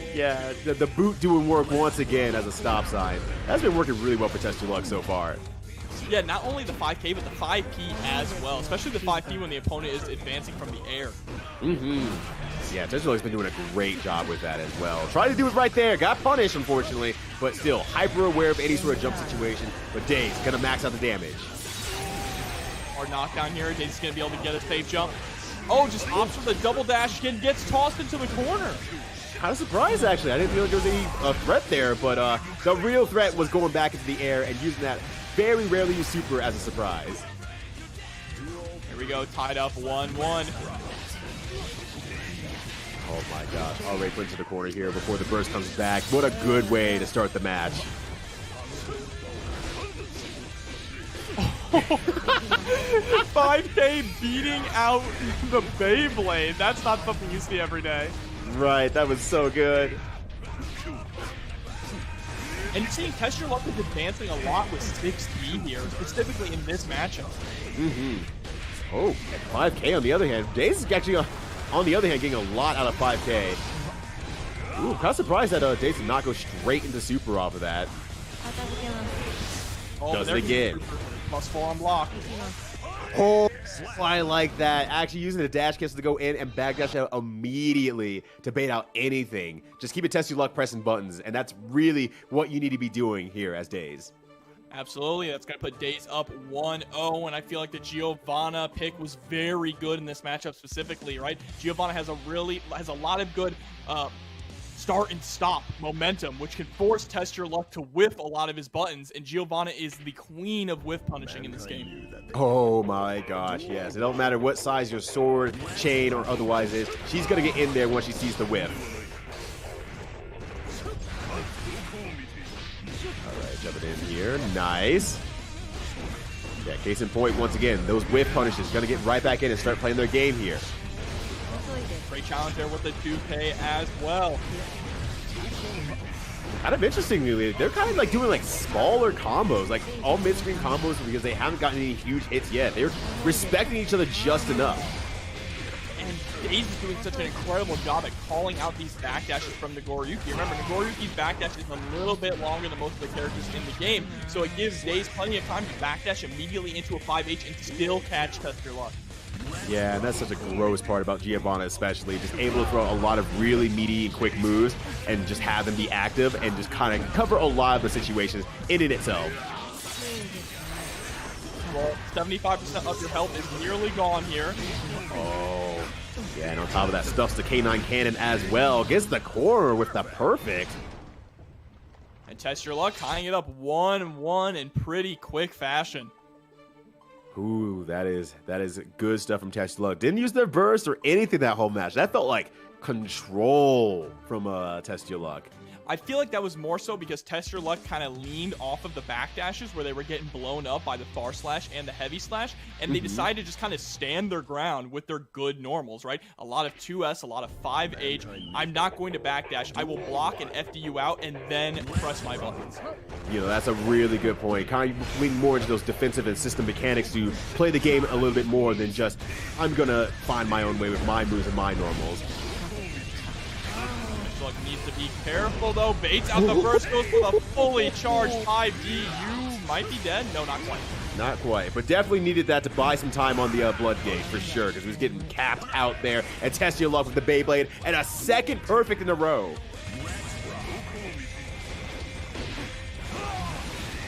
The boot doing work once again as a stop sign. That's been working really well for Testulock so far. Yeah, not only the 5K, but the 5P as well, especially the 5P when the opponent is advancing from the air. Yeah, Testulock's been doing a great job with that as well. Tried to do it right there, got punished unfortunately, but still hyper aware of any sort of jump situation. But Daze gonna max out the damage. Our knockdown here, Daze is gonna be able to get a safe jump. Oh, just opts for the double dash again, gets tossed into the corner. Kind of surprised actually. I didn't feel like there was any threat there, but the real threat was going back into the air and using that very rarely used super as a surprise. Here we go, tied up 1-1. Oh my gosh, already put into the corner here before the burst comes back. What a good way to start the match. 5K beating out the Beyblade. That's not something you see every day. Right, that was so good. And you're seeing Test Your Luck is advancing a lot with 6D here, specifically in this matchup. Oh, 5K on the other hand. Daze is actually, on the other hand, getting a lot out of 5K. Ooh, kind of surprised that Daze did not go straight into super off of that. Does it again. +4 on block. Oh, I like that. Actually using the dash cancel to go in and backdash out immediately to bait out anything. Just keep it Test Your Luck pressing buttons, and that's really what you need to be doing here as Daze. Absolutely, that's going to put Daze up 1-0, and I feel like the Giovanna pick was very good in this matchup specifically, right? Giovanna has a lot of good start and stop momentum, which can force Test Your Luck to whiff a lot of his buttons, and Giovanna is the queen of whiff punishing in this game. Oh my gosh, yes. It don't matter what size your sword, chain, or otherwise is, she's going to get in there once she sees the whiff. Alright, jumping in here. Nice. Yeah, case in point, once again, those whiff punishes going to get right back in and start playing their game here. Great challenge there with the 2K as well. Kind of interestingly, they're kind of like doing like smaller combos, like all mid-screen combos because they haven't gotten any huge hits yet. They're respecting each other just enough. And Daze is doing such an incredible job at calling out these backdashes from Nagoriyuki. Remember, Nagoriyuki's backdash is a little bit longer than most of the characters in the game, so it gives Daze plenty of time to backdash immediately into a 5H and still catch Test Your Luck. Yeah, and that's such a gross part about Giovanna especially, just able to throw a lot of really meaty and quick moves and just have them be active and just kind of cover a lot of the situations in it itself. Well, 75% of your health is nearly gone here. Oh, yeah, and on top of that, stuffs the K9 cannon as well. Gets the corner with the perfect. And Test Your Luck tying it up 1-1 in pretty quick fashion. Ooh, that is good stuff from Test Your Luck. Didn't use their burst or anything that whole match. That felt like control from Test Your Luck. I feel like that was more so because Test Your Luck kind of leaned off of the backdashes where they were getting blown up by the far slash and the heavy slash, and they decided to just kind of stand their ground with their good normals, right? A lot of 2S, a lot of 5H. I'm not going to backdash. I will block and FD you out and then press my buttons. You know, that's a really good point. Kind of lean more into those defensive and system mechanics to play the game a little bit more than just, I'm going to find my own way with my moves and my normals. Luck needs to be careful, though. Baits out the burst, goes for the fully charged 5D. You might be dead. No, not quite. Not quite, but definitely needed that to buy some time on the Blood Gauge for sure, because he was getting capped out there. And test your luck with the Beyblade, and a second perfect in a row.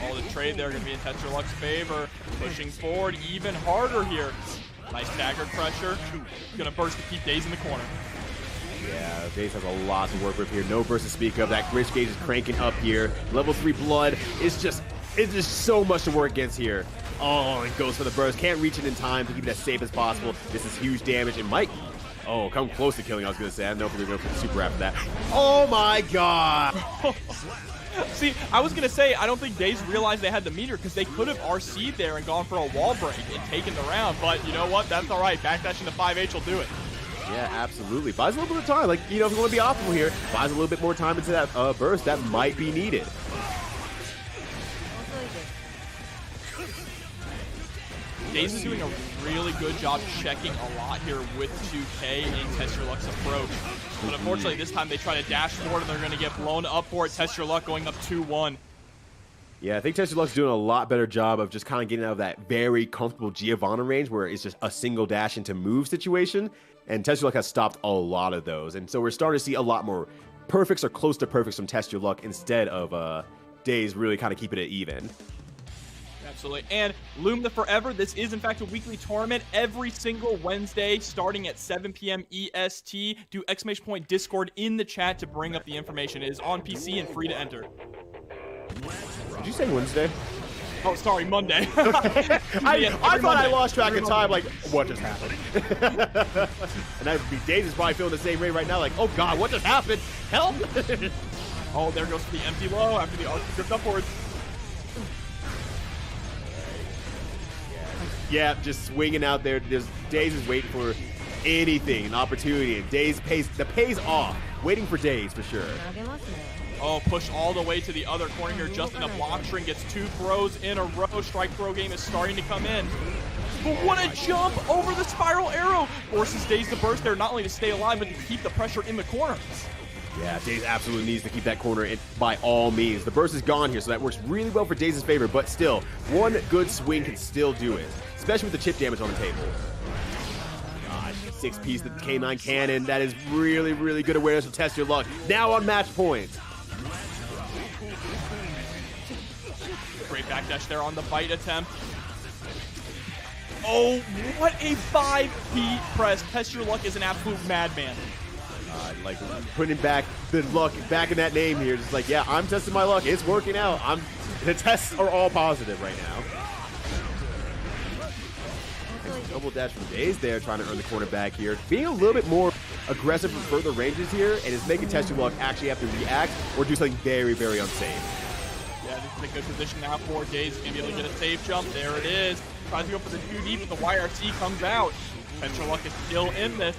Oh, the trade there going to be in Test Your Luck's favor. Pushing forward even harder here. Nice staggered pressure. Going to burst to keep Daze in the corner. Yeah, Daze has a lot to work with here. No burst to speak of. That Gritch Gauge is cranking up here. Level 3 Blood is just so much to work against here. Oh, it goes for the burst. Can't reach it in time to keep it as safe as possible. This is huge damage. It might, come close to killing, I was going to say. I don't know if we're going to go for the super after that. Oh my god! See, I was going to say, I don't think Daze realized they had the meter, because they could have RC'd there and gone for a wall break and taken the round. But you know what? That's all right. Backdashing to 5H will do it. Yeah, absolutely. Buys a little bit of time. Like, if you want to be optimal here, buys a little bit more time into that burst. That might be needed. Daze is doing a really good job checking a lot here with 2K in Test Your Luck's approach. But unfortunately, this time they try to dash forward and they're going to get blown up for it. Test Your Luck going up 2-1. Yeah, I think Test Your Luck's doing a lot better job of just kind of getting out of that very comfortable Giovanna range where it's just a single dash into move situation. And Test Your Luck has stopped a lot of those. And so we're starting to see a lot more perfects or close to perfects from Test Your Luck instead of Daze really kind of keeping it even. Absolutely. And Loom the Forever, this is in fact a weekly tournament every single Wednesday starting at 7 p.m. EST. Do ! Discord in the chat to bring up the information. It is on PC and free to enter. Did you say Wednesday? Oh, sorry, Monday. I thought I lost track of time. Like, what just happened? And I'd be Daze is probably feeling the same way right now. Like, oh god, what just happened? Help! Oh, there goes the empty low after the arc drift upwards. Yeah, just swinging out there. Daze is waiting for anything, an opportunity. And Daze pays off. Waiting for Daze for sure. Oh, push all the way to the other corner here. Just in a block string, gets 2 throws in a row. Strike throw game is starting to come in. But what a jump over the spiral arrow. Forces Daze to burst there, not only to stay alive, but to keep the pressure in the corner. Yeah, Daze absolutely needs to keep that corner in by all means. The burst is gone here, so that works really well for Daze's favor, but still, one good swing can still do it, especially with the chip damage on the table. God, 6-piece, the K9 cannon, that is really, really good awareness to Test Your Luck. Now on match point. Great backdash there on the bite attempt. Oh, what a 5P press. Test Your Luck is an absolute madman. Like putting back the luck back in that name here. Just like, yeah, I'm testing my luck. It's working out. The tests are all positive right now. Double dash from Daze there, trying to earn the corner back here. Being a little bit more aggressive from further ranges here, and is making Test Your Luck actually have to react or do something very, very unsafe. Yeah, this is a good position now for Daze. He's going to be able to get a safe jump. There it is. Tries to go for the 2D, but the YRC comes out. Test Your Luck is still in this.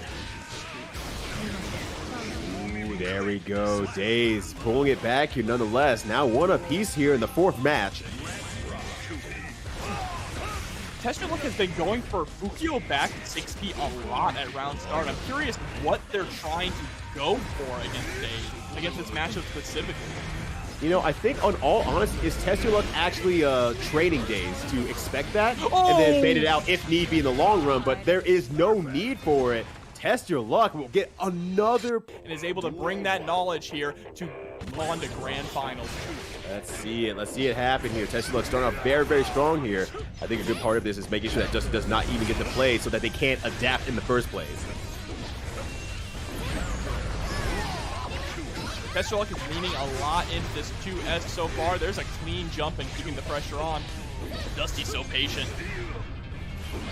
There we go. Daze pulling it back here nonetheless. Now one apiece here in the 4th match. Test Your Luck has been going for Fukio back 6P a lot at round start. I'm curious what they're trying to go for against Daze, against this matchup specifically. You know, I think on all honesty, is Test Your Luck actually training Daze to expect that and then bait it out if need be in the long run, but there is no need for it. Test Your Luck will get another and is able to bring that knowledge here to on to grand finals. Let's see it. Let's see it happen here. Test Your Luck starting off very, very strong here. I think a good part of this is making sure that Dusty does not even get to play so that they can't adapt in the first place. Test Your Luck is leaning a lot into this 2S so far. There's a clean jump and keeping the pressure on. Dusty's so patient.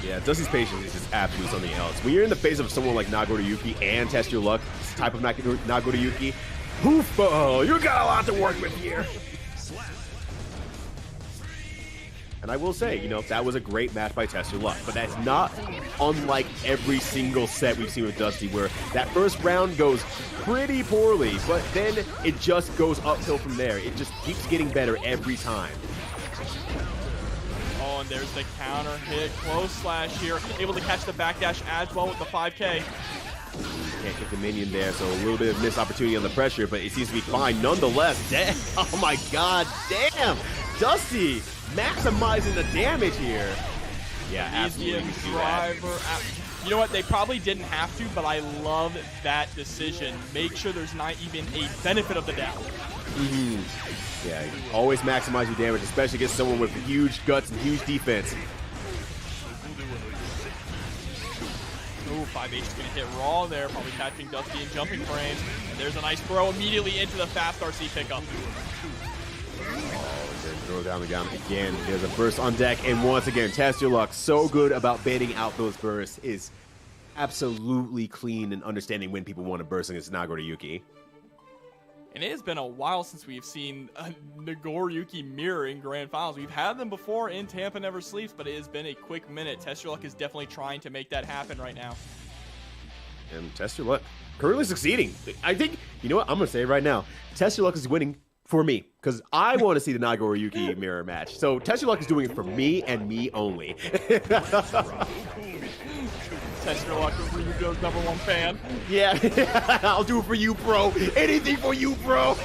Yeah, Dusty's patience is just absolutely something else. When you're in the face of someone like Nagoriyuki and Test Your Luck, this type of Nagoriyuki, hoofo, you got a lot to work with here. And I will say, you know, that was a great match by Test Your Luck, but that's not unlike every single set we've seen with Dusty, where that first round goes pretty poorly, but then it just goes uphill from there. It just keeps getting better every time. Oh, and there's the counter hit, close slash here, able to catch the backdash as well with the 5K. Can't get the minion there, so a little bit of missed opportunity on the pressure, but it seems to be fine nonetheless. Damn. Oh my god, damn! Dusty maximizing the damage here. Yeah, absolutely. Driver. You know what? They probably didn't have to, but I love that decision. Make sure there's not even a benefit of the doubt. Yeah, always maximize your damage, especially against someone with huge guts and huge defense. Ooh, 5H is going to hit raw there, probably catching Dusty in jumping frames. And there's a nice throw immediately into the fast RC pickup. Throw down the gun again. There's a burst on deck, and once again, test your luck. So good about baiting out those bursts, is absolutely clean and understanding when people want to burst against Nagoriyuki. And it has been a while since we've seen Nagoriyuki mirror in Grand Finals. We've had them before in Tampa Never Sleeps, but it has been a quick minute. Test Your Luck is definitely trying to make that happen right now. And Test Your Luck currently succeeding. I think, you know what, I'm going to say it right now. Test Your Luck is winning for me, because I want to see the Nagoriyuki mirror match. So Test Your Luck is doing it for me and me only. Test Your Luck is Ryugo's #1 fan. Yeah, I'll do it for you, bro. Anything for you, bro.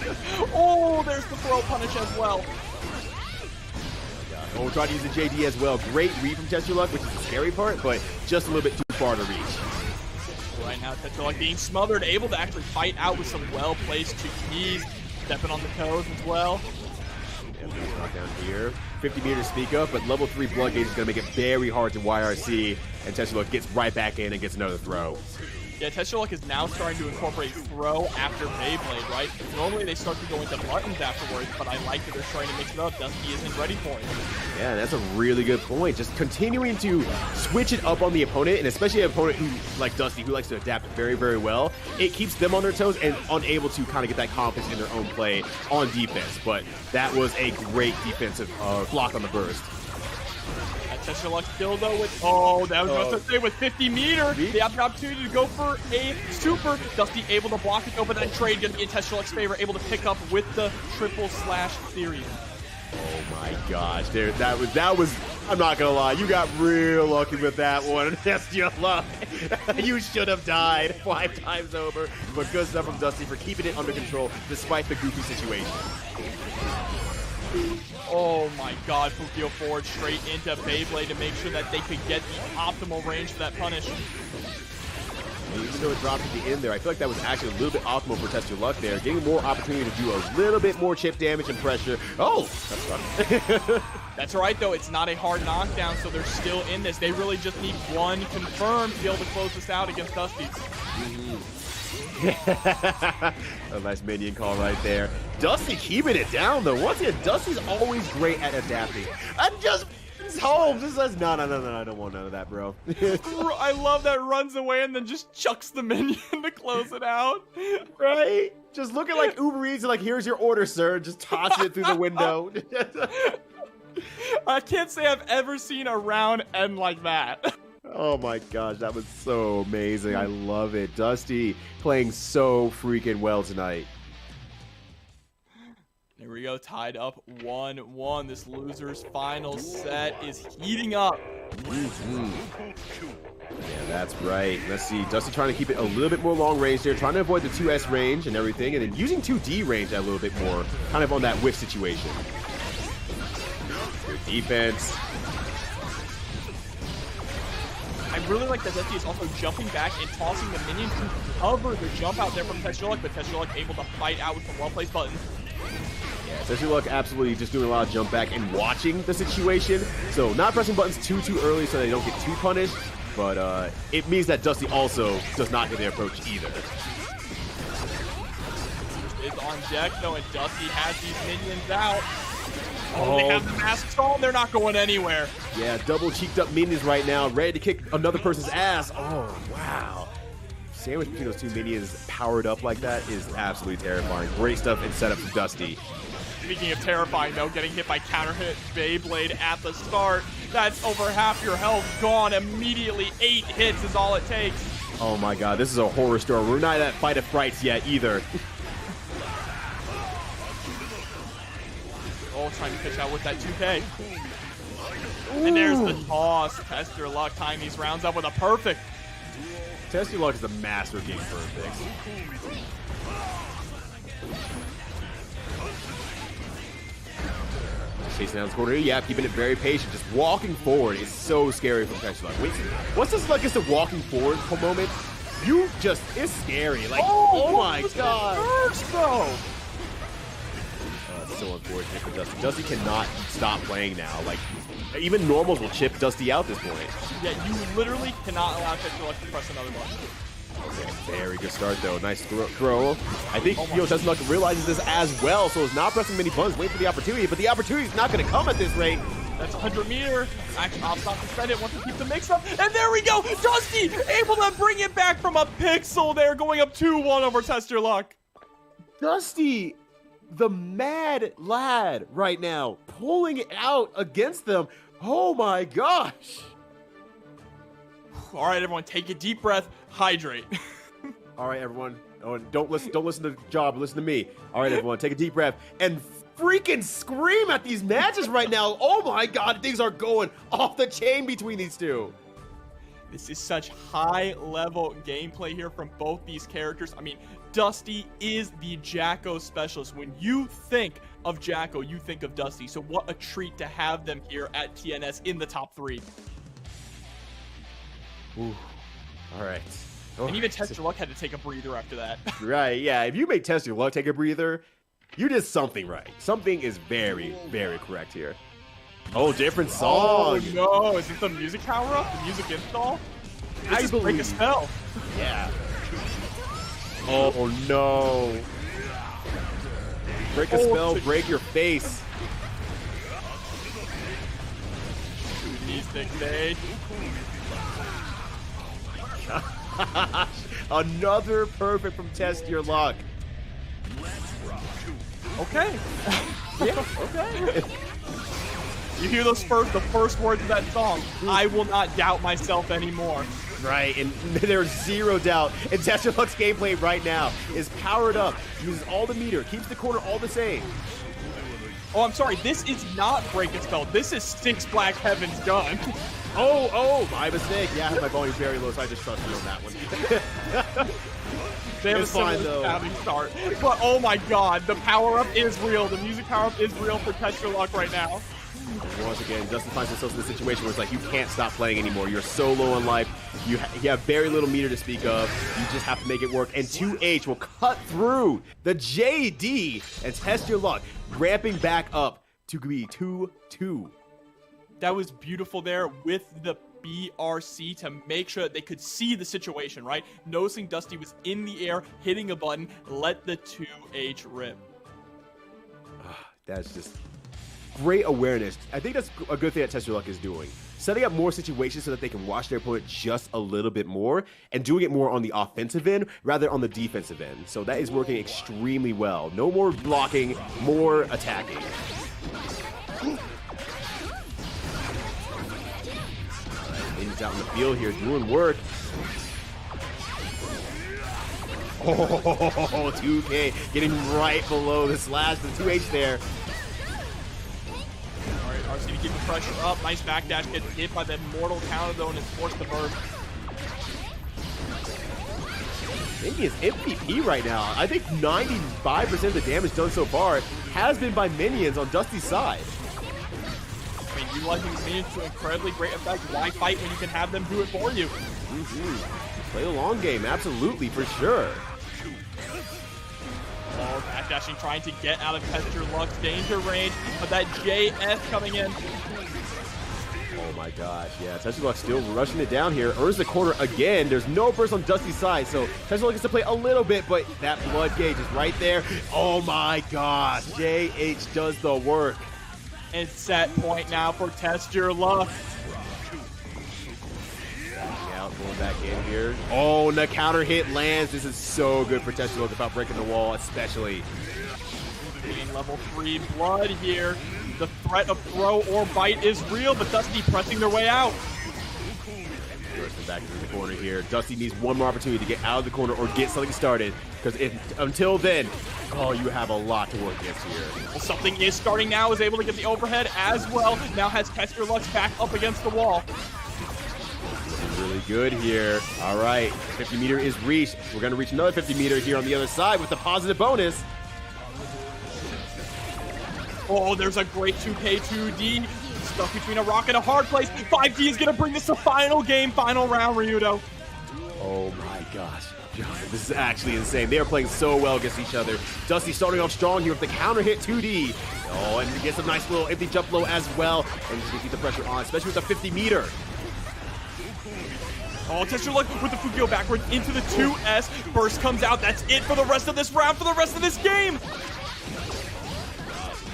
Oh, there's the throw punish as well. Oh, try to use the JD as well. Great read from Test Your Luck, which is the scary part, but just a little bit too far to reach. Right now, Test Your Luck being smothered, able to actually fight out with some well-placed 2 keys. Stepping on the toes as well. Knock down here. 50 meters to speak of, but level 3 blood gauge is going to make it very hard to YRC, and Test Your Luck gets right back in and gets another throw. Yeah, Test Your Luck is now starting to incorporate throw after Beyblade, right? Normally they start to go into buttons afterwards, but I like that they're trying to mix it up. Dusty isn't ready for it. Yeah, that's a really good point. Just continuing to switch it up on the opponent, and especially an opponent who, like Dusty, who likes to adapt very, very well. It keeps them on their toes and unable to kind of get that confidence in their own play on defense. But that was a great defensive block on the burst. Test Your Luck still though with, oh, that was supposed to say with 50 meter. They have the opportunity to go for a super. Dusty able to block it though, but that trade going to be in Test Your Luck's favor, able to pick up with the triple slash theory. Oh my gosh, that was, I'm not gonna lie, you got real lucky with that one. Test Your Luck. You should have died 5 times over, but good stuff from Dusty for keeping it under control despite the goofy situation. Oh my god, Fukio forward straight into Beyblade to make sure that they could get the optimal range for that punish. Even though it dropped at the end there, I feel like that was actually a little bit optimal for Test Your Luck there. Getting more opportunity to do a little bit more chip damage and pressure. Oh, that's rough. That's all right, though. It's not a hard knockdown, so they're still in this. They really just need one confirmed to be able to close this out against Dusty. A nice minion call right there. Dusty keeping it down, though. Once again, Dusty's always great at adapting. I'm just home. Just says, no, I don't want none of that, bro. I love that runs away and then just chucks the minion to close it out. Right? Just looking like Uber Eats, like, here's your order, sir. Just toss it through the window. I can't say I've ever seen a round end like that. Oh my gosh, that was so amazing. I love it. Dusty playing so freaking well tonight. There we go, tied up 1-1. This loser's final set is heating up. Yeah, that's right. Let's see. Dusty trying to keep it a little bit more long range there, trying to avoid the 2S range and everything, and then using 2D range a little bit more, kind of on that whiff situation. Good defense. I really like that Dusty is also jumping back and tossing the minion to cover the jump out there from Test Your Luck, but Test Your Luck able to fight out with some well-placed buttons. Yeah, Test Your Luck absolutely just doing a lot of jump back and watching the situation. So not pressing buttons too early so they don't get too punished, but it means that Dusty also does not get their approach either. Is on deck though, and Dusty has these minions out. Oh, they have the masks on. They're not going anywhere. Yeah, double cheeked up minions right now, ready to kick another person's ass. Oh, wow. Sandwich between those 2 minions powered up like that is absolutely terrifying. Great stuff and setup from Dusty. Speaking of terrifying, though, getting hit by counter-hit Beyblade at the start. That's over half your health gone immediately. 8 hits is all it takes. Oh my god, this is a horror story. We're not at Fight of Frights yet either. Oh, trying to pitch out with that 2K. Ooh. And there's the toss. Test Your Luck tying these rounds up with a perfect. Test Your Luck is a master of game perfect. Chasing down the corner. Yeah, keeping it very patient. Just walking forward is so scary from Test Your Luck. Wait, what's this like? Is the walking forward moment? You just, it's scary. Like, oh my god. First, bro. It's so unfortunate for Dusty. Dusty cannot stop playing now. Like, even normals will chip Dusty out at this point. Yeah, you literally cannot allow Test Your Luck to press another button. Okay, very good start though. Nice throw. I think Test Your Luck realizes this as well, so is not pressing many buttons, waiting for the opportunity, but the opportunity is not going to come at this rate. That's 100 meter. Actually, I'll stop to spend it. Wants to keep the mix up. And there we go. Dusty able to bring it back from a pixel there, going up 2-1 over Test Your Luck. Dusty, the mad lad right now, pulling it out against them. Oh my gosh. All right, everyone, take a deep breath. Hydrate. All right, everyone. Oh, don't listen to Job. Listen to me. All right, everyone, take a deep breath and freaking scream at these matches right now. Oh my god, things are going off the chain between these two. This is such high-level gameplay here from both these characters. I mean, Dusty is the Jacko specialist. When you think of Jacko, you think of Dusty. So what a treat to have them here at TNS in the top 3. Ooh. All right. And even Test Your Luck had to take a breather after that. Right, yeah. If you make Test Your Luck take a breather, you did something right. Something is very, very correct here. Oh, different song. Oh, no. Is it the music power-up? The music install? This is Break a Spell. Yeah. Oh, no. Break a spell, break your face. Knee stick fade. Gosh. Another perfect from Test Your Luck. Okay. Yeah, okay. You hear the first words of that song. I will not doubt myself anymore. Right, and there's zero doubt. And Test Your Luck's gameplay right now is powered up, uses all the meter, keeps the corner all the same. Oh, I'm sorry. This is not Break a Spell. This is Six Black Heaven's gun. Oh, my mistake. Yeah, I had my volume very low, so I just trusted you on that one. They have a similar stabbing start. But oh my god, the power-up is real. The music power-up is real for Test Your Luck right now. Once again, Justin finds himself in a situation where it's like you can't stop playing anymore. You're so low on life. You have very little meter to speak of. You just have to make it work. And 2H will cut through the JD and Test Your Luck, ramping back up to be 2-2. That was beautiful there with the BRC to make sure that they could see the situation, right? Noticing Dusty was in the air, hitting a button, let the 2H rip. That's just great awareness. I think that's a good thing that Test Your Luck is doing. Setting up more situations so that they can watch their opponent just a little bit more and doing it more on the offensive end rather on the defensive end. So that is working extremely well. No more blocking, more attacking. He's out in the field here doing work. Oh, 2K getting right below the slash, the 2H there. All right, RC to keep the pressure up. Nice backdash, gets hit by the mortal counter though and is forced to burst. Maybe it's MVP right now. I think 95% of the damage done so far has been by minions on Dusty's side. I mean, utilizing these minions to incredibly great effect. Why fight when you can have them do it for you? Play the long game, absolutely, for sure. Oh, backdashing, trying to get out of Test Your Luck's danger range, but that JS coming in. Oh my gosh, yeah, Test Your Luck still rushing it down here. Earns the corner again. There's no burst on Dusty's side, so Test Your Luck gets to play a little bit, but that blood gauge is right there. Oh my gosh, JH does the work. And set point now for Test Your Luck. Out, going back in here. Oh, and the counter hit lands. This is so good for Test Your Luck without breaking the wall, especially. Being level 3 blood here. The threat of throw or bite is real, but Dusty pressing their way out. Back into the corner here. Dusty needs one more opportunity to get out of the corner or get something started, because until then, oh, you have a lot to work against here. Well, something is starting now, is able to get the overhead as well. Now has Test Your Luck's back up against the wall. Really good here. All right, 50 meter is reached. We're going to reach another 50 meter here on the other side with the positive bonus. Oh, there's a great 2K 2D. Stuck between a rock and a hard place. 5D is going to bring this to final game, final round, Ryudo. Oh my gosh. This is actually insane. They are playing so well against each other. Dusty starting off strong here with the counter hit 2D. Oh, and he gets a nice little empty jump low as well. And he's going to keep the pressure on, especially with the 50 meter. Oh, test your luck with the Fukio backwards into the 2S. Burst comes out. That's it for the rest of this round, for the rest of this game.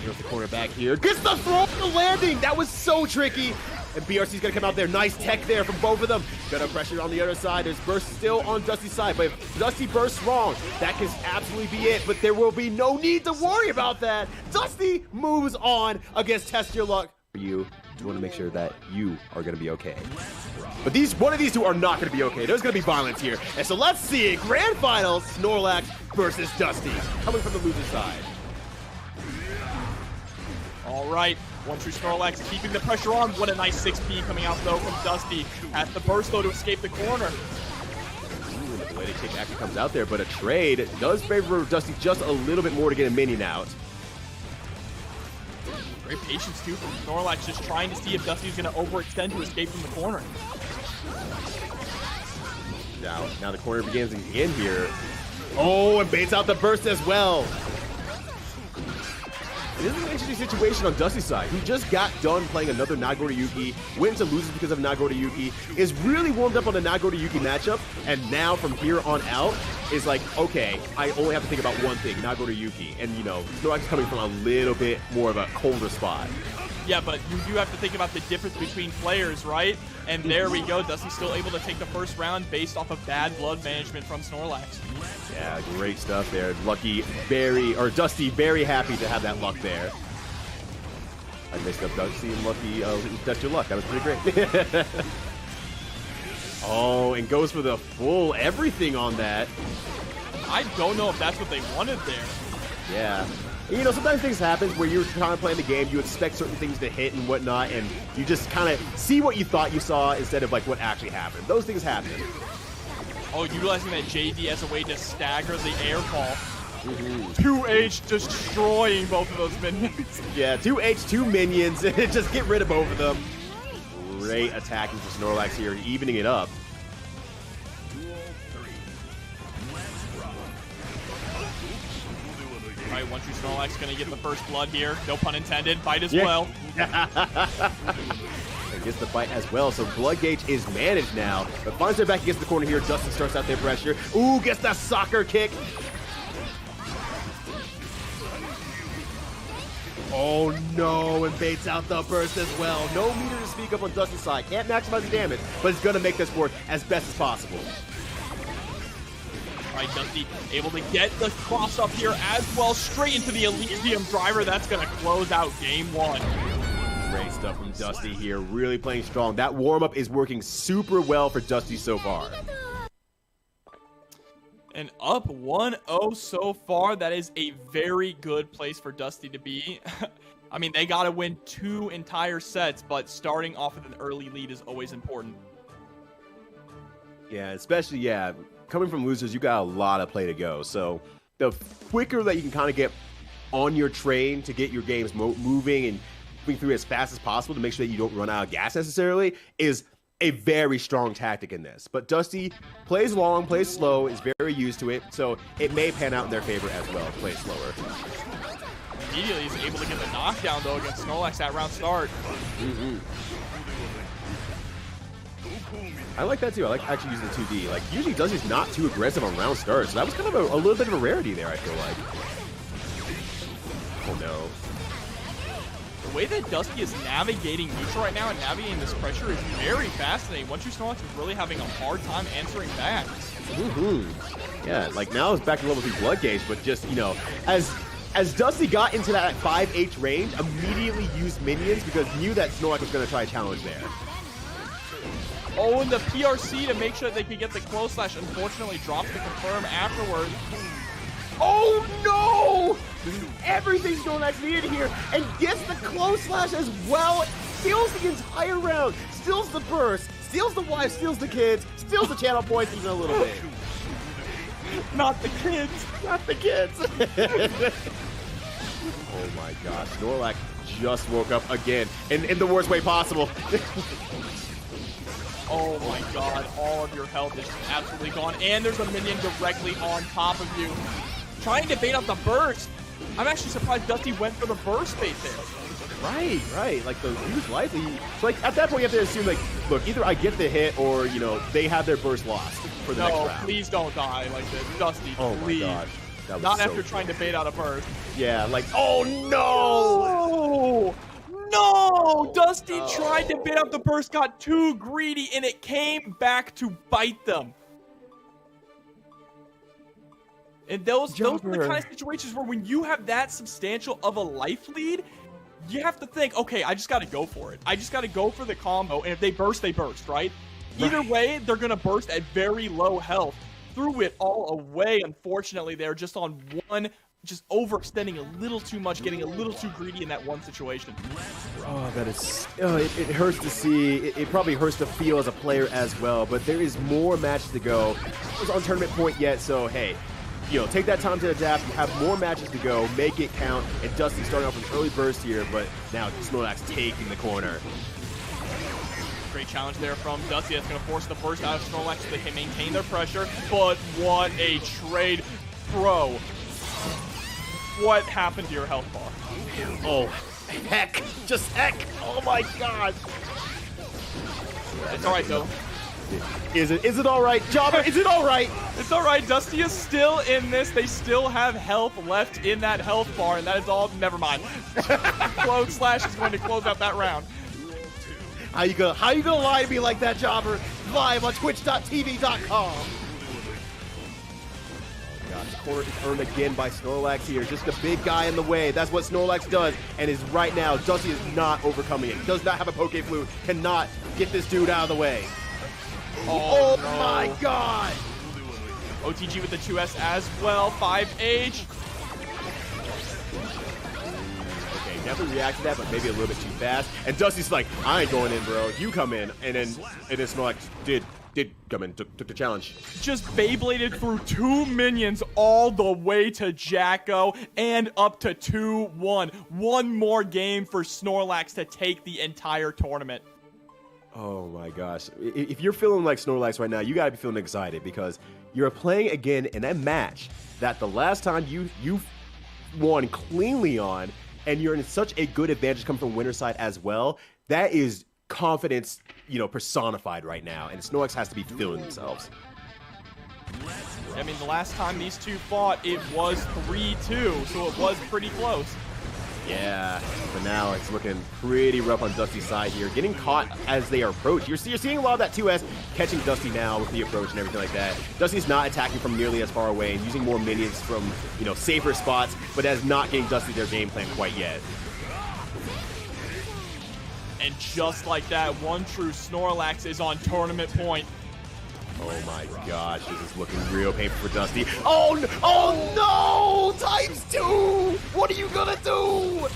Here's the corner back here. Gets the throw, the landing. That was so tricky. And BRC's going to come out there. Nice tech there from both of them. Got a pressure on the other side. There's Burst still on Dusty's side. But if Dusty bursts wrong, that can absolutely be it. But there will be no need to worry about that. Dusty moves on against Test Your Luck. You just want to make sure that you are going to be okay. But one of these two are not going to be okay. There's going to be violence here. And so let's see it. Grand Finals, Snorlax versus Dusty. Coming from the loser side. All right, One True Snorlax keeping the pressure on. What a nice 6P coming out, though, from Dusty. Has the burst, though, to escape the corner. Ooh, the way to kick actually comes out there, but a trade does favor Dusty just a little bit more to get a minion out. Great patience, too, from Snorlax, just trying to see if Dusty's going to overextend to escape from the corner. Now the corner begins again here. Oh, and baits out the burst as well. This is an interesting situation on Dusty's side. He just got done playing another Nagore Yuki, went to loses because of Nagore Yuki, is really warmed up on the Nagore Yuki matchup, and now from here on out is like, okay, I only have to think about one thing, Nagore Yuki. And, you know, Snorlax is coming from a little bit more of a colder spot. Yeah, but you do have to think about the difference between players, right? And there we go. Dusty's still able to take the first round based off of bad blood management from Snorlax. Yeah, great stuff there. Dusty very happy to have that luck there. I mixed up Dusty and Lucky. That's your luck. That was pretty great. Oh, and goes for the full everything on that. I don't know if that's what they wanted there. Yeah. You know, sometimes things happen where you're trying to play the game, you expect certain things to hit and whatnot, and you just kind of see what you thought you saw instead of like what actually happened. Those things happen. Oh, utilizing that JD as a way to stagger the air ball. 2H destroying both of those minions. Yeah, 2H, 2 minions. Just get rid of both of them. Great attacking for Snorlax here, evening it up. All right, One True Snorlax going to get the first blood here. No pun intended. Bite as well. And gets the bite as well, so blood gauge is managed now. But finds her back against the corner here. Dusty starts out their pressure. Ooh, gets that soccer kick. Oh no, and baits out the burst as well. No meter to speak of on Dusty's side. Can't maximize the damage, but it's going to make this work as best as possible. All right, Dusty able to get the cross up here as well, straight into the Elysium driver. That's going to close out game one. Great stuff from Dusty here, really playing strong. That warm-up is working super well for Dusty so far. And up 1-0 so far. That is a very good place for Dusty to be. I mean, they got to win 2 entire sets, but starting off with an early lead is always important. Yeah, especially, coming from losers, you got a lot of play to go. So the quicker that you can kind of get on your train to get your games moving and moving through as fast as possible to make sure that you don't run out of gas necessarily is a very strong tactic in this. But Dusty plays long, plays slow, is very used to it, so it may pan out in their favor as well, play slower. Immediately he's able to get the knockdown, though, against Snorlax at round start. I like that, too. I like actually using the 2D. Like, usually Dusty's not too aggressive on round start, so that was kind of a little bit of a rarity there, I feel like. Oh, no. The way that Dusty is navigating neutral right now and navigating this pressure is very fascinating. One True Snorlax is really having a hard time answering back. Yeah, like now it's back to level 3 blood gauge, but just, you know, as Dusty got into that 5H range, immediately used minions because knew that Snorlax was going to try a challenge there. Oh, and the PRC to make sure they can get the close slash. Unfortunately, drops the confirm afterward. Oh no! Everything Snorlax needed here, and gets the close slash as well. Steals the entire round, steals the burst, Steals the wife, steals the kids, steals the channel points even a little bit. Not the kids. Not the kids. Oh my gosh, Snorlax just woke up again in the worst way possible. Oh my god, all of your health is absolutely gone, and there's a minion directly on top of you. Trying to bait out the burst. I'm actually surprised Dusty went for the burst bait there. Right. Like the huge life. So like at that point you have to assume like, look, either I get the hit or they have their burst lost for the next round. No, please don't die like this, Dusty. Oh please. my god. That was Not so after trying to bait out a burst. Yeah, like oh no! No! Dusty tried to bait out the burst, got too greedy, and it came back to bite them. And those are the kind of situations where when you have that substantial of a life lead, you have to think, okay, I just got to go for it. I just got to go for the combo, and if they burst, right? Either way, they're going to burst at very low health. Threw it all away, unfortunately. They're just on one, just overextending a little too much, getting a little too greedy in that one situation. Oh, that is, it hurts to see. It probably hurts to feel as a player as well, but there is more matches to go. It was on tournament point yet, so hey, take that time to adapt. You have more matches to go. Make it count. And Dusty starting off with an early burst here, but now Snorlax taking the corner. Great challenge there from Dusty. That's going to force the burst out of Snorlax so they can maintain their pressure. But what a trade, bro. What happened to your health bar? Oh, heck. Just heck. Oh my god. It's all right, though. Is it all right? Jobber, is it all right? It's all right. Dusty is still in this. They still have health left in that health bar, and that is all. Never mind. Clone Slash is going to close out that round. How you gonna lie to me like that, Jobber? Live on twitch.tv.com. Oh god, the corner is earned again by Snorlax here. Just a big guy in the way. That's what Snorlax does, and is right now. Dusty is not overcoming it. Does not have a Poke Flute. Cannot get this dude out of the way. Oh no. My god! OTG with the 2S as well. 5H. Okay, definitely react to that, but maybe a little bit too fast. And Dusty's like, I ain't going in, bro. You come in. And then Snorlax did come in, took the challenge. Just Beybladed through 2 minions all the way to Jacko and up to 2-1. One more game for Snorlax to take the entire tournament. Oh my gosh. If you're feeling like Snorlax right now, you gotta be feeling excited because you're playing again in a match that the last time you won cleanly on, and you're in such a good advantage coming from winner's side as well. That is confidence, personified right now, and Snorlax has to be feeling themselves. I mean, the last time these two fought, it was 3-2, so it was pretty close. Yeah, but now it's looking pretty rough on Dusty's side here. Getting caught as they approach. You're seeing a lot of that 2S catching Dusty now with the approach and everything like that. Dusty's not attacking from nearly as far away and using more minions from, safer spots, but that's not getting Dusty their game plan quite yet. And just like that, one true Snorlax is on tournament point. Oh my gosh, this is looking real painful for Dusty. Oh no! Times 2! What are you gonna do?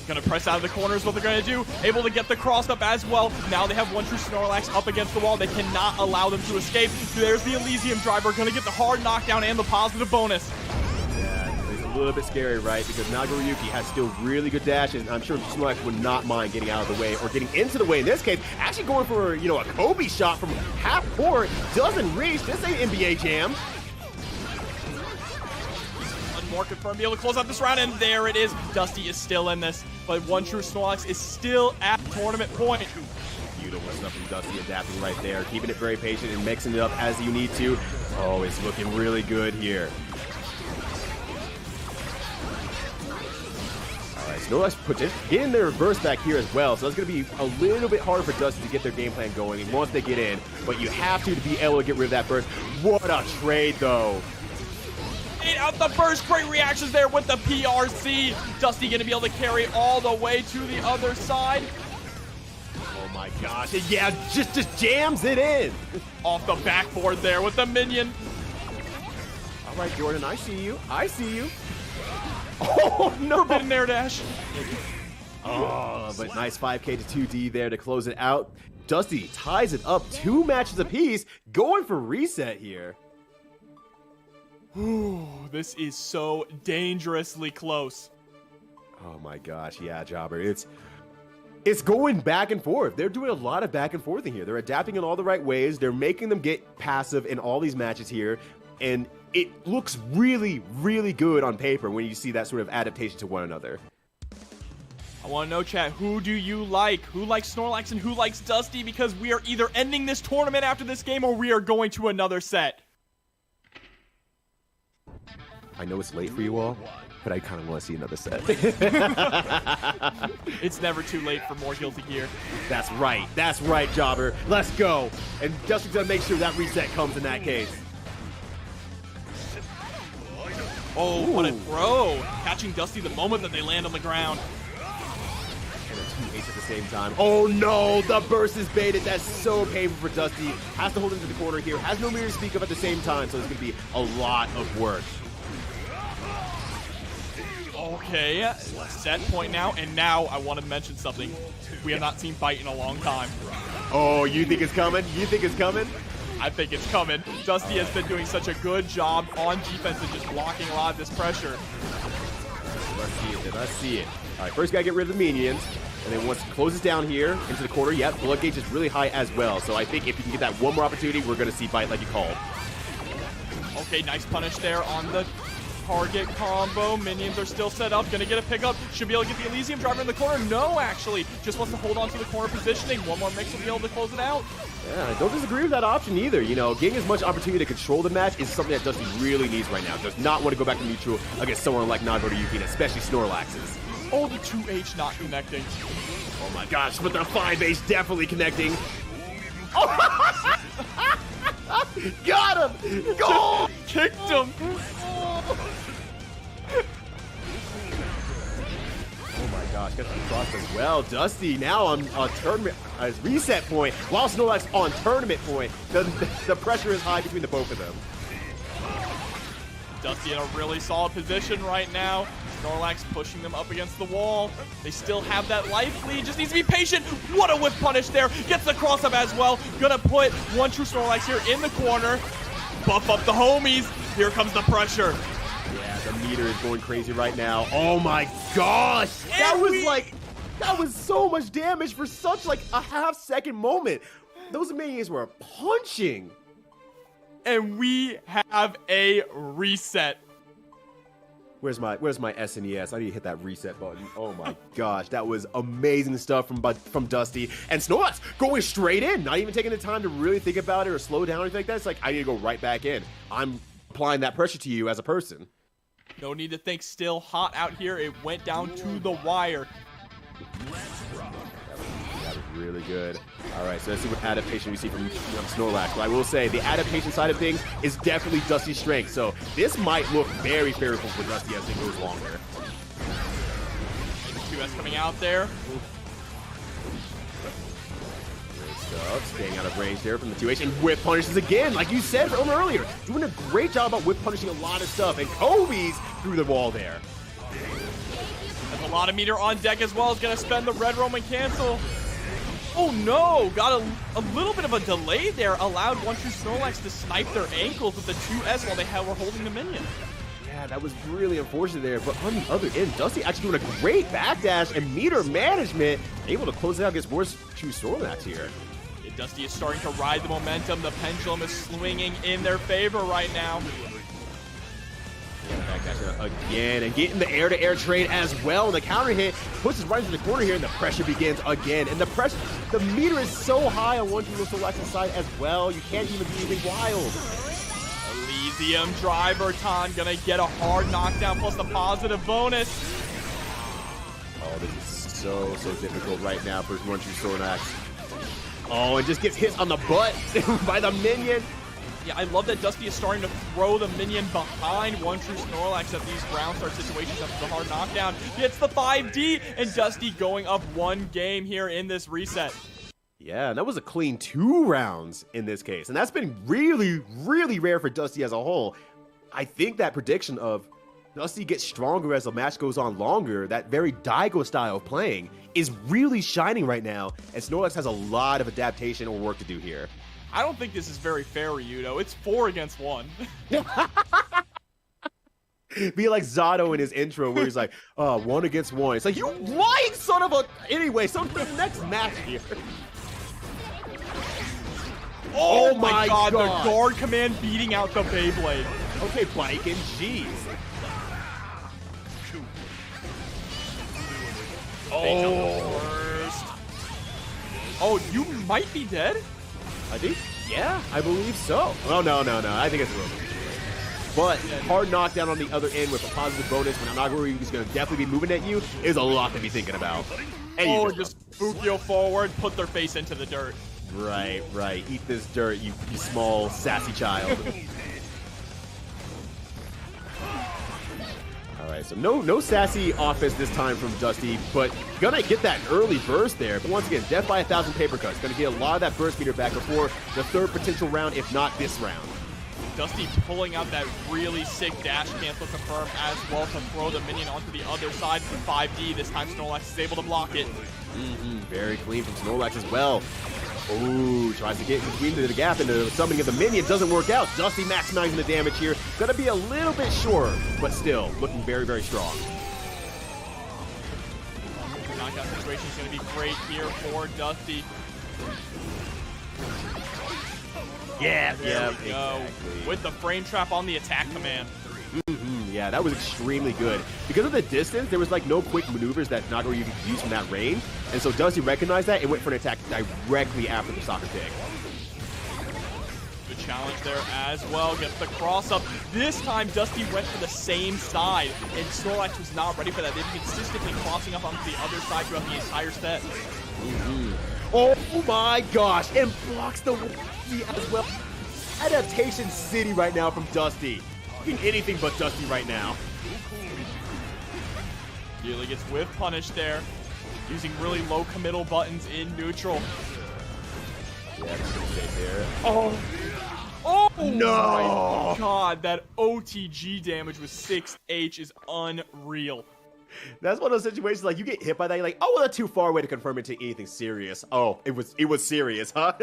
Gonna press out of the corner is what they're gonna do. Able to get the cross up as well. Now they have one true Snorlax up against the wall. They cannot allow them to escape. There's the Elysium driver, gonna get the hard knockdown and the positive bonus. A little bit scary, right? Because Nagoriyuki has still really good dashes, and I'm sure Snorlax would not mind getting out of the way or getting into the way. In this case, actually going for, a Kobe shot from half court. Doesn't reach. This ain't NBA Jam. One more confirmed, be able to close out this round, and there it is. Dusty is still in this, but one true Snorlax is still at tournament point. Beautiful stuff from Dusty, adapting right there, keeping it very patient and mixing it up as you need to. Oh, it's looking really good here. Snorlax getting their reverse back here as well, so it's going to be a little bit harder for Dusty to get their game plan going once they get in, but you have to be able to get rid of that burst. What a trade, though. Ate out the first. Great reactions there with the PRC. Dusty going to be able to carry all the way to the other side. Oh my gosh. Yeah, just jams it in. Off the backboard there with the minion. All right, Jordan, I see you. I see you. Oh, no. Forbidden air dash. Oh, but nice 5K to 2D there to close it out. Dusty ties it up 2 matches apiece, going for reset here. Ooh, this is so dangerously close. Oh my gosh, yeah, Jobber. It's going back and forth. They're doing a lot of back and forth in here. They're adapting in all the right ways. They're making them get passive in all these matches here. And it looks really, really good on paper when you see that sort of adaptation to one another. I want to know, chat, who do you like? Who likes Snorlax and who likes Dusty? Because we are either ending this tournament after this game or we are going to another set. I know it's late for you all, but I kind of want to see another set. It's never too late for more Guilty Gear. That's right, Jobber. Let's go. And Dusty's going to make sure that reset comes in that case. Oh, what a throw. Catching Dusty the moment that they land on the ground. And a 2H at the same time. Oh no, the burst is baited. That's so painful for Dusty. Has to hold into the corner here. Has no mirror to speak of at the same time, so it's going to be a lot of work. Okay, set point now, and now I want to mention something. We have not seen Bite in a long time. Oh, you think it's coming? You think it's coming? I think it's coming. Dusty has been doing such a good job on defense and just blocking a lot of this pressure. Let's see it. All right, first got to get rid of the minions. And then once it closes down here into the corner, yeah, blood gauge is really high as well. So I think if you can get that one more opportunity, we're going to see Bite like you called. Okay, nice punish there on the target combo. Minions are still set up. Gonna get a pickup. Should be able to get the Elysium driver in the corner. No, actually. Just wants to hold on to the corner positioning. One more mix will be able to close it out. Yeah, I don't disagree with that option either. You know, getting as much opportunity to control the match is something that Dusty really needs right now. Does not want to go back to neutral against someone like Nago or Yuki, especially Snorlax's. Oh, the 2H not connecting. Oh my gosh, but the 5H definitely connecting. Got him! Goal! Kicked him! Oh my gosh, got the cross as well. Dusty now on tournament reset point, while Snorlax on tournament point. The pressure is high between the both of them. Dusty in a really solid position right now. Snorlax pushing them up against the wall. They still have that life lead. Just needs to be patient. What a whip punish there. Gets the cross up as well. Gonna put one true Snorlax here in the corner. Buff up the homies. Here comes the pressure. Yeah, the meter is going crazy right now. Oh my gosh. That was so much damage for such like a half-second moment. Those minions were punching. And we have a reset. Where's my SNES? I need to hit that reset button. Oh my gosh, that was amazing stuff from Dusty. And Snorlax going straight in, not even taking the time to really think about it or slow down or anything like that. It's like, I need to go right back in. I'm applying that pressure to you as a person. No need to think, still hot out here. It went down to the wire. That was really good. All right, so let's see what adaptation we see from Snorlax. But I will say, the adaptation side of things is definitely Dusty's strength. So this might look very favorable for Dusty as it goes longer. QS coming out there. Great stuff. Staying out of range there from the 2H. And whip punishes again, like you said from earlier. Doing a great job about whip punishing a lot of stuff. And Kobe's through the wall there. There's a lot of meter on deck as well. Is going to spend the red Roman cancel. Oh no, got a little bit of a delay there. Allowed one true Snorlax to snipe their ankles with the 2S while they were holding the minion. Yeah, that was really unfortunate there. But on the other end, Dusty actually doing a great backdash and meter management. Able to close it out against more true Snorlax here. Yeah, Dusty is starting to ride the momentum. The pendulum is swinging in their favor right now. Backdash again and getting the air-to-air trade as well. The counter hit pushes right into the corner here, and the pressure begins again. And the meter is so high on one true Snorlax's side as well. You can't even do anything wild. Elysium driver Ton gonna get a hard knockdown plus the positive bonus. Oh, this is so difficult right now for one true Snorlax. Oh, and just gets hit on the butt by the minion. Yeah, I love that Dusty is starting to throw the minion behind one true Snorlax at these ground start situations after the hard knockdown. Gets the 5D, and Dusty going up one game here in this reset. Yeah, and that was a clean 2 rounds in this case. And that's been really, really rare for Dusty as a whole. I think that prediction of Dusty gets stronger as the match goes on longer. That very Daigo style of playing is really shining right now, and Snorlax has a lot of adaptation or work to do here. I don't think this is very fair, Ryudo. It's 4 against 1. Be like Zato in his intro where he's like, 1 against 1. It's like, you lying son of a... Anyway, so the next match here. Oh my god, the guard command beating out the Beyblade. Okay, Bike and G's. Oh, you might be dead? I think, yeah, I believe so. Oh, no. I think it's a little bit. But hard knockdown on the other end with a positive bonus when Nagori is going to definitely be moving at you is a lot to be thinking about. And just Fukio forward, put their face into the dirt. Right. Eat this dirt, you small, sassy child. All right, so no sassy offense this time from Dusty, but gonna get that early burst there. But once again, death by 1,000 paper cuts. Gonna get a lot of that burst meter back before the third potential round, if not this round. Dusty pulling out that really sick dash cancel confirm as well to throw the minion onto the other side for 5D. This time Snorlax is able to block it. Very clean from Snorlax as well. Ooh, tries to get between the gap and the summoning of the minion. Doesn't work out. Dusty maximizing the damage here. Gonna be a little bit short, but still looking very, very strong. The knockout situation is gonna be great here for Dusty. Yeah, there we go. Exactly. With the frame trap on the attack command. Yeah, that was extremely good. Because of the distance, there was like no quick maneuvers that Nagori you could use from that range. And so Dusty recognized that and went for an attack directly after the soccer kick. Good challenge there as well. Gets the cross up. This time Dusty went for the same side, and Snorlax was not ready for that. They've been consistently crossing up onto the other side throughout the entire set. Oh my gosh, and blocks the as well. Adaptation City right now from Dusty. Anything but Dusty right now. Really gets whiff punished there, using really low committal buttons in neutral. Yeah, that's gonna stay there. Oh no! My god, that OTG damage with 6H is unreal. That's one of those situations like you get hit by that, you're like, oh, well, that's too far away to confirm into anything serious. Oh, it was serious, huh?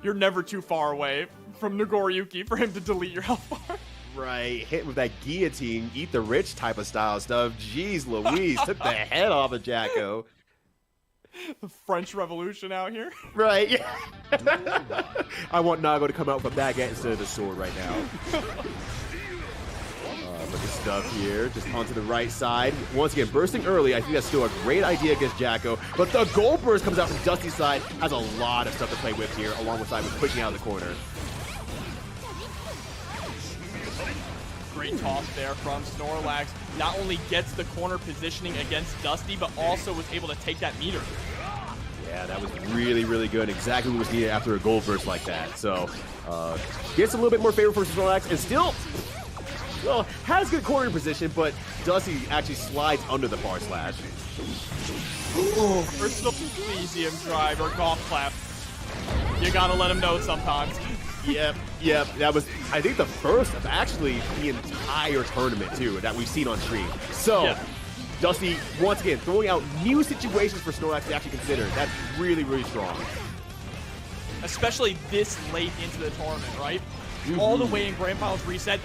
You're never too far away from Nagoriyuki for him to delete your health bar. Right, hit with that guillotine, eat the rich type of style stuff. Jeez Louise, took the head off of Jacko. The French Revolution out here. Right, yeah. I want Nago to come out with a baguette instead of the sword right now. Look at stuff here, just onto the right side. Once again, bursting early, I think that's still a great idea against Jacko. But the gold burst comes out from Dusty's side, has a lot of stuff to play with here, along with pushing out of the corner. Great toss there from Snorlax. Not only gets the corner positioning against Dusty, but also was able to take that meter. Yeah, that was really, really good. Exactly what was needed after a gold burst like that. So, gets a little bit more favorable for Snorlax, and still... Well, has good corner position, but Dusty actually slides under the bar slash. Personal Elysium drive or golf clap. You gotta let him know sometimes. Yep. That was, I think, the first of actually the entire tournament, too, that we've seen on stream. So, yeah. Dusty, once again, throwing out new situations for Snorlax to actually consider. That's really, really strong. Especially this late into the tournament, right? All the way in Grand Finals reset,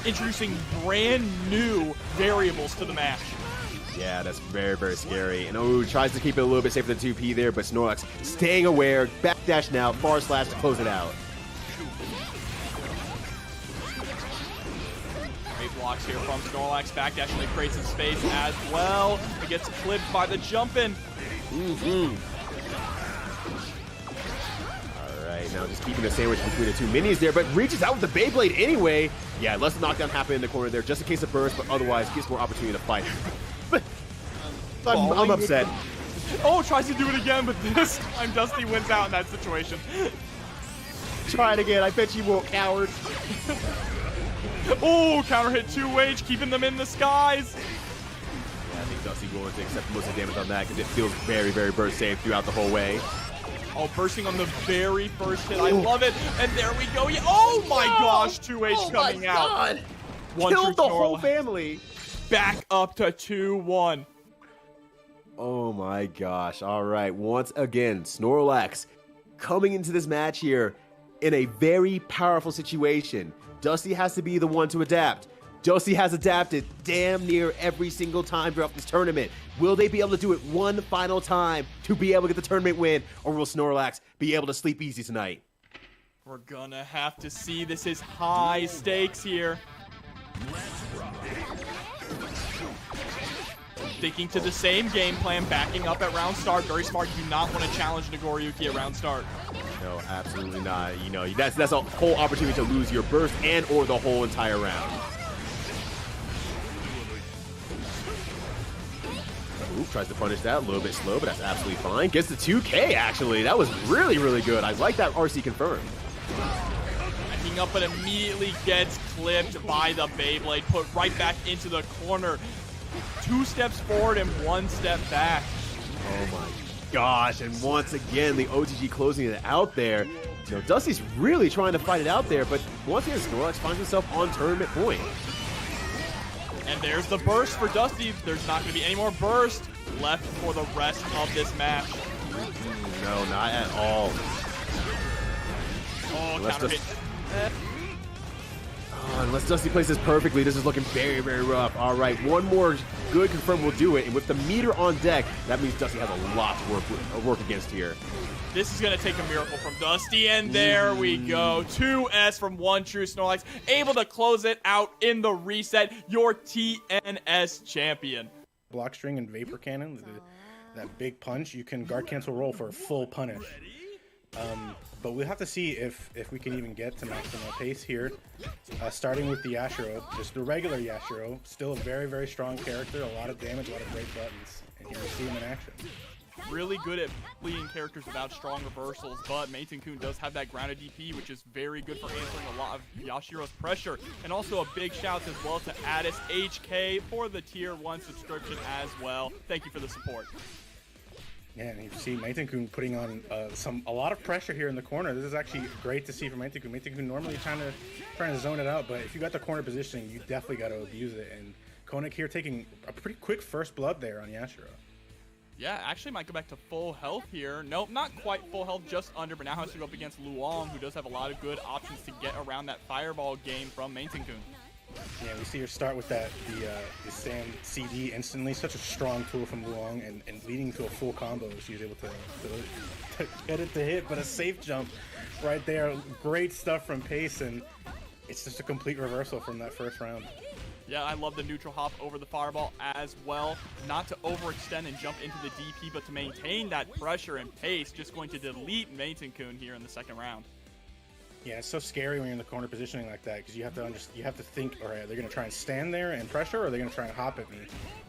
introducing brand new variables to the match. Yeah, that's very, very scary. And tries to keep it a little bit safer than 2P there, but Snorlax staying aware, backdash now, bar slash to close it out. Great blocks here from Snorlax, backdash and creates some space as well. He gets clipped by the jump-in. Now just keeping a sandwich between the two minis there, but reaches out with the Beyblade anyway. Yeah, lets the knockdown happen in the corner there, just in case of burst, but otherwise gives more opportunity to fight. I'm upset. Oh, tries to do it again, but this time Dusty wins out in that situation. Try it again. I bet you won't, coward. Oh, counter hit 2H, keeping them in the skies. Yeah, I think Dusty will accept most of the damage on that because it feels very, very burst safe throughout the whole way. Oh, bursting on the very first hit. I love it. And there we go. Oh my gosh, 2H coming out. Killed the whole family. Back up to 2-1. Oh my gosh. All right. Once again, Snorlax coming into this match here in a very powerful situation. Dusty has to be the one to adapt. Dusty has adapted damn near every single time throughout this tournament. Will they be able to do it one final time to be able to get the tournament win, or will Snorlax be able to sleep easy tonight? We're gonna have to see. This is high stakes here. Sticking to the same game plan, backing up at round start. Very smart. You do not want to challenge Nagoriyuki at round start. No, absolutely not. You know, that's a whole opportunity to lose your burst and or the whole entire round. Ooh, tries to punish that a little bit slow, but that's absolutely fine. Gets the 2K, actually. That was really, really good. I like that RC confirmed. Backing up, but immediately gets clipped by the Beyblade. Put right back into the corner. 2 steps forward and 1 step back. Oh my gosh, and once again, the OTG closing it out there. You know, Dusty's really trying to fight it out there, but once again, Snorlax finds himself on tournament point. And there's the burst for Dusty. There's not going to be any more burst left for the rest of this match. No, not at all. Oh, counter hit. Oh, unless Dusty plays this perfectly, this is looking very, very rough. All right, one more good confirm will do it. And with the meter on deck, that means Dusty has a lot to work against here. This is going to take a miracle from Dusty, and there we go. 2S from One True Snorlax, able to close it out in the reset. Your TNS champion. Block string and vapor cannon, that big punch, you can guard cancel roll for a full punish. But we'll have to see if we can even get to maximal pace here. Starting with the Yashiro, just the regular Yashiro, still a very, very strong character, a lot of damage, a lot of great buttons. And here we see him in action. Really good at bleeding characters without strong reversals, but Maiten-kun does have that grounded DP, which is very good for answering a lot of Yashiro's pressure. And also a big shout as well to Addis HK for the Tier 1 subscription as well. Thank you for the support. Yeah, and you see Maiten-kun putting on a lot of pressure here in the corner. This is actually great to see from Maiten-kun. Maiten-kun normally trying to zone it out, but if you got the corner positioning, you definitely got to abuse it. And Koenig here taking a pretty quick first blood there on Yashiro. Yeah, actually might go back to full health here. Nope, not quite full health, just under, but now has to go up against Luong, who does have a lot of good options to get around that fireball game from Maiten-kun. Yeah, we see her start with the Sam CD instantly. Such a strong tool from Luong, and leading to a full combo. She was able to get it to hit, but a safe jump right there. Great stuff from Pace, and it's just a complete reversal from that first round. Yeah, I love the neutral hop over the fireball as well. Not to overextend and jump into the DP, but to maintain that pressure and pace. Just going to delete Maiten-kun here in the second round. Yeah, it's so scary when you're in the corner positioning like that, because you have to think, all right, they're going to try and stand there and pressure, or they're going to try and hop at me.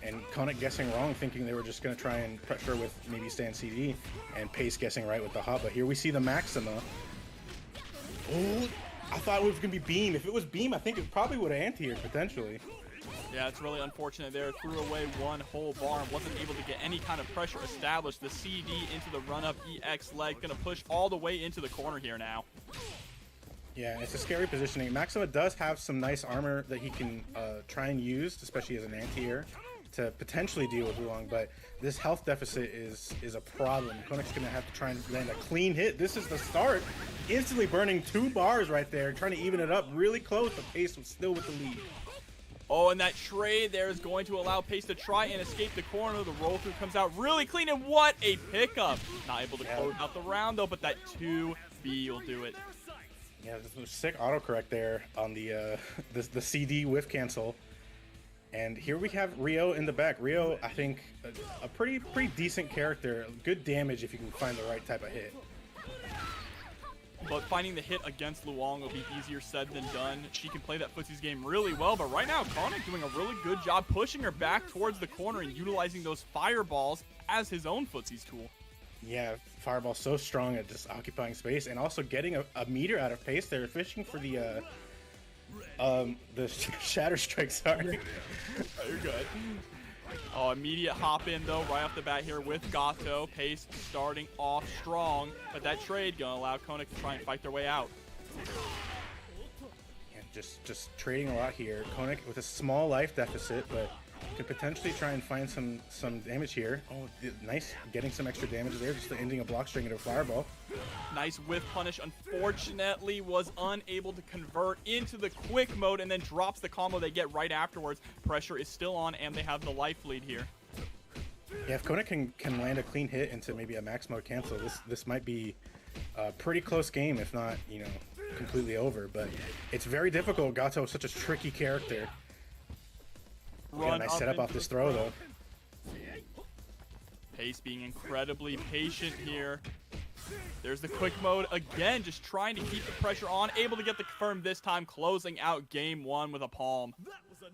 And Koenig guessing wrong, thinking they were just going to try and pressure with maybe stand CD, and Pace guessing right with the hop. But here we see the Maxima. Oh, I thought it was going to be Beam. If it was Beam, I think it probably would have anti-aired potentially. Yeah, it's really unfortunate there. Threw away one whole bar and wasn't able to get any kind of pressure established. The CD into the run-up EX leg, going to push all the way into the corner here now. Yeah, it's a scary positioning. Maxima does have some nice armor that he can try and use, especially as an anti-air, to potentially deal with Luong, but this health deficit is a problem. Koenig's going to have to try and land a clean hit. This is the start. Instantly burning 2 bars right there, trying to even it up really close, but Pace was still with the lead. Oh, and that trade there is going to allow Pace to try and escape the corner. The roll through comes out really clean, and what a pickup. Not able to close out the round, though, but that 2B will do it. Yeah, this was sick autocorrect there on the CD whiff cancel. And here we have Rio in the back. Rio, I think, a pretty decent character. Good damage if you can find the right type of hit. But finding the hit against Luong will be easier said than done. She can play that footsies game really well, but right now, Koenig doing a really good job pushing her back towards the corner and utilizing those fireballs as his own footsies tool. Yeah, Fireball so strong at just occupying space and also getting a meter out of Pace there, fishing for the Shatter Strike, sorry. You're good. Oh, immediate hop in though, right off the bat here with Gato. Pace starting off strong, but that trade gonna allow Koenig to try and fight their way out. And just trading a lot here. Koenig with a small life deficit, but could potentially try and find some damage here. Oh, nice, getting some extra damage there, just ending a block string into a fireball. Nice whiff punish. Unfortunately, was unable to convert into the quick mode and then drops the combo they get right afterwards. Pressure is still on, and they have the life lead here. Yeah, if Koenig can land a clean hit into maybe a max mode cancel, this might be a pretty close game, if not, you know, completely over. But it's very difficult. Gato is such a tricky character. Yeah, nice setup off this throw, though. Pace being incredibly patient here. There's the quick mode again, just trying to keep the pressure on. Able to get the confirm this time, closing out game 1 with a palm.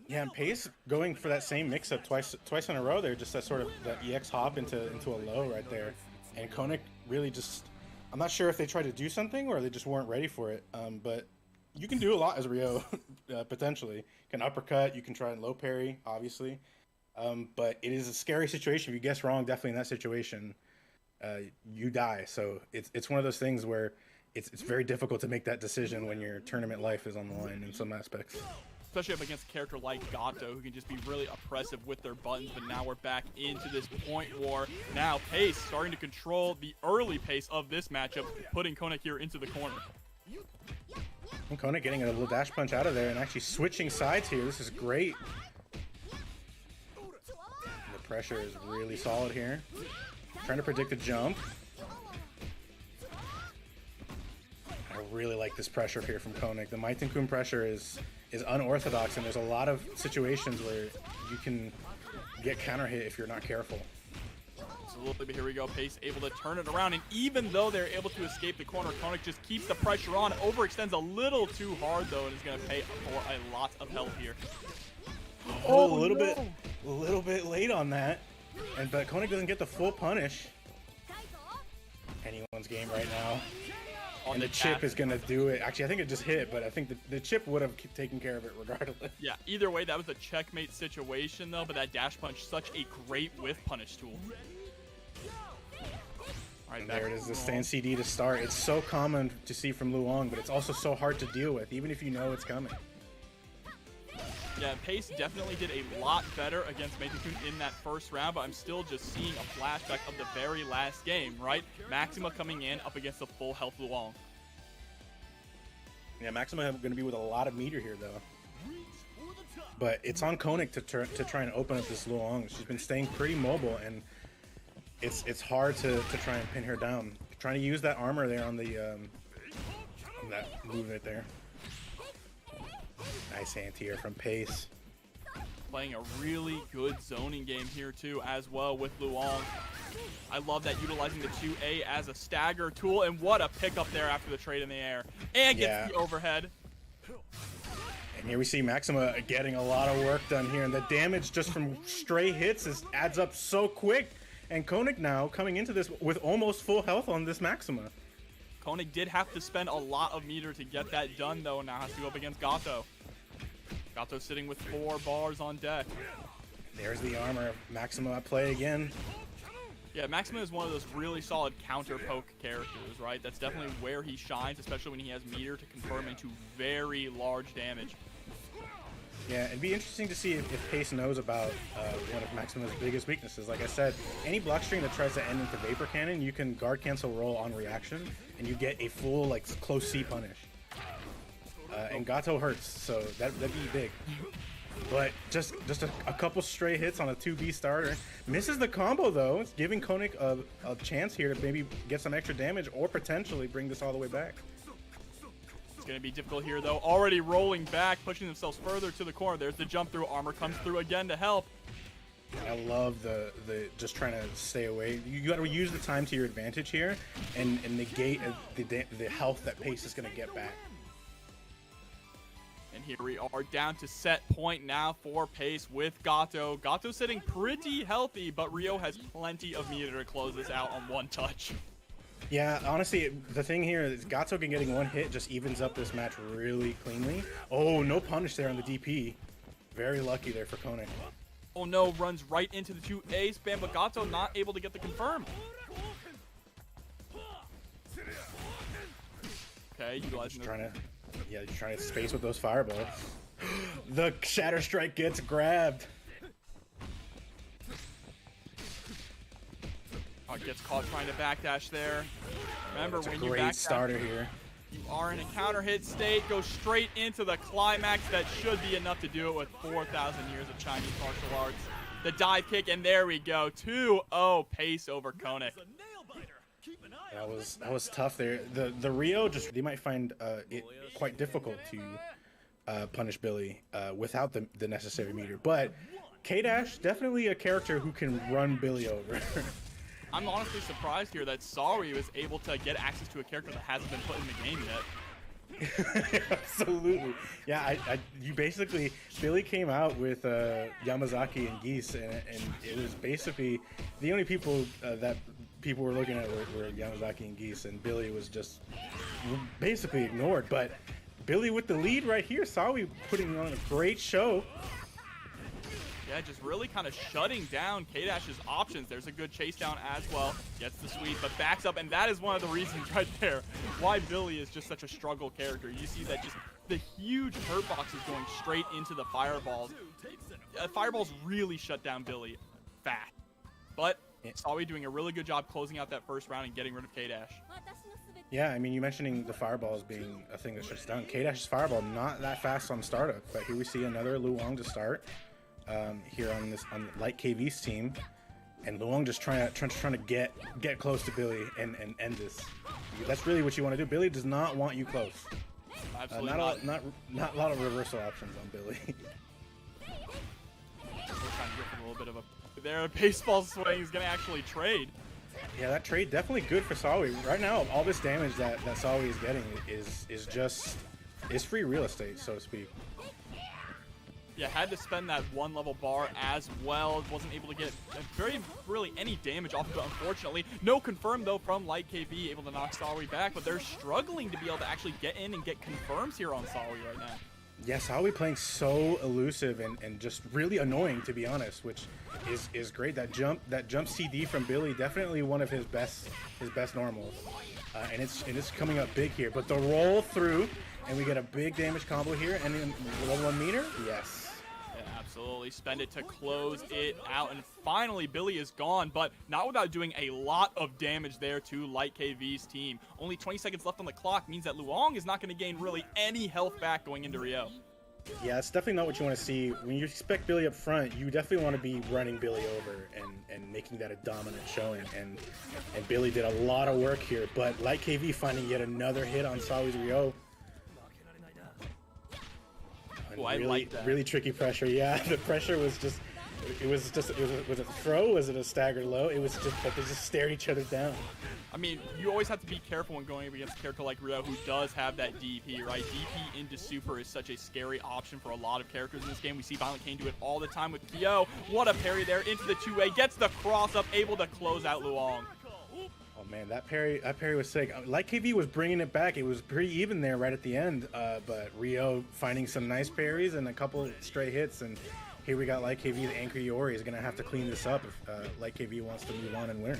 Yeah, and Pace going for that same mix-up twice in a row there, just that sort of that EX hop into a low right there. And Koenig really just, I'm not sure if they tried to do something or they just weren't ready for it. But you can do a lot as Rio, potentially. You can uppercut, you can try and low parry, obviously. But it is a scary situation. If you guess wrong, definitely in that situation, you die. So it's one of those things where it's very difficult to make that decision when your tournament life is on the line in some aspects. Especially up against a character like Gato, who can just be really oppressive with their buttons. But now we're back into this point war. Now Pace starting to control the early pace of this matchup, putting Koenig here into the corner. And Koenig getting a little dash punch out of there and actually switching sides here. This is great. And the pressure is really solid here. Trying to predict a jump. I really like this pressure here from Koenig. The Maitenkun pressure is unorthodox, and there's a lot of situations where you can get counter hit if you're not careful. Absolutely, but here we go. Pace able to turn it around, and even though they're able to escape the corner, Koenig just keeps the pressure on. Overextends a little too hard, though, and is going to pay for a lot of health here. Oh, a little bit late on that, but Koenig doesn't get the full punish. Anyone's game right now. And the chip is going to do it. Actually, I think it just hit, but I think the chip would have taken care of it regardless. Yeah, either way, that was a checkmate situation, though, but that dash punch, such a great whiff punish tool. All right, there it is, the stand CD to start. It's so common to see from Luong, but it's also so hard to deal with, even if you know it's coming. Yeah, Pace definitely did a lot better against Maitenkun in that first round, but I'm still just seeing a flashback of the very last game, right? Maxima coming in up against the full health Luong. Yeah, Maxima going to be with a lot of meter here, though. But it's on Koenig to try and open up this Luong. She's been staying pretty mobile, and it's hard to try and pin her down. Trying to use that armor there on the on that movement there. Nice anti-air from Pace. Playing a really good zoning game here too as well with Luong. I love that, utilizing the 2A as a stagger tool, and what a pickup there after the trade in the air. And gets the overhead. And here we see Maxima getting a lot of work done here, and the damage just from stray hits adds up so quick. And Koenig now coming into this with almost full health on this Maxima. Koenig did have to spend a lot of meter to get that done, though, and now has to go up against Gato. Gato sitting with 4 bars on deck. There's the armor. Maxima at play again. Yeah, Maxima is one of those really solid counter poke characters, right? That's definitely where he shines, especially when he has meter to confirm into very large damage. Yeah, it'd be interesting to see if Pace knows about one of Maxima's biggest weaknesses. Like I said, any block string that tries to end into Vapor Cannon, you can guard cancel roll on reaction, and you get a full like close C punish. And Gato hurts, so that'd be big. But just a couple stray hits on a 2B starter. Misses the combo, though. It's giving Koenig a chance here to maybe get some extra damage or potentially bring this all the way back. It's going to be difficult here, though. Already rolling back, pushing themselves further to the corner. There's the jump through. Armor comes through again to help. I love the just trying to stay away. You got to use the time to your advantage here and negate the health that Pace is going to get back. And here we are down to set point now for Pace with Gato. Gato sitting pretty healthy, but Rio has plenty of meter to close this out on one touch. Yeah, honestly, the thing here is Gato getting one hit just evens up this match really cleanly. Oh, no punish there on the DP. Very lucky there for Koenig. Oh no, runs right into the 2A spam, but Gato not able to get the confirm. Okay, utilizing trying to Yeah, you're trying to space with those fireballs. The Shatter Strike gets grabbed. Oh, gets caught trying to backdash there. Remember, That's when a you great backdash, starter here. you are in a counter hit state. Go straight into the climax. That should be enough to do it with 4,000 years of Chinese martial arts. The dive kick, and there we go. 2-0 pace over Koenig. That was tough there. The Rio they might find it quite difficult to punish Billy without the necessary meter. But K-Dash, definitely a character who can run Billy over. I'm honestly surprised here that Sari was able to get access to a character that hasn't been put in the game yet. Absolutely. Yeah, you basically, Billy came out with Yamazaki and Geese, and it was basically the only people that people were looking at were Yamazaki and Geese, and Billy was just basically ignored. But Billy with the lead right here, Sawi putting on a great show. Yeah, just really kind of shutting down K-Dash's options. There's a good chase down as well. Gets the sweep, but backs up, and that is one of the reasons right there why Billy is just such a struggle character. You see that just the huge hurt boxes going straight into the fireballs. Fireballs really shut down Billy fast. But Sawi doing a really good job closing out that first round and getting rid of K-Dash. Yeah, I mean, you mentioning the fireballs being a thing that shuts down. K-Dash's fireball not that fast on startup, but here we see another Luong to start. Here on Light KV's team, and Luong just trying to get close to Billy and end this. That's really what you want to do. Billy does not want you close. Absolutely not a lot of reversal options on Billy. We're trying to get a little bit of a baseball swing. He's gonna actually trade. Yeah, that trade definitely good for Sawi. Right now, all this damage that Sawi is getting is free real estate, so to speak. Yeah, had to spend that one level bar as well. Wasn't able to get really any damage off of it, unfortunately. No confirm, though, from Light KV, able to knock Sawi back, but they're struggling to be able to actually get in and get confirms here on Sawi right now. Yeah, Sawi playing so elusive and just really annoying, to be honest, which is great. That jump CD from Billy, definitely one of his best normals. And it's coming up big here. But the roll through, and we get a big damage combo here, and then level 1 meter? Yes. Absolutely, spend it to close it out, and finally Billy is gone, but not without doing a lot of damage there to Light KV's team. Only 20 seconds left on the clock means that Luong is not going to gain really any health back going into Rio. Yeah, it's definitely not what you want to see. When you expect Billy up front, you definitely want to be running Billy over and making that a dominant showing, and Billy did a lot of work here, but Light KV finding yet another hit on Sawi's Rio. Oh, I like that. Really tricky pressure. Yeah, the pressure was just. Was it a throw? Was it a staggered low? It was just that they just stared each other down. I mean, you always have to be careful when going against a character like Rio, who does have that DP, right? DP into super is such a scary option for a lot of characters in this game. We see Violent Kane do it all the time with Kyo. What a parry there into the 2A. Gets the cross up, able to close out Luong. Oh man, that parry was sick. Light KV was bringing it back. It was pretty even there right at the end, but Rio finding some nice parries and a couple stray hits, and here we got Light KV. The Anchor Iori is going to have to clean this up if Light KV wants to move on and win.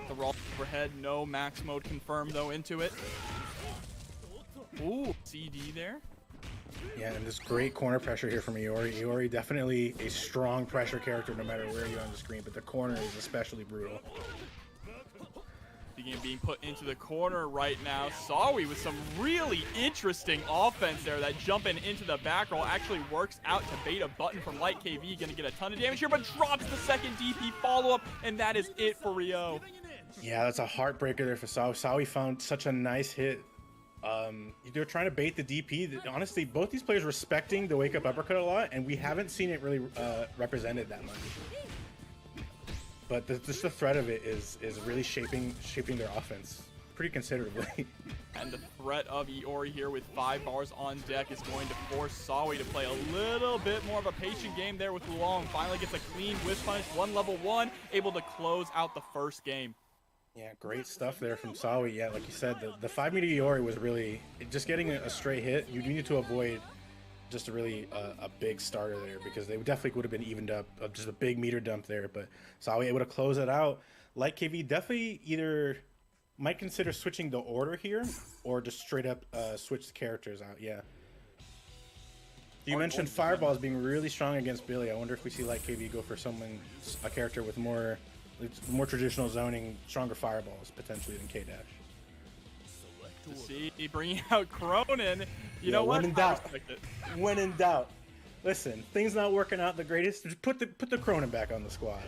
The roll overhead, no max mode confirmed though into it. Ooh, CD there. Yeah, and this great corner pressure here from Iori. Iori definitely a strong pressure character no matter where you're on the screen, but the corner is especially brutal. The game being put into the corner right now. Sawi with some really interesting offense there. That jumping into the back roll actually works out to bait a button from Light KV. Gonna get a ton of damage here, but drops the second DP follow-up, and that is it for Rio. Yeah, that's a heartbreaker there for Sawi. Sawi found such a nice hit. They're trying to bait the DP. Honestly, both these players respecting the wake-up uppercut a lot, and we haven't seen it really represented that much. But just the threat of it is really shaping their offense pretty considerably. And the threat of Iori here with 5 bars on deck is going to force Sawi to play a little bit more of a patient game there with Luong. Finally gets a clean whiff punish, level 1, able to close out the first game. Yeah, great stuff there from Sawi. Yeah, like you said, the 5 meter Iori was really just getting a straight hit. You needed to avoid just a big starter there, because they definitely would have been evened up, just a big meter dump there. But Sawi able to close it out. Light KV definitely either Might consider switching the order here, or just straight up switch the characters out. Yeah. You mentioned Fireballs being really strong against Billy. I wonder if we see Light KB go for a character with more traditional zoning, stronger Fireballs potentially than K-Dash. To see bringing out Cronin. You know what? When in doubt. When in doubt. Listen, things not working out the greatest. Just put the Cronin back on the squad.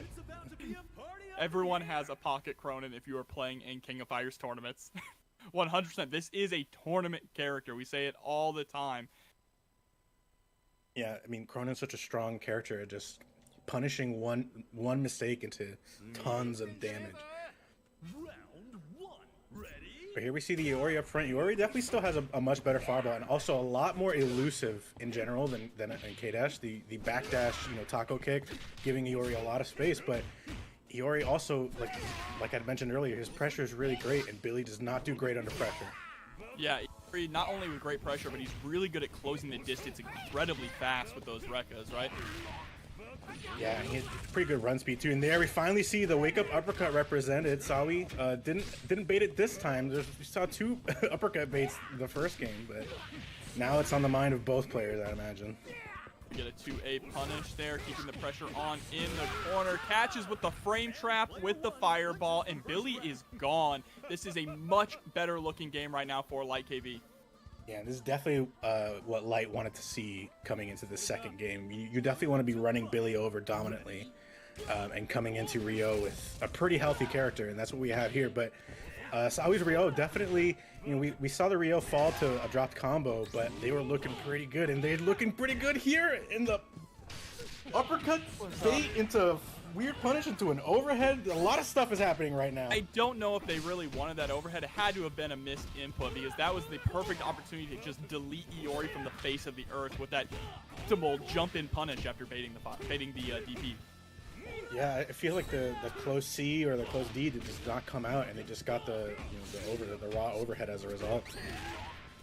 Everyone has a pocket Cronin if you are playing in King of Fighters tournaments. 100%. This is a tournament character. We say it all the time. Yeah, I mean, Cronin's such a strong character, just punishing one mistake into tons of damage. But here we see the Iori up front. Iori definitely still has a much better fireball, and also a lot more elusive in general than in K-Dash. The backdash, taco kick, giving Iori a lot of space, but Iori also, like I mentioned earlier, his pressure is really great, and Billy does not do great under pressure. Yeah, Iori not only with great pressure, but he's really good at closing the distance incredibly fast with those Rekkas, right? Yeah, he has pretty good run speed too. And there we finally see the wake up uppercut represented. Sawi didn't bait it this time. We saw 2 uppercut baits the first game, but now it's on the mind of both players, I imagine. We get a 2A punish there, keeping the pressure on in the corner. Catches with the frame trap with the fireball, and Billy is gone. This is a much better looking game right now for Light KB. Yeah, this is definitely what Light wanted to see coming into the second game. You definitely want to be running Billy over dominantly and coming into Rio with a pretty healthy character, and that's what we have here. But Sawi's Rio definitely, we saw the Rio fall to a dropped combo, but they were looking pretty good, and they're looking pretty good here in the uppercut bait into weird punish into an overhead. A lot of stuff is happening right now. I don't know if they really wanted that overhead. It had to have been a missed input, because that was the perfect opportunity to just delete Iori from the face of the earth with that optimal jump-in punish after baiting the DP. Yeah, I feel like the close C or the close D did just not come out, and they just got the raw overhead as a result.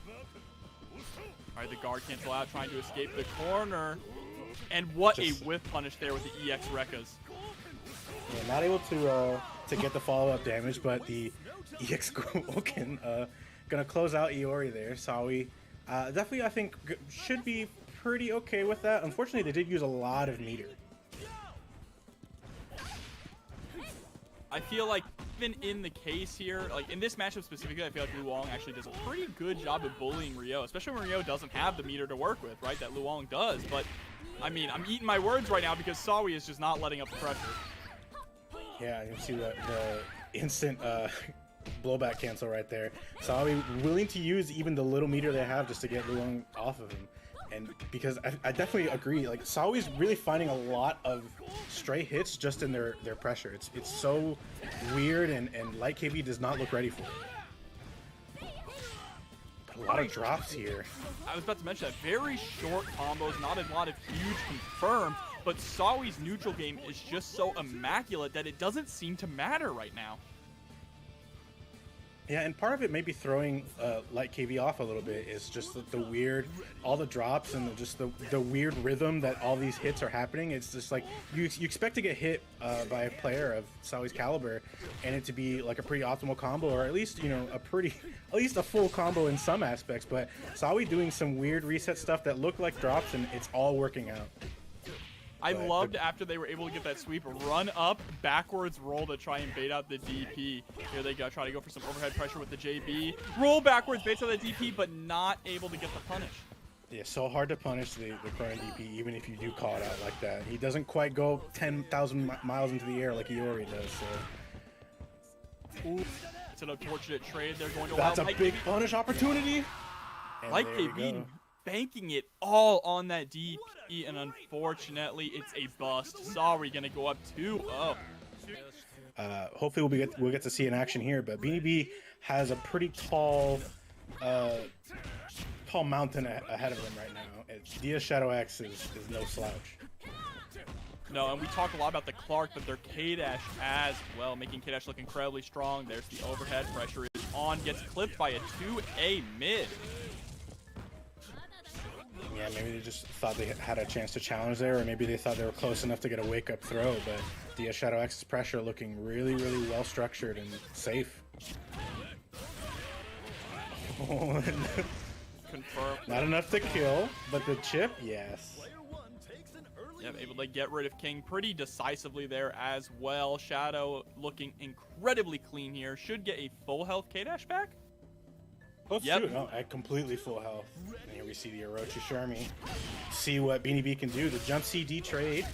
All right, the guard cancel out, trying to escape the corner. And what a whiff punish there with the EX Rekkas. Yeah, not able to get the follow-up damage, but the EX Woken gonna close out Iori there. Sawi definitely, I think, should be pretty okay with that. Unfortunately, they did use a lot of meter. I feel like even in the case here, like in this matchup specifically, I feel like Luong actually does a pretty good job of bullying Rio, especially when Rio doesn't have the meter to work with, right? That Luong does. But I mean, I'm eating my words right now because Sawi is just not letting up the pressure. Yeah, you can see the instant blowback cancel right there. Sawi willing to use even the little meter they have just to get Luong off of him. And because I definitely agree, like Sawi's really finding a lot of stray hits just in their pressure. It's so weird, and Light KB does not look ready for it. But a lot of drops here. I was about to mention that. Very short combos, not a lot of huge confirmed, but Sawi's neutral game is just so immaculate that it doesn't seem to matter right now. Yeah, and part of it may be throwing Light KB off a little bit is just the weird, all the drops and just the weird rhythm that all these hits are happening. It's just like you expect to get hit by a player of Sawi's caliber and it to be like a pretty optimal combo, or at least at least a full combo in some aspects. But Sawi doing some weird reset stuff that look like drops, and it's all working out. I loved after they were able to get that sweep, run up, backwards roll to try and bait out the DP. Here they go, try to go for some overhead pressure with the JB. Roll backwards, baits out the DP, but not able to get the punish. Yeah, so hard to punish the Cronin DP, even if you do call it out like that. He doesn't quite go 10,000 miles into the air like Iori does, so. Ooh, it's an unfortunate trade. They're going to That's a big punish opportunity. Like KB banking it all on that DP, and unfortunately, it's a bust. Sorry, gonna go up 2-0. Hopefully we'll get to see an action here, but Beanie B has a pretty tall mountain ahead of him right now. Dia Shadow X is no slouch. No, and we talk a lot about the Clark, but their K-Dash as well, making K-Dash look incredibly strong. There's the overhead, pressure is on, gets clipped by a 2A mid. Yeah, maybe they just thought they had a chance to challenge there, or maybe they thought they were close enough to get a wake-up throw, but Dia Shadow X's pressure looking really, really well structured and safe. Confirm. Not enough to kill, but the chip, yes. Yep, able to get rid of King pretty decisively there as well. Shadow looking incredibly clean here. Should get a full health K-Dash back. Let's do it. No, at completely full health. And here we see the Orochi Shermie. See what Beanie B can do. The jump CD trade.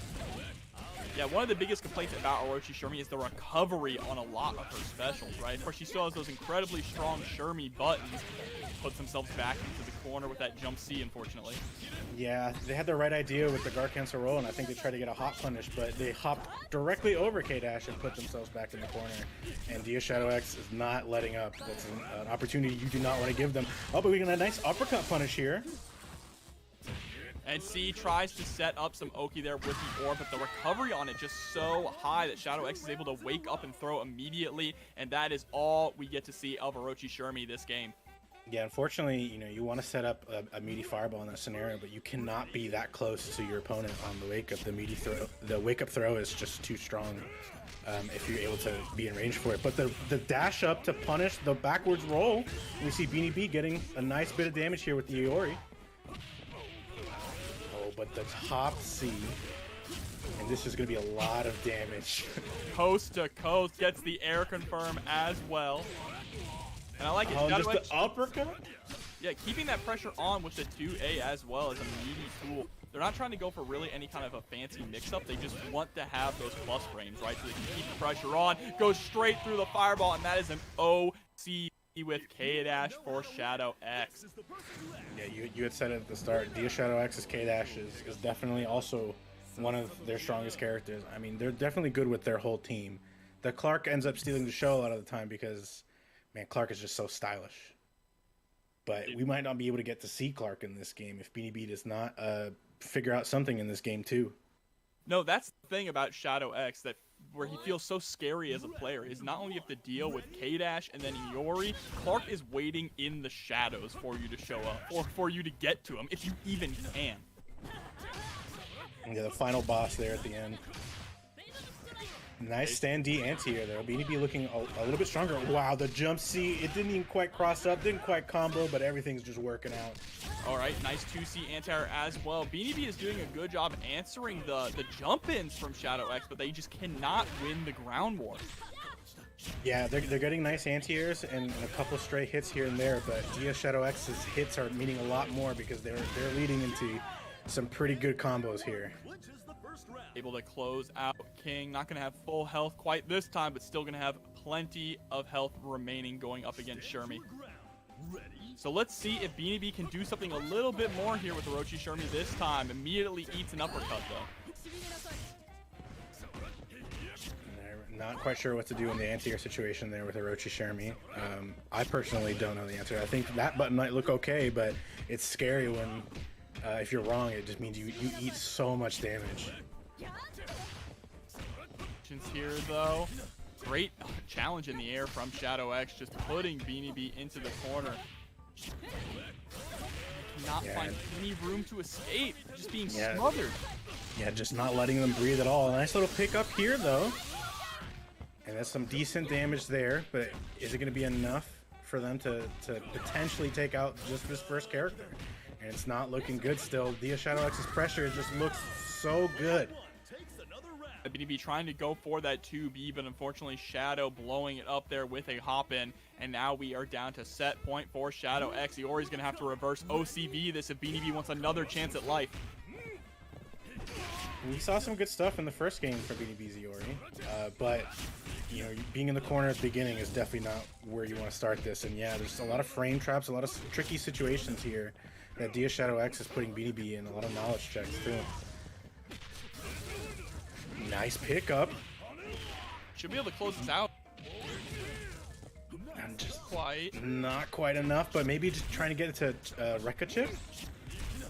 Yeah, one of the biggest complaints about Orochi Shermie is the recovery on a lot of her specials, right? Of course, she still has those incredibly strong Shermie buttons. Puts themselves back into the corner with that jump C, unfortunately. Yeah, they had the right idea with the Guard Cancel roll, and I think they tried to get a hop punish, but they hopped directly over K-Dash and put themselves back in the corner. And Dia Shadow X is not letting up. That's an opportunity you do not want to give them. Oh, but we got a nice uppercut punish here. And C tries to set up some Oki there with the orb, but the recovery on it just so high that Shadow X is able to wake up and throw immediately, and that is all we get to see of Orochi Shermie this game. Yeah, unfortunately, you know, you want to set up a meaty fireball in that scenario, but you cannot be that close to your opponent on the wake up. The meaty throw, the wake up throw is just too strong if you're able to be in range for it. But the dash up to punish the backwards roll, we see Beanie B getting a nice bit of damage here with the Iori. Oh, but the top C, and this is going to be a lot of damage. Coast to coast, gets the air confirm as well. And I like it. Oh, just the uppercut? Yeah, keeping that pressure on with the 2A as well as a meaty tool. They're not trying to go for really any kind of a fancy mix-up. They just want to have those plus frames, right? So they can keep the pressure on, go straight through the fireball, and that is an OC with K-Dash for Shadow X. Yeah, you had said it at the start. Dia Shadow X's K-Dash is definitely also one of their strongest characters. I mean, they're definitely good with their whole team. The Clark ends up stealing the show a lot of the time because, man, Clark is just so stylish. But we might not be able to get to see Clark in this game if Beanie B does not figure out something in this game too. No, that's the thing about Shadow X, that where he feels so scary as a player is not only you have to deal with K-Dash and then Iori, Clark is waiting in the shadows for you to show up, or for you to get to him, if you even can. Yeah, the final boss there at the end. Nice stand D anti-air there. Beanie B looking a little bit stronger. Wow, the jump C, it didn't even quite cross up, didn't quite combo, but everything's just working out. All right, nice 2C anti-air as well. Beanie B is doing a good job answering the jump-ins from Shadow X, but they just cannot win the ground war. Yeah, they're getting nice anti-airs and a couple stray hits here and there, but Dia Shadow X's hits are meaning a lot more because they're leading into some pretty good combos here. Able to close out King. Not going to have full health quite this time, but still going to have plenty of health remaining going up against Shermie. So let's see if Beanie B can do something a little bit more here with Orochi Shermie this time. Immediately eats an uppercut, though. Not quite sure what to do in the anti-air situation there with Orochi Shermie. I personally don't know the answer. I think that button might look okay, but it's scary when if you're wrong, it just means you eat so much damage. Here though, great challenge in the air from Shadow X, just putting Beanie B into the corner. Cannot find any room to escape, just being smothered. Yeah, just not letting them breathe at all. Nice little pick up here though, and that's some decent damage there. But is it going to be enough for them to potentially take out just this first character? And it's not looking good still. Dia Shadow X's pressure just looks so good. Beanie B trying to go for that 2B, but unfortunately Shadow blowing it up there with a hop in, and now we are down to set point for Shadow X. Iori's going to have to reverse OCV this if Beanie B wants another chance at life. We saw some good stuff in the first game for Beanie B's Iori, but you know, being in the corner at the beginning is definitely not where you want to start this. And yeah, there's a lot of frame traps, a lot of tricky situations here that Dia Shadow X is putting Beanie B in, a lot of knowledge checks too. Nice pickup. Should be able to close this out. And just not quite enough, but maybe just trying to get it to Rekka chip.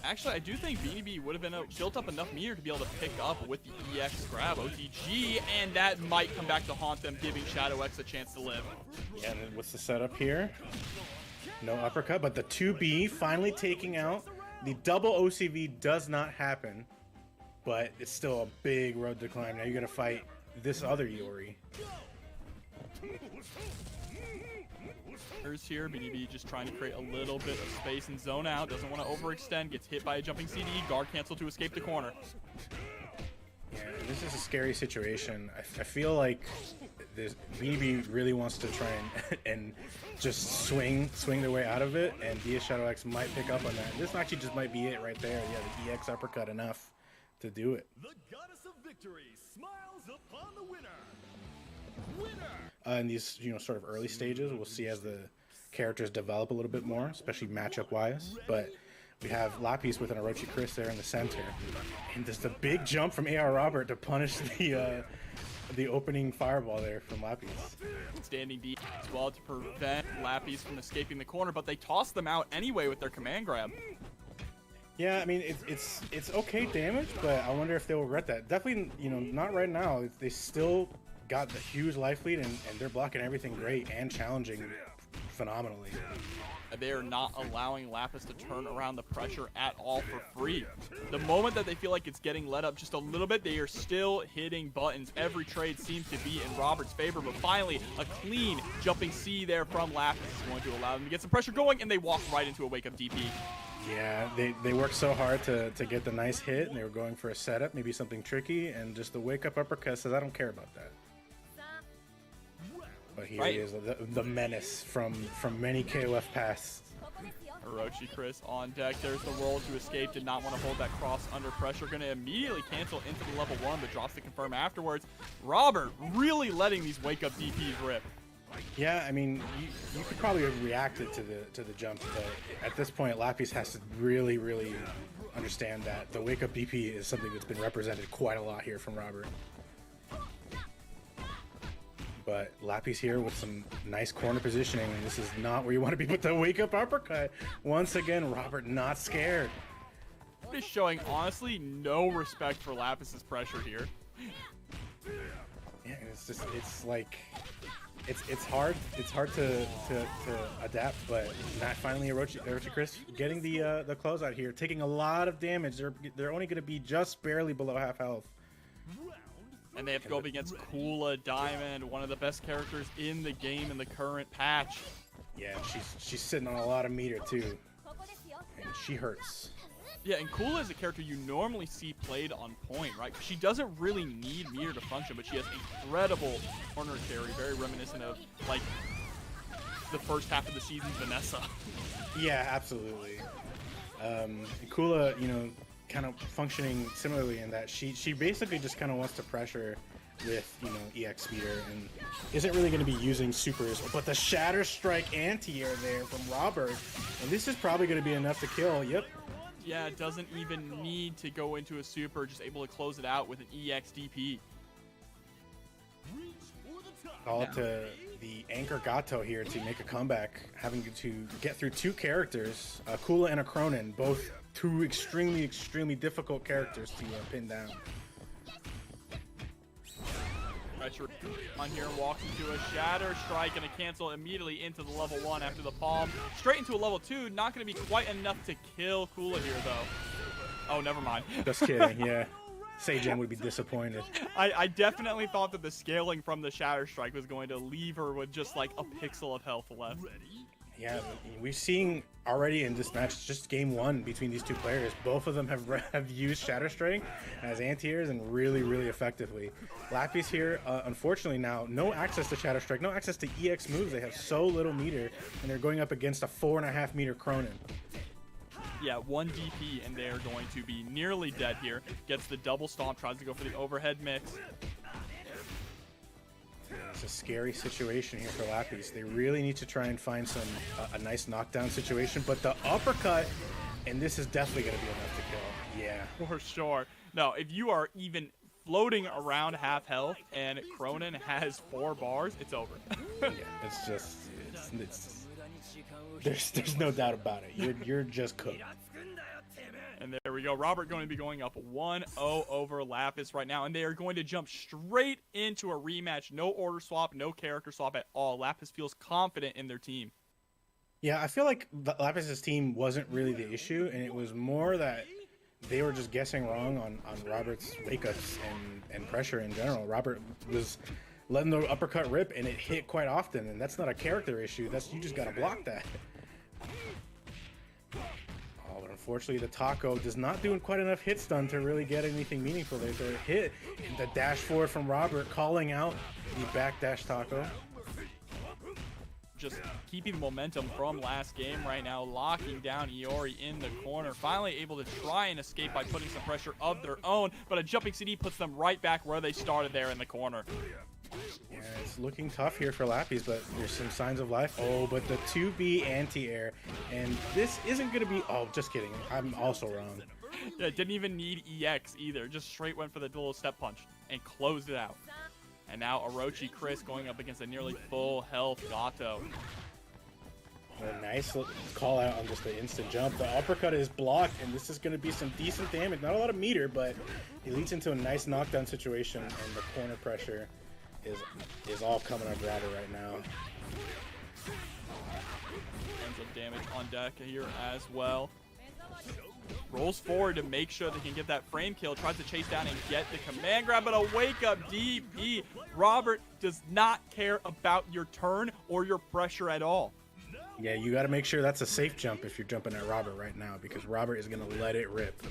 Actually, I do think Beanie B would have been built up enough meter to be able to pick up with the EX grab OTG, and that might come back to haunt them, giving Shadow X a chance to live. Yeah, and what's the setup here? No uppercut, but the 2B finally taking out. The double OCV does not happen, but it's still a big road to climb. Now you're going to fight this other Iori. Here's here, BDB just trying to create a little bit of space and zone out. Doesn't want to overextend. Gets hit by a jumping CD. Guard cancel to escape the corner. Yeah, this is a scary situation. I feel like this BDB really wants to try and just swing their way out of it, and DS Shadow X might pick up on that. This actually just might be it right there. Yeah, the EX uppercut enough to do it. The goddess of victory smiles upon the winner. In these, sort of early stages, we'll see as the characters develop a little bit more, especially matchup-wise. But we have Lapis with an Orochi Chris there in the center, and just a big jump from AR Robert to punish the opening fireball there from Lapis. Standing deep as well to prevent Lapis from escaping the corner, but they toss them out anyway with their command grab. Yeah, I mean, it's okay damage, but I wonder if they'll regret that. Definitely, not right now. They still got the huge life lead, and they're blocking everything great and challenging phenomenally. They are not allowing Lapis to turn around the pressure at all for free. The moment that they feel like it's getting let up just a little bit, they are still hitting buttons. Every trade seems to be in Robert's favor, but finally, a clean jumping C there from Lapis is going to allow them to get some pressure going, and they walk right into a wake-up DP. Yeah, they worked so hard to get the nice hit, and they were going for a setup, maybe something tricky, and just the wake-up uppercut says, I don't care about that. But here he is, the menace from many KOF pasts. Orochi Chris on deck. There's the roll to escape. Did not want to hold that cross under pressure. Going to immediately cancel into the level 1, but drops to confirm afterwards. Robert really letting these wake-up DPs rip. Yeah, I mean, you could probably have reacted to the jump, but at this point, Lapis has to really understand that the wake-up DP is something that's been represented quite a lot here from Robert. But Lapis here with some nice corner positioning, and this is not where you want to be with the wake-up uppercut. Once again, Robert not scared. Just showing, honestly, no respect for Lapis's pressure here. Yeah, it's hard to adapt, but not finally Orochi Chris getting the closeout here, taking a lot of damage. They're only going to be just barely below half health. And they have to go up against Kula Diamond, one of the best characters in the game in the current patch. Yeah, she's sitting on a lot of meter too, and she hurts. Yeah, and Kula is a character you normally see played on point, right? She doesn't really need meter to function, but she has incredible corner carry, very reminiscent of, like, the first half of the season's Vanessa. Yeah, absolutely. Kula, kind of functioning similarly in that she basically just kind of wants to pressure with EX speeder and isn't really going to be using supers, but the Shatter Strike anti-air there from Robert, and this is probably going to be enough to kill. Yep. Yeah, it doesn't even need to go into a super, just able to close it out with an EX DP. Call it to the Anchor Gato here to make a comeback, having to get through two characters, a Kula and a Cronin, both two extremely difficult characters to pin down. Pressure on here, walks into a Shatter Strike and a cancel immediately into the level 1 after the palm. Straight into a level 2, not going to be quite enough to kill Kula here though. Oh, never mind. Just kidding, yeah. Seijen would be disappointed. I definitely thought that the scaling from the Shatter Strike was going to leave her with just like a pixel of health left. Yeah, we've seen already in this match, just game 1 between these two players, both of them have used Shatter Strike as anti-airs and really effectively. Lapis here, unfortunately now, no access to Shatter Strike, no access to EX moves. They have so little meter, and they're going up against a 4.5 meter Cronin. Yeah, 1 DP, and they are going to be nearly dead here. Gets the double stomp, tries to go for the overhead mix. It's a scary situation here for Lapis. They really need to try and find a nice knockdown situation, but the uppercut, and this is definitely going to be enough to kill. Yeah. For sure. No, if you are even floating around half health and Cronin has 4 bars, it's over. Yeah, it's just, there's no doubt about it. You're just cooked. And there we go. Robert going to be going up 1-0 over Lapis right now, and they are going to jump straight into a rematch. No order swap, no character swap at all. Lapis feels confident in their team. Yeah, I feel like Lapis's team wasn't really the issue, and it was more that they were just guessing wrong on Robert's wake-ups and pressure in general. Robert was letting the uppercut rip, and it hit quite often, and that's not a character issue. That's, you just gotta block that. Oh, but unfortunately, the taco does not do quite enough hit stun to really get anything meaningful there. So it hit, and the dash forward from Robert, calling out the back dash taco. Just keeping the momentum from last game right now, locking down Iori in the corner, finally able to try and escape by putting some pressure of their own, but a jumping CD puts them right back where they started there in the corner. Yeah, it's looking tough here for Lappies, but there's some signs of life. Oh, but the 2B anti-air, and this isn't going to be... Oh, just kidding. I'm also wrong. Yeah, didn't even need EX either. Just straight went for the little step punch and closed it out. And now Orochi Chris going up against a nearly full health Gato. A nice call out on just the instant jump. The uppercut is blocked, and this is going to be some decent damage. Not a lot of meter, but it leads into a nice knockdown situation, and the corner pressure is all coming on Robert right now. Tons of damage on deck here as well. Rolls forward to make sure they can get that frame kill. Tries to chase down and get the command grab, but a wake up DP. Robert does not care about your turn or your pressure at all. Yeah, you got to make sure that's a safe jump if you're jumping at Robert right now, because Robert is going to let it rip.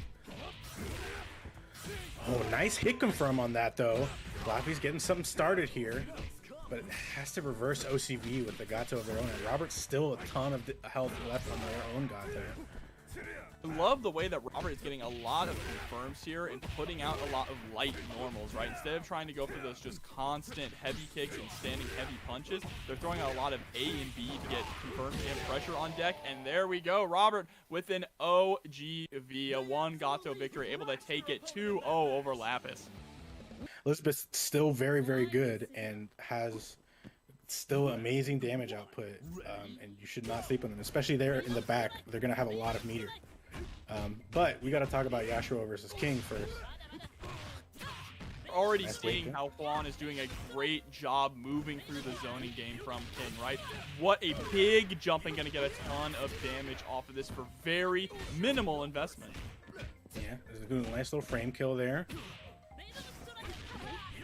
Oh, nice hit confirm on that, though. Lappy's getting something started here, but it has to reverse OCV with the Gato of their own. And Robert's still a ton of health left on their own Gato. I love the way that Robert is getting a lot of confirms here and putting out a lot of light normals, right? Instead of trying to go for those just constant heavy kicks and standing heavy punches, they're throwing out a lot of A and B to get confirms and pressure on deck. And there we go. Robert with an OGV, a 1 Gato victory, able to take it 2-0 over Lapis. Elizabeth's still very, very good and has still amazing damage output, and you should not sleep on them, especially there in the back. They're going to have a lot of meter. But we got to talk about Yashiro versus King first. We're already seeing how Juan is doing a great job moving through the zoning game from King, right? What a big jumping, going to get a ton of damage off of this for very minimal investment. Yeah, there's doing a nice little frame kill there.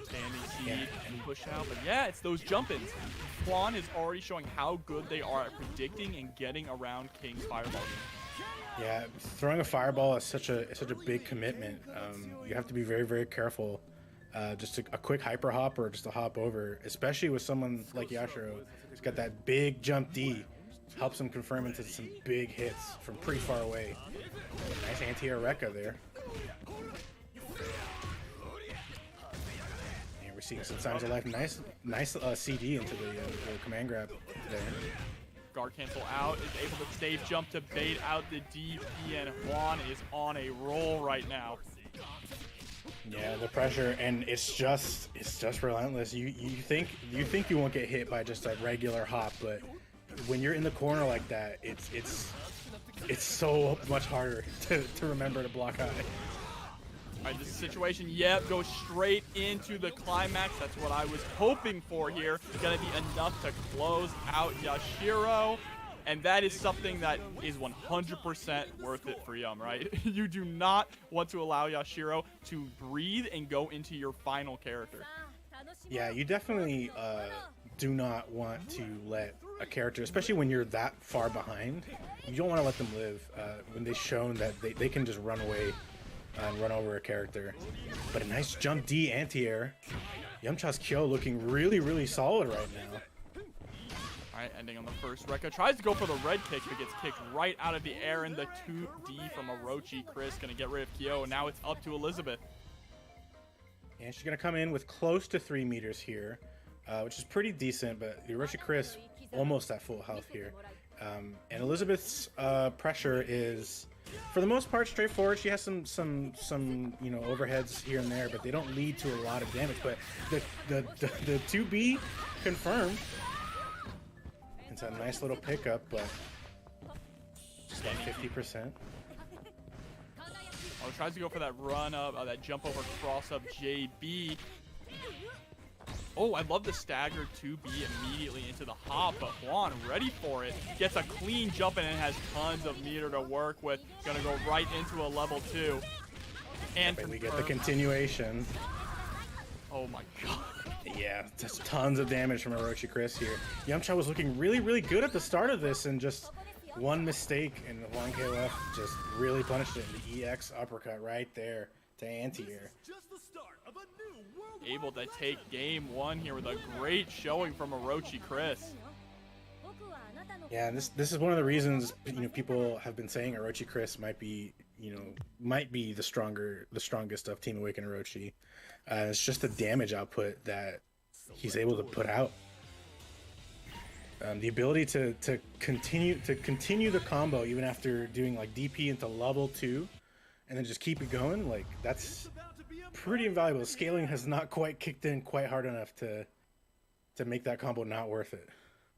Standing and push out, but yeah, it's those jump-ins. Juan is already showing how good they are at predicting and getting around King's fireball. Yeah, throwing a fireball is such a big commitment. You have to be very, very careful. Just a quick hyper hop or just a hop over, especially with someone like Yashiro, who's got that big jump D, helps him confirm into some big hits from pretty far away. Nice anti-air Rekka there. And we're seeing some signs of life. Nice CD into the command grab there. Guard cancel out, is able to stage jump to bait out the DP, and Juan is on a roll right now. Yeah, the pressure, and it's just relentless. You think you won't get hit by just a regular hop, but when you're in the corner like that, it's so much harder to remember to block high. All right, this situation, yep, goes straight into the climax. That's what I was hoping for here. Gonna be enough to close out Yashiro. And that is something that is 100% worth it for Yum, right? You do not want to allow Yashiro to breathe and go into your final character. Yeah, you definitely do not want to let a character, especially when you're that far behind, you don't want to let them live when they've shown that they can just run away and run over a character. But a nice jump D anti-air. Yumcha's Kyo looking really, really solid right now. Alright, ending on the first Rekka. Tries to go for the red kick, but gets kicked right out of the air. And the 2D from Orochi Chris gonna get rid of Kyo. And now it's up to Elizabeth. And she's gonna come in with close to 3 meters here, which is pretty decent, but Orochi Chris almost at full health here. And Elizabeth's pressure is, for the most part, straightforward. She has some overheads here and there, but they don't lead to a lot of damage. But the 2B confirmed. It's a nice little pickup, but just about 50%. Oh, tries to go for that run up, that jump over cross up JB. Oh, I love the stagger 2B immediately into the hop, but Juan ready for it. Gets a clean jump and has tons of meter to work with. Gonna go right into a level 2. And we get the continuation. Oh my god. Yeah, just tons of damage from Orochi Chris here. Yamcha was looking really, really good at the start of this, and just one mistake, and Juan KOF just really punished it. The EX uppercut right there to anti-air. Able to take game 1 here with a great showing from Orochi Chris. Yeah, and this is one of the reasons people have been saying Orochi Chris might be the strongest of Team Awaken Orochi. It's just the damage output that he's able to put out. The ability to continue the combo even after doing like DP into level 2, and then just keep it going, like that's pretty invaluable. The scaling has not quite kicked in quite hard enough to make that combo not worth it.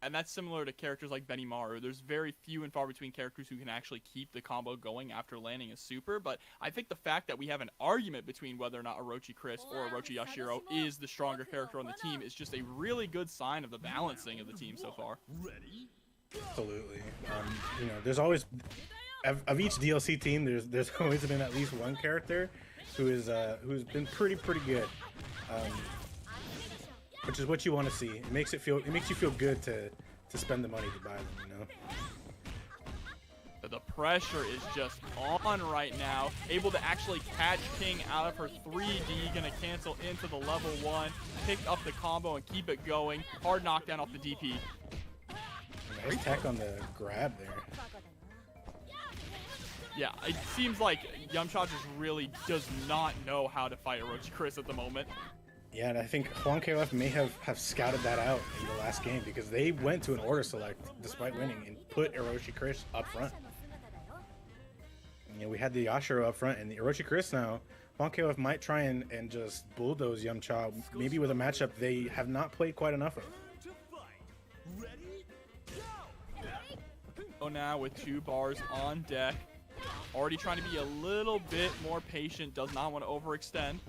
And that's similar to characters like Benimaru. There's very few and far between characters who can actually keep the combo going after landing a super, but I think the fact that we have an argument between whether or not Orochi Chris or Orochi Yashiro is the stronger character on the team is just a really good sign of the balancing of the team so far. Absolutely. There's always, of each DLC team, there's always been at least one character who's been pretty good. Which is what you want to see. It makes you feel good to spend the money to buy them, The pressure is just on right now. Able to actually catch King out of her 3D. Gonna cancel into the level 1. Pick up the combo and keep it going. Hard knockdown off the DP. Nice tech on the grab there. Yeah, it seems like Yamcha just really does not know how to fight Orochi Chris at the moment. Yeah, and I think Juan KOF may have scouted that out in the last game, because they went to an order select despite winning and put Orochi Chris up front. We had the Yashiro up front and the Orochi Chris now. Juan KOF might try and just bulldoze Yamcha, maybe with a matchup they have not played quite enough of. Oh, now with 2 bars on deck. Already trying to be a little bit more patient, does not want to overextend.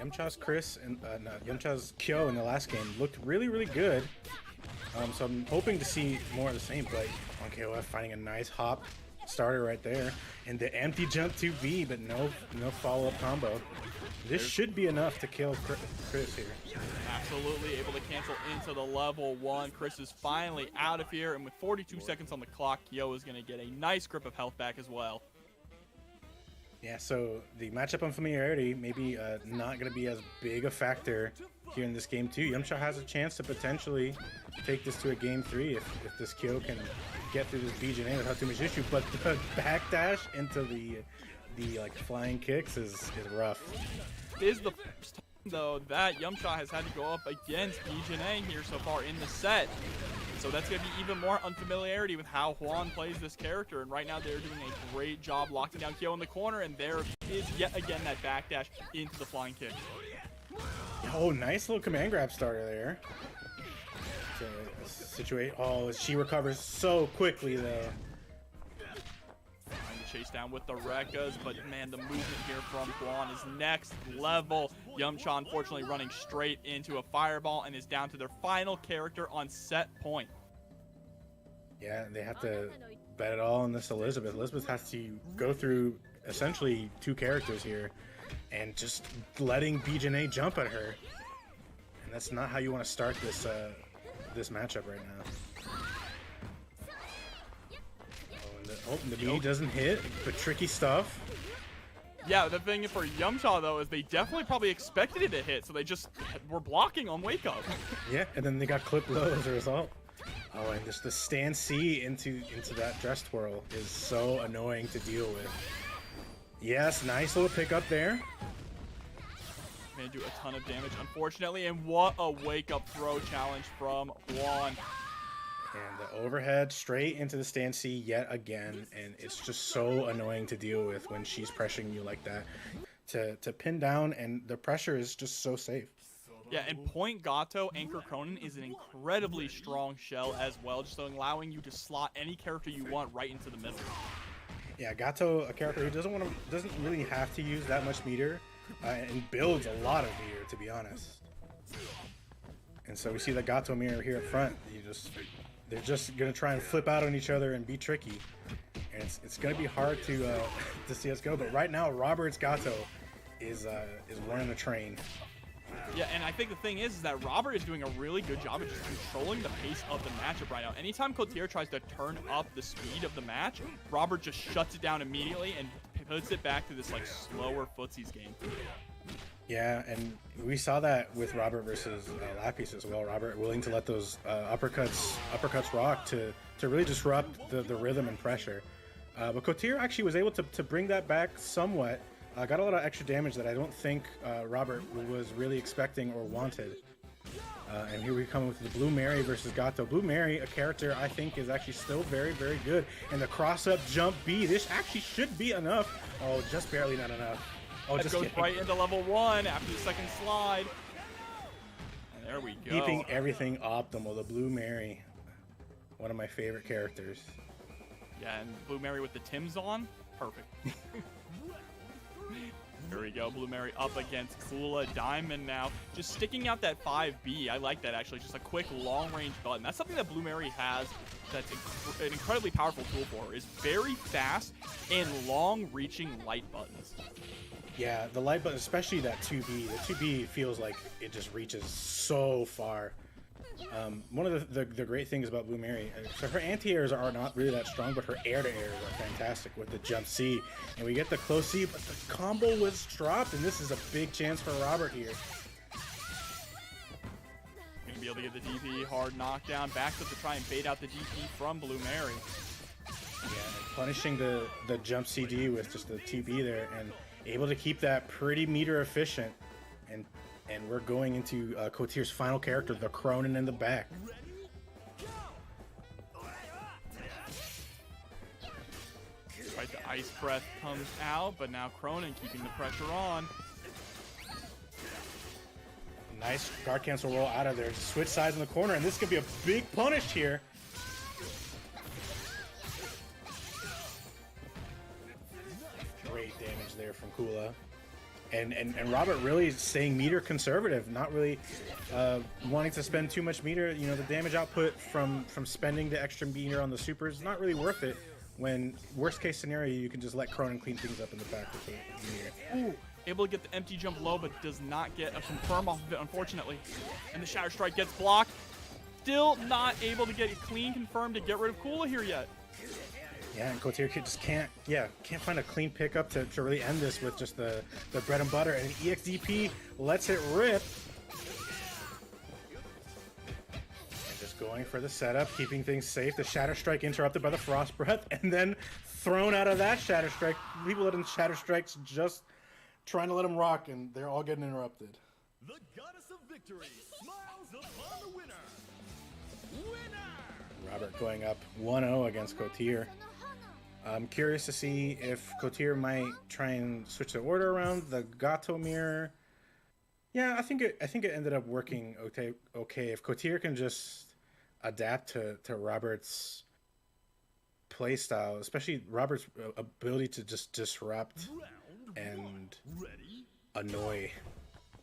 Yamcha's Chris and Yamcha's Kyo in the last game looked really, really good. So I'm hoping to see more of the same, but on KOF finding a nice hop starter right there, and the empty jump to B, but no follow-up combo. This should be enough to kill Chris here. Absolutely able to cancel into the level 1. Chris is finally out of here, and with 42 seconds on the clock, Kyo is going to get a nice grip of health back as well. Yeah, so the matchup unfamiliarity maybe not going to be as big a factor here in this game too. Yamcha has a chance to potentially take this to a game 3 if this Kyo can get through this BJA without too much issue. But the backdash into the like flying kicks is rough. This is the first time though that Yamcha has had to go up against BJA here so far in the set. So that's going to be even more unfamiliarity with how Juan plays this character. And right now they're doing a great job locking down Kyo in the corner. And there is yet again that backdash into the flying kick. Oh, nice little command grab starter there. To situate. Oh, she recovers so quickly though. Trying to chase down with the Rekkas, but man, the movement here from Juan is next level. Yamcha unfortunately running straight into a fireball and is down to their final character on set point. Yeah, they have to bet it all on this Elizabeth. Elizabeth has to go through essentially 2 characters here and just letting BJA jump at her. And that's not how you want to start this this matchup right now. The B doesn't hit, but tricky stuff. Yeah, the thing for Yamcha though is they definitely probably expected it to hit, so they just were blocking on wake up. Yeah, and then they got clipped low as a result. Oh, and just the stand C into that dress twirl is so annoying to deal with. Yes, nice little pickup there. May do a ton of damage, unfortunately, and what a wake up throw challenge from Juan. And the overhead straight into the stand C yet again, and it's just so annoying to deal with when she's pressuring you like that. To pin down, and the pressure is just so safe. Yeah, and Point Gato Anchor Cronin is an incredibly strong shell as well, just allowing you to slot any character you want right into the middle. Yeah, Gato, a character who doesn't really have to use that much meter, and builds a lot of meter, to be honest. And so we see the Gato mirror here up front. They're just gonna try and flip out on each other and be tricky, and it's gonna be hard to see us go. But right now, Robert's Gato is running the train. Yeah, and I think the thing is that Robert is doing a really good job of just controlling the pace of the matchup right now. Anytime Cotier tries to turn up the speed of the match, Robert just shuts it down immediately and puts it back to this like slower footsies game. Yeah, and we saw that with Robert versus Lapis as well. Robert willing to let those uppercuts rock to really disrupt the rhythm and pressure. But Cotier actually was able to bring that back somewhat. Got a lot of extra damage that I don't think Robert was really expecting or wanted. And here we come with the Blue Mary versus Gato. Blue Mary, a character I think is actually still very, very good. And the cross-up jump B, this actually should be enough. Oh, just barely not enough. Oh, that just goes kidding. right into level 1 after the second slide. And there we go. Keeping everything optimal. The Blue Mary, one of my favorite characters. Yeah, and Blue Mary with the Tims on, perfect. Here we go, Blue Mary up against Kula. Diamond now, just sticking out that 5B. I like that actually, just a quick long-range button. That's something that Blue Mary has that's an incredibly powerful tool for, is very fast and long-reaching light buttons. Yeah, the light button, especially that 2B. The 2B feels like it just reaches so far. One of the great things about Blue Mary, so her anti-airs are not really that strong, but her air-to-airs are fantastic with the jump C. And we get the close C, but the combo was dropped, and this is a big chance for Robert here. Gonna be able to get the DP, hard knockdown, backs up to try and bait out the DP from Blue Mary. Yeah, and punishing the jump CD with just the 2B there, and able to keep that pretty meter efficient. And we're going into Cotier's final character, the Cronin in the back. Right, the ice breath comes out, but now Cronin keeping the pressure on. Nice guard cancel roll out of there. Switch sides in the corner, and this could be a big punish here. Great damage there from Kula. And Robert really staying meter conservative, not really wanting to spend too much meter. You know, the damage output from spending the extra meter on the supers is not really worth it. When worst case scenario, you can just let Cronin clean things up in the back with the meter. Ooh, able to get the empty jump low, but does not get a confirm off of it, unfortunately. And the Shatter Strike gets blocked. Still not able to get a clean confirm to get rid of Kula here yet. Yeah, and Cotier just can't find a clean pickup to really end this with just the bread and butter. And EXDP lets it rip. And just going for the setup, keeping things safe. The Shatter Strike interrupted by the Frost Breath, and then thrown out of that Shatter Strike. People letting Shatter Strikes just trying to let them rock, and they're all getting interrupted. The goddess of victory smiles upon the winner. Robert going up 1-0 against Cotier. I'm curious to see if Cotier might try and switch the order around. The Gato mirror. Yeah, I think it ended up working okay. If Cotier can just adapt to Robert's play style, especially Robert's ability to just disrupt and annoy.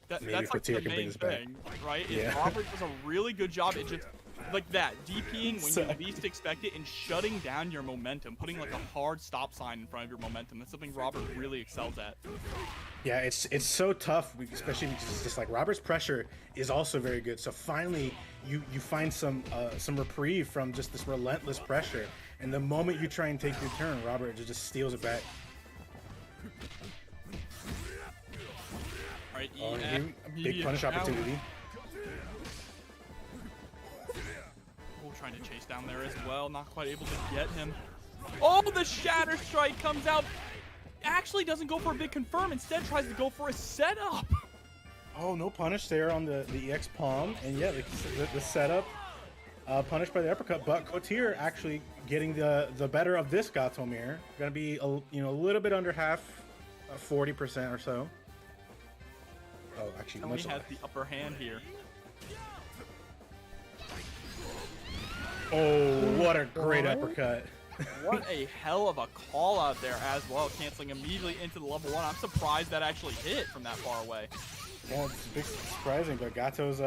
That's like the main thing, right? Yeah. Robert does a really good job at just like that, DPing when you least expect it and shutting down your momentum, putting like a hard stop sign in front of your momentum. That's something Robert really excels at. Yeah, it's so tough, especially because it's just like Robert's pressure is also very good. So finally, you find some reprieve from just this relentless pressure. And the moment you try and take your turn, Robert just steals it back. All right, big punish opportunity. Trying to chase down there as well, not quite able to get him. Oh, the Shatter Strike comes out. Actually doesn't go for a big confirm, instead tries to go for a setup. Oh, no punish there on the EX palm, and yeah, the setup punished by the uppercut, but Cotier actually getting the better of this Gato mirror. Gonna be a little bit under half, 40% or so. Oh, actually, and much he has the upper hand here. Oh, what a great uppercut. What a hell of a call out there as well, canceling immediately into the level 1. I'm surprised that actually hit from that far away. Yeah, it's a bit surprising, but Gato's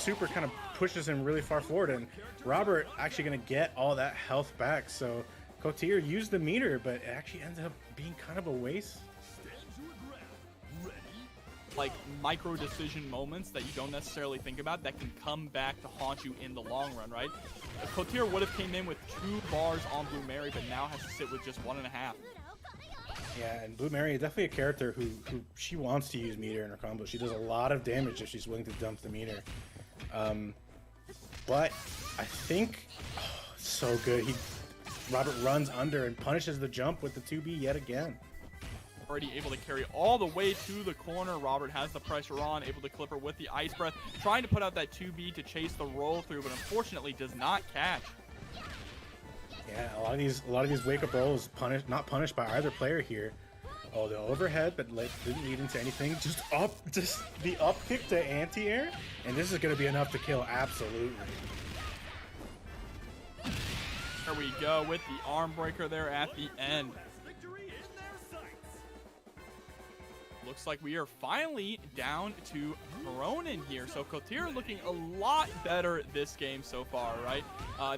super kind of pushes him really far forward, and Robert actually going to get all that health back. So Cotier used the meter, but it actually ended up being kind of a waste. like micro decision moments that you don't necessarily think about that can come back to haunt you in the long run, right? Cotier would have came in with 2 bars on Blue Mary, but now has to sit with just 1.5. Yeah, and Blue Mary is definitely a character who she wants to use meter in her combo. She does a lot of damage if she's willing to dump the meter. But I think so good. Robert runs under and punishes the jump with the 2B yet again. Already able to carry all the way to the corner. Robert has the pressure on, able to clip her with the Ice Breath, trying to put out that 2B to chase the roll through, but unfortunately does not catch. Yeah, a lot of these wake up rolls not punished by either player here. Oh, the overhead, but didn't lead into anything. Just the up kick to anti-air, and this is going to be enough to kill, absolutely. There we go with the arm breaker there at the end. Looks like we are finally down to Ronin here. So Cotier looking a lot better this game so far, right?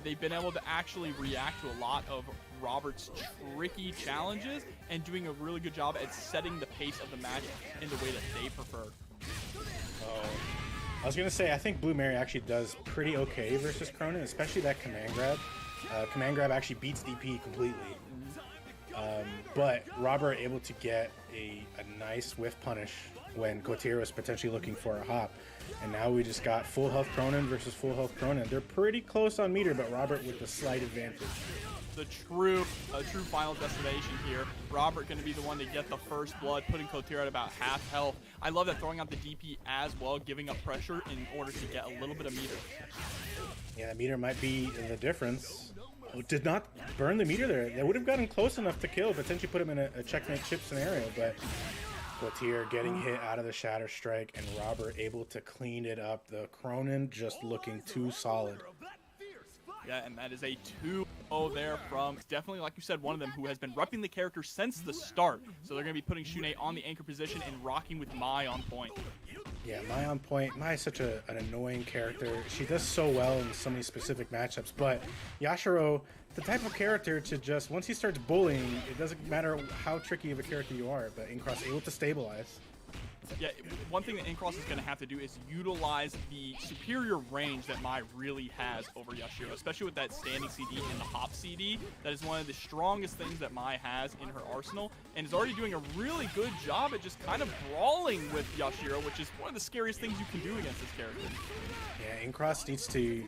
They've been able to actually react to a lot of Robert's tricky challenges and doing a really good job at setting the pace of the match in the way that they prefer. Oh, I was going to say, I think Blue Mary actually does pretty okay versus Cronin, especially that command grab. Command grab actually beats DP completely. But Robert able to get a nice whiff punish when Cotier was potentially looking for a hop. And now we just got full health Cronin versus full health Cronin. They're pretty close on meter, but Robert with the slight advantage. The true final destination here. Robert going to be the one to get the first blood, putting Cotier at about half health. I love that throwing out the DP as well, giving up pressure in order to get a little bit of meter. Yeah, the meter might be the difference. Oh, did not burn the meter there. They would have gotten close enough to kill, potentially put him in a checkmate chip scenario, but Cotier getting hit out of the Shatter Strike and Robert able to clean it up. The Cronin just looking too solid. Yeah, and that is a 2-0 there from, definitely, like you said, one of them who has been repping the character since the start. So they're going to be putting Shunei on the anchor position and rocking with Mai on point. Yeah, Mai on point. Mai is such an annoying character. She does so well in so many specific matchups, but Yashiro, the type of character to just, once he starts bullying, it doesn't matter how tricky of a character you are, but Incross able to stabilize. Yeah, one thing that Incross is going to have to do is utilize the superior range that Mai really has over Yashiro, especially with that standing CD and the hop CD. That is one of the strongest things that Mai has in her arsenal, and is already doing a really good job at just kind of brawling with Yashiro, which is one of the scariest things you can do against this character. Yeah, Incross needs to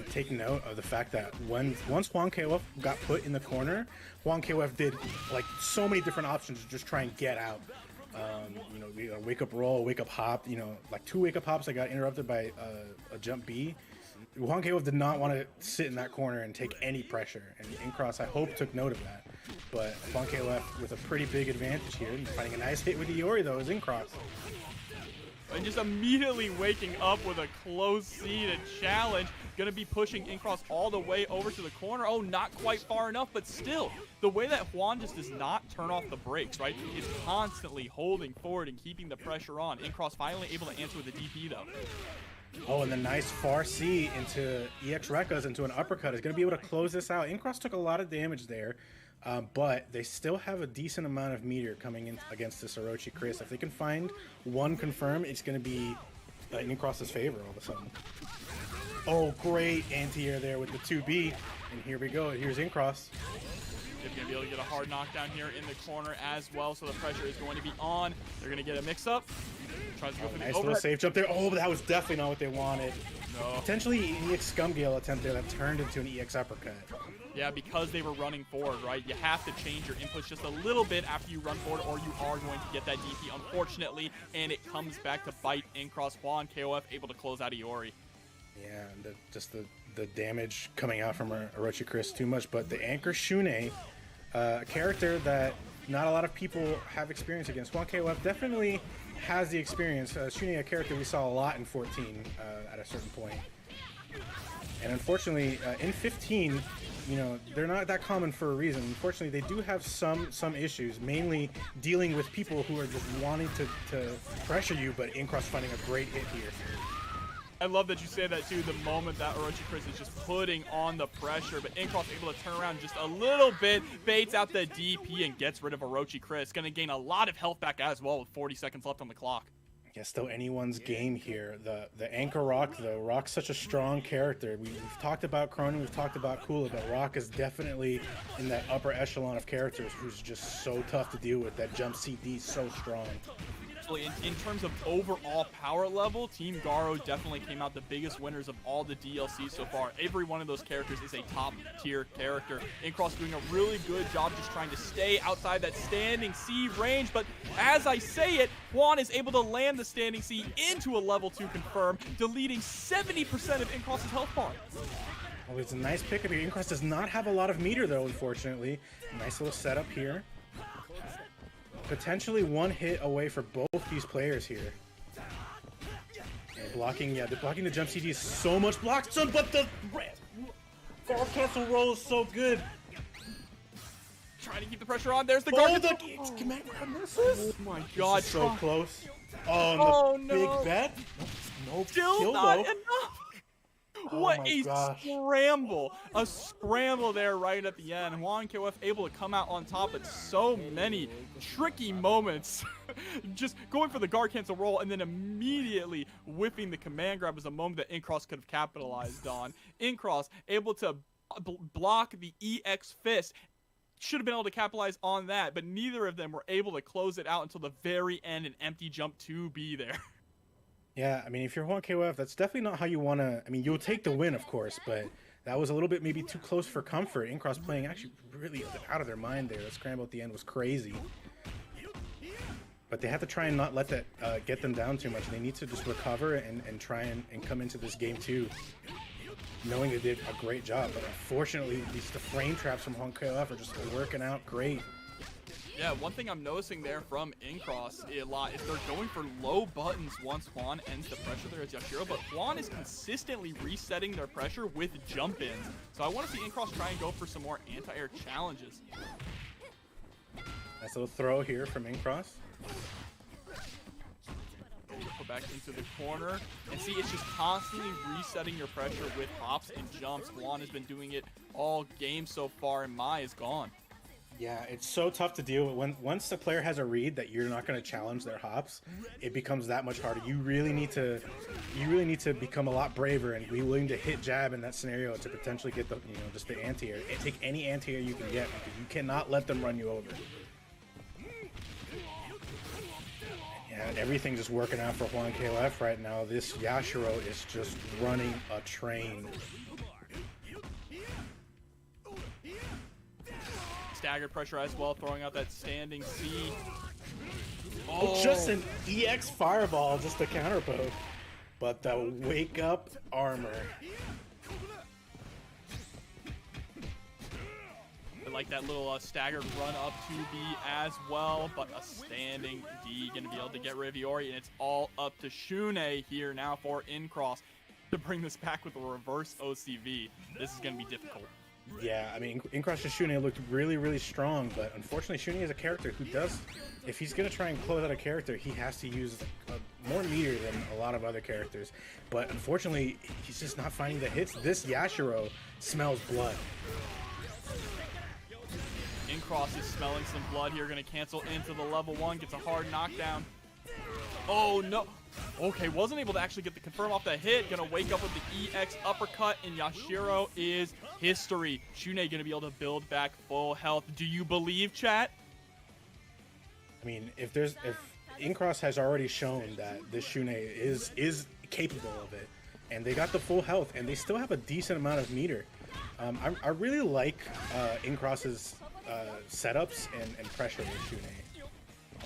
take note of the fact that once Juan KOF got put in the corner, Juan KOF did like so many different options to just try and get out. You know, wake up roll, wake up hop, you know, like 2 wake up hops that got interrupted by a jump B. Juan KOF did not want to sit in that corner and take any pressure, and Incross, I hope, took note of that. But Juan KOF with a pretty big advantage here, and finding a nice hit with Iori though is Incross. And just immediately waking up with a close seated challenge. Going to be pushing Incross all the way over to the corner. Oh, not quite far enough, but still, the way that Juan just does not turn off the brakes, right? Is constantly holding forward and keeping the pressure on. Incross finally able to answer with a DP, though. Oh, and the nice far C into EX Rekka's into an uppercut is going to be able to close this out. Incross took a lot of damage there, but they still have a decent amount of meter coming in against this Orochi Chris. If they can find one confirm, it's going to be in Incross's favor all of a sudden. Oh, great anti-air there with the 2B. And here we go. Here's Incross. They're going to be able to get a hard knockdown here in the corner as well, so the pressure is going to be on. They're going to get a mix-up. Tries to go for the Nice over. little safe jump there. Oh, but that was definitely not what they wanted. No. Potentially an EX Scumgale attempt there that turned into an EX uppercut. Yeah, because they were running forward, right? You have to change your inputs just a little bit after you run forward, or you are going to get that DP, unfortunately, and it comes back to bite Incross. Juan KOF able to close out Iori. Yeah, just the damage coming out from Orochi Chris too much, but the anchor Shunei, a character that not a lot of people have experience against. Juan KOF definitely has the experience. Shunei, a character we saw a lot in 14 at a certain point. And unfortunately, in 15, you know, they're not that common for a reason. Unfortunately, they do have some issues, mainly dealing with people who are just wanting to pressure you, but Incross finding a great hit here. I love that you say that too, the moment that Orochi Chris is just putting on the pressure, but Incross able to turn around just a little bit, baits out the DP and gets rid of Orochi Chris. Going to gain a lot of health back as well with 40 seconds left on the clock. Yeah, still anyone's game here. The Anchor Rock, though, Rock's such a strong character. We've talked about Cronin, we've talked about Kula, but Rock is definitely in that upper echelon of characters who's just so tough to deal with. That jump CD is so strong. In terms of overall power level, Team Garo definitely came out the biggest winners of all the DLC so far. Every one of those characters is a top tier character. Incross doing a really good job just trying to stay outside that standing C range, but as I say it, Juan is able to land the standing C into a level 2 confirm, deleting 70% of Incross's health bar. Oh, it's a nice pickup here. Incross does not have a lot of meter though, unfortunately. Nice little setup here. Potentially one hit away for both these players here. And blocking, yeah, blocking the jump CD is so much block, but the guard cancel roll is so good. Trying to keep the pressure on. There's the guard. Command grab misses. Oh my god, so close. Oh, no. Big bet. No Still kill, not though. enough. Oh What my a gosh. scramble. A scramble there right at the end. Juan KOF able to come out on top at so many tricky moments. Just going for the guard cancel roll and then immediately whiffing the command grab was a moment that Incross could have capitalized on. Incross able to block the EX fist. Should have been able to capitalize on that, but neither of them were able to close it out until the very end, an empty jump to be there. Yeah, I mean, if you're 1KOF, that's definitely not how you want to... I mean, you'll take the win, of course, but that was a little bit maybe too close for comfort. Incross playing actually really out of their mind there. The scramble at the end was crazy. But they have to try and not let that get them down too much. They need to just recover and try and come into this game, too, knowing they did a great job. But unfortunately, the frame traps from 1KOF are just working out great. Yeah, one thing I'm noticing there from Incross a lot is they're going for low buttons once Juan ends the pressure there as Yashiro, but Juan is consistently resetting their pressure with jump-ins. So I want to see Incross try and go for some more anti-air challenges. Nice little throw here from Incross. Put back into the corner. And see, it's just constantly resetting your pressure with hops and jumps. Juan has been doing it all game so far, and Mai is gone. Yeah, it's so tough to deal with. Once the player has a read that you're not going to challenge their hops, it becomes that much harder. You really need to become a lot braver and be willing to hit jab in that scenario to potentially get the just the anti-air. Take any anti-air you can get because you cannot let them run you over. Yeah, everything's just working out for Juan KOF right now. This Yashiro is just running a train. Staggered pressure as well, throwing out that standing C. Oh, just an EX fireball, just a counter poke. But the wake up armor. I like that little staggered run up to B as well, but a standing D going to be able to get Riviori, and it's all up to Shune here now for Incross to bring this back with a reverse OCV. This is going to be difficult. Yeah, I mean, Incross Shune looked really, really strong, but unfortunately Shune is a character who does, if he's going to try and close out a character, he has to use more meter than a lot of other characters. But unfortunately, he's just not finding the hits. This Yashiro smells blood. Incross is smelling some blood here, going to cancel into the level 1, gets a hard knockdown. Oh, no. Okay, wasn't able to actually get the confirm off that hit. Gonna wake up with the EX uppercut, and Yashiro is history. Shune gonna be able to build back full health. Do you believe, chat? I mean, if Incross has already shown that this Shune is capable of it, and they got the full health, and they still have a decent amount of meter. I really like Incross's setups and pressure with Shune.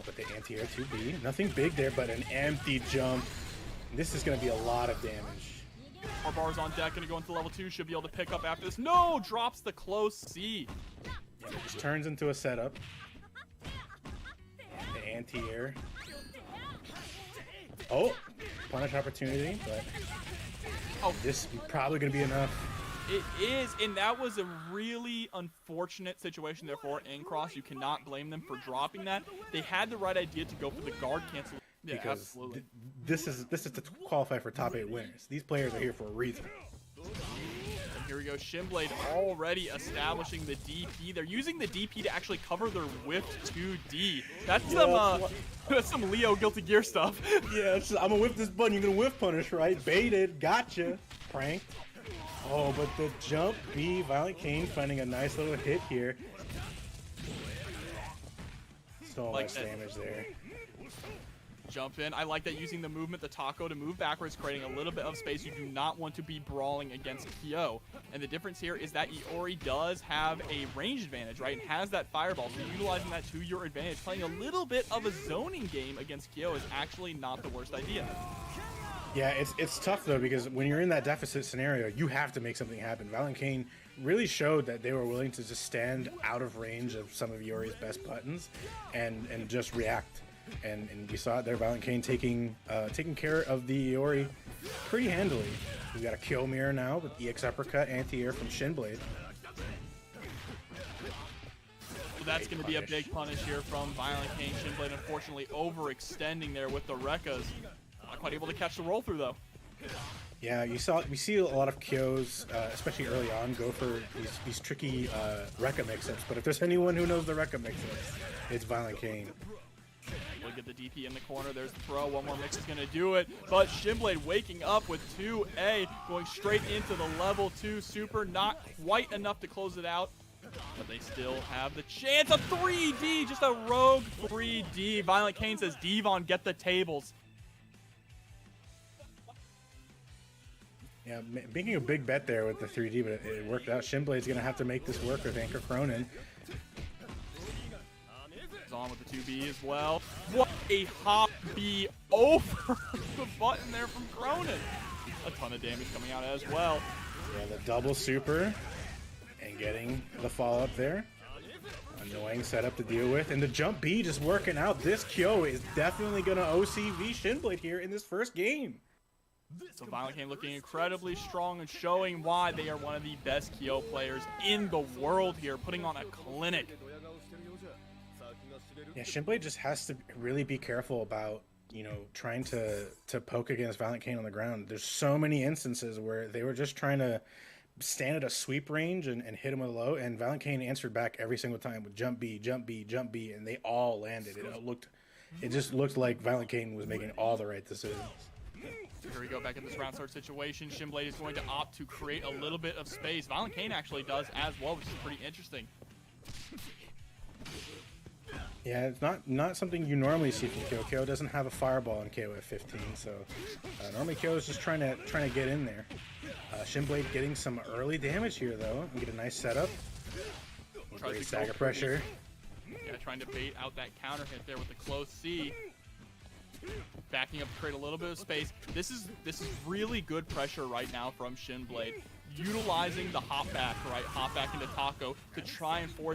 But the anti-air 2B, nothing big there, but an empty jump. This is going to be a lot of damage. Our bars on deck, going to go into level 2, should be able to pick up after this. No, drops the close C. Yeah, it just turns into a setup. The anti-air. Oh, punish opportunity, but this is probably going to be enough. It is, and that was a really unfortunate situation there for Incross. You cannot blame them for dropping that. They had the right idea to go for the guard cancel. Yeah, because absolutely. This is to qualify for top 8 winners. These players are here for a reason. And Here we go, Shinblade already establishing the DP. They're using the DP to actually cover their whiffed 2D. That's that's some Leo Guilty Gear stuff. Yeah, I'm gonna whiff this button, you're gonna whiff punish, right? Baited, gotcha, pranked. Oh, but the jump B, Violent Kane finding a nice little hit here. So much damage there. Jump in. I like that, using the movement, the taco, to move backwards, creating a little bit of space. You do not want to be brawling against Kyo. And the difference here is that Iori does have a range advantage, right? And has that fireball. So utilizing that to your advantage, playing a little bit of a zoning game against Kyo is actually not the worst idea. Yeah, it's tough though, because when you're in that deficit scenario, you have to make something happen. Violent Kane really showed that they were willing to just stand out of range of some of Iori's best buttons and just react. And you saw it there, Violent Kane taking care of the Iori pretty handily. We've got a kill mirror now with EX uppercut, anti-air from Shinblade. So that's going to be a big punish here from Violent Kane. Shinblade unfortunately overextending there with the Rekkas. Not quite able to catch the roll through though. Yeah, we see a lot of Kyos, especially early on, go for these tricky Rekka mix-ups. But if there's anyone who knows the Rekka mix-ups, it's Violent Kane. We'll get the DP in the corner. There's the throw. One more mix is going to do it. But Shinblade waking up with 2A, going straight into the level 2 super. Not quite enough to close it out, but they still have the chance. A 3D, just a rogue 3D. Violent Kane says, Devon, get the tables. Yeah, making a big bet there with the 3D, but it worked out. Shinblade's going to have to make this work with Anchor Cronin. On with the 2B as well. What a hop B over the button there from Cronin. A ton of damage coming out as well. Yeah, the double super and getting the follow-up there. Annoying setup to deal with. And the jump B just working out. This Kyo is definitely going to OCV Shinblade here in this first game. So Violent Kane looking incredibly strong and showing why they are one of the best Kyo players in the world here, putting on a clinic. Yeah, Shinblade just has to really be careful about, trying to poke against Violent Kane on the ground. There's so many instances where they were just trying to stand at a sweep range and hit him with a low, and Violent Kane answered back every single time with jump B, jump B, jump B, and they all landed. It just looked like Violent Kane was making all the right decisions. Here we go, back in this round start situation. Shinblade is going to opt to create a little bit of space. Violent Kane actually does as well, which is pretty interesting. Yeah, it's not something you normally see from Kyo. Kyo doesn't have a fireball in KOF 15, so normally Kyo is just trying to get in there. Shinblade getting some early damage here though, and get a nice setup. Great stagger pressure. Yeah, trying to bait out that counter hit there with the close C. Backing up to create a little bit of space. This is really good pressure right now from Shinblade, utilizing the hop back into Taco to try and force